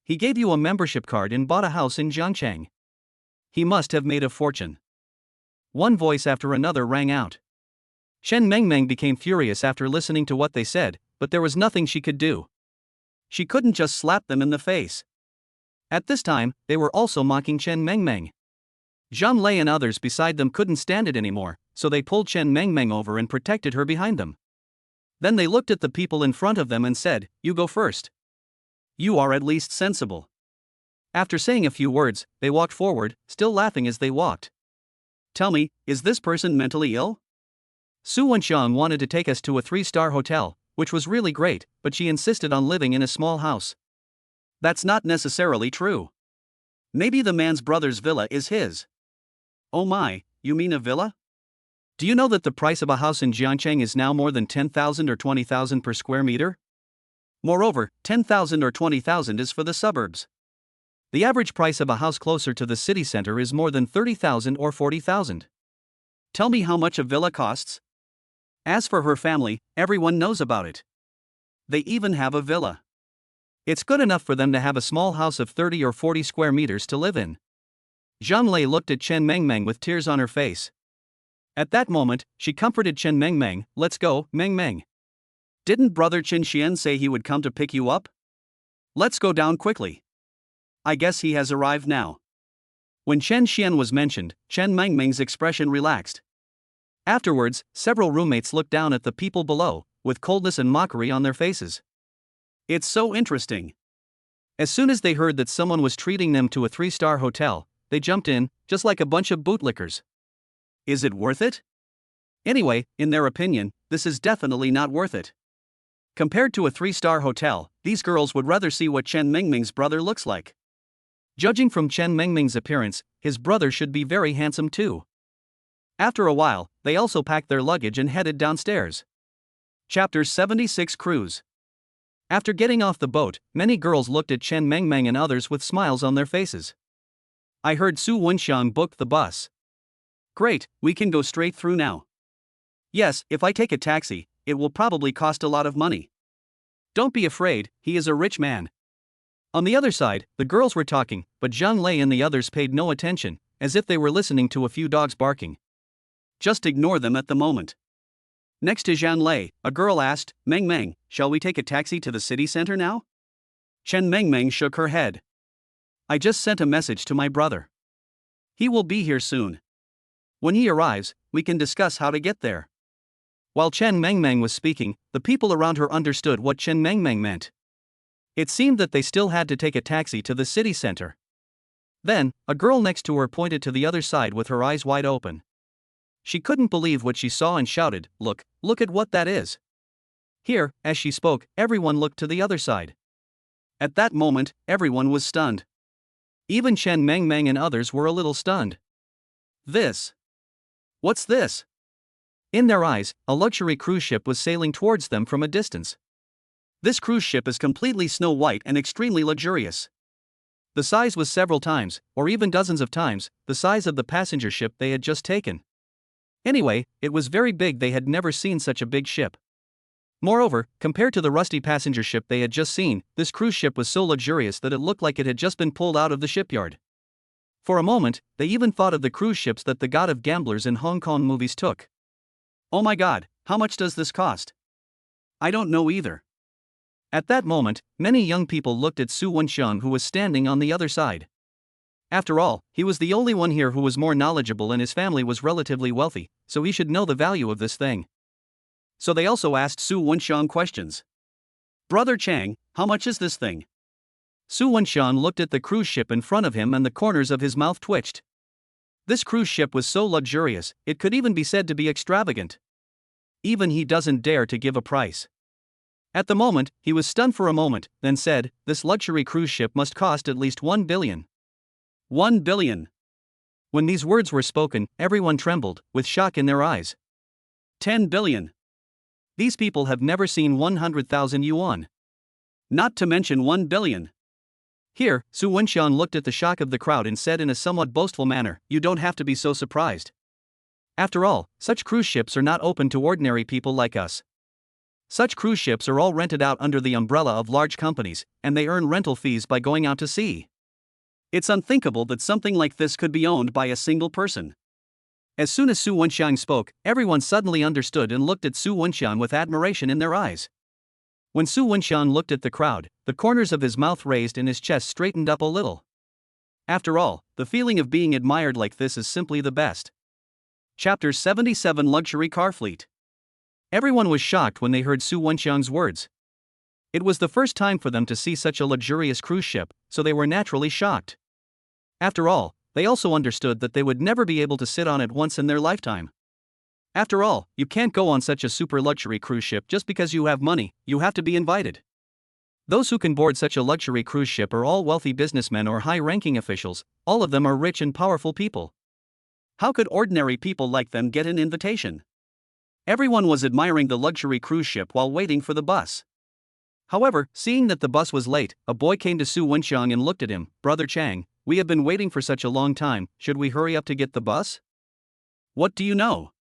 He gave you a membership card and bought a house in Jiangcheng. He must have made a fortune. One voice after another rang out. Chen Mengmeng became furious after listening to what they said, but there was nothing she could do. She couldn't just slap them in the face. At this time, they were also mocking Chen Mengmeng. Zhang Lei and others beside them couldn't stand it anymore, so they pulled Chen Mengmeng over and protected her behind them. Then they looked at the people in front of them and said, "You go first. You are at least sensible." After saying a few words, they walked forward, still laughing as they walked. Tell me, is this person mentally ill? Su Wenxiang wanted to take us to a 3-star hotel, which was really great, but she insisted on living in a small house. That's not necessarily true. Maybe the man's brother's villa is his. Oh my, you mean a villa? Do you know that the price of a house in Jiangcheng is now more than 10,000 or 20,000 per square meter? Moreover, 10,000 or 20,000 is for the suburbs. The average price of a house closer to the city center is more than 30,000 or 40,000. Tell me how much a villa costs? As for her family, everyone knows about it. They even have a villa. It's good enough for them to have a small house of 30 or 40 square meters to live in. Zhang Lei looked at Chen Mengmeng with tears on her face. At that moment, she comforted Chen Mengmeng. Let's go, Mengmeng. Didn't brother Qin Xian say he would come to pick you up? Let's go down quickly. I guess he has arrived now. When Chen Xian was mentioned, Chen Mengmeng's expression relaxed. Afterwards, several roommates looked down at the people below, with coldness and mockery on their faces. It's so interesting. As soon as they heard that someone was treating them to a 3-star hotel, they jumped in, just like a bunch of bootlickers. Is it worth it? Anyway, in their opinion, this is definitely not worth it. Compared to a 3-star hotel, these girls would rather see what Chen Mengmeng's brother looks like. Judging from Chen Mengmeng's appearance, his brother should be very handsome too. After a while, they also packed their luggage and headed downstairs. Chapter 76 Cruise. After getting off the boat, many girls looked at Chen Mengmeng and others with smiles on their faces. I heard Su Wenxiang booked the bus. Great, we can go straight through now. Yes, if I take a taxi, it will probably cost a lot of money. Don't be afraid, he is a rich man. On the other side, the girls were talking, but Zhang Lei and the others paid no attention, as if they were listening to a few dogs barking. Just ignore them at the moment. Next to Zhang Lei, a girl asked, Mengmeng, shall we take a taxi to the city center now? Chen Mengmeng shook her head. I just sent a message to my brother. He will be here soon. When he arrives, we can discuss how to get there. While Chen Mengmeng was speaking, the people around her understood what Chen Mengmeng meant. It seemed that they still had to take a taxi to the city center. Then, a girl next to her pointed to the other side with her eyes wide open. She couldn't believe what she saw and shouted, look at what that is. Here, as she spoke, everyone looked to the other side. At that moment, everyone was stunned. Even Chen Mengmeng and others were a little stunned. What's this? In their eyes, a luxury cruise ship was sailing towards them from a distance. This cruise ship is completely snow white and extremely luxurious. The size was several times, or even dozens of times, the size of the passenger ship they had just taken. Anyway, it was very big. They had never seen such a big ship. Moreover, compared to the rusty passenger ship they had just seen, this cruise ship was so luxurious that it looked like it had just been pulled out of the shipyard. For a moment, they even thought of the cruise ships that the god of gamblers in Hong Kong movies took. Oh my god, how much does this cost? I don't know either. At that moment, many young people looked at Su Wenxiang, who was standing on the other side. After all, he was the only one here who was more knowledgeable and his family was relatively wealthy, so he should know the value of this thing. So they also asked Su Wenxiang questions. Brother Chang, how much is this thing? Su Wenxiang looked at the cruise ship in front of him and the corners of his mouth twitched. This cruise ship was so luxurious, it could even be said to be extravagant. Even he doesn't dare to give a price. At the moment, he was stunned for a moment, then said, this luxury cruise ship must cost at least 1 billion. 1 billion. When these words were spoken, everyone trembled, with shock in their eyes. 10 billion. These people have never seen 100,000 yuan. Not to mention 1 billion. Here, Su Wenxiang looked at the shock of the crowd and said in a somewhat boastful manner, you don't have to be so surprised. After all, such cruise ships are not open to ordinary people like us. Such cruise ships are all rented out under the umbrella of large companies, and they earn rental fees by going out to sea. It's unthinkable that something like this could be owned by a single person. As soon as Su Wenxiang spoke, everyone suddenly understood and looked at Su Wenxiang with admiration in their eyes. When Su Wenxiang looked at the crowd, the corners of his mouth raised and his chest straightened up a little. After all, the feeling of being admired like this is simply the best. Chapter 77 Luxury Car Fleet. Everyone was shocked when they heard Su Wenxiang's words. It was the first time for them to see such a luxurious cruise ship, so they were naturally shocked. After all, they also understood that they would never be able to sit on it once in their lifetime. After all, you can't go on such a super luxury cruise ship just because you have money, you have to be invited. Those who can board such a luxury cruise ship are all wealthy businessmen or high-ranking officials, all of them are rich and powerful people. How could ordinary people like them get an invitation? Everyone was admiring the luxury cruise ship while waiting for the bus. However, seeing that the bus was late, a boy came to Su Wenxiang and looked at him, Brother Chang, we have been waiting for such a long time, should we hurry up to get the bus? What do you know?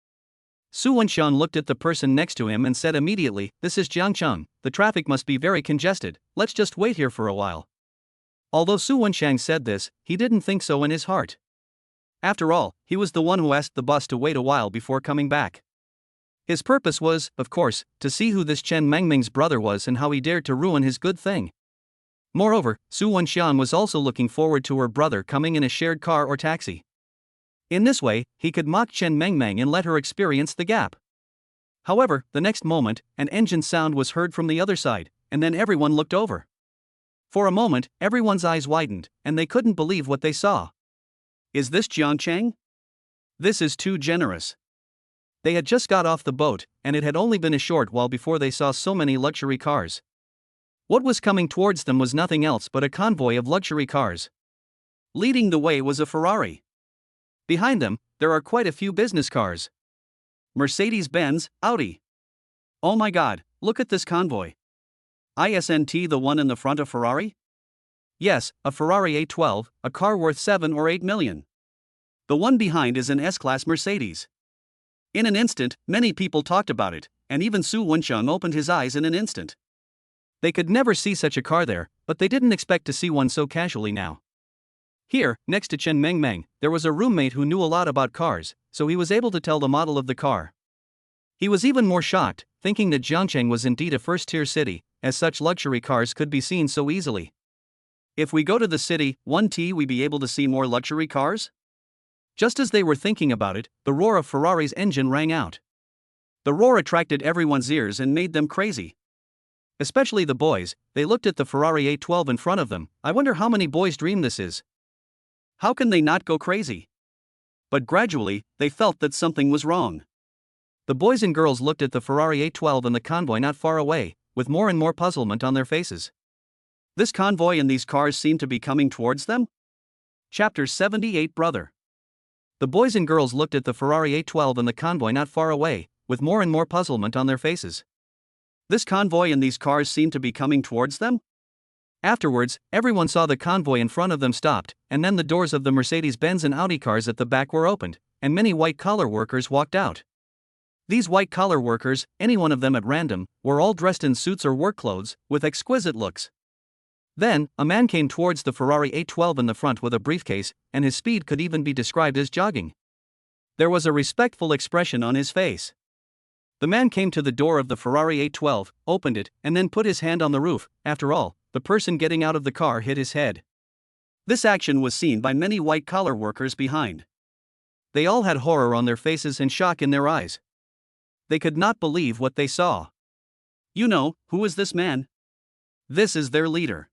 Su Wenxiang looked at the person next to him and said immediately, this is Jiangcheng, the traffic must be very congested, let's just wait here for a while. Although Su Wenxiang said this, he didn't think so in his heart. After all, he was the one who asked the bus to wait a while before coming back. His purpose was, of course, to see who this Chen Mengming's brother was and how he dared to ruin his good thing. Moreover, Su Wenxian was also looking forward to her brother coming in a shared car or taxi. In this way, he could mock Chen Mengming and let her experience the gap. However, the next moment, an engine sound was heard from the other side, and then everyone looked over. For a moment, everyone's eyes widened, and they couldn't believe what they saw. Is this Jiang Cheng? This is too generous. They had just got off the boat, and it had only been a short while before they saw so many luxury cars. What was coming towards them was nothing else but a convoy of luxury cars. Leading the way was a Ferrari. Behind them, there are quite a few business cars. Mercedes-Benz, Audi. Oh my god, look at this convoy. Isn't the one in the front a Ferrari? Yes, a Ferrari A12, a car worth 7 or 8 million. The one behind is an S-Class Mercedes. In an instant, many people talked about it, and even Su Wenxiang opened his eyes in an instant. They could never see such a car there, but they didn't expect to see one so casually now. Here, next to Chen Mengming, there was a roommate who knew a lot about cars, so he was able to tell the model of the car. He was even more shocked, thinking that Jiangcheng was indeed a first-tier city, as such luxury cars could be seen so easily. If we go to the city, we be able to see more luxury cars? Just as they were thinking about it, the roar of Ferrari's engine rang out. The roar attracted everyone's ears and made them crazy. Especially the boys, they looked at the Ferrari A12 in front of them. I wonder how many boys' dream this is. How can they not go crazy? But gradually, they felt that something was wrong. The boys and girls looked at the Ferrari A12 and the convoy not far away, with more and more puzzlement on their faces. This convoy and these cars seem to be coming towards them? Chapter 78 Brother. The boys and girls looked at the Ferrari A12 and the convoy not far away, with more and more puzzlement on their faces. This convoy and these cars seem to be coming towards them? Afterwards, everyone saw the convoy in front of them stopped, and then the doors of the Mercedes-Benz and Audi cars at the back were opened, and many white-collar workers walked out. These white-collar workers, any one of them at random, were all dressed in suits or work clothes, with exquisite looks. Then, a man came towards the Ferrari A12 in the front with a briefcase, and his speed could even be described as jogging. There was a respectful expression on his face. The man came to the door of the Ferrari A12, opened it, and then put his hand on the roof. After all, the person getting out of the car hit his head. This action was seen by many white-collar workers behind. They all had horror on their faces and shock in their eyes. They could not believe what they saw. You know, who is this man? This is their leader.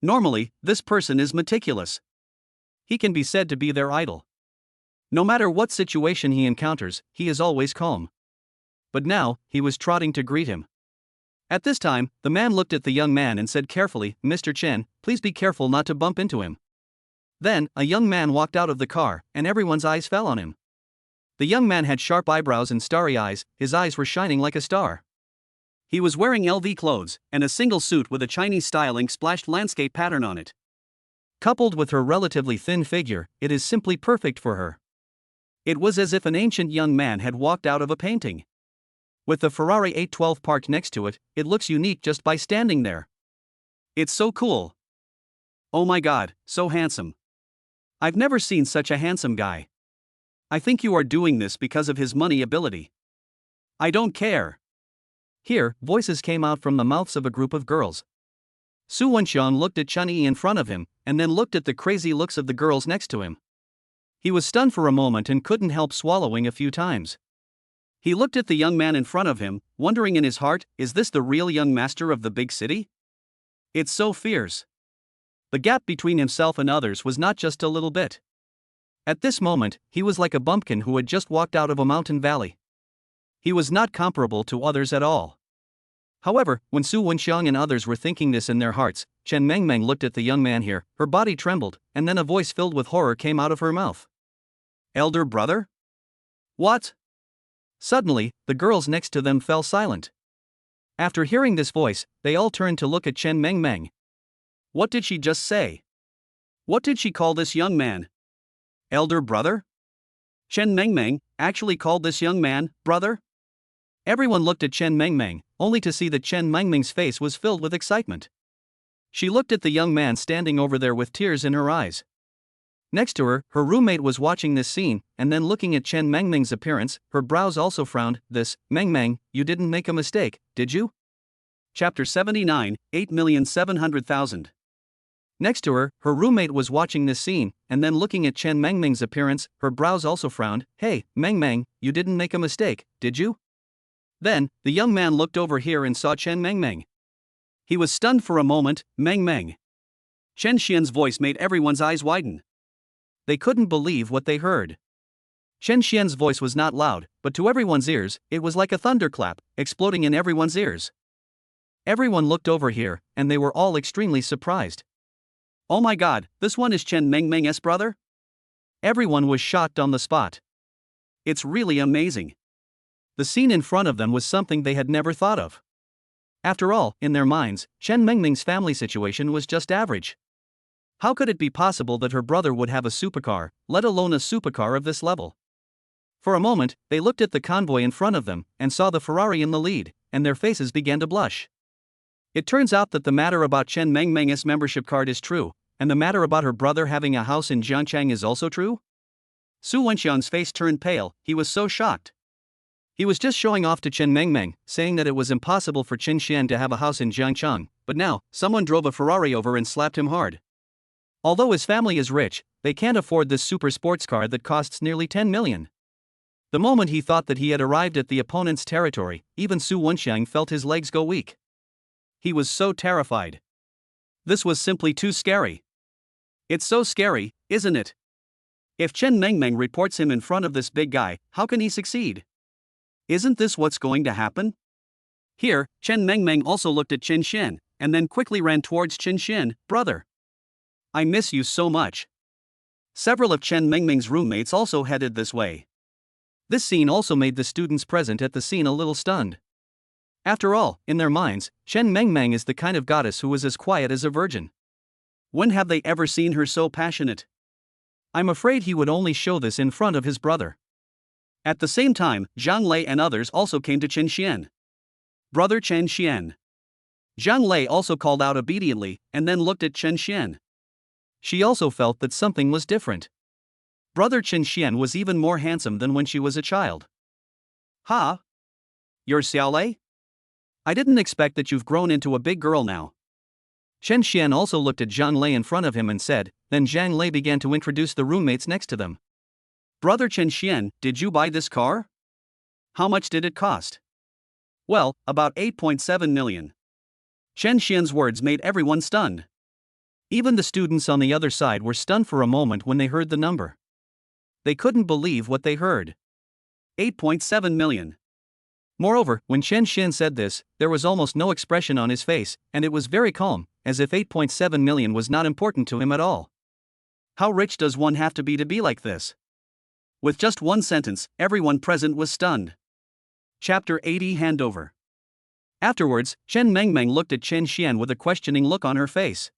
Normally, this person is meticulous. He can be said to be their idol. No matter what situation he encounters, he is always calm. But now, he was trotting to greet him. At this time, the man looked at the young man and said carefully, "Mr. Chen, please be careful not to bump into him." Then, a young man walked out of the car, and everyone's eyes fell on him. The young man had sharp eyebrows and starry eyes, his eyes were shining like a star. He was wearing LV clothes, and a single suit with a Chinese-style ink-splashed landscape pattern on it. Coupled with her relatively thin figure, it is simply perfect for her. It was as if an ancient young man had walked out of a painting. With the Ferrari A12 parked next to it, it looks unique just by standing there. It's so cool. Oh my god, so handsome. I've never seen such a handsome guy. I think you are doing this because of his money ability. I don't care. Here, voices came out from the mouths of a group of girls. Su Wenxiang looked at Chun Yi in front of him, and then looked at the crazy looks of the girls next to him. He was stunned for a moment and couldn't help swallowing a few times. He looked at the young man in front of him, wondering in his heart, is this the real young master of the big city? It's so fierce. The gap between himself and others was not just a little bit. At this moment, he was like a bumpkin who had just walked out of a mountain valley. He was not comparable to others at all. However, when Su Wenxiang and others were thinking this in their hearts, Chen Mengmeng looked at the young man here, her body trembled, and then a voice filled with horror came out of her mouth. Elder brother? What? Suddenly, the girls next to them fell silent. After hearing this voice, they all turned to look at Chen Mengmeng. What did she just say? What did she call this young man? Elder brother? Chen Mengmeng actually called this young man brother? Everyone looked at Chen Mengmeng, only to see that Chen Mengmeng's face was filled with excitement. She looked at the young man standing over there with tears in her eyes. Next to her, her roommate was watching this scene, and then looking at Chen Mengmeng's appearance, her brows also frowned. Mengmeng, you didn't make a mistake, did you? Chapter 79, 8,700,000. Next to her, her roommate was watching this scene, and then looking at Chen Mengmeng's appearance, her brows also frowned. Hey, Mengmeng, you didn't make a mistake, did you? Then, the young man looked over here and saw Chen Mengmeng. He was stunned for a moment. Mengmeng. Chen Xian's voice made everyone's eyes widen. They couldn't believe what they heard. Chen Xian's voice was not loud, but to everyone's ears, it was like a thunderclap, exploding in everyone's ears. Everyone looked over here, and they were all extremely surprised. Oh my god, this one is Chen Mengmeng's brother? Everyone was shocked on the spot. It's really amazing. The scene in front of them was something they had never thought of. After all, in their minds, Chen Mengmeng's family situation was just average. How could it be possible that her brother would have a supercar, let alone a supercar of this level? For a moment, they looked at the convoy in front of them, and saw the Ferrari in the lead, and their faces began to blush. It turns out that the matter about Chen Mengmeng's membership card is true, and the matter about her brother having a house in Jiangchang is also true? Su Wenxiang's face turned pale, he was so shocked. He was just showing off to Chen Mengmeng, saying that it was impossible for Chen Xian to have a house in Jiangchang, but now, someone drove a Ferrari over and slapped him hard. Although his family is rich, they can't afford this super sports car that costs nearly 10 million. The moment he thought that he had arrived at the opponent's territory, even Su Wenxiang felt his legs go weak. He was so terrified. This was simply too scary. It's so scary, isn't it? If Chen Mengmeng reports him in front of this big guy, how can he succeed? Isn't this what's going to happen? Here, Chen Mengmeng also looked at Chen Xian, and then quickly ran towards Chen Xian. Brother, I miss you so much. Several of Chen Mengmeng's roommates also headed this way. This scene also made the students present at the scene a little stunned. After all, in their minds, Chen Mengmeng is the kind of goddess who is as quiet as a virgin. When have they ever seen her so passionate? I'm afraid he would only show this in front of his brother. At the same time, Zhang Lei and others also came to Chen Xian. Brother Chen Xian. Zhang Lei also called out obediently, and then looked at Chen Xian. She also felt that something was different. Brother Chen Xian was even more handsome than when she was a child. Ha? You're Xiaolei? I didn't expect that you've grown into a big girl now. Chen Xian also looked at Zhang Lei in front of him and said, then Zhang Lei began to introduce the roommates next to them. Brother Chen Xian, did you buy this car? How much did it cost? Well, about 8.7 million. Chen Xian's words made everyone stunned. Even the students on the other side were stunned for a moment when they heard the number. They couldn't believe what they heard. 8.7 million. Moreover, when Chen Xian said this, there was almost no expression on his face, and it was very calm, as if 8.7 million was not important to him at all. How rich does one have to be like this? With just one sentence, everyone present was stunned. Chapter 80 Handover. Afterwards, Chen Mengmeng looked at Chen Xian with a questioning look on her face.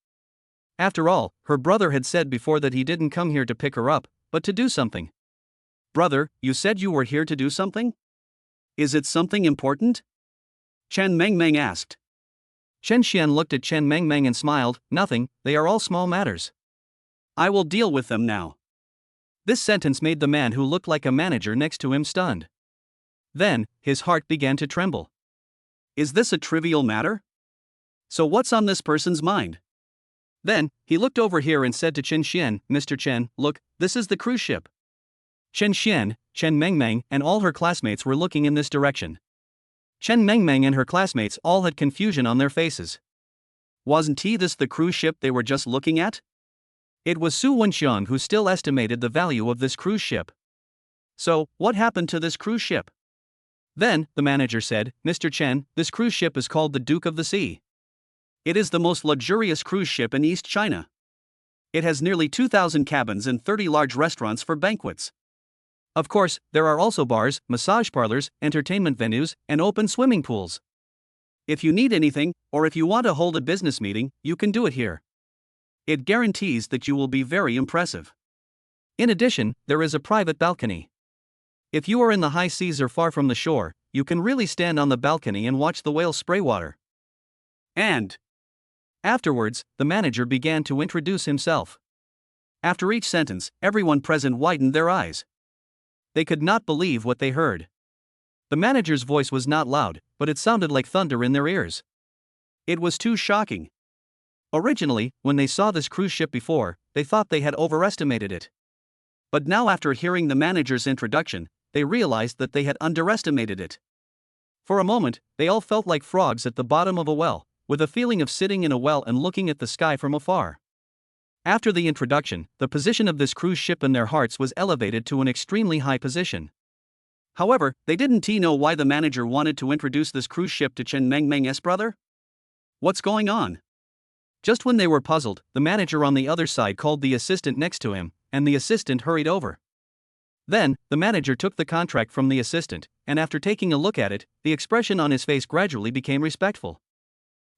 After all, her brother had said before that he didn't come here to pick her up, but to do something. Brother, you said you were here to do something? Is it something important? Chen Mengmeng asked. Chen Xian looked at Chen Mengmeng and smiled. Nothing, they are all small matters. I will deal with them now. This sentence made the man who looked like a manager next to him stunned. Then, his heart began to tremble. Is this a trivial matter? So what's on this person's mind? Then, he looked over here and said to Chen Xian, Mr. Chen, look, this is the cruise ship. Chen Xian, Chen Mengmeng, and all her classmates were looking in this direction. Chen Mengmeng and her classmates all had confusion on their faces. Wasn't this the cruise ship they were just looking at? It was Su Wenxiang who still estimated the value of this cruise ship. So, what happened to this cruise ship? Then, the manager said, Mr. Chen, this cruise ship is called the Duke of the Sea. It is the most luxurious cruise ship in East China. It has nearly 2,000 cabins and 30 large restaurants for banquets. Of course, there are also bars, massage parlors, entertainment venues, and open swimming pools. If you need anything, or if you want to hold a business meeting, you can do it here. It guarantees that you will be very impressive. In addition, there is a private balcony. If you are in the high seas or far from the shore, you can really stand on the balcony and watch the whales spray water. And afterwards, the manager began to introduce himself. After each sentence, everyone present widened their eyes. They could not believe what they heard. The manager's voice was not loud, but it sounded like thunder in their ears. It was too shocking. Originally, when they saw this cruise ship before, they thought they had overestimated it. But now, after hearing the manager's introduction, they realized that they had underestimated it. For a moment, they all felt like frogs at the bottom of a well, with a feeling of sitting in a well and looking at the sky from afar. After the introduction, the position of this cruise ship in their hearts was elevated to an extremely high position. However, they didn't know why the manager wanted to introduce this cruise ship to Chen Mengmeng's brother. What's going on? Just when they were puzzled, the manager on the other side called the assistant next to him, and the assistant hurried over. Then, the manager took the contract from the assistant, and after taking a look at it, the expression on his face gradually became respectful.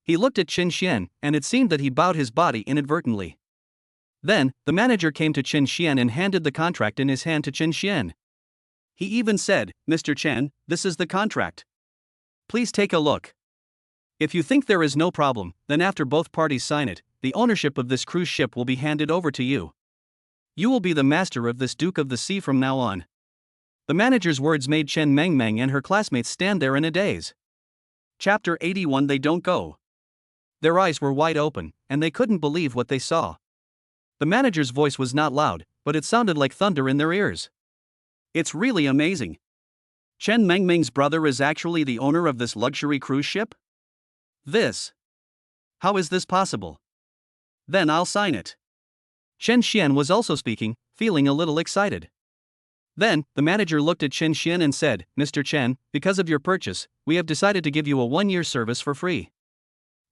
He looked at Qin Xian, and it seemed that he bowed his body inadvertently. Then, the manager came to Qin Xian and handed the contract in his hand to Qin Xian. He even said, "Mr. Chen, this is the contract. Please take a look. If you think there is no problem, then after both parties sign it, the ownership of this cruise ship will be handed over to you. You will be the master of this Duke of the Sea from now on." The manager's words made Chen Mengmeng and her classmates stand there in a daze. Chapter 81. They don't go. Their eyes were wide open, and they couldn't believe what they saw. The manager's voice was not loud, but it sounded like thunder in their ears. It's really amazing. Chen Mengmeng's brother is actually the owner of this luxury cruise ship? How is this possible? Then I'll sign it. Chen Xian was also speaking, feeling a little excited. Then, the manager looked at Chen Xian and said, "Mr. Chen, because of your purchase, we have decided to give you a 1-year service for free.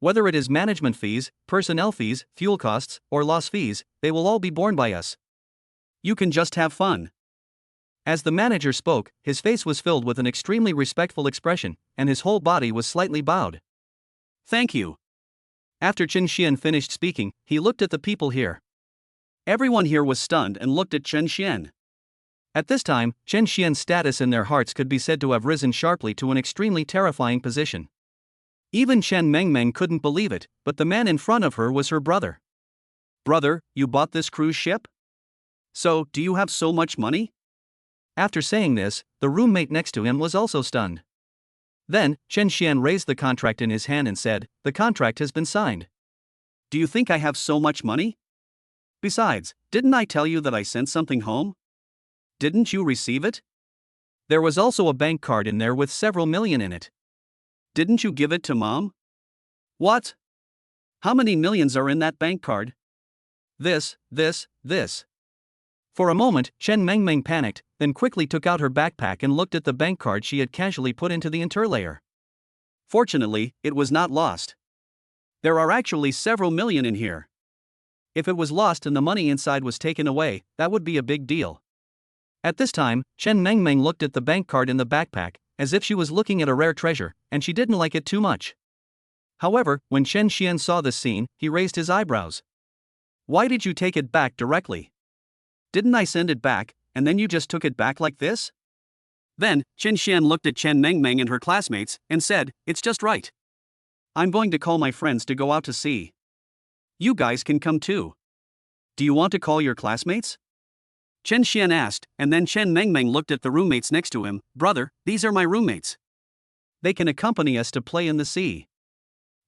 Whether it is management fees, personnel fees, fuel costs, or loss fees, they will all be borne by us. You can just have fun." As the manager spoke, his face was filled with an extremely respectful expression, and his whole body was slightly bowed. "Thank you." After Qin Xian finished speaking, he looked at the people here. Everyone here was stunned and looked at Chen Xian. At this time, Chen Xian's status in their hearts could be said to have risen sharply to an extremely terrifying position. Even Chen Mengmeng couldn't believe it, but the man in front of her was her brother. "Brother, you bought this cruise ship? So, do you have so much money?" After saying this, the roommate next to him was also stunned. Then, Chen Xian raised the contract in his hand and said, "The contract has been signed. Do you think I have so much money? Besides, didn't I tell you that I sent something home? Didn't you receive it? There was also a bank card in there with several million in it. Didn't you give it to Mom? What? How many millions are in that bank card? This. For a moment, Chen Mengmeng panicked, then quickly took out her backpack and looked at the bank card she had casually put into the interlayer. Fortunately, it was not lost. There are actually several million in here. If it was lost and the money inside was taken away, that would be a big deal. At this time, Chen Mengmeng looked at the bank card in the backpack, as if she was looking at a rare treasure, and she didn't like it too much. However, when Chen Xian saw this scene, he raised his eyebrows. "Why did you take it back directly? Didn't I send it back, and then you just took it back like this?" Then, Chen Xian looked at Chen Mengmeng and her classmates, and said, "It's just right. I'm going to call my friends to go out to sea. You guys can come too. Do you want to call your classmates?" Chen Xian asked, and then Chen Mengmeng looked at the roommates next to him. "Brother, these are my roommates. They can accompany us to play in the sea.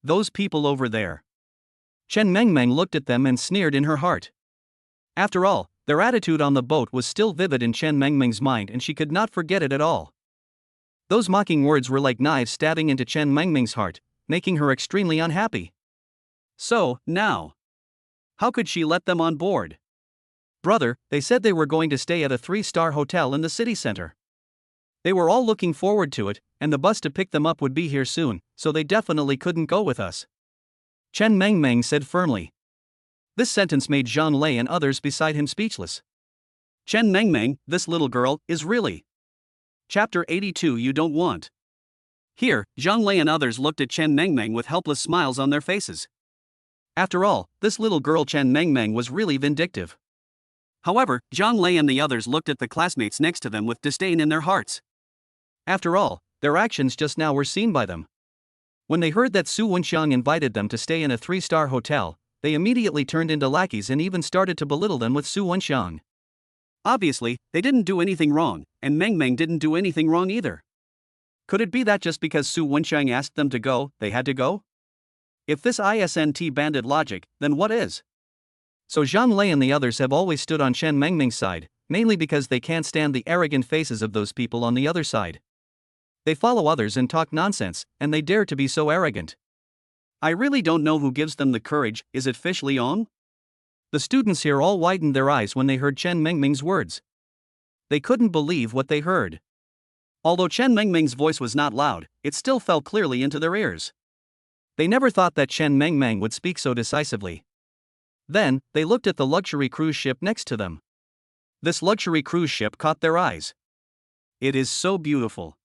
Those people over there." Chen Mengmeng looked at them and sneered in her heart. After all, their attitude on the boat was still vivid in Chen Mengmeng's mind and she could not forget it at all. Those mocking words were like knives stabbing into Chen Mengmeng's heart, making her extremely unhappy. So, now, how could she let them on board? "Brother, they said they were going to stay at a 3-star hotel in the city center. They were all looking forward to it, and the bus to pick them up would be here soon, so they definitely couldn't go with us," Chen Mengmeng said firmly. This sentence made Zhang Lei and others beside him speechless. Chen Mengmeng, this little girl, is really. Chapter 82. You don't want. Here, Zhang Lei and others looked at Chen Mengmeng with helpless smiles on their faces. After all, this little girl Chen Mengmeng was really vindictive. However, Zhang Lei and the others looked at the classmates next to them with disdain in their hearts. After all, their actions just now were seen by them. When they heard that Su Wenxiang invited them to stay in a 3-star hotel, they immediately turned into lackeys and even started to belittle them with Su Wenxiang. Obviously, they didn't do anything wrong, and Meng Meng didn't do anything wrong either. Could it be that just because Su Wenxiang asked them to go, they had to go? If this isn't bandit logic, then what is? So Zhang Lei and the others have always stood on Chen Mengming's side, mainly because they can't stand the arrogant faces of those people on the other side. They follow others and talk nonsense, and they dare to be so arrogant. I really don't know who gives them the courage. Is it Fish Liang? The students here all widened their eyes when they heard Chen Mengming's words. They couldn't believe what they heard. Although Chen Mengming's voice was not loud, it still fell clearly into their ears. They never thought that Chen Mengming would speak so decisively. Then, they looked at the luxury cruise ship next to them. This luxury cruise ship caught their eyes. It is so beautiful.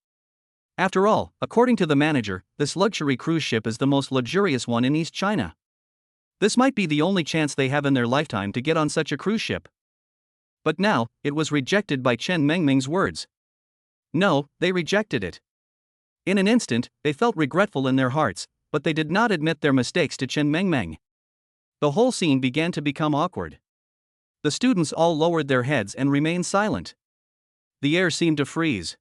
After all, according to the manager, this luxury cruise ship is the most luxurious one in East China. This might be the only chance they have in their lifetime to get on such a cruise ship. But now, it was rejected by Chen Mengming's words. No, they rejected it. In an instant, they felt regretful in their hearts, but they did not admit their mistakes to Chen Mengming. The whole scene began to become awkward. The students all lowered their heads and remained silent. The air seemed to freeze.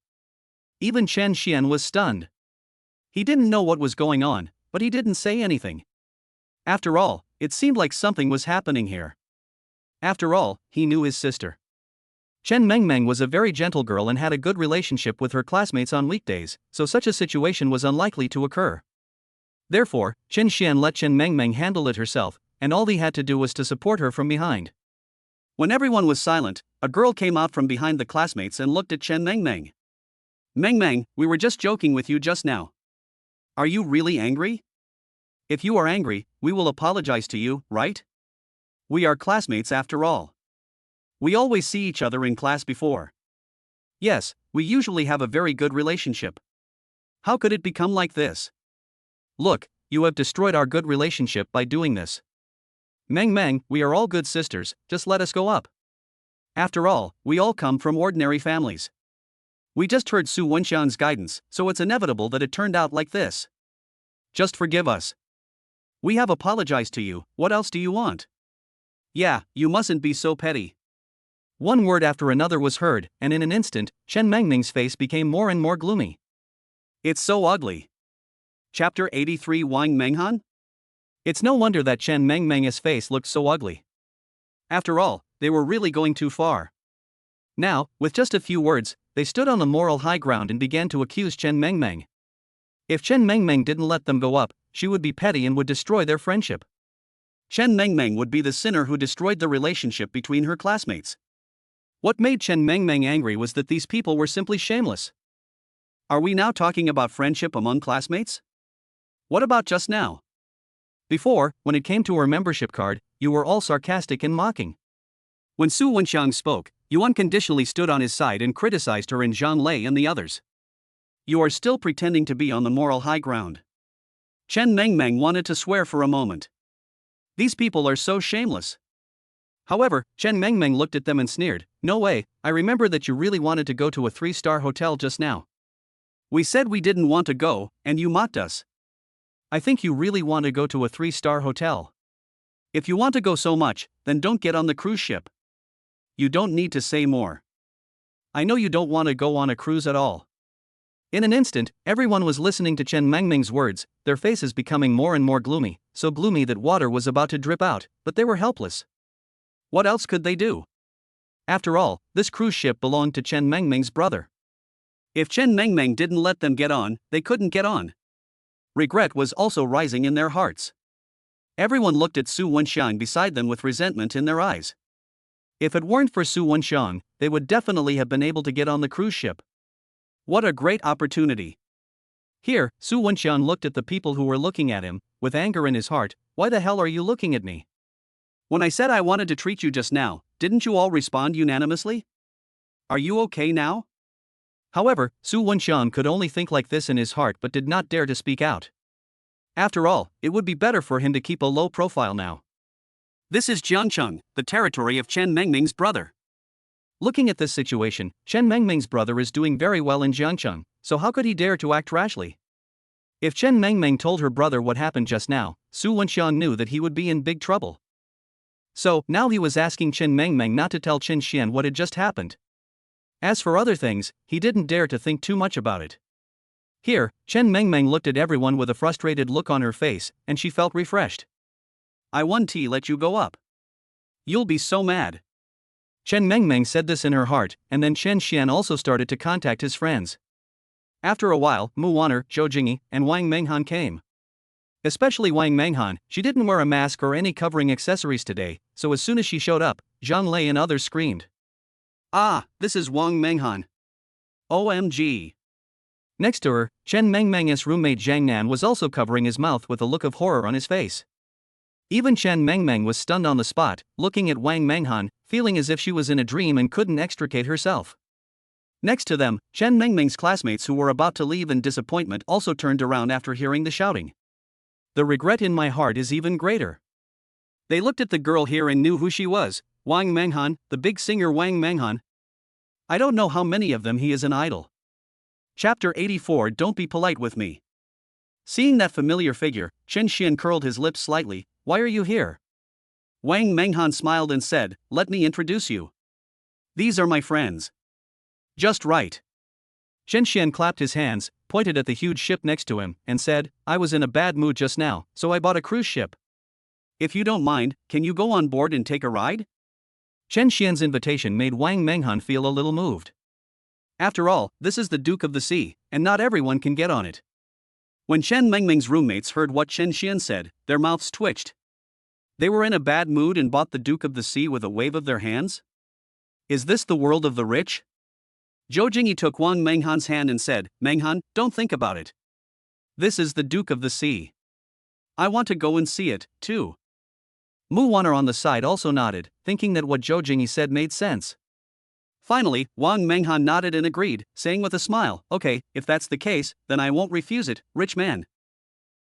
Even Chen Xian was stunned. He didn't know what was going on, but he didn't say anything. After all, it seemed like something was happening here. After all, he knew his sister. Chen Mengming was a very gentle girl and had a good relationship with her classmates on weekdays, so such a situation was unlikely to occur. Therefore, Chen Xian let Chen Mengming handle it herself, and all he had to do was to support her from behind. When everyone was silent, a girl came out from behind the classmates and looked at Chen Mengming. Mengming, we were just joking with you just now. Are you really angry? If you are angry, we will apologize to you, right? We are classmates after all. We always see each other in class before. Yes, we usually have a very good relationship. How could it become like this? Look, you have destroyed our good relationship by doing this. Meng, we are all good sisters, just let us go up. After all, we all come from ordinary families. We just heard Su Wenxiang's guidance, so it's inevitable that it turned out like this. Just forgive us. We have apologized to you, what else do you want? Yeah, you mustn't be so petty. One word after another was heard, and in an instant, Chen Mengming's face became more and more gloomy. It's so ugly. Chapter 83 Wang Menghan? It's no wonder that Chen Mengming's face looked so ugly. After all, they were really going too far. Now, with just a few words, they stood on the moral high ground and began to accuse Chen Mengming. If Chen Mengming didn't let them go up, she would be petty and would destroy their friendship. Chen Mengming would be the sinner who destroyed the relationship between her classmates. What made Chen Mengming angry was that these people were simply shameless. Are we now talking about friendship among classmates? What about just now? Before, when it came to her membership card, you were all sarcastic and mocking. When Su Wenxiang spoke, you unconditionally stood on his side and criticized her and Zhang Lei and the others. You are still pretending to be on the moral high ground. Chen Mengming wanted to swear for a moment. These people are so shameless. However, Chen Mengming looked at them and sneered, no way, I remember that you really wanted to go to a 3-star hotel just now. We said we didn't want to go, and you mocked us. I think you really want to go to a 3-star hotel. If you want to go so much, then don't get on the cruise ship. You don't need to say more. I know you don't want to go on a cruise at all. In an instant, everyone was listening to Chen Mengming's words, their faces becoming more and more gloomy, so gloomy that water was about to drip out, but they were helpless. What else could they do? After all, this cruise ship belonged to Chen Mengming's brother. If Chen Mengming didn't let them get on, they couldn't get on. Regret was also rising in their hearts. Everyone looked at Su Wenxiang beside them with resentment in their eyes. If it weren't for Su Wenxiang, they would definitely have been able to get on the cruise ship. What a great opportunity. Here, Su Wenxiang looked at the people who were looking at him, with anger in his heart. Why the hell are you looking at me? When I said I wanted to treat you just now, didn't you all respond unanimously? Are you okay now? However, Su Wenxiang could only think like this in his heart but did not dare to speak out. After all, it would be better for him to keep a low profile now. This is Jiangcheng, the territory of Chen Mengming's brother. Looking at this situation, Chen Mengming's brother is doing very well in Jiangcheng, so how could he dare to act rashly? If Chen Mengming told her brother what happened just now, Su Wenxiang knew that he would be in big trouble. So, now he was asking Chen Mengmeng not to tell Qin Xian what had just happened. As for other things, he didn't dare to think too much about it. Here, Chen Mengmeng looked at everyone with a frustrated look on her face, and she felt refreshed. I won't let you go up. You'll be so mad. Chen Mengmeng said this in her heart, and then Chen Xian also started to contact his friends. After a while, Mu Wanner, Zhou Jingyi, and Wang Menghan came. Especially Wang Menghan, she didn't wear a mask or any covering accessories today, so as soon as she showed up, Zhang Lei and others screamed. Ah, this is Wang Menghan. OMG. Next to her, Chen Mengmeng's roommate Zhang Nan was also covering his mouth with a look of horror on his face. Even Chen Mengmeng was stunned on the spot, looking at Wang Menghan, feeling as if she was in a dream and couldn't extricate herself. Next to them, Chen Mengmeng's classmates who were about to leave in disappointment also turned around after hearing the shouting. The regret in my heart is even greater. They looked at the girl here and knew who she was, Wang Menghan, the big singer Wang Menghan. I don't know how many of them he is an idol. Chapter 84 Don't be polite with me. Seeing that familiar figure, Chen Xian curled his lips slightly. Why are you here? Wang Menghan smiled and said, let me introduce you. These are my friends. Just right. Chen Xian clapped his hands, pointed at the huge ship next to him, and said, I was in a bad mood just now, so I bought a cruise ship. If you don't mind, can you go on board and take a ride? Chen Xian's invitation made Wang Menghan feel a little moved. After all, this is the Duke of the Sea, and not everyone can get on it. When Chen Mengmeng's roommates heard what Chen Xian said, their mouths twitched. They were in a bad mood and bought the Duke of the Sea with a wave of their hands? Is this the world of the rich? Zhou Jingyi took Wang Menghan's hand and said, Menghan, don't think about it. This is the Duke of the Sea. I want to go and see it, too. Mu Wanner on the side also nodded, thinking that what Zhou Jingyi said made sense. Finally, Wang Menghan nodded and agreed, saying with a smile, okay, if that's the case, then I won't refuse it, rich man.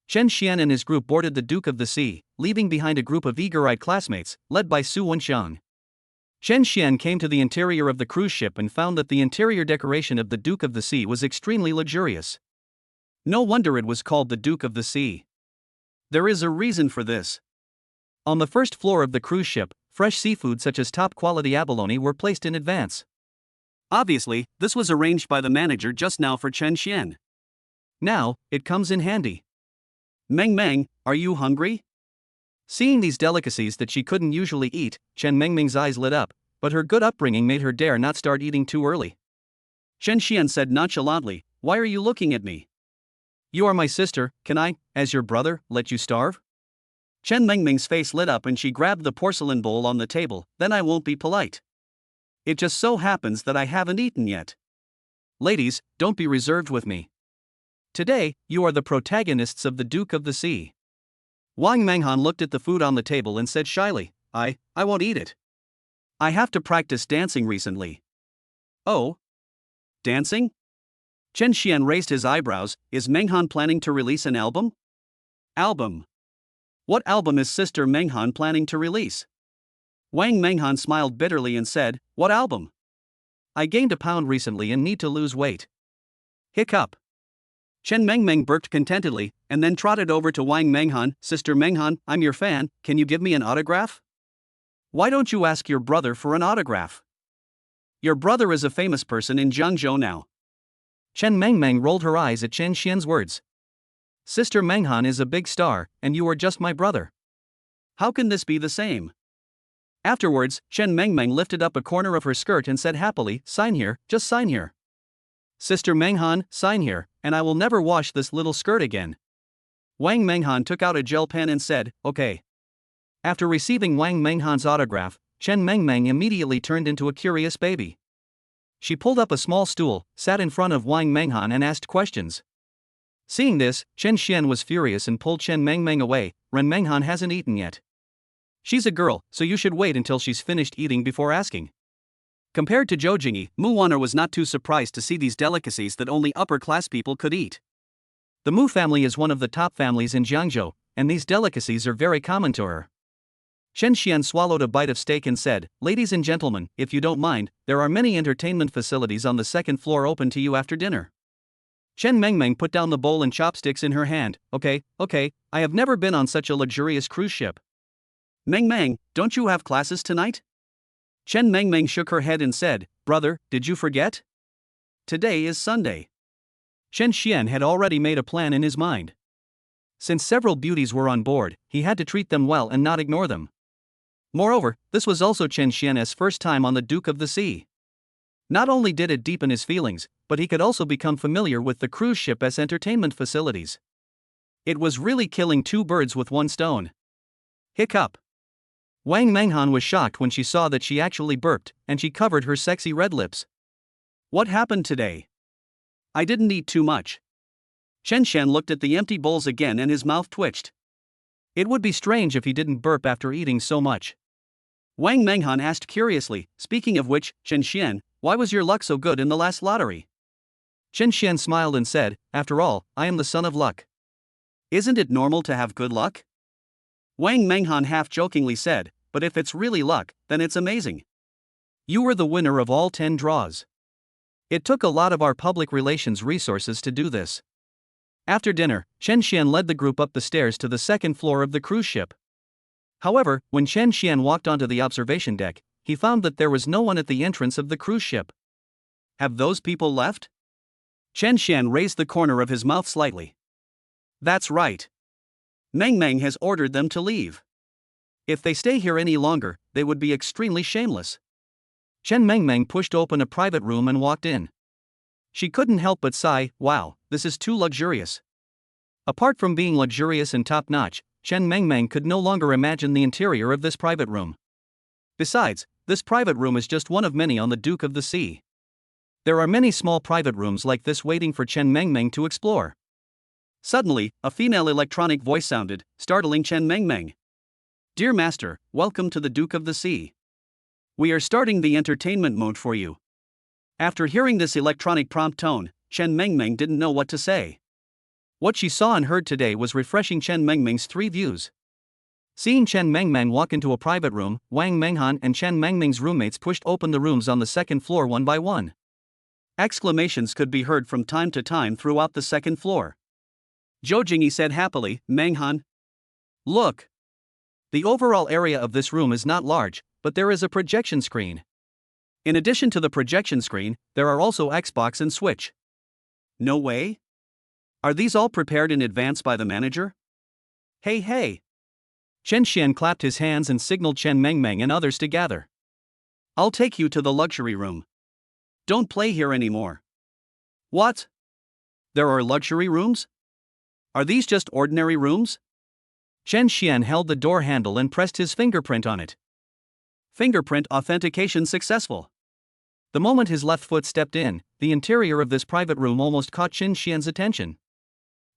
Chen Xian and his group boarded the Duke of the Sea, leaving behind a group of eager-eyed classmates, led by Su Wenxiang. Chen Xian came to the interior of the cruise ship and found that the interior decoration of the Duke of the Sea was extremely luxurious. No wonder it was called the Duke of the Sea. There is a reason for this. On the first floor of the cruise ship, fresh seafood such as top-quality abalone were placed in advance. Obviously, this was arranged by the manager just now for Chen Xian. Now, it comes in handy. Meng, are you hungry? Seeing these delicacies that she couldn't usually eat, Chen Mengmeng's eyes lit up, but her good upbringing made her dare not start eating too early. Chen Xian said nonchalantly, why are you looking at me? You are my sister, can I, as your brother, let you starve? Chen Mengmeng's face lit up and she grabbed the porcelain bowl on the table, then I won't be polite. It just so happens that I haven't eaten yet. Ladies, don't be reserved with me. Today, you are the protagonists of the Duke of the Sea. Wang Menghan looked at the food on the table and said shyly, I won't eat it. I have to practice dancing recently. Oh? Dancing? Chen Xian raised his eyebrows, is Menghan planning to release an album? Album? What album is Sister Menghan planning to release? Wang Menghan smiled bitterly and said, what album? I gained a pound recently and need to lose weight. Hiccup. Chen Mengmeng burped contentedly, and then trotted over to Wang Menghan, Sister Menghan, I'm your fan, can you give me an autograph? Why don't you ask your brother for an autograph? Your brother is a famous person in Jiangzhou now. Chen Mengmeng rolled her eyes at Chen Xian's words. Sister Menghan is a big star, and you are just my brother. How can this be the same? Afterwards, Chen Mengmeng lifted up a corner of her skirt and said happily, sign here, just sign here. Sister Menghan, sign here, and I will never wash this little skirt again. Wang Menghan took out a gel pen and said, okay. After receiving Wang Menghan's autograph, Chen Mengmeng immediately turned into a curious baby. She pulled up a small stool, sat in front of Wang Menghan and asked questions. Seeing this, Chen Xian was furious and pulled Chen Mengmeng away. Ren Menghan hasn't eaten yet. She's a girl, so you should wait until she's finished eating before asking. Compared to Zhou Jingyi, Mu Wanner was not too surprised to see these delicacies that only upper-class people could eat. The Mu family is one of the top families in Jiangzhou, and these delicacies are very common to her. Chen Xian swallowed a bite of steak and said, ladies and gentlemen, if you don't mind, there are many entertainment facilities on the second floor open to you after dinner. Chen Mengmeng put down the bowl and chopsticks in her hand. Okay, I have never been on such a luxurious cruise ship. Mengmeng, don't you have classes tonight? Chen Mengmeng shook her head and said, brother, did you forget? Today is Sunday. Chen Xian had already made a plan in his mind. Since several beauties were on board, he had to treat them well and not ignore them. Moreover, this was also Chen Xian's first time on the Duke of the Sea. Not only did it deepen his feelings, but he could also become familiar with the cruise ship's entertainment facilities. It was really killing two birds with one stone. Hiccup. Wang Menghan was shocked when she saw that she actually burped, and she covered her sexy red lips. What happened today? I didn't eat too much. Chen Xian looked at the empty bowls again and his mouth twitched. It would be strange if he didn't burp after eating so much. Wang Menghan asked curiously, speaking of which, Chen Xian, why was your luck so good in the last lottery? Chen Xian smiled and said, after all, I am the son of luck. Isn't it normal to have good luck? Wang Menghan half-jokingly said, but if it's really luck, then it's amazing. You were the winner of all 10 draws. It took a lot of our public relations resources to do this. After dinner, Chen Xian led the group up the stairs to the second floor of the cruise ship. However, when Chen Xian walked onto the observation deck, he found that there was no one at the entrance of the cruise ship. Have those people left? Chen Xian raised the corner of his mouth slightly. That's right. Mengmeng has ordered them to leave. If they stay here any longer, they would be extremely shameless. Chen Mengmeng pushed open a private room and walked in. She couldn't help but sigh, wow, this is too luxurious. Apart from being luxurious and top-notch, Chen Mengmeng could no longer imagine the interior of this private room. Besides, this private room is just one of many on the Duke of the Sea. There are many small private rooms like this waiting for Chen Mengmeng to explore. Suddenly, a female electronic voice sounded, startling Chen Mengmeng. Dear Master, welcome to the Duke of the Sea. We are starting the entertainment mode for you. After hearing this electronic prompt tone, Chen Mengmeng didn't know what to say. What she saw and heard today was refreshing Chen Mengmeng's three views. Seeing Chen Mengmeng walk into a private room, Wang Menghan and Chen Mengmeng's roommates pushed open the rooms on the second floor one by one. Exclamations could be heard from time to time throughout the second floor. Zhou Jingyi said happily, Menghan. Look. The overall area of this room is not large, but there is a projection screen. In addition to the projection screen, there are also Xbox and Switch. No way? Are these all prepared in advance by the manager? Hey! Chen Xian clapped his hands and signaled Chen Mengmeng and others to gather. I'll take you to the luxury room. Don't play here anymore. What? There are luxury rooms? Are these just ordinary rooms? Chen Xian held the door handle and pressed his fingerprint on it. Fingerprint authentication successful. The moment his left foot stepped in, the interior of this private room almost caught Chen Xian's attention.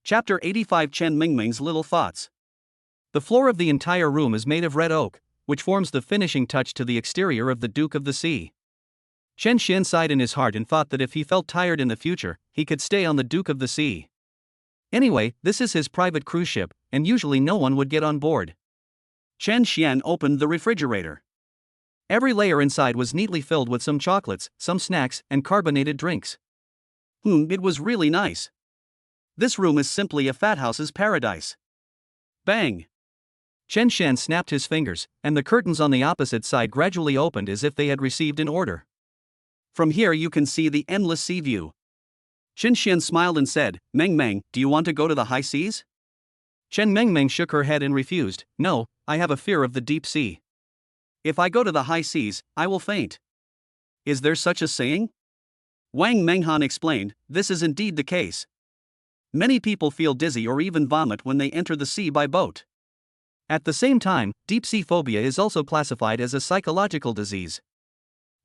Chapter 85 Chen Mengmeng's Little Thoughts. The floor of the entire room is made of red oak, which forms the finishing touch to the exterior of the Duke of the Sea. Chen Xian sighed in his heart and thought that if he felt tired in the future, he could stay on the Duke of the Sea. Anyway, this is his private cruise ship, and usually no one would get on board. Chen Xian opened the refrigerator. Every layer inside was neatly filled with some chocolates, some snacks, and carbonated drinks. It was really nice. This room is simply a fat house's paradise. Bang! Chen Xian snapped his fingers, and the curtains on the opposite side gradually opened as if they had received an order. From here you can see the endless sea view. Chen Xian smiled and said, Mengmeng, do you want to go to the high seas? Chen Mengmeng shook her head and refused. No, I have a fear of the deep sea. If I go to the high seas, I will faint. Is there such a saying? Wang Menghan explained, this is indeed the case. Many people feel dizzy or even vomit when they enter the sea by boat. At the same time, deep sea phobia is also classified as a psychological disease.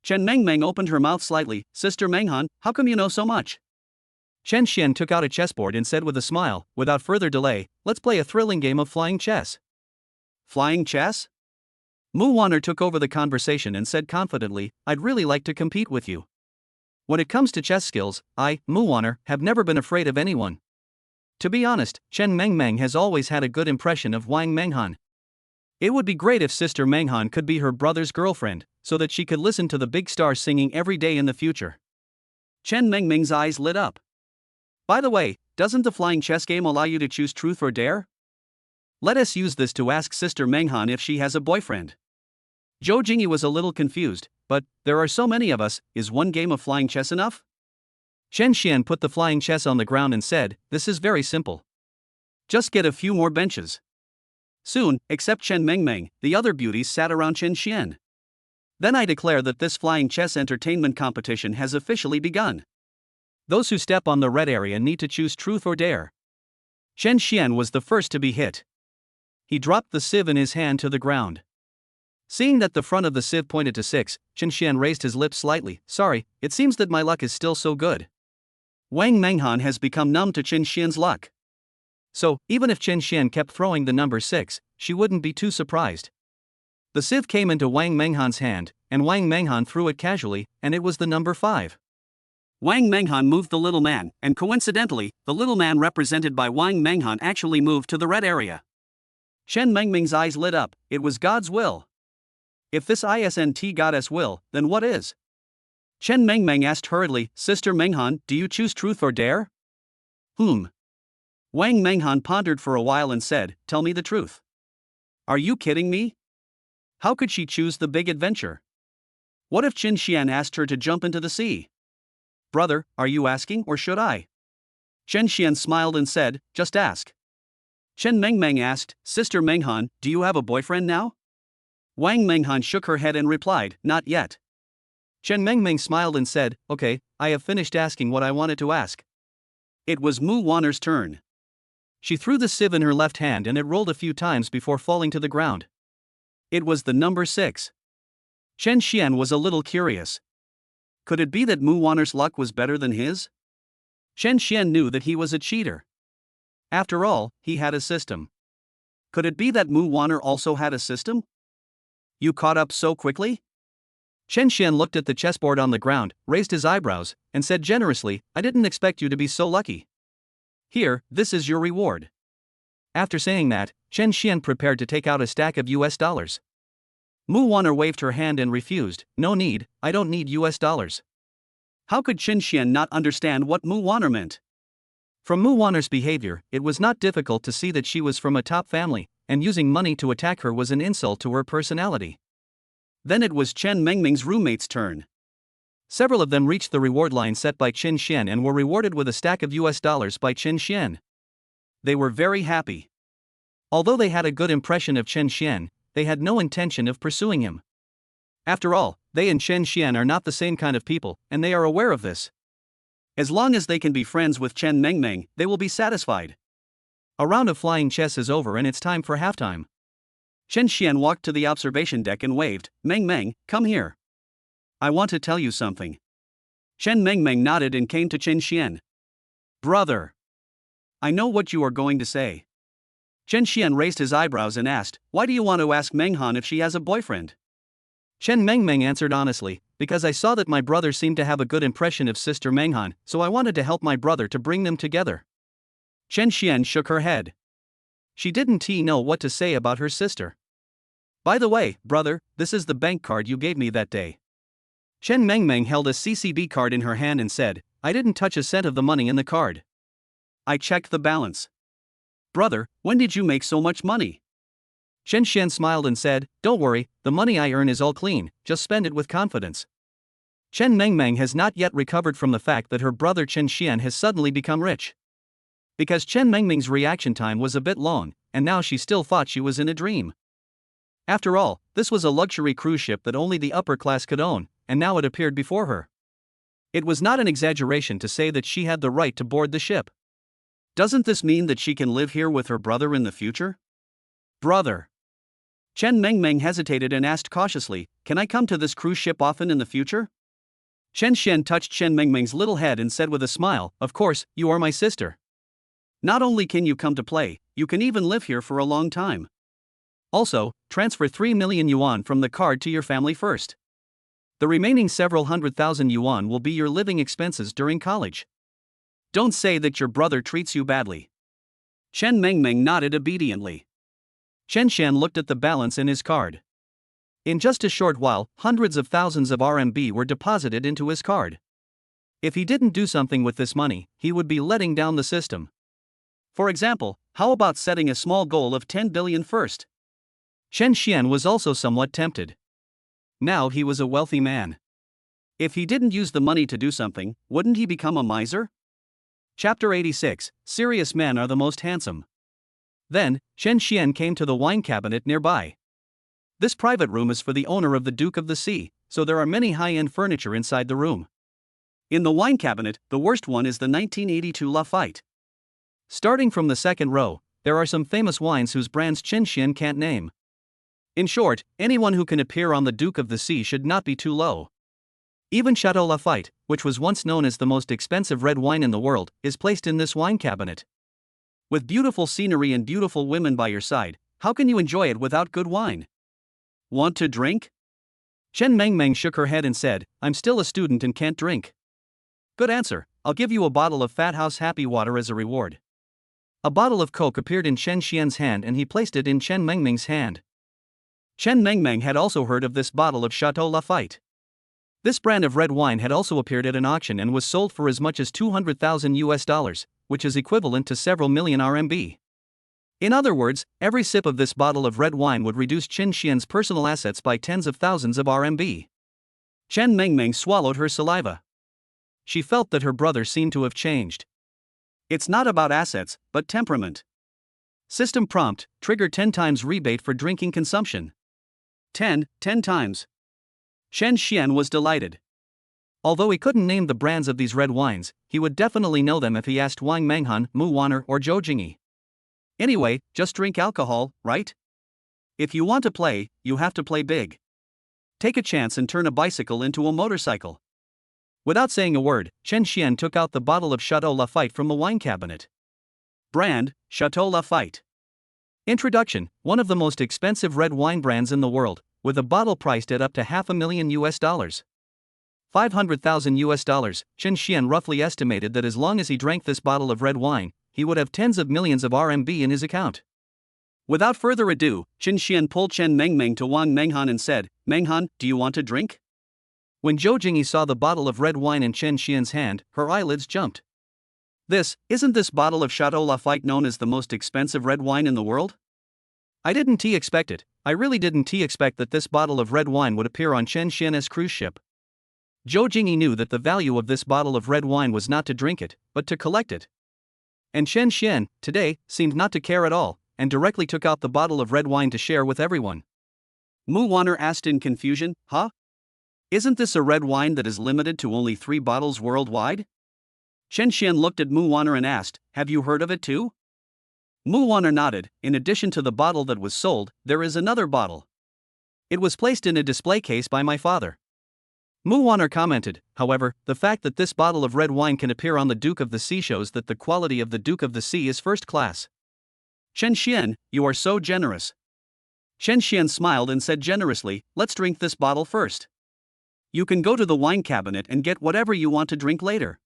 Chen Mengmeng opened her mouth slightly. Sister Menghan, how come you know so much? Chen Xian took out a chessboard and said with a smile, without further delay, let's play a thrilling game of flying chess. Flying chess? Mu Wanner took over the conversation and said confidently, I'd really like to compete with you. When it comes to chess skills, I, Mu Wanner, have never been afraid of anyone. To be honest, Chen Mengmeng has always had a good impression of Wang Menghan. It would be great if Sister Menghan could be her brother's girlfriend, so that she could listen to the big stars singing every day in the future. Chen Mengmeng's eyes lit up. By the way, doesn't the flying chess game allow you to choose truth or dare? Let us use this to ask Sister Menghan if she has a boyfriend. Zhou Jingyi was a little confused, but, there are so many of us, is one game of flying chess enough? Chen Xian put the flying chess on the ground and said, this is very simple. Just get a few more benches. Soon, except Chen Mengmeng, the other beauties sat around Chen Xian. Then I declare that this flying chess entertainment competition has officially begun. Those who step on the red area need to choose truth or dare. Chen Xian was the first to be hit. He dropped the sieve in his hand to the ground. Seeing that the front of the sieve pointed to 6, Chen Xian raised his lips slightly. Sorry, it seems that my luck is still so good. Wang Menghan has become numb to Chen Xian's luck. So, even if Chen Xian kept throwing the number 6, she wouldn't be too surprised. The sieve came into Wang Menghan's hand, and Wang Menghan threw it casually, and it was the number 5. Wang Menghan moved the little man, and coincidentally, the little man represented by Wang Menghan actually moved to the red area. Chen Mengming's eyes lit up. It was God's will. If this isn't goddess will, then what is? Chen Mengmeng asked hurriedly, Sister Menghan, do you choose truth or dare? Wang Menghan pondered for a while and said, tell me the truth. Are you kidding me? How could she choose the big adventure? What if Chen Xian asked her to jump into the sea? Brother, are you asking or should I? Chen Xian smiled and said, just ask. Chen Mengmeng asked, Sister Menghan, do you have a boyfriend now? Wang Menghan shook her head and replied, not yet. Chen Mengmeng smiled and said, okay, I have finished asking what I wanted to ask. It was Mu Wanner's turn. She threw the sieve in her left hand and it rolled a few times before falling to the ground. It was the number 6. Chen Xian was a little curious. Could it be that Mu Wanner's luck was better than his? Chen Xian knew that he was a cheater. After all, he had a system. Could it be that Mu Wanner also had a system? You caught up so quickly? Chen Xian looked at the chessboard on the ground, raised his eyebrows, and said generously, I didn't expect you to be so lucky. Here, this is your reward. After saying that, Chen Xian prepared to take out a stack of US dollars. Mu Wanner waved her hand and refused, no need, I don't need US dollars. How could Chen Xian not understand what Mu Wanner meant? From Mu Wanner's behavior, it was not difficult to see that she was from a top family, and using money to attack her was an insult to her personality. Then it was Chen Mengming's roommate's turn. Several of them reached the reward line set by Chen Xian and were rewarded with a stack of US dollars by Chen Xian. They were very happy. Although they had a good impression of Chen Xian, they had no intention of pursuing him. After all, they and Chen Xian are not the same kind of people, and they are aware of this. As long as they can be friends with Chen Mengmeng, they will be satisfied. A round of flying chess is over and it's time for halftime. Chen Xian walked to the observation deck and waved, Mengmeng, come here. I want to tell you something. Chen Mengmeng nodded and came to Chen Xian. Brother. I know what you are going to say. Chen Xian raised his eyebrows and asked, why do you want to ask Menghan if she has a boyfriend? Chen Mengmeng answered honestly, because I saw that my brother seemed to have a good impression of Sister Menghan, so I wanted to help my brother to bring them together. Chen Xian shook her head. She didn't know what to say about her sister. By the way, brother, this is the bank card you gave me that day. Chen Mengmeng held a CCB card in her hand and said, I didn't touch a cent of the money in the card. I checked the balance. Brother, when did you make so much money? Chen Xian smiled and said, don't worry, the money I earn is all clean, just spend it with confidence. Chen Mengmeng has not yet recovered from the fact that her brother Chen Xian has suddenly become rich. Because Chen Mengmeng's reaction time was a bit long, and now she still thought she was in a dream. After all, this was a luxury cruise ship that only the upper class could own, and now it appeared before her. It was not an exaggeration to say that she had the right to board the ship. Doesn't this mean that she can live here with her brother in the future? Brother. Chen Mengmeng hesitated and asked cautiously, can I come to this cruise ship often in the future? Chen Xian touched Chen Mengmeng's little head and said with a smile, of course, you are my sister. Not only can you come to play, you can even live here for a long time. Also, transfer 3 million yuan from the card to your family first. The remaining several 100,000 yuan will be your living expenses during college. Don't say that your brother treats you badly. Chen Mengmeng nodded obediently. Chen Xian looked at the balance in his card. In just a short while, hundreds of thousands of RMB were deposited into his card. If he didn't do something with this money, he would be letting down the system. For example, how about setting a small goal of 10 billion first? Chen Xian was also somewhat tempted. Now he was a wealthy man. If he didn't use the money to do something, wouldn't he become a miser? Chapter 86, Serious Men are the most handsome. Then, Chen Xian came to the wine cabinet nearby. This private room is for the owner of the Duke of the Sea, so there are many high-end furniture inside the room. In the wine cabinet, the worst one is the 1982 Lafite. Starting from the second row, there are some famous wines whose brands Chen Xian can't name. In short, anyone who can appear on the Duke of the Sea should not be too low. Even Chateau Lafite, which was once known as the most expensive red wine in the world, is placed in this wine cabinet. With beautiful scenery and beautiful women by your side, how can you enjoy it without good wine? Want to drink? Chen Mengmeng shook her head and said, I'm still a student and can't drink. Good answer, I'll give you a bottle of Fat House Happy Water as a reward. A bottle of Coke appeared in Chen Xian's hand and he placed it in Chen Mengmeng's hand. Chen Mengmeng had also heard of this bottle of Chateau Lafite. This brand of red wine had also appeared at an auction and was sold for as much as 200,000 US dollars, which is equivalent to several million RMB. In other words, every sip of this bottle of red wine would reduce Chen Xian's personal assets by tens of thousands of RMB. Chen Mengmeng swallowed her saliva. She felt that her brother seemed to have changed. It's not about assets, but temperament. System prompt, trigger 10 times rebate for drinking consumption. 10 times. Chen Xian was delighted. Although he couldn't name the brands of these red wines, he would definitely know them if he asked Wang Menghan, Mu Wanner, or Zhou Jingyi. Anyway, just drink alcohol, right? If you want to play, you have to play big. Take a chance and turn a bicycle into a motorcycle. Without saying a word, Chen Xian took out the bottle of Chateau Lafite from the wine cabinet. Brand, Chateau Lafite. Introduction, one of the most expensive red wine brands in the world, with a bottle priced at up to $500,000. 500,000 US dollars, Chen Xian roughly estimated that as long as he drank this bottle of red wine, he would have tens of millions of RMB in his account. Without further ado, Chen Xian pulled Chen Mengmeng to Wang Menghan and said, Menghan, do you want to drink? When Zhou Jingyi saw the bottle of red wine in Chen Xian's hand, her eyelids jumped. Isn't this bottle of Chateau Lafite known as the most expensive red wine in the world? I didn't expect it, I really didn't expect that this bottle of red wine would appear on Chen Xian's cruise ship. Zhou Jingyi knew that the value of this bottle of red wine was not to drink it, but to collect it. And Chen Xian, today, seemed not to care at all, and directly took out the bottle of red wine to share with everyone. Mu Wanner asked in confusion, huh? Isn't this a red wine that is limited to only 3 bottles worldwide? Chen Xian looked at Mu Wanner and asked, have you heard of it too? Mu Wanner nodded. In addition to the bottle that was sold, there is another bottle. It was placed in a display case by my father. Mu Wanner commented, however, the fact that this bottle of red wine can appear on the Duke of the Sea shows that the quality of the Duke of the Sea is first class. Chen Xian, you are so generous. Chen Xian smiled and said generously, let's drink this bottle first. You can go to the wine cabinet and get whatever you want to drink later.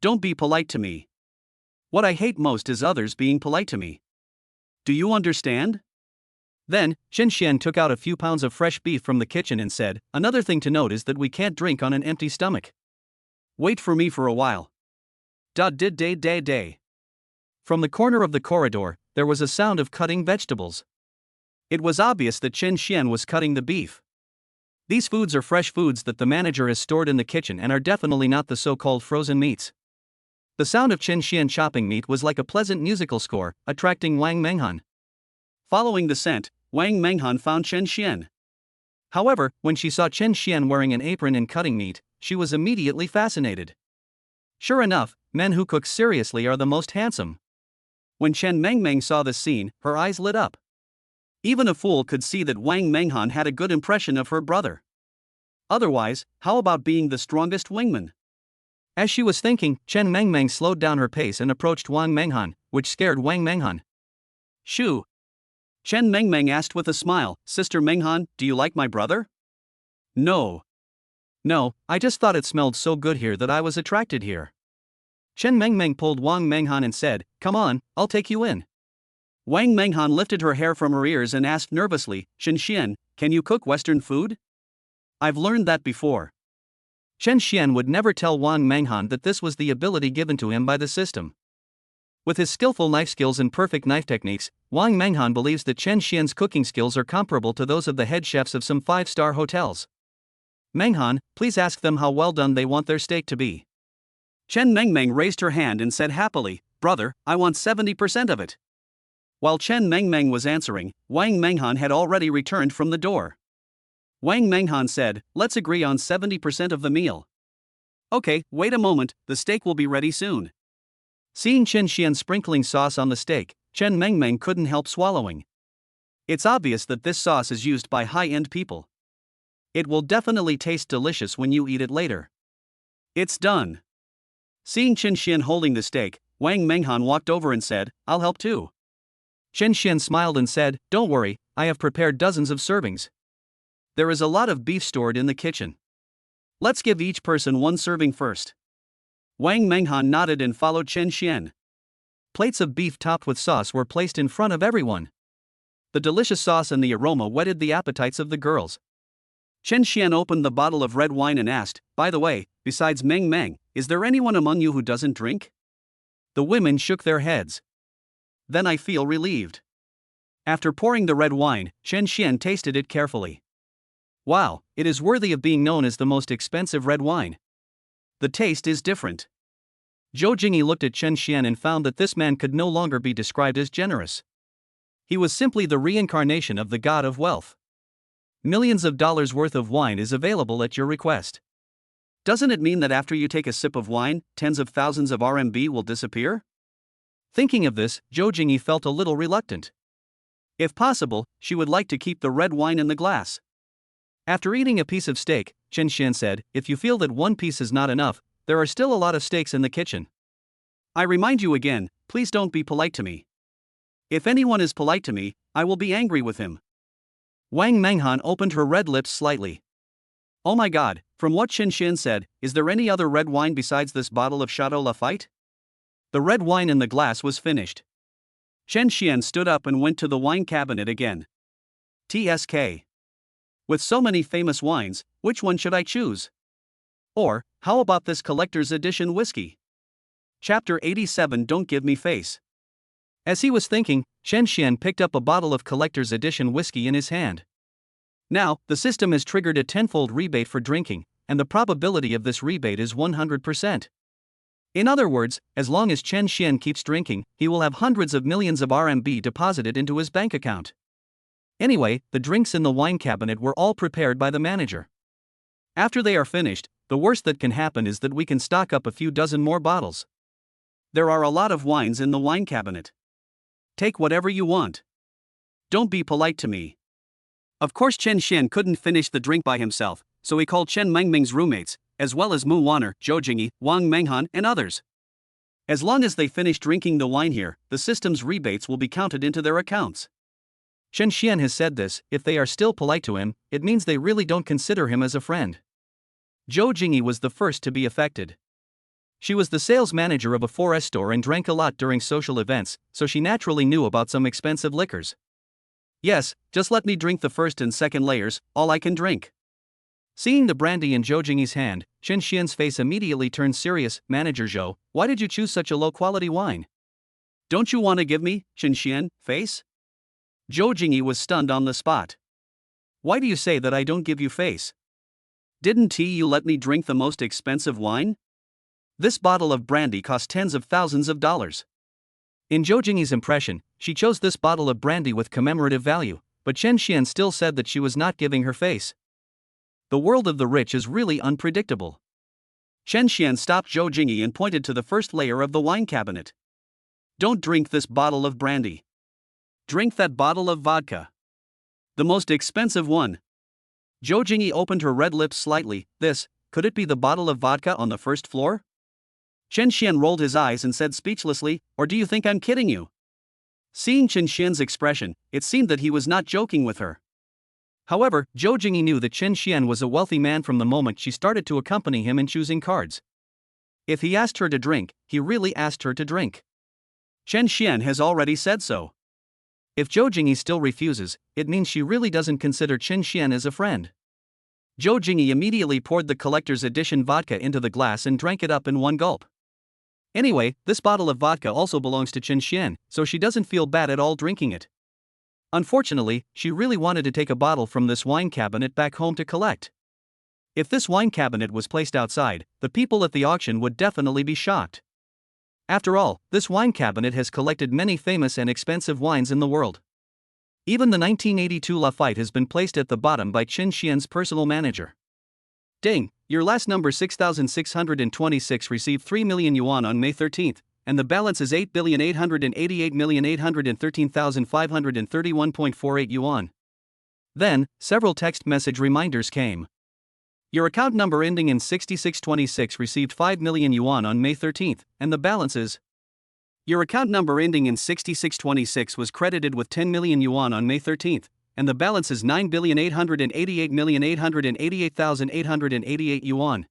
Don't be polite to me. What I hate most is others being polite to me. Do you understand? Then, Chen Xian took out a few pounds of fresh beef from the kitchen and said, another thing to note is that we can't drink on an empty stomach. Wait for me for a while. Day. From the corner of the corridor, there was a sound of cutting vegetables. It was obvious that Chen Xian was cutting the beef. These foods are fresh foods that the manager has stored in the kitchen and are definitely not the so-called frozen meats. The sound of Chen Xian chopping meat was like a pleasant musical score, attracting Wang Menghan. Following the scent, Wang Menghan found Chen Xian. However, when she saw Chen Xian wearing an apron and cutting meat, she was immediately fascinated. Sure enough, men who cook seriously are the most handsome. When Chen Mengmeng saw this scene, her eyes lit up. Even a fool could see that Wang Menghan had a good impression of her brother. Otherwise, how about being the strongest wingman? As she was thinking, Chen Mengmeng slowed down her pace and approached Wang Menghan, which scared Wang Menghan. Shoo! Chen Mengmeng asked with a smile, Sister Menghan, do you like my brother? No, I just thought it smelled so good here that I was attracted here. Chen Mengmeng pulled Wang Menghan and said, come on, I'll take you in. Wang Menghan lifted her hair from her ears and asked nervously, Chen Xian, can you cook Western food? I've learned that before. Chen Xian would never tell Wang Menghan that this was the ability given to him by the system. With his skillful knife skills and perfect knife techniques, Wang Menghan believes that Chen Xian's cooking skills are comparable to those of the head chefs of some 5-star hotels. Menghan, please ask them how well done they want their steak to be. Chen Mengmeng raised her hand and said happily, brother, I want 70% of it. While Chen Mengmeng was answering, Wang Menghan had already returned from the door. Wang Menghan said, let's agree on 70% of the meal. Okay, wait a moment, the steak will be ready soon. Seeing Chen Xian sprinkling sauce on the steak, Chen Mengmeng couldn't help swallowing. It's obvious that this sauce is used by high-end people. It will definitely taste delicious when you eat it later. It's done. Seeing Chen Xian holding the steak, Wang Menghan walked over and said, I'll help too. Chen Xian smiled and said, don't worry, I have prepared dozens of servings. There is a lot of beef stored in the kitchen. Let's give each person one serving first. Wang Menghan nodded and followed Chen Xian. Plates of beef topped with sauce were placed in front of everyone. The delicious sauce and the aroma whetted the appetites of the girls. Chen Xian opened the bottle of red wine and asked, by the way, besides Meng Meng, is there anyone among you who doesn't drink? The women shook their heads. Then I feel relieved. After pouring the red wine, Chen Xian tasted it carefully. Wow, it is worthy of being known as the most expensive red wine. The taste is different. Zhou Jingyi looked at Chen Xian and found that this man could no longer be described as generous. He was simply the reincarnation of the god of wealth. Millions of dollars worth of wine is available at your request. Doesn't it mean that after you take a sip of wine, tens of thousands of RMB will disappear? Thinking of this, Zhou Jingyi felt a little reluctant. If possible, she would like to keep the red wine in the glass. After eating a piece of steak, Chen Xian said, if you feel that one piece is not enough, there are still a lot of steaks in the kitchen. I remind you again, please don't be polite to me. If anyone is polite to me, I will be angry with him. Wang Menghan opened her red lips slightly. Oh my god, from what Chen Xian said, is there any other red wine besides this bottle of Chateau Lafite? The red wine in the glass was finished. Chen Xian stood up and went to the wine cabinet again. TSK. With so many famous wines, which one should I choose? Or, how about this collector's edition whiskey? Chapter 87 Don't Give Me Face. As he was thinking, Chen Xian picked up a bottle of collector's edition whiskey in his hand. Now, the system has triggered a tenfold rebate for drinking, and the probability of this rebate is 100%. In other words, as long as Chen Xian keeps drinking, he will have hundreds of millions of RMB deposited into his bank account. Anyway, the drinks in the wine cabinet were all prepared by the manager. After they are finished, the worst that can happen is that we can stock up a few dozen more bottles. There are a lot of wines in the wine cabinet. Take whatever you want. Don't be polite to me. Of course Chen Xian couldn't finish the drink by himself, so he called Chen Mengmeng's roommates, as well as Mu Wanner, Zhou Jingyi, Wang Menghan, and others. As long as they finish drinking the wine here, the system's rebates will be counted into their accounts. Chen Xian has said this, if they are still polite to him, it means they really don't consider him as a friend. Zhou Jingyi was the first to be affected. She was the sales manager of a 4S store and drank a lot during social events, so she naturally knew about some expensive liquors. Yes, just let me drink the first and second layers, all I can drink. Seeing the brandy in Zhou Jingyi's hand, Chen Xian's face immediately turned serious. Manager Zhou, why did you choose such a low-quality wine? Don't you want to give me, Chen Xian, face? Zhou Jingyi was stunned on the spot. Why do you say that I don't give you face? Didn't you let me drink the most expensive wine? This bottle of brandy cost tens of thousands of dollars. In Zhou Jingyi's impression, she chose this bottle of brandy with commemorative value, but Chen Xian still said that she was not giving her face. The world of the rich is really unpredictable. Chen Xian stopped Zhou Jingyi and pointed to the first layer of the wine cabinet. Don't drink this bottle of brandy. Drink that bottle of vodka. The most expensive one. Zhou Jingyi opened her red lips slightly. Could it be the bottle of vodka on the first floor? Chen Xian rolled his eyes and said speechlessly, or do you think I'm kidding you? Seeing Chen Xian's expression, it seemed that he was not joking with her. However, Zhou Jingyi knew that Chen Xian was a wealthy man from the moment she started to accompany him in choosing cards. If he asked her to drink, he really asked her to drink. Chen Xian has already said so. If Zhou Jingyi still refuses, it means she really doesn't consider Chen Xian as a friend. Zhou Jingyi immediately poured the collector's edition vodka into the glass and drank it up in one gulp. Anyway, this bottle of vodka also belongs to Chen Xian, so she doesn't feel bad at all drinking it. Unfortunately, she really wanted to take a bottle from this wine cabinet back home to collect. If this wine cabinet was placed outside, the people at the auction would definitely be shocked. After all, this wine cabinet has collected many famous and expensive wines in the world. Even the 1982 Lafite has been placed at the bottom by Chen Xian's personal manager. Ding, your last number 6626 received 3 million yuan on May 13th, and the balance is 8,888,813,531.48 yuan. Then, several text message reminders came. Your account number ending in 6626 received 5 million yuan on May 13th, and the balance is. Your account number ending in 6626 was credited with 10 million yuan on May 13th, and the balance is 9,888,888,888 yuan.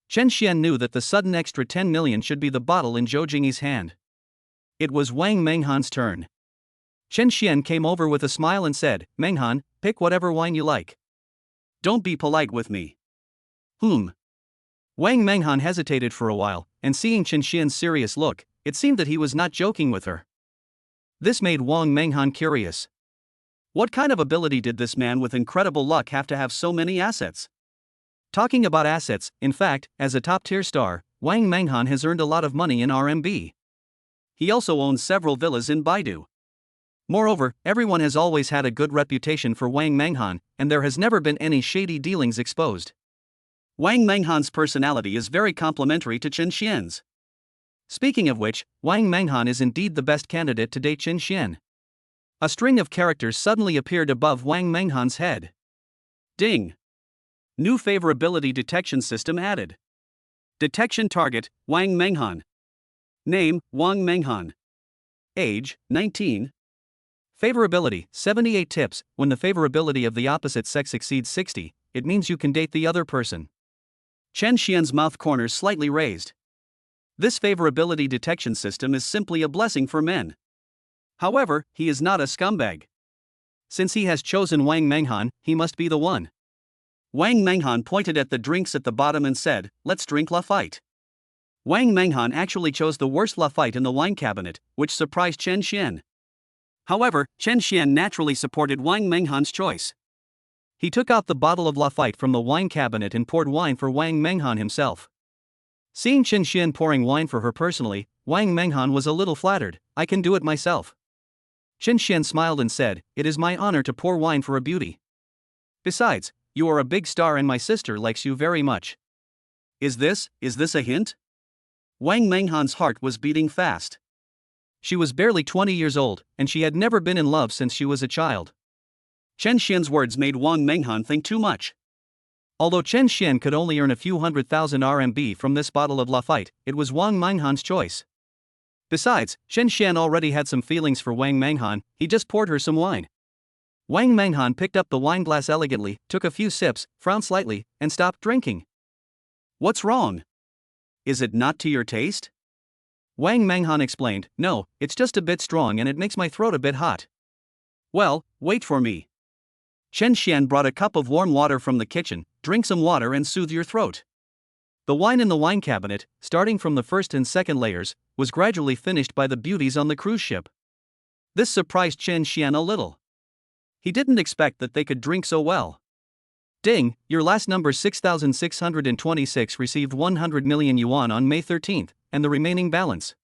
Chen Xian knew that the sudden extra 10 million should be the bottle in Zhou Jingyi's hand. It was Wang Menghan's turn. Chen Xian came over with a smile and said, "Menghan, pick whatever wine you like. Don't be polite with me." Wang Menghan hesitated for a while, and seeing Chen Xian's serious look, it seemed that he was not joking with her. This made Wang Menghan curious. What kind of ability did this man with incredible luck have to have so many assets? Talking about assets, in fact, as a top-tier star, Wang Menghan has earned a lot of money in RMB. He also owns several villas in Baidu. Moreover, everyone has always had a good reputation for Wang Menghan, and there has never been any shady dealings exposed. Wang Menghan's personality is very complementary to Chen Xian's. Speaking of which, Wang Menghan is indeed the best candidate to date Chen Xian. A string of characters suddenly appeared above Wang Menghan's head. Ding! New favorability detection system added. Detection target, Wang Menghan. Name, Wang Menghan. Age, 19. Favorability, 78 tips. When the favorability of the opposite sex exceeds 60, it means you can date the other person. Chen Xian's mouth corners slightly raised. This favorability detection system is simply a blessing for men. However, he is not a scumbag. Since he has chosen Wang Menghan, he must be the one. Wang Menghan pointed at the drinks at the bottom and said, "Let's drink Lafite." Wang Menghan actually chose the worst Lafite in the wine cabinet, which surprised Chen Xian. However, Chen Xian naturally supported Wang Menghan's choice. He took out the bottle of Lafite from the wine cabinet and poured wine for Wang Menghan himself. Seeing Chen Xian pouring wine for her personally, Wang Menghan was a little flattered. "I can do it myself." Chen Xian smiled and said, "It is my honor to pour wine for a beauty. Besides, you are a big star and my sister likes you very much." Is this a hint? Wang Menghan's heart was beating fast. She was barely 20 years old, and she had never been in love since she was a child. Chen Xian's words made Wang Menghan think too much. Although Chen Xian could only earn a few 100,000 RMB from this bottle of Lafite, it was Wang Menghan's choice. Besides, Chen Xian already had some feelings for Wang Menghan, he just poured her some wine. Wang Menghan picked up the wine glass elegantly, took a few sips, frowned slightly, and stopped drinking. "What's wrong? Is it not to your taste?" Wang Menghan explained, "No, it's just a bit strong and it makes my throat a bit hot." "Well, wait for me." Chen Xian brought a cup of warm water from the kitchen. "Drink some water and soothe your throat." The wine in the wine cabinet, starting from the first and second layers, was gradually finished by the beauties on the cruise ship. This surprised Chen Xian a little. He didn't expect that they could drink so well. Ding, your last number 6626 received 100 million yuan on May 13th, and the remaining balance.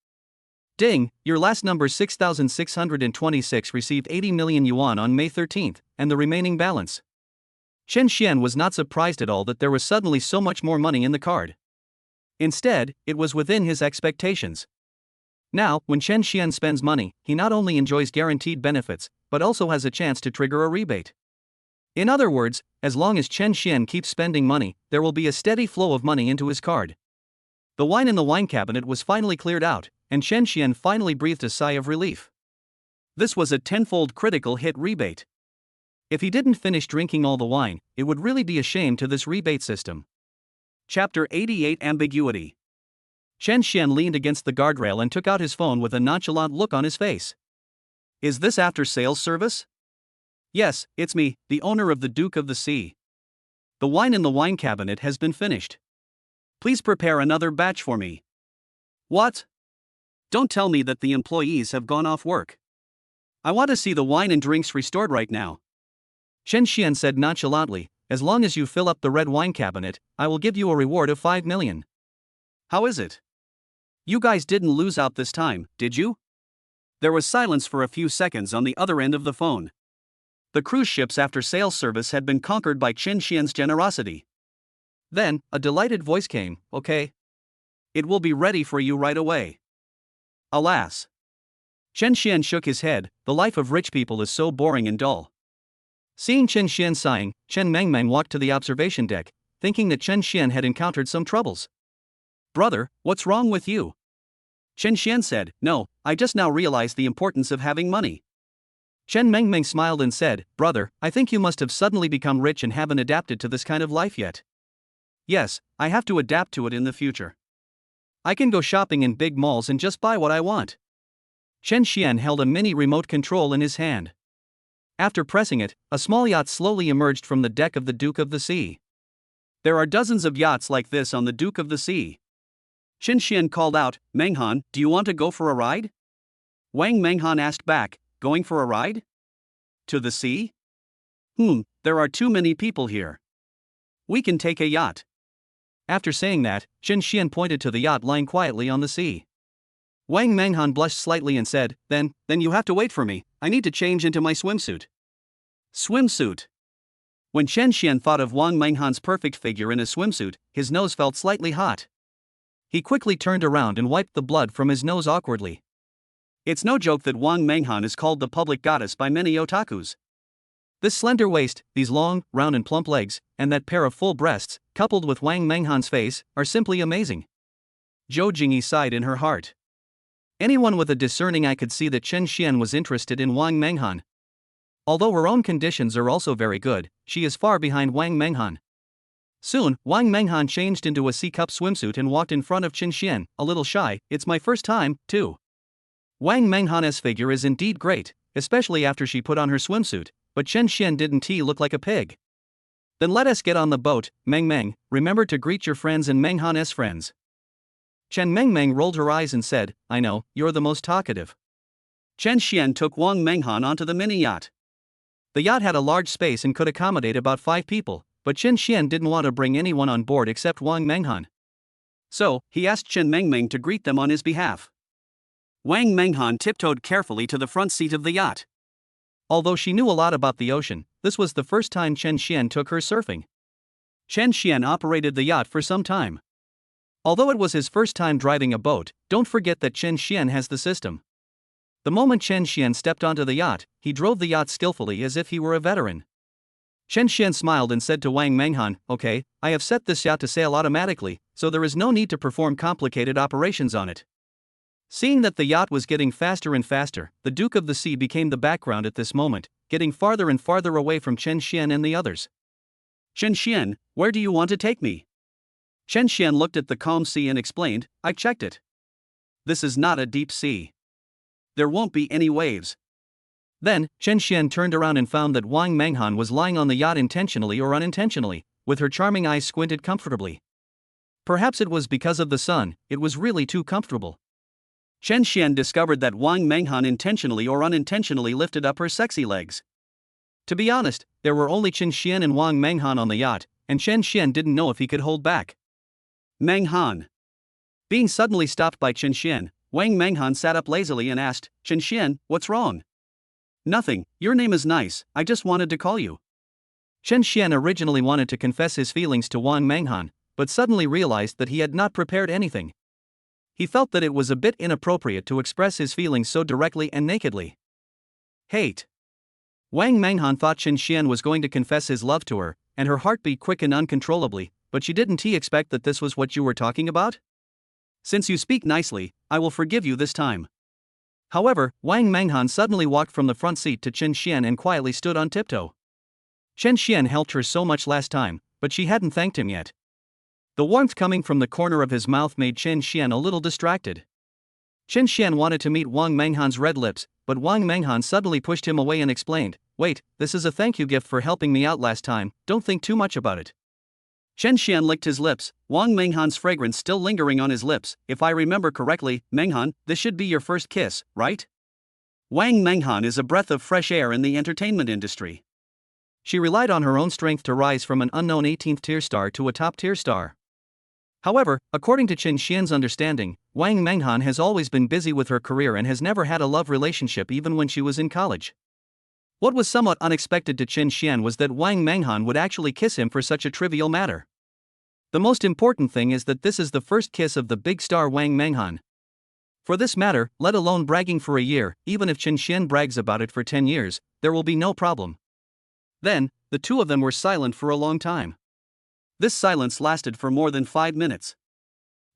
Ding, your last number 6626 received 80 million yuan on May 13th, and the remaining balance. Chen Xian was not surprised at all that there was suddenly so much more money in the card. Instead, it was within his expectations. Now, when Chen Xian spends money, he not only enjoys guaranteed benefits, but also has a chance to trigger a rebate. In other words, as long as Chen Xian keeps spending money, there will be a steady flow of money into his card. The wine in the wine cabinet was finally cleared out, and Chen Xian finally breathed a sigh of relief. This was a tenfold critical hit rebate. If he didn't finish drinking all the wine, it would really be a shame to this rebate system. Chapter 88 Ambiguity. Chen Xian leaned against the guardrail and took out his phone with a nonchalant look on his face. "Is this after-sales service?" "Yes, it's me, the owner of the Duke of the Sea." The wine in the wine cabinet has been finished. Please prepare another batch for me. What? Don't tell me that the employees have gone off work. I want to see the wine and drinks restored right now. Chen Xian said nonchalantly, as long as you fill up the red wine cabinet, I will give you a reward of 5 million. How is it? You guys didn't lose out this time, did you? There was silence for a few seconds on the other end of the phone. The cruise ship's after-sales service had been conquered by Chen Xian's generosity. Then, a delighted voice came, okay. It will be ready for you right away. Alas. Chen Xian shook his head, the life of rich people is so boring and dull. Seeing Chen Xian sighing, Chen Mengmeng walked to the observation deck, thinking that Chen Xian had encountered some troubles. Brother, what's wrong with you? Chen Xian said, no, I just now realized the importance of having money. Chen Mengmeng smiled and said, brother, I think you must have suddenly become rich and haven't adapted to this kind of life yet. Yes, I have to adapt to it in the future. I can go shopping in big malls and just buy what I want. Chen Xian held a mini remote control in his hand. After pressing it, a small yacht slowly emerged from the deck of the Duke of the Sea. There are dozens of yachts like this on the Duke of the Sea. Chen Xian called out, Menghan, do you want to go for a ride? Wang Menghan asked back, going for a ride? To the sea? There are too many people here. We can take a yacht. After saying that, Chen Xian pointed to the yacht lying quietly on the sea. Wang Menghan blushed slightly and said, then you have to wait for me, I need to change into my swimsuit. Swimsuit. When Chen Xian thought of Wang Menghan's perfect figure in a swimsuit, his nose felt slightly hot. He quickly turned around and wiped the blood from his nose awkwardly. It's no joke that Wang Menghan is called the public goddess by many otakus. This slender waist, these long, round and plump legs, and that pair of full breasts, coupled with Wang Menghan's face, are simply amazing. Zhou Jingyi sighed in her heart. Anyone with a discerning eye could see that Chen Xian was interested in Wang Menghan. Although her own conditions are also very good, she is far behind Wang Menghan. Soon, Wang Menghan changed into a C-cup swimsuit and walked in front of Chen Xian, a little shy. It's my first time, too. Wang Menghan's figure is indeed great, especially after she put on her swimsuit, but Chen Xian didn't look like a pig. Then let us get on the boat, Meng. Remember to greet your friends and Menghan's friends. Chen Meng rolled her eyes and said, I know, you're the most talkative. Chen Xian took Wang Menghan onto the mini-yacht. The yacht had a large space and could accommodate about 5 people, but Chen Xian didn't want to bring anyone on board except Wang Menghan. So, he asked Chen Meng to greet them on his behalf. Wang Menghan tiptoed carefully to the front seat of the yacht. Although she knew a lot about the ocean, this was the first time Chen Xian took her surfing. Chen Xian operated the yacht for some time. Although it was his first time driving a boat, don't forget that Chen Xian has the system. The moment Chen Xian stepped onto the yacht, he drove the yacht skillfully as if he were a veteran. Chen Xian smiled and said to Wang Menghan, okay, I have set this yacht to sail automatically, so there is no need to perform complicated operations on it. Seeing that the yacht was getting faster and faster, the Duke of the Sea became the background at this moment, getting farther and farther away from Chen Xian and the others. Chen Xian, where do you want to take me? Chen Xian looked at the calm sea and explained, I checked it. This is not a deep sea. There won't be any waves. Then, Chen Xian turned around and found that Wang Menghan was lying on the yacht intentionally or unintentionally, with her charming eyes squinted comfortably. Perhaps it was because of the sun, it was really too comfortable. Chen Xian discovered that Wang Menghan intentionally or unintentionally lifted up her sexy legs. To be honest, there were only Chen Xian and Wang Menghan on the yacht, and Chen Xian didn't know if he could hold back. Menghan. Being suddenly stopped by Chen Xian, Wang Menghan sat up lazily and asked, Chen Xian, what's wrong? Nothing, your name is nice, I just wanted to call you. Chen Xian originally wanted to confess his feelings to Wang Menghan, but suddenly realized that he had not prepared anything. He felt that it was a bit inappropriate to express his feelings so directly and nakedly. Hate. Wang Menghan thought Chen Xian was going to confess his love to her, and her heartbeat quickened uncontrollably, but she didn't expect that this was what you were talking about? Since you speak nicely, I will forgive you this time. However, Wang Menghan suddenly walked from the front seat to Chen Xian and quietly stood on tiptoe. Chen Xian helped her so much last time, but she hadn't thanked him yet. The warmth coming from the corner of his mouth made Chen Xian a little distracted. Chen Xian wanted to meet Wang Menghan's red lips, but Wang Menghan suddenly pushed him away and explained, wait, this is a thank you gift for helping me out last time, don't think too much about it. Chen Xian licked his lips, Wang Menghan's fragrance still lingering on his lips. If I remember correctly, Menghan, this should be your first kiss, right? Wang Menghan is a breath of fresh air in the entertainment industry. She relied on her own strength to rise from an unknown 18th tier star to a top tier star. However, according to Chen Xian's understanding, Wang Menghan has always been busy with her career and has never had a love relationship even when she was in college. What was somewhat unexpected to Chen Xian was that Wang Menghan would actually kiss him for such a trivial matter. The most important thing is that this is the first kiss of the big star Wang Menghan. For this matter, let alone bragging for a year, even if Chen Xian brags about it for 10 years, there will be no problem. Then, the two of them were silent for a long time. This silence lasted for more than 5 minutes.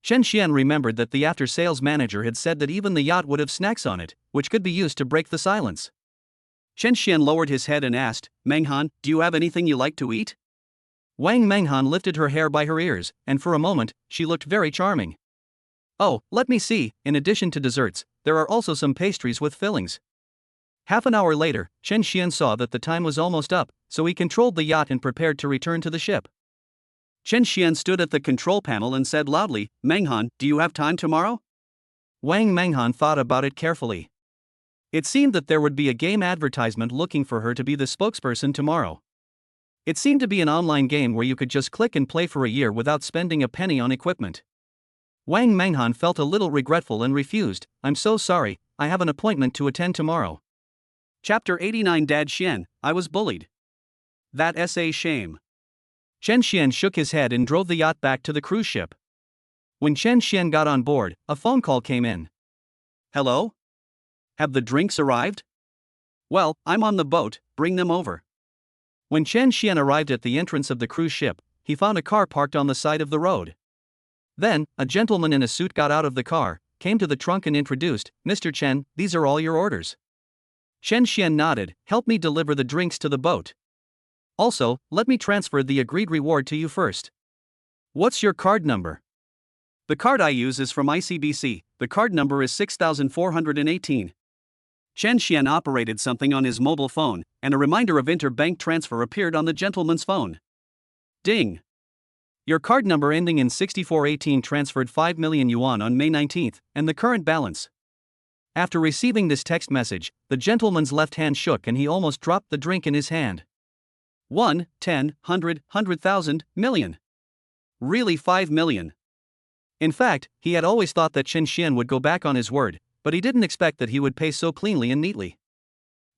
Chen Xian remembered that the after-sales manager had said that even the yacht would have snacks on it, which could be used to break the silence. Chen Xian lowered his head and asked, Menghan, do you have anything you like to eat? Wang Menghan lifted her hair by her ears, and for a moment, she looked very charming. Oh, let me see, in addition to desserts, there are also some pastries with fillings. Half an hour later, Chen Xian saw that the time was almost up, so he controlled the yacht and prepared to return to the ship. Chen Xian stood at the control panel and said loudly, Menghan, do you have time tomorrow? Wang Menghan thought about it carefully. It seemed that there would be a game advertisement looking for her to be the spokesperson tomorrow. It seemed to be an online game where you could just click and play for a year without spending a penny on equipment. Wang Menghan felt a little regretful and refused, I'm so sorry, I have an appointment to attend tomorrow. Chapter 89 Dad Xian, I was bullied. That's a shame. Chen Xian shook his head and drove the yacht back to the cruise ship. When Chen Xian got on board, a phone call came in. Hello? Have the drinks arrived? Well, I'm on the boat, bring them over. When Chen Xian arrived at the entrance of the cruise ship, he found a car parked on the side of the road. Then, a gentleman in a suit got out of the car, came to the trunk and introduced, Mr. Chen, these are all your orders. Chen Xian nodded, help me deliver the drinks to the boat. Also, let me transfer the agreed reward to you first. What's your card number? The card I use is from ICBC, the card number is 6418. Chen Xian operated something on his mobile phone, and a reminder of interbank transfer appeared on the gentleman's phone. Ding! Your card number ending in 6418 transferred 5 million yuan on May 19, and the current balance. After receiving this text message, the gentleman's left hand shook and he almost dropped the drink in his hand. 1, 10, 100, 100,000, million. Really 5 million. In fact, he had always thought that Chen Xian would go back on his word, but he didn't expect that he would pay so cleanly and neatly.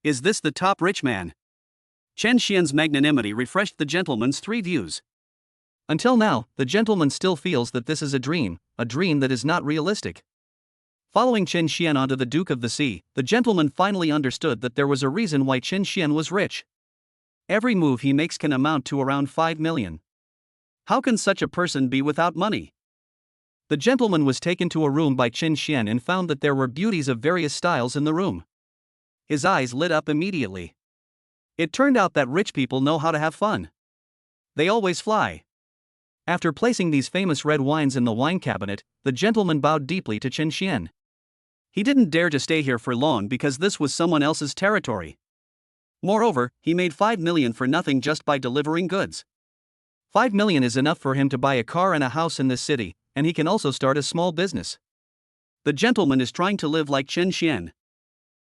Is this the top rich man? Chen Xian's magnanimity refreshed the gentleman's 3 views. Until now, the gentleman still feels that this is a dream that is not realistic. Following Chen Xian onto the Duke of the Sea, the gentleman finally understood that there was a reason why Chen Xian was rich. Every move he makes can amount to around 5 million. How can such a person be without money? The gentleman was taken to a room by Chen Xian and found that there were beauties of various styles in the room. His eyes lit up immediately. It turned out that rich people know how to have fun. They always fly. After placing these famous red wines in the wine cabinet, the gentleman bowed deeply to Chen Xian. He didn't dare to stay here for long because this was someone else's territory. Moreover, he made 5 million for nothing just by delivering goods. 5 million is enough for him to buy a car and a house in this city, and he can also start a small business. The gentleman is trying to live like Chen Xian.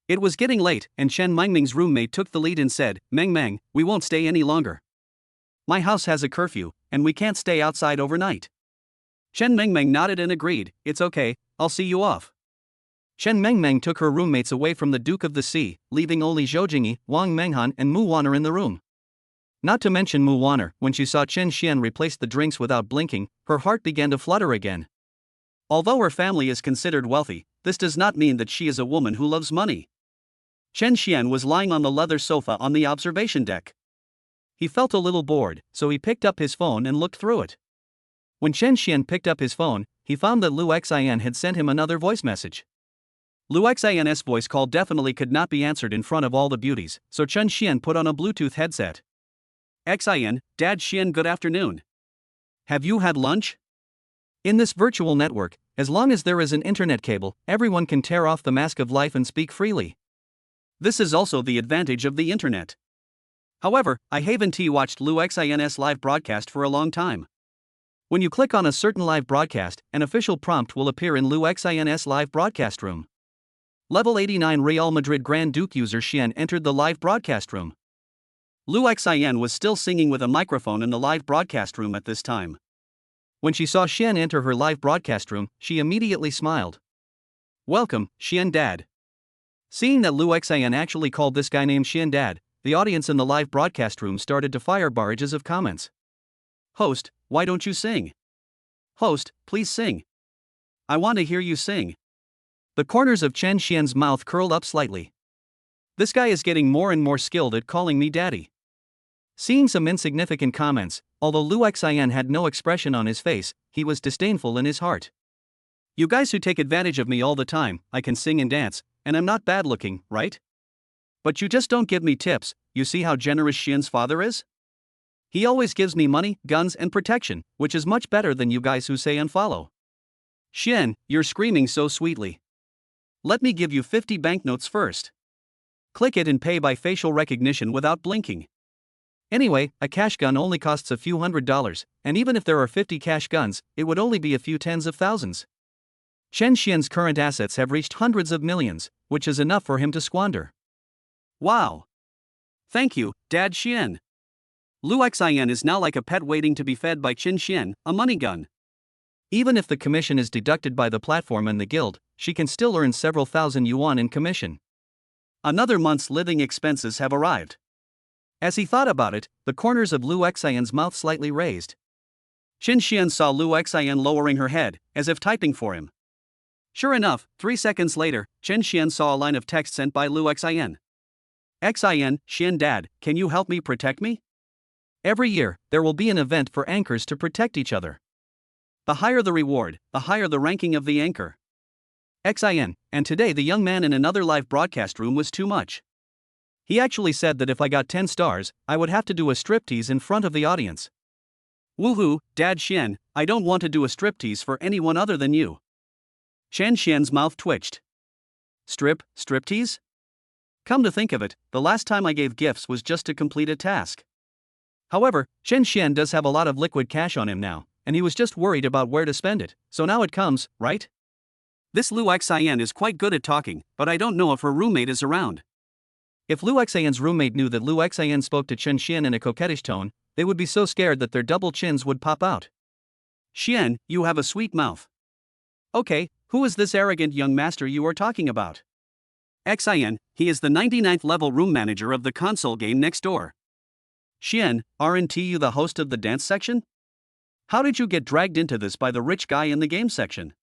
It was getting late, and Chen Mengming's roommate took the lead and said, Meng, we won't stay any longer. My house has a curfew, and we can't stay outside overnight. Chen Mengming nodded and agreed, it's okay, I'll see you off. Chen Mengming took her roommates away from the Duke of the Sea, leaving only Zhou Jingyi, Wang Menghan and Mu Wanner in the room. Not to mention Mu Wanner, when she saw Chen Xian replace the drinks without blinking, her heart began to flutter again. Although her family is considered wealthy, this does not mean that she is a woman who loves money. Chen Xian was lying on the leather sofa on the observation deck. He felt a little bored, so he picked up his phone and looked through it. When Chen Xian picked up his phone, he found that Lu Xian had sent him another voice message. Lu Xian's voice call definitely could not be answered in front of all the beauties, so Chen Xian put on a Bluetooth headset. Xian, Dad Xian, good afternoon. Have you had lunch? In this virtual network, as long as there is an internet cable, everyone can tear off the mask of life and speak freely. This is also the advantage of the internet. However, I haven't watched Lu Xian's live broadcast for a long time. When you click on a certain live broadcast, an official prompt will appear in Lu Xin's live broadcast room. Level 89 Real Madrid Grand Duke user Xian entered the live broadcast room. Lu Xin was still singing with a microphone in the live broadcast room at this time. When she saw Xian enter her live broadcast room, she immediately smiled. "Welcome, Xian Dad." Seeing that Lu Xin actually called this guy named Xian Dad, the audience in the live broadcast room started to fire barrages of comments. "Host, why don't you sing? Host, please sing. I want to hear you sing." The corners of Chen Xian's mouth curled up slightly. This guy is getting more and more skilled at calling me daddy. Seeing some insignificant comments, although Lu Xin had no expression on his face, he was disdainful in his heart. "You guys who take advantage of me all the time, I can sing and dance, and I'm not bad looking, right? But you just don't give me tips. You see how generous Xian's father is? He always gives me money, guns, and protection, which is much better than you guys who say unfollow. Xian, you're screaming so sweetly. Let me give you 50 banknotes first. Click it and pay by facial recognition without blinking. Anyway, a cash gun only costs a few $100s, and even if there are 50 cash guns, it would only be a few tens of thousands. Chen Xian's current assets have reached hundreds of millions, which is enough for him to squander." Wow. Thank you, Dad Xian. Lu Xin is now like a pet waiting to be fed by Chen Xian, a money gun. Even if the commission is deducted by the platform and the guild, she can still earn several thousand yuan in commission. Another month's living expenses have arrived. As he thought about it, the corners of Lu Xian's mouth slightly raised. Chen Xian saw Lu Xin lowering her head, as if typing for him. Sure enough, 3 seconds later, Chen Xian saw a line of text sent by Lu Xin. "Xin, Xian Dad, can you help me protect me? Every year, there will be an event for anchors to protect each other. The higher the reward, the higher the ranking of the anchor. Xin, and today the young man in another live broadcast room was too much. He actually said that if I got 10 stars, I would have to do a striptease in front of the audience. Woohoo, Dad Xian, I don't want to do a striptease for anyone other than you." Chen Xian's mouth twitched. Striptease? Come to think of it, the last time I gave gifts was just to complete a task. However, Chen Xian does have a lot of liquid cash on him now, and he was just worried about where to spend it, so now it comes, right? This Lu Xin is quite good at talking, but I don't know if her roommate is around. If Lu Xian's roommate knew that Lu Xin spoke to Chen Xian in a coquettish tone, they would be so scared that their double chins would pop out. "Xian, you have a sweet mouth. Okay, who is this arrogant young master you are talking about?" Xin, he is the 99th level room manager of the console game next door. "Xian, aren't you the host of the dance section? How did you get dragged into this by the rich guy in the game section?"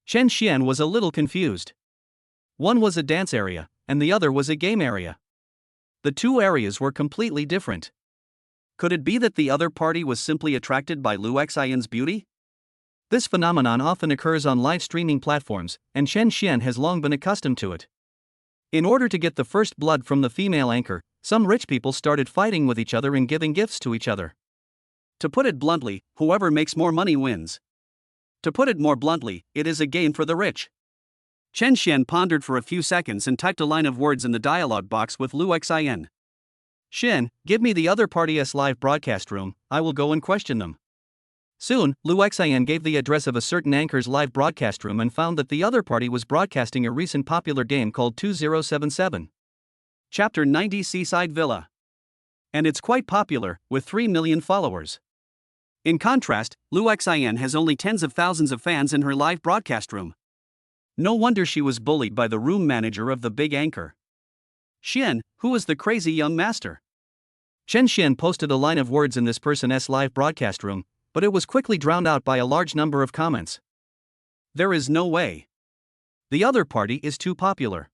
Chen Xian was a little confused. One was a dance area, and the other was a game area. The two areas were completely different. Could it be that the other party was simply attracted by Lu Xian's beauty? This phenomenon often occurs on live streaming platforms, and Chen Xian has long been accustomed to it. In order to get the first blood from the female anchor, some rich people started fighting with each other and giving gifts to each other. To put it bluntly, whoever makes more money wins. To put it more bluntly, it is a game for the rich. Chen Xian pondered for a few seconds and typed a line of words in the dialog box with Lu Xin. "Xian, give me the other party's live broadcast room, I will go and question them." Soon, Lu Xin gave the address of a certain anchor's live broadcast room and found that the other party was broadcasting a recent popular game called 2077. Chapter 90 Seaside Villa. And it's quite popular, with 3 million followers. In contrast, Lu Xin has only tens of thousands of fans in her live broadcast room. No wonder she was bullied by the room manager of the big anchor. "Xian, who is the crazy young master?" Chen Xian posted a line of words in this person's live broadcast room, but it was quickly drowned out by a large number of comments. "There is no way. The other party is too popular.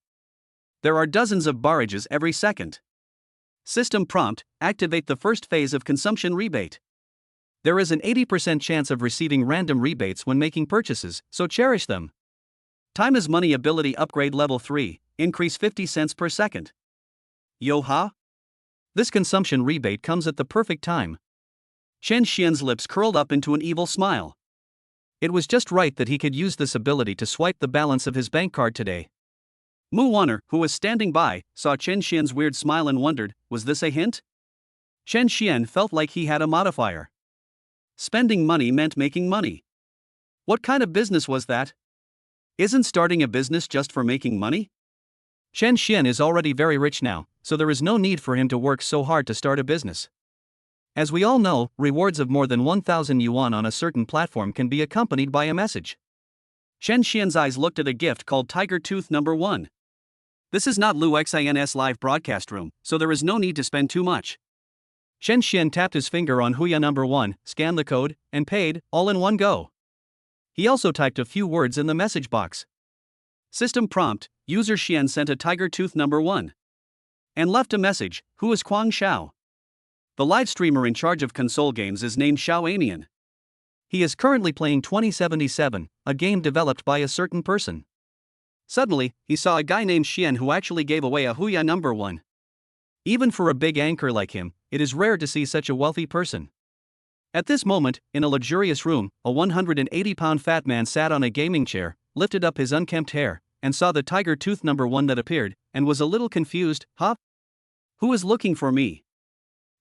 There are dozens of barrages every second. System prompt, activate the first phase of consumption rebate. There is an 80% chance of receiving random rebates when making purchases, so cherish them. Time is money ability upgrade level 3, increase 50 cents per second. Yo-ha? This consumption rebate comes at the perfect time." Chen Xian's lips curled up into an evil smile. It was just right that he could use this ability to swipe the balance of his bank card today. Mu Wanner, who was standing by, saw Chen Xian's weird smile and wondered, was this a hint? Chen Xian felt like he had a modifier. Spending money meant making money. What kind of business was that? Isn't starting a business just for making money? Chen Xian is already very rich now, so there is no need for him to work so hard to start a business. As we all know, rewards of more than 1,000 yuan on a certain platform can be accompanied by a message. Chen Xian's eyes looked at a gift called Tiger Tooth number 1. This is not Lu Xin's live broadcast room, so there is no need to spend too much. Chen Xian tapped his finger on Huya number 1, scanned the code, and paid, all in one go. He also typed a few words in the message box. System prompt, user Xian sent a Tiger Tooth number 1. And left a message, who is Kuang Xiao? The live streamer in charge of console games is named Xiao Amian. He is currently playing 2077, a game developed by a certain person. Suddenly, he saw a guy named Xian who actually gave away a Huya number 1. Even for a big anchor like him, it is rare to see such a wealthy person. At this moment, in a luxurious room, a 180-pound fat man sat on a gaming chair, lifted up his unkempt hair, and saw the Tiger Tooth number 1 that appeared, and was a little confused. Huh? Who is looking for me?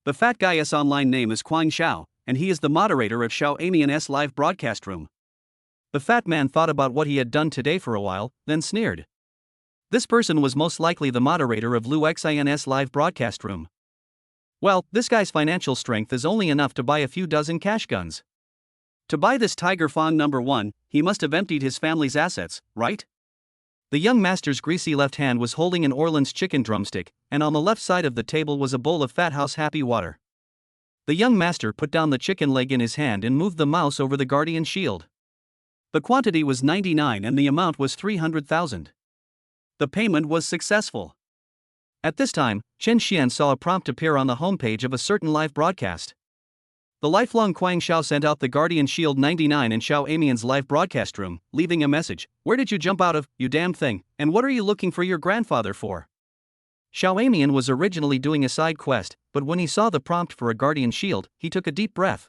The fat guy's online name is Kuang Xiao, and he is the moderator of Xiao Amian's live broadcast room. The fat man thought about what he had done today for a while, then sneered. This person was most likely the moderator of Lu Xin's live broadcast room. Well, this guy's financial strength is only enough to buy a few dozen cash guns. To buy this Tiger Fang number 1, he must have emptied his family's assets, right? The young master's greasy left hand was holding an Orleans chicken drumstick, and on the left side of the table was a bowl of Fat House Happy Water. The young master put down the chicken leg in his hand and moved the mouse over the guardian shield. The quantity was 99 and the amount was 300,000. The payment was successful. At this time, Chen Xian saw a prompt appear on the homepage of a certain live broadcast. The lifelong Kuang Xiao sent out the Guardian Shield 99 in Xiao Amian's live broadcast room, leaving a message, "Where did you jump out of, you damn thing, and what are you looking for your grandfather for?" Xiao Amian was originally doing a side quest, but when he saw the prompt for a Guardian Shield, he took a deep breath.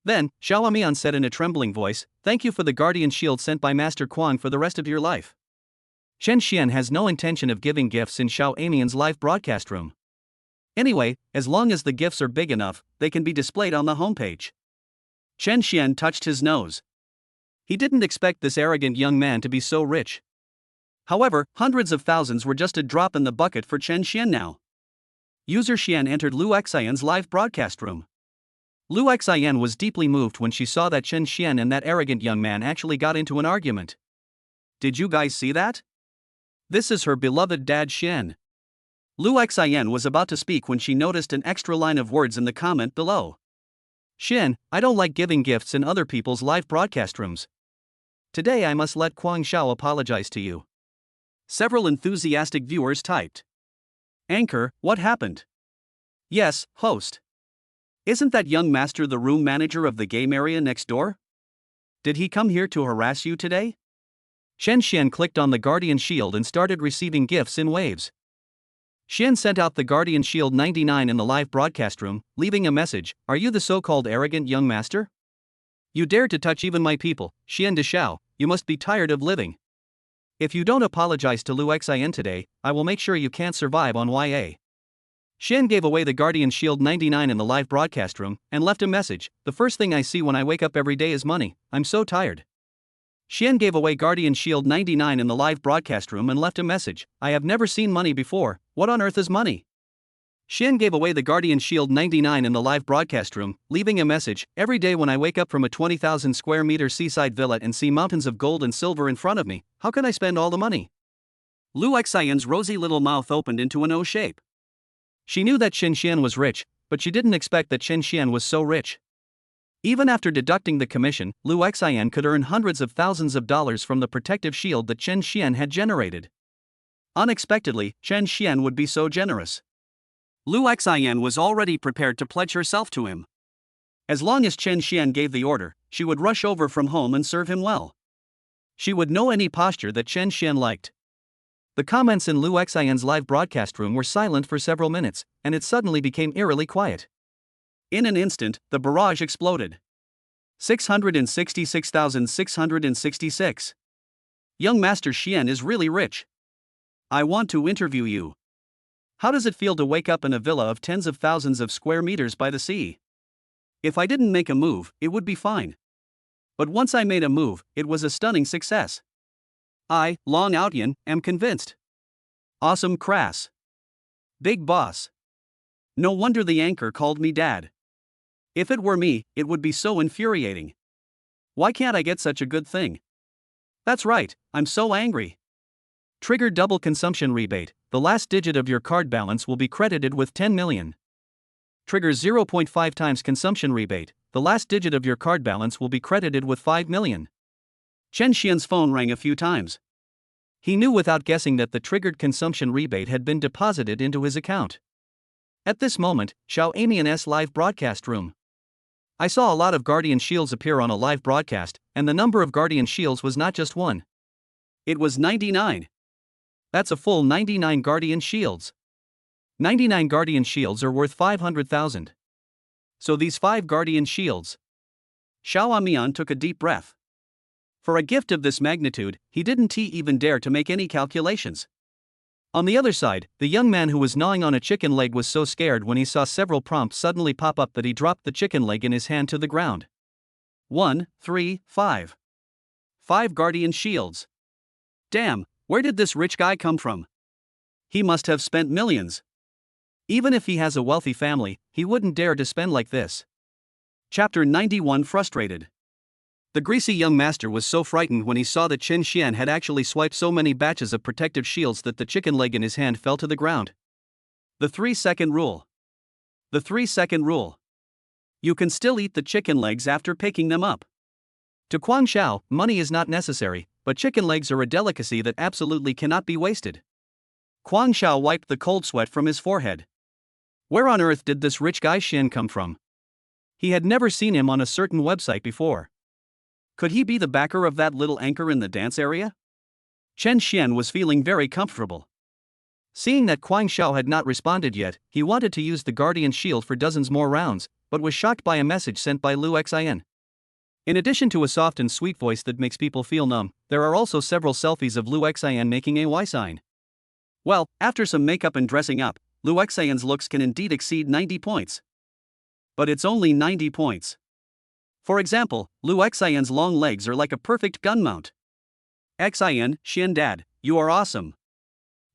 Then, Xiao Amian said in a trembling voice, "Thank you for the Guardian Shield sent by Master Kuang for the rest of your life." Chen Xian has no intention of giving gifts in Xiao Amian's live broadcast room. Anyway, as long as the gifts are big enough, they can be displayed on the homepage. Chen Xian touched his nose. He didn't expect this arrogant young man to be so rich. However, hundreds of thousands were just a drop in the bucket for Chen Xian now. User Xian entered Lu Xin's live broadcast room. Lu Xin was deeply moved when she saw that Chen Xian and that arrogant young man actually got into an argument. Did you guys see that? This is her beloved dad Xian. Lu Xin was about to speak when she noticed an extra line of words in the comment below. Xian, I don't like giving gifts in other people's live broadcast rooms. Today I must let Kuang Xiao apologize to you. Several enthusiastic viewers typed. Anchor, what happened? Yes, host. Isn't that young master the room manager of the game area next door? Did he come here to harass you today? Chen Xian clicked on the Guardian Shield and started receiving gifts in waves. Xian sent out the Guardian Shield 99 in the live broadcast room, leaving a message, "Are you the so-called arrogant young master? You dared to touch even my people, Xian de Xiao, you must be tired of living. If you don't apologize to Lu Xin today, I will make sure you can't survive on YA." Xian gave away the Guardian Shield 99 in the live broadcast room, and left a message, "The first thing I see when I wake up every day is money, I'm so tired." Xian gave away Guardian Shield 99 in the live broadcast room and left a message, "I have never seen money before, what on earth is money?" Xian gave away the Guardian Shield 99 in the live broadcast room, leaving a message, "Every day when I wake up from a 20,000 square meter seaside villa and see mountains of gold and silver in front of me, how can I spend all the money?" Lu Xin's rosy little mouth opened into an O shape. She knew that Chen Xian was rich, but she didn't expect that Chen Xian was so rich. Even after deducting the commission, Lu Xin could earn hundreds of thousands of dollars from the protective shield that Chen Xian had generated. Unexpectedly, Chen Xian would be so generous. Lu Xin was already prepared to pledge herself to him. As long as Chen Xian gave the order, she would rush over from home and serve him well. She would know any posture that Chen Xian liked. The comments in Lu Xin's live broadcast room were silent for several minutes, and it suddenly became eerily quiet. In an instant, the barrage exploded. 666,666. Young Master Xian is really rich. I want to interview you. How does it feel to wake up in a villa of tens of thousands of square meters by the sea? If I didn't make a move, it would be fine. But once I made a move, it was a stunning success. I, Long Outyan, am convinced. Awesome crass. Big boss. No wonder the anchor called me dad. If it were me, it would be so infuriating. Why can't I get such a good thing? That's right, I'm so angry. Trigger double consumption rebate. The last digit of your card balance will be credited with 10 million. Trigger 0.5 times consumption rebate. The last digit of your card balance will be credited with 5 million. Chen Xian's phone rang a few times. He knew without guessing that the triggered consumption rebate had been deposited into his account. At this moment, Xiao Amian's live broadcast room. I saw a lot of Guardian Shields appear on a live broadcast, and the number of Guardian Shields was not just one. It was 99. That's a full 99 Guardian Shields. 99 Guardian Shields are worth 500,000. So these 5 Guardian Shields. Xiao Amian took a deep breath. For a gift of this magnitude, he didn't even dare to make any calculations. On the other side, the young man who was gnawing on a chicken leg was so scared when he saw several prompts suddenly pop up that he dropped the chicken leg in his hand to the ground. 1, 3, 5. 5 Guardian Shields. Damn, where did this rich guy come from? He must have spent millions. Even if he has a wealthy family, he wouldn't dare to spend like this. Chapter 91 Frustrated. The greasy young master was so frightened when he saw that Chen Xian had actually swiped so many batches of protective shields that the chicken leg in his hand fell to the ground. The 3-second rule. The 3-second rule. You can still eat the chicken legs after picking them up. To Kuang Xiao, money is not necessary, but chicken legs are a delicacy that absolutely cannot be wasted. Kuang Xiao wiped the cold sweat from his forehead. Where on earth did this rich guy Xian come from? He had never seen him on a certain website before. Could he be the backer of that little anchor in the dance area? Chen Xian was feeling very comfortable. Seeing that Kuang Xiao had not responded yet, he wanted to use the Guardian Shield for dozens more rounds, but was shocked by a message sent by Lu Xian. In addition to a soft and sweet voice that makes people feel numb, there are also several selfies of Lu Xian making a Y sign. Well, after some makeup and dressing up, Lu Xian's looks can indeed exceed 90 points. But it's only 90 points. For example, Lu Xian's long legs are like a perfect gun mount. Xian, Xian Dad, you are awesome.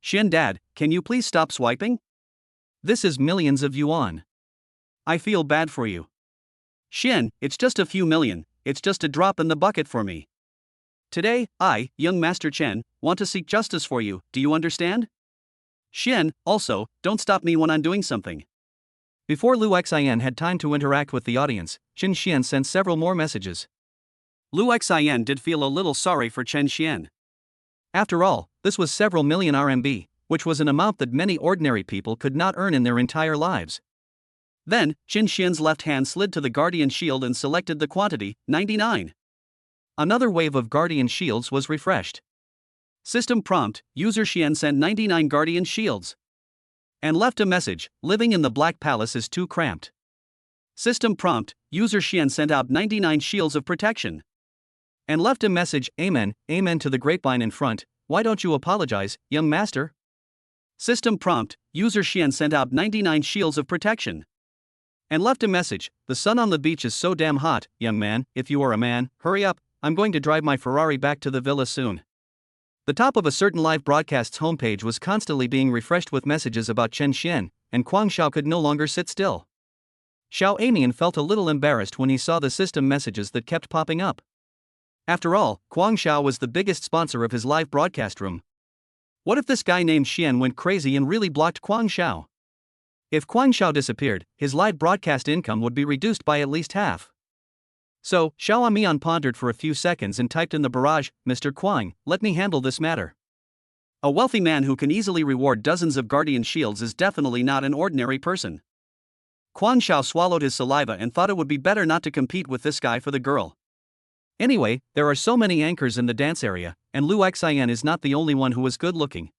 Xian Dad, can you please stop swiping? This is millions of yuan. I feel bad for you. Xian, it's just a few million, it's just a drop in the bucket for me. Today, I, young Master Chen, want to seek justice for you, do you understand? Xian, also, don't stop me when I'm doing something. Before Lu Xian had time to interact with the audience, Chen Xian sent several more messages. Lu Xian did feel a little sorry for Chen Xian. After all, this was several million RMB, which was an amount that many ordinary people could not earn in their entire lives. Then, Chen Xian's left hand slid to the Guardian Shield and selected the quantity, 99. Another wave of Guardian Shields was refreshed. System prompt, user Xian sent 99 Guardian Shields. And left a message, living in the Black Palace is too cramped. System prompt, user Xian sent out 99 shields of protection. And left a message, amen, amen to the grapevine in front, why don't you apologize, young master? System prompt, user Xian sent out 99 shields of protection. And left a message, the sun on the beach is so damn hot, young man, if you are a man, hurry up, I'm going to drive my Ferrari back to the villa soon. The top of a certain live broadcast's homepage was constantly being refreshed with messages about Chen Xian, and Kuang Xiao could no longer sit still. Xiao Amian felt a little embarrassed when he saw the system messages that kept popping up. After all, Kuang Xiao was the biggest sponsor of his live broadcast room. What if this guy named Xian went crazy and really blocked Kuang Xiao? If Kuang Xiao disappeared, his live broadcast income would be reduced by at least half. So, Xiao Amian pondered for a few seconds and typed in the barrage, Mr. Kuang, let me handle this matter. A wealthy man who can easily reward dozens of Guardian Shields is definitely not an ordinary person. Kuang Xiao swallowed his saliva and thought it would be better not to compete with this guy for the girl. Anyway, there are so many anchors in the dance area, and Lu Xian is not the only one who was good looking.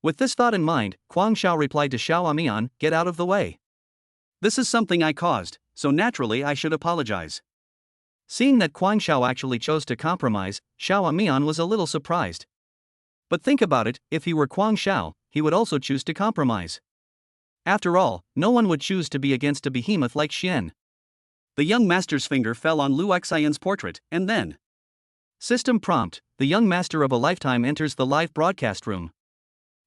With this thought in mind, Kuang Xiao replied to Xiao Amian, get out of the way. This is something I caused, so naturally I should apologize. Seeing that Kuang Xiao actually chose to compromise, Xiao Amian was a little surprised. But think about it, if he were Kuang Xiao, he would also choose to compromise. After all, no one would choose to be against a behemoth like Xian. The young master's finger fell on Lu Xian's portrait, and then. System prompt: the young master of a lifetime enters the live broadcast room.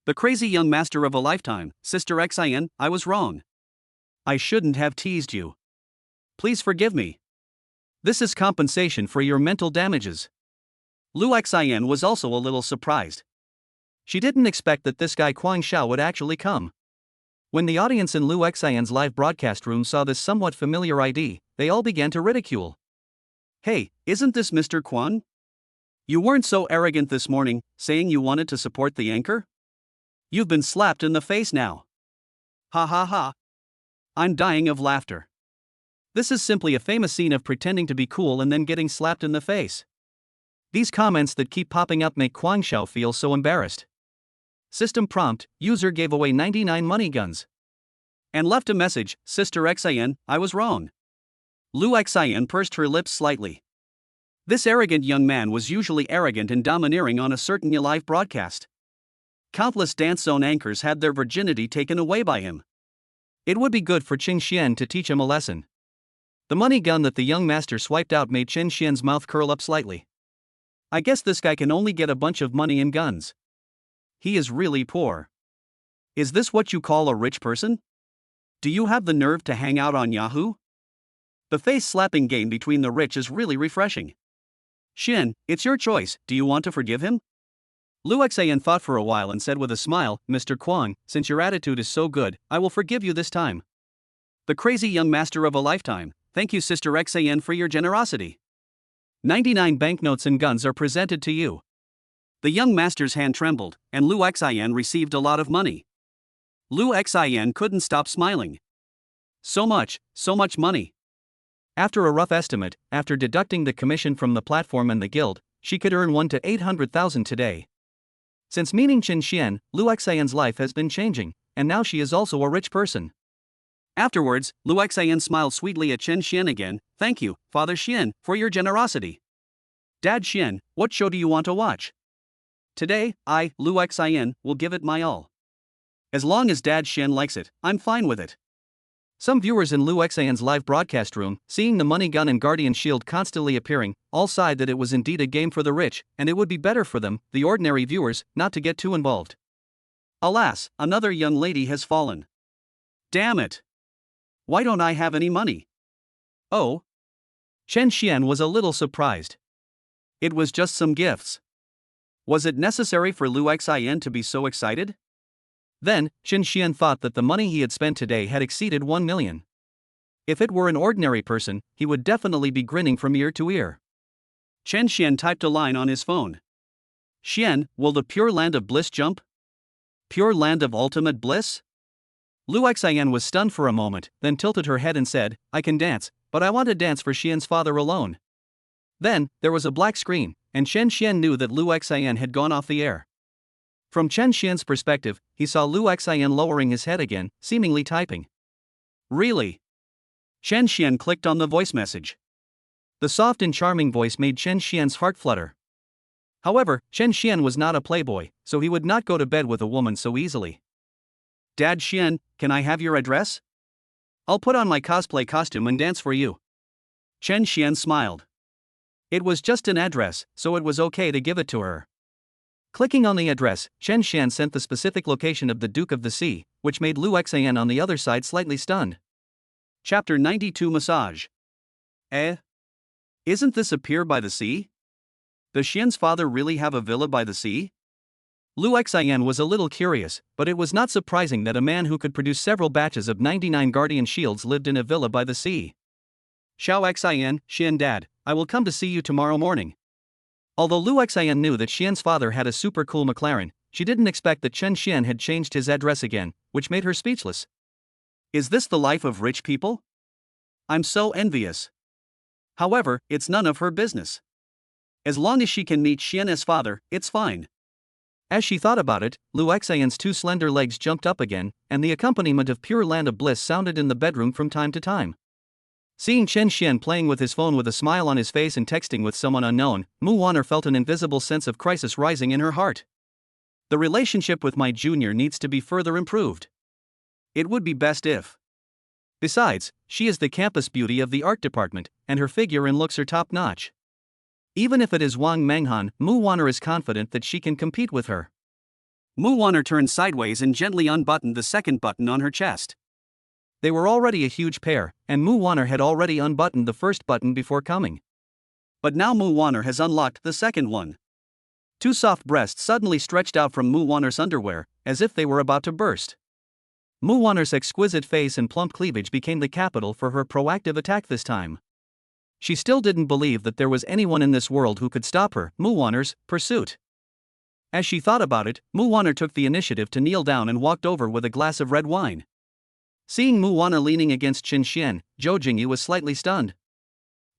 The crazy young master of a lifetime, Sister Xian, I was wrong. I shouldn't have teased you. Please forgive me. This is compensation for your mental damages. Lu Xian was also a little surprised. She didn't expect that this guy Kuang Xiao would actually come. When the audience in Lu Xian's live broadcast room saw this somewhat familiar ID, they all began to ridicule. Hey, isn't this Mr. Quan? You weren't so arrogant this morning, saying you wanted to support the anchor? You've been slapped in the face now. Ha ha ha. I'm dying of laughter. This is simply a famous scene of pretending to be cool and then getting slapped in the face. These comments that keep popping up make Kuang Xiao feel so embarrassed. System prompt: user gave away 99 money guns. And left a message: Sister Xian, I was wrong. Lu Xian pursed her lips slightly. This arrogant young man was usually arrogant and domineering on a certain live broadcast. Countless dance zone anchors had their virginity taken away by him. It would be good for Qin Xian to teach him a lesson. The money gun that the young master swiped out made Qin Xian's mouth curl up slightly. I guess this guy can only get a bunch of money and guns. He is really poor. Is this what you call a rich person? Do you have the nerve to hang out on Yahoo? The face-slapping game between the rich is really refreshing. Xian, it's your choice, do you want to forgive him? Lu Xian thought for a while and said with a smile, Mr. Kuang, since your attitude is so good, I will forgive you this time. The crazy young master of a lifetime, thank you Sister Xian for your generosity. 99 banknotes and guns are presented to you. The young master's hand trembled, and Lu Xian received a lot of money. Lu Xian couldn't stop smiling. So much money. After a rough estimate, after deducting the commission from the platform and the guild, she could earn 1 to 800,000 today. Since meeting Qin Xian, Lu Xian's life has been changing, and now she is also a rich person. Afterwards, Lu Xian smiled sweetly at Qin Xian again. Thank you, Father Xian, for your generosity. Dad Xian, what show do you want to watch? Today, I, Lu Xian, will give it my all. As long as Dad Xian likes it, I'm fine with it. Some viewers in Lu Xian's live broadcast room, seeing the money gun and guardian shield constantly appearing, all sighed that it was indeed a game for the rich, and it would be better for them, the ordinary viewers, not to get too involved. Alas, another young lady has fallen. Damn it! Why don't I have any money? Oh? Qin Xian was a little surprised. It was just some gifts. Was it necessary for Lu Xian to be so excited? Then, Qin Xian thought that the money he had spent today had exceeded 1 million. If it were an ordinary person, he would definitely be grinning from ear to ear. Qin Xian typed a line on his phone. Xian, will the Pure Land of Bliss jump? Pure Land of Ultimate Bliss? Lu Xian was stunned for a moment, then tilted her head and said, I can dance, but I want to dance for Xian's father alone. Then, there was a black screen, and Qin Xian knew that Lu Xian had gone off the air. From Qin Xian's perspective, he saw Lu Xian lowering his head again, seemingly typing. Really? Qin Xian clicked on the voice message. The soft and charming voice made Qin Xian's heart flutter. However, Qin Xian was not a playboy, so he would not go to bed with a woman so easily. Dad Xian, can I have your address? I'll put on my cosplay costume and dance for you. Qin Xian smiled. It was just an address, so it was okay to give it to her. Clicking on the address, Qin Xian sent the specific location of the Duke of the Sea, which made Lu Xian on the other side slightly stunned. Chapter 92 Massage. Isn't this a pier by the sea? Does Xian's father really have a villa by the sea? Lu Xian was a little curious, but it was not surprising that a man who could produce several batches of 99 guardian shields lived in a villa by the sea. Xiao Xian, Xian Dad, I will come to see you tomorrow morning. Although Lu Xian knew that Xian's father had a super cool McLaren, she didn't expect that Qin Xian had changed his address again, which made her speechless. Is this the life of rich people? I'm so envious. However, it's none of her business. As long as she can meet Xian's father, it's fine. As she thought about it, Lu Xian's two slender legs jumped up again, and the accompaniment of Pure Land of Bliss sounded in the bedroom from time to time. Seeing Qin Xian playing with his phone with a smile on his face and texting with someone unknown, Mu Wan'er felt an invisible sense of crisis rising in her heart. The relationship with my junior needs to be further improved. It would be best if Besides, she is the campus beauty of the art department, and her figure and looks are top-notch. Even if it is Wang Menghan, Mu Wanner is confident that she can compete with her. Mu Wanner turned sideways and gently unbuttoned the second button on her chest. They were already a huge pair, and Mu Wanner had already unbuttoned the first button before coming. But now Mu Wanner has unlocked the second one. Two soft breasts suddenly stretched out from Mu Wanner's underwear, as if they were about to burst. Mu Wanner's exquisite face and plump cleavage became the capital for her proactive attack this time. She still didn't believe that there was anyone in this world who could stop her, Mu Wanner's, pursuit. As she thought about it, Mu Wanner took the initiative to kneel down and walked over with a glass of red wine. Seeing Mu Wanner leaning against Qin Xian, Zhou Jingyi was slightly stunned.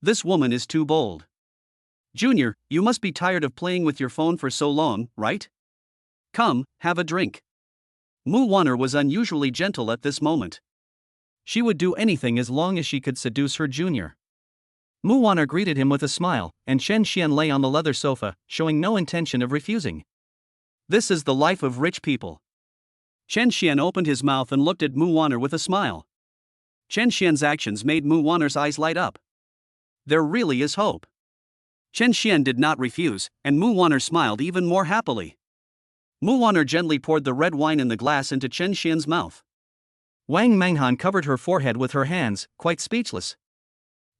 This woman is too bold. Junior, you must be tired of playing with your phone for so long, right? Come, have a drink. Mu Wanner was unusually gentle at this moment. She would do anything as long as she could seduce her junior. Mu Wanner greeted him with a smile, and Qin Xian lay on the leather sofa, showing no intention of refusing. This is the life of rich people. Qin Xian opened his mouth and looked at Mu Wanner with a smile. Qin Xian's actions made Mu Wanner's eyes light up. There really is hope. Qin Xian did not refuse, and Mu Wanner smiled even more happily. Mu Wanner gently poured the red wine in the glass into Qin Xian's mouth. Wang Menghan covered her forehead with her hands, quite speechless.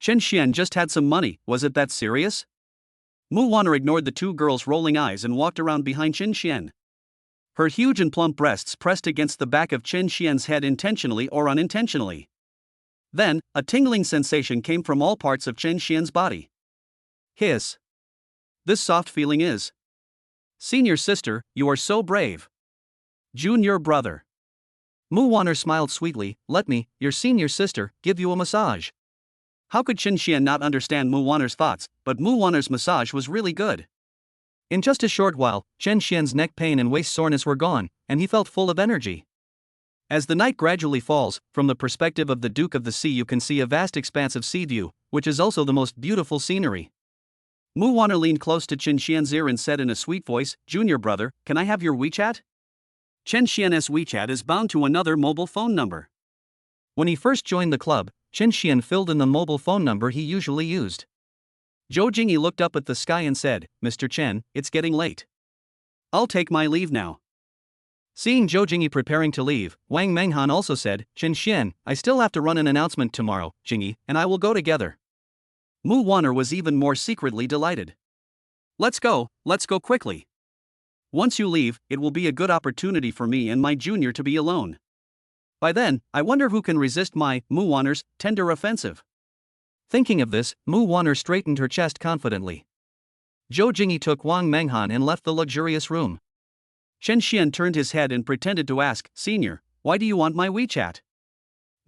Qin Xian just had some money, was it that serious? Mu Wanner ignored the two girls' rolling eyes and walked around behind Qin Xian. Her huge and plump breasts pressed against the back of Qin Xian's head intentionally or unintentionally. Then, a tingling sensation came from all parts of Qin Xian's body. Hiss. This soft feeling is. Senior sister, you are so brave. Junior brother. Mu Wanner smiled sweetly, let me, your senior sister, give you a massage. How could Qin Xian not understand Mu Wanner's thoughts, but Mu Wanner's massage was really good. In just a short while, Qin Xian's neck pain and waist soreness were gone, and he felt full of energy. As the night gradually falls, from the perspective of the Duke of the Sea you can see a vast expanse of sea view, which is also the most beautiful scenery. Mu Wanner leaned close to Qin Xian's ear and said in a sweet voice, Junior brother, can I have your WeChat? Qin Xian's WeChat is bound to another mobile phone number. When he first joined the club, Qin Xian filled in the mobile phone number he usually used. Zhou Jingyi looked up at the sky and said, Mr. Chen, it's getting late. I'll take my leave now. Seeing Zhou Jingyi preparing to leave, Wang Menghan also said, Qin Xian, I still have to run an announcement tomorrow, Jingyi, and I will go together. Mu Wanner was even more secretly delighted. Let's go quickly. Once you leave, it will be a good opportunity for me and my junior to be alone. By then, I wonder who can resist my, Mu Wanner's, tender offensive. Thinking of this, Mu Wanner straightened her chest confidently. Zhou Jingyi took Wang Menghan and left the luxurious room. Qin Xian turned his head and pretended to ask, Senior, why do you want my WeChat?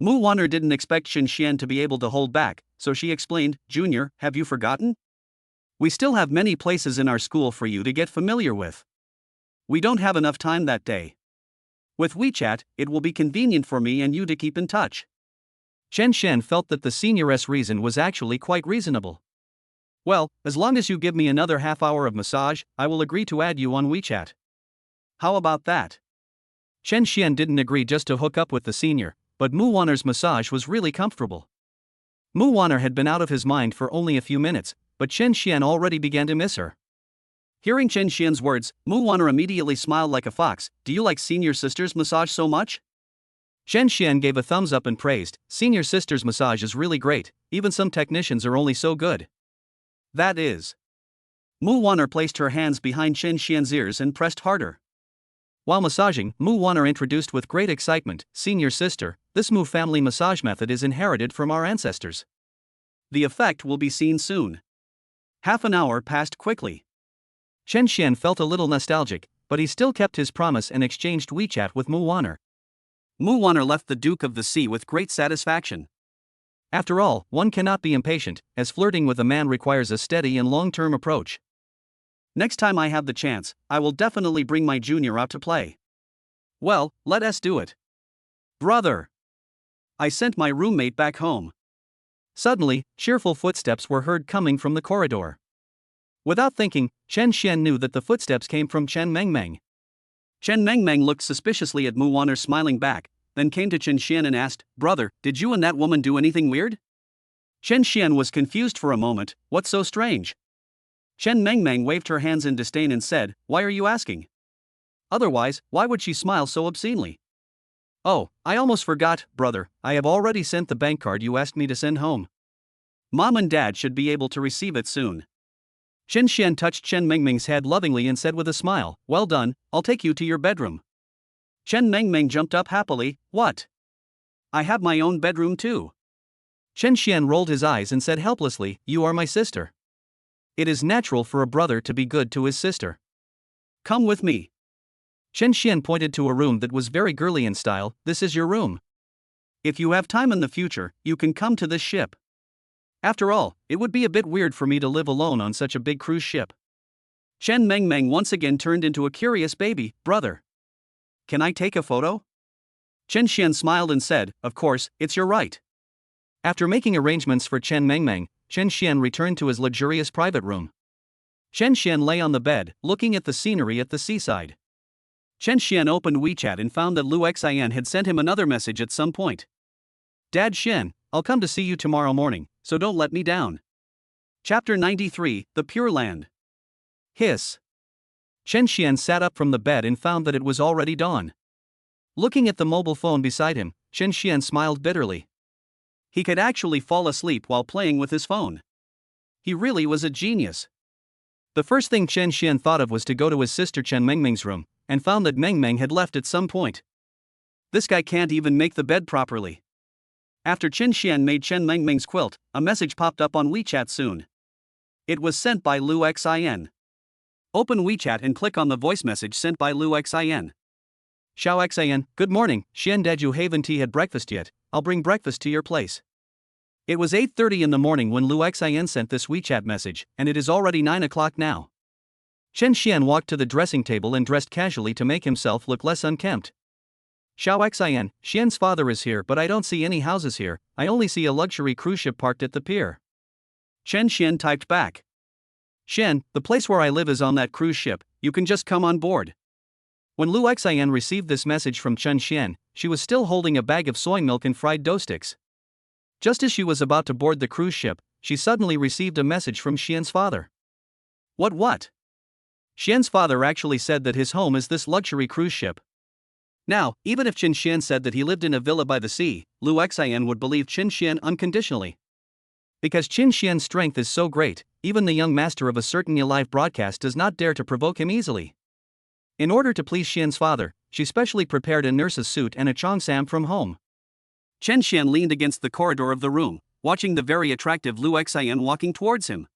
Mu Wanner didn't expect Qin Xian to be able to hold back, so she explained, Junior, have you forgotten? We still have many places in our school for you to get familiar with. We don't have enough time that day. With WeChat, it will be convenient for me and you to keep in touch. Qin Xian felt that the senioress reason was actually quite reasonable. Well, as long as you give me another half hour of massage, I will agree to add you on WeChat. How about that? Qin Xian didn't agree just to hook up with the senior, but Mu Wanner's massage was really comfortable. Mu Wanner had been out of his mind for only a few minutes, but Qin Xian already began to miss her. Hearing Qin Xian's words, Mu Wanner immediately smiled like a fox. Do you like senior sister's massage so much? Qin Xian gave a thumbs up and praised, Senior sister's massage is really great, even some technicians are only so good. That is. Mu Wanner placed her hands behind Qin Xian's ears and pressed harder. While massaging, Mu Wanner introduced with great excitement, Senior sister, this Mu family massage method is inherited from our ancestors. The effect will be seen soon. Half an hour passed quickly. Qin Xian felt a little nostalgic, but he still kept his promise and exchanged WeChat with Mu Wanner. Mu Wanner left the Duke of the Sea with great satisfaction. After all, one cannot be impatient, as flirting with a man requires a steady and long-term approach. Next time I have the chance, I will definitely bring my junior out to play. Well, let us do it. Brother! I sent my roommate back home. Suddenly, cheerful footsteps were heard coming from the corridor. Without thinking, Qin Xian knew that the footsteps came from Chen Mengmeng. Chen Mengmeng looked suspiciously at Mu Wanner smiling back, then came to Chen Xian and asked, "Brother, did you and that woman do anything weird?" Chen Xian was confused for a moment. What's so strange? Chen Mengmeng waved her hands in disdain and said, "Why are you asking? Otherwise, why would she smile so obscenely?" "Oh, I almost forgot, brother, I have already sent the bank card you asked me to send home. Mom and Dad should be able to receive it soon." Chen Xian touched Chen Mengmeng's head lovingly and said with a smile, "Well done, I'll take you to your bedroom." Chen Mengmeng jumped up happily, "What? I have my own bedroom too." Chen Xian rolled his eyes and said helplessly, "You are my sister. It is natural for a brother to be good to his sister. Come with me." Chen Xian pointed to a room that was very girly in style. "This is your room. If you have time in the future, you can come to this ship. After all, it would be a bit weird for me to live alone on such a big cruise ship." Chen Mengmeng once again turned into a curious baby. "Brother, can I take a photo?" Chen Xian smiled and said, "Of course, it's your right." After making arrangements for Chen Mengmeng, Chen Xian returned to his luxurious private room. Chen Xian lay on the bed, looking at the scenery at the seaside. Chen Xian opened WeChat and found that Lu Xian had sent him another message at some point. "Dad Xian, I'll come to see you tomorrow morning, so don't let me down." Chapter 93, The Pure Land. Hiss. Chen Xian sat up from the bed and found that it was already dawn. Looking at the mobile phone beside him, Chen Xian smiled bitterly. He could actually fall asleep while playing with his phone. He really was a genius. The first thing Chen Xian thought of was to go to his sister Chen Mengmeng's room, and found that Mengmeng had left at some point. This guy can't even make the bed properly. After Chen Xian made Chen Mengmeng's quilt, a message popped up on WeChat soon. It was sent by Lu Xian. Open WeChat and click on the voice message sent by Lu Xian. "Xiao Xian, good morning, Xian, did you haven't had breakfast yet? I'll bring breakfast to your place." It was 8:30 in the morning when Lu Xian sent this WeChat message, and it is already 9 o'clock now. Chen Xian walked to the dressing table and dressed casually to make himself look less unkempt. "Xiao Xian, Xian's father is here, but I don't see any houses here, I only see a luxury cruise ship parked at the pier." Chen Xian typed back, "Xian, the place where I live is on that cruise ship, you can just come on board." When Lu Xian received this message from Chen Xian, she was still holding a bag of soy milk and fried dough sticks. Just as she was about to board the cruise ship, she suddenly received a message from Xian's father. What? Xian's father actually said that his home is this luxury cruise ship. Now, even if Chen Xian said that he lived in a villa by the sea, Lu Xian would believe Chen Xian unconditionally. Because Chen Xian's strength is so great, even the young master of a certain live broadcast does not dare to provoke him easily. In order to please Xian's father, she specially prepared a nurse's suit and a cheongsam from home. Chen Xian leaned against the corridor of the room, watching the very attractive Lu Xian walking towards him.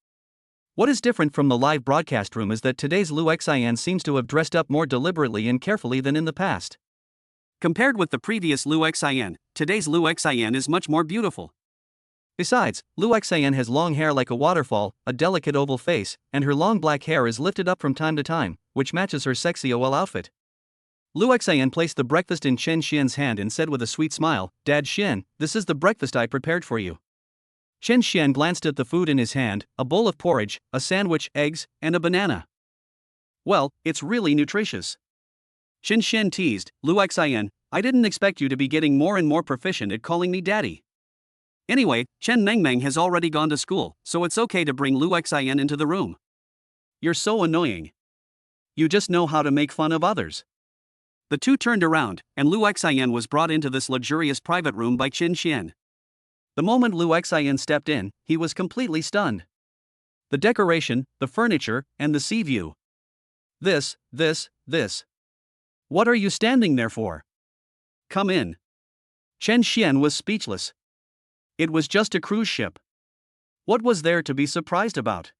What is different from the live broadcast room is that today's Lu Xian seems to have dressed up more deliberately and carefully than in the past. Compared with the previous Lu Xian, today's Lu Xian is much more beautiful. Besides, Lu Xian has long hair like a waterfall, a delicate oval face, and her long black hair is lifted up from time to time, which matches her sexy OL outfit. Lu Xian placed the breakfast in Chen Xian's hand and said with a sweet smile, "Dad Xian, this is the breakfast I prepared for you." Chen Xian glanced at the food in his hand, a bowl of porridge, a sandwich, eggs, and a banana. "Well, it's really nutritious." Chen Xian teased, "Lu Xian, I didn't expect you to be getting more and more proficient at calling me daddy. Anyway, Chen Mengmeng has already gone to school, so it's okay to bring Lu Xian into the room. You're so annoying. You just know how to make fun of others." The two turned around, and Lu Xian was brought into this luxurious private room by Chen Xian. The moment Lu Xian stepped in, he was completely stunned. The decoration, the furniture, and the sea view. This. What are you standing there for? Come in. Chen Xian was speechless. It was just a cruise ship. What was there to be surprised about?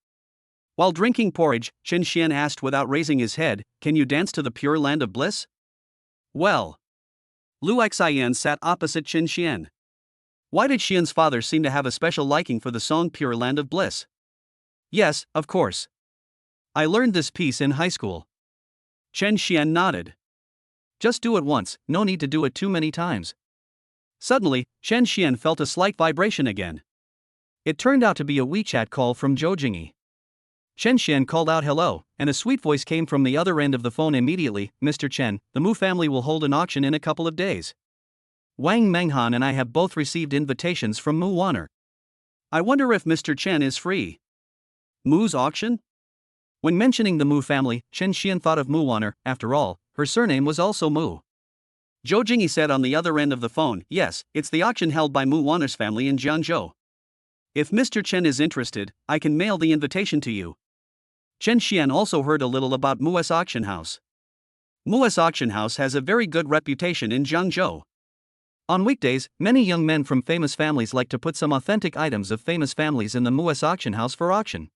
While drinking porridge, Chen Xian asked without raising his head, "Can you dance to the pure land of bliss?" Well. Lu Xian sat opposite Chen Xian. Why did Xian's father seem to have a special liking for the song Pure Land of Bliss? Yes, of course. I learned this piece in high school. Chen Xian nodded. Just do it once, no need to do it too many times. Suddenly, Chen Xian felt a slight vibration again. It turned out to be a WeChat call from Zhou Jingyi. Chen Xian called out hello, and a sweet voice came from the other end of the phone immediately. "Mr. Chen, the Mu family will hold an auction in a couple of days. Wang Menghan and I have both received invitations from Mu Wanner. I wonder if Mr. Chen is free. Mu's auction? When mentioning the Mu family, Chen Xian thought of Mu Wanner. After all, her surname was also Mu. Zhou Jingyi said on the other end of the phone, yes, it's the auction held by Mu Wanner's family in Jiangzhou. If Mr. Chen is interested, I can mail the invitation to you. Chen Xian also heard a little about Mu's auction house. Mu's auction house has a very good reputation in Jiangzhou. On weekdays, many young men from famous families like to put some authentic items of famous families in the Mu's auction house for auction.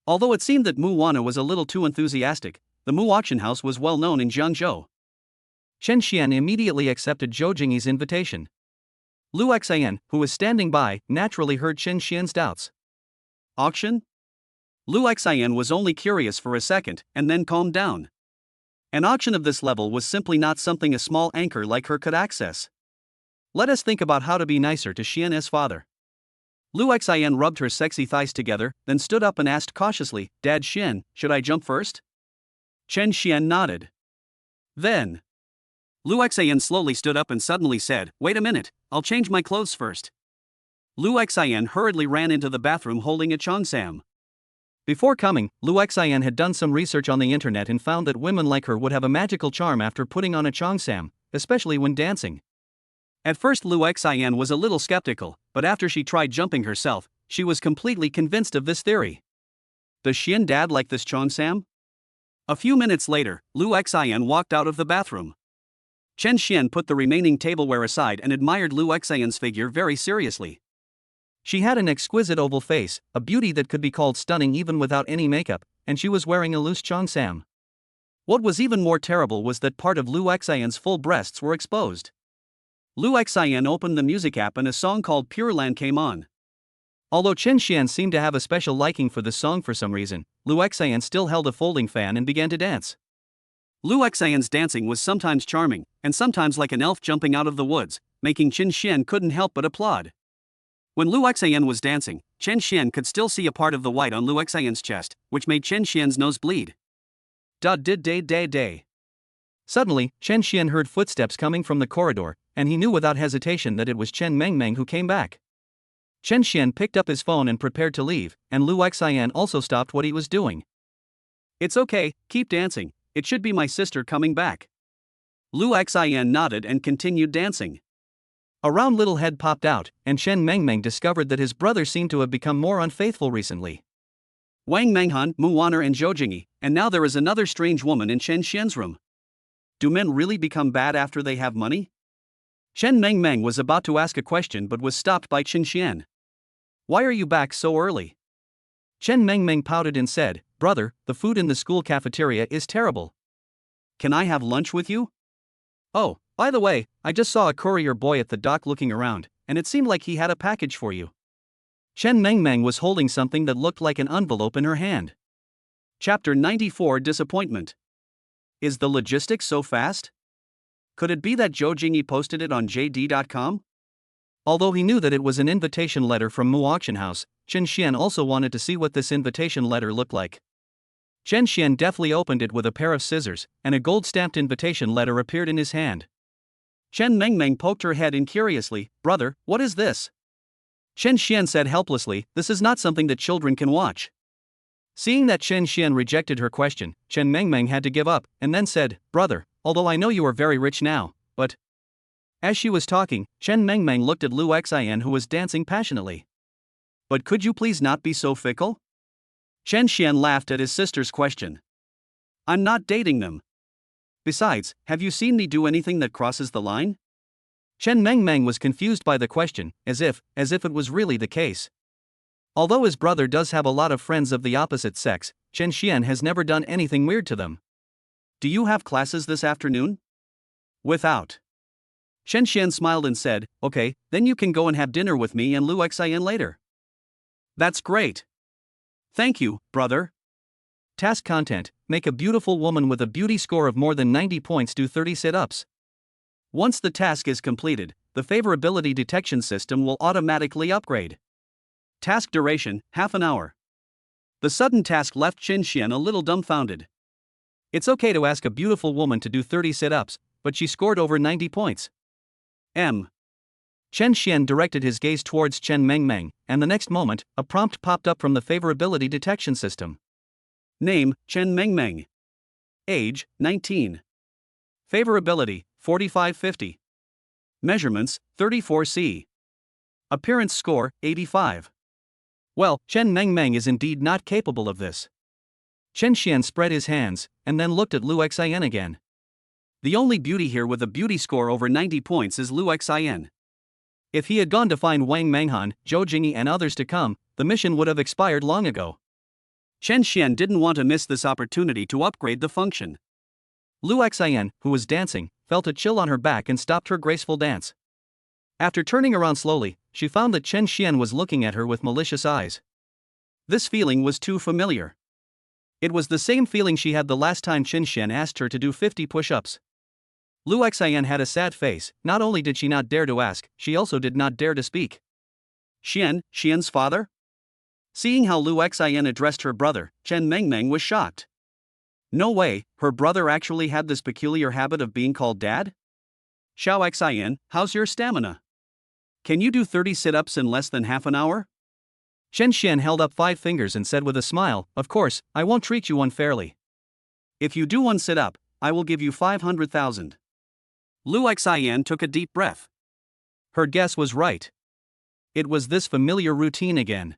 Although it seemed that Mu Wanner was a little too enthusiastic, the Mu auction house was well known in Jiangzhou. Chen Xian immediately accepted Zhou Jingyi's invitation. Lu Xian, who was standing by, naturally heard Chen Xian's doubts. Auction? Lu Xian was only curious for a second, and then calmed down. An auction of this level was simply not something a small anchor like her could access. Let us think about how to be nicer to Xian's father. Lu Xian rubbed her sexy thighs together, then stood up and asked cautiously, Dad Xian, should I jump first? Chen Xian nodded. Then Lu Xian slowly stood up and suddenly said, wait a minute, I'll change my clothes first. Lu Xian hurriedly ran into the bathroom holding a cheongsam. Before coming, Lu Xian had done some research on the internet and found that women like her would have a magical charm after putting on a cheongsam, especially when dancing. At first Lu Xian was a little skeptical, but after she tried jumping herself, she was completely convinced of this theory. Does Xian dad like this cheongsam? A few minutes later, Lu Xian walked out of the bathroom. Chen Xian put the remaining tableware aside and admired Lu Xian's figure very seriously. She had an exquisite oval face, a beauty that could be called stunning even without any makeup, and she was wearing a loose cheongsam. What was even more terrible was that part of Lu Xian's full breasts were exposed. Lu Xian opened the music app and a song called Pure Land came on. Although Chen Xian seemed to have a special liking for this song for some reason, Lu Xian still held a folding fan and began to dance. Lu Xian's dancing was sometimes charming, and sometimes like an elf jumping out of the woods, making Chen Xian couldn't help but applaud. When Lu Xian was dancing, Chen Xian could still see a part of the white on Lu Xian's chest, which made Chen Xian's nose bleed. Day. Suddenly, Chen Xian heard footsteps coming from the corridor, and he knew without hesitation that it was Chen Mengmeng who came back. Chen Xian picked up his phone and prepared to leave, and Lu Xian also stopped what he was doing. It's okay, keep dancing, it should be my sister coming back. Lu Xian nodded and continued dancing. A round little head popped out, and Chen Mengmeng discovered that his brother seemed to have become more unfaithful recently. Wang Menghan, Mu Wanner and Zhou Jingyi, and now there is another strange woman in Chen Xian's room. Do men really become bad after they have money? Chen Mengmeng was about to ask a question but was stopped by Chen Xian. Why are you back so early? Chen Mengmeng pouted and said, Brother, the food in the school cafeteria is terrible. Can I have lunch with you? Oh, by the way, I just saw a courier boy at the dock looking around, and it seemed like he had a package for you. Chen Mengmeng was holding something that looked like an envelope in her hand. Chapter 94 Disappointment. Is the logistics so fast? Could it be that Zhou Jingyi posted it on JD.com? Although he knew that it was an invitation letter from Mu Auction House, Chen Xian also wanted to see what this invitation letter looked like. Chen Xian deftly opened it with a pair of scissors, and a gold-stamped invitation letter appeared in his hand. Chen Mengmeng poked her head in curiously, Brother, what is this? Chen Xian said helplessly, This is not something that children can watch. Seeing that Chen Xian rejected her question, Chen Mengmeng had to give up, and then said, Brother, although I know you are very rich now, but... As she was talking, Chen Mengmeng looked at Lu Xian who was dancing passionately. But could you please not be so fickle? Chen Xian laughed at his sister's question. I'm not dating them. Besides, have you seen me do anything that crosses the line? Chen Mengmeng was confused by the question, as if it was really the case. Although his brother does have a lot of friends of the opposite sex, Chen Xian has never done anything weird to them. Do you have classes this afternoon? Without. Chen Xian smiled and said, Okay, then you can go and have dinner with me and Lu Xian later. That's great. Thank you, brother. Task content, make a beautiful woman with a beauty score of more than 90 points do 30 sit-ups. Once the task is completed, the favorability detection system will automatically upgrade. Task duration, half an hour. The sudden task left Chen Xian a little dumbfounded. It's okay to ask a beautiful woman to do 30 sit-ups, but she scored over 90 points. M. Chen Xian directed his gaze towards Chen Mengmeng, and the next moment, a prompt popped up from the favorability detection system. Name, Chen Mengmeng. Age, 19. Favorability, 45-50. Measurements, 34C. Appearance score, 85. Well, Chen Mengmeng is indeed not capable of this. Chen Xian spread his hands, and then looked at Lu Xian again. The only beauty here with a beauty score over 90 points is Lu Xian. If he had gone to find Wang Menghan, Zhou Jingyi and others to come, the mission would have expired long ago. Chen Xian didn't want to miss this opportunity to upgrade the function. Lu Xian, who was dancing, felt a chill on her back and stopped her graceful dance. After turning around slowly, she found that Chen Xian was looking at her with malicious eyes. This feeling was too familiar. It was the same feeling she had the last time Chen Xian asked her to do 50 push-ups. Lu Xian had a sad face. Not only did she not dare to ask, she also did not dare to speak. Xian's father? Seeing how Lu Xian addressed her brother, Chen Mengmeng was shocked. No way, her brother actually had this peculiar habit of being called dad? Xiao Xian, how's your stamina? Can you do 30 sit-ups in less than half an hour? Chen Xian held up 5 fingers and said with a smile, of course, I won't treat you unfairly. If you do one sit-up, I will give you 500,000. Lu Xian took a deep breath. Her guess was right. It was this familiar routine again.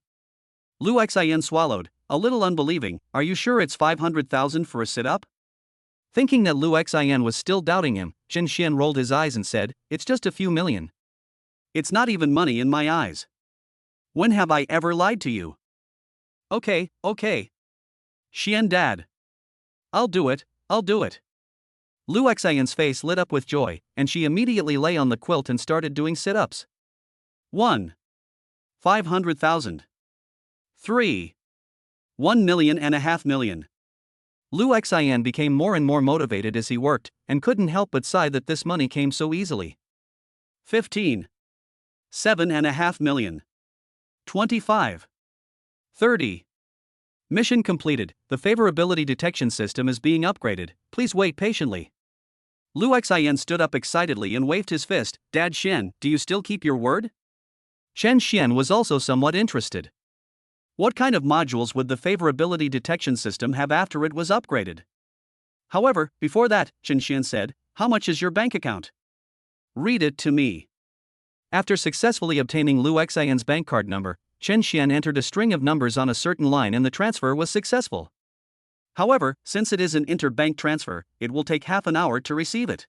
Lu Xian swallowed, a little unbelieving. Are you sure it's 500,000 for a sit-up? Thinking that Lu Xian was still doubting him, Chen Xian rolled his eyes and said, it's just a few million. It's not even money in my eyes. When have I ever lied to you? Okay. Xian dad. I'll do it. Lu Xian's face lit up with joy, and she immediately lay on the quilt and started doing sit-ups. 1. 500,000. 3. 1.5 million. Lu Xian became more and more motivated as he worked, and couldn't help but sigh that this money came so easily. 15. 7.5 million. 25. 30. Mission completed. The favorability detection system is being upgraded. Please wait patiently. Lu Xian stood up excitedly and waved his fist. Dad Xian, do you still keep your word? Chen Xian was also somewhat interested. What kind of modules would the favorability detection system have after it was upgraded? However, before that, Chen Xian said, how much is your bank account? Read it to me. After successfully obtaining Lu Xian's bank card number, Chen Xian entered a string of numbers on a certain line and the transfer was successful. However, since it is an interbank transfer, it will take half an hour to receive it.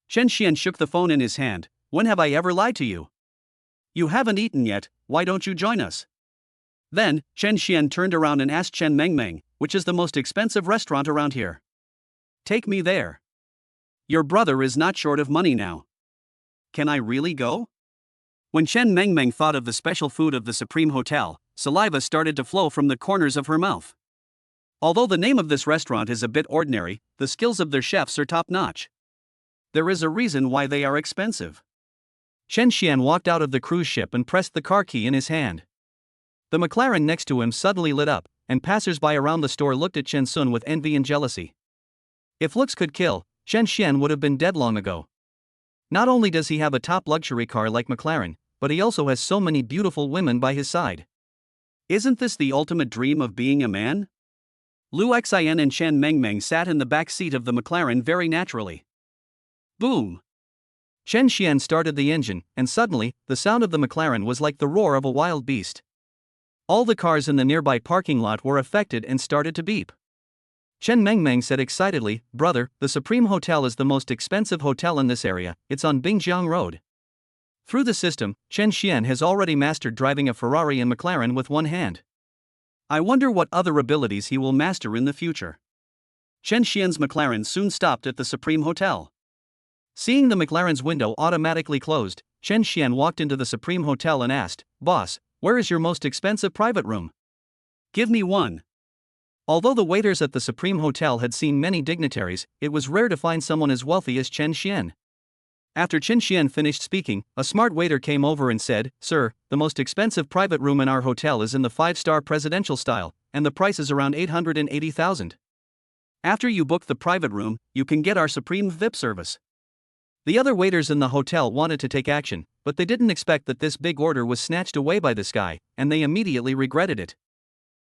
Chen Xian shook the phone in his hand. When have I ever lied to you? You haven't eaten yet, why don't you join us? Then, Chen Xian turned around and asked Chen Mengmeng, which is the most expensive restaurant around here? Take me there. Your brother is not short of money now. Can I really go? When Chen Mengmeng thought of the special food of the Supreme Hotel, saliva started to flow from the corners of her mouth. Although the name of this restaurant is a bit ordinary, the skills of their chefs are top-notch. There is a reason why they are expensive. Chen Xian walked out of the cruise ship and pressed the car key in his hand. The McLaren next to him suddenly lit up, and passers-by around the store looked at Chen Sun with envy and jealousy. If looks could kill, Chen Xian would have been dead long ago. Not only does he have a top luxury car like McLaren, but he also has so many beautiful women by his side. Isn't this the ultimate dream of being a man? Lu Xian and Chen Mengmeng sat in the back seat of the McLaren very naturally. Boom! Chen Xian started the engine, and suddenly, the sound of the McLaren was like the roar of a wild beast. All the cars in the nearby parking lot were affected and started to beep. Chen Mengmeng said excitedly, brother, the Supreme Hotel is the most expensive hotel in this area, it's on Bingjiang Road. Through the system, Chen Xian has already mastered driving a Ferrari and McLaren with one hand. I wonder what other abilities he will master in the future. Chen Xian's McLaren soon stopped at the Supreme Hotel. Seeing the McLaren's window automatically closed, Chen Xian walked into the Supreme Hotel and asked, boss, where is your most expensive private room? Give me one. Although the waiters at the Supreme Hotel had seen many dignitaries, it was rare to find someone as wealthy as Chen Xian. After Chen Xian finished speaking, a smart waiter came over and said, sir, the most expensive private room in our hotel is in the 5-star presidential style, and the price is around 880,000. After you book the private room, you can get our Supreme VIP service. The other waiters in the hotel wanted to take action, but they didn't expect that this big order was snatched away by this guy, and they immediately regretted it.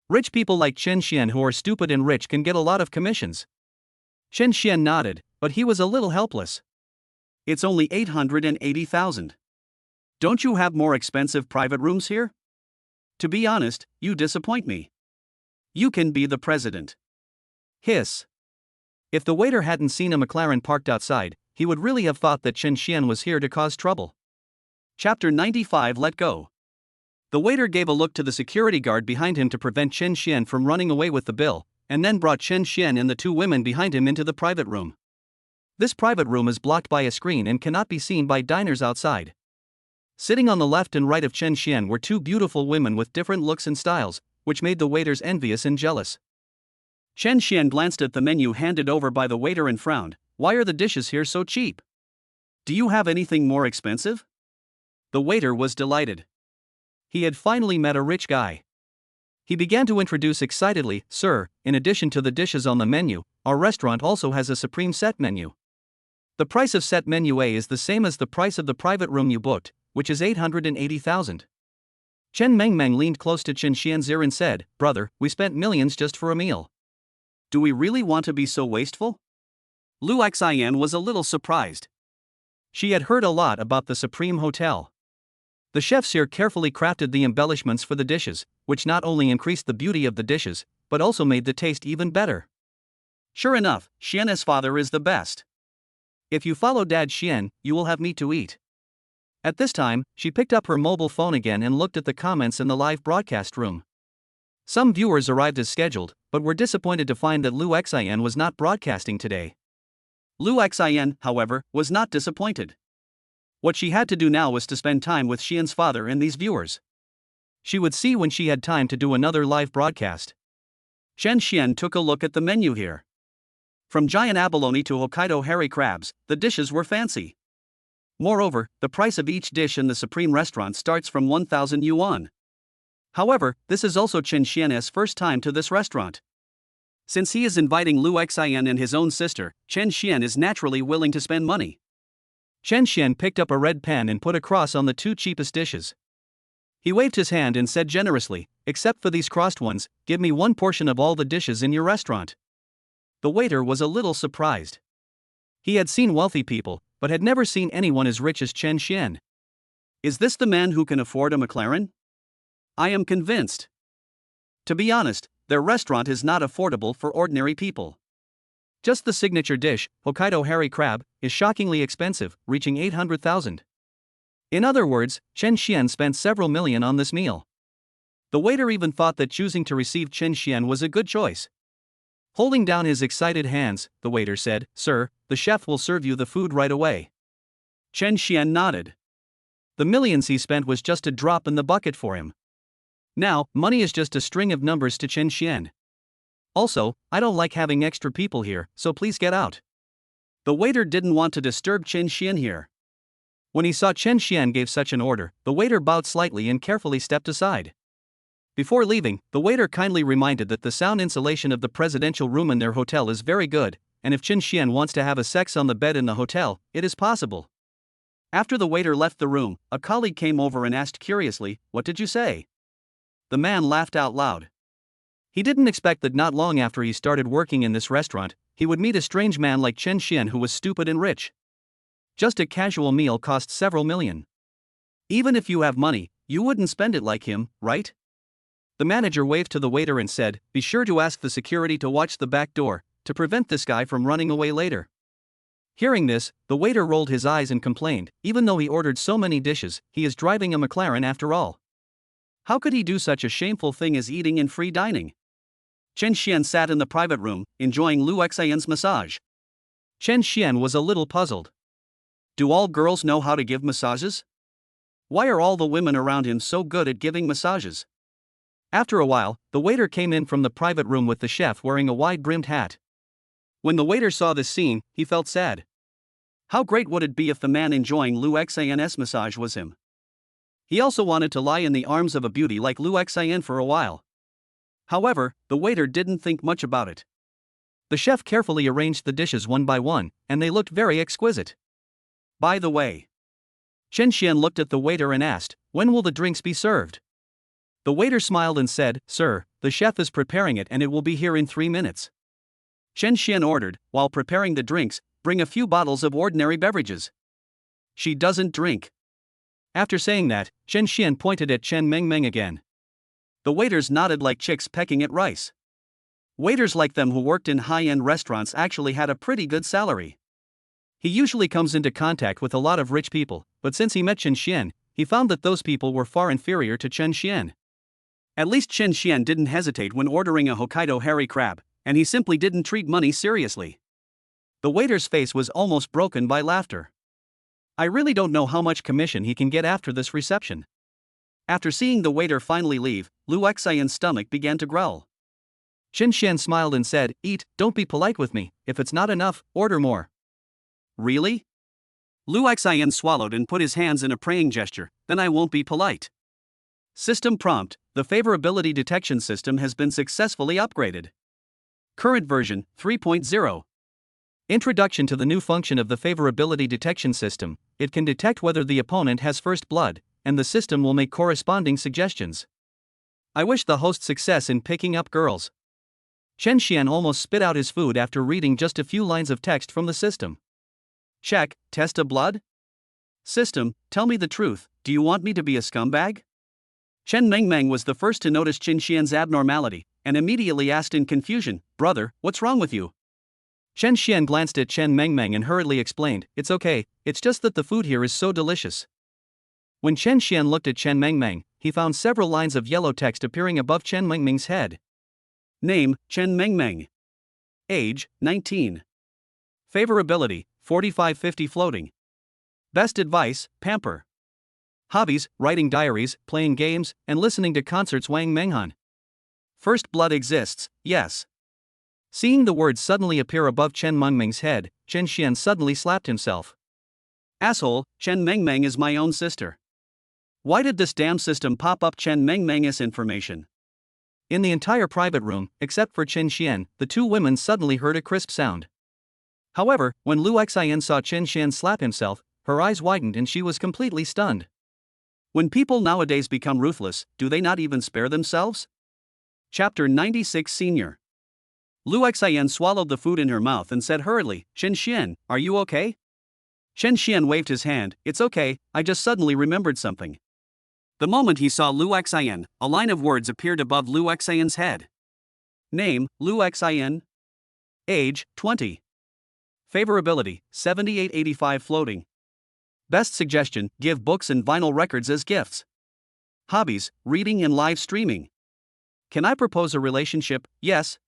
Rich people like Chen Xian who are stupid and rich can get a lot of commissions. Chen Xian nodded, but he was a little helpless. It's only 880,000. Don't you have more expensive private rooms here? To be honest, you disappoint me. You can be the president. Hiss. If the waiter hadn't seen a McLaren parked outside, he would really have thought that Chen Xian was here to cause trouble. Chapter 95 Let Go. The waiter gave a look to the security guard behind him to prevent Chen Xian from running away with the bill, and then brought Chen Xian and the two women behind him into the private room. This private room is blocked by a screen and cannot be seen by diners outside. Sitting on the left and right of Chen Xian were two beautiful women with different looks and styles, which made the waiters envious and jealous. Chen Xian glanced at the menu handed over by the waiter and frowned. Why are the dishes here so cheap? Do you have anything more expensive? The waiter was delighted. He had finally met a rich guy. He began to introduce excitedly, Sir, in addition to the dishes on the menu, our restaurant also has a supreme set menu. The price of set menu A is the same as the price of the private room you booked, which is 880,000. Chen Mengmeng leaned close to Chen Xian's ear and said, Brother, we spent millions just for a meal. Do we really want to be so wasteful? Lu Xian was a little surprised. She had heard a lot about the Supreme Hotel. The chefs here carefully crafted the embellishments for the dishes, which not only increased the beauty of the dishes, but also made the taste even better. Sure enough, Xian's father is the best. If you follow Dad Xian, you will have meat to eat. At this time, she picked up her mobile phone again and looked at the comments in the live broadcast room. Some viewers arrived as scheduled, but were disappointed to find that Lu Xian was not broadcasting today. Lu Xian, however, was not disappointed. What she had to do now was to spend time with Xian's father and these viewers. She would see when she had time to do another live broadcast. Chen Xian took a look at the menu here. From giant abalone to Hokkaido hairy crabs, the dishes were fancy. Moreover, the price of each dish in the Supreme restaurant starts from 1,000 yuan. However, this is also Chen Xian's first time to this restaurant. Since he is inviting Lu Xian and his own sister, Chen Xian is naturally willing to spend money. Chen Xian picked up a red pen and put a cross on the two cheapest dishes. He waved his hand and said generously, Except for these crossed ones, give me one portion of all the dishes in your restaurant. The waiter was a little surprised. He had seen wealthy people, but had never seen anyone as rich as Chen Xian. Is this the man who can afford a McLaren? I am convinced. To be honest, their restaurant is not affordable for ordinary people. Just the signature dish, Hokkaido hairy crab, is shockingly expensive, reaching 800,000. In other words, Chen Xian spent several million on this meal. The waiter even thought that choosing to receive Chen Xian was a good choice. Holding down his excited hands, the waiter said, Sir, the chef will serve you the food right away. Chen Xian nodded. The millions he spent was just a drop in the bucket for him. Now, money is just a string of numbers to Chen Xian. Also, I don't like having extra people here, so please get out. The waiter didn't want to disturb Chen Xian here. When he saw Chen Xian gave such an order, the waiter bowed slightly and carefully stepped aside. Before leaving, the waiter kindly reminded that the sound insulation of the presidential room in their hotel is very good, and if Chen Xian wants to have a sex on the bed in the hotel, it is possible. After the waiter left the room, a colleague came over and asked curiously, What did you say? The man laughed out loud. He didn't expect that not long after he started working in this restaurant, he would meet a strange man like Chen Xian who was stupid and rich. Just a casual meal cost several million. Even if you have money, you wouldn't spend it like him, right? The manager waved to the waiter and said, Be sure to ask the security to watch the back door, to prevent this guy from running away later. Hearing this, the waiter rolled his eyes and complained, even though he ordered so many dishes, he is driving a McLaren after all. How could he do such a shameful thing as eating in free dining? Chen Xian sat in the private room, enjoying Lu Xian's massage. Chen Xian was a little puzzled. Do all girls know how to give massages? Why are all the women around him so good at giving massages? After a while, the waiter came in from the private room with the chef wearing a wide-brimmed hat. When the waiter saw this scene, he felt sad. How great would it be if the man enjoying Lu Xian's massage was him? He also wanted to lie in the arms of a beauty like Lu Xian for a while. However, the waiter didn't think much about it. The chef carefully arranged the dishes one by one, and they looked very exquisite. By the way. Chen Xian looked at the waiter and asked, when will the drinks be served? The waiter smiled and said, sir, the chef is preparing it and it will be here in 3 minutes. Chen Xian ordered, while preparing the drinks, bring a few bottles of ordinary beverages. She doesn't drink. After saying that, Chen Xian pointed at Chen Mengmeng again. The waiters nodded like chicks pecking at rice. Waiters like them who worked in high-end restaurants actually had a pretty good salary. He usually comes into contact with a lot of rich people, but since he met Chen Xian, he found that those people were far inferior to Chen Xian. At least Chen Xian didn't hesitate when ordering a Hokkaido hairy crab, and he simply didn't treat money seriously. The waiter's face was almost broken by laughter. I really don't know how much commission he can get after this reception. After seeing the waiter finally leave, Lu Xian's stomach began to growl. Chen Xian smiled and said, eat, don't be polite with me, if it's not enough, order more. Really? Lu Xian swallowed and put his hands in a praying gesture, then I won't be polite. System prompt, the favorability detection system has been successfully upgraded. Current version, 3.0. Introduction to the new function of the favorability detection system, it can detect whether the opponent has first blood, and the system will make corresponding suggestions. I wish the host success in picking up girls. Chen Xian almost spit out his food after reading just a few lines of text from the system. Check, test a blood? System, tell me the truth, do you want me to be a scumbag? Chen Mengmeng was the first to notice Chen Xian's abnormality, and immediately asked in confusion, brother, what's wrong with you? Chen Xian glanced at Chen Mengmeng and hurriedly explained, it's okay, it's just that the food here is so delicious. When Chen Xian looked at Chen Mengmeng, he found several lines of yellow text appearing above Chen Mengmeng's head. Name, Chen Mengmeng. Age, 19. Favorability, 45-50 floating. Best advice, pamper. Hobbies, writing diaries, playing games, and listening to concerts. Wang Menghan. First blood exists, yes. Seeing the words suddenly appear above Chen Mengmeng's head, Chen Xian suddenly slapped himself. Asshole, Chen Mengmeng is my own sister. Why did this damn system pop up Chen Mengmeng's information? In the entire private room, except for Chen Xian, the two women suddenly heard a crisp sound. However, when Lu Xian saw Chen Xian slap himself, her eyes widened and she was completely stunned. When people nowadays become ruthless, do they not even spare themselves? Chapter 96 Senior. Lu Xian swallowed the food in her mouth and said hurriedly, Chen Xian, are you okay? Chen Xian waved his hand, it's okay, I just suddenly remembered something. The moment he saw Lu Xian, a line of words appeared above Lu Xian's head. Name, Lu Xian. Age, 20. Favorability, 78-85 floating. Best suggestion, give books and vinyl records as gifts. Hobbies, reading and live streaming. Can I propose a relationship? Yes.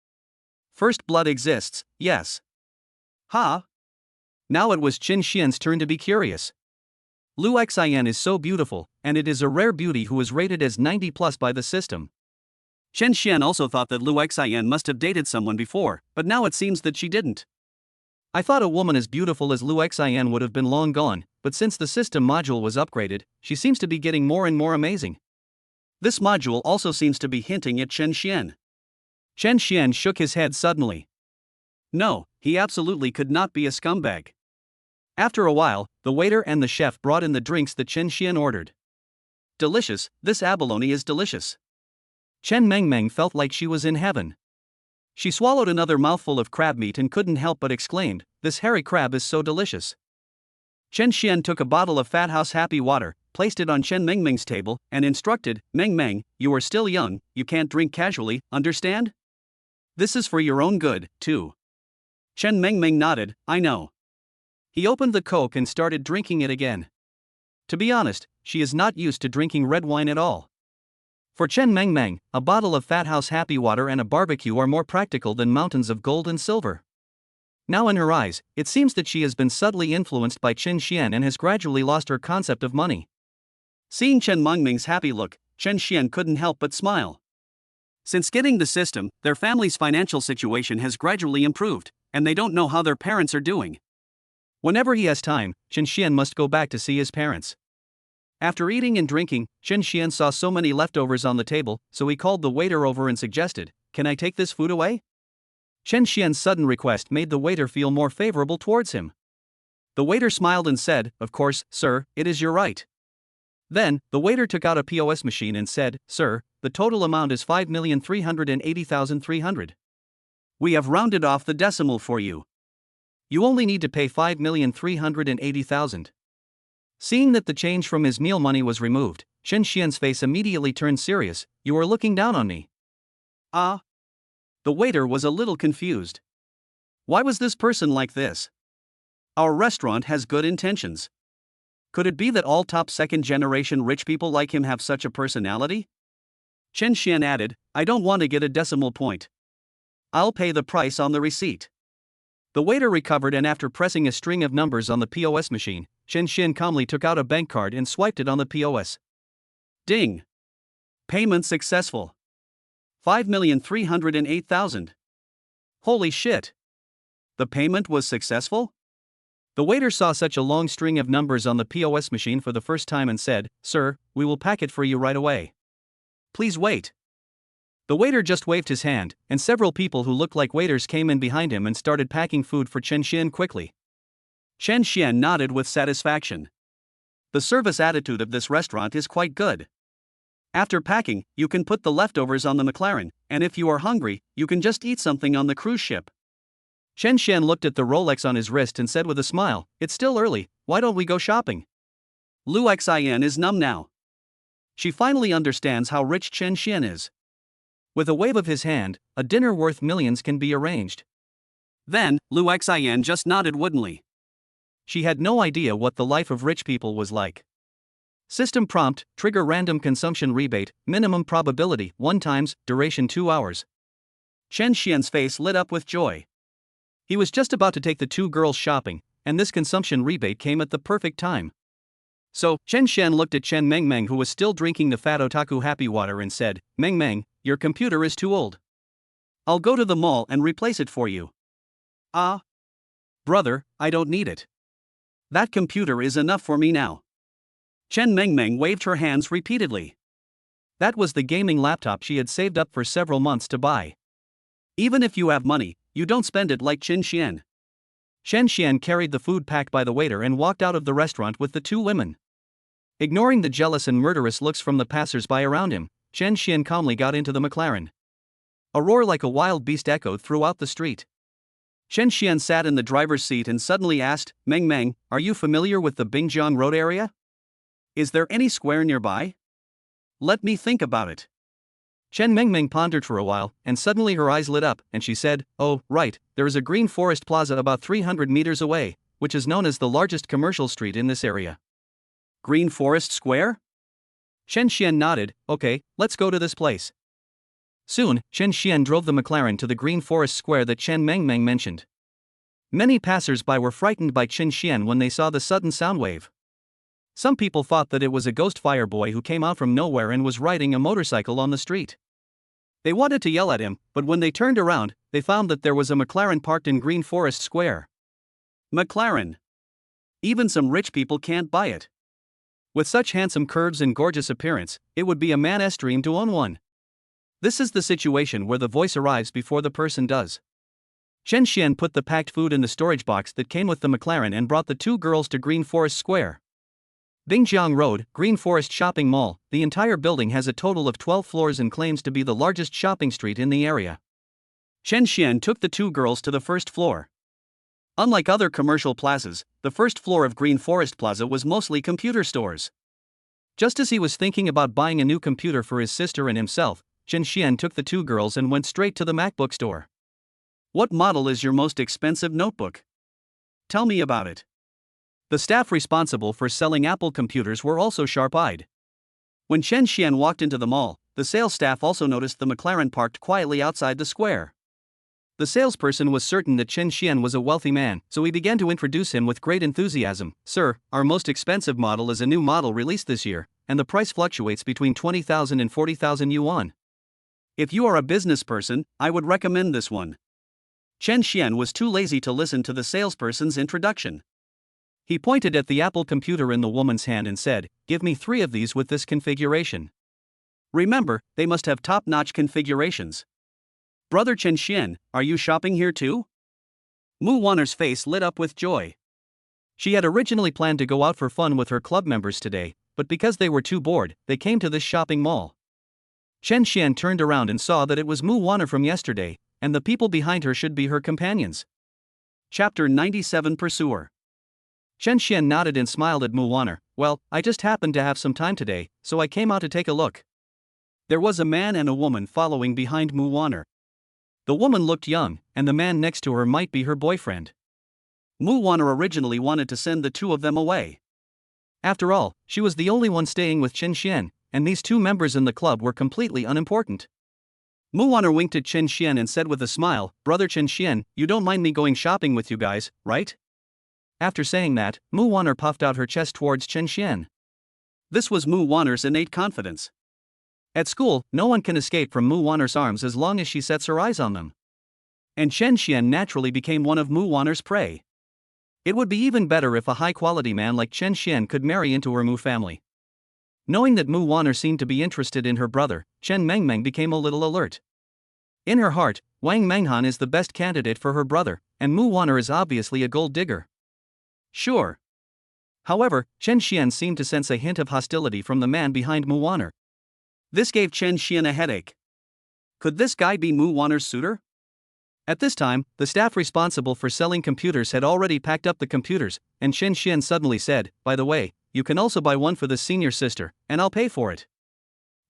First blood exists, yes. Ha! Now it was Chen Xian's turn to be curious. Lu Xian is so beautiful, and it is a rare beauty who is rated as 90+ by the system. Chen Xian also thought that Lu Xian must have dated someone before, but now it seems that she didn't. I thought a woman as beautiful as Lu Xian would have been long gone, but since the system module was upgraded, she seems to be getting more and more amazing. This module also seems to be hinting at Chen Xian. Chen Xian shook his head suddenly. No, he absolutely could not be a scumbag. After a while, the waiter and the chef brought in the drinks that Chen Xian ordered. Delicious, this abalone is delicious. Chen Mengmeng felt like she was in heaven. She swallowed another mouthful of crab meat and couldn't help but exclaimed, this hairy crab is so delicious. Chen Xian took a bottle of Fat House Happy Water, placed it on Chen Mengmeng's table, and instructed, Mengmeng, you are still young, you can't drink casually, understand? This is for your own good, too. Chen Mengmeng nodded, I know. He opened the Coke and started drinking it again. To be honest, she is not used to drinking red wine at all. For Chen Mengmeng, a bottle of Fat House Happy Water and a barbecue are more practical than mountains of gold and silver. Now in her eyes, it seems that she has been subtly influenced by Chen Xian and has gradually lost her concept of money. Seeing Chen Mengmeng's happy look, Chen Xian couldn't help but smile. Since getting the system, their family's financial situation has gradually improved, and they don't know how their parents are doing. Whenever he has time, Chen Xian must go back to see his parents. After eating and drinking, Chen Xian saw so many leftovers on the table, so he called the waiter over and suggested, can I take this food away? Chen Xian's sudden request made the waiter feel more favorable towards him. The waiter smiled and said, "Of course, sir, it is your right." Then, the waiter took out a POS machine and said, "Sir, the total amount is 5,380,300. We have rounded off the decimal for you. You only need to pay 5,380,000. Seeing that the change from his meal money was removed, Chen Xian's face immediately turned serious. "You are looking down on me." Ah. The waiter was a little confused. Why was this person like this? Our restaurant has good intentions. Could it be that all top second-generation rich people like him have such a personality? Chen Xian added, "I don't want to get a decimal point. I'll pay the price on the receipt." The waiter recovered, and after pressing a string of numbers on the POS machine, Chen Xian calmly took out a bank card and swiped it on the POS. Ding! Payment successful. 5,308,000. Holy shit! The payment was successful? The waiter saw such a long string of numbers on the POS machine for the first time and said, "Sir, we will pack it for you right away. Please wait." The waiter just waved his hand, and several people who looked like waiters came in behind him and started packing food for Chen Xian quickly. Chen Xian nodded with satisfaction. The service attitude of this restaurant is quite good. After packing, you can put the leftovers on the McLaren, and if you are hungry, you can just eat something on the cruise ship. Chen Xian looked at the Rolex on his wrist and said with a smile, "It's still early, why don't we go shopping?" Lu Xin is numb now. She finally understands how rich Chen Xian is. With a wave of his hand, a dinner worth millions can be arranged. Then, Lu Xin just nodded woodenly. She had no idea what the life of rich people was like. System prompt, trigger random consumption rebate, minimum probability, 1 times, duration 2 hours. Chen Xian's face lit up with joy. He was just about to take the 2 girls shopping, and this consumption rebate came at the perfect time. So, Chen Xian looked at Chen Mengmeng, who was still drinking the fat otaku happy water, and said, "Mengmeng, your computer is too old. I'll go to the mall and replace it for you." "Ah. Brother, I don't need it. That computer is enough for me now." Chen Mengmeng waved her hands repeatedly. That was the gaming laptop she had saved up for several months to buy. Even if you have money, you don't spend it like Chen Xian. Chen Xian carried the food packed by the waiter and walked out of the restaurant with the 2 women. Ignoring the jealous and murderous looks from the passers-by around him, Chen Xian calmly got into the McLaren. A roar like a wild beast echoed throughout the street. Chen Xian sat in the driver's seat and suddenly asked, "Meng Meng, are you familiar with the Bingjiang Road area? Is there any square nearby? Let me think about it." Chen Mengmeng pondered for a while, and suddenly her eyes lit up, and she said, "Oh, right, there is a green forest plaza about 300 meters away, which is known as the largest commercial street in this area." Green Forest Square? Chen Xian nodded, "Okay, let's go to this place." Soon, Chen Xian drove the McLaren to the Green Forest Square that Chen Mengmeng mentioned. Many passers-by were frightened by Chen Xian when they saw the sudden sound wave. Some people thought that it was a ghost fire boy who came out from nowhere and was riding a motorcycle on the street. They wanted to yell at him, but when they turned around, they found that there was a McLaren parked in Green Forest Square. McLaren. Even some rich people can't buy it. With such handsome curves and gorgeous appearance, it would be a man's dream to own one. This is the situation where the voice arrives before the person does. Chen Xian put the packed food in the storage box that came with the McLaren and brought the 2 girls to Green Forest Square. Bingjiang Road, Green Forest Shopping Mall. The entire building has a total of 12 floors and claims to be the largest shopping street in the area. Chen Xian took the 2 girls to the first floor. Unlike other commercial plazas, the first floor of Green Forest Plaza was mostly computer stores. Just as he was thinking about buying a new computer for his sister and himself, Chen Xian took the 2 girls and went straight to the MacBook store. "What model is your most expensive notebook? Tell me about it." The staff responsible for selling Apple computers were also sharp-eyed. When Chen Xian walked into the mall, the sales staff also noticed the McLaren parked quietly outside the square. The salesperson was certain that Chen Xian was a wealthy man, so he began to introduce him with great enthusiasm. "Sir, our most expensive model is a new model released this year, and the price fluctuates between 20,000 and 40,000 yuan. If you are a business person, I would recommend this one." Chen Xian was too lazy to listen to the salesperson's introduction. He pointed at the Apple computer in the woman's hand and said, "Give me 3 of these with this configuration. Remember, they must have top-notch configurations." "Brother Chen Xian, are you shopping here too?" Mu Wanner's face lit up with joy. She had originally planned to go out for fun with her club members today, but because they were too bored, they came to this shopping mall. Chen Xian turned around and saw that it was Mu Wanner from yesterday, and the people behind her should be her companions. Chapter 97 Pursuer. Chen Xian nodded and smiled at Mu Wanner. Well, I just happened to have some time today, so I came out to take a look. There was a man and a woman following behind Mu Wanner. The woman looked young, and the man next to her might be her boyfriend. Mu Wanner originally wanted to send the two of them away. After all, she was the only one staying with Chen Xian, and these two members in the club were completely unimportant. Mu Wanner winked at Chen Xian and said with a smile, Brother Chen Xian, you don't mind me going shopping with you guys, right? After saying that, Mu Wanner puffed out her chest towards Chen Xian. This was Mu Wanner's innate confidence. At school, no one can escape from Mu Wanner's arms as long as she sets her eyes on them. And Chen Xian naturally became one of Mu Wanner's prey. It would be even better if a high-quality man like Chen Xian could marry into her Mu family. Knowing that Mu Wanner seemed to be interested in her brother, Chen Mengmeng became a little alert. In her heart, Wang Menghan is the best candidate for her brother, and Mu Wanner is obviously a gold digger. Sure. However, Chen Xian seemed to sense a hint of hostility from the man behind Mu Wanner. This gave Chen Xian a headache. Could this guy be Mu Wanner's suitor? At this time, the staff responsible for selling computers had already packed up the computers, and Chen Xian suddenly said, by the way, you can also buy one for the senior sister, and I'll pay for it.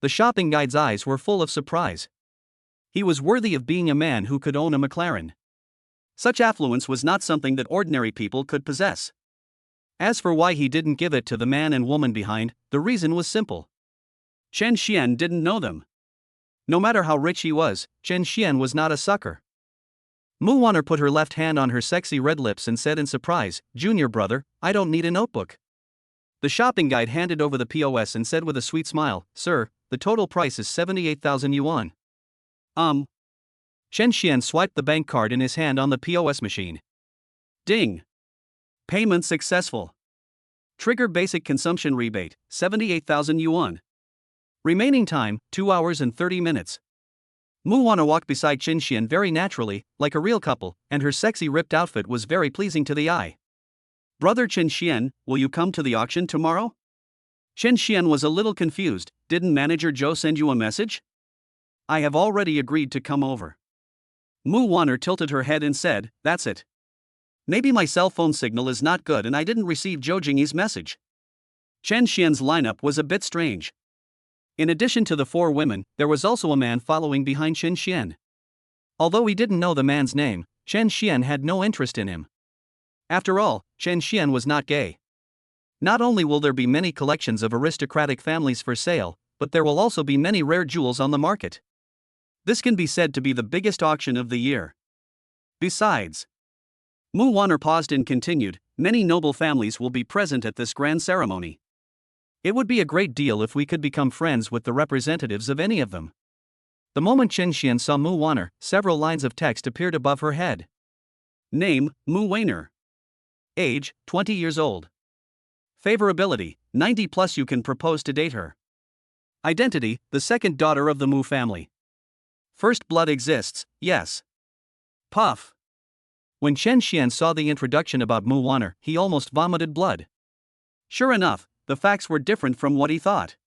The shopping guide's eyes were full of surprise. He was worthy of being a man who could own a McLaren. Such affluence was not something that ordinary people could possess. As for why he didn't give it to the man and woman behind, the reason was simple. Chen Xian didn't know them. No matter how rich he was, Chen Xian was not a sucker. Mu Wanner put her left hand on her sexy red lips and said in surprise, Junior brother, I don't need a notebook. The shopping guide handed over the POS and said with a sweet smile, Sir, the total price is 78,000 yuan. Chen Xian swiped the bank card in his hand on the POS machine. Ding! Payment successful. Trigger basic consumption rebate, 78,000 yuan. Remaining time, 2 hours and 30 minutes. Mu Wanner walked beside Chen Xian very naturally, like a real couple, and her sexy ripped outfit was very pleasing to the eye. Brother Chen Xian, will you come to the auction tomorrow? Chen Xian was a little confused. Didn't Manager Zhou send you a message? I have already agreed to come over. Mu Wanner tilted her head and said, that's it. Maybe my cell phone signal is not good and I didn't receive Zhou Jingyi's message. Chen Xian's lineup was a bit strange. In addition to the 4 women, there was also a man following behind Chen Xian. Although he didn't know the man's name, Chen Xian had no interest in him. After all, Chen Xian was not gay. Not only will there be many collections of aristocratic families for sale, but there will also be many rare jewels on the market. This can be said to be the biggest auction of the year. Besides, Mu Wanner paused and continued, many noble families will be present at this grand ceremony. It would be a great deal if we could become friends with the representatives of any of them. The moment Chen Xian saw Mu Wanner, several lines of text appeared above her head. Name, Mu Wanner. Age, 20 years old. Favorability, 90 plus you can propose to date her. Identity, the second daughter of the Mu family. First blood exists, yes. Puff. When Chen Xian saw the introduction about Mu Wanner, he almost vomited blood. Sure enough, the facts were different from what he thought.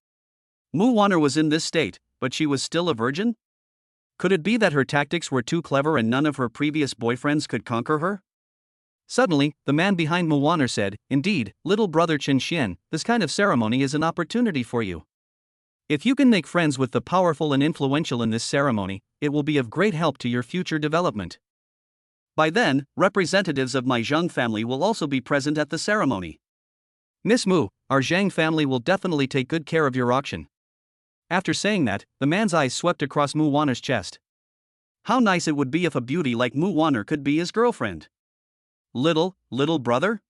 Mu Wanner was in this state, but she was still a virgin? Could it be that her tactics were too clever and none of her previous boyfriends could conquer her? Suddenly, the man behind Mu Wanner said, Indeed, little brother Chen Xian, this kind of ceremony is an opportunity for you. If you can make friends with the powerful and influential in this ceremony, it will be of great help to your future development. By then, representatives of my Zhang family will also be present at the ceremony. Miss Mu, our Zhang family will definitely take good care of your auction. After saying that, the man's eyes swept across Mu Wanner's chest. How nice it would be if a beauty like Mu Wanner could be his girlfriend. Little brother?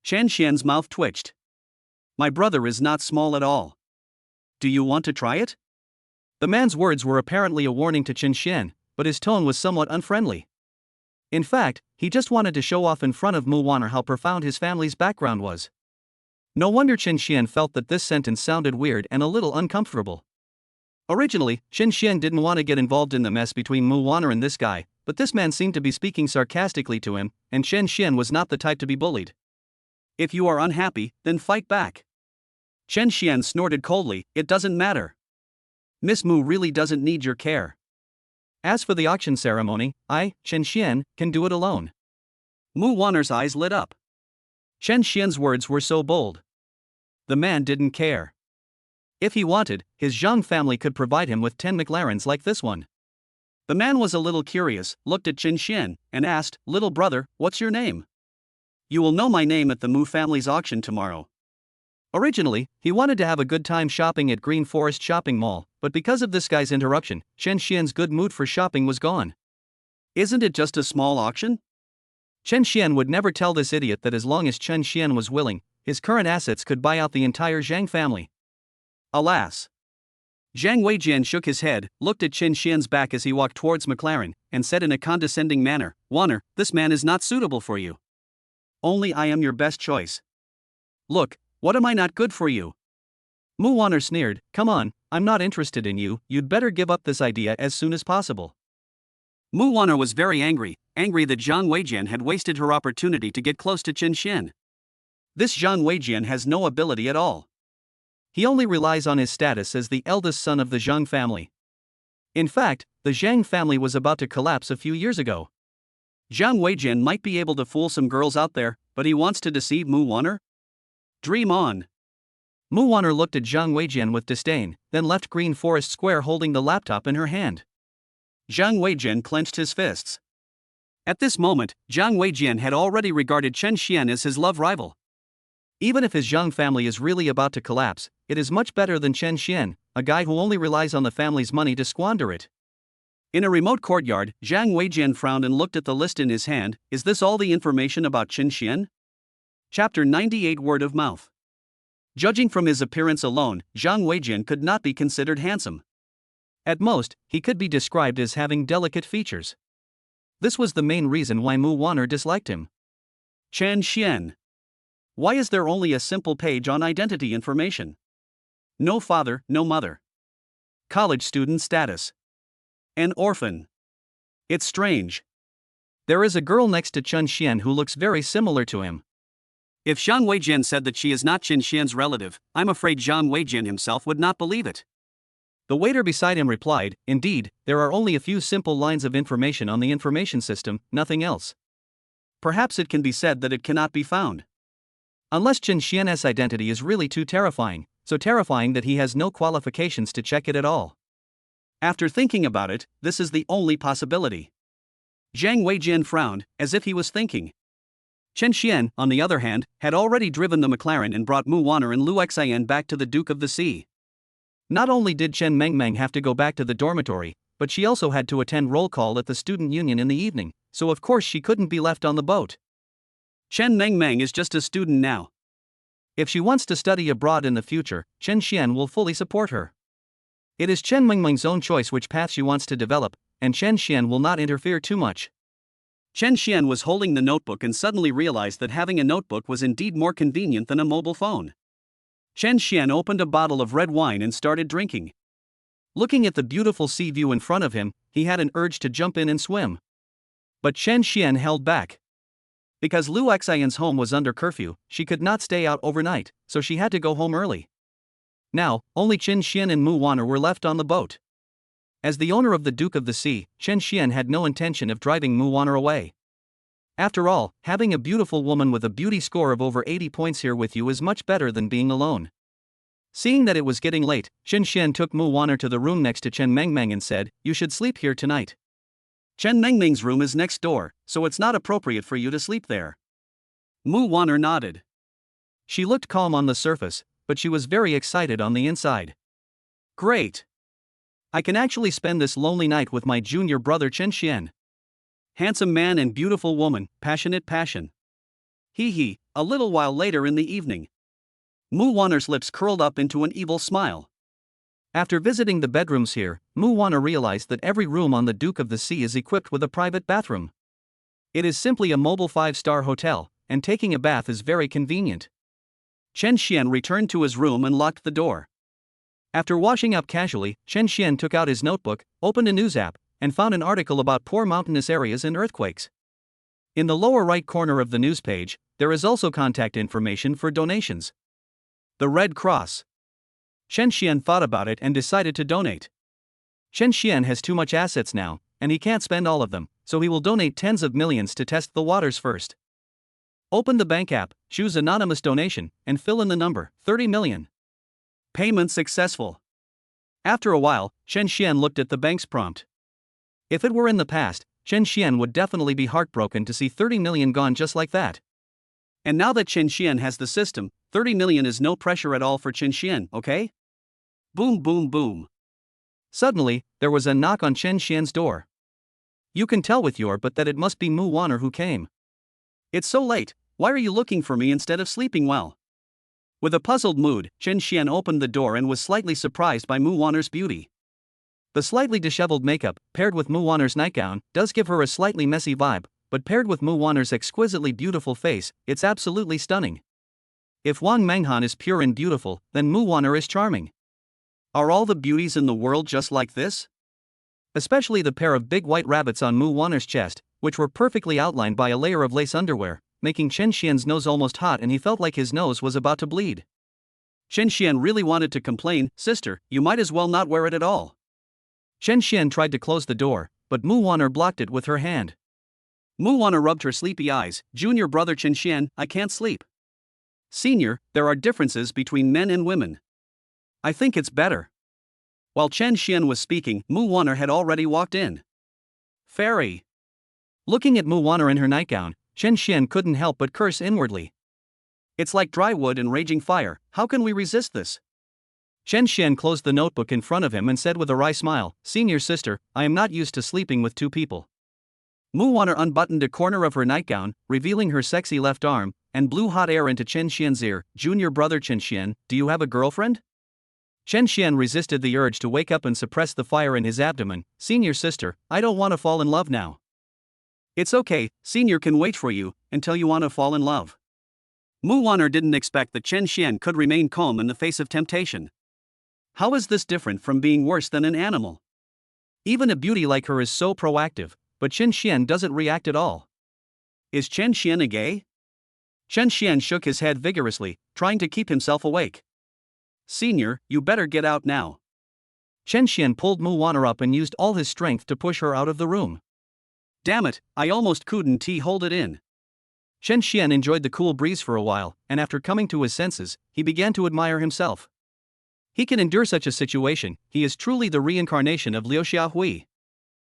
Chen Xian's mouth twitched. My brother is not small at all. Do you want to try it? The man's words were apparently a warning to Chen Xian, but his tone was somewhat unfriendly. In fact, he just wanted to show off in front of Mu Wanner how profound his family's background was. No wonder Chen Xian felt that this sentence sounded weird and a little uncomfortable. Originally, Chen Xian didn't want to get involved in the mess between Mu Wanner and this guy, but this man seemed to be speaking sarcastically to him, and Chen Xian was not the type to be bullied. If you are unhappy, then fight back. Chen Xian snorted coldly, it doesn't matter. Miss Mu really doesn't need your care. As for the auction ceremony, I, Chen Xian, can do it alone. Mu Wanner's eyes lit up. Chen Xian's words were so bold. The man didn't care. If he wanted, his Zhang family could provide him with 10 McLarens like this one. The man was a little curious, looked at Chen Xian, and asked, little brother, what's your name? You will know my name at the Mu family's auction tomorrow. Originally, he wanted to have a good time shopping at Green Forest Shopping Mall, but because of this guy's interruption, Chen Xian's good mood for shopping was gone. Isn't it just a small auction? Chen Xian would never tell this idiot that as long as Chen Xian was willing, his current assets could buy out the entire Zhang family. Alas. Zhang Weijian shook his head, looked at Chen Xian's back as he walked towards McLaren, and said in a condescending manner, Wanner, this man is not suitable for you. Only I am your best choice. Look, what am I not good for you? Mu Wanner sneered, come on, I'm not interested in you, you'd better give up this idea as soon as possible. Mu Wanner was very angry that Zhang Weijian had wasted her opportunity to get close to Chen Xian. This Zhang Weijian has no ability at all. He only relies on his status as the eldest son of the Zhang family. In fact, the Zhang family was about to collapse a few years ago. Zhang Weijian might be able to fool some girls out there, but he wants to deceive Mu Wanner? Dream on. Mu Wanner looked at Zhang Weijian with disdain, then left Green Forest Square holding the laptop in her hand. Zhang Weijian clenched his fists. At this moment, Zhang Weijian had already regarded Chen Xian as his love rival. Even if his Zhang family is really about to collapse, it is much better than Chen Xian, a guy who only relies on the family's money to squander it. In a remote courtyard, Zhang Weijian frowned and looked at the list in his hand. Is this all the information about Chen Xian? Chapter 98 Word of Mouth. Judging from his appearance alone, Zhang Weijian could not be considered handsome. At most, he could be described as having delicate features. This was the main reason why Mu Wanner disliked him. Chen Xian. Why is there only a simple page on identity information? No father, no mother. College student status. An orphan. It's strange. There is a girl next to Chen Xian who looks very similar to him. If Zhang Weijian said that she is not Chen Xian's relative, I'm afraid Zhang Weijian himself would not believe it. The waiter beside him replied, indeed, there are only a few simple lines of information on the information system, nothing else. Perhaps it can be said that it cannot be found. Unless Chen Xian's identity is really too terrifying, so terrifying that he has no qualifications to check it at all. After thinking about it, this is the only possibility. Zhang Weijian frowned, as if he was thinking. Chen Xian, on the other hand, had already driven the McLaren and brought Mu Wanner and Lu Xian back to the Duke of the Sea. Not only did Chen Mengmeng have to go back to the dormitory, but she also had to attend roll call at the student union in the evening, so of course she couldn't be left on the boat. Chen Mengmeng is just a student now. If she wants to study abroad in the future, Chen Xian will fully support her. It is Chen Mengmeng's own choice which path she wants to develop, and Chen Xian will not interfere too much. Chen Xian was holding the notebook and suddenly realized that having a notebook was indeed more convenient than a mobile phone. Chen Xian opened a bottle of red wine and started drinking. Looking at the beautiful sea view in front of him, he had an urge to jump in and swim. But Chen Xian held back. Because Lu Xian's home was under curfew, she could not stay out overnight, so she had to go home early. Now, only Chen Xian and Mu Wanner were left on the boat. As the owner of the Duke of the Sea, Chen Xian had no intention of driving Mu Wanner away. After all, having a beautiful woman with a beauty score of over 80 points here with you is much better than being alone. Seeing that it was getting late, Chen Xian took Mu Wanner to the room next to Chen Mengmeng and said, you should sleep here tonight. Chen Mengmeng's room is next door, so it's not appropriate for you to sleep there. Mu Wanner nodded. She looked calm on the surface, but she was very excited on the inside. Great! I can actually spend this lonely night with my junior brother Chen Xian. Handsome man and beautiful woman, passionate passion. Hee, a little while later in the evening. Mu Wanner's lips curled up into an evil smile. After visiting the bedrooms here, Mu Wanner realized that every room on the Duke of the Sea is equipped with a private bathroom. It is simply a mobile 5-star hotel, and taking a bath is very convenient. Chen Xian returned to his room and locked the door. After washing up casually, Chen Xian took out his notebook, opened a news app, and found an article about poor mountainous areas and earthquakes. In the lower right corner of the news page, there is also contact information for donations. The Red Cross. Chen Xian thought about it and decided to donate. Chen Xian has too much assets now, and he can't spend all of them, so he will donate tens of millions to test the waters first. Open the bank app, choose anonymous donation, and fill in the number, 30 million. Payment successful. After a while, Chen Xian looked at the bank's prompt. If it were in the past, Chen Xian would definitely be heartbroken to see 30 million gone just like that. And now that Chen Xian has the system, 30 million is no pressure at all for Chen Xian, okay? Boom boom boom. Suddenly, there was a knock on Chen Xian's door. You can tell with your but that it must be Mu Wanner who came. It's so late, why are you looking for me instead of sleeping well? With a puzzled mood, Chen Xian opened the door and was slightly surprised by Mu Wanner's beauty. The slightly disheveled makeup, paired with Mu Wanner's nightgown, does give her a slightly messy vibe, but paired with Mu Wanner's exquisitely beautiful face, it's absolutely stunning. If Wang Menghan is pure and beautiful, then Mu Wanner is charming. Are all the beauties in the world just like this? Especially the pair of big white rabbits on Mu Wanner's chest, which were perfectly outlined by a layer of lace underwear, making Chen Xian's nose almost hot and he felt like his nose was about to bleed. Chen Xian really wanted to complain, "Sister, you might as well not wear it at all." Chen Xian tried to close the door, but Mu Wanner blocked it with her hand. Mu Wanner rubbed her sleepy eyes. "Junior brother Chen Xian, I can't sleep." "Senior, there are differences between men and women. I think it's better." While Chen Xian was speaking, Mu Wanner had already walked in. Fairy. Looking at Mu Wanner in her nightgown, Chen Xian couldn't help but curse inwardly. It's like dry wood and raging fire, how can we resist this? Chen Xian closed the notebook in front of him and said with a wry smile, "Senior sister, I am not used to sleeping with two people." Mu Wanner unbuttoned a corner of her nightgown, revealing her sexy left arm, and blew hot air into Chen Xian's ear. "Junior brother Chen Xian, do you have a girlfriend?" Chen Xian resisted the urge to wake up and suppress the fire in his abdomen. "Senior sister, I don't want to fall in love now." "It's okay, Senior can wait for you, until you want to fall in love." Mu Wanner didn't expect that Chen Xian could remain calm in the face of temptation. How is this different from being worse than an animal? Even a beauty like her is so proactive, but Chen Xian doesn't react at all. Is Chen Xian a gay? Chen Xian shook his head vigorously, trying to keep himself awake. "Senior, you better get out now." Chen Xian pulled Mu Wanner up and used all his strength to push her out of the room. "Damn it, I almost couldn't hold it in." Chen Xian enjoyed the cool breeze for a while, and after coming to his senses, he began to admire himself. He can endure such a situation, he is truly the reincarnation of Liu Xiaohui.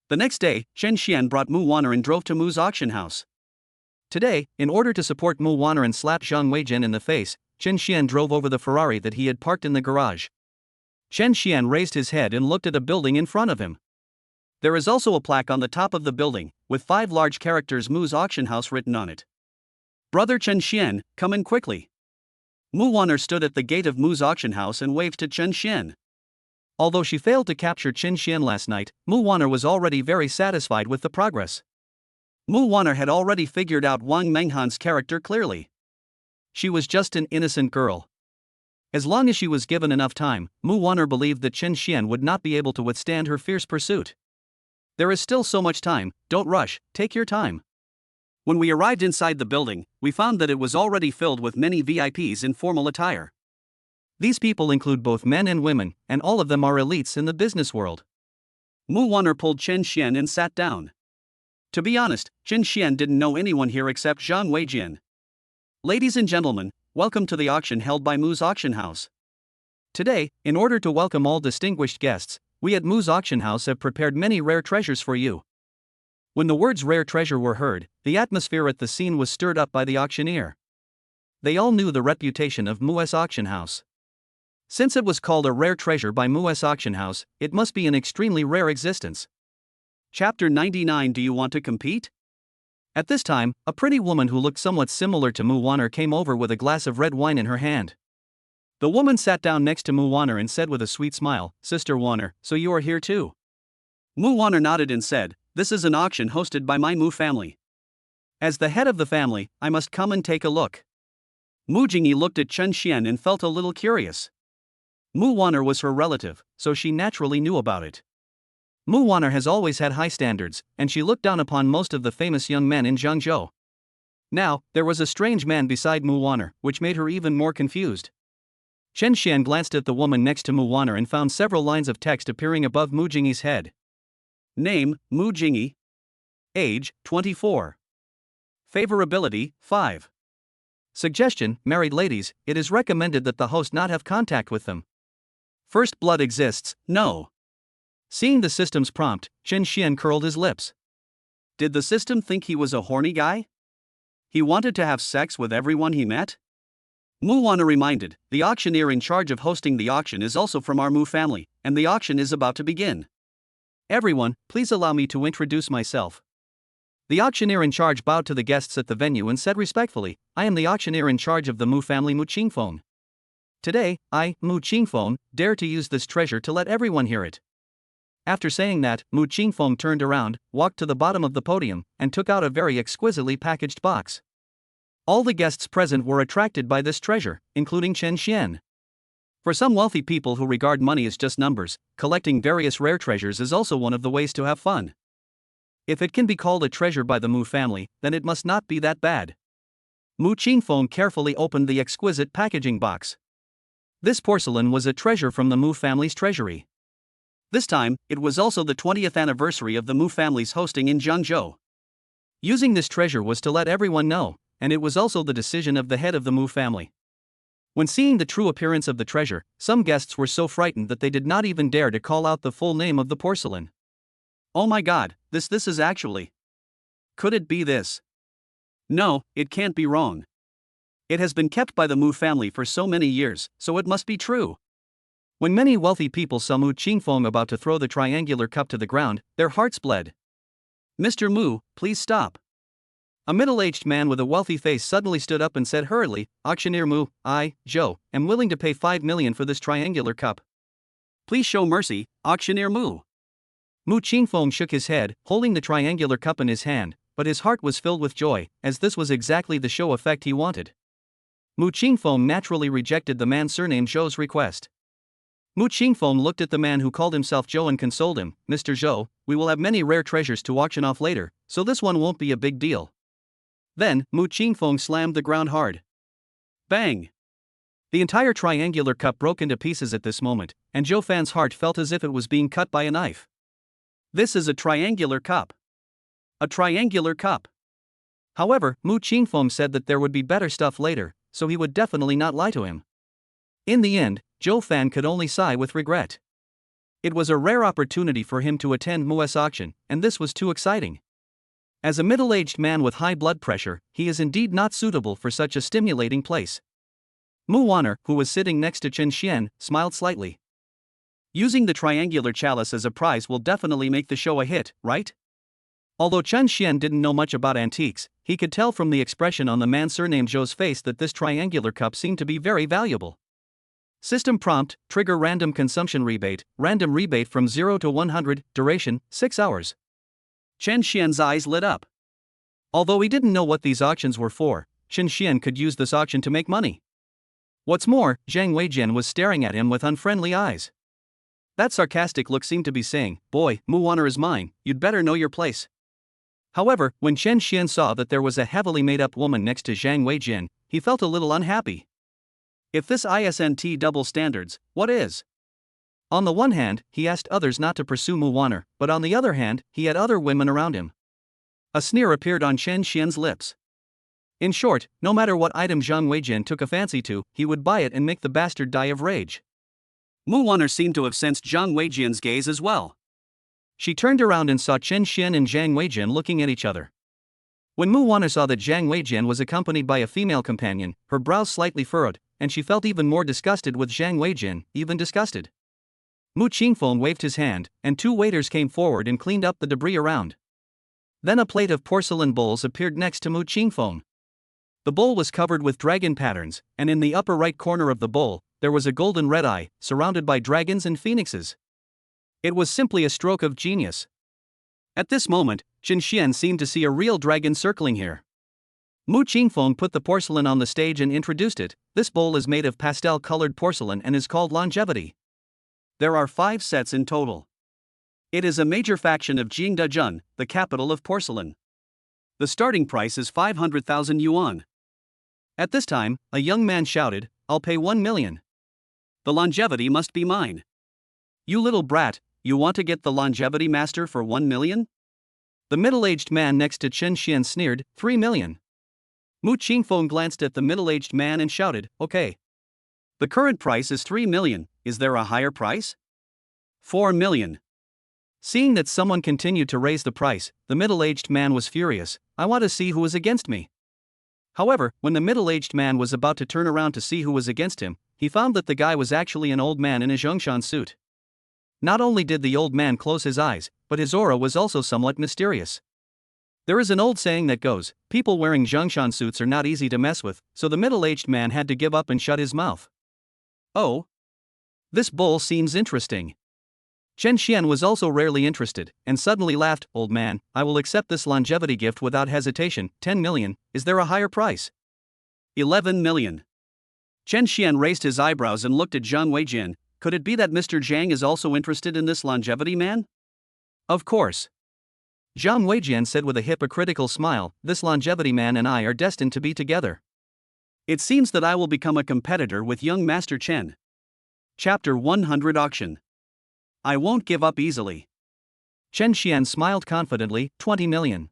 The next day, Chen Xian brought Mu Wanner and drove to Mu's auction house. Today, in order to support Mu Wanner and slap Zhang Weijin in the face, Chen Xian drove over the Ferrari that he had parked in the garage. Chen Xian raised his head and looked at a building in front of him. There is also a plaque on the top of the building, with 5 large characters Mu's auction house written on it. "Brother Chen Xian, come in quickly." Mu Wanner stood at the gate of Mu's auction house and waved to Chen Xian. Although she failed to capture Chen Xian last night, Mu Wanner was already very satisfied with the progress. Mu Wanner had already figured out Wang Menghan's character clearly. She was just an innocent girl. As long as she was given enough time, Mu Wanner believed that Chen Xian would not be able to withstand her fierce pursuit. There is still so much time, don't rush, take your time. When we arrived inside the building, we found that it was already filled with many VIPs in formal attire. These people include both men and women, and all of them are elites in the business world. Mu Wanner pulled Chen Xian and sat down. To be honest, Chen Xian didn't know anyone here except Zhang Weijin. "Ladies and gentlemen, welcome to the auction held by Mu's auction house. Today, in order to welcome all distinguished guests, we at Mu's auction house have prepared many rare treasures for you." When the words rare treasure were heard, the atmosphere at the scene was stirred up by the auctioneer. They all knew the reputation of Mu's auction house. Since it was called a rare treasure by Mu's auction house, it must be an extremely rare existence. Chapter 99. Do you want to compete? At this time, a pretty woman who looked somewhat similar to Mu Wanner came over with a glass of red wine in her hand. The woman sat down next to Mu Wanner and said with a sweet smile, "Sister Wanner, so you are here too?" Mu Wanner nodded and said, "This is an auction hosted by my Mu family. As the head of the family, I must come and take a look." Mu Jingyi looked at Chen Xian and felt a little curious. Mu Wanner was her relative, so she naturally knew about it. Mu Wanner has always had high standards, and she looked down upon most of the famous young men in Zhengzhou. Now, there was a strange man beside Mu Wanner, which made her even more confused. Chen Xian glanced at the woman next to Mu Wanner and found several lines of text appearing above Mu Jingyi's head. Name, Mu Jingyi. Age, 24. Favorability, 5. Suggestion, married ladies, it is recommended that the host not have contact with them. First blood exists, no. Seeing the system's prompt, Chen Xian curled his lips. Did the system think he was a horny guy? He wanted to have sex with everyone he met? Mu Wanner reminded, the auctioneer in charge of hosting the auction is also from our Mu family, and the auction is about to begin. Everyone, please allow me to introduce myself. The auctioneer in charge bowed to the guests at the venue and said respectfully, I am the auctioneer in charge of the Mu family Mu Qingfeng. Today, I, Mu Qingfeng, dare to use this treasure to let everyone hear it. After saying that, Mu Qingfeng turned around, walked to the bottom of the podium, and took out a very exquisitely packaged box. All the guests present were attracted by this treasure, including Chen Xian. For some wealthy people who regard money as just numbers, collecting various rare treasures is also one of the ways to have fun. If it can be called a treasure by the Mu family, then it must not be that bad. Mu Qingfeng carefully opened the exquisite packaging box. This porcelain was a treasure from the Mu family's treasury. This time, it was also the 20th anniversary of the Mu family's hosting in Zhengzhou. Using this treasure was to let everyone know, and it was also the decision of the head of the Mu family. When seeing the true appearance of the treasure, some guests were so frightened that they did not even dare to call out the full name of the porcelain. Oh my god, this is actually. Could it be this? No, it can't be wrong. It has been kept by the Mu family for so many years, so it must be true. When many wealthy people saw Mu Qingfeng about to throw the triangular cup to the ground, their hearts bled. Mr. Mu, please stop. A middle-aged man with a wealthy face suddenly stood up and said hurriedly, Auctioneer Mu, I, Zhou, am willing to pay 5 million for this triangular cup. Please show mercy, Auctioneer Mu. Mu Qingfeng shook his head, holding the triangular cup in his hand, but his heart was filled with joy, as this was exactly the show effect he wanted. Mu Qingfeng naturally rejected the man surnamed Zhou's request. Mu Qingfeng looked at the man who called himself Zhou and consoled him, Mr. Zhou, we will have many rare treasures to auction off later, so this one won't be a big deal. Then, Mu Qingfeng slammed the ground hard. Bang! The entire triangular cup broke into pieces at this moment, and Zhou Fan's heart felt as if it was being cut by a knife. This is a triangular cup. A triangular cup. However, Mu Qingfeng said that there would be better stuff later, so he would definitely not lie to him. In the end, Zhou Fan could only sigh with regret. It was a rare opportunity for him to attend Mu's auction, and this was too exciting. As a middle-aged man with high blood pressure, he is indeed not suitable for such a stimulating place. Mu Wanner, who was sitting next to Chen Xian, smiled slightly. Using the triangular chalice as a prize will definitely make the show a hit, right? Although Chen Xian didn't know much about antiques, he could tell from the expression on the man surnamed Zhou's face that this triangular cup seemed to be very valuable. System prompt, trigger random consumption rebate, random rebate from 0 to 100, duration, 6 hours. Chen Xian's eyes lit up. Although he didn't know what these auctions were for, Chen Xian could use this auction to make money. What's more, Zhang Weijian was staring at him with unfriendly eyes. That sarcastic look seemed to be saying, boy, Mu Wanner is mine, you'd better know your place. However, when Chen Xian saw that there was a heavily made-up woman next to Zhang Weijian, he felt a little unhappy. If this isn't double standards, what is? On the one hand, he asked others not to pursue Mu Wanner, but on the other hand, he had other women around him. A sneer appeared on Chen Xian's lips. In short, no matter what item Zhang Weijian took a fancy to, he would buy it and make the bastard die of rage. Mu Wanner seemed to have sensed Zhang Weijian's gaze as well. She turned around and saw Chen Xian and Zhang Weijian looking at each other. When Mu Wanner saw that Zhang Weijian was accompanied by a female companion, her brows slightly furrowed, and she felt even more disgusted with Zhang Weijian, even disgusted. Mu Qingfeng waved his hand, and 2 waiters came forward and cleaned up the debris around. Then a plate of porcelain bowls appeared next to Mu Qingfeng. The bowl was covered with dragon patterns, and in the upper right corner of the bowl, there was a golden red eye, surrounded by dragons and phoenixes. It was simply a stroke of genius. At this moment, Chen Xian seemed to see a real dragon circling here. Mu Qingfeng put the porcelain on the stage and introduced it. This bowl is made of pastel-colored porcelain and is called Longevity. There are 5 sets in total. It is a major faction of Jingdezhen, the capital of porcelain. The starting price is 500,000 yuan. At this time, a young man shouted, "I'll pay 1 million. The longevity must be mine." "You little brat, you want to get the longevity master for 1 million? The middle-aged man next to Chen Xian sneered, 3 million. Mu Qingfeng glanced at the middle-aged man and shouted, "Okay. The current price is 3 million, is there a higher price?" 4 million. Seeing that someone continued to raise the price, the middle-aged man was furious. "I want to see who is against me." However, when the middle-aged man was about to turn around to see who was against him, he found that the guy was actually an old man in a Zhongshan suit. Not only did the old man close his eyes, but his aura was also somewhat mysterious. There is an old saying that goes, people wearing Zhongshan suits are not easy to mess with, so the middle-aged man had to give up and shut his mouth. "Oh. This bull seems interesting." Chen Xian was also rarely interested, and suddenly laughed. "Old man, I will accept this longevity gift without hesitation. 10 million, is there a higher price?" 11 million. Chen Xian raised his eyebrows and looked at Zhang Weijin. Could it be that Mr. Zhang is also interested in this longevity man? Of course. Zhang Weijin said with a hypocritical smile, "This longevity man and I are destined to be together. It seems that I will become a competitor with young Master Chen." Chapter 100 Auction. I won't give up easily. Chen Xian smiled confidently, 20 million.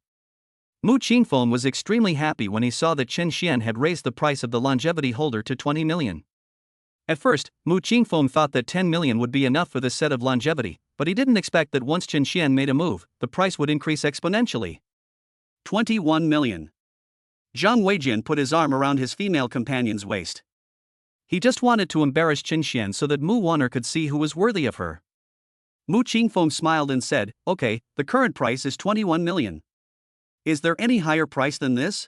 Mu Qingfeng was extremely happy when he saw that Chen Xian had raised the price of the longevity holder to 20 million. At first, Mu Qingfeng thought that 10 million would be enough for this set of longevity, but he didn't expect that once Chen Xian made a move, the price would increase exponentially. 21 million. Zhang Weijin put his arm around his female companion's waist. He just wanted to embarrass Chen Xian so that Mu Wanner could see who was worthy of her. Mu Qingfeng smiled and said, "Okay, the current price is 21 million. Is there any higher price than this?"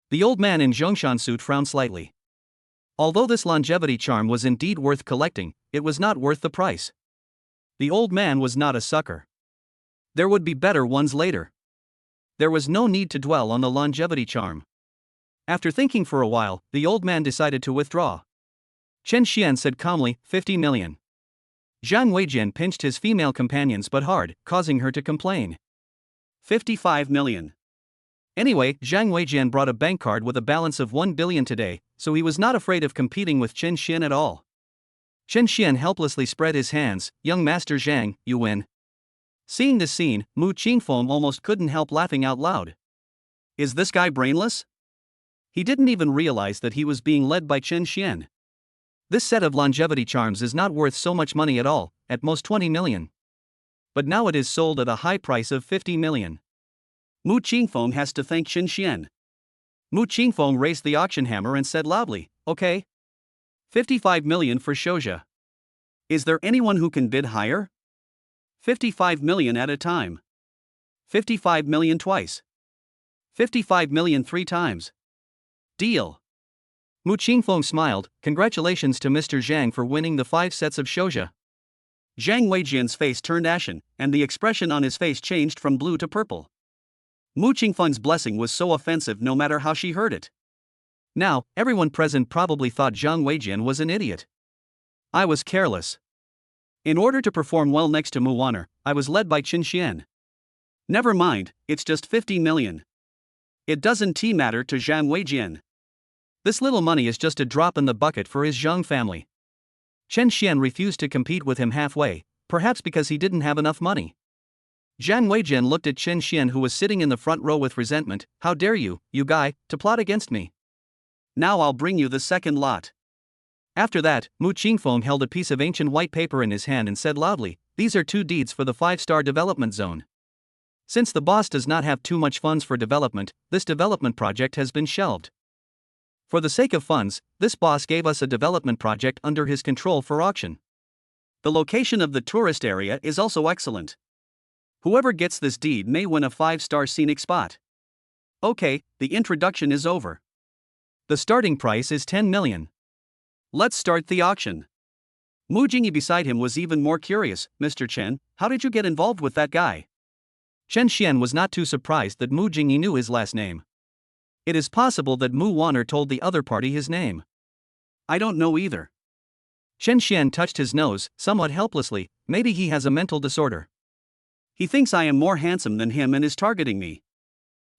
The old man in Zhongshan suit frowned slightly. Although this longevity charm was indeed worth collecting, it was not worth the price. The old man was not a sucker. There would be better ones later. There was no need to dwell on the longevity charm. After thinking for a while, the old man decided to withdraw. Chen Xian said calmly, 50 million. Zhang Weijin pinched his female companion's butt hard, causing her to complain. 55 million. Anyway, Zhang Weijin brought a bank card with a balance of 1 billion today, so he was not afraid of competing with Chen Xian at all. Chen Xian helplessly spread his hands. "Young Master Zhang, you win." Seeing this scene, Mu Qingfeng almost couldn't help laughing out loud. Is this guy brainless? He didn't even realize that he was being led by Chen Xian. This set of longevity charms is not worth so much money at all, at most 20 million. But now it is sold at a high price of 50 million. Mu Qingfeng has to thank Chen Xian. Mu Qingfeng raised the auction hammer and said loudly, "Okay. 55 million for Shouja. Is there anyone who can bid higher? 55 million at a time. 55 million twice. 55 million 3 times. Deal." Mu Qingfeng smiled. "Congratulations to Mr. Zhang for winning the 5 sets of Shouja." Zhang Weijin's face turned ashen, and the expression on his face changed from blue to purple. Mu Qingfeng's blessing was so offensive no matter how she heard it. Now, everyone present probably thought Zhang Weijin was an idiot. I was careless. In order to perform well next to Mu Wanner, I was led by Chen Xian. Never mind, it's just 50 million. It doesn't matter to Zhang Weijin. This little money is just a drop in the bucket for his Zhang family. Chen Xian refused to compete with him halfway, perhaps because he didn't have enough money. Zhang Weijin looked at Chen Xian, who was sitting in the front row, with resentment. "How dare you, you guy, to plot against me? Now I'll bring you the second lot." After that, Mu Qingfeng held a piece of ancient white paper in his hand and said loudly, "These are 2 deeds for the 5-star development zone. Since the boss does not have too much funds for development, this development project has been shelved. For the sake of funds, this boss gave us a development project under his control for auction. The location of the tourist area is also excellent. Whoever gets this deed may win a 5-star scenic spot. Okay, the introduction is over. The starting price is 10 million. Let's start the auction." Mu Jingyi beside him was even more curious. "Mr. Chen, how did you get involved with that guy?" Chen Xian was not too surprised that Mu Jingyi knew his last name. It is possible that Mu Wanner told the other party his name. I don't know either. Chen Xian touched his nose, somewhat helplessly. Maybe he has a mental disorder. He thinks I am more handsome than him and is targeting me.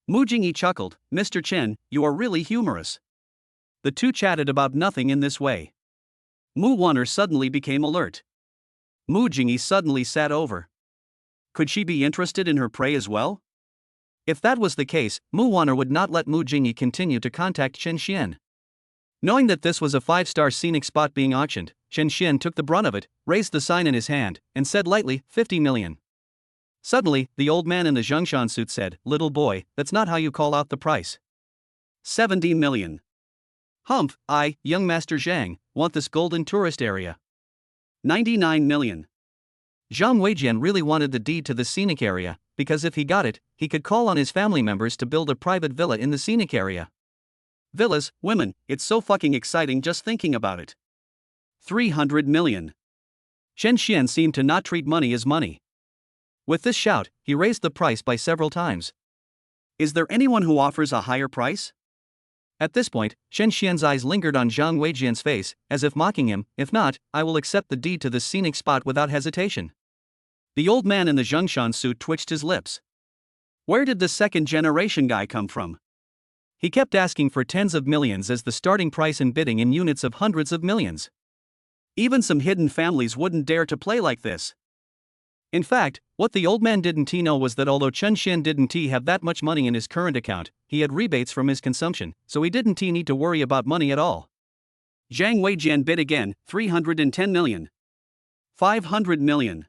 Mu Jingyi chuckled, Mr. Chen, you are really humorous. The two chatted about nothing in this way. Mu Wanner suddenly became alert. Mu Jingyi suddenly sat over. Could she be interested in her prey as well? If that was the case, Mu Wanner would not let Mu Jingyi continue to contact Chen Xian. Knowing that this was a 5-star scenic spot being auctioned, Chen Xian took the brunt of it, raised the sign in his hand, and said lightly, 50 million. Suddenly, the old man in the Zhongshan suit said, Little boy, that's not how you call out the price. 70 million. Humph, I, young Master Zhang, want this golden tourist area. 99 million. Zhang Weijian really wanted the deed to the scenic area, because if he got it, he could call on his family members to build a private villa in the scenic area. Villas, women, it's so fucking exciting just thinking about it. 300 million. Chen Xian seemed to not treat money as money. With this shout, he raised the price by several times. Is there anyone who offers a higher price? At this point, Chen Xian's eyes lingered on Zhang Weijian's face, as if mocking him, if not, I will accept the deed to this scenic spot without hesitation. The old man in the Zhongshan suit twitched his lips. Where did the second-generation guy come from? He kept asking for tens of millions as the starting price and bidding in units of hundreds of millions. Even some hidden families wouldn't dare to play like this. In fact, what the old man didn't know was that although Chen Xian didn't have that much money in his current account, he had rebates from his consumption, so he didn't need to worry about money at all. Zhang Weijian bid again, 310 million. 500 million.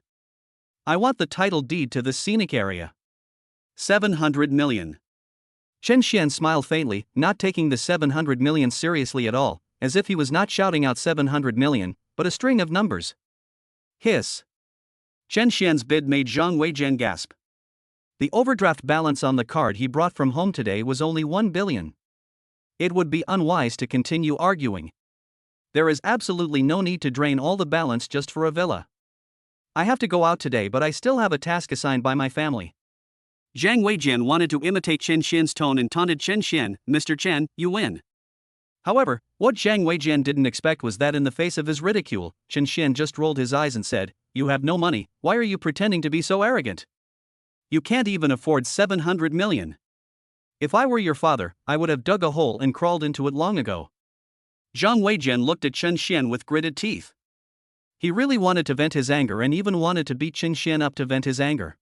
I want the title deed to the scenic area. 700 million. Chen Xian smiled faintly, not taking the 700 million seriously at all, as if he was not shouting out 700 million, but a string of numbers. Hiss. Chen Xian's bid made Zhang Weijian gasp. The overdraft balance on the card he brought from home today was only 1 billion. It would be unwise to continue arguing. There is absolutely no need to drain all the balance just for a villa. I have to go out today, but I still have a task assigned by my family. Zhang Weijian wanted to imitate Chen Xian's tone and taunted Chen Xian, Mr. Chen, you win. However, what Zhang Weijian didn't expect was that in the face of his ridicule, Chen Xian just rolled his eyes and said, You have no money, why are you pretending to be so arrogant? You can't even afford 700 million. If I were your father, I would have dug a hole and crawled into it long ago. Zhang Weijian looked at Chen Xian with gritted teeth. He really wanted to vent his anger and even wanted to beat Chen Xian up to vent his anger.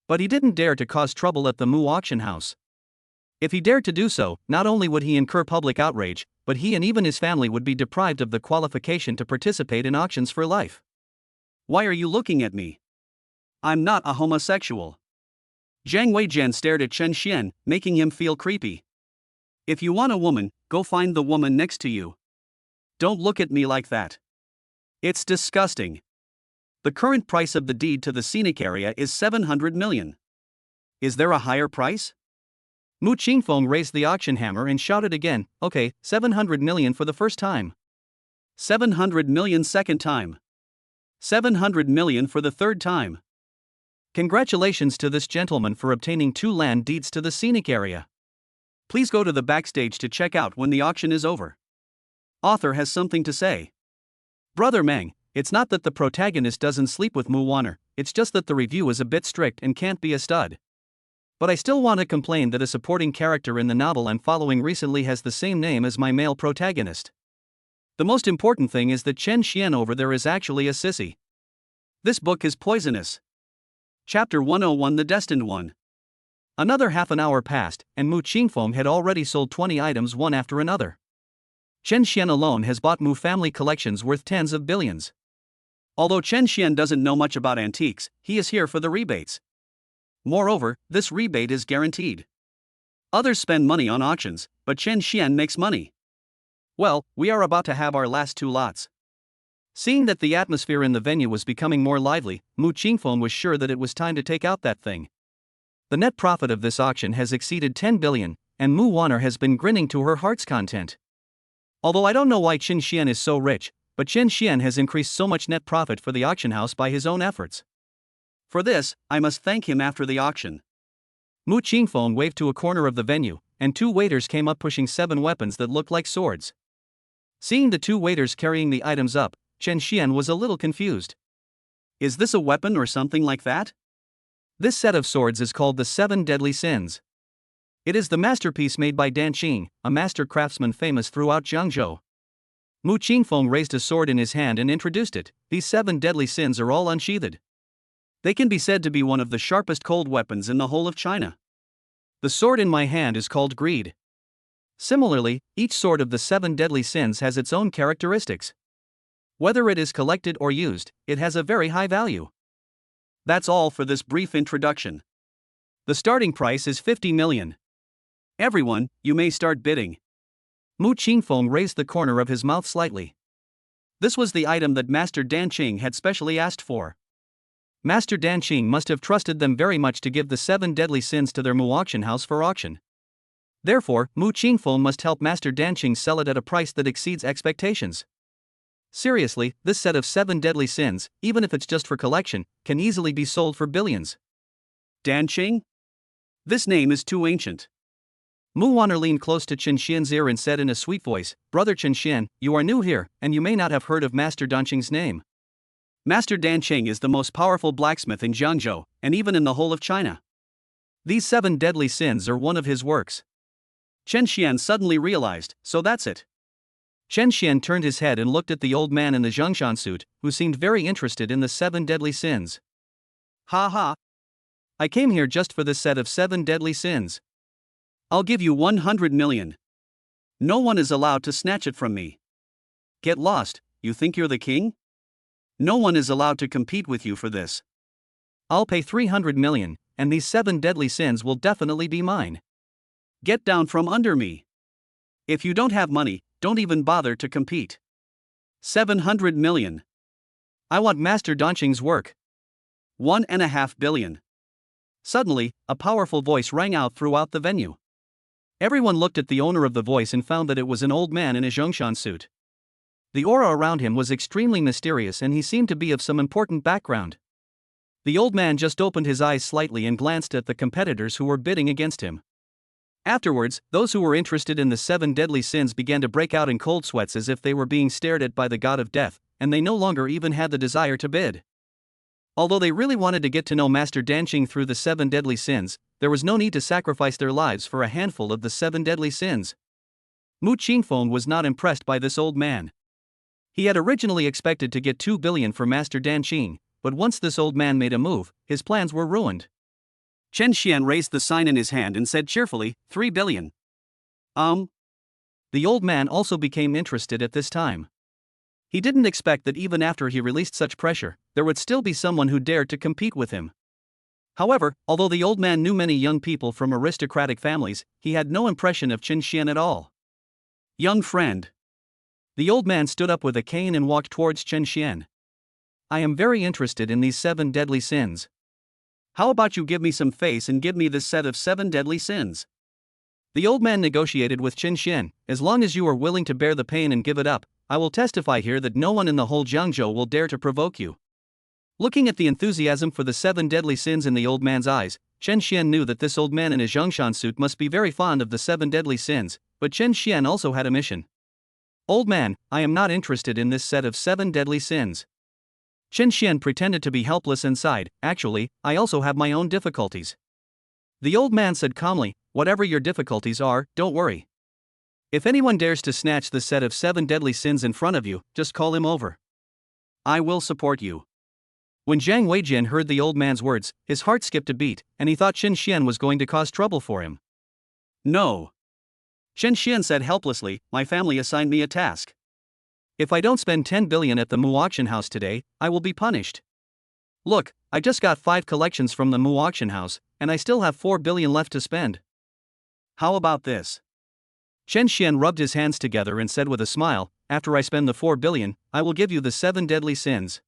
But he didn't dare to cause trouble at the Mu auction house. If he dared to do so, not only would he incur public outrage, but he and even his family would be deprived of the qualification to participate in auctions for life. Why are you looking at me? I'm not a homosexual. Zhang Weijian stared at Chen Xian, making him feel creepy. If you want a woman, go find the woman next to you. Don't look at me like that. It's disgusting. The current price of the deed to the scenic area is 700 million. Is there a higher price? Mu Qingfeng raised the auction hammer and shouted again, Okay, 700 million for the first time. 700 million second time. 700 million for the third time. Congratulations to this gentleman for obtaining 2 land deeds to the scenic area. Please go to the backstage to check out when the auction is over. Author has something to say. Brother Meng, it's not that the protagonist doesn't sleep with Mu Wanner, it's just that the review is a bit strict and can't be a stud. But I still want to complain that a supporting character in the novel I'm following recently has the same name as my male protagonist. The most important thing is that Chen Xian over there is actually a sissy. This book is poisonous. Chapter 101 The Destined One. Another half an hour passed, and Mu Qingfeng had already sold 20 items one after another. Chen Xian alone has bought Mu family collections worth tens of billions. Although Chen Xian doesn't know much about antiques, he is here for the rebates. Moreover, this rebate is guaranteed. Others spend money on auctions, but Chen Xian makes money. Well, we are about to have our last 2 lots. Seeing that the atmosphere in the venue was becoming more lively, Mu Qingfeng was sure that it was time to take out that thing. The net profit of this auction has exceeded 10 billion, and Mu Wanner has been grinning to her heart's content. Although I don't know why Chen Xian is so rich, but Chen Xian has increased so much net profit for the auction house by his own efforts. For this, I must thank him after the auction. Mu Qingfeng waved to a corner of the venue, and 2 waiters came up pushing 7 weapons that looked like swords. Seeing the 2 waiters carrying the items up, Chen Xian was a little confused. Is this a weapon or something like that? This set of swords is called the Seven Deadly Sins. It is the masterpiece made by Dan Qing, a master craftsman famous throughout Jiangzhou. Mu Qingfeng raised a sword in his hand and introduced it. These seven deadly sins are all unsheathed. They can be said to be one of the sharpest cold weapons in the whole of China. The sword in my hand is called greed. Similarly, each sword of the seven deadly sins has its own characteristics. Whether it is collected or used, it has a very high value. That's all for this brief introduction. The starting price is 50 million. Everyone, you may start bidding. Mu Qingfeng raised the corner of his mouth slightly. This was the item that Master Dan Qing had specially asked for. Master Dan Qing must have trusted them very much to give the seven deadly sins to their Mu auction house for auction. Therefore, Mu Qingfeng must help Master Dan Qing sell it at a price that exceeds expectations. Seriously, this set of seven deadly sins, even if it's just for collection, can easily be sold for billions. Dan Qing? This name is too ancient. Mu Wanner leaned close to Chen Xian's ear and said in a sweet voice, "Brother Chen Xian, you are new here, and you may not have heard of Master Dan Qing's name. Master Dan Qing is the most powerful blacksmith in Jiangzhou, and even in the whole of China. These seven deadly sins are one of his works." Chen Xian suddenly realized, so that's it. Chen Xian turned his head and looked at the old man in the Zhongshan suit, who seemed very interested in the seven deadly sins. "Ha ha! I came here just for this set of seven deadly sins. I'll give you 100 million. No one is allowed to snatch it from me. Get lost, you think you're the king? No one is allowed to compete with you for this. I'll pay 300 million, and these seven deadly sins will definitely be mine. Get down from under me. If you don't have money, don't even bother to compete. 700 million. I want Master Dan Qing's work. 1.5 billion. Suddenly, a powerful voice rang out throughout the venue. Everyone looked at the owner of the voice and found that it was an old man in a Zhongshan suit. The aura around him was extremely mysterious and he seemed to be of some important background. The old man just opened his eyes slightly and glanced at the competitors who were bidding against him. Afterwards, those who were interested in the seven deadly sins began to break out in cold sweats as if they were being stared at by the god of death, and they no longer even had the desire to bid. Although they really wanted to get to know Master Dan Qing through the seven deadly sins, there was no need to sacrifice their lives for a handful of the seven deadly sins. Mu Qingfeng was not impressed by this old man. He had originally expected to get 2 billion for Master Dan Qing, but once this old man made a move, his plans were ruined. Chen Xian raised the sign in his hand and said cheerfully, 3 billion. The old man also became interested at this time. He didn't expect that even after he released such pressure, there would still be someone who dared to compete with him. However, although the old man knew many young people from aristocratic families, he had no impression of Chen Xian at all. Young friend. The old man stood up with a cane and walked towards Chen Xian. I am very interested in these seven deadly sins. How about you give me some face and give me this set of seven deadly sins? The old man negotiated with Chen Xian. As long as you are willing to bear the pain and give it up, I will testify here that no one in the whole Jiangzhou will dare to provoke you. Looking at the enthusiasm for the seven deadly sins in the old man's eyes, Chen Xian knew that this old man in a Zhongshan suit must be very fond of the seven deadly sins, but Chen Xian also had a mission. Old man, I am not interested in this set of seven deadly sins. Chen Xian pretended to be helpless and sighed, actually, I also have my own difficulties. The old man said calmly, whatever your difficulties are, don't worry. If anyone dares to snatch the set of seven deadly sins in front of you, just call him over. I will support you. When Zhang Weijian heard the old man's words, his heart skipped a beat, and he thought Chen Xian was going to cause trouble for him. No. Chen Xian said helplessly, my family assigned me a task. If I don't spend 10 billion at the Mu auction house today, I will be punished. Look, I just got 5 collections from the Mu auction house, and I still have 4 billion left to spend. How about this? Chen Xian rubbed his hands together and said with a smile, after I spend the 4 billion, I will give you the 7 deadly sins.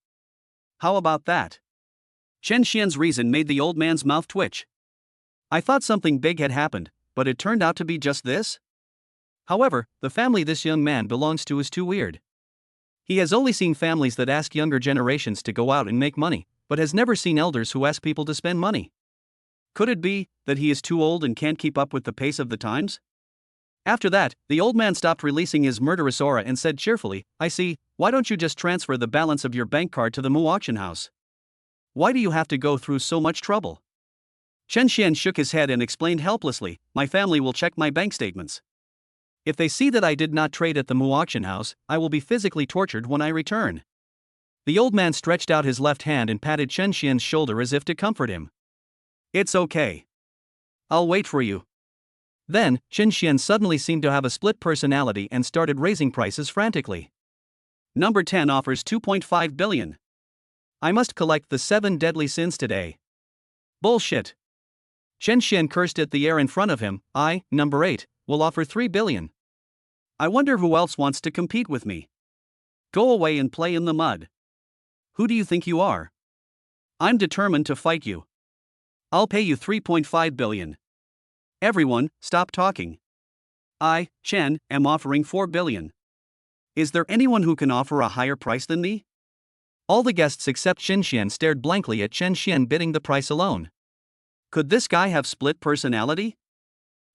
How about that? Chen Xian's reason made the old man's mouth twitch. I thought something big had happened, but it turned out to be just this? However, the family this young man belongs to is too weird. He has only seen families that ask younger generations to go out and make money, but has never seen elders who ask people to spend money. Could it be that he is too old and can't keep up with the pace of the times? After that, the old man stopped releasing his murderous aura and said cheerfully, I see, why don't you just transfer the balance of your bank card to the Mu auction house? Why do you have to go through so much trouble? Chen Xian shook his head and explained helplessly, my family will check my bank statements. If they see that I did not trade at the Mu auction house, I will be physically tortured when I return. The old man stretched out his left hand and patted Chen Xian's shoulder as if to comfort him. It's okay. I'll wait for you. Then, Chen Xian suddenly seemed to have a split personality and started raising prices frantically. Number 10 offers 2.5 billion. I must collect the 7 deadly sins today. Bullshit. Chen Xian cursed at the air in front of him. I, number 8, will offer 3 billion. I wonder who else wants to compete with me. Go away and play in the mud. Who do you think you are? I'm determined to fight you. I'll pay you 3.5 billion. Everyone, stop talking. I, Chen, am offering 4 billion. Is there anyone who can offer a higher price than me? All the guests except Chen Xian stared blankly at Chen Xian bidding the price alone. Could this guy have split personality?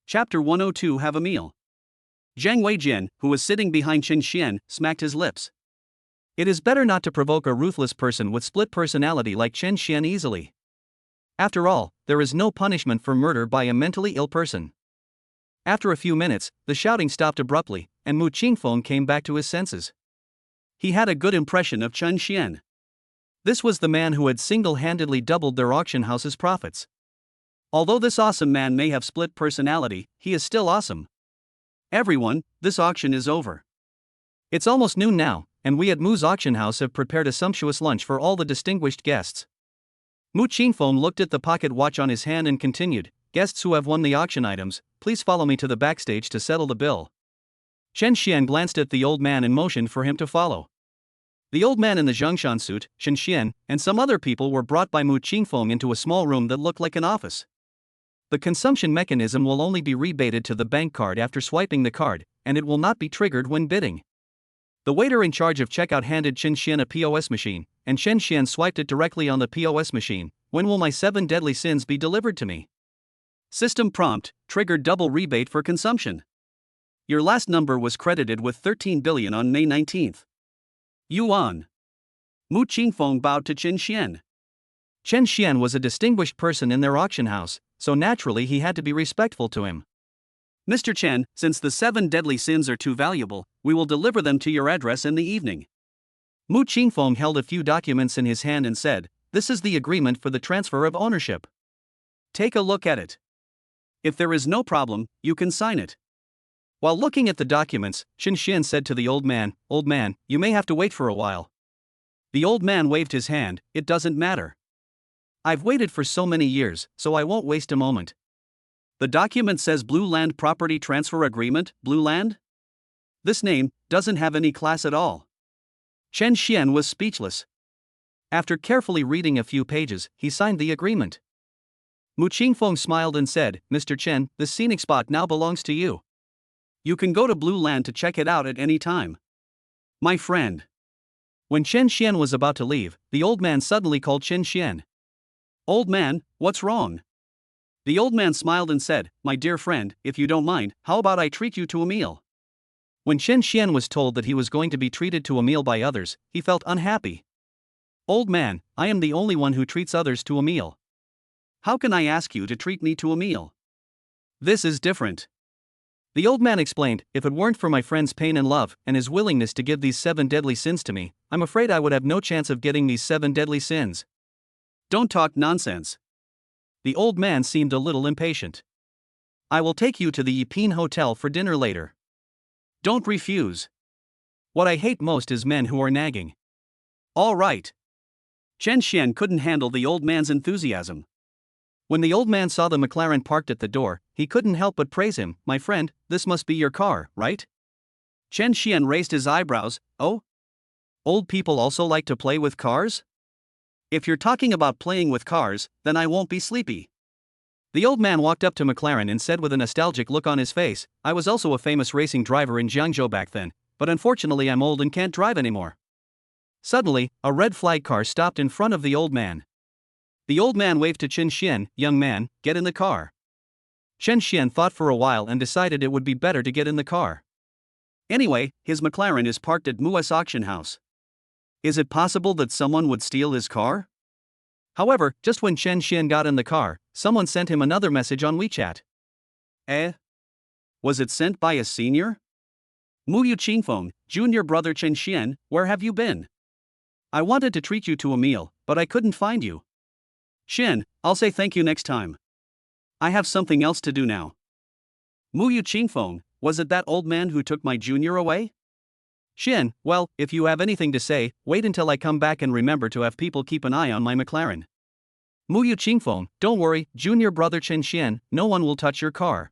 Chapter 102 Have a meal. Zhang Weijin, who was sitting behind Chen Xian, smacked his lips. It is better not to provoke a ruthless person with split personality like Chen Xian easily. After all, there is no punishment for murder by a mentally ill person. After a few minutes, the shouting stopped abruptly, and Mu Qingfeng came back to his senses. He had a good impression of Chen Xian. This was the man who had single-handedly doubled their auction house's profits. Although this awesome man may have split personality, he is still awesome. Everyone, this auction is over. It's almost noon now, and we at Mu's auction house have prepared a sumptuous lunch for all the distinguished guests. Mu Qingfeng looked at the pocket watch on his hand and continued, guests who have won the auction items, please follow me to the backstage to settle the bill. Chen Xian glanced at the old man and motioned for him to follow. The old man in the Zhongshan suit, Chen Xian, and some other people were brought by Mu Qingfeng into a small room that looked like an office. The consumption mechanism will only be rebated to the bank card after swiping the card, and it will not be triggered when bidding. The waiter in charge of checkout handed Chen Xian a POS machine, and Chen Xian swiped it directly on the POS machine. When will my 7 deadly sins be delivered to me? System prompt, triggered double rebate for consumption. Your last number was credited with 13 billion on May 19th. Yuan. Mu Qingfeng bowed to Chen Xian. Chen Xian was a distinguished person in their auction house, so naturally he had to be respectful to him. Mr. Chen, since the 7 deadly sins are too valuable, we will deliver them to your address in the evening. Mu Qingfeng held a few documents in his hand and said, this is the agreement for the transfer of ownership. Take a look at it. If there is no problem, you can sign it. While looking at the documents, Chen Xian said to the old man, you may have to wait for a while. The old man waved his hand, it doesn't matter. I've waited for so many years, so I won't waste a moment. The document says Blue Land Property Transfer Agreement, Blue Land? This name doesn't have any class at all. Chen Xian was speechless. After carefully reading a few pages, he signed the agreement. Mu Qingfeng smiled and said, Mr. Chen, the scenic spot now belongs to you. You can go to Blue Land to check it out at any time. My friend. When Chen Xian was about to leave, the old man suddenly called Chen Xian. Old man, what's wrong? The old man smiled and said, my dear friend, if you don't mind, how about I treat you to a meal? When Chen Xian was told that he was going to be treated to a meal by others, he felt unhappy. Old man, I am the only one who treats others to a meal. How can I ask you to treat me to a meal? This is different. The old man explained, if it weren't for my friend's pain and love, and his willingness to give these 7 deadly sins to me, I'm afraid I would have no chance of getting these 7 deadly sins. Don't talk nonsense. The old man seemed a little impatient. I will take you to the Yipin Hotel for dinner later. Don't refuse. What I hate most is men who are nagging. All right. Chen Xian couldn't handle the old man's enthusiasm. When the old man saw the McLaren parked at the door, he couldn't help but praise him. My friend, this must be your car, right? Chen Xian raised his eyebrows. Oh? Old people also like to play with cars? If you're talking about playing with cars, then I won't be sleepy. The old man walked up to McLaren and said with a nostalgic look on his face, I was also a famous racing driver in Jiangzhou back then, but unfortunately I'm old and can't drive anymore. Suddenly, a red flag car stopped in front of the old man. The old man waved to Chen Xian, young man, get in the car. Chen Xian thought for a while and decided it would be better to get in the car. Anyway, his McLaren is parked at Mu's auction house. Is it possible that someone would steal his car? However, just when Chen Xian got in the car, someone sent him another message on WeChat. Eh? Was it sent by a senior? Mu Yu Qingfeng, junior brother Chen Xian, where have you been? I wanted to treat you to a meal, but I couldn't find you. Xian, I'll say thank you next time. I have something else to do now. Mu Yu Qingfeng, was it that old man who took my junior away? Xian, well, if you have anything to say, wait until I come back and remember to have people keep an eye on my McLaren. Mu Yu Qingfeng, don't worry, junior brother Chen Xian, no one will touch your car.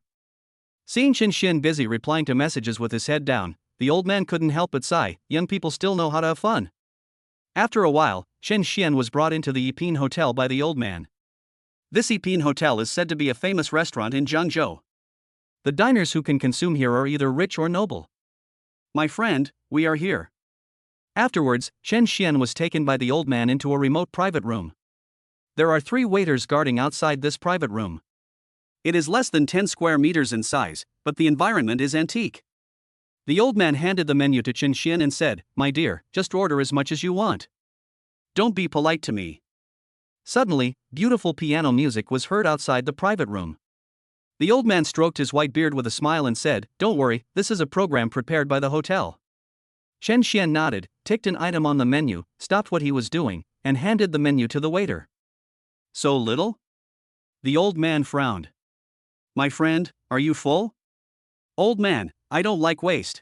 Seeing Chen Xian busy replying to messages with his head down, the old man couldn't help but sigh. Young people still know how to have fun. After a while, Chen Xian was brought into the Yipin Hotel by the old man. This Yipin Hotel is said to be a famous restaurant in Zhengzhou. The diners who can consume here are either rich or noble. My friend, we are here. Afterwards, Chen Xian was taken by the old man into a remote private room. There are 3 waiters guarding outside this private room. It is less than 10 square meters in size, but the environment is antique. The old man handed the menu to Chen Xian and said, "My dear, just order as much as you want. Don't be polite to me." Suddenly, beautiful piano music was heard outside the private room. The old man stroked his white beard with a smile and said, "Don't worry, this is a program prepared by the hotel." Chen Xian nodded, ticked an item on the menu, stopped what he was doing, and handed the menu to the waiter. So little? The old man frowned. My friend, are you full? Old man, I don't like waste.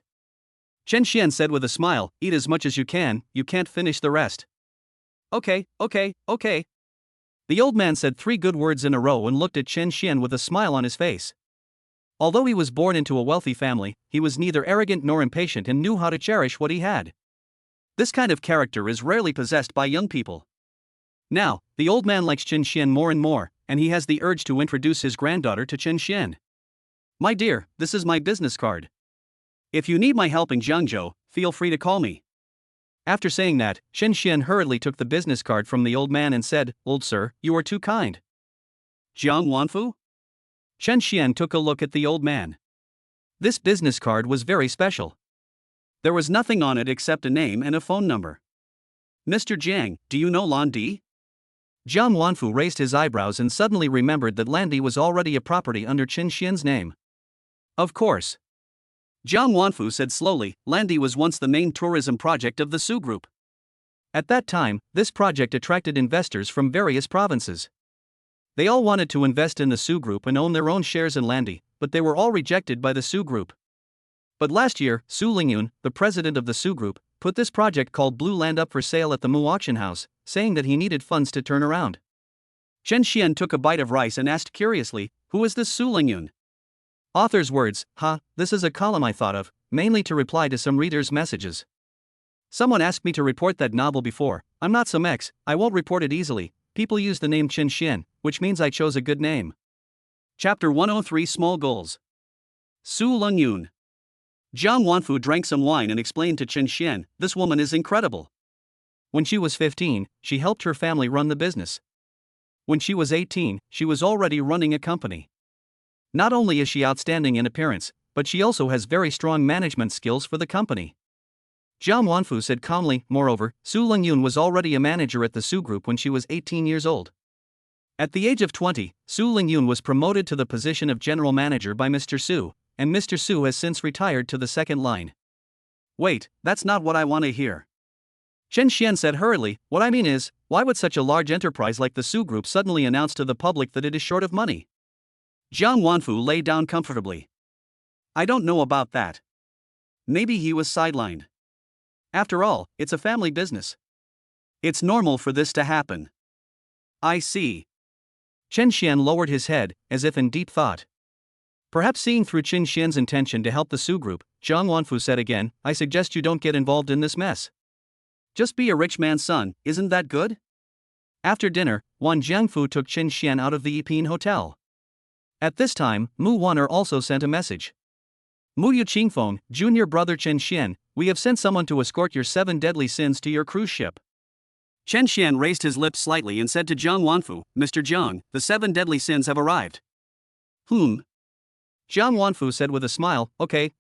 Chen Xian said with a smile, eat as much as you can't finish the rest. Okay. The old man said 3 good words in a row and looked at Chen Xian with a smile on his face. Although he was born into a wealthy family, he was neither arrogant nor impatient and knew how to cherish what he had. This kind of character is rarely possessed by young people. Now, the old man likes Chen Xian more and more, and he has the urge to introduce his granddaughter to Chen Xian. My dear, this is my business card. If you need my help in Zhengzhou, feel free to call me. After saying that, Chen Xian hurriedly took the business card from the old man and said, Old sir, you are too kind. Jiang Wanfu? Chen Xian took a look at the old man. This business card was very special. There was nothing on it except a name and a phone number. Mr. Jiang, do you know Lan Di? Jiang Wanfu raised his eyebrows and suddenly remembered that Lan Di was already a property under Chen Xian's name. Of course. Jiang Wanfu said slowly, Lan Di was once the main tourism project of the Su Group. At that time, this project attracted investors from various provinces. They all wanted to invest in the Su Group and own their own shares in Lan Di, but they were all rejected by the Su Group. But last year, Su Lingyun, the president of the Su Group, put this project called Blue Land up for sale at the Mu auction house, saying that he needed funds to turn around. Chen Xian took a bite of rice and asked curiously, who is this Su Lingyun? Author's words, this is a column I thought of, mainly to reply to some readers' messages. Someone asked me to report that novel before, I'm not some ex, I won't report it easily, people use the name Chen Xian, which means I chose a good name. Chapter 103 Small Goals. Su Lingyun. Jiang Wanfu drank some wine and explained to Chen Xian, this woman is incredible. When she was 15, she helped her family run the business. When she was 18, she was already running a company. Not only is she outstanding in appearance, but she also has very strong management skills for the company. Jiang Wanfu said calmly, moreover, Su Lingyun was already a manager at the Su Group when she was 18 years old. At the age of 20, Su Lingyun was promoted to the position of general manager by Mr. Su, and Mr. Su has since retired to the second line. Wait, that's not what I want to hear. Chen Xian said hurriedly, what I mean is, why would such a large enterprise like the Su Group suddenly announce to the public that it is short of money? Jiang Wanfu lay down comfortably. I don't know about that. Maybe he was sidelined. After all, it's a family business. It's normal for this to happen. I see. Chen Xian lowered his head, as if in deep thought. Perhaps seeing through Chen Xian's intention to help the Su Group, Jiang Wanfu said again, I suggest you don't get involved in this mess. Just be a rich man's son, isn't that good? After dinner, Wan Jiangfu took Chen Xian out of the Yipin Hotel. At this time, Mu Waner also sent a message. Mu Yu Qingfeng, junior brother Chen Xian, we have sent someone to escort your 7 deadly sins to your cruise ship. Chen Xian raised his lips slightly and said to Jiang Wanfu, Mr. Jiang, the 7 deadly sins have arrived. Jiang Wanfu said with a smile, okay,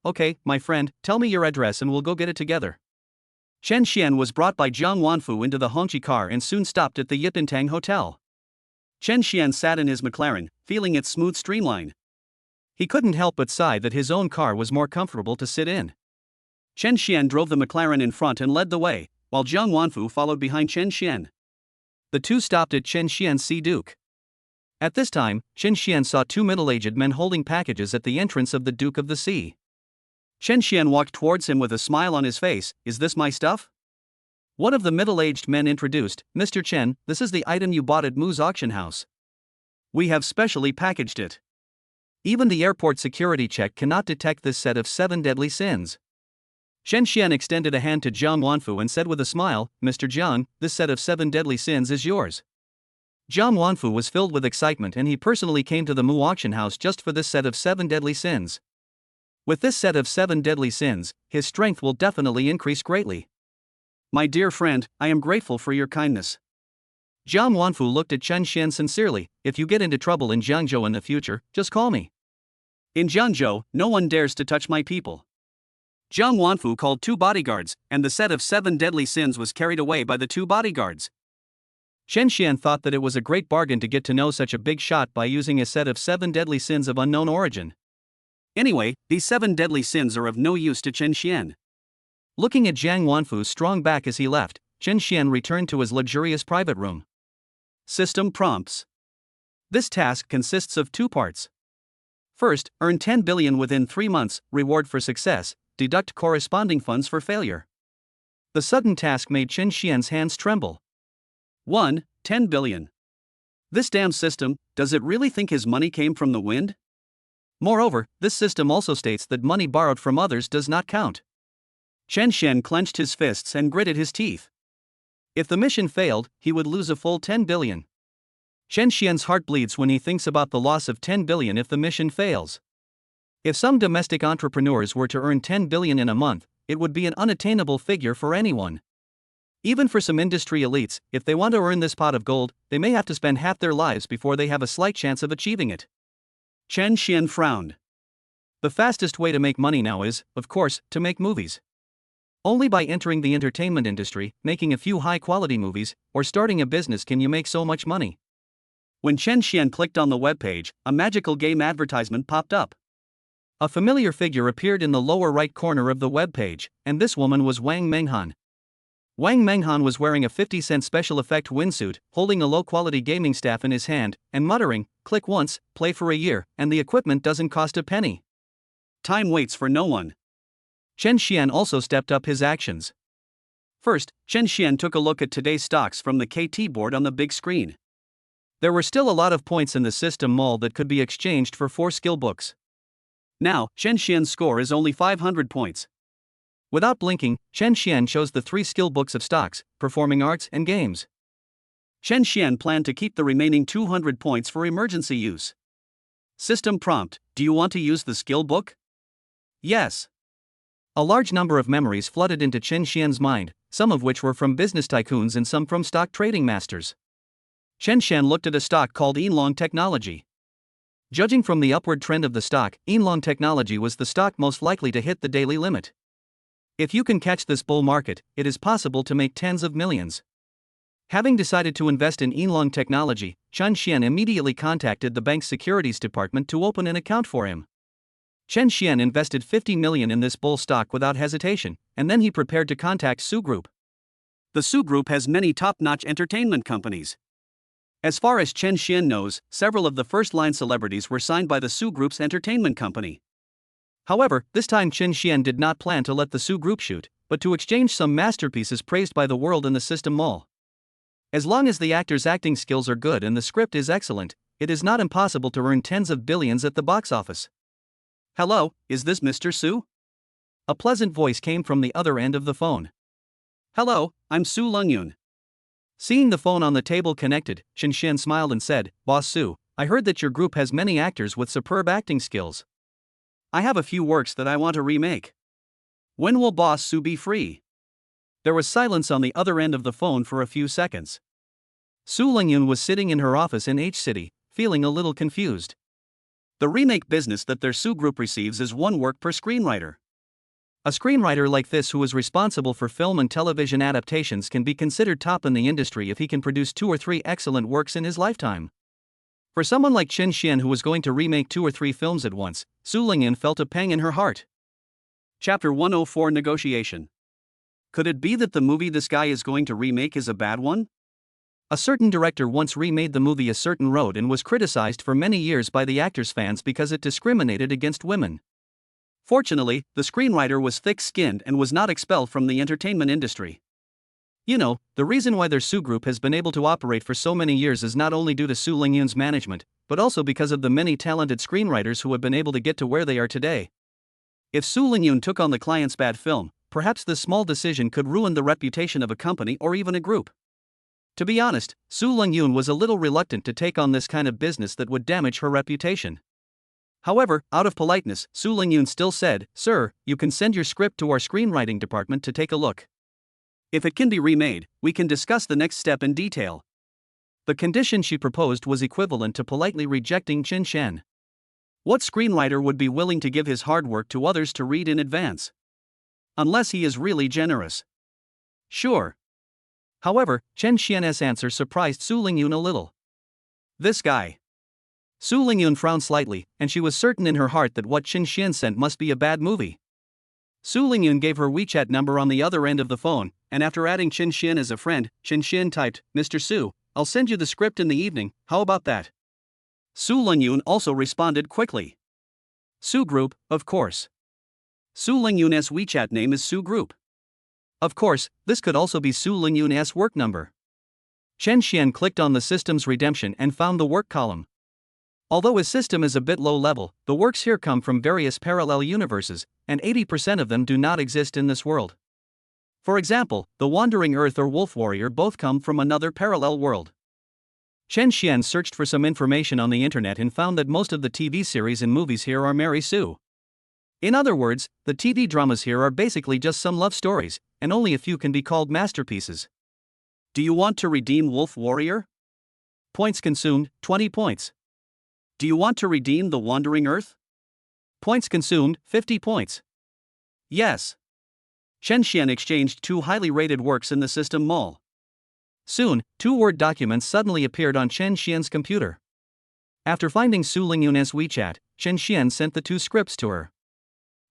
my friend, tell me your address and we'll go get it together. Chen Xian was brought by Jiang Wanfu into the Hongqi car and soon stopped at the Yipintang Hotel. Chen Xian sat in his McLaren, feeling its smooth streamline. He couldn't help but sigh that his own car was more comfortable to sit in. Chen Xian drove the McLaren in front and led the way, while Jiang Wanfu followed behind Chen Xian. The two stopped at Chen Xian's Sea Duke. At this time, Chen Xian saw two middle-aged men holding packages at the entrance of the Duke of the Sea. Chen Xian walked towards him with a smile on his face. "Is this my stuff?" One of the middle-aged men introduced, "Mr. Chen, this is the item you bought at Mu's auction house. We have specially packaged it. Even the airport security check cannot detect this set of 7 deadly sins." Chen Xian extended a hand to Jiang Wanfu and said with a smile, "Mr. Jiang, this set of 7 deadly sins is yours." Jiang Wanfu was filled with excitement and he personally came to the Mu auction house just for this set of 7 deadly sins. With this set of 7 deadly sins, his strength will definitely increase greatly. "My dear friend, I am grateful for your kindness." Jiang Wanfu looked at Chen Xian sincerely. "If you get into trouble in Jiangzhou in the future, just call me. In Jiangzhou, no one dares to touch my people." Jiang Wanfu called 2 bodyguards, and the set of 7 deadly sins was carried away by the 2 bodyguards. Chen Xian thought that it was a great bargain to get to know such a big shot by using a set of 7 deadly sins of unknown origin. Anyway, these 7 deadly sins are of no use to Chen Xian. Looking at Jiang Wanfu's strong back as he left, Chen Xian returned to his luxurious private room. System prompts. This task consists of 2 parts. First, earn 10 billion within 3 months, reward for success, deduct corresponding funds for failure. The sudden task made Chen Xian's hands tremble. 1. 10 billion. This damn system, does it really think his money came from the wind? Moreover, this system also states that money borrowed from others does not count. Chen Xian clenched his fists and gritted his teeth. If the mission failed, he would lose a full 10 billion. Chen Xian's heart bleeds when he thinks about the loss of 10 billion if the mission fails. If some domestic entrepreneurs were to earn 10 billion in a month, it would be an unattainable figure for anyone. Even for some industry elites, if they want to earn this pot of gold, they may have to spend half their lives before they have a slight chance of achieving it. Chen Xian frowned. The fastest way to make money now is, of course, to make movies. Only by entering the entertainment industry, making a few high-quality movies, or starting a business can you make so much money. When Chen Xian clicked on the webpage, a magical game advertisement popped up. A familiar figure appeared in the lower right corner of the webpage, and this woman was Wang Menghan. Wang Menghan was wearing a 50-cent special effect windsuit, holding a low-quality gaming staff in his hand, and muttering, "Click once, play for a year, and the equipment doesn't cost a penny. Time waits for no one." Chen Xian also stepped up his actions. First, Chen Xian took a look at today's stocks from the KT board on the big screen. There were still a lot of points in the system mall that could be exchanged for 4 skill books. Now, Chen Xian's score is only 500 points. Without blinking, Chen Xian chose the 3 skill books of stocks, performing arts and games. Chen Xian planned to keep the remaining 200 points for emergency use. System prompt: do you want to use the skill book? Yes. A large number of memories flooded into Chen Xian's mind, some of which were from business tycoons and some from stock trading masters. Chen Xian looked at a stock called Inlong Technology. Judging from the upward trend of the stock, Inlong Technology was the stock most likely to hit the daily limit. If you can catch this bull market, it is possible to make tens of millions. Having decided to invest in Inlong Technology, Chen Xian immediately contacted the bank's securities department to open an account for him. Chen Xian invested 50 million in this bull stock without hesitation, and then he prepared to contact Su Group. The Su Group has many top-notch entertainment companies. As far as Chen Xian knows, several of the first-line celebrities were signed by the Su Group's entertainment company. However, this time Chen Xian did not plan to let the Su Group shoot, but to exchange some masterpieces praised by the world in the system mall. As long as the actors' acting skills are good and the script is excellent, it is not impossible to earn tens of billions at the box office. "Hello, is this Mr. Su?" A pleasant voice came from the other end of the phone. "Hello, I'm Su Lengyun." Seeing the phone on the table connected, Chen Xian smiled and said, "Boss Su, I heard that your group has many actors with superb acting skills. I have a few works that I want to remake. When will Boss Su be free?" There was silence on the other end of the phone for a few seconds. Su Lengyun was sitting in her office in H City, feeling a little confused. The remake business that their Su Group receives is 1 work per screenwriter. A screenwriter like this who is responsible for film and television adaptations can be considered top in the industry if he can produce 2 or 3 excellent works in his lifetime. For someone like Chen Xian who was going to remake 2 or 3 films at once, Su Lingyan felt a pang in her heart. Chapter 104 Negotiation. Could it be that the movie this guy is going to remake is a bad one? A certain director once remade the movie A Certain Road and was criticized for many years by the actor's fans because it discriminated against women. Fortunately, the screenwriter was thick-skinned and was not expelled from the entertainment industry. You know, the reason why their Su Group has been able to operate for so many years is not only due to Su Lingyan's management, but also because of the many talented screenwriters who have been able to get to where they are today. If Su Lingyan took on the client's bad film, perhaps this small decision could ruin the reputation of a company or even a group. To be honest, Su Lingyan was a little reluctant to take on this kind of business that would damage her reputation. However, out of politeness, Su Lingyan still said, "Sir, you can send your script to our screenwriting department to take a look. If it can be remade, we can discuss the next step in detail." The condition she proposed was equivalent to politely rejecting Chen Xian. What screenwriter would be willing to give his hard work to others to read in advance? Unless he is really generous. Sure. However, Chen Xian's answer surprised Su Lingyan a little. This guy. Su Lingyan frowned slightly, and she was certain in her heart that what Chen Xian sent must be a bad movie. Su Lingyan gave her WeChat number on the other end of the phone, and after adding Chen Xian as a friend, Chen Xian typed, "Mr. Su, I'll send you the script in the evening, how about that?" Su Lingyan also responded quickly. Su Group, of course. Su Lingyan's WeChat name is Su Group. Of course, this could also be Su Lingyan's work number. Chen Xian clicked on the system's redemption and found the work column. Although his system is a bit low level, the works here come from various parallel universes, and 80% of them do not exist in this world. For example, the Wandering Earth or Wolf Warrior both come from another parallel world. Chen Xian searched for some information on the internet and found that most of the TV series and movies here are Mary Sue. In other words, the TV dramas here are basically just some love stories, and only a few can be called masterpieces. Do you want to redeem Wolf Warrior? Points consumed, 20 points. Do you want to redeem The Wandering Earth? Points consumed, 50 points. Yes. Chen Xian exchanged 2 highly rated works in the system mall. Soon, 2 Word documents suddenly appeared on Chen Xian's computer. After finding Su Lingyan's WeChat, Chen Xian sent the 2 scripts to her.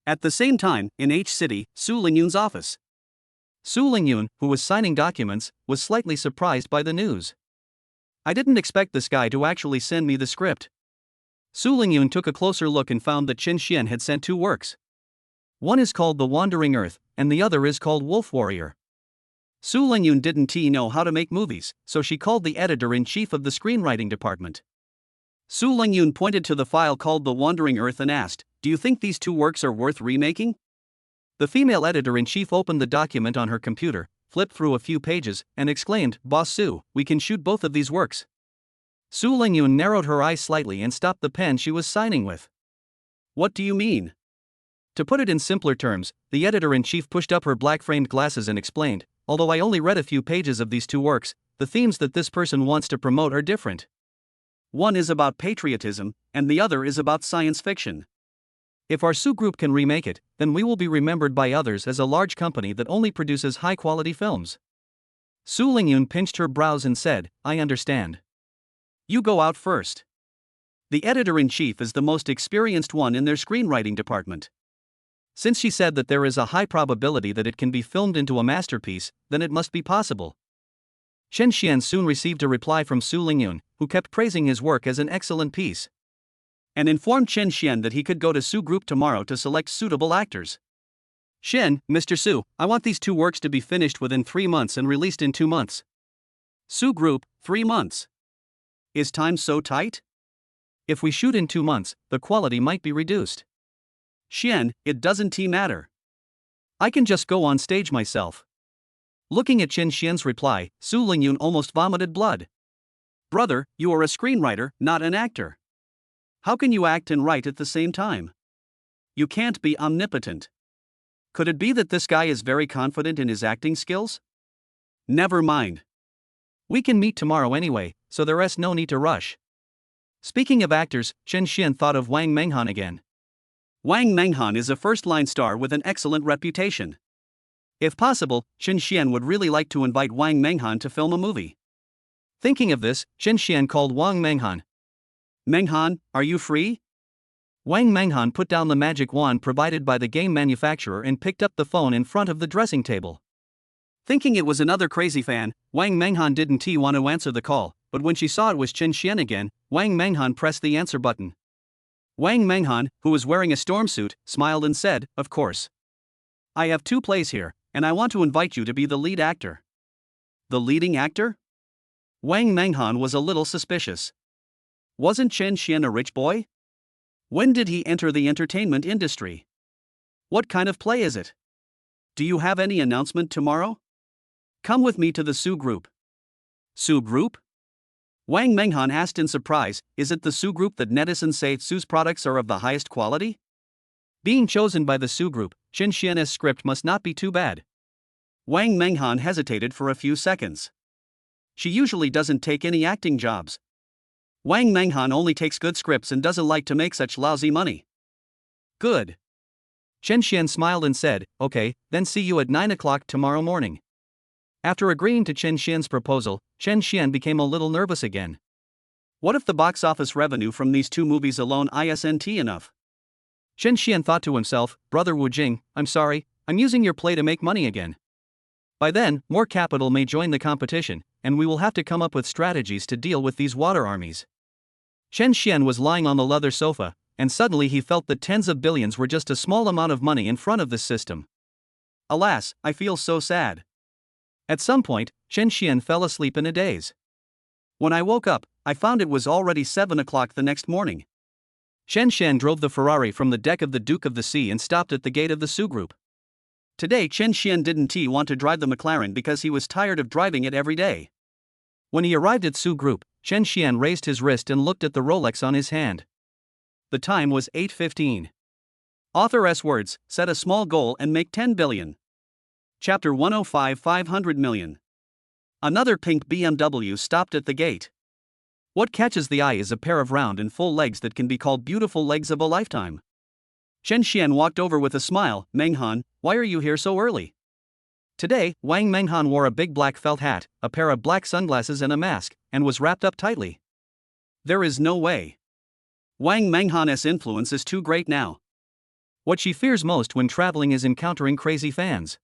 At the same time, in H City, Su Lingyan's office. Su Lingyan, who was signing documents, was slightly surprised by the news. "I didn't expect this guy to actually send me the script." Su Lingyan took a closer look and found that Chen Xian had sent 2 works. One is called The Wandering Earth, and the other is called Wolf Warrior. Su Lingyan didn't know how to make movies, so she called the editor-in-chief of the screenwriting department. Su Lingyan pointed to the file called The Wandering Earth and asked, "Do you think these 2 works are worth remaking?" The female editor-in-chief opened the document on her computer, flipped through a few pages, and exclaimed, "Boss Su, we can shoot both of these works." Su Lingyan narrowed her eyes slightly and stopped the pen she was signing with. "What do you mean?" To put it in simpler terms, the editor-in-chief pushed up her black-framed glasses and explained, "Although I only read a few pages of these 2 works, the themes that this person wants to promote are different. One is about patriotism, and the other is about science fiction. If our Su Group can remake it, then we will be remembered by others as a large company that only produces high-quality films." Su Lingyan pinched her brows and said, "I understand. You go out first." The editor-in-chief is the most experienced one in their screenwriting department. Since she said that there is a high probability that it can be filmed into a masterpiece, then it must be possible. Chen Xian soon received a reply from Su Lingyan, who kept praising his work as an excellent piece, and informed Chen Xian that he could go to Su Group tomorrow to select suitable actors. Mr. Su, I want these 2 works to be finished within 3 months and released in 2 months." Su Group, 3 months. Is time so tight? If we shoot in 2 months, the quality might be reduced. Xian, it doesn't matter. I can just go on stage myself. Looking at Chen Xian's reply, Su Lingyan almost vomited blood. "Brother, you are a screenwriter, not an actor. How can you act and write at the same time? You can't be omnipotent. Could it be that this guy is very confident in his acting skills? Never mind. We can meet tomorrow anyway, so there's no need to rush." Speaking of actors, Chen Xian thought of Wang Menghan again. Wang Menghan is a first-line star with an excellent reputation. If possible, Chen Xian would really like to invite Wang Menghan to film a movie. Thinking of this, Chen Xian called Wang Menghan. "Menghan, are you free?" Wang Menghan put down the magic wand provided by the game manufacturer and picked up the phone in front of the dressing table. Thinking it was another crazy fan, Wang Menghan didn't want to answer the call, but when she saw it was Chen Xian again, Wang Menghan pressed the answer button. Wang Menghan, who was wearing a storm suit, smiled and said, "Of course. I have 2 plays here, and I want to invite you to be the lead actor." The leading actor? Wang Menghan was a little suspicious. Wasn't Chen Xian a rich boy? When did he enter the entertainment industry? What kind of play is it? Do you have any announcement tomorrow? Come with me to the Su Group. Su Group? Wang Menghan asked in surprise, is it the Su Group that netizens say Su's products are of the highest quality? Being chosen by the Su Group, Chen Xian's script must not be too bad. Wang Menghan hesitated for a few seconds. She usually doesn't take any acting jobs. Wang Menghan only takes good scripts and doesn't like to make such lousy money. Good. Chen Xian smiled and said, "Okay, then see you at 9 o'clock tomorrow morning." After agreeing to Chen Xian's proposal, Chen Xian became a little nervous again. What if the box office revenue from these 2 movies alone isn't enough? Chen Xian thought to himself, "Brother Wu Jing, I'm sorry, I'm using your play to make money again. By then, more capital may join the competition, and we will have to come up with strategies to deal with these water armies." Chen Xian was lying on the leather sofa, and suddenly he felt that tens of billions were just a small amount of money in front of this system. Alas, I feel so sad. At some point, Chen Xian fell asleep in a daze. When I woke up, I found it was already 7 o'clock the next morning. Chen Xian drove the Ferrari from the deck of the Duke of the Sea and stopped at the gate of the Su Group. Today Chen Xian didn't want to drive the McLaren because he was tired of driving it every day. When he arrived at Su Group, Chen Xian raised his wrist and looked at the Rolex on his hand. The time was 8:15. Author's words, set a small goal and make 10 billion. Chapter 105 500 million. Another pink BMW stopped at the gate. What catches the eye is a pair of round and full legs that can be called beautiful legs of a lifetime. Chen Xian walked over with a smile. "Menghan, why are you here so early?" Today, Wang Menghan wore a big black felt hat, a pair of black sunglasses and a mask, and was wrapped up tightly. There is no way. Wang Menghan's influence is too great now. What she fears most when traveling is encountering crazy fans.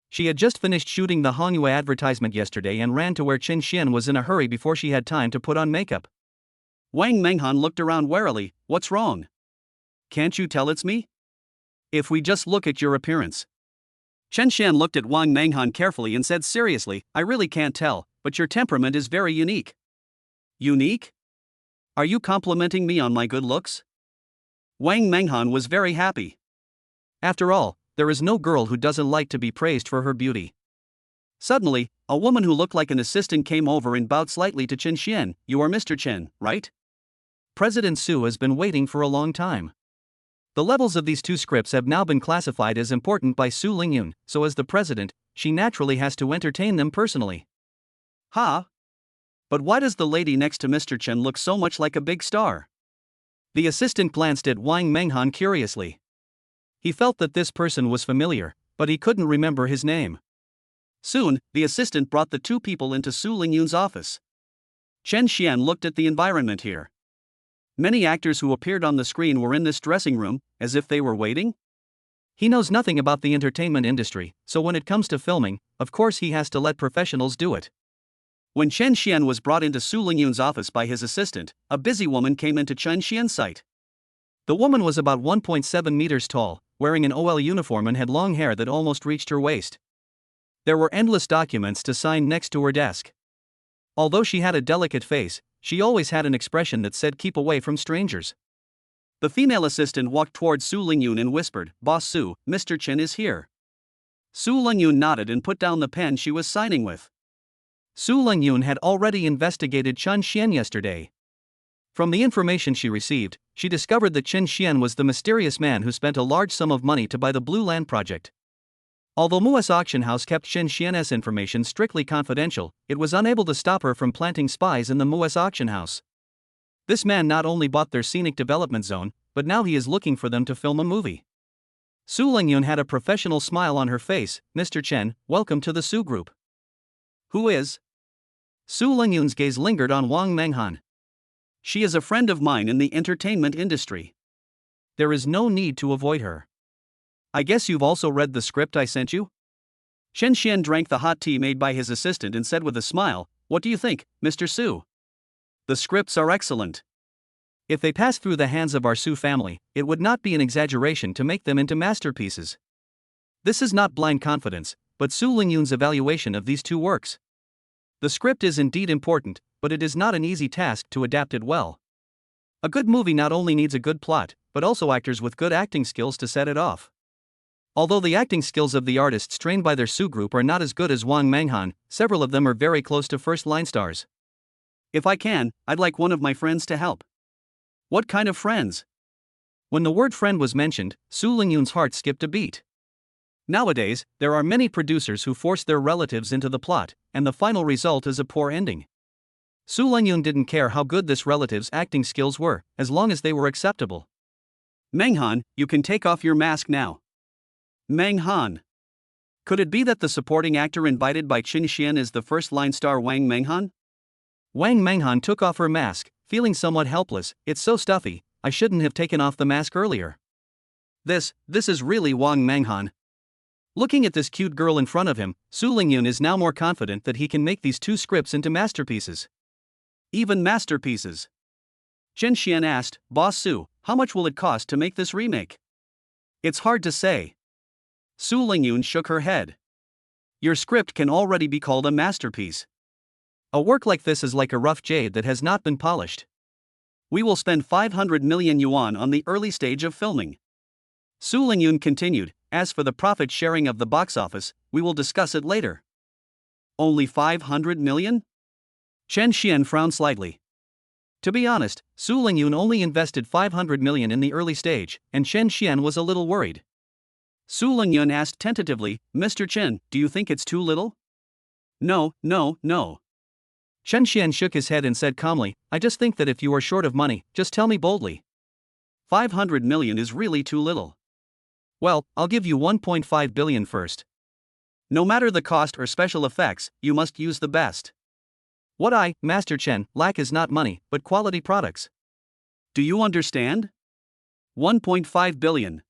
She had just finished shooting the Hongyue advertisement yesterday and ran to where Chen Xian was in a hurry before she had time to put on makeup. Wang Menghan looked around warily. "What's wrong? Can't you tell it's me? If we just look at your appearance." Chen Xian looked at Wang Menghan carefully and said seriously, "I really can't tell, but your temperament is very unique." Unique? Are you complimenting me on my good looks? Wang Menghan was very happy. After all, there is no girl who doesn't like to be praised for her beauty. Suddenly, a woman who looked like an assistant came over and bowed slightly to Chen Xian. "You are Mr. Chen, right?" President Su has been waiting for a long time. The levels of these 2 scripts have now been classified as important by Su Lingyun, so as the president, she naturally has to entertain them personally. Ha! But why does the lady next to Mr. Chen look so much like a big star? The assistant glanced at Wang Menghan curiously. He felt that this person was familiar, but he couldn't remember his name. Soon, the assistant brought the 2 people into Su Lingyun's office. Chen Xian looked at the environment here. Many actors who appeared on the screen were in this dressing room, as if they were waiting. He knows nothing about the entertainment industry, so when it comes to filming, of course he has to let professionals do it. When Chen Xian was brought into Su Lingyun's office by his assistant, a busy woman came into Chen Xian's sight. The woman was about 1.7 meters tall, wearing an OL uniform and had long hair that almost reached her waist. There were endless documents to sign next to her desk. Although she had a delicate face, she always had an expression that said keep away from strangers. The female assistant walked towards Su Lingyun and whispered, "Boss Su, Mr. Chen is here." Su Lingyun nodded and put down the pen she was signing with. Su Lingyun had already investigated Chen Xian yesterday. From the information she received, she discovered that Chen Xian was the mysterious man who spent a large sum of money to buy the Blue Land project. Although Mu's auction house kept Chen Xian's information strictly confidential, it was unable to stop her from planting spies in the Mu's auction house. This man not only bought their scenic development zone, but now he is looking for them to film a movie. Su Lingyun had a professional smile on her face. Mr. Chen, welcome to the Su Group. Who is? Su Lingyun's gaze lingered on Wang Menghan. She is a friend of mine in the entertainment industry. There is no need to avoid her. I guess you've also read the script I sent you? Chen Xian drank the hot tea made by his assistant and said with a smile, "What do you think, Mr. Su? The scripts are excellent. If they pass through the hands of our Su family, it would not be an exaggeration to make them into masterpieces." This is not blind confidence, but Su Lingyun's evaluation of these two works. The script is indeed important, but it is not an easy task to adapt it well. A good movie not only needs a good plot, but also actors with good acting skills to set it off. Although the acting skills of the artists trained by their Su group are not as good as Wang Menghan, several of them are very close to first-line stars. If I can, I'd like one of my friends to help. What kind of friends? When the word friend was mentioned, Su Lingyun's heart skipped a beat. Nowadays, there are many producers who force their relatives into the plot, and the final result is a poor ending. Su Lingyun didn't care how good this relative's acting skills were, as long as they were acceptable. Menghan, you can take off your mask now. Menghan. Could it be that the supporting actor invited by Qin Xian is the first-line star Wang Menghan? Wang Menghan took off her mask, feeling somewhat helpless. It's so stuffy, I shouldn't have taken off the mask earlier. This is really Wang Menghan. Looking at this cute girl in front of him, Su Lingyun is now more confident that he can make these two scripts into masterpieces. Even masterpieces. Chen Xian asked, "Boss Su, how much will it cost to make this remake?" It's hard to say. Su Lingyun shook her head. Your script can already be called a masterpiece. A work like this is like a rough jade that has not been polished. We will spend 500 million yuan on the early stage of filming. Su Lingyun continued, as for the profit sharing of the box office, we will discuss it later. Only 500 million? Chen Xian frowned slightly. To be honest, Su Lingyun only invested 500 million in the early stage, and Chen Xian was a little worried. Su Lingyun asked tentatively, "Mr. Chen, do you think it's too little?" No. Chen Xian shook his head and said calmly, "I just think that if you are short of money, just tell me boldly. 500 million is really too little. Well, I'll give you 1.5 billion first. No matter the cost or special effects, you must use the best. What I, Master Chen, lack is not money, but quality products. Do you understand? 1.5 billion.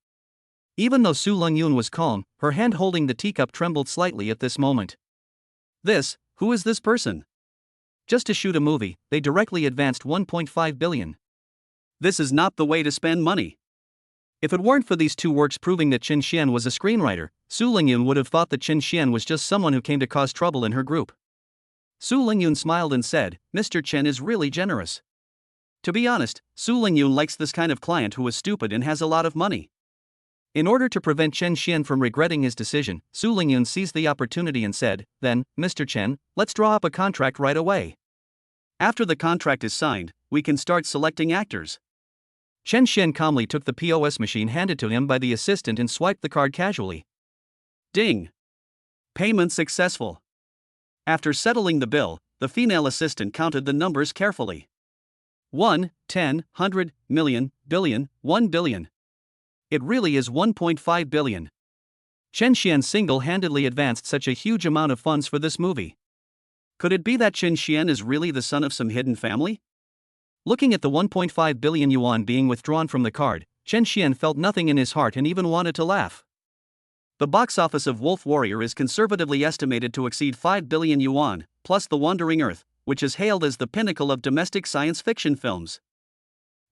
Even though Su Lingyun was calm, her hand holding the teacup trembled slightly at this moment. Who is this person? Just to shoot a movie, they directly advanced 1.5 billion. This is not the way to spend money. If it weren't for these two works proving that Qin Xian was a screenwriter, Su Lingyun would have thought that Qin Xian was just someone who came to cause trouble in her group. Su Lingyun smiled and said, "Mr. Chen is really generous." To be honest, Su Lingyun likes this kind of client who is stupid and has a lot of money. In order to prevent Chen Xian from regretting his decision, Su Lingyun seized the opportunity and said, "Then, Mr. Chen, let's draw up a contract right away. After the contract is signed, we can start selecting actors." Chen Xian calmly took the POS machine handed to him by the assistant and swiped the card casually. Ding! Payment successful. After settling the bill, the female assistant counted the numbers carefully. 1, 10, 100, million, billion, 1 billion. It really is 1.5 billion. Chen Xian single-handedly advanced such a huge amount of funds for this movie. Could it be that Qin Xian is really the son of some hidden family? Looking at the 1.5 billion yuan being withdrawn from the card, Chen Xian felt nothing in his heart and even wanted to laugh. The box office of Wolf Warrior is conservatively estimated to exceed 5 billion yuan, plus The Wandering Earth, which is hailed as the pinnacle of domestic science fiction films.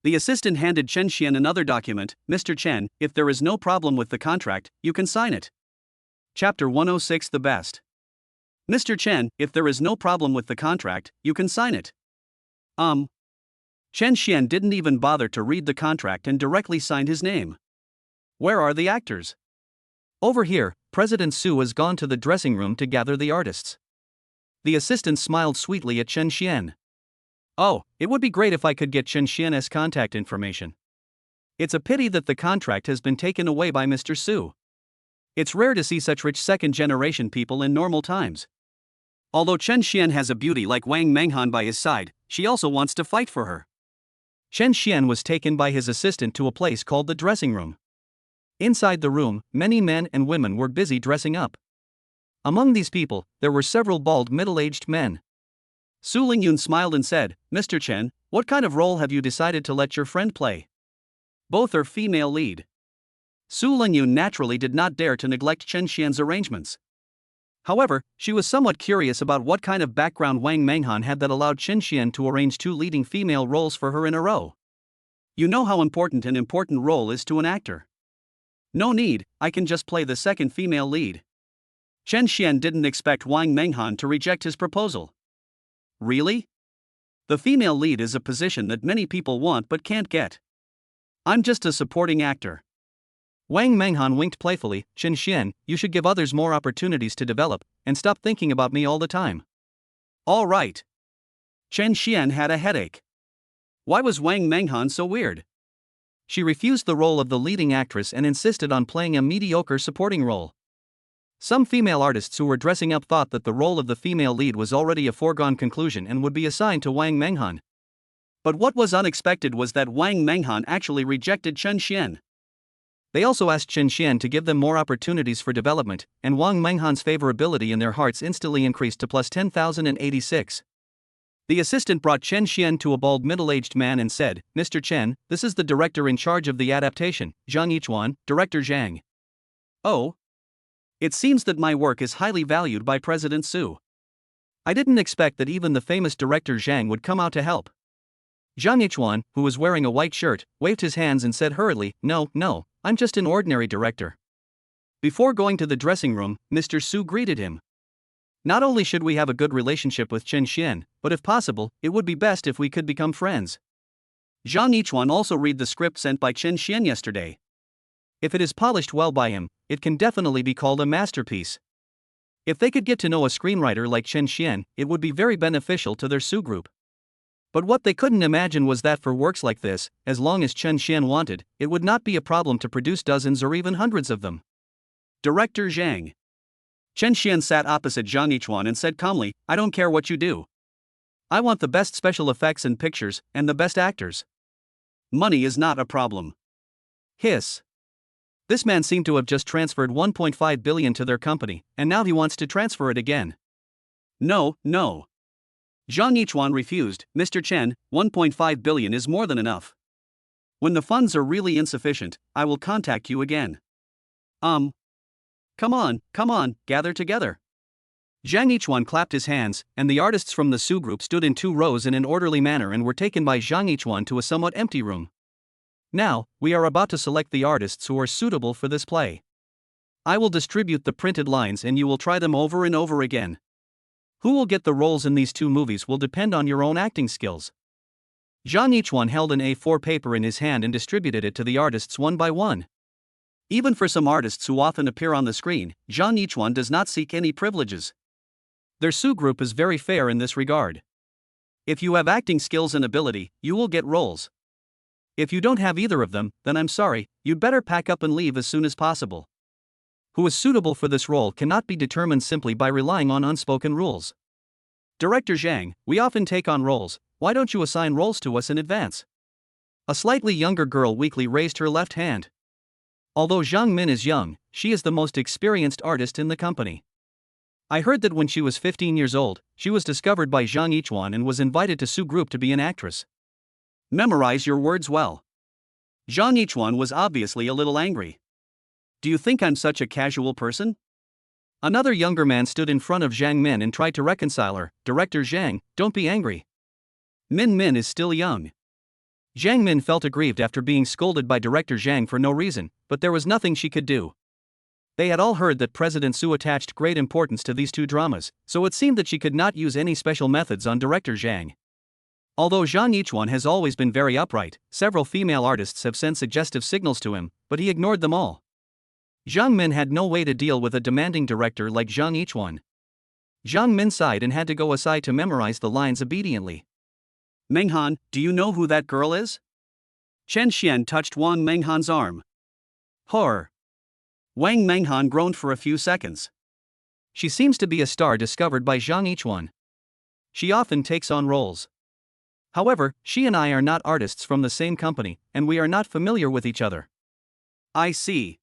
The assistant handed Chen Xian another document. "Mr. Chen, if there is no problem with the contract, you can sign it." Chapter 106 The Best. "Mr. Chen, if there is no problem with the contract, you can sign it." Chen Xian didn't even bother to read the contract and directly signed his name. Where are the actors? Over here, President Su has gone to the dressing room to gather the artists. The assistant smiled sweetly at Chen Xian. "Oh, it would be great if I could get Chen Xian's contact information. It's a pity that the contract has been taken away by Mr. Su. It's rare to see such rich second-generation people in normal times." Although Chen Xian has a beauty like Wang Menghan by his side, she also wants to fight for her. Chen Xian was taken by his assistant to a place called the dressing room. Inside the room, many men and women were busy dressing up. Among these people, there were several bald middle-aged men. Su Lingyun smiled and said, "Mr. Chen, what kind of role have you decided to let your friend play?" Both are female lead. Su Lingyun naturally did not dare to neglect Chen Xian's arrangements. However, she was somewhat curious about what kind of background Wang Menghan had that allowed Chen Xian to arrange two leading female roles for her in a row. You know how important an important role is to an actor. No need, I can just play the second female lead. Chen Xian didn't expect Wang Menghan to reject his proposal. Really? The female lead is a position that many people want but can't get. I'm just a supporting actor. Wang Menghan winked playfully. Chen Xian, you should give others more opportunities to develop, and stop thinking about me all the time. All right. Chen Xian had a headache. Why was Wang Menghan so weird? She refused the role of the leading actress and insisted on playing a mediocre supporting role. Some female artists who were dressing up thought that the role of the female lead was already a foregone conclusion and would be assigned to Wang Menghan. But what was unexpected was that Wang Menghan actually rejected Chen Xian. They also asked Chen Xian to give them more opportunities for development, and Wang Menghan's favorability in their hearts instantly increased to plus 10,086. The assistant brought Chen Xian to a bald middle-aged man and said, "Mr. Chen, this is the director in charge of the adaptation, Zhang Yichuan, Director Zhang." Oh? It seems that my work is highly valued by President Su. I didn't expect that even the famous director Zhang would come out to help. Zhang Yichuan, who was wearing a white shirt, waved his hands and said hurriedly, No, I'm just an ordinary director." Before going to the dressing room, Mr. Su greeted him. Not only should we have a good relationship with Chen Xian, but if possible, it would be best if we could become friends. Zhang Yichuan also read the script sent by Chen Xian yesterday. If it is polished well by him, it can definitely be called a masterpiece. If they could get to know a screenwriter like Chen Xian, it would be very beneficial to their Su group. But what they couldn't imagine was that for works like this, as long as Chen Xian wanted, it would not be a problem to produce dozens or even hundreds of them. Director Zhang. Chen Xian sat opposite Zhang Yichuan and said calmly, "I don't care what you do. I want the best special effects and pictures, and the best actors. Money is not a problem." Hiss. This man seemed to have just transferred 1.5 billion to their company, and now he wants to transfer it again. No. Zhang Yichuan refused. "Mr. Chen, 1.5 billion is more than enough. When the funds are really insufficient, I will contact you again." Come on, gather together. Zhang Yichuan clapped his hands, and the artists from the Su group stood in 2 rows in an orderly manner and were taken by Zhang Yichuan to a somewhat empty room. Now, we are about to select the artists who are suitable for this play. I will distribute the printed lines and you will try them over and over again. Who will get the roles in these 2 movies will depend on your own acting skills. Zhang Yichuan held an A4 paper in his hand and distributed it to the artists one by one. Even for some artists who often appear on the screen, Zhang Yichuan does not seek any privileges. Their Su group is very fair in this regard. If you have acting skills and ability, you will get roles. If you don't have either of them, then I'm sorry, you'd better pack up and leave as soon as possible. Who is suitable for this role cannot be determined simply by relying on unspoken rules. Director Zhang, we often take on roles, why don't you assign roles to us in advance? A slightly younger girl weakly raised her left hand. Although Zhang Min is young, she is the most experienced artist in the company. I heard that when she was 15 years old, she was discovered by Zhang Yichuan and was invited to Su Group to be an actress. Memorize your words well. Zhang Yichuan was obviously a little angry. Do you think I'm such a casual person? Another younger man stood in front of Zhang Min and tried to reconcile her. Director Zhang, don't be angry. Min is still young. Zhang Min felt aggrieved after being scolded by Director Zhang for no reason, but there was nothing she could do. They had all heard that President Su attached great importance to these 2 dramas, so it seemed that she could not use any special methods on Director Zhang. Although Zhang Yichuan has always been very upright, several female artists have sent suggestive signals to him, but he ignored them all. Zhang Min had no way to deal with a demanding director like Zhang Yichuan. Zhang Min sighed and had to go aside to memorize the lines obediently. Menghan, do you know who that girl is? Chen Xian touched Wang Menghan's arm. Horror. Wang Menghan groaned for a few seconds. She seems to be a star discovered by Zhang Yichuan. She often takes on roles. However, she and I are not artists from the same company, and we are not familiar with each other. I see.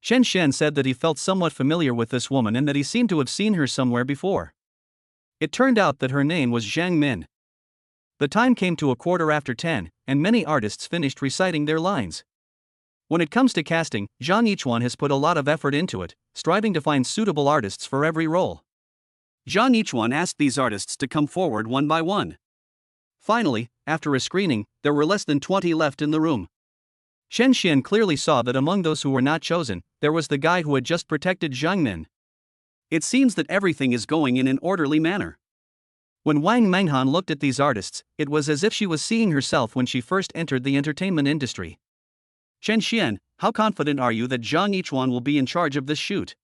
Chen Xian said that he felt somewhat familiar with this woman and that he seemed to have seen her somewhere before. It turned out that her name was Zhang Min. The time came to 10:15, and many artists finished reciting their lines. When it comes to casting, Zhang Yichuan has put a lot of effort into it, striving to find suitable artists for every role. Zhang Yichuan asked these artists to come forward one by one. Finally, after a screening, there were less than 20 left in the room. Chen Xian clearly saw that among those who were not chosen, there was the guy who had just protected Zhang Min. It seems that everything is going in an orderly manner. When Wang Menghan looked at these artists, it was as if she was seeing herself when she first entered the entertainment industry. Chen Xian, how confident are you that Zhang Yichuan will be in charge of this shoot?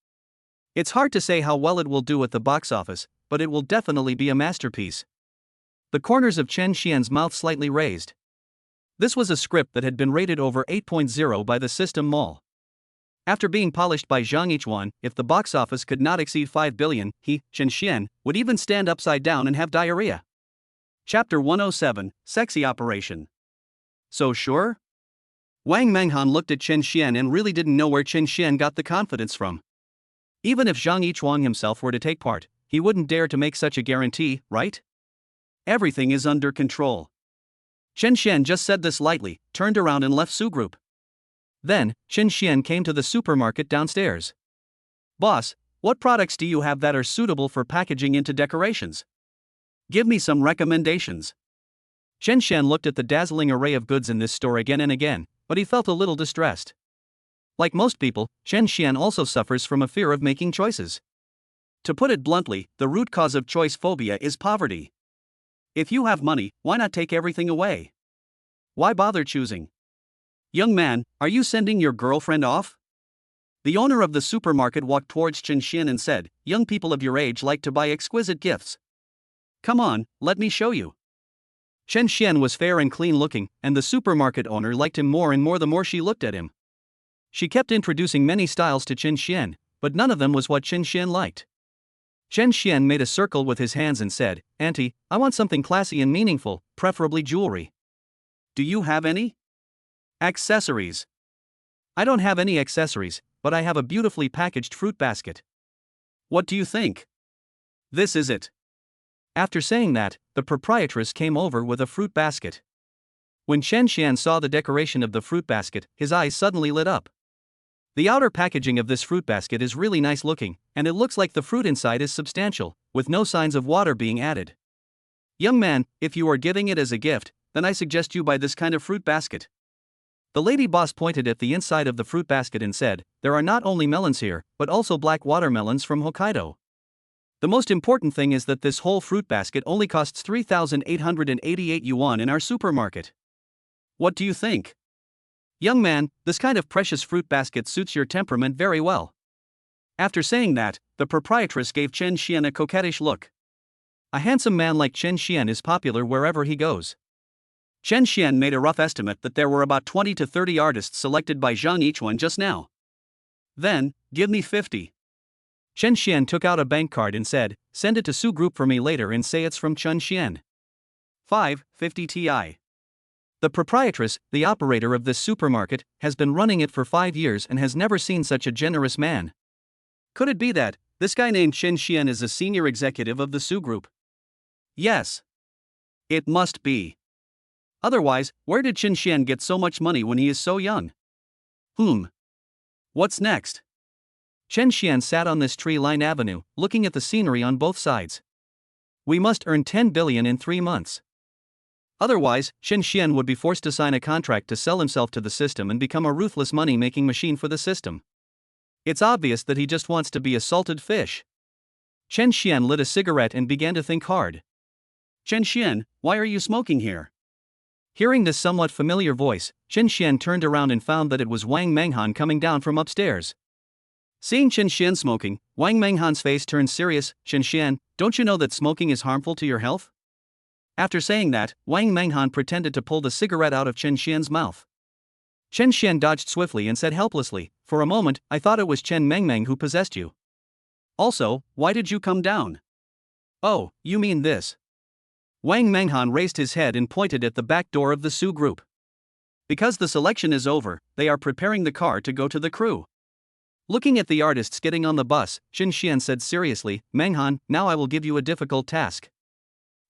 It's hard to say how well it will do at the box office, but it will definitely be a masterpiece. The corners of Chen Xian's mouth slightly raised. This was a script that had been rated over 8.0 by the System Mall. After being polished by Zhang Yichuan, if the box office could not exceed 5 billion, he, Chen Xian, would even stand upside down and have diarrhea. Chapter 107, Sexy Operation. So sure? Wang Menghan looked at Chen Xian and really didn't know where Chen Xian got the confidence from. Even if Zhang Yichuan himself were to take part, he wouldn't dare to make such a guarantee, right? Everything is under control. Chen Xian just said this lightly, turned around and left Su Group. Then, Chen Xian came to the supermarket downstairs. Boss, what products do you have that are suitable for packaging into decorations? Give me some recommendations. Chen Xian looked at the dazzling array of goods in this store again and again, but he felt a little distressed. Like most people, Chen Xian also suffers from a fear of making choices. To put it bluntly, the root cause of choice phobia is poverty. If you have money, why not take everything away? Why bother choosing? Young man, are you sending your girlfriend off? The owner of the supermarket walked towards Chen Xian and said, young people of your age like to buy exquisite gifts. Come on, let me show you. Chen Xian was fair and clean looking, and the supermarket owner liked him more and more the more she looked at him. She kept introducing many styles to Chen Xian, but none of them was what Chen Xian liked. Chen Xian made a circle with his hands and said, Auntie, I want something classy and meaningful, preferably jewelry. Do you have any? Accessories. I don't have any accessories, but I have a beautifully packaged fruit basket. What do you think? This is it. After saying that, the proprietress came over with a fruit basket. When Chen Xian saw the decoration of the fruit basket, his eyes suddenly lit up. The outer packaging of this fruit basket is really nice looking, and it looks like the fruit inside is substantial, with no signs of water being added. Young man, if you are giving it as a gift, then I suggest you buy this kind of fruit basket. The lady boss pointed at the inside of the fruit basket and said, there are not only melons here, but also black watermelons from Hokkaido. The most important thing is that this whole fruit basket only costs 3,888 yuan in our supermarket. What do you think? Young man, this kind of precious fruit basket suits your temperament very well. After saying that, the proprietress gave Chen Xian a coquettish look. A handsome man like Chen Xian is popular wherever he goes. Chen Xian made a rough estimate that there were about 20 to 30 artists selected by Zhang Yichuan just now. Then, give me 50. Chen Xian took out a bank card and said, send it to Su Group for me later and say it's from Chen Xian. 50 Ti. The proprietress, the operator of this supermarket, has been running it for 5 years and has never seen such a generous man. Could it be that this guy named Chen Xian is a senior executive of the Su Group? Yes. It must be. Otherwise, where did Chen Xian get so much money when he is so young? What's next? Chen Xian sat on this tree-lined avenue, looking at the scenery on both sides. We must earn 10 billion in 3 months. Otherwise, Chen Xian would be forced to sign a contract to sell himself to the system and become a ruthless money-making machine for the system. It's obvious that he just wants to be a salted fish. Chen Xian lit a cigarette and began to think hard. Chen Xian, why are you smoking here? Hearing this somewhat familiar voice, Chen Xian turned around and found that it was Wang Menghan coming down from upstairs. Seeing Chen Xian smoking, Wang Menghan's face turned serious. Chen Xian, don't you know that smoking is harmful to your health? After saying that, Wang Menghan pretended to pull the cigarette out of Chen Xian's mouth. Chen Xian dodged swiftly and said helplessly, for a moment, I thought it was Chen Mengmeng who possessed you. Also, why did you come down? Oh, you mean this. Wang Menghan raised his head and pointed at the back door of the Su group. Because the selection is over, they are preparing the car to go to the crew. Looking at the artists getting on the bus, Qin Xian said seriously, Menghan, now I will give you a difficult task.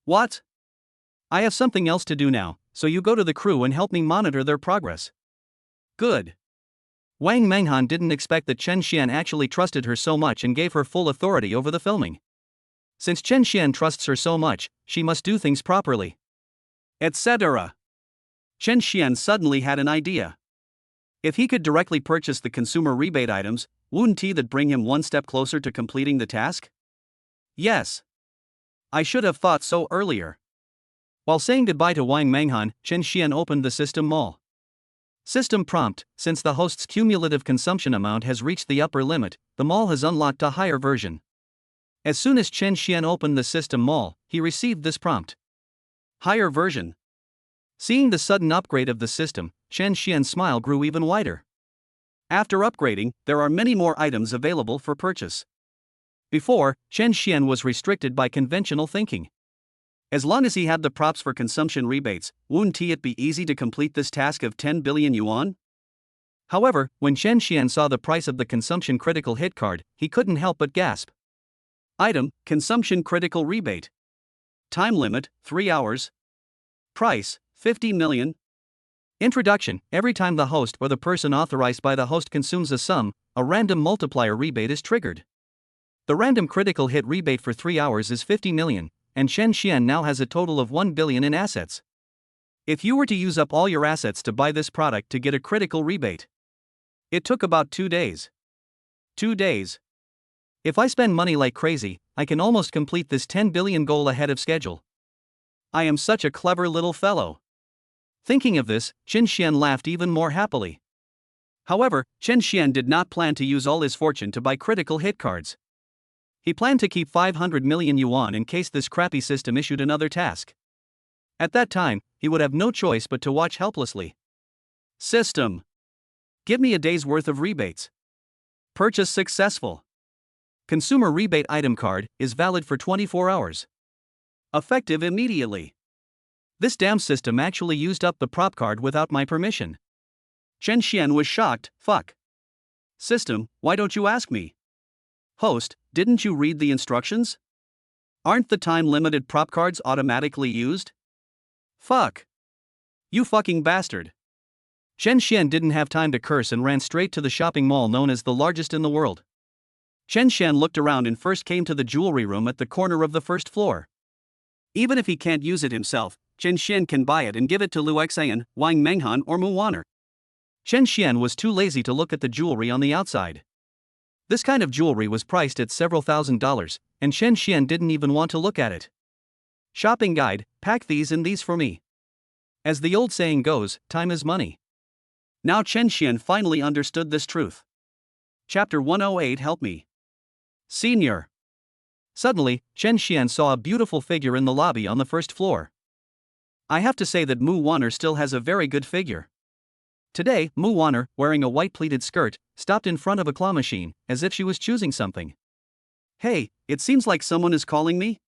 What? I have something else to do now, so you go to the crew and help me monitor their progress. Good. Wang Menghan didn't expect that Qin Xian actually trusted her so much and gave her full authority over the filming. Since Qin Xian trusts her so much, she must do things properly. Etc. Qin Xian suddenly had an idea. If he could directly purchase the consumer rebate items, wouldn't that bring him one step closer to completing the task? Yes. I should have thought so earlier. While saying goodbye to Wang Menghan, Qin Xian opened the system mall. System prompt: since the host's cumulative consumption amount has reached the upper limit, the mall has unlocked a higher version. As soon as Qin Xian opened the system mall, he received this prompt. Higher version. Seeing the sudden upgrade of the system, Qin Xian's smile grew even wider. After upgrading, there are many more items available for purchase. Before, Qin Xian was restricted by conventional thinking. As long as he had the props for consumption rebates, wouldn't it be easy to complete this task of 10 billion yuan? However, when Qin Xian saw the price of the consumption critical hit card, he couldn't help but gasp. Item: consumption critical rebate. Time limit: 3 hours. Price: 50 million. Introduction: every time the host or the person authorized by the host consumes a sum, a random multiplier rebate is triggered. The random critical hit rebate for 3 hours is 50 million, and Qin Xian now has a total of 1 billion in assets. If you were to use up all your assets to buy this product to get a critical rebate, it took about 2 days. 2 days. If I spend money like crazy, I can almost complete this 10 billion goal ahead of schedule. I am such a clever little fellow. Thinking of this, Qin Xian laughed even more happily. However, Qin Xian did not plan to use all his fortune to buy critical hit cards. He planned to keep 500 million yuan in case this crappy system issued another task. At that time, he would have no choice but to watch helplessly. System. Give me a day's worth of rebates. Purchase successful. Consumer rebate item card is valid for 24 hours. Effective immediately. This damn system actually used up the prop card without my permission. Qin Xian was shocked. Fuck. System, why don't you ask me? Host, didn't you read the instructions? Aren't the time-limited prop cards automatically used? Fuck. You fucking bastard. Qin Xian didn't have time to curse and ran straight to the shopping mall known as the largest in the world. Qin Xian looked around and first came to the jewelry room at the corner of the first floor. Even if he can't use it himself, Qin Xian can buy it and give it to Lu Xian, Wang Menghan or Mu Waner. Qin Xian was too lazy to look at the jewelry on the outside. This kind of jewelry was priced at several $1,000s, and Qin Xian didn't even want to look at it. Shopping guide, pack these and these for me. As the old saying goes, time is money. Now Qin Xian finally understood this truth. Chapter 108 Help Me. Senior. Suddenly, Qin Xian saw a beautiful figure in the lobby on the first floor. I have to say that Mu Waner still has a very good figure. Today, Mu Waner, wearing a white pleated skirt, stopped in front of a claw machine, as if she was choosing something. Hey, it seems like someone is calling me?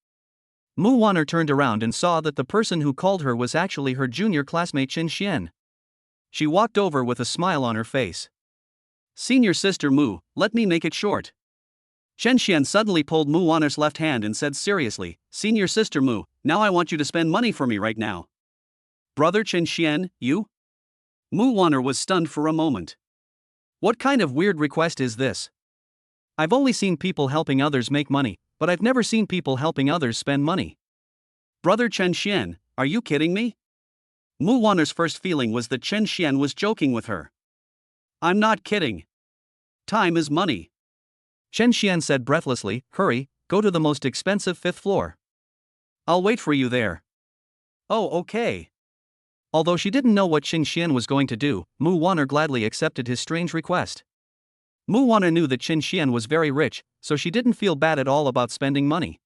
Mu Waner turned around and saw that the person who called her was actually her junior classmate Qin Xian. She walked over with a smile on her face. Senior sister Mu, let me make it short. Qin Xian suddenly pulled Mu Waner's left hand and said seriously, Senior sister Mu, now I want you to spend money for me right now. Brother Qin Xian, you? Mu Waner was stunned for a moment. What kind of weird request is this? I've only seen people helping others make money, but I've never seen people helping others spend money. Brother Qin Xian, are you kidding me? Mu Waner's first feeling was that Qin Xian was joking with her. I'm not kidding. Time is money. Qin Xian said breathlessly, hurry, go to the most expensive 5th floor. I'll wait for you there. Oh, okay. Although she didn't know what Qin Xian was going to do, Mu Waner gladly accepted his strange request. Mu Waner knew that Qin Xian was very rich, so she didn't feel bad at all about spending money.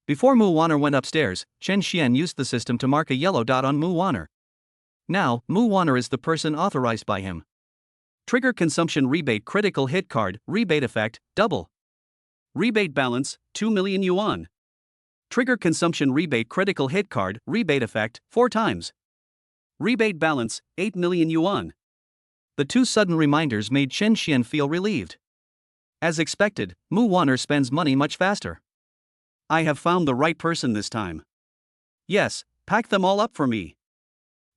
Before Mu Waner went upstairs, Qin Xian used the system to mark a yellow dot on Mu Waner. Now, Mu Waner is the person authorized by him. Trigger consumption rebate critical hit card, rebate effect, double. Rebate balance, 2 million yuan. Trigger consumption rebate critical hit card, rebate effect, 4 times. Rebate balance, 8 million yuan. The two sudden reminders made Chen Xian feel relieved. As expected, Mu Wanner spends money much faster. I have found the right person this time. Yes, pack them all up for me.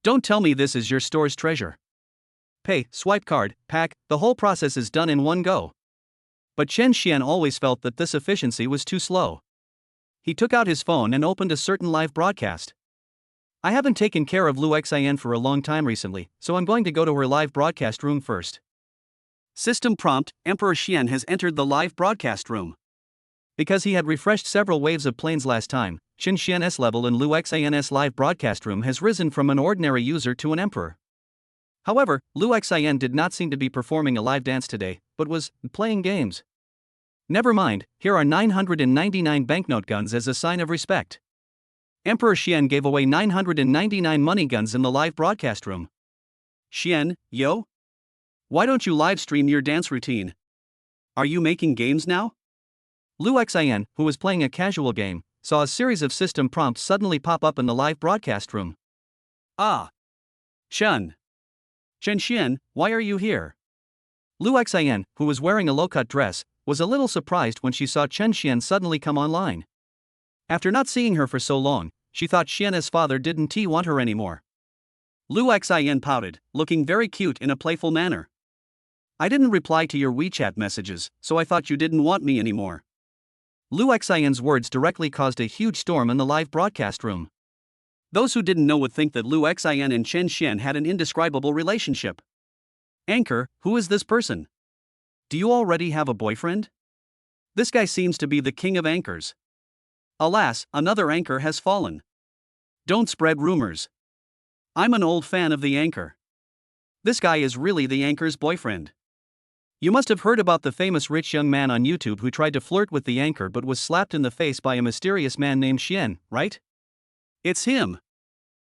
Don't tell me this is your store's treasure. Pay, swipe card, pack, the whole process is done in one go. But Chen Xian always felt that this efficiency was too slow. He took out his phone and opened a certain live broadcast. I haven't taken care of Lu Xian for a long time recently, so I'm going to go to her live broadcast room first. System prompt: Emperor Xian has entered the live broadcast room. Because he had refreshed several waves of planes last time, Chen Xian's level in Lu Xian's live broadcast room has risen from an ordinary user to an emperor. However, Lu Xian did not seem to be performing a live dance today, but was playing games. Never mind, here are 999 banknote guns as a sign of respect. Emperor Xian gave away 999 money guns in the live broadcast room. Xian, yo? Why don't you live stream your dance routine? Are you making games now? Lu Xian, who was playing a casual game, saw a series of system prompts suddenly pop up in the live broadcast room. Ah! Chen Xian, why are you here? Lu Xian, who was wearing a low-cut dress, was a little surprised when she saw Chen Xian suddenly come online. After not seeing her for so long, she thought Xian's father didn't want her anymore. Lu Xian pouted, looking very cute in a playful manner. I didn't reply to your WeChat messages, so I thought you didn't want me anymore. Lu Xian's words directly caused a huge storm in the live broadcast room. Those who didn't know would think that Lu Xian and Chen Xian had an indescribable relationship. Anchor, who is this person? Do you already have a boyfriend? This guy seems to be the king of anchors. Alas, another anchor has fallen. Don't spread rumors. I'm an old fan of the anchor. This guy is really the anchor's boyfriend. You must have heard about the famous rich young man on YouTube who tried to flirt with the anchor but was slapped in the face by a mysterious man named Xian, right? It's him.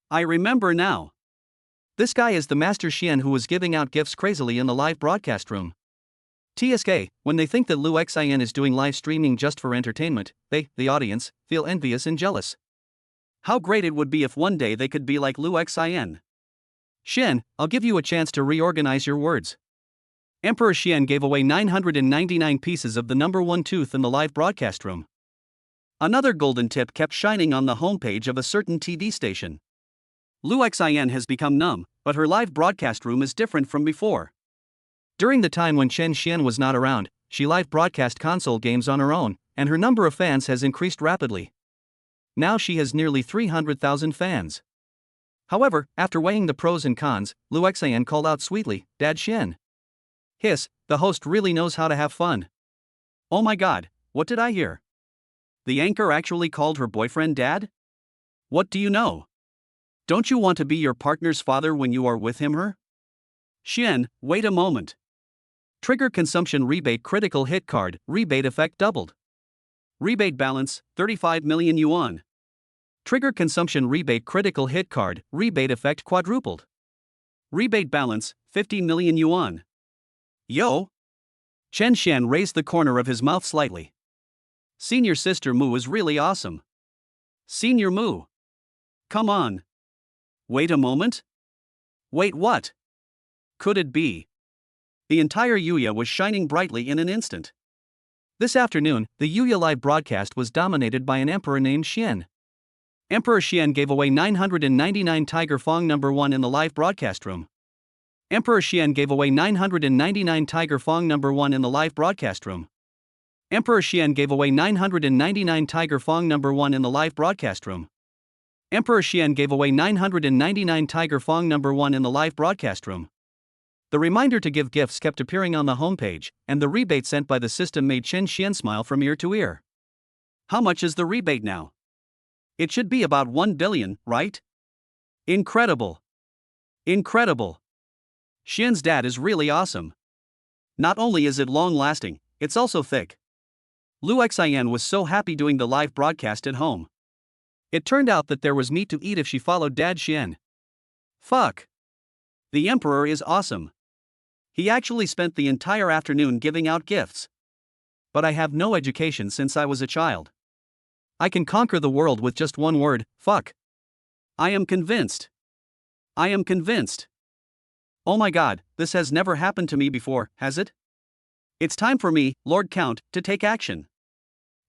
I remember now. This guy is the Master Xian who was giving out gifts crazily in the live broadcast room. TSK, when they think that Lu Xian is doing live streaming just for entertainment, they, the audience, feel envious and jealous. How great it would be if one day they could be like Lu Xian. Xian, I'll give you a chance to reorganize your words. Emperor Xian gave away 999 pieces of the number 1 tooth in the live broadcast room. Another golden tip kept shining on the homepage of a certain TV station. Lu Xian has become numb, but her live broadcast room is different from before. During the time when Chen Xian was not around, she live broadcast console games on her own, and her number of fans has increased rapidly. Now she has nearly 300,000 fans. However, after weighing the pros and cons, Lu Xian called out sweetly, "Dad Xian." Hiss, the host really knows how to have fun. Oh my god, what did I hear? The anchor actually called her boyfriend dad? What do you know? Don't you want to be your partner's father when you are with him her? Xian, wait a moment. Trigger consumption rebate critical hit card, rebate effect doubled. Rebate balance, 35 million yuan. Trigger consumption rebate critical hit card, rebate effect quadrupled. Rebate balance, 50 million yuan. Yo! Chen Xian raised the corner of his mouth slightly. Senior Sister Mu is really awesome. Senior Mu. Come on. Wait a moment? Wait, what? Could it be? The entire Yuya was shining brightly in an instant. This afternoon, the Yuya live broadcast was dominated by an emperor named Xian. Emperor Xian gave away 999 Tiger Fong number 1 in the live broadcast room. Emperor Xian gave away 999 Tiger Fong number 1 in the live broadcast room. Emperor Xian gave away 999 Tiger Fong number 1 in the live broadcast room. Emperor Xian gave away 999 Tiger Fong number 1 in the live broadcast room. The reminder to give gifts kept appearing on the homepage, and the rebate sent by the system made Chen Xian smile from ear to ear. How much is the rebate now? It should be about 1 billion, right? Incredible. Incredible. Xian's dad is really awesome. Not only is it long-lasting, it's also thick. Lu Xian was so happy doing the live broadcast at home. It turned out that there was meat to eat if she followed Dad Xian. Fuck. The emperor is awesome. He actually spent the entire afternoon giving out gifts. But I have no education since I was a child. I can conquer the world with just one word, fuck. I am convinced. I am convinced. Oh my god, this has never happened to me before, has it? It's time for me, Lord Count, to take action.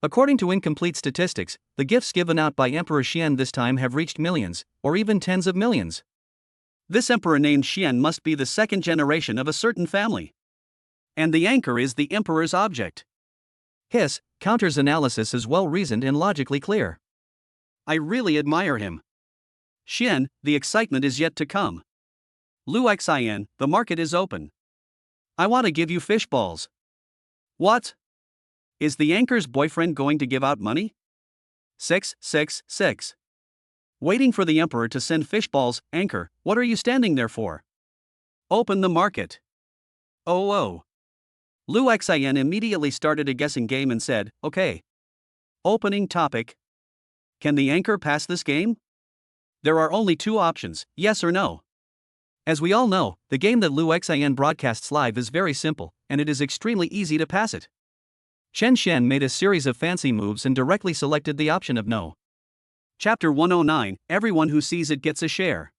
According to incomplete statistics, the gifts given out by Emperor Xian this time have reached millions, or even tens of millions. This emperor named Xian must be the second generation of a certain family. And the anchor is the emperor's object. His counter's analysis is well reasoned and logically clear. I really admire him. Xian, the excitement is yet to come. Lu Xian, the market is open. I want to give you fish balls. What? Is the anchor's boyfriend going to give out money? 666. Waiting for the emperor to send fish balls, anchor, what are you standing there for? Open the market. Oh. Lu Xian immediately started a guessing game and said, okay. Opening topic. Can the anchor pass this game? There are only two options, yes or no. As we all know, the game that Lu Xian broadcasts live is very simple, and it is extremely easy to pass it. Chen Xian made a series of fancy moves and directly selected the option of no. Chapter 109, everyone who sees it gets a share.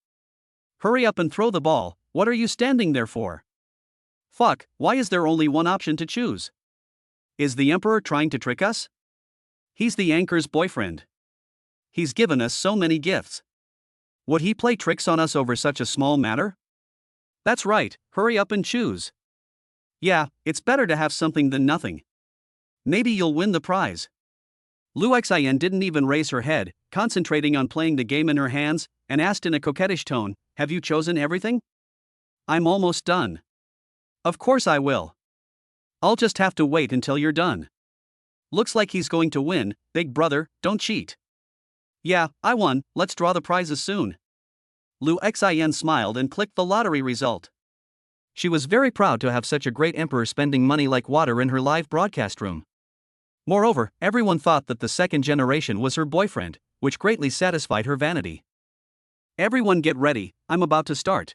Hurry up and throw the ball, what are you standing there for? Fuck, why is there only one option to choose? Is the emperor trying to trick us? He's the anchor's boyfriend. He's given us so many gifts. Would he play tricks on us over such a small matter? That's right, hurry up and choose. Yeah, it's better to have something than nothing. Maybe you'll win the prize. Lu Xian didn't even raise her head, concentrating on playing the game in her hands, and asked in a coquettish tone, have you chosen everything? I'm almost done. Of course I will. I'll just have to wait until you're done. Looks like he's going to win, big brother, don't cheat. Yeah, I won, let's draw the prizes soon. Lu Xian smiled and clicked the lottery result. She was very proud to have such a great emperor spending money like water in her live broadcast room. Moreover, everyone thought that the second generation was her boyfriend, which greatly satisfied her vanity. Everyone get ready, I'm about to start.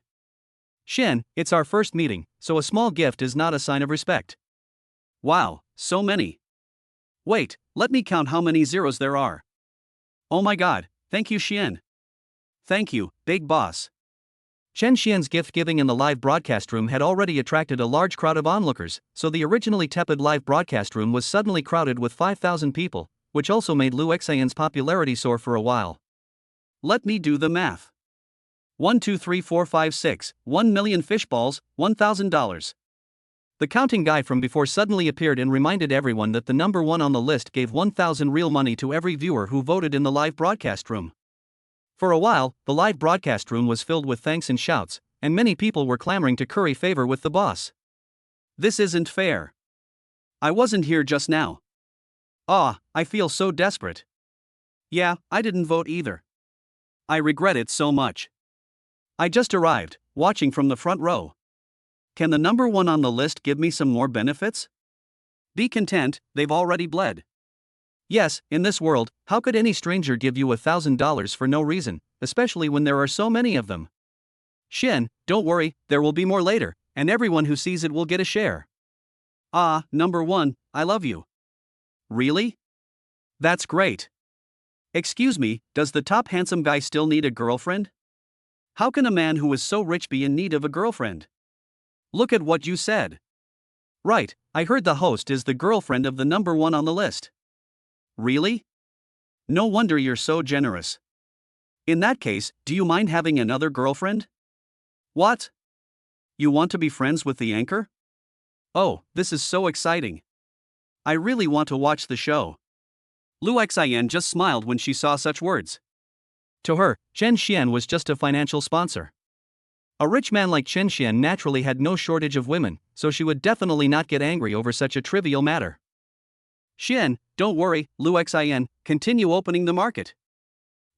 Xian, it's our first meeting, so a small gift is not a sign of respect. Wow, so many. Wait, let me count how many zeros there are. Oh my god, thank you Xian. Thank you, big boss. Chen Xian's gift-giving in the live broadcast room had already attracted a large crowd of onlookers, so the originally tepid live broadcast room was suddenly crowded with 5,000 people, which also made Lu Xian's popularity soar for a while. Let me do the math. 1 2 3 4 5 6, 1 million fish balls, $1,000. The counting guy from before suddenly appeared and reminded everyone that the number one on the list gave 1,000 real money to every viewer who voted in the live broadcast room. For a while, the live broadcast room was filled with thanks and shouts, and many people were clamoring to curry favor with the boss. This isn't fair. I wasn't here just now. I feel so desperate. Yeah, I didn't vote either. I regret it so much. I just arrived, watching from the front row. Can the number one on the list give me some more benefits? Be content, they've already bled. Yes, in this world, how could any stranger give you $1,000 for no reason, especially when there are so many of them? Xian, don't worry, there will be more later, and everyone who sees it will get a share. Number one, I love you. Really? That's great. Excuse me, does the top handsome guy still need a girlfriend? How can a man who is so rich be in need of a girlfriend? Look at what you said. Right, I heard the host is the girlfriend of the number one on the list. Really? No wonder you're so generous. In that case, do you mind having another girlfriend? What? You want to be friends with the anchor? Oh, this is so exciting. I really want to watch the show. Lu Xian just smiled when she saw such words. To her, Chen Xian was just a financial sponsor. A rich man like Chen Xian naturally had no shortage of women, so she would definitely not get angry over such a trivial matter. Xian, don't worry, Lu Xian, continue opening the market.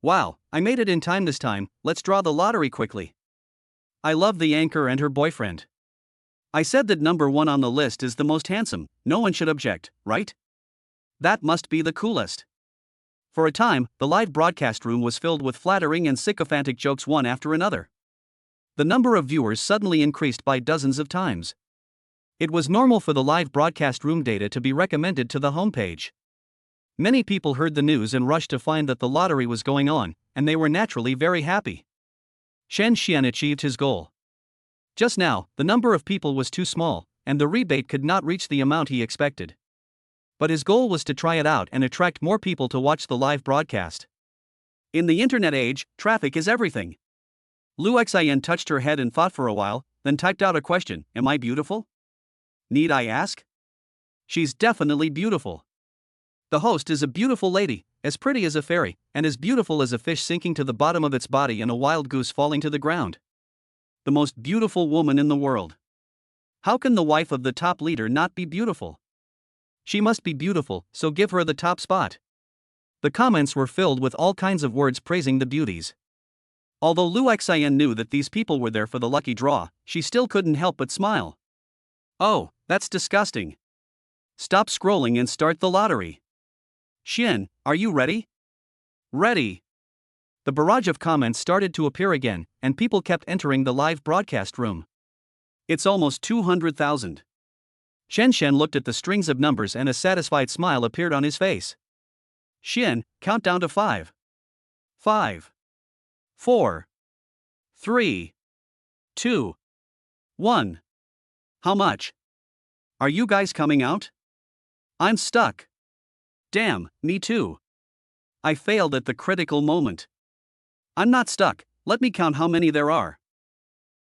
Wow, I made it in time this time, let's draw the lottery quickly. I love the anchor and her boyfriend. I said that number one on the list is the most handsome, no one should object, right? That must be the coolest. For a time, the live broadcast room was filled with flattering and sycophantic jokes one after another. The number of viewers suddenly increased by dozens of times. It was normal for the live broadcast room data to be recommended to the homepage. Many people heard the news and rushed to find that the lottery was going on, and they were naturally very happy. Shen Xian achieved his goal. Just now, the number of people was too small, and the rebate could not reach the amount he expected. But his goal was to try it out and attract more people to watch the live broadcast. In the internet age, traffic is everything. Lu Xian touched her head and thought for a while, then typed out a question: Am I beautiful? Need I ask? She's definitely beautiful. The host is a beautiful lady, as pretty as a fairy, and as beautiful as a fish sinking to the bottom of its body and a wild goose falling to the ground. The most beautiful woman in the world. How can the wife of the top leader not be beautiful? She must be beautiful, so give her the top spot. The comments were filled with all kinds of words praising the beauties. Although Lu Xian knew that these people were there for the lucky draw, she still couldn't help but smile. Oh, that's disgusting. Stop scrolling and start the lottery. Xian, are you ready? Ready. The barrage of comments started to appear again, and people kept entering the live broadcast room. It's almost 200,000. Shen looked at the strings of numbers and a satisfied smile appeared on his face. Xian, count down to 5. 5. 4. 3. 2. 1. How much? Are you guys coming out? I'm stuck. Damn, me too. I failed at the critical moment. I'm not stuck, let me count how many there are.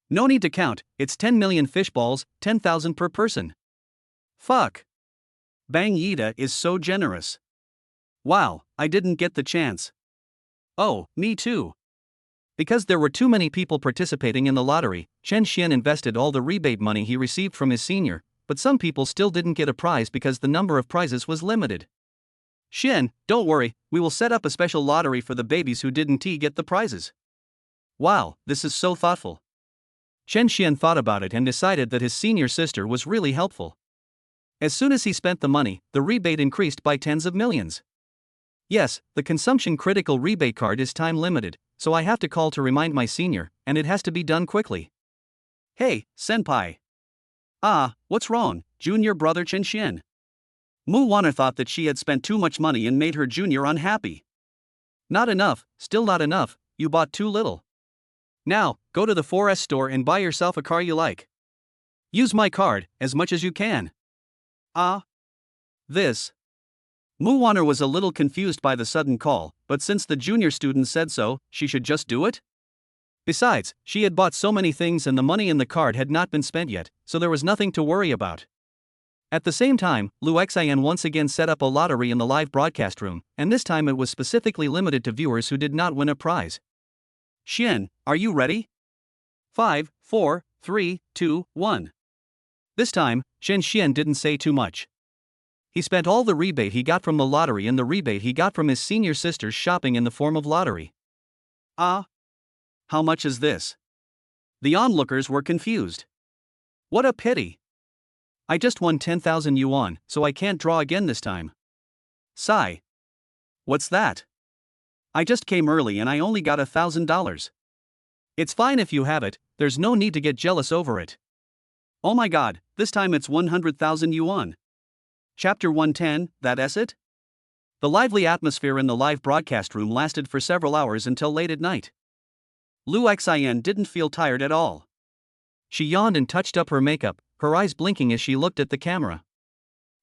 No need to count, it's 10 million fish balls, 10,000 per person. Fuck. Bang Yida is so generous. Wow, I didn't get the chance. Oh, me too. Because there were too many people participating in the lottery, Shen Xian invested all the rebate money he received from his senior, but some people still didn't get a prize because the number of prizes was limited. Xian, don't worry, we will set up a special lottery for the babies who didn't get the prizes. Wow, this is so thoughtful. Shen Xian thought about it and decided that his senior sister was really helpful. As soon as he spent the money, the rebate increased by tens of millions. Yes, the consumption critical rebate card is time limited, so I have to call to remind my senior, and it has to be done quickly. Hey, senpai. Ah, what's wrong, junior brother Chen Xian? Mu Wana thought that she had spent too much money and made her junior unhappy. Not enough, still not enough, you bought too little. Now, go to the 4S store and buy yourself a car you like. Use my card, as much as you can. Ah. This. Mu Wana was a little confused by the sudden call, but since the junior student said so, she should just do it? Besides, she had bought so many things and the money in the card had not been spent yet, so there was nothing to worry about. At the same time, Lu Xian once again set up a lottery in the live broadcast room, and this time it was specifically limited to viewers who did not win a prize. Xian, are you ready? 5, 4, 3, 2, 1. This time, Shen Xian didn't say too much. He spent all the rebate he got from the lottery and the rebate he got from his senior sister's shopping in the form of lottery. Ah. How much is this? The onlookers were confused. What a pity. I just won 10,000 yuan, so I can't draw again this time. Sigh. What's that? I just came early and I only got $1,000. It's fine if you have it, there's no need to get jealous over it. Oh my god, this time it's 100,000 yuan. Chapter 110, that's it? The lively atmosphere in the live broadcast room lasted for several hours until late at night. Lu Xian didn't feel tired at all. She yawned and touched up her makeup, her eyes blinking as she looked at the camera.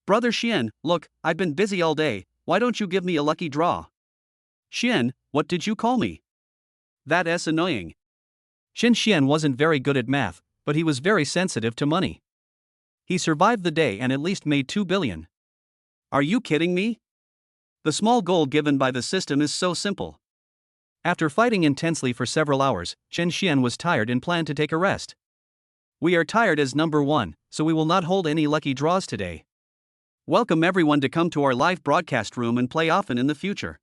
Brother Xian, look, I've been busy all day, why don't you give me a lucky draw? Xian, what did you call me? That's annoying. Shen Xian wasn't very good at math, but he was very sensitive to money. He survived the day and at least made 2 billion. Are you kidding me? The small goal given by the system is so simple. After fighting intensely for several hours, Shen Xian was tired and planned to take a rest. We are tired as number 1, so we will not hold any lucky draws today. Welcome everyone to come to our live broadcast room and play often in the future.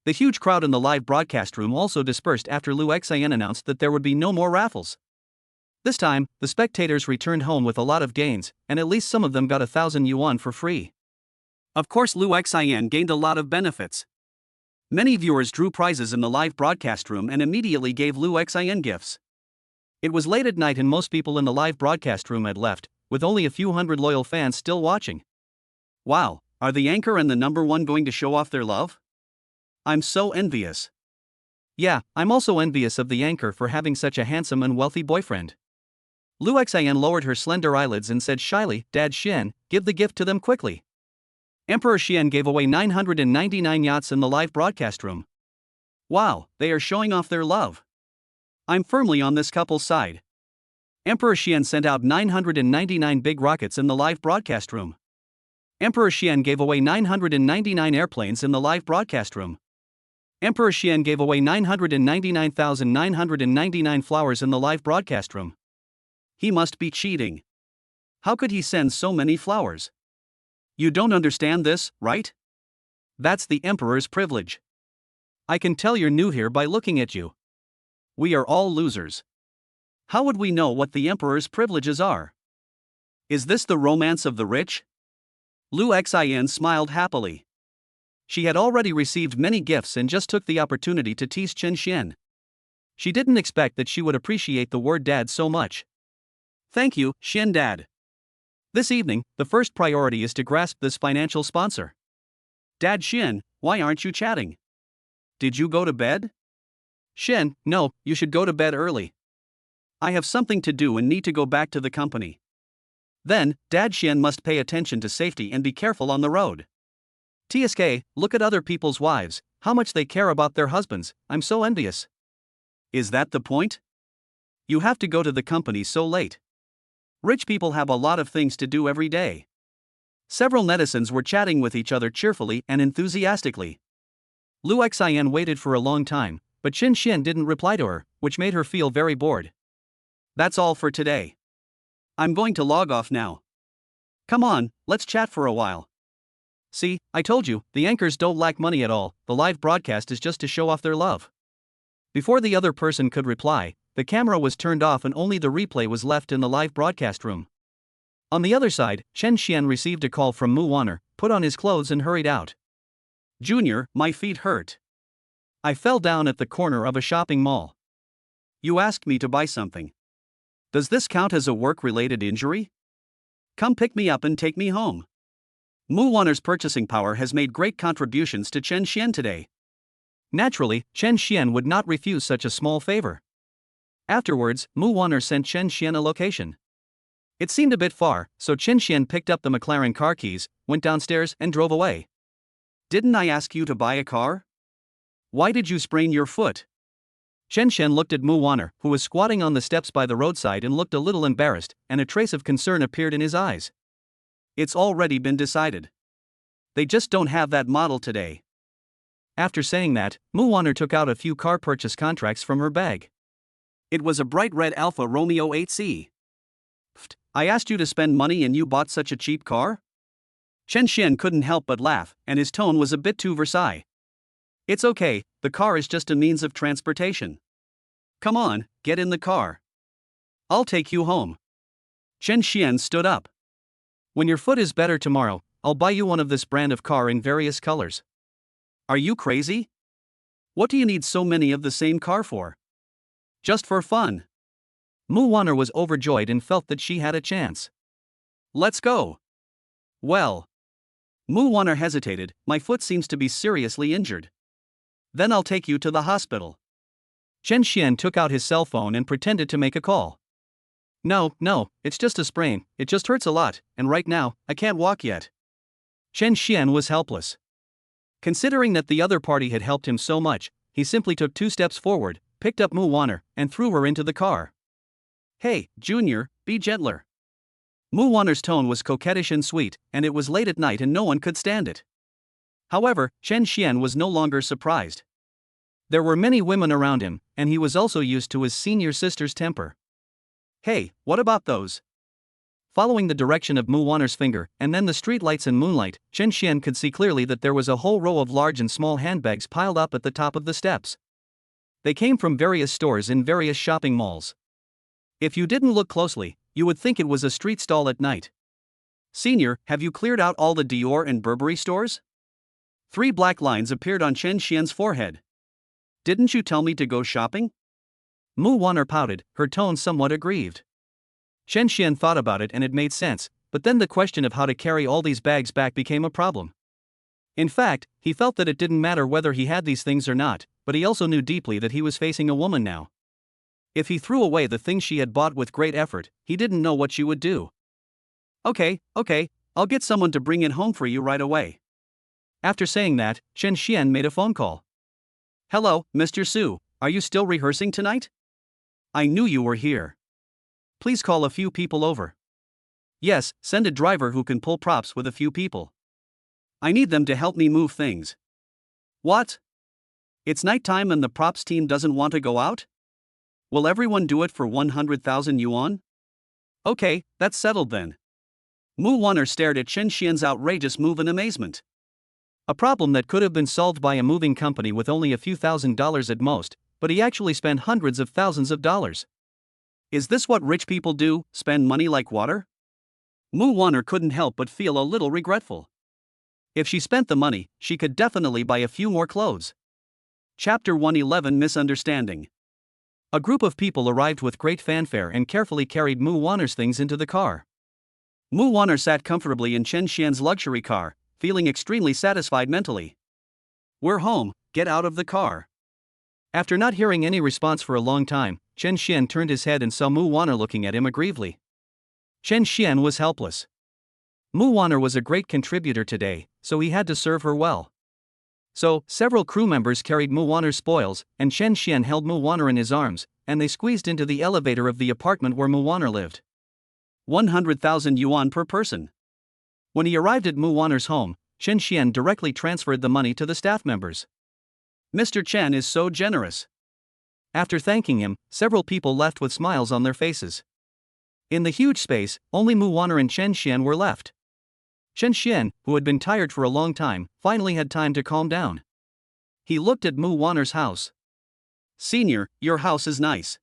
The huge crowd in the live broadcast room also dispersed after Lu Xian announced that there would be no more raffles. This time, the spectators returned home with a lot of gains, and at least some of them got 1,000 yuan for free. Of course, Lu Xian gained a lot of benefits. Many viewers drew prizes in the live broadcast room and immediately gave Lu Xian gifts. It was late at night and most people in the live broadcast room had left, with only a few hundred loyal fans still watching. Wow, Are the anchor and the number one going to show off their love? I'm so envious. Yeah, I'm also envious of the anchor for having such a handsome and wealthy boyfriend. Lu Xian lowered her slender eyelids and said shyly, Dad Xian, give the gift to them quickly. Emperor Xian gave away 999 yachts in the live broadcast room. Wow, they are showing off their love. I'm firmly on this couple's side. Emperor Xian sent out 999 big rockets in the live broadcast room. Emperor Xian gave away 999 airplanes in the live broadcast room. Emperor Xian gave away 999,999 flowers in the live broadcast room. He must be cheating. How could he send so many flowers? You don't understand this, right? That's the Emperor's privilege. I can tell you're new here by looking at you. We are all losers. How would we know what the Emperor's privileges are? Is this the romance of the rich? Lu Xian smiled happily. She had already received many gifts and just took the opportunity to tease Chen Xian. She didn't expect that she would appreciate the word dad so much. Thank you, Xian Dad. This evening, the first priority is to grasp this financial sponsor. Dad Xian, why aren't you chatting? Did you go to bed? Xian, no, you should go to bed early. I have something to do and need to go back to the company. Then, Dad Xian must pay attention to safety and be careful on the road. TSK, look at other people's wives, how much they care about their husbands, I'm so envious. Is that the point? You have to go to the company so late. Rich people have a lot of things to do every day. Several netizens were chatting with each other cheerfully and enthusiastically. Lu Xian waited for a long time, but Chen Xian didn't reply to her, which made her feel very bored. That's all for today. I'm going to log off now. Come on, let's chat for a while. See, I told you, the anchors don't lack money at all, the live broadcast is just to show off their love. Before the other person could reply, the camera was turned off and only the replay was left in the live broadcast room. On the other side, Chen Xian received a call from Mu Wanner, put on his clothes and hurried out. Junior, my feet hurt. I fell down at the corner of a shopping mall. You asked me to buy something. Does this count as a work-related injury? Come pick me up and take me home. Mu Wanner's purchasing power has made great contributions to Chen Xian today. Naturally, Chen Xian would not refuse such a small favor. Afterwards, Mu Wanner sent Chen Xian a location. It seemed a bit far, so Chen Xian picked up the McLaren car keys, went downstairs and drove away. Didn't I ask you to buy a car? Why did you sprain your foot? Chen Xian looked at Mu Wanner, who was squatting on the steps by the roadside and looked a little embarrassed, and a trace of concern appeared in his eyes. It's already been decided. They just don't have that model today. After saying that, Mu Wanner took out a few car purchase contracts from her bag. It was a bright red Alfa Romeo 8C. Pfft, I asked you to spend money and you bought such a cheap car? Chen Xian couldn't help but laugh, and his tone was a bit too Versailles. It's okay, the car is just a means of transportation. Come on, get in the car. I'll take you home. Chen Xian stood up. When your foot is better tomorrow, I'll buy you one of this brand of car in various colors. Are you crazy? What do you need so many of the same car for? Just for fun. Mu Wanner was overjoyed and felt that she had a chance. Let's go. Well. Mu Wanner hesitated, my foot seems to be seriously injured. Then I'll take you to the hospital. Chen Xian took out his cell phone and pretended to make a call. No, it's just a sprain, it just hurts a lot, and right now, I can't walk yet. Chen Xian was helpless. Considering that the other party had helped him so much, he simply took 2 steps forward, picked up Mu Wanner, and threw her into the car. Hey, Junior, be gentler. Mu Wanner's tone was coquettish and sweet, and it was late at night and no one could stand it. However, Chen Xian was no longer surprised. There were many women around him, and he was also used to his senior sister's temper. Hey, what about those? Following the direction of Mu Wanner's finger, and then the street lights and moonlight, Chen Xian could see clearly that there was a whole row of large and small handbags piled up at the top of the steps. They came from various stores in various shopping malls. If you didn't look closely, you would think it was a street stall at night. Senior, have you cleared out all the Dior and Burberry stores? 3 black lines appeared on Chen Xian's forehead. Didn't you tell me to go shopping? Mu Wanner pouted, her tone somewhat aggrieved. Chen Xian thought about it and it made sense, but then the question of how to carry all these bags back became a problem. In fact, he felt that it didn't matter whether he had these things or not, but he also knew deeply that he was facing a woman now. If he threw away the things she had bought with great effort, he didn't know what she would do. Okay, I'll get someone to bring it home for you right away. After saying that, Chen Xian made a phone call. Hello, Mr. Su, are you still rehearsing tonight? I knew you were here. Please call a few people over. Yes, send a driver who can pull props with a few people. I need them to help me move things. What? It's nighttime and the props team doesn't want to go out? Will everyone do it for 100,000 yuan? Okay, that's settled then. Mu Wanner stared at Chen Xian's outrageous move in amazement. A problem that could have been solved by a moving company with only a few $1,000s at most, but he actually spent hundreds of thousands of dollars. Is this what rich people do, spend money like water? Mu Wanner couldn't help but feel a little regretful. If she spent the money, she could definitely buy a few more clothes. Chapter 111 Misunderstanding. A group of people arrived with great fanfare and carefully carried Mu Wanner's things into the car. Mu Wanner sat comfortably in Chen Xian's luxury car, feeling extremely satisfied mentally. We're home, get out of the car. After not hearing any response for a long time, Chen Xian turned his head and saw Mu Wanner looking at him aggrievedly. Chen Xian was helpless. Mu Wanner was a great contributor today, so he had to serve her well. So, several crew members carried Mu Wanner's spoils, and Chen Xian held Mu Wanner in his arms, and they squeezed into the elevator of the apartment where Mu Wanner lived. 100,000 yuan per person. When he arrived at Mu Wanner's home, Chen Xian directly transferred the money to the staff members. Mr. Chen is so generous. After thanking him, several people left with smiles on their faces. In the huge space, only Mu Wanner and Chen Xian were left. Chen Xian, who had been tired for a long time, finally had time to calm down. He looked at Mu Wanner's house. Senior, your house is nice.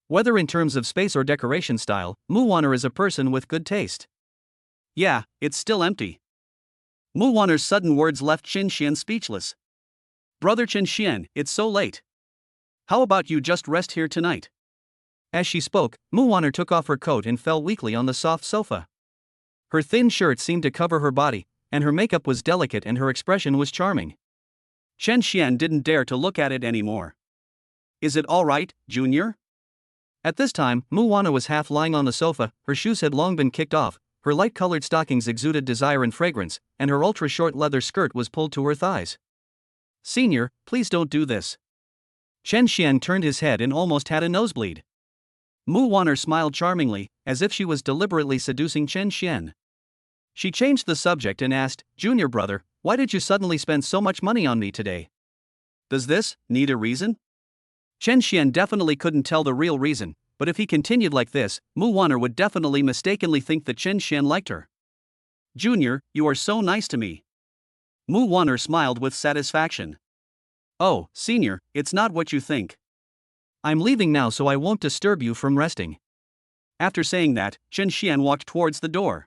Whether in terms of space or decoration style, Mu Wanner is a person with good taste. Yeah, it's still empty. Mu Wanner's sudden words left Chen Xian speechless. Brother Chen Xian, it's so late. How about you just rest here tonight? As she spoke, Mu Wanner took off her coat and fell weakly on the soft sofa. Her thin shirt seemed to cover her body, and her makeup was delicate and her expression was charming. Chen Xian didn't dare to look at it anymore. Is it all right, Junior? At this time, Mu Wanner was half lying on the sofa, her shoes had long been kicked off, her light-colored stockings exuded desire and fragrance, and her ultra-short leather skirt was pulled to her thighs. Senior, please don't do this. Chen Xian turned his head and almost had a nosebleed. Mu Wanner smiled charmingly, as if she was deliberately seducing Chen Xian. She changed the subject and asked, Junior brother, why did you suddenly spend so much money on me today? Does this need a reason? Chen Xian definitely couldn't tell the real reason, but if he continued like this, Mu Wanner would definitely mistakenly think that Chen Xian liked her. Junior, you are so nice to me. Mu Wanner smiled with satisfaction. Oh, Senior, it's not what you think. I'm leaving now so I won't disturb you from resting. After saying that, Chen Xian walked towards the door.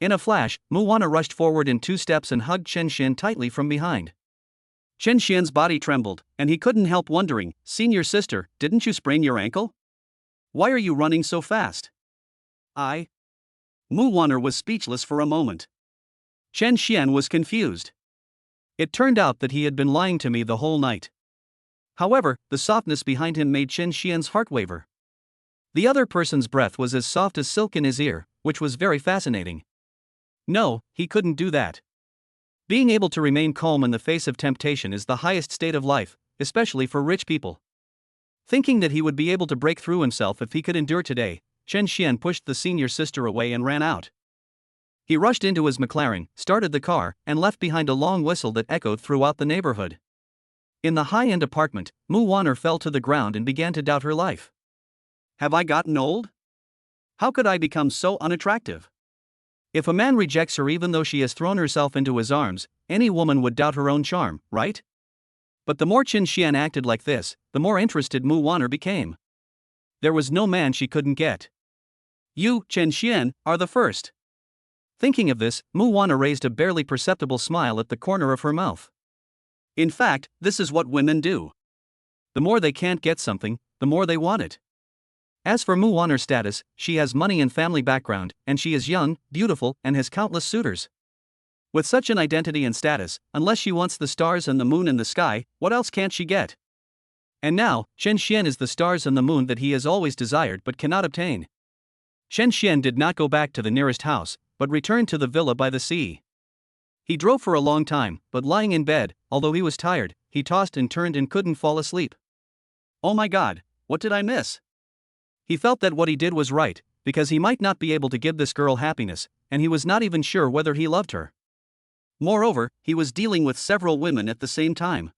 In a flash, Mu Wanner rushed forward in 2 steps and hugged Chen Xian tightly from behind. Chen Xian's body trembled, and he couldn't help wondering, Senior sister, didn't you sprain your ankle? Why are you running so fast? Mu Wanner was speechless for a moment. Chen Xian was confused. It turned out that he had been lying to me the whole night. However, the softness behind him made Chen Xian's heart waver. The other person's breath was as soft as silk in his ear, which was very fascinating. No, he couldn't do that. Being able to remain calm in the face of temptation is the highest state of life, especially for rich people. Thinking that he would be able to break through himself if he could endure today, Chen Xian pushed the senior sister away and ran out. He rushed into his McLaren, started the car, and left behind a long whistle that echoed throughout the neighborhood. In the high-end apartment, Mu Wanner fell to the ground and began to doubt her life. Have I gotten old? How could I become so unattractive? If a man rejects her even though she has thrown herself into his arms, any woman would doubt her own charm, right? But the more Chen Xian acted like this, the more interested Mu Wanner became. There was no man she couldn't get. You, Chen Xian, are the first. Thinking of this, Mu Wanner raised a barely perceptible smile at the corner of her mouth. In fact, this is what women do. The more they can't get something, the more they want it. As for Mu Wanner's status, she has money and family background, and she is young, beautiful, and has countless suitors. With such an identity and status, unless she wants the stars and the moon and the sky, what else can't she get? And now, Chen Xian is the stars and the moon that he has always desired but cannot obtain. Chen Xian did not go back to the nearest house, but returned to the villa by the sea. He drove for a long time, but lying in bed, although he was tired, he tossed and turned and couldn't fall asleep. Oh my God, what did I miss? He felt that what he did was right, because he might not be able to give this girl happiness, and he was not even sure whether he loved her. Moreover, he was dealing with several women at the same time.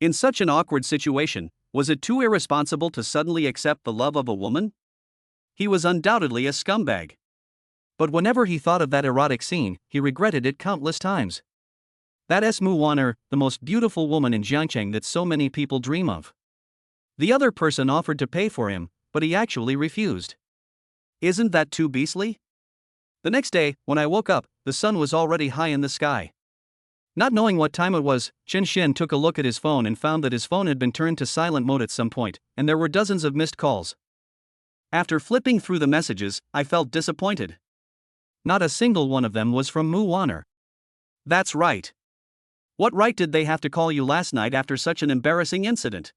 In such an awkward situation, was it too irresponsible to suddenly accept the love of a woman? He was undoubtedly a scumbag. But whenever he thought of that erotic scene, he regretted it countless times. That is Mu Wanner, the most beautiful woman in Jiangcheng that so many people dream of. The other person offered to pay for him, but he actually refused. Isn't that too beastly? The next day, when I woke up, the sun was already high in the sky. Not knowing what time it was, Chen Xian took a look at his phone and found that his phone had been turned to silent mode at some point, and there were dozens of missed calls. After flipping through the messages, I felt disappointed. Not a single one of them was from Mu Wanner. That's right. What right did they have to call you last night after such an embarrassing incident?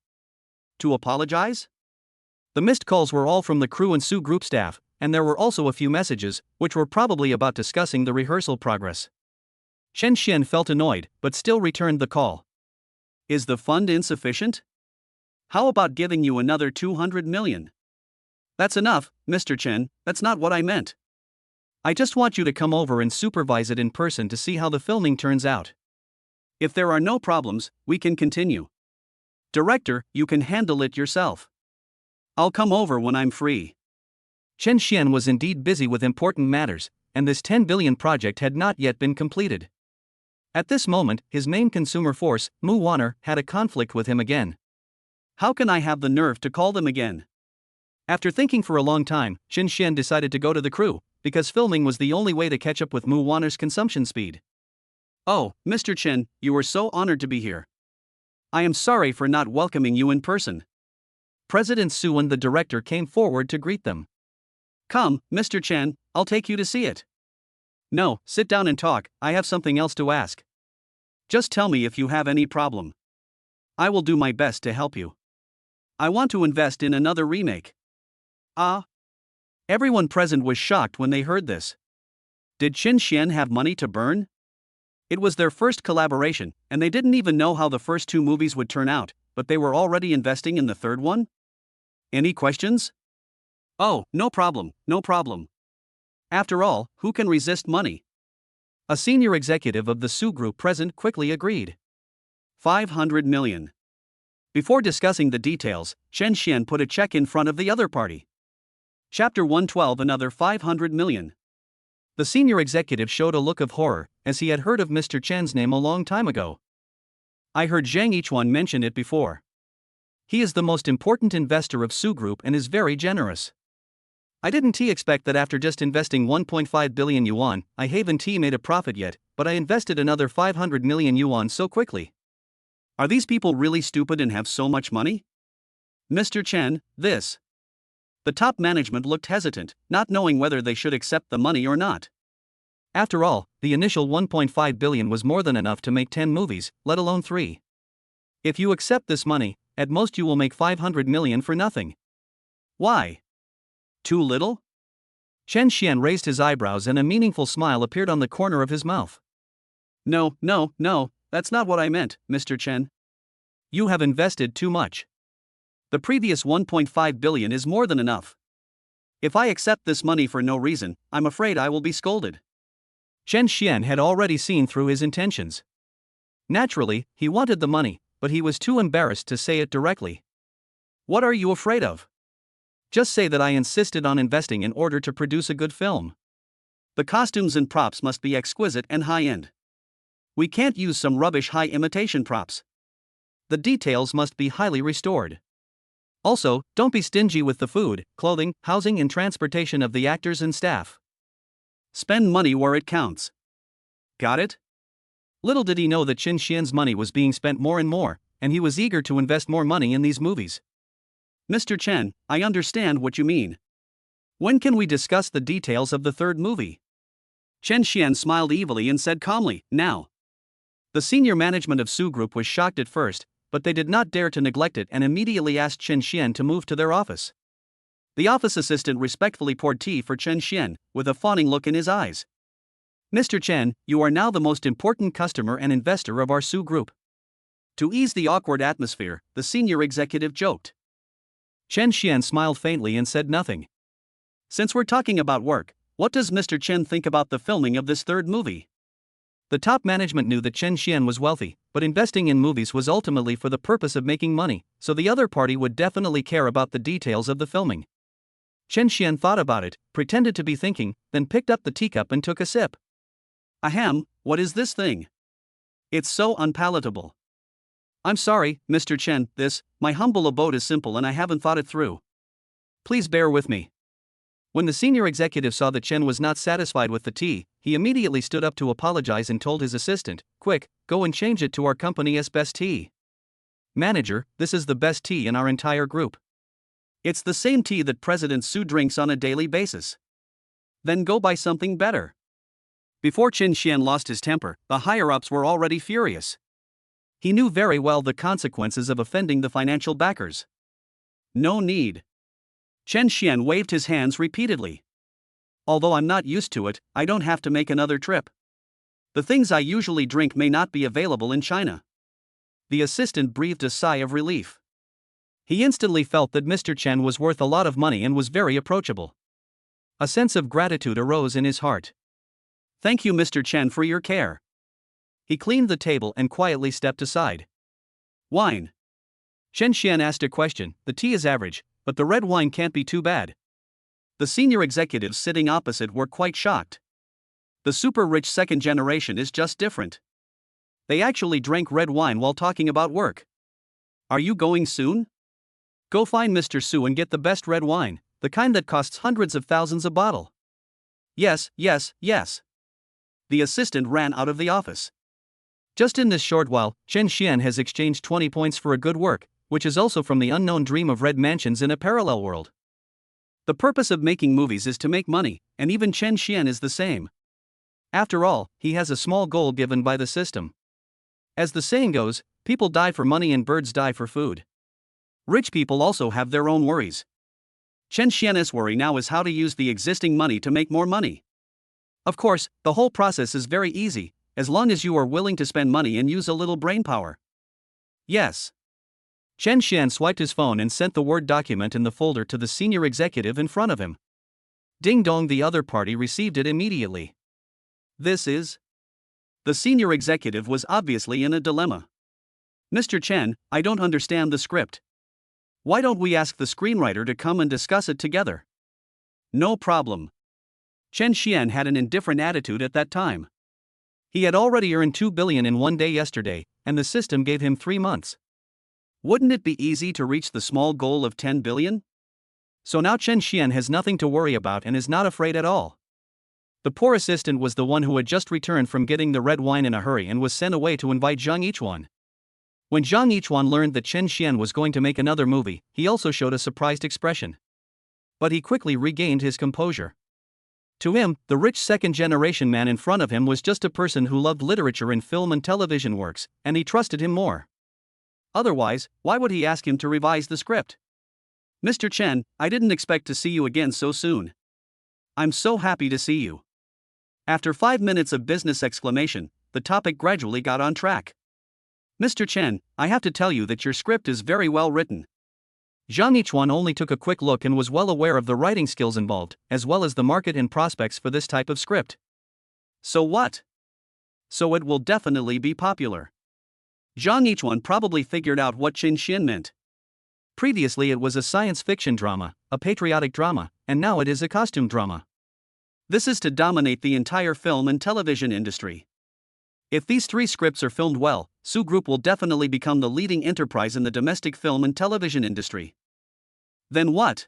To apologize? The missed calls were all from the crew and Su group staff, and there were also a few messages, which were probably about discussing the rehearsal progress. Chen Xian felt annoyed, but still returned the call. Is the fund insufficient? How about giving you another 200 million? That's enough, Mr. Chen, that's not what I meant. I just want you to come over and supervise it in person to see how the filming turns out. If there are no problems, we can continue. Director, you can handle it yourself. I'll come over when I'm free. Chen Xian was indeed busy with important matters, and this 10 billion project had not yet been completed. At this moment, his main consumer force, Mu Wanner, had a conflict with him again. How can I have the nerve to call them again? After thinking for a long time, Chen Xian decided to go to the crew, because filming was the only way to catch up with Mu Wanner's consumption speed. Oh, Mr. Chen, you are so honored to be here. I am sorry for not welcoming you in person. President Su and the director came forward to greet them. Come, Mr. Chen, I'll take you to see it. No, sit down and talk, I have something else to ask. Just tell me if you have any problem. I will do my best to help you. I want to invest in another remake. Ah? Everyone present was shocked when they heard this. Did Chen Xian have money to burn? It was their first collaboration, and they didn't even know how the first two movies would turn out, but they were already investing in the third one? Any questions? Oh, no problem, no problem. After all, who can resist money? A senior executive of the Su Group present quickly agreed. 500 million. Before discussing the details, Chen Xian put a check in front of the other party. Chapter 112. Another 500 million. The senior executive showed a look of horror, as he had heard of Mr. Chen's name a long time ago. I heard Zhang Yichuan mention it before. He is the most important investor of Su Group and is very generous. I didn't expect that after just investing 1.5 billion yuan, I haven't made a profit yet, but I invested another 500 million yuan so quickly. Are these people really stupid and have so much money? Mr. Chen, this. The top management looked hesitant, not knowing whether they should accept the money or not. After all, the initial 1.5 billion was more than enough to make 10 movies, let alone 3. If you accept this money, at most you will make 500 million for nothing. Why? Too little? Chen Xian raised his eyebrows and a meaningful smile appeared on the corner of his mouth. No, that's not what I meant, Mr. Chen. You have invested too much. The previous 1.5 billion is more than enough. If I accept this money for no reason, I'm afraid I will be scolded. Chen Xian had already seen through his intentions. Naturally, he wanted the money, but he was too embarrassed to say it directly. What are you afraid of? Just say that I insisted on investing in order to produce a good film. The costumes and props must be exquisite and high-end. We can't use some rubbish high imitation props. The details must be highly restored. Also, don't be stingy with the food, clothing, housing and transportation of the actors and staff. Spend money where it counts. Got it? Little did he know that Chen Xian's money was being spent more and more, and he was eager to invest more money in these movies. Mr. Chen, I understand what you mean. When can we discuss the details of the third movie? Chen Xian smiled evilly and said calmly, now. The senior management of Su Group was shocked at first, but they did not dare to neglect it and immediately asked Chen Xian to move to their office. The office assistant respectfully poured tea for Chen Xian, with a fawning look in his eyes. Mr. Chen, you are now the most important customer and investor of our Su Group. To ease the awkward atmosphere, the senior executive joked. Chen Xian smiled faintly and said nothing. Since we're talking about work, what does Mr. Chen think about the filming of this third movie? The top management knew that Chen Xian was wealthy, but investing in movies was ultimately for the purpose of making money, so the other party would definitely care about the details of the filming. Chen Xian thought about it, pretended to be thinking, then picked up the teacup and took a sip. Ahem, what is this thing? It's so unpalatable. I'm sorry, Mr. Chen, my humble abode is simple and I haven't thought it through. Please bear with me. When the senior executive saw that Chen was not satisfied with the tea, he immediately stood up to apologize and told his assistant, quick, go and change it to our company's best tea. Manager, this is the best tea in our entire group. It's the same tea that President Su drinks on a daily basis. Then go buy something better. Before Chen Xian lost his temper, the higher-ups were already furious. He knew very well the consequences of offending the financial backers. No need. Chen Xian waved his hands repeatedly. Although I'm not used to it, I don't have to make another trip. The things I usually drink may not be available in China. The assistant breathed a sigh of relief. He instantly felt that Mr. Chen was worth a lot of money and was very approachable. A sense of gratitude arose in his heart. Thank you, Mr. Chen, for your care. He cleaned the table and quietly stepped aside. Wine. Chen Xian asked a question. The tea is average, but the red wine can't be too bad. The senior executives sitting opposite were quite shocked. The super-rich second generation is just different. They actually drank red wine while talking about work. Are you going soon? Go find Mr. Su and get the best red wine, the kind that costs hundreds of thousands a bottle. Yes. The assistant ran out of the office. Just in this short while, Chen Xian has exchanged 20 points for a good work, which is also from the unknown dream of red mansions in a parallel world. The purpose of making movies is to make money, and even Chen Xian is the same. After all, he has a small goal given by the system. As the saying goes, people die for money and birds die for food. Rich people also have their own worries. Chen Xian's worry now is how to use the existing money to make more money. Of course, the whole process is very easy, as long as you are willing to spend money and use a little brainpower. Yes. Chen Xian swiped his phone and sent the Word document in the folder to the senior executive in front of him. Ding dong, the other party received it immediately. This is? The senior executive was obviously in a dilemma. Mr. Chen, I don't understand the script. Why don't we ask the screenwriter to come and discuss it together? No problem. Chen Xian had an indifferent attitude at that time. He had already earned 2 billion in one day yesterday, and the system gave him 3 months. Wouldn't it be easy to reach the small goal of 10 billion? So now Chen Xian has nothing to worry about and is not afraid at all. The poor assistant was the one who had just returned from getting the red wine in a hurry and was sent away to invite Zhang Yichuan. When Zhang Yichuan learned that Chen Xian was going to make another movie, he also showed a surprised expression. But he quickly regained his composure. To him, the rich second-generation man in front of him was just a person who loved literature and film and television works, and he trusted him more. Otherwise, why would he ask him to revise the script? Mr. Chen, I didn't expect to see you again so soon. I'm so happy to see you. After 5 minutes of business exclamation, the topic gradually got on track. Mr. Chen, I have to tell you that your script is very well written. Zhang Yichuan only took a quick look and was well aware of the writing skills involved, as well as the market and prospects for this type of script. So what? So it will definitely be popular. Zhang Yichuan probably figured out what Chen Xian meant. Previously it was a science fiction drama, a patriotic drama, and now it is a costume drama. This is to dominate the entire film and television industry. If these 3 scripts are filmed well, Su Group will definitely become the leading enterprise in the domestic film and television industry. Then what?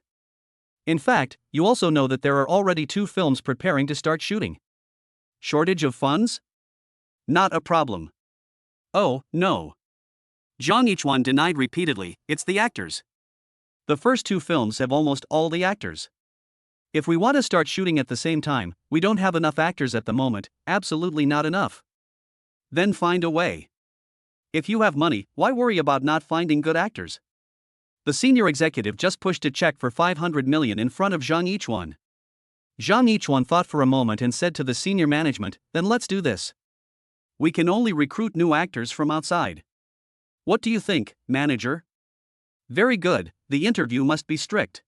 In fact, you also know that there are already 2 films preparing to start shooting. Shortage of funds? Not a problem. Oh, no. Zhang Yichuan denied repeatedly, it's the actors. The first two films have almost all the actors. If we want to start shooting at the same time, we don't have enough actors at the moment, absolutely not enough. Then find a way. If you have money, why worry about not finding good actors? The senior executive just pushed a check for 500 million in front of Zhang Yichuan. Zhang Yichuan thought for a moment and said to the senior management, "Then let's do this. We can only recruit new actors from outside. What do you think, manager?" "Very good, the interview must be strict."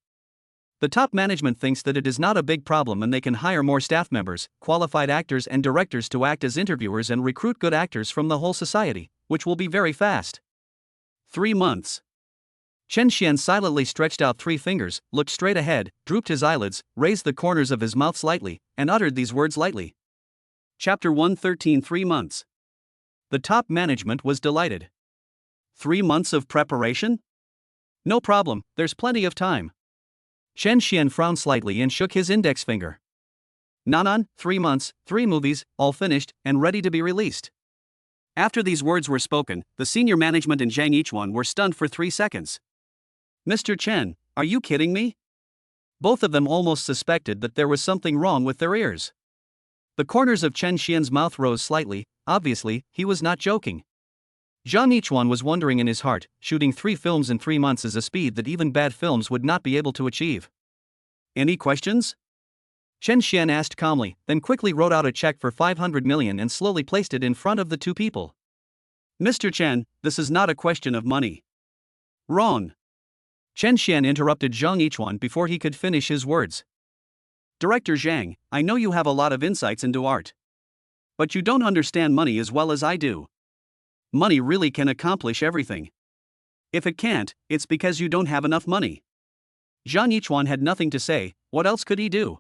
The top management thinks that it is not a big problem and they can hire more staff members, qualified actors and directors to act as interviewers and recruit good actors from the whole society, which will be very fast. 3 months. Chen Xian silently stretched out 3 fingers, looked straight ahead, drooped his eyelids, raised the corners of his mouth slightly, and uttered these words lightly. Chapter 113 3 months. The top management was delighted. 3 months of preparation? No problem, there's plenty of time. Chen Xian frowned slightly and shook his index finger. Nanan, 3 months, 3 movies, all finished, and ready to be released. After these words were spoken, the senior management and Zhang Yichuan were stunned for 3 seconds. "Mr. Chen, are you kidding me?" Both of them almost suspected that there was something wrong with their ears. The corners of Chen Xian's mouth rose slightly, obviously, he was not joking. Zhang Yichuan was wondering in his heart, shooting 3 films in 3 months is a speed that even bad films would not be able to achieve. "Any questions?" Chen Xian asked calmly, then quickly wrote out a check for 500 million and slowly placed it in front of the 2 people. "Mr. Chen, this is not a question of money." "Wrong." Chen Xian interrupted Zhang Yichuan before he could finish his words. "Director Zhang, I know you have a lot of insights into art. But you don't understand money as well as I do. Money really can accomplish everything. If it can't, it's because you don't have enough money." Zhang Yichuan had nothing to say. What else could he do?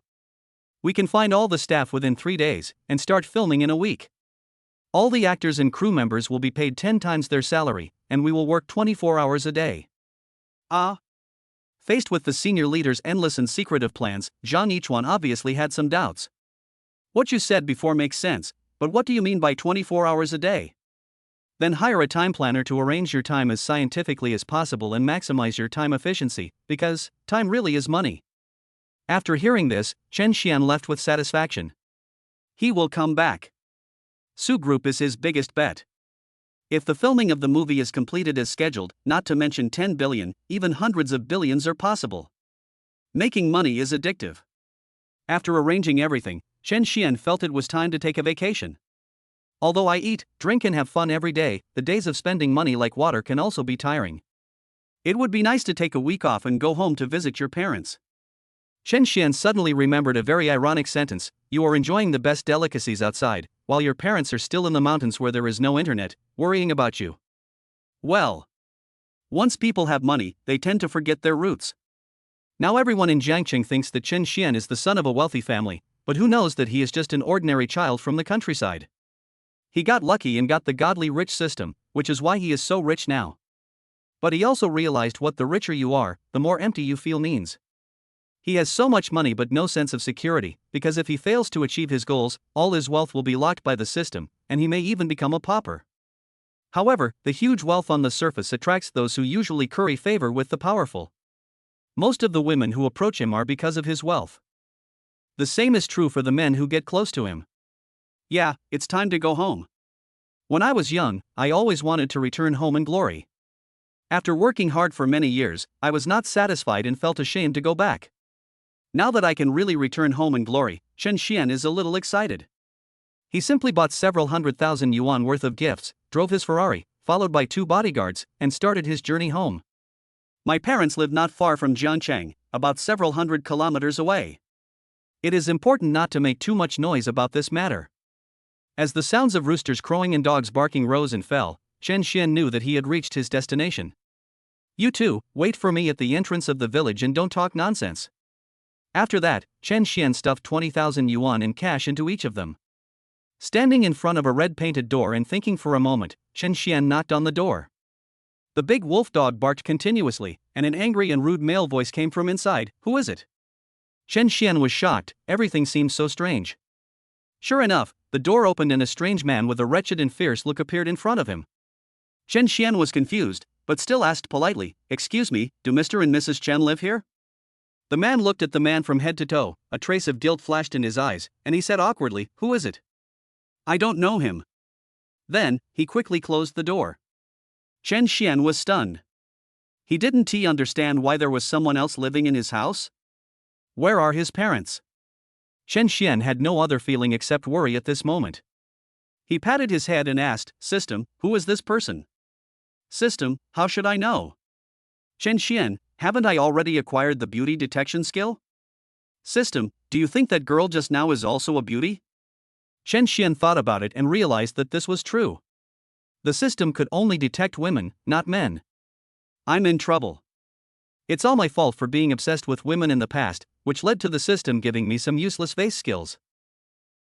"We can find all the staff within 3 days, and start filming in a week. All the actors and crew members will be paid 10 times their salary, and we will work 24 hours a day." Faced with the senior leader's endless and secretive plans, Zhang Yichuan obviously had some doubts. "What you said before makes sense, but what do you mean by 24 hours a day?" "Then hire a time planner to arrange your time as scientifically as possible and maximize your time efficiency, because time really is money." After hearing this, Chen Xian left with satisfaction. He will come back. Su Group is his biggest bet. If the filming of the movie is completed as scheduled, not to mention 10 billion, even hundreds of billions are possible. Making money is addictive. After arranging everything, Chen Xian felt it was time to take a vacation. "Although I eat, drink and have fun every day, the days of spending money like water can also be tiring. It would be nice to take a week off and go home to visit your parents." Chen Xian suddenly remembered a very ironic sentence: "You are enjoying the best delicacies outside, while your parents are still in the mountains where there is no internet, worrying about you." Well, once people have money, they tend to forget their roots. Now everyone in Jiangqing thinks that Chen Xian is the son of a wealthy family, but who knows that he is just an ordinary child from the countryside. He got lucky and got the godly rich system, which is why he is so rich now. But he also realized what the richer you are, the more empty you feel means. He has so much money but no sense of security, because if he fails to achieve his goals, all his wealth will be locked by the system, and he may even become a pauper. However, the huge wealth on the surface attracts those who usually curry favor with the powerful. Most of the women who approach him are because of his wealth. The same is true for the men who get close to him. "Yeah, it's time to go home. When I was young, I always wanted to return home in glory. After working hard for many years, I was not satisfied and felt ashamed to go back. Now that I can really return home in glory," Chen Xian is a little excited. He simply bought several 100,000 yuan worth of gifts, drove his Ferrari, followed by 2 bodyguards, and started his journey home. "My parents live not far from Jiangcheng, about several hundred kilometers away. It is important not to make too much noise about this matter." As the sounds of roosters crowing and dogs barking rose and fell, Chen Xian knew that he had reached his destination. "You two, wait for me at the entrance of the village and don't talk nonsense." After that, Chen Xian stuffed 20,000 yuan in cash into each of them. Standing in front of a red-painted door and thinking for a moment, Chen Xian knocked on the door. The big wolf dog barked continuously, and an angry and rude male voice came from inside. "Who is it?" Chen Xian was shocked, everything seemed so strange. Sure enough, the door opened and a strange man with a wretched and fierce look appeared in front of him. Chen Xian was confused, but still asked politely, "Excuse me, do Mr. and Mrs. Chen live here?" The man looked at the man from head to toe, a trace of guilt flashed in his eyes, and he said awkwardly, "Who is it?" "I don't know him." Then, he quickly closed the door. Chen Xian was stunned. He didn't understand why there was someone else living in his house? Where are his parents? Chen Xian had no other feeling except worry at this moment. He patted his head and asked, "System, who is this person?" "System, how should I know?" "Chen Xian, haven't I already acquired the beauty detection skill?" "System, do you think that girl just now is also a beauty?" Chen Xian thought about it and realized that this was true. The system could only detect women, not men. "I'm in trouble. It's all my fault for being obsessed with women in the past, which led to the system giving me some useless face skills."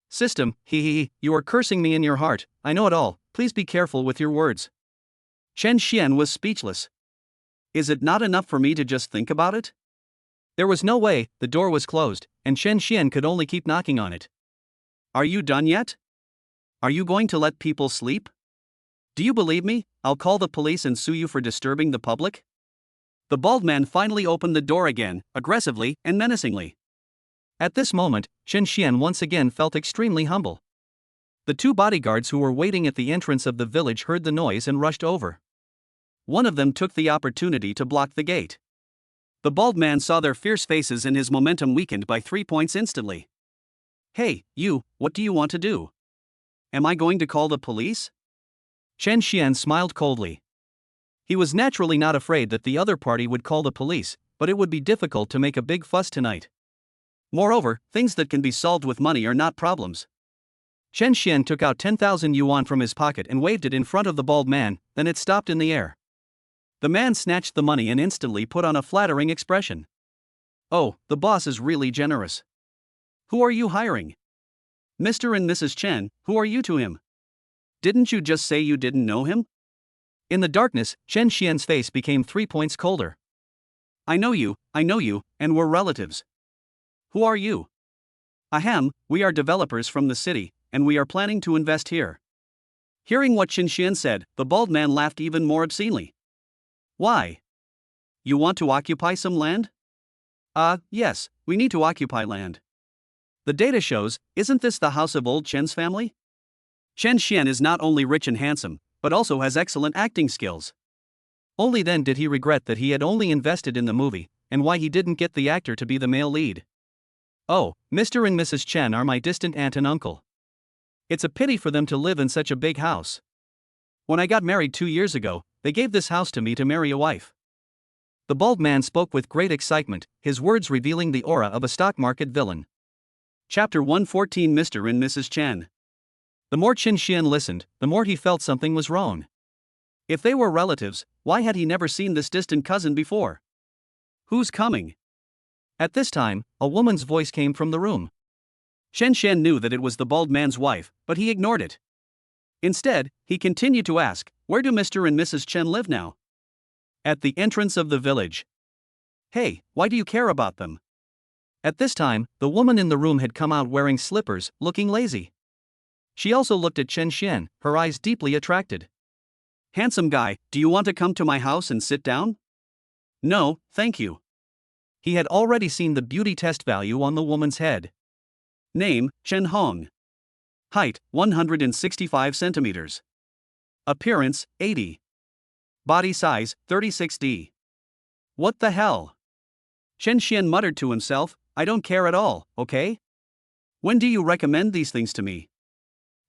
"System, you are cursing me in your heart, I know it all, please be careful with your words." Chen Xian was speechless. Is it not enough for me to just think about it? There was no way, the door was closed, and Chen Xian could only keep knocking on it. "Are you done yet? Are you going to let people sleep? Do you believe me? I'll call the police and sue you for disturbing the public." The bald man finally opened the door again, aggressively and menacingly. At this moment, Chen Xian once again felt extremely humble. The two bodyguards who were waiting at the entrance of the village heard the noise and rushed over. One of them took the opportunity to block the gate. The bald man saw their fierce faces and his momentum weakened by 3 points instantly. "Hey, you, what do you want to do? Am I going to call the police?" Chen Xian smiled coldly. He was naturally not afraid that the other party would call the police, but it would be difficult to make a big fuss tonight. Moreover, things that can be solved with money are not problems. Chen Xian took out 10,000 yuan from his pocket and waved it in front of the bald man, then it stopped in the air. The man snatched the money and instantly put on a flattering expression. "Oh, the boss is really generous. Who are you hiring?" "Mr. and Mrs. Chen, who are you to him? Didn't you just say you didn't know him?" In the darkness, Chen Xian's face became 3 points colder. I know you, and we're relatives." "Who are you?" "Ahem, we are developers from the city, and we are planning to invest here." Hearing what Chen Xian said, the bald man laughed even more obscenely. "Why? You want to occupy some land?" Yes, we need to occupy land. The data shows, isn't this the house of old Chen's family?" Chen Xian is not only rich and handsome, but also has excellent acting skills. Only then did he regret that he had only invested in the movie, and why he didn't get the actor to be the male lead. "Oh, Mr. and Mrs. Chen are my distant aunt and uncle. It's a pity for them to live in such a big house. When I got married 2 years ago, they gave this house to me to marry a wife." The bald man spoke with great excitement, his words revealing the aura of a stock market villain. Chapter 114 Mr. and Mrs. Chen. The more Chen Xian listened, the more he felt something was wrong. If they were relatives, why had he never seen this distant cousin before? "Who's coming?" At this time, a woman's voice came from the room. Chen Xian knew that it was the bald man's wife, but he ignored it. Instead, he continued to ask, "Where do Mr. and Mrs. Chen live now?" "At the entrance of the village." "Hey, why do you care about them?" At this time, the woman in the room had come out wearing slippers, looking lazy. She also looked at Chen Xian, her eyes deeply attracted. "Handsome guy, do you want to come to my house and sit down?" "No, thank you." He had already seen the beauty test value on the woman's head. Name, Chen Hong. Height, 165 centimeters. Appearance, 80. Body size, 36D. What the hell? Chen Xian muttered to himself, "I don't care at all, okay? When do you recommend these things to me?"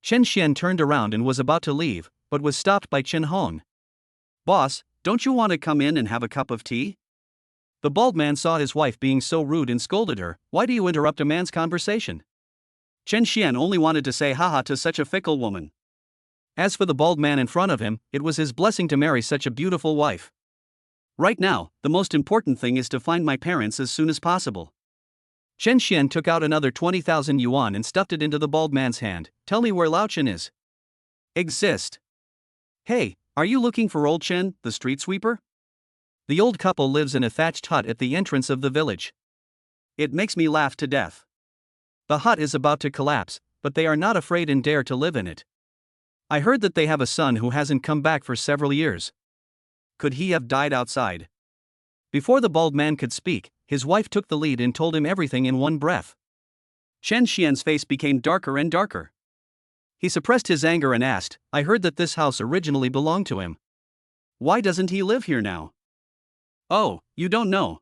Chen Xian turned around and was about to leave, but was stopped by Chen Hong. "Boss, don't you want to come in and have a cup of tea?" The bald man saw his wife being so rude and scolded her, "Why do you interrupt a man's conversation?" Chen Xian only wanted to say haha to such a fickle woman. As for the bald man in front of him, it was his blessing to marry such a beautiful wife. "Right now, the most important thing is to find my parents as soon as possible." Chen Xian took out another 20,000 yuan and stuffed it into the bald man's hand. "Tell me where Lao Chen is." "Exist." "Hey, are you looking for old Chen, the street sweeper?" The old couple lives in a thatched hut at the entrance of the village. It makes me laugh to death. The hut is about to collapse, but they are not afraid and dare to live in it. I heard that they have a son who hasn't come back for several years. Could he have died outside? Before the bald man could speak, his wife took the lead and told him everything in one breath. Chen Xian's face became darker and darker. He suppressed his anger and asked, I heard that this house originally belonged to him. Why doesn't he live here now? Oh, you don't know.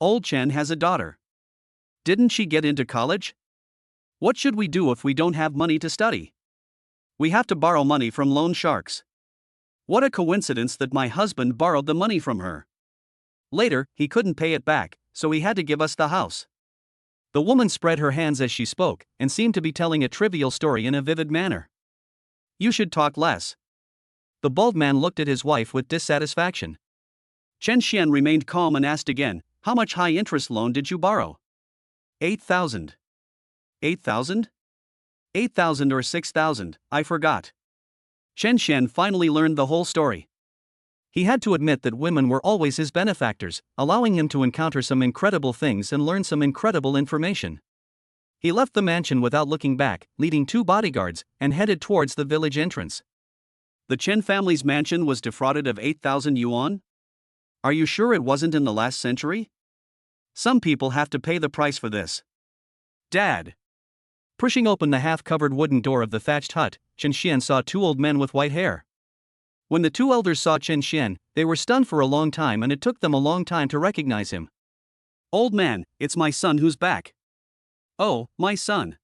Old Chen has a daughter. Didn't she get into college? What should we do if we don't have money to study? We have to borrow money from loan sharks. What a coincidence that my husband borrowed the money from her. Later, he couldn't pay it back, so he had to give us the house. The woman spread her hands as she spoke, and seemed to be telling a trivial story in a vivid manner. You should talk less. The bald man looked at his wife with dissatisfaction. Chen Xian remained calm and asked again, how much high-interest loan did you borrow? 8,000. 8,000? 8,000 or 6,000, I forgot. Chen Xian finally learned the whole story. He had to admit that women were always his benefactors, allowing him to encounter some incredible things and learn some incredible information. He left the mansion without looking back, leading 2 bodyguards, and headed towards the village entrance. The Chen family's mansion was defrauded of 8,000 yuan? Are you sure it wasn't in the last century? Some people have to pay the price for this. Dad! Pushing open the half-covered wooden door of the thatched hut, Chen Xian saw 2 old men with white hair. When the 2 elders saw Chen Xian, they were stunned for a long time and it took them a long time to recognize him. Old man, it's my son who's back. Oh, my son.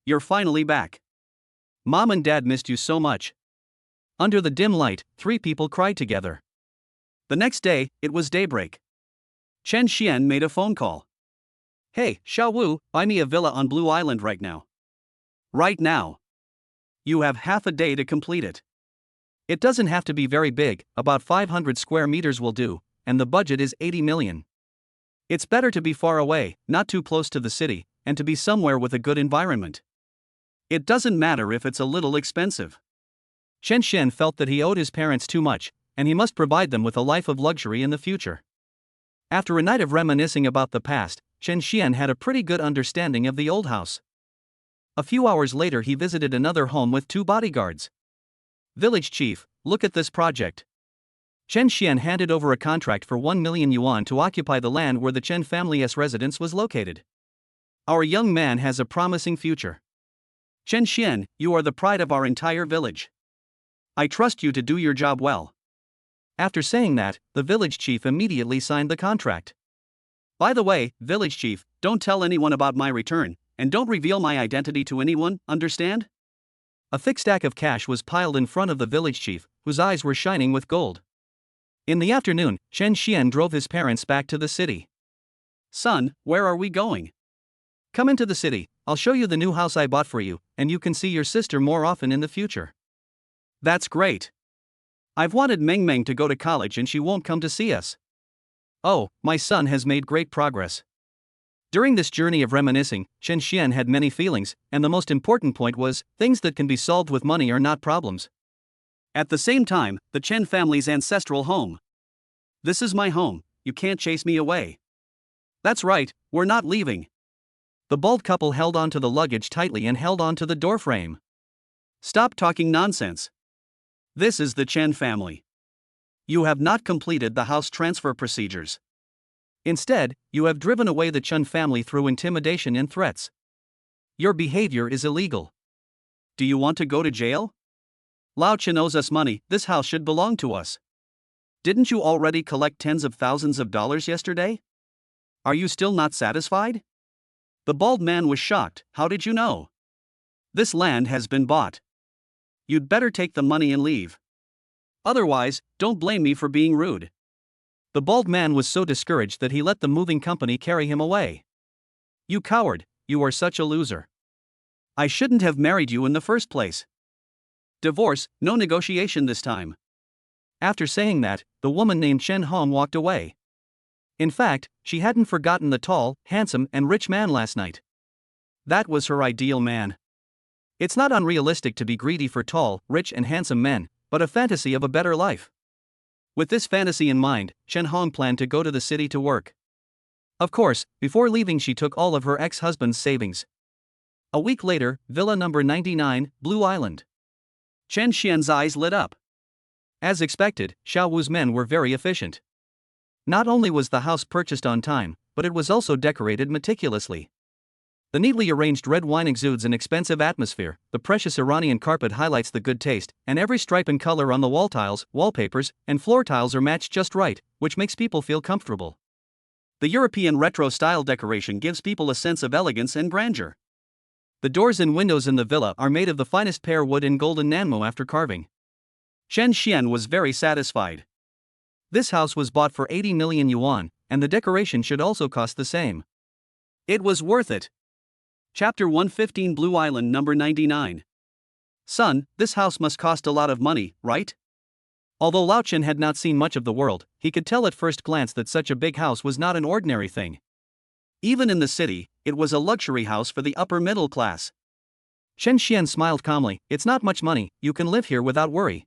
You're finally back. Mom and Dad missed you so much. Under the dim light, 3 people cried together. The next day, it was daybreak. Chen Xian made a phone call. Hey, Xiao Wu, buy me a villa on Blue Island right now. Right now. You have half a day to complete it. It doesn't have to be very big, about 500 square meters will do, and the budget is 80 million. It's better to be far away, not too close to the city, and to be somewhere with a good environment. It doesn't matter if it's a little expensive. Chen Xian felt that he owed his parents too much, and he must provide them with a life of luxury in the future. After a night of reminiscing about the past, Chen Xian had a pretty good understanding of the old house. A few hours later he visited another home with 2 bodyguards. Village chief, look at this project. Chen Xian handed over a contract for 1 million yuan to occupy the land where the Chen family's residence was located. Our young man has a promising future. Chen Xian, you are the pride of our entire village. I trust you to do your job well. After saying that, the village chief immediately signed the contract. By the way, village chief, don't tell anyone about my return, and don't reveal my identity to anyone, understand? A thick stack of cash was piled in front of the village chief, whose eyes were shining with gold. In the afternoon, Chen Xian drove his parents back to the city. Son, where are we going? Come into the city, I'll show you the new house I bought for you, and you can see your sister more often in the future. That's great. I've wanted Meng Meng to go to college and she won't come to see us. Oh, my son has made great progress. During this journey of reminiscing, Chen Xian had many feelings, and the most important point was, things that can be solved with money are not problems. At the same time, the Chen family's ancestral home. This is my home, you can't chase me away. That's right, we're not leaving. The bald couple held on to the luggage tightly and held on to the doorframe. Stop talking nonsense. This is the Chen family. You have not completed the house transfer procedures. Instead, you have driven away the Chen family through intimidation and threats. Your behavior is illegal. Do you want to go to jail? Lao Chen owes us money, this house should belong to us. Didn't you already collect tens of thousands of dollars yesterday? Are you still not satisfied? The bald man was shocked, how did you know? This land has been bought. You'd better take the money and leave. Otherwise, don't blame me for being rude. The bald man was so discouraged that he let the moving company carry him away. You coward, you are such a loser. I shouldn't have married you in the first place. Divorce, no negotiation this time. After saying that, the woman named Chen Hong walked away. In fact, she hadn't forgotten the tall, handsome, and rich man last night. That was her ideal man. It's not unrealistic to be greedy for tall, rich, and handsome men, but a fantasy of a better life. With this fantasy in mind, Chen Hong planned to go to the city to work. Of course, before leaving she took all of her ex-husband's savings. A week later, Villa number 99, Blue Island. Chen Xian's eyes lit up. As expected, Xiao Wu's men were very efficient. Not only was the house purchased on time, but it was also decorated meticulously. The neatly arranged red wine exudes an expensive atmosphere, the precious Iranian carpet highlights the good taste, and every stripe and color on the wall tiles, wallpapers, and floor tiles are matched just right, which makes people feel comfortable. The European retro-style decoration gives people a sense of elegance and grandeur. The doors and windows in the villa are made of the finest pear wood and golden nanmo after carving. Chen Xian was very satisfied. This house was bought for 80 million yuan, and the decoration should also cost the same. It was worth it. Chapter 115 Blue Island number 99. Son, this house must cost a lot of money, right? Although Lao Chen had not seen much of the world, he could tell at first glance that such a big house was not an ordinary thing. Even in the city, it was a luxury house for the upper middle class. Chen Xian smiled calmly, it's not much money, you can live here without worry.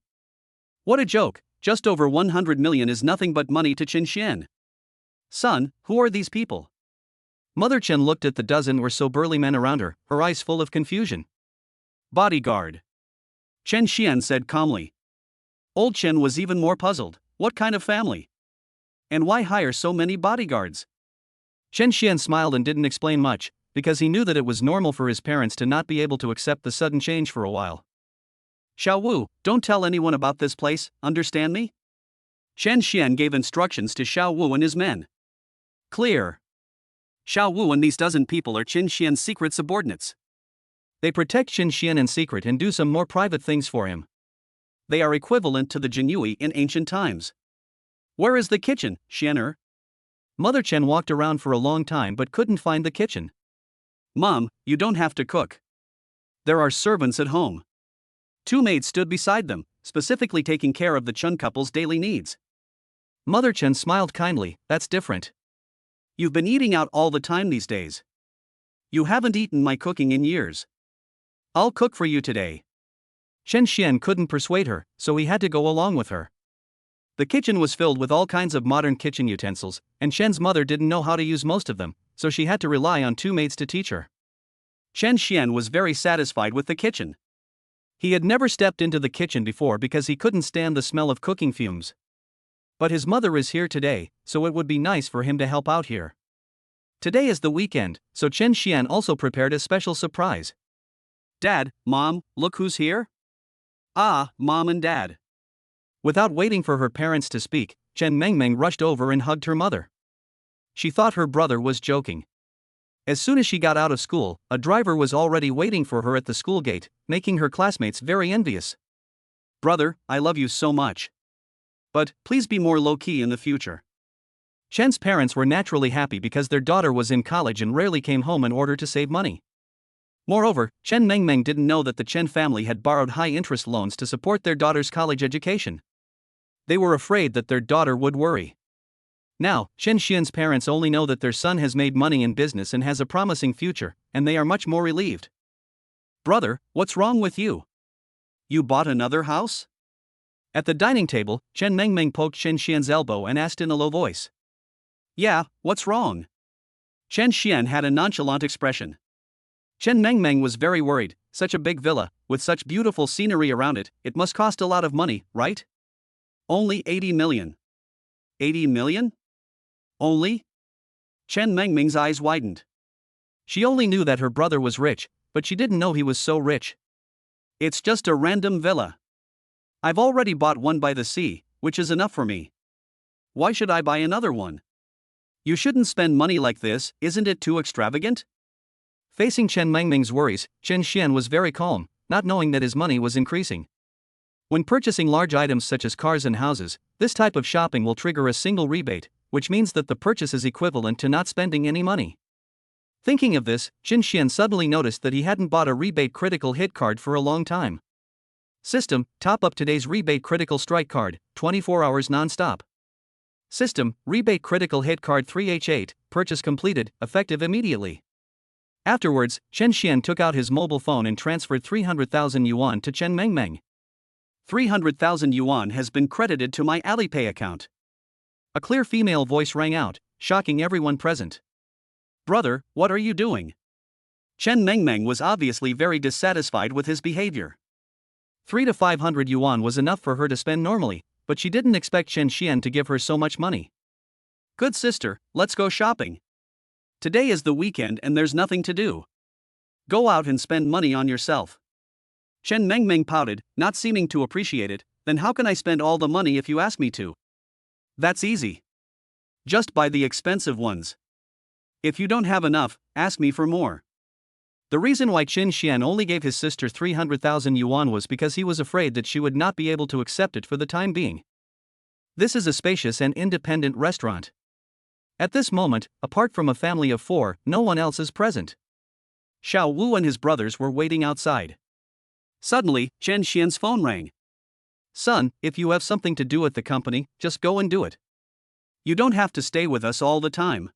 What a joke, just over 100 million is nothing but money to Chen Xian. Son, who are these people? Mother Chen looked at the dozen or so burly men around her, her eyes full of confusion. Bodyguard. Chen Xian said calmly. Old Chen was even more puzzled, what kind of family? And why hire so many bodyguards? Chen Xian smiled and didn't explain much, because he knew that it was normal for his parents to not be able to accept the sudden change for a while. Xiao Wu, don't tell anyone about this place, understand me? Chen Xian gave instructions to Xiao Wu and his men. Clear. Xiao Wu and these dozen people are Chen Xian's secret subordinates. They protect Chen Xian in secret and do some more private things for him. They are equivalent to the Jinyui in ancient times. Where is the kitchen, Xianer? Mother Chen walked around for a long time but couldn't find the kitchen. Mom, you don't have to cook. There are servants at home. 2 maids stood beside them, specifically taking care of the Chen couple's daily needs. Mother Chen smiled kindly, that's different. You've been eating out all the time these days. You haven't eaten my cooking in years. I'll cook for you today. Chen Xian couldn't persuade her, so he had to go along with her. The kitchen was filled with all kinds of modern kitchen utensils, and Shen's mother didn't know how to use most of them, so she had to rely on 2 maids to teach her. Chen Xian was very satisfied with the kitchen. He had never stepped into the kitchen before because he couldn't stand the smell of cooking fumes. But his mother is here today, so it would be nice for him to help out here. Today is the weekend, so Chen Xian also prepared a special surprise. Dad, Mom, look who's here. Ah, Mom and Dad. Without waiting for her parents to speak, Chen Mengmeng rushed over and hugged her mother. She thought her brother was joking. As soon as she got out of school, a driver was already waiting for her at the school gate, making her classmates very envious. Brother, I love you so much. But, please be more low-key in the future. Chen's parents were naturally happy because their daughter was in college and rarely came home in order to save money. Moreover, Chen Mengmeng didn't know that the Chen family had borrowed high-interest loans to support their daughter's college education. They were afraid that their daughter would worry. Now, Chen Xian's parents only know that their son has made money in business and has a promising future, and they are much more relieved. Brother, what's wrong with you? You bought another house? At the dining table, Chen Mengmeng poked Chen Xian's elbow and asked in a low voice. Yeah, what's wrong? Chen Xian had a nonchalant expression. Chen Mengmeng was very worried, such a big villa, with such beautiful scenery around it, it must cost a lot of money, right? Only 80 million. 80 million? Only? Chen Mengmeng's eyes widened. She only knew that her brother was rich, but she didn't know he was so rich. It's just a random villa. I've already bought one by the sea, which is enough for me. Why should I buy another one? You shouldn't spend money like this, isn't it too extravagant? Facing Chen Mengmeng's worries, Chen Xian was very calm, not knowing that his money was increasing. When purchasing large items such as cars and houses, this type of shopping will trigger a single rebate, which means that the purchase is equivalent to not spending any money. Thinking of this, Chen Xian suddenly noticed that he hadn't bought a rebate critical hit card for a long time. System, top up today's rebate critical strike card, 24 hours non-stop. System, rebate critical hit card 3H8, purchase completed, effective immediately. Afterwards, Chen Xian took out his mobile phone and transferred 300,000 yuan to Chen Mengmeng. 300,000 yuan has been credited to my Alipay account. A clear female voice rang out, shocking everyone present. Brother, what are you doing? Chen Mengmeng was obviously very dissatisfied with his behavior. 3 to 500 yuan was enough for her to spend normally, but she didn't expect Chen Xian to give her so much money. Good sister, let's go shopping. Today is the weekend and there's nothing to do. Go out and spend money on yourself. Chen Mengmeng pouted, not seeming to appreciate it. Then how can I spend all the money if you ask me to? That's easy. Just buy the expensive ones. If you don't have enough, ask me for more. The reason why Chen Xian only gave his sister 300,000 yuan was because he was afraid that she would not be able to accept it for the time being. This is a spacious and independent restaurant. At this moment, apart from a family of 4, no one else is present. Xiao Wu and his brothers were waiting outside. Suddenly, Chen Xian's phone rang. Son, if you have something to do at the company, just go and do it. You don't have to stay with us all the time.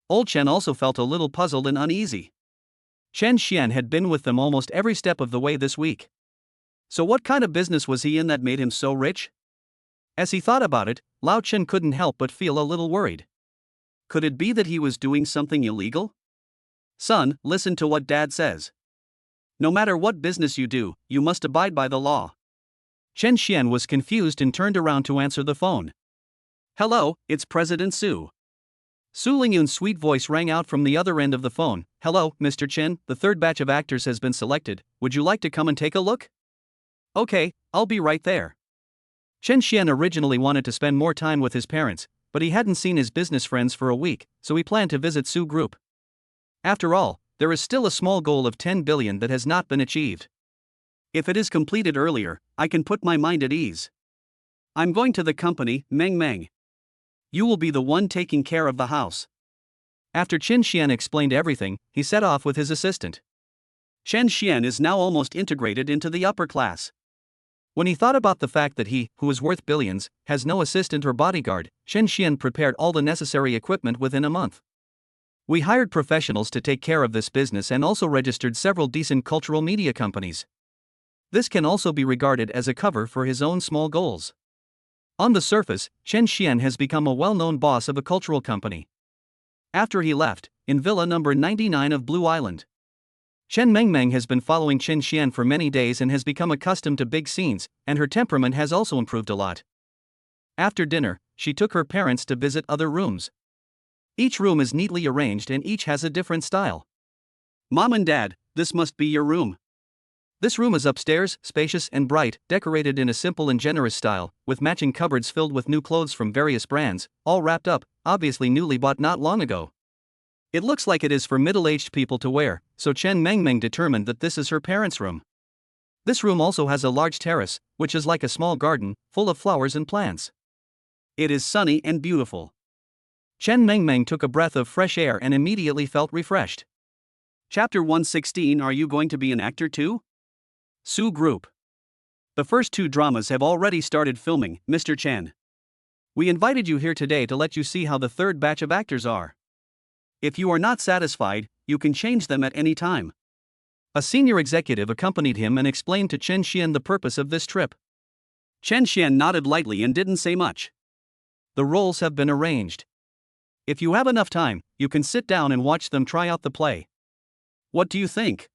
Old Chen also felt a little puzzled and uneasy. Chen Xian had been with them almost every step of the way this week. So what kind of business was he in that made him so rich? As he thought about it, Lao Chen couldn't help but feel a little worried. Could it be that he was doing something illegal? Son, listen to what Dad says. No matter what business you do, you must abide by the law. Chen Xian was confused and turned around to answer the phone. Hello, it's President Su. Su Lingyun's sweet voice rang out from the other end of the phone. Hello, Mr. Chen, the third batch of actors has been selected. Would you like to come and take a look? Okay, I'll be right there. Chen Xian originally wanted to spend more time with his parents, but he hadn't seen his business friends for a week, so he planned to visit Su Group. After all, there is still a small goal of 10 billion that has not been achieved. If it is completed earlier, I can put my mind at ease. I'm going to the company, Meng Meng. You will be the one taking care of the house. After Chen Xian explained everything, he set off with his assistant. Chen Xian is now almost integrated into the upper class. When he thought about the fact that he, who is worth billions, has no assistant or bodyguard, Chen Xian prepared all the necessary equipment within a month. We hired professionals to take care of this business and also registered several decent cultural media companies. This can also be regarded as a cover for his own small goals. On the surface, Chen Xian has become a well-known boss of a cultural company. After he left, in Villa number 99 of Blue Island, Chen Mengmeng has been following Chen Xian for many days and has become accustomed to big scenes, and her temperament has also improved a lot. After dinner, she took her parents to visit other rooms. Each room is neatly arranged and each has a different style. Mom and Dad, this must be your room. This room is upstairs, spacious and bright, decorated in a simple and generous style, with matching cupboards filled with new clothes from various brands, all wrapped up, obviously newly bought not long ago. It looks like it is for middle-aged people to wear, so Chen Mengmeng determined that this is her parents' room. This room also has a large terrace, which is like a small garden, full of flowers and plants. It is sunny and beautiful. Chen Mengmeng took a breath of fresh air and immediately felt refreshed. Chapter 116. Are you going to be an actor too? Su Group. The first 2 dramas have already started filming, Mr. Chen. We invited you here today to let you see how the third batch of actors are. If you are not satisfied, you can change them at any time. A senior executive accompanied him and explained to Chen Xian the purpose of this trip. Chen Xian nodded lightly and didn't say much. The roles have been arranged. If you have enough time, you can sit down and watch them try out the play. What do you think?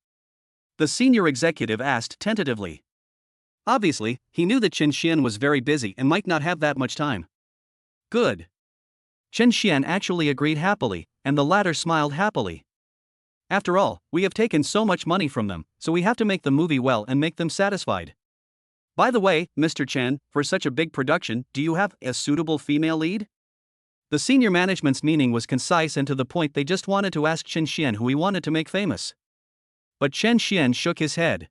The senior executive asked tentatively. Obviously, he knew that Chen Xian was very busy and might not have that much time. Good. Chen Xian actually agreed happily, and the latter smiled happily. After all, we have taken so much money from them, so we have to make the movie well and make them satisfied. By the way, Mr. Chen, for such a big production, do you have a suitable female lead? The senior management's meaning was concise and to the point. They just wanted to ask Chen Xian who he wanted to make famous. But Chen Xian shook his head.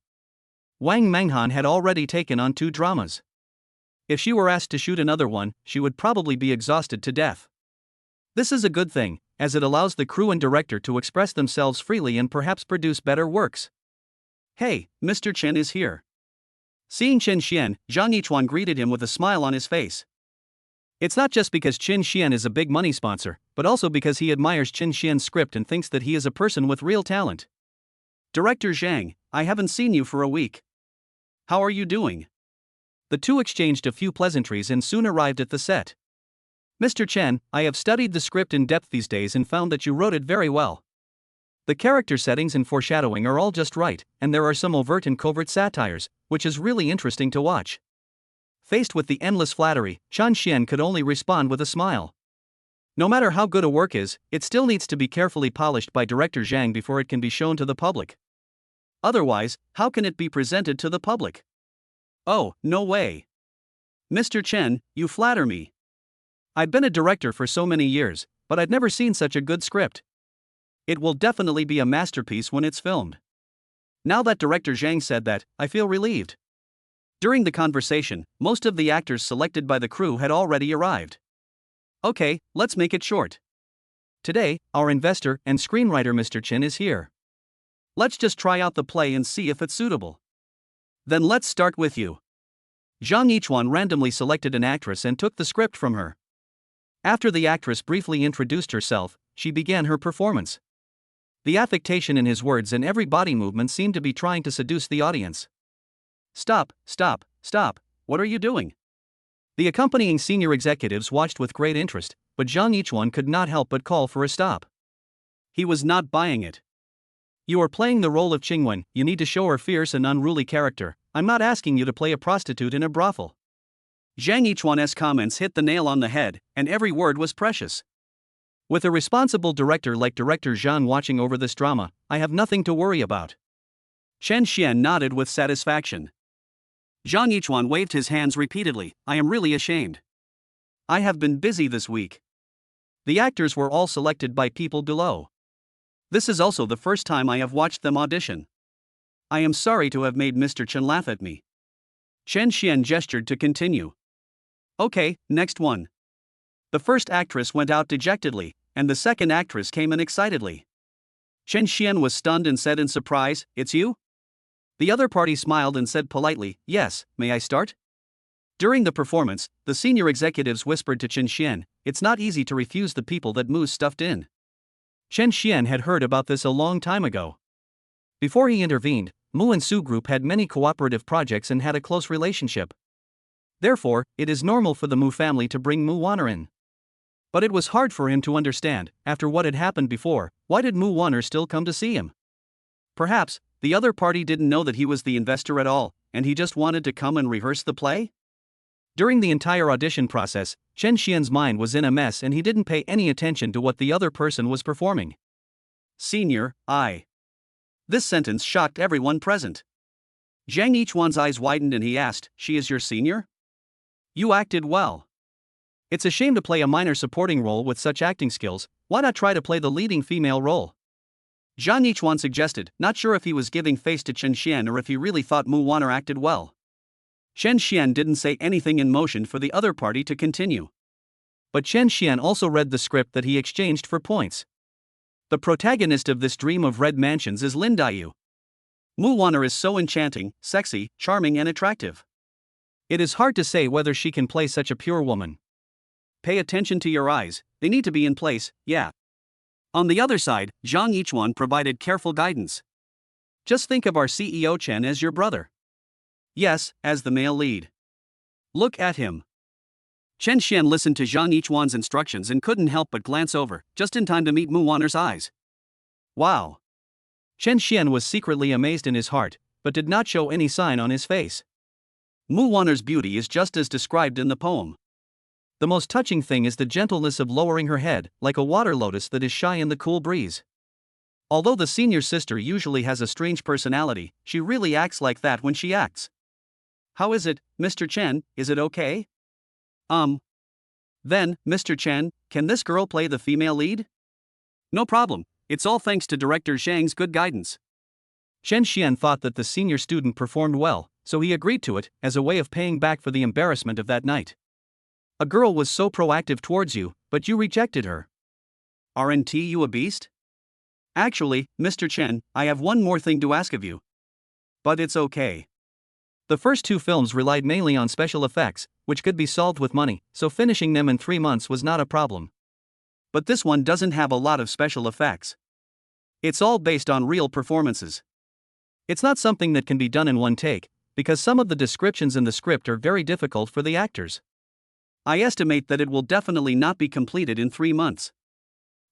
Wang Menghan had already taken on 2 dramas. If she were asked to shoot another one, she would probably be exhausted to death. This is a good thing, as it allows the crew and director to express themselves freely and perhaps produce better works. Hey, Mr. Chen is here. Seeing Chen Xian, Zhang Yichuan greeted him with a smile on his face. It's not just because Chen Xian is a big money sponsor, but also because he admires Chen Xian's script and thinks that he is a person with real talent. Director Zhang, I haven't seen you for a week. How are you doing? The two exchanged a few pleasantries and soon arrived at the set. Mr. Chen, I have studied the script in depth these days and found that you wrote it very well. The character settings and foreshadowing are all just right, and there are some overt and covert satires, which is really interesting to watch. Faced with the endless flattery, Chen Xian could only respond with a smile. No matter how good a work is, it still needs to be carefully polished by director Zhang before it can be shown to the public. Otherwise, how can it be presented to the public? Oh, no way. Mr. Chen, you flatter me. I've been a director for so many years, but I've never seen such a good script. It will definitely be a masterpiece when it's filmed. Now that director Zhang said that, I feel relieved. During the conversation, most of the actors selected by the crew had already arrived. Okay, let's make it short. Today, our investor and screenwriter Mr. Chen is here. Let's just try out the play and see if it's suitable. Then let's start with you. Zhang Yichuan randomly selected an actress and took the script from her. After the actress briefly introduced herself, she began her performance. The affectation in his words and every body movement seemed to be trying to seduce the audience. Stop, stop, stop, what are you doing? The accompanying senior executives watched with great interest, but Zhang Yichuan could not help but call for a stop. He was not buying it. You are playing the role of Qingwen, you need to show her fierce and unruly character. I'm not asking you to play a prostitute in a brothel. Zhang Yichuan's comments hit the nail on the head, and every word was precious. With a responsible director like Director Zhang watching over this drama, I have nothing to worry about. Chen Xian nodded with satisfaction. Zhang Yichuan waved his hands repeatedly. I am really ashamed. I have been busy this week. The actors were all selected by people below. This is also the first time I have watched them audition. I am sorry to have made Mr. Chen laugh at me. Chen Xian gestured to continue. Okay, next one. The first actress went out dejectedly, and the second actress came in excitedly. Chen Xian was stunned and said in surprise, It's you? The other party smiled and said politely, Yes, may I start? During the performance, the senior executives whispered to Chen Xian, It's not easy to refuse the people that Mu's stuffed in. Chen Xian had heard about this a long time ago. Before he intervened, Mu and Su Group had many cooperative projects and had a close relationship. Therefore, it is normal for the Mu family to bring Mu Wanner in. But it was hard for him to understand, after what had happened before, why did Mu Wanner still come to see him? Perhaps, the other party didn't know that he was the investor at all, and he just wanted to come and rehearse the play? During the entire audition process, Chen Xian's mind was in a mess and he didn't pay any attention to what the other person was performing. Senior, I. This sentence shocked everyone present. Zhang Yichuan's eyes widened and he asked, She is your senior? You acted well. It's a shame to play a minor supporting role with such acting skills, why not try to play the leading female role? Zhang Yichuan suggested, not sure if he was giving face to Chen Xian or if he really thought Mu Wanner acted well. Chen Xian didn't say anything and motioned for the other party to continue. But Chen Xian also read the script that he exchanged for points. The protagonist of this dream of red mansions is Lin Daiyu. Mu Wanner is so enchanting, sexy, charming and attractive. It is hard to say whether she can play such a pure woman. Pay attention to your eyes, they need to be in place, yeah. On the other side, Zhang Yichuan provided careful guidance. Just think of our CEO Chen as your brother. Yes, as the male lead. Look at him. Chen Xian listened to Zhang Yichuan's instructions and couldn't help but glance over, just in time to meet Mu Wanner's eyes. Wow. Chen Xian was secretly amazed in his heart, but did not show any sign on his face. Mu Wanner's beauty is just as described in the poem. The most touching thing is the gentleness of lowering her head, like a water lotus that is shy in the cool breeze. Although the senior sister usually has a strange personality, she really acts like that when she acts. How is it, Mr. Chen, is it okay? Then, Mr. Chen, can this girl play the female lead? No problem, it's all thanks to Director Zhang's good guidance. Chen Xian thought that the senior student performed well, so he agreed to it, as a way of paying back for the embarrassment of that night. A girl was so proactive towards you, but you rejected her. Aren't you a beast? Actually, Mr. Chen, I have one more thing to ask of you. But it's okay. The first two films relied mainly on special effects, which could be solved with money, so finishing them in 3 months was not a problem. But this one doesn't have a lot of special effects. It's all based on real performances. It's not something that can be done in one take, because some of the descriptions in the script are very difficult for the actors. I estimate that it will definitely not be completed in 3 months.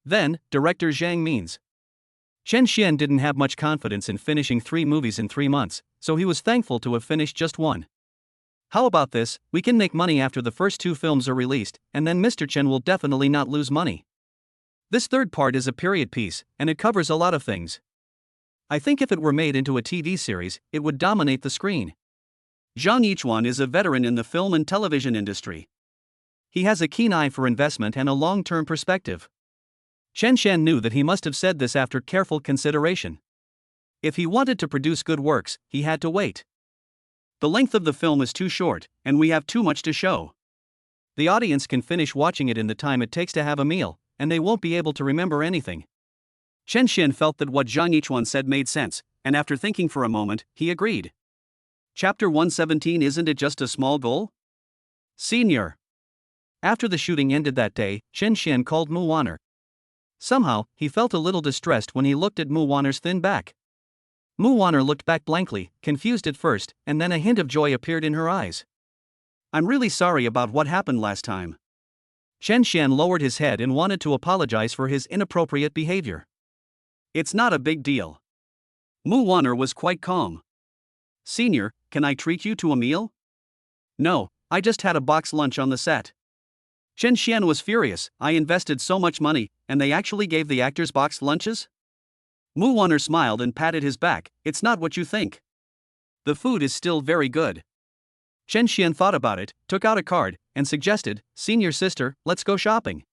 Then, Director Zhang means. Chen Xian didn't have much confidence in finishing 3 movies in 3 months, so he was thankful to have finished just one. How about this? We can make money after the first 2 films are released, and then Mr. Chen will definitely not lose money. This third part is a period piece, and it covers a lot of things. I think if it were made into a TV series, it would dominate the screen. Zhang Yichuan is a veteran in the film and television industry. He has a keen eye for investment and a long-term perspective. Chen Xian knew that he must have said this after careful consideration. If he wanted to produce good works, he had to wait. The length of the film is too short, and we have too much to show. The audience can finish watching it in the time it takes to have a meal, and they won't be able to remember anything. Chen Xian felt that what Zhang Yichuan said made sense, and after thinking for a moment, he agreed. Chapter 117. Isn't it just a small goal? Senior. After the shooting ended that day, Chen Xian called Mu Wan'er. Somehow, he felt a little distressed when he looked at Mu Wan'er's thin back. Mu Wan'er looked back blankly, confused at first, and then a hint of joy appeared in her eyes. I'm really sorry about what happened last time. Chen Xian lowered his head and wanted to apologize for his inappropriate behavior. It's not a big deal. Mu Wan'er was quite calm. Senior, can I treat you to a meal? No, I just had a box lunch on the set. Chen Xian was furious. I invested so much money, and they actually gave the actors boxed lunches? Mu Wan'er smiled and patted his back. It's not what you think. The food is still very good. Chen Xian thought about it, took out a card, and suggested, Senior sister, let's go shopping.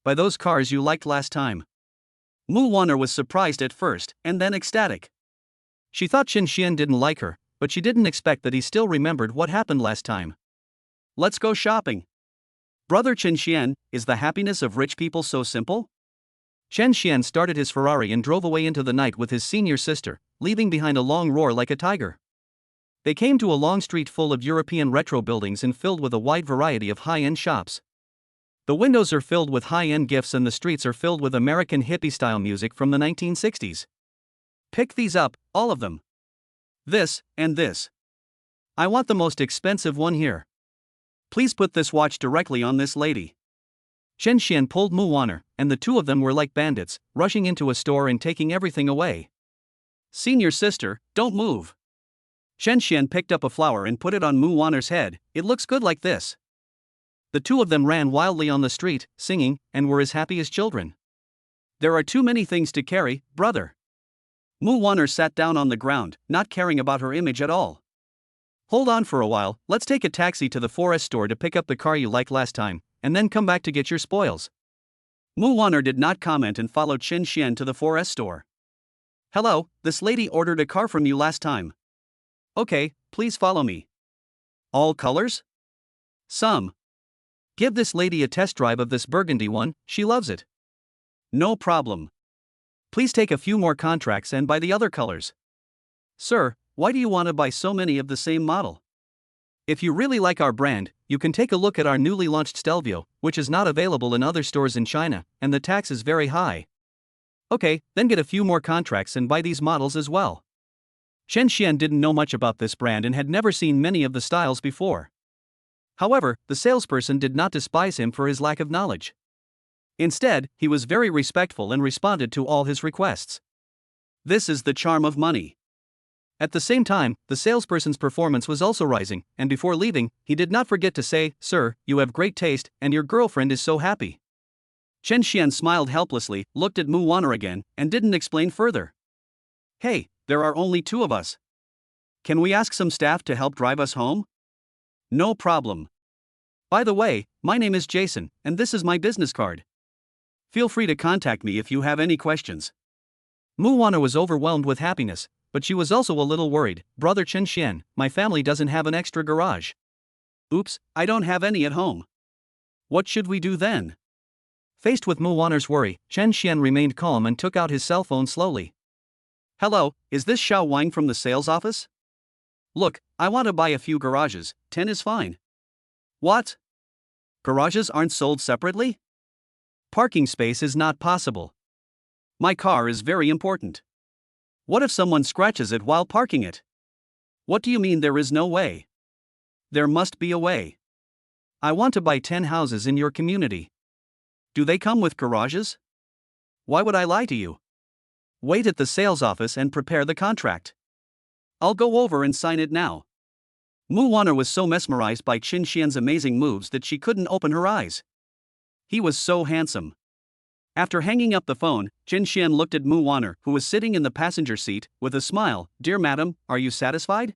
Buy those cars you liked last time. Mu Wan'er was surprised at first, and then ecstatic. She thought Chen Xian didn't like her, but she didn't expect that he still remembered what happened last time. Let's go shopping. Brother Chen Xian, is the happiness of rich people so simple? Chen Xian started his Ferrari and drove away into the night with his senior sister, leaving behind a long roar like a tiger. They came to a long street full of European retro buildings and filled with a wide variety of high-end shops. The windows are filled with high-end gifts and the streets are filled with American hippie-style music from the 1960s. Pick these up, all of them. This, and this. I want the most expensive one here. Please put this watch directly on this lady. Chen Xian pulled Mu Wan'er, and the two of them were like bandits, rushing into a store and taking everything away. Senior sister, don't move. Chen Xian picked up a flower and put it on Mu Wan'er's head. It looks good like this. The two of them ran wildly on the street, singing, and were as happy as children. There are too many things to carry, brother. Mu Wan'er sat down on the ground, not caring about her image at all. Hold on for a while, let's take a taxi to the forest store to pick up the car you liked last time, and then come back to get your spoils. Mu Wan'er did not comment and followed Chen Xian to the forest store. Hello, this lady ordered a car from you last time. Okay, please follow me. All colors? Some. Give this lady a test drive of this burgundy one, she loves it. No problem. Please take a few more contracts and buy the other colors. Sir, why do you want to buy so many of the same model? If you really like our brand, you can take a look at our newly launched Stelvio, which is not available in other stores in China, and the tax is very high. Okay, then get a few more contracts and buy these models as well. Chen Xian didn't know much about this brand and had never seen many of the styles before. However, the salesperson did not despise him for his lack of knowledge. Instead, he was very respectful and responded to all his requests. This is the charm of money. At the same time, the salesperson's performance was also rising, and before leaving, he did not forget to say, Sir, you have great taste, and your girlfriend is so happy. Chen Xian smiled helplessly, looked at Mu Wan'er again, and didn't explain further. Hey, there are only 2 of us. Can we ask some staff to help drive us home? No problem. By the way, my name is Jason, and this is my business card. Feel free to contact me if you have any questions. Mu Wan'er was overwhelmed with happiness, but she was also a little worried. Brother Chen Xian, my family doesn't have an extra garage. Oops, I don't have any at home. What should we do then? Faced with Mu Wan'er's worry, Chen Xian remained calm and took out his cell phone slowly. Hello, is this Xiao Wang from the sales office? Look, I want to buy a few garages, 10 is fine. What? Garages aren't sold separately? Parking space is not possible. My car is very important. What if someone scratches it while parking it? What do you mean there is no way? There must be a way. I want to buy 10 houses in your community. Do they come with garages? Why would I lie to you? Wait at the sales office and prepare the contract. I'll go over and sign it now. Mu Wanner was so mesmerized by Qin Xian's amazing moves that she couldn't open her eyes. He was so handsome. After hanging up the phone, Qin Xian looked at Mu Wanner, who was sitting in the passenger seat, with a smile. "Dear madam, are you satisfied?"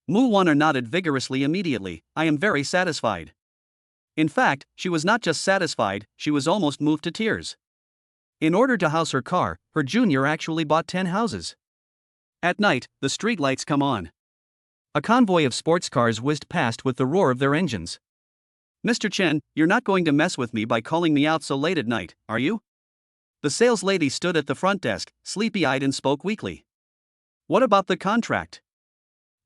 Mu Wanner nodded vigorously immediately. "I am very satisfied." In fact, she was not just satisfied, she was almost moved to tears. In order to house her car, her junior actually bought 10 houses. At night, the streetlights come on. A convoy of sports cars whizzed past with the roar of their engines. "Mr. Chen, you're not going to mess with me by calling me out so late at night, are you?" The sales lady stood at the front desk, sleepy-eyed, and spoke weakly. "What about the contract?"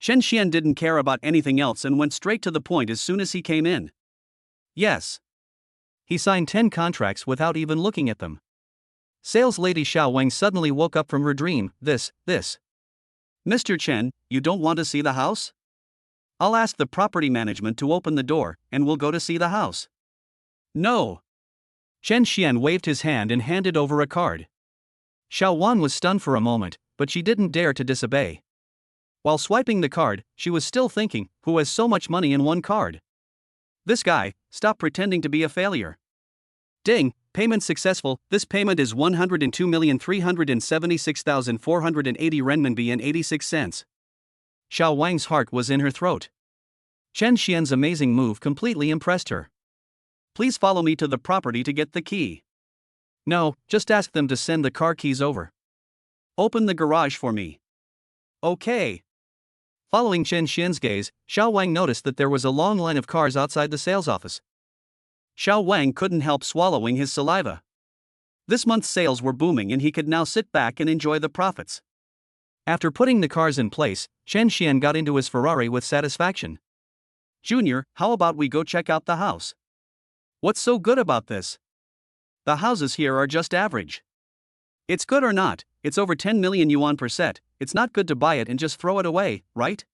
Chen Xian didn't care about anything else and went straight to the point as soon as he came in. "Yes." He signed 10 contracts without even looking at them. Sales lady Xiao Wang suddenly woke up from her dream. This. "Mr. Chen, you don't want to see the house? I'll ask the property management to open the door, and we'll go to see the house." "No." Chen Xian waved his hand and handed over a card. Xiao Wan was stunned for a moment, but she didn't dare to disobey. While swiping the card, she was still thinking, who has so much money in one card? This guy. Stop pretending to be a failure. Ding, payment successful. This payment is 102,376,480 renminbi and 86 cents. Xiao Wang's heart was in her throat. Chen Xian's amazing move completely impressed her. "Please follow me to the property to get the key." "No, just ask them to send the car keys over." "Open the garage for me." "Okay." Following Chen Xian's gaze, Xiao Wang noticed that there was a long line of cars outside the sales office. Xiao Wang couldn't help swallowing his saliva. This month's sales were booming and he could now sit back and enjoy the profits. After putting the cars in place, Chen Xian got into his Ferrari with satisfaction. "Junior, how about we go check out the house?" "What's so good about this? The houses here are just average." "It's good or not, it's over 10 million yuan per set, it's not good to buy it and just throw it away, right?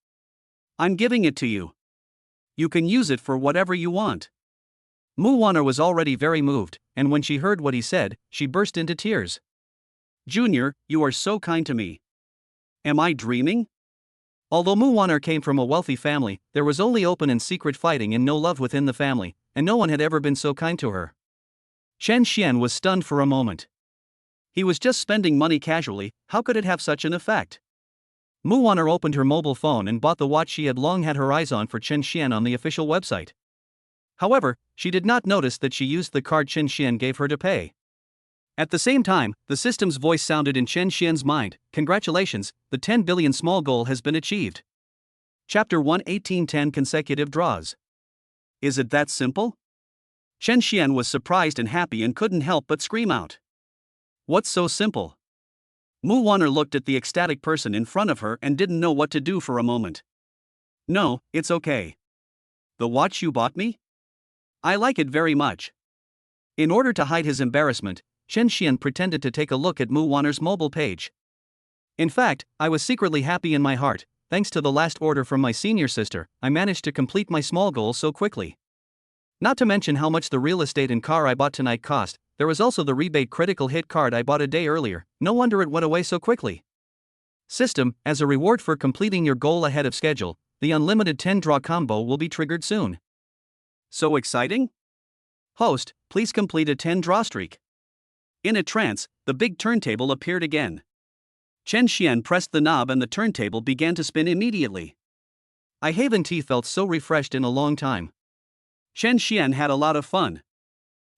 I'm giving it to you. You can use it for whatever you want." Mu Wanner was already very moved, and when she heard what he said, she burst into tears. "Junior, you are so kind to me. Am I dreaming?" Although Mu Wanner came from a wealthy family, there was only open and secret fighting and no love within the family, and no one had ever been so kind to her. Chen Xian was stunned for a moment. He was just spending money casually, how could it have such an effect? Mu Wanner opened her mobile phone and bought the watch she had long had her eyes on for Chen Xian on the official website. However, she did not notice that she used the card Chen Xian gave her to pay. At the same time, the system's voice sounded in Chen Xian's mind. "Congratulations, the 10 billion small goal has been achieved." Chapter 1, 1810 Consecutive Draws. Is it that simple? Chen Xian was surprised and happy and couldn't help but scream out. "What's so simple?" Mu Wanner looked at the ecstatic person in front of her and didn't know what to do for a moment. "No, it's okay. The watch you bought me? I like it very much." In order to hide his embarrassment, Chen Xian pretended to take a look at Mu Wanner's mobile page. "In fact, I was secretly happy in my heart. Thanks to the last order from my senior sister, I managed to complete my small goal so quickly. Not to mention how much the real estate and car I bought tonight cost, there was also the rebate critical hit card I bought a day earlier, no wonder it went away so quickly. System, as a reward for completing your goal ahead of schedule, the unlimited 10-draw combo will be triggered soon." So exciting? Host, please complete a 10-draw streak. In a trance, the big turntable appeared again. Chen Xian pressed the knob and the turntable began to spin immediately. I haven't felt so refreshed in a long time. Chen Xian had a lot of fun.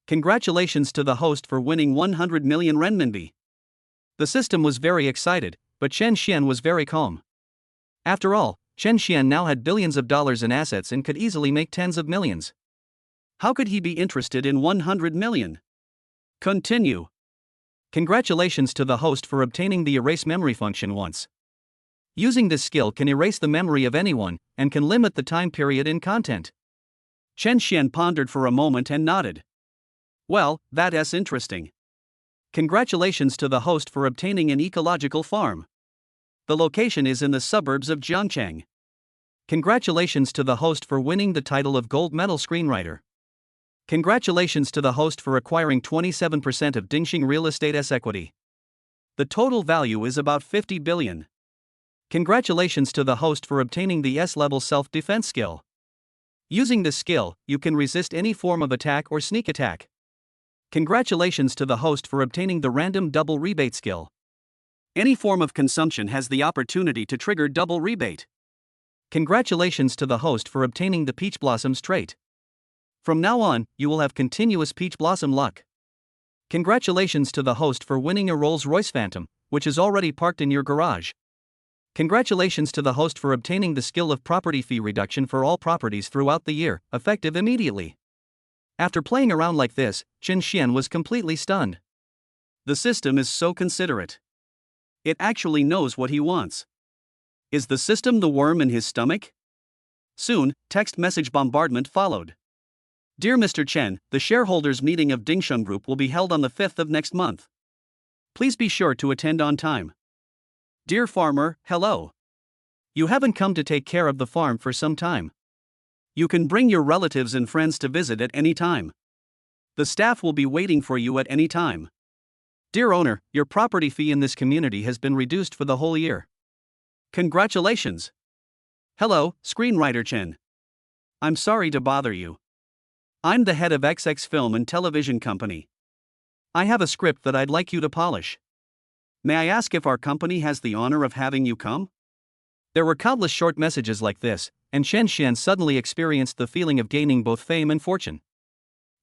Congratulations to the host for winning 100 million renminbi. The system was very excited, but Chen Xian was very calm. After all, Chen Xian now had billions of dollars in assets and could easily make tens of millions. How could he be interested in 100 million? Continue. Congratulations to the host for obtaining the erase memory function once. Using this skill can erase the memory of anyone, and can limit the time period in content. Chen Xian pondered for a moment and nodded. Well, that's interesting. Congratulations to the host for obtaining an ecological farm. The location is in the suburbs of Jiangcheng. Congratulations to the host for winning the title of Gold Medal Screenwriter. Congratulations to the host for acquiring 27% of Dingxing Real Estate's equity. The total value is about 50 billion. Congratulations to the host for obtaining the S-level self-defense skill. Using this skill, you can resist any form of attack or sneak attack. Congratulations to the host for obtaining the random double rebate skill. Any form of consumption has the opportunity to trigger double rebate. Congratulations to the host for obtaining the Peach Blossoms trait. From now on, you will have continuous Peach Blossom luck. Congratulations to the host for winning a Rolls-Royce Phantom, which is already parked in your garage. Congratulations to the host for obtaining the skill of property fee reduction for all properties throughout the year, effective immediately. After playing around like this, Chen Xian was completely stunned. The system is so considerate. It actually knows what he wants. Is the system the worm in his stomach? Soon, text message bombardment followed. Dear Mr. Chen, the shareholders meeting of Dingsheng Group will be held on the 5th of next month. Please be sure to attend on time. Dear farmer, hello. You haven't come to take care of the farm for some time. You can bring your relatives and friends to visit at any time. The staff will be waiting for you at any time. Dear owner, your property fee in this community has been reduced for the whole year. Congratulations. Hello, screenwriter Chen. I'm sorry to bother you. I'm the head of XX Film and Television Company. I have a script that I'd like you to polish. May I ask if our company has the honor of having you come? There were countless short messages like this, and Chen Xian suddenly experienced the feeling of gaining both fame and fortune.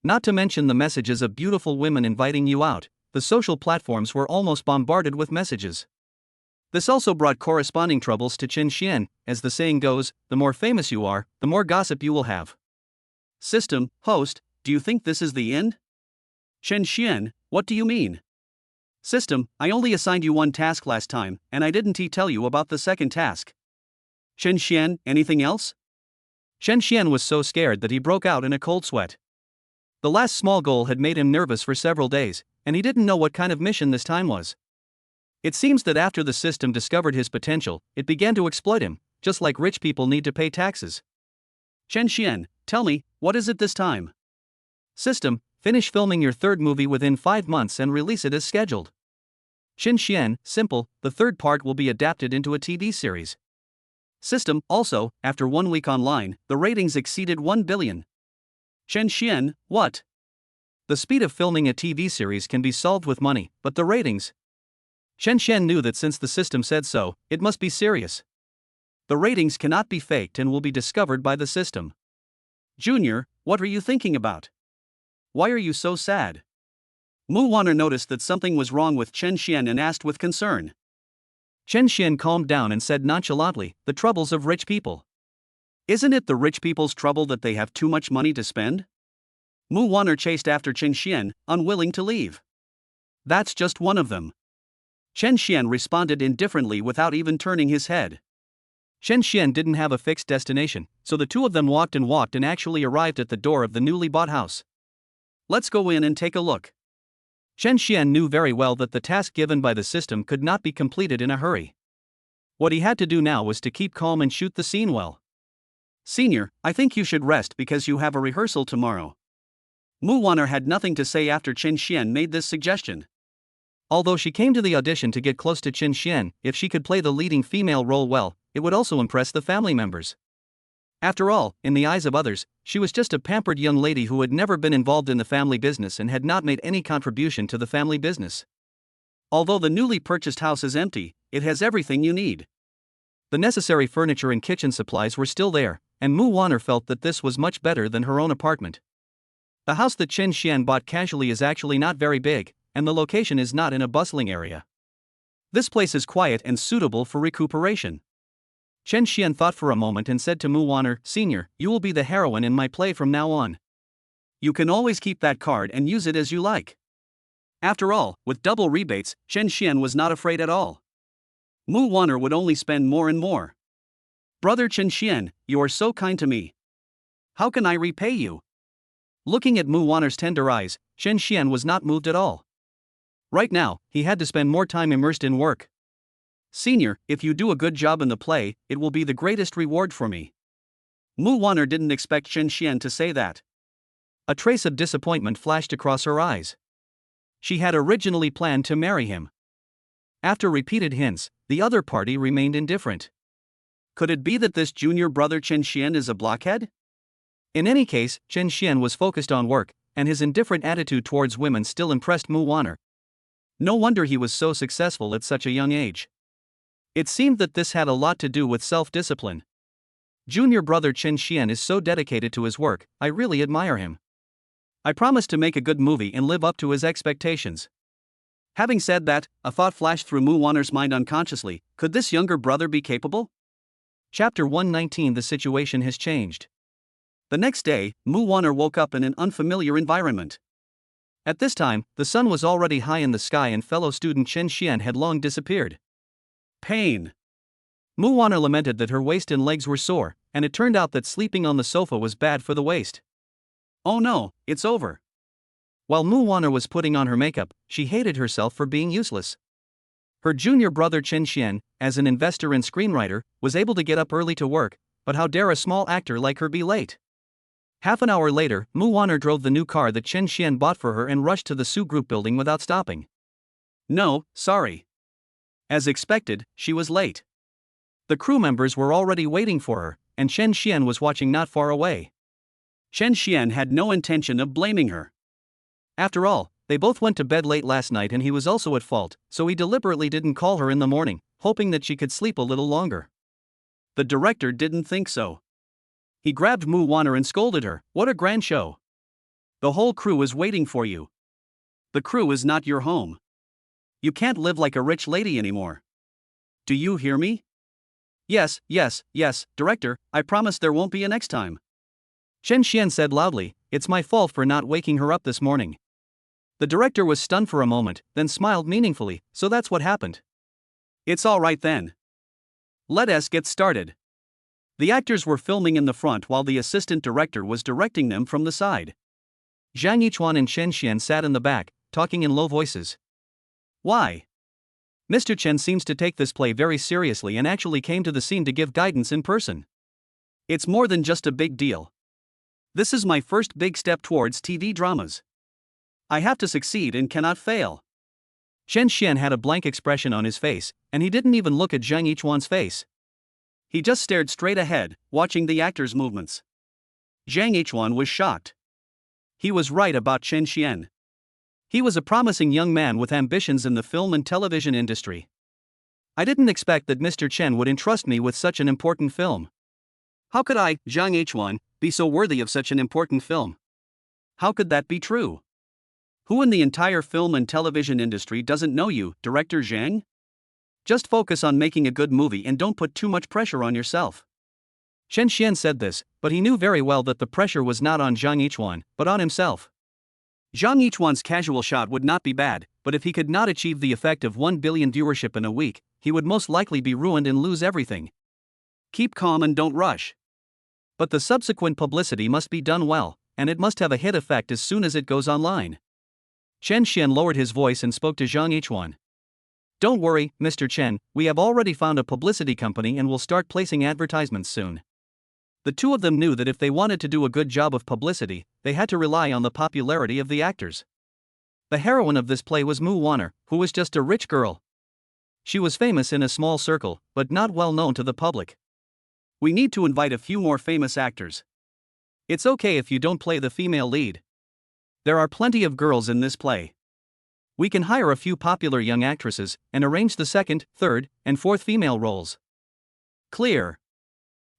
Not to mention the messages of beautiful women inviting you out, the social platforms were almost bombarded with messages. This also brought corresponding troubles to Chen Xian, as the saying goes, the more famous you are, the more gossip you will have. System, host, do you think this is the end? Chen Xian, what do you mean? System, I only assigned you one task last time, and I didn't tell you about the second task. Chen Xian, anything else? Chen Xian was so scared that he broke out in a cold sweat. The last small goal had made him nervous for several days, and he didn't know what kind of mission this time was. It seems that after the system discovered his potential, it began to exploit him, just like rich people need to pay taxes. Chen Xian, tell me, what is it this time? System, finish filming your third movie within 5 months and release it as scheduled. Chen Xian, simple, the third part will be adapted into a TV series. System, also, after 1 week online, the ratings exceeded 1 billion. Chen Xian, what? The speed of filming a TV series can be solved with money, but the ratings? Chen Xian knew that since the system said so, it must be serious. The ratings cannot be faked and will be discovered by the system. Junior, what are you thinking about? Why are you so sad? Mu Wanner noticed that something was wrong with Chen Xian and asked with concern. Chen Xian calmed down and said nonchalantly, the troubles of rich people. Isn't it the rich people's trouble that they have too much money to spend? Mu Wanner chased after Chen Xian, unwilling to leave. That's just one of them. Chen Xian responded indifferently without even turning his head. Chen Xian didn't have a fixed destination, so the two of them walked and actually arrived at the door of the newly bought house. Let's go in and take a look. Chen Xian knew very well that the task given by the system could not be completed in a hurry. What he had to do now was to keep calm and shoot the scene well. Senior, I think you should rest because you have a rehearsal tomorrow. Mu Wanner had nothing to say after Chen Xian made this suggestion. Although she came to the audition to get close to Chen Xian, if she could play the leading female role well, it would also impress the family members. After all, in the eyes of others, she was just a pampered young lady who had never been involved in the family business and had not made any contribution to the family business. Although the newly purchased house is empty, it has everything you need. The necessary furniture and kitchen supplies were still there, and Mu Wanner felt that this was much better than her own apartment. The house that Chen Xian bought casually is actually not very big, and the location is not in a bustling area. This place is quiet and suitable for recuperation. Chen Xian thought for a moment and said to Mu Wanner, Senior, you will be the heroine in my play from now on. You can always keep that card and use it as you like. After all, with double rebates, Chen Xian was not afraid at all. Mu Wanner would only spend more and more. Brother Chen Xian, you are so kind to me. How can I repay you? Looking at Mu Wanner's tender eyes, Chen Xian was not moved at all. Right now, he had to spend more time immersed in work. Senior, if you do a good job in the play, it will be the greatest reward for me. Mu Wanner didn't expect Chen Xian to say that. A trace of disappointment flashed across her eyes. She had originally planned to marry him. After repeated hints, the other party remained indifferent. Could it be that this junior brother Chen Xian is a blockhead? In any case, Chen Xian was focused on work, and his indifferent attitude towards women still impressed Mu Wanner. No wonder he was so successful at such a young age. It seemed that this had a lot to do with self-discipline. Junior brother Chen Xian is so dedicated to his work, I really admire him. I promise to make a good movie and live up to his expectations. Having said that, a thought flashed through Mu Wanner's mind unconsciously: could this younger brother be capable? Chapter 119. The situation has changed. The next day, Mu Wanner woke up in an unfamiliar environment. At this time, the sun was already high in the sky and fellow student Chen Xian had long disappeared. Pain. Mu Wanner lamented that her waist and legs were sore, and it turned out that sleeping on the sofa was bad for the waist. Oh no, it's over. While Mu Wanner was putting on her makeup, she hated herself for being useless. Her junior brother Chen Xian, as an investor and screenwriter, was able to get up early to work, but how dare a small actor like her be late? Half an hour later, Mu Wanner drove the new car that Chen Xian bought for her and rushed to the Su Group building without stopping. No, sorry. As expected, she was late. The crew members were already waiting for her, and Chen Xian was watching not far away. Chen Xian had no intention of blaming her. After all, they both went to bed late last night and he was also at fault, so he deliberately didn't call her in the morning, hoping that she could sleep a little longer. The director didn't think so. He grabbed Mu Wanner and scolded her. What a grand show. The whole crew is waiting for you. The crew is not your home. You can't live like a rich lady anymore. Do you hear me? Yes, director, I promise there won't be a next time. Chen Xian said loudly, it's my fault for not waking her up this morning. The director was stunned for a moment, then smiled meaningfully, so that's what happened. It's all right then. Let us get started. The actors were filming in the front while the assistant director was directing them from the side. Zhang Yichuan and Chen Xian sat in the back, talking in low voices. Why? Mr. Chen seems to take this play very seriously and actually came to the scene to give guidance in person. It's more than just a big deal. This is my first big step towards TV dramas. I have to succeed and cannot fail. Chen Xian had a blank expression on his face, and he didn't even look at Zhang Yichuan's face. He just stared straight ahead, watching the actors' movements. Zhang Yichuan was shocked. He was right about Chen Xian. He was a promising young man with ambitions in the film and television industry. I didn't expect that Mr. Chen would entrust me with such an important film. How could I, Zhang Yichuan, be so worthy of such an important film? How could that be true? Who in the entire film and television industry doesn't know you, Director Zhang? Just focus on making a good movie and don't put too much pressure on yourself. Chen Xian said this, but he knew very well that the pressure was not on Zhang Yichuan, but on himself. Zhang Yichuan's casual shot would not be bad, but if he could not achieve the effect of 1 billion viewership in a week, he would most likely be ruined and lose everything. Keep calm and don't rush. But the subsequent publicity must be done well, and it must have a hit effect as soon as it goes online. Chen Xian lowered his voice and spoke to Zhang Yichuan. Don't worry, Mr. Chen, we have already found a publicity company and will start placing advertisements soon. The two of them knew that if they wanted to do a good job of publicity, they had to rely on the popularity of the actors. The heroine of this play was Mu Wanner, who was just a rich girl. She was famous in a small circle, but not well known to the public. We need to invite a few more famous actors. It's okay if you don't play the female lead. There are plenty of girls in this play. We can hire a few popular young actresses and arrange the second, third, and fourth female roles. Clear.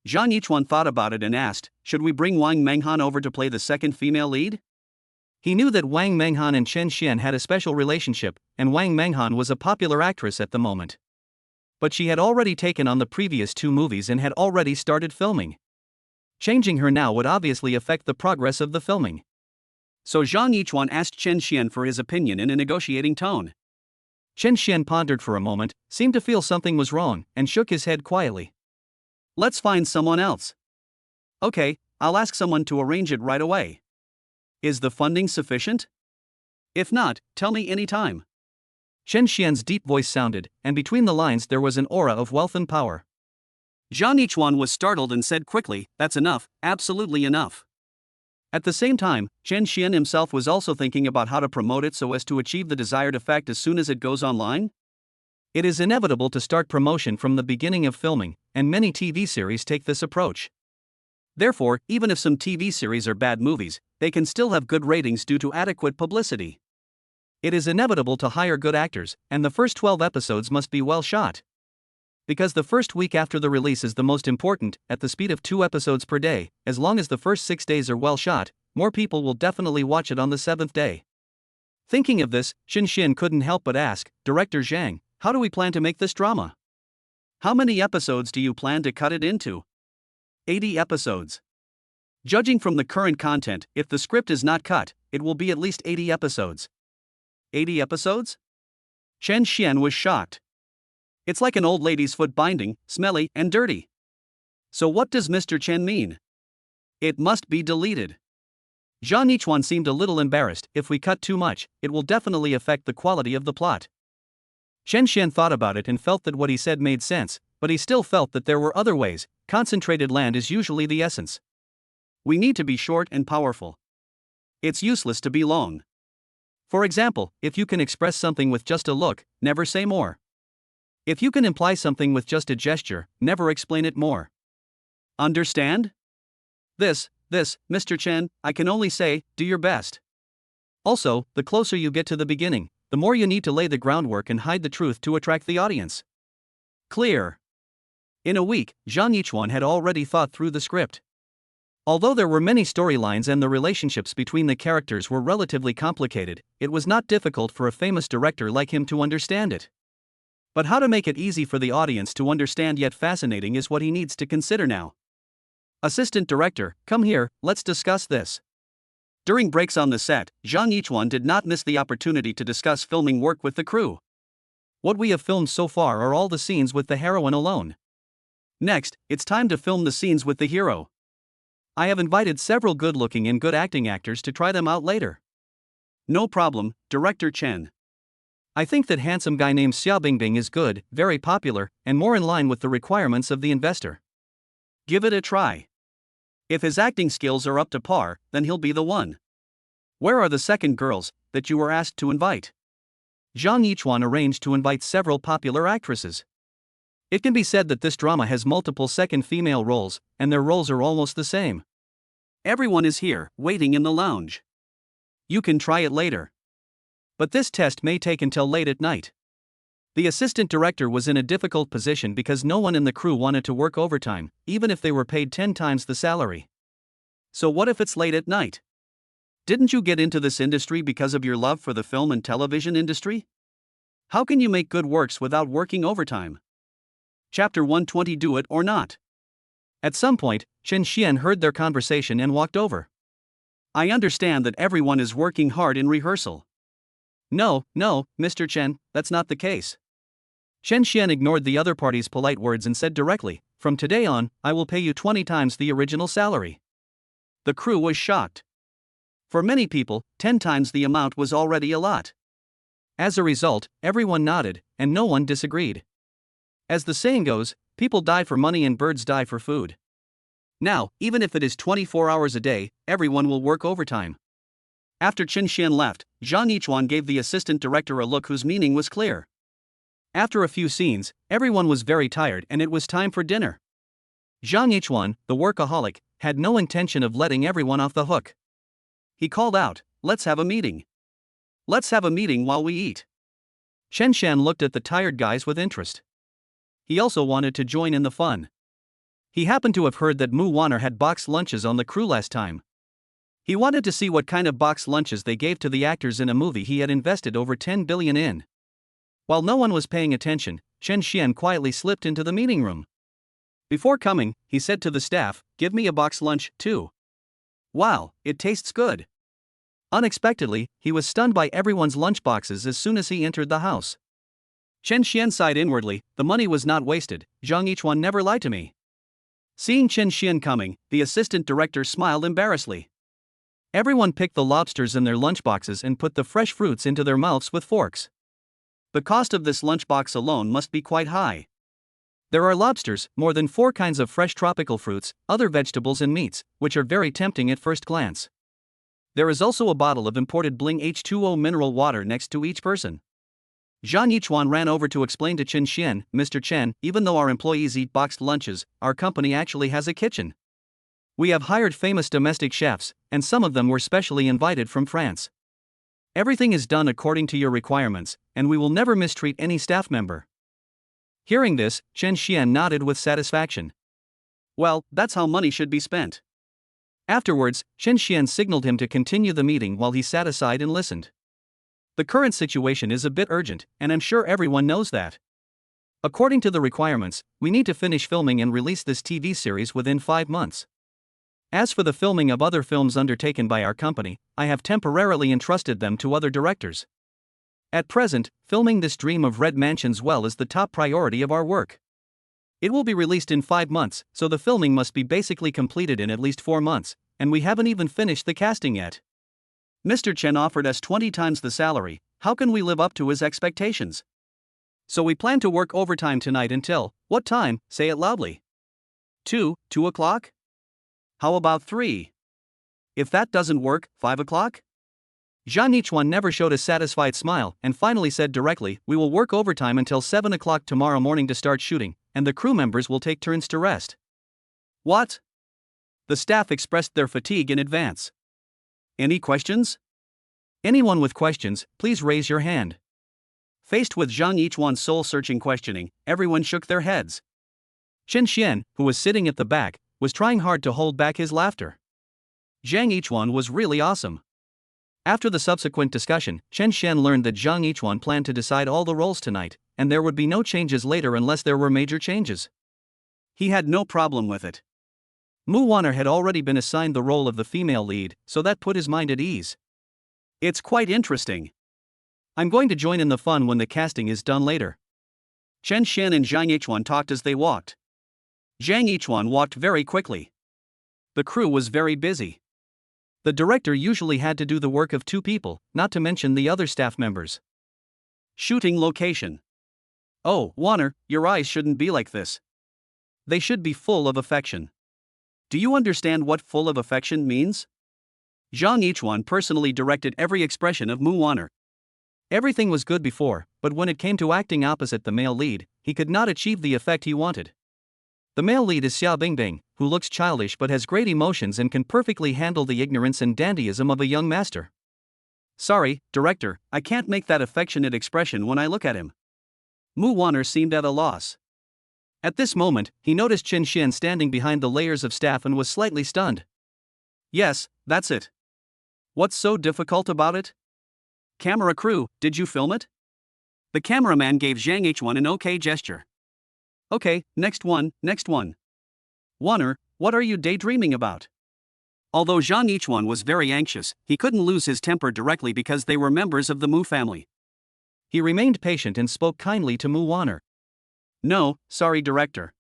Zhang Yichuan thought about it and asked, should we bring Wang Menghan over to play the second female lead? He knew that Wang Menghan and Chen Xian had a special relationship, and Wang Menghan was a popular actress at the moment. But she had already taken on the previous 2 movies and had already started filming. Changing her now would obviously affect the progress of the filming. So Zhang Yichuan asked Chen Xian for his opinion in a negotiating tone. Chen Xian pondered for a moment, seemed to feel something was wrong, and shook his head quietly. Let's find someone else. Okay, I'll ask someone to arrange it right away. Is the funding sufficient? If not, tell me anytime. Chen Xian's deep voice sounded, and between the lines there was an aura of wealth and power. Zhang Yichuan was startled and said quickly, that's enough, absolutely enough. At the same time, Chen Xian himself was also thinking about how to promote it so as to achieve the desired effect as soon as it goes online. It is inevitable to start promotion from the beginning of filming, and many TV series take this approach. Therefore, even if some TV series are bad movies, they can still have good ratings due to adequate publicity. It is inevitable to hire good actors, and the first 12 episodes must be well shot. Because the first week after the release is the most important, at the speed of 2 episodes per day, as long as the first 6 days are well shot, more people will definitely watch it on the 7th day. Thinking of this, Xin couldn't help but ask, Director Zhang, how do we plan to make this drama? How many episodes do you plan to cut it into? 80 episodes. Judging from the current content, if the script is not cut, it will be at least 80 episodes. 80 episodes? Chen was shocked. It's like an old lady's foot binding, smelly and dirty. So what does Mr. Chen mean? It must be deleted. Zhang Yichuan seemed a little embarrassed. If we cut too much, it will definitely affect the quality of the plot. Chen thought about it and felt that what he said made sense, but he still felt that there were other ways. Concentrated land is usually the essence. We need to be short and powerful. It's useless to be long. For example, if you can express something with just a look, never say more. If you can imply something with just a gesture, never explain it more. Understand? This, Mr. Chen, I can only say, do your best. Also, the closer you get to the beginning, the more you need to lay the groundwork and hide the truth to attract the audience. Clear. In a week, Zhang Yichuan had already thought through the script. Although there were many storylines and the relationships between the characters were relatively complicated, it was not difficult for a famous director like him to understand it. But how to make it easy for the audience to understand yet fascinating is what he needs to consider now. Assistant director, come here, let's discuss this. During breaks on the set, Zhang Yichuan did not miss the opportunity to discuss filming work with the crew. What we have filmed so far are all the scenes with the heroine alone. Next, it's time to film the scenes with the hero. I have invited several good-looking and good acting actors to try them out later. No problem, Director Chen. I think that handsome guy named Xiao Bingbing is good, very popular, and more in line with the requirements of the investor. Give it a try. If his acting skills are up to par, then he'll be the one. Where are the second girls that you were asked to invite? Zhang Yichuan arranged to invite several popular actresses. It can be said that this drama has multiple second female roles, and their roles are almost the same. Everyone is here, waiting in the lounge. You can try it later. But this test may take until late at night. The assistant director was in a difficult position because no one in the crew wanted to work overtime, even if they were paid 10 times the salary. So what if it's late at night? Didn't you get into this industry because of your love for the film and television industry? How can you make good works without working overtime? Chapter 120. Do it or not. At some point, Chen heard their conversation and walked over. I understand that everyone is working hard in rehearsal. No, Mr. Chen, that's not the case. Chen ignored the other party's polite words and said directly, from today on, I will pay you 20 times the original salary. The crew was shocked. For many people, 10 times the amount was already a lot. As a result, everyone nodded, and no one disagreed. As the saying goes, people die for money and birds die for food. Now, even if it is 24 hours a day, everyone will work overtime. After Chen left, Zhang Yichuan gave the assistant director a look whose meaning was clear. After a few scenes, everyone was very tired and it was time for dinner. Zhang Yichuan, the workaholic, had no intention of letting everyone off the hook. He called out, let's have a meeting. Let's have a meeting while we eat. Chen looked at the tired guys with interest. He also wanted to join in the fun. He happened to have heard that Mu Wanner had boxed lunches on the crew last time. He wanted to see what kind of boxed lunches they gave to the actors in a movie he had invested over 10 billion in. While no one was paying attention, Chen quietly slipped into the meeting room. Before coming, he said to the staff, give me a boxed lunch, too. Wow, it tastes good. Unexpectedly, he was stunned by everyone's lunchboxes as soon as he entered the house. Chen sighed inwardly, the money was not wasted, Zhang Yichuan never lied to me. Seeing Chen coming, the assistant director smiled embarrassedly. Everyone picked the lobsters in their lunchboxes and put the fresh fruits into their mouths with forks. The cost of this lunchbox alone must be quite high. There are lobsters, more than 4 kinds of fresh tropical fruits, other vegetables and meats, which are very tempting at first glance. There is also a bottle of imported Bling H2O mineral water next to each person. Zhang Yichuan ran over to explain to Chen Xian, Mr. Chen, even though our employees eat boxed lunches, our company actually has a kitchen. We have hired famous domestic chefs, and some of them were specially invited from France. Everything is done according to your requirements, and we will never mistreat any staff member. Hearing this, Chen Xian nodded with satisfaction. Well, that's how money should be spent. Afterwards, Chen Xian signaled him to continue the meeting while he sat aside and listened. The current situation is a bit urgent, and I'm sure everyone knows that. According to the requirements, we need to finish filming and release this TV series within 5 months. As for the filming of other films undertaken by our company, I have temporarily entrusted them to other directors. At present, filming this Dream of Red Mansion's well is the top priority of our work. It will be released in 5 months, so the filming must be basically completed in at least 4 months, and we haven't even finished the casting yet. Mr. Chen offered us 20 times the salary, how can we live up to his expectations? So we plan to work overtime tonight until, what time, say it loudly. 2 o'clock? How about 3? If that doesn't work, 5 o'clock? Zhang Yichuan never showed a satisfied smile and finally said directly, we will work overtime until 7 o'clock tomorrow morning to start shooting, and the crew members will take turns to rest. What? The staff expressed their fatigue in advance. Any questions? Anyone with questions, please raise your hand. Faced with Zhang Yichuan's soul-searching questioning, everyone shook their heads. Chen Xian, who was sitting at the back, was trying hard to hold back his laughter. Zhang Yichuan was really awesome. After the subsequent discussion, Chen Xian learned that Zhang Yichuan planned to decide all the roles tonight, and there would be no changes later unless there were major changes. He had no problem with it. Mu Wanner had already been assigned the role of the female lead, so that put his mind at ease. It's quite interesting. I'm going to join in the fun when the casting is done later. Chen Xian and Zhang Yichuan talked as they walked. Zhang Yichuan walked very quickly. The crew was very busy. The director usually had to do the work of 2 people, not to mention the other staff members. Shooting location. Oh, Wanner, your eyes shouldn't be like this. They should be full of affection. Do you understand what full of affection means? Zhang Yichuan personally directed every expression of Mu Wanner. Everything was good before, but when it came to acting opposite the male lead, he could not achieve the effect he wanted. The male lead is Xiao Bingbing, who looks childish but has great emotions and can perfectly handle the ignorance and dandyism of a young master. Sorry, director, I can't make that affectionate expression when I look at him. Mu Wanner seemed at a loss. At this moment, he noticed Chen Xian standing behind the layers of staff and was slightly stunned. Yes, that's it. What's so difficult about it? Camera crew, did you film it? The cameraman gave Zhang Yichuan an okay gesture. Okay, next one. Wanner, what are you daydreaming about? Although Zhang Yichuan was very anxious, he couldn't lose his temper directly because they were members of the Mu family. He remained patient and spoke kindly to Mu Wanner. No, sorry director.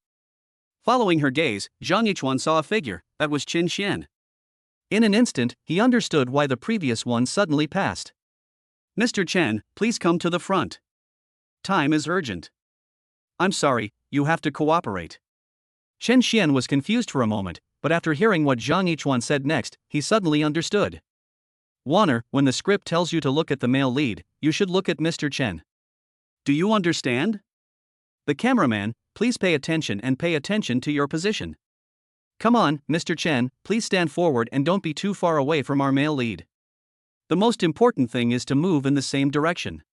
Following her gaze, Zhang Yichuan saw a figure, that was Chen Xian. In an instant, he understood why the previous one suddenly passed. Mr. Chen, please come to the front. Time is urgent. I'm sorry, you have to cooperate. Chen Xian was confused for a moment, but after hearing what Zhang Yichuan said next, he suddenly understood. Wanner, when the script tells you to look at the male lead, you should look at Mr. Chen. Do you understand? The cameraman, please pay attention and pay attention to your position. Come on, Mr. Chen, please stand forward and don't be too far away from our male lead. The most important thing is to move in the same direction.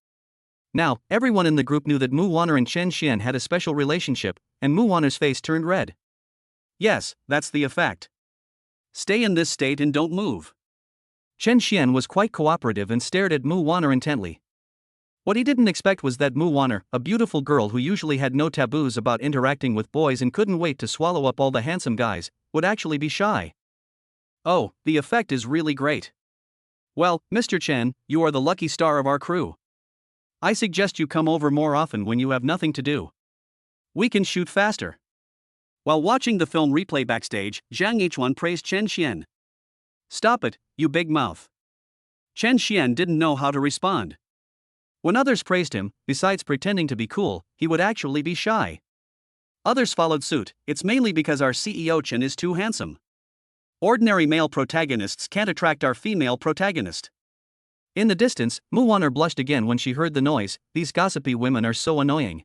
Now, everyone in the group knew that Mu Wanner and Chen Xian had a special relationship, and Mu Wanner's face turned red. Yes, that's the effect. Stay in this state and don't move. Chen Xian was quite cooperative and stared at Mu Wanner intently. What he didn't expect was that Mu Wanner, a beautiful girl who usually had no taboos about interacting with boys and couldn't wait to swallow up all the handsome guys, would actually be shy. Oh, the effect is really great. Well, Mr. Chen, you are the lucky star of our crew. I suggest you come over more often when you have nothing to do. We can shoot faster. While watching the film replay backstage, Zhang Yichuan praised Chen Xian. Stop it, you big mouth. Chen Xian didn't know how to respond. When others praised him, besides pretending to be cool, he would actually be shy. Others followed suit. It's mainly because our CEO Chen is too handsome. Ordinary male protagonists can't attract our female protagonist. In the distance, Muwaner blushed again when she heard the noise. These gossipy women are so annoying.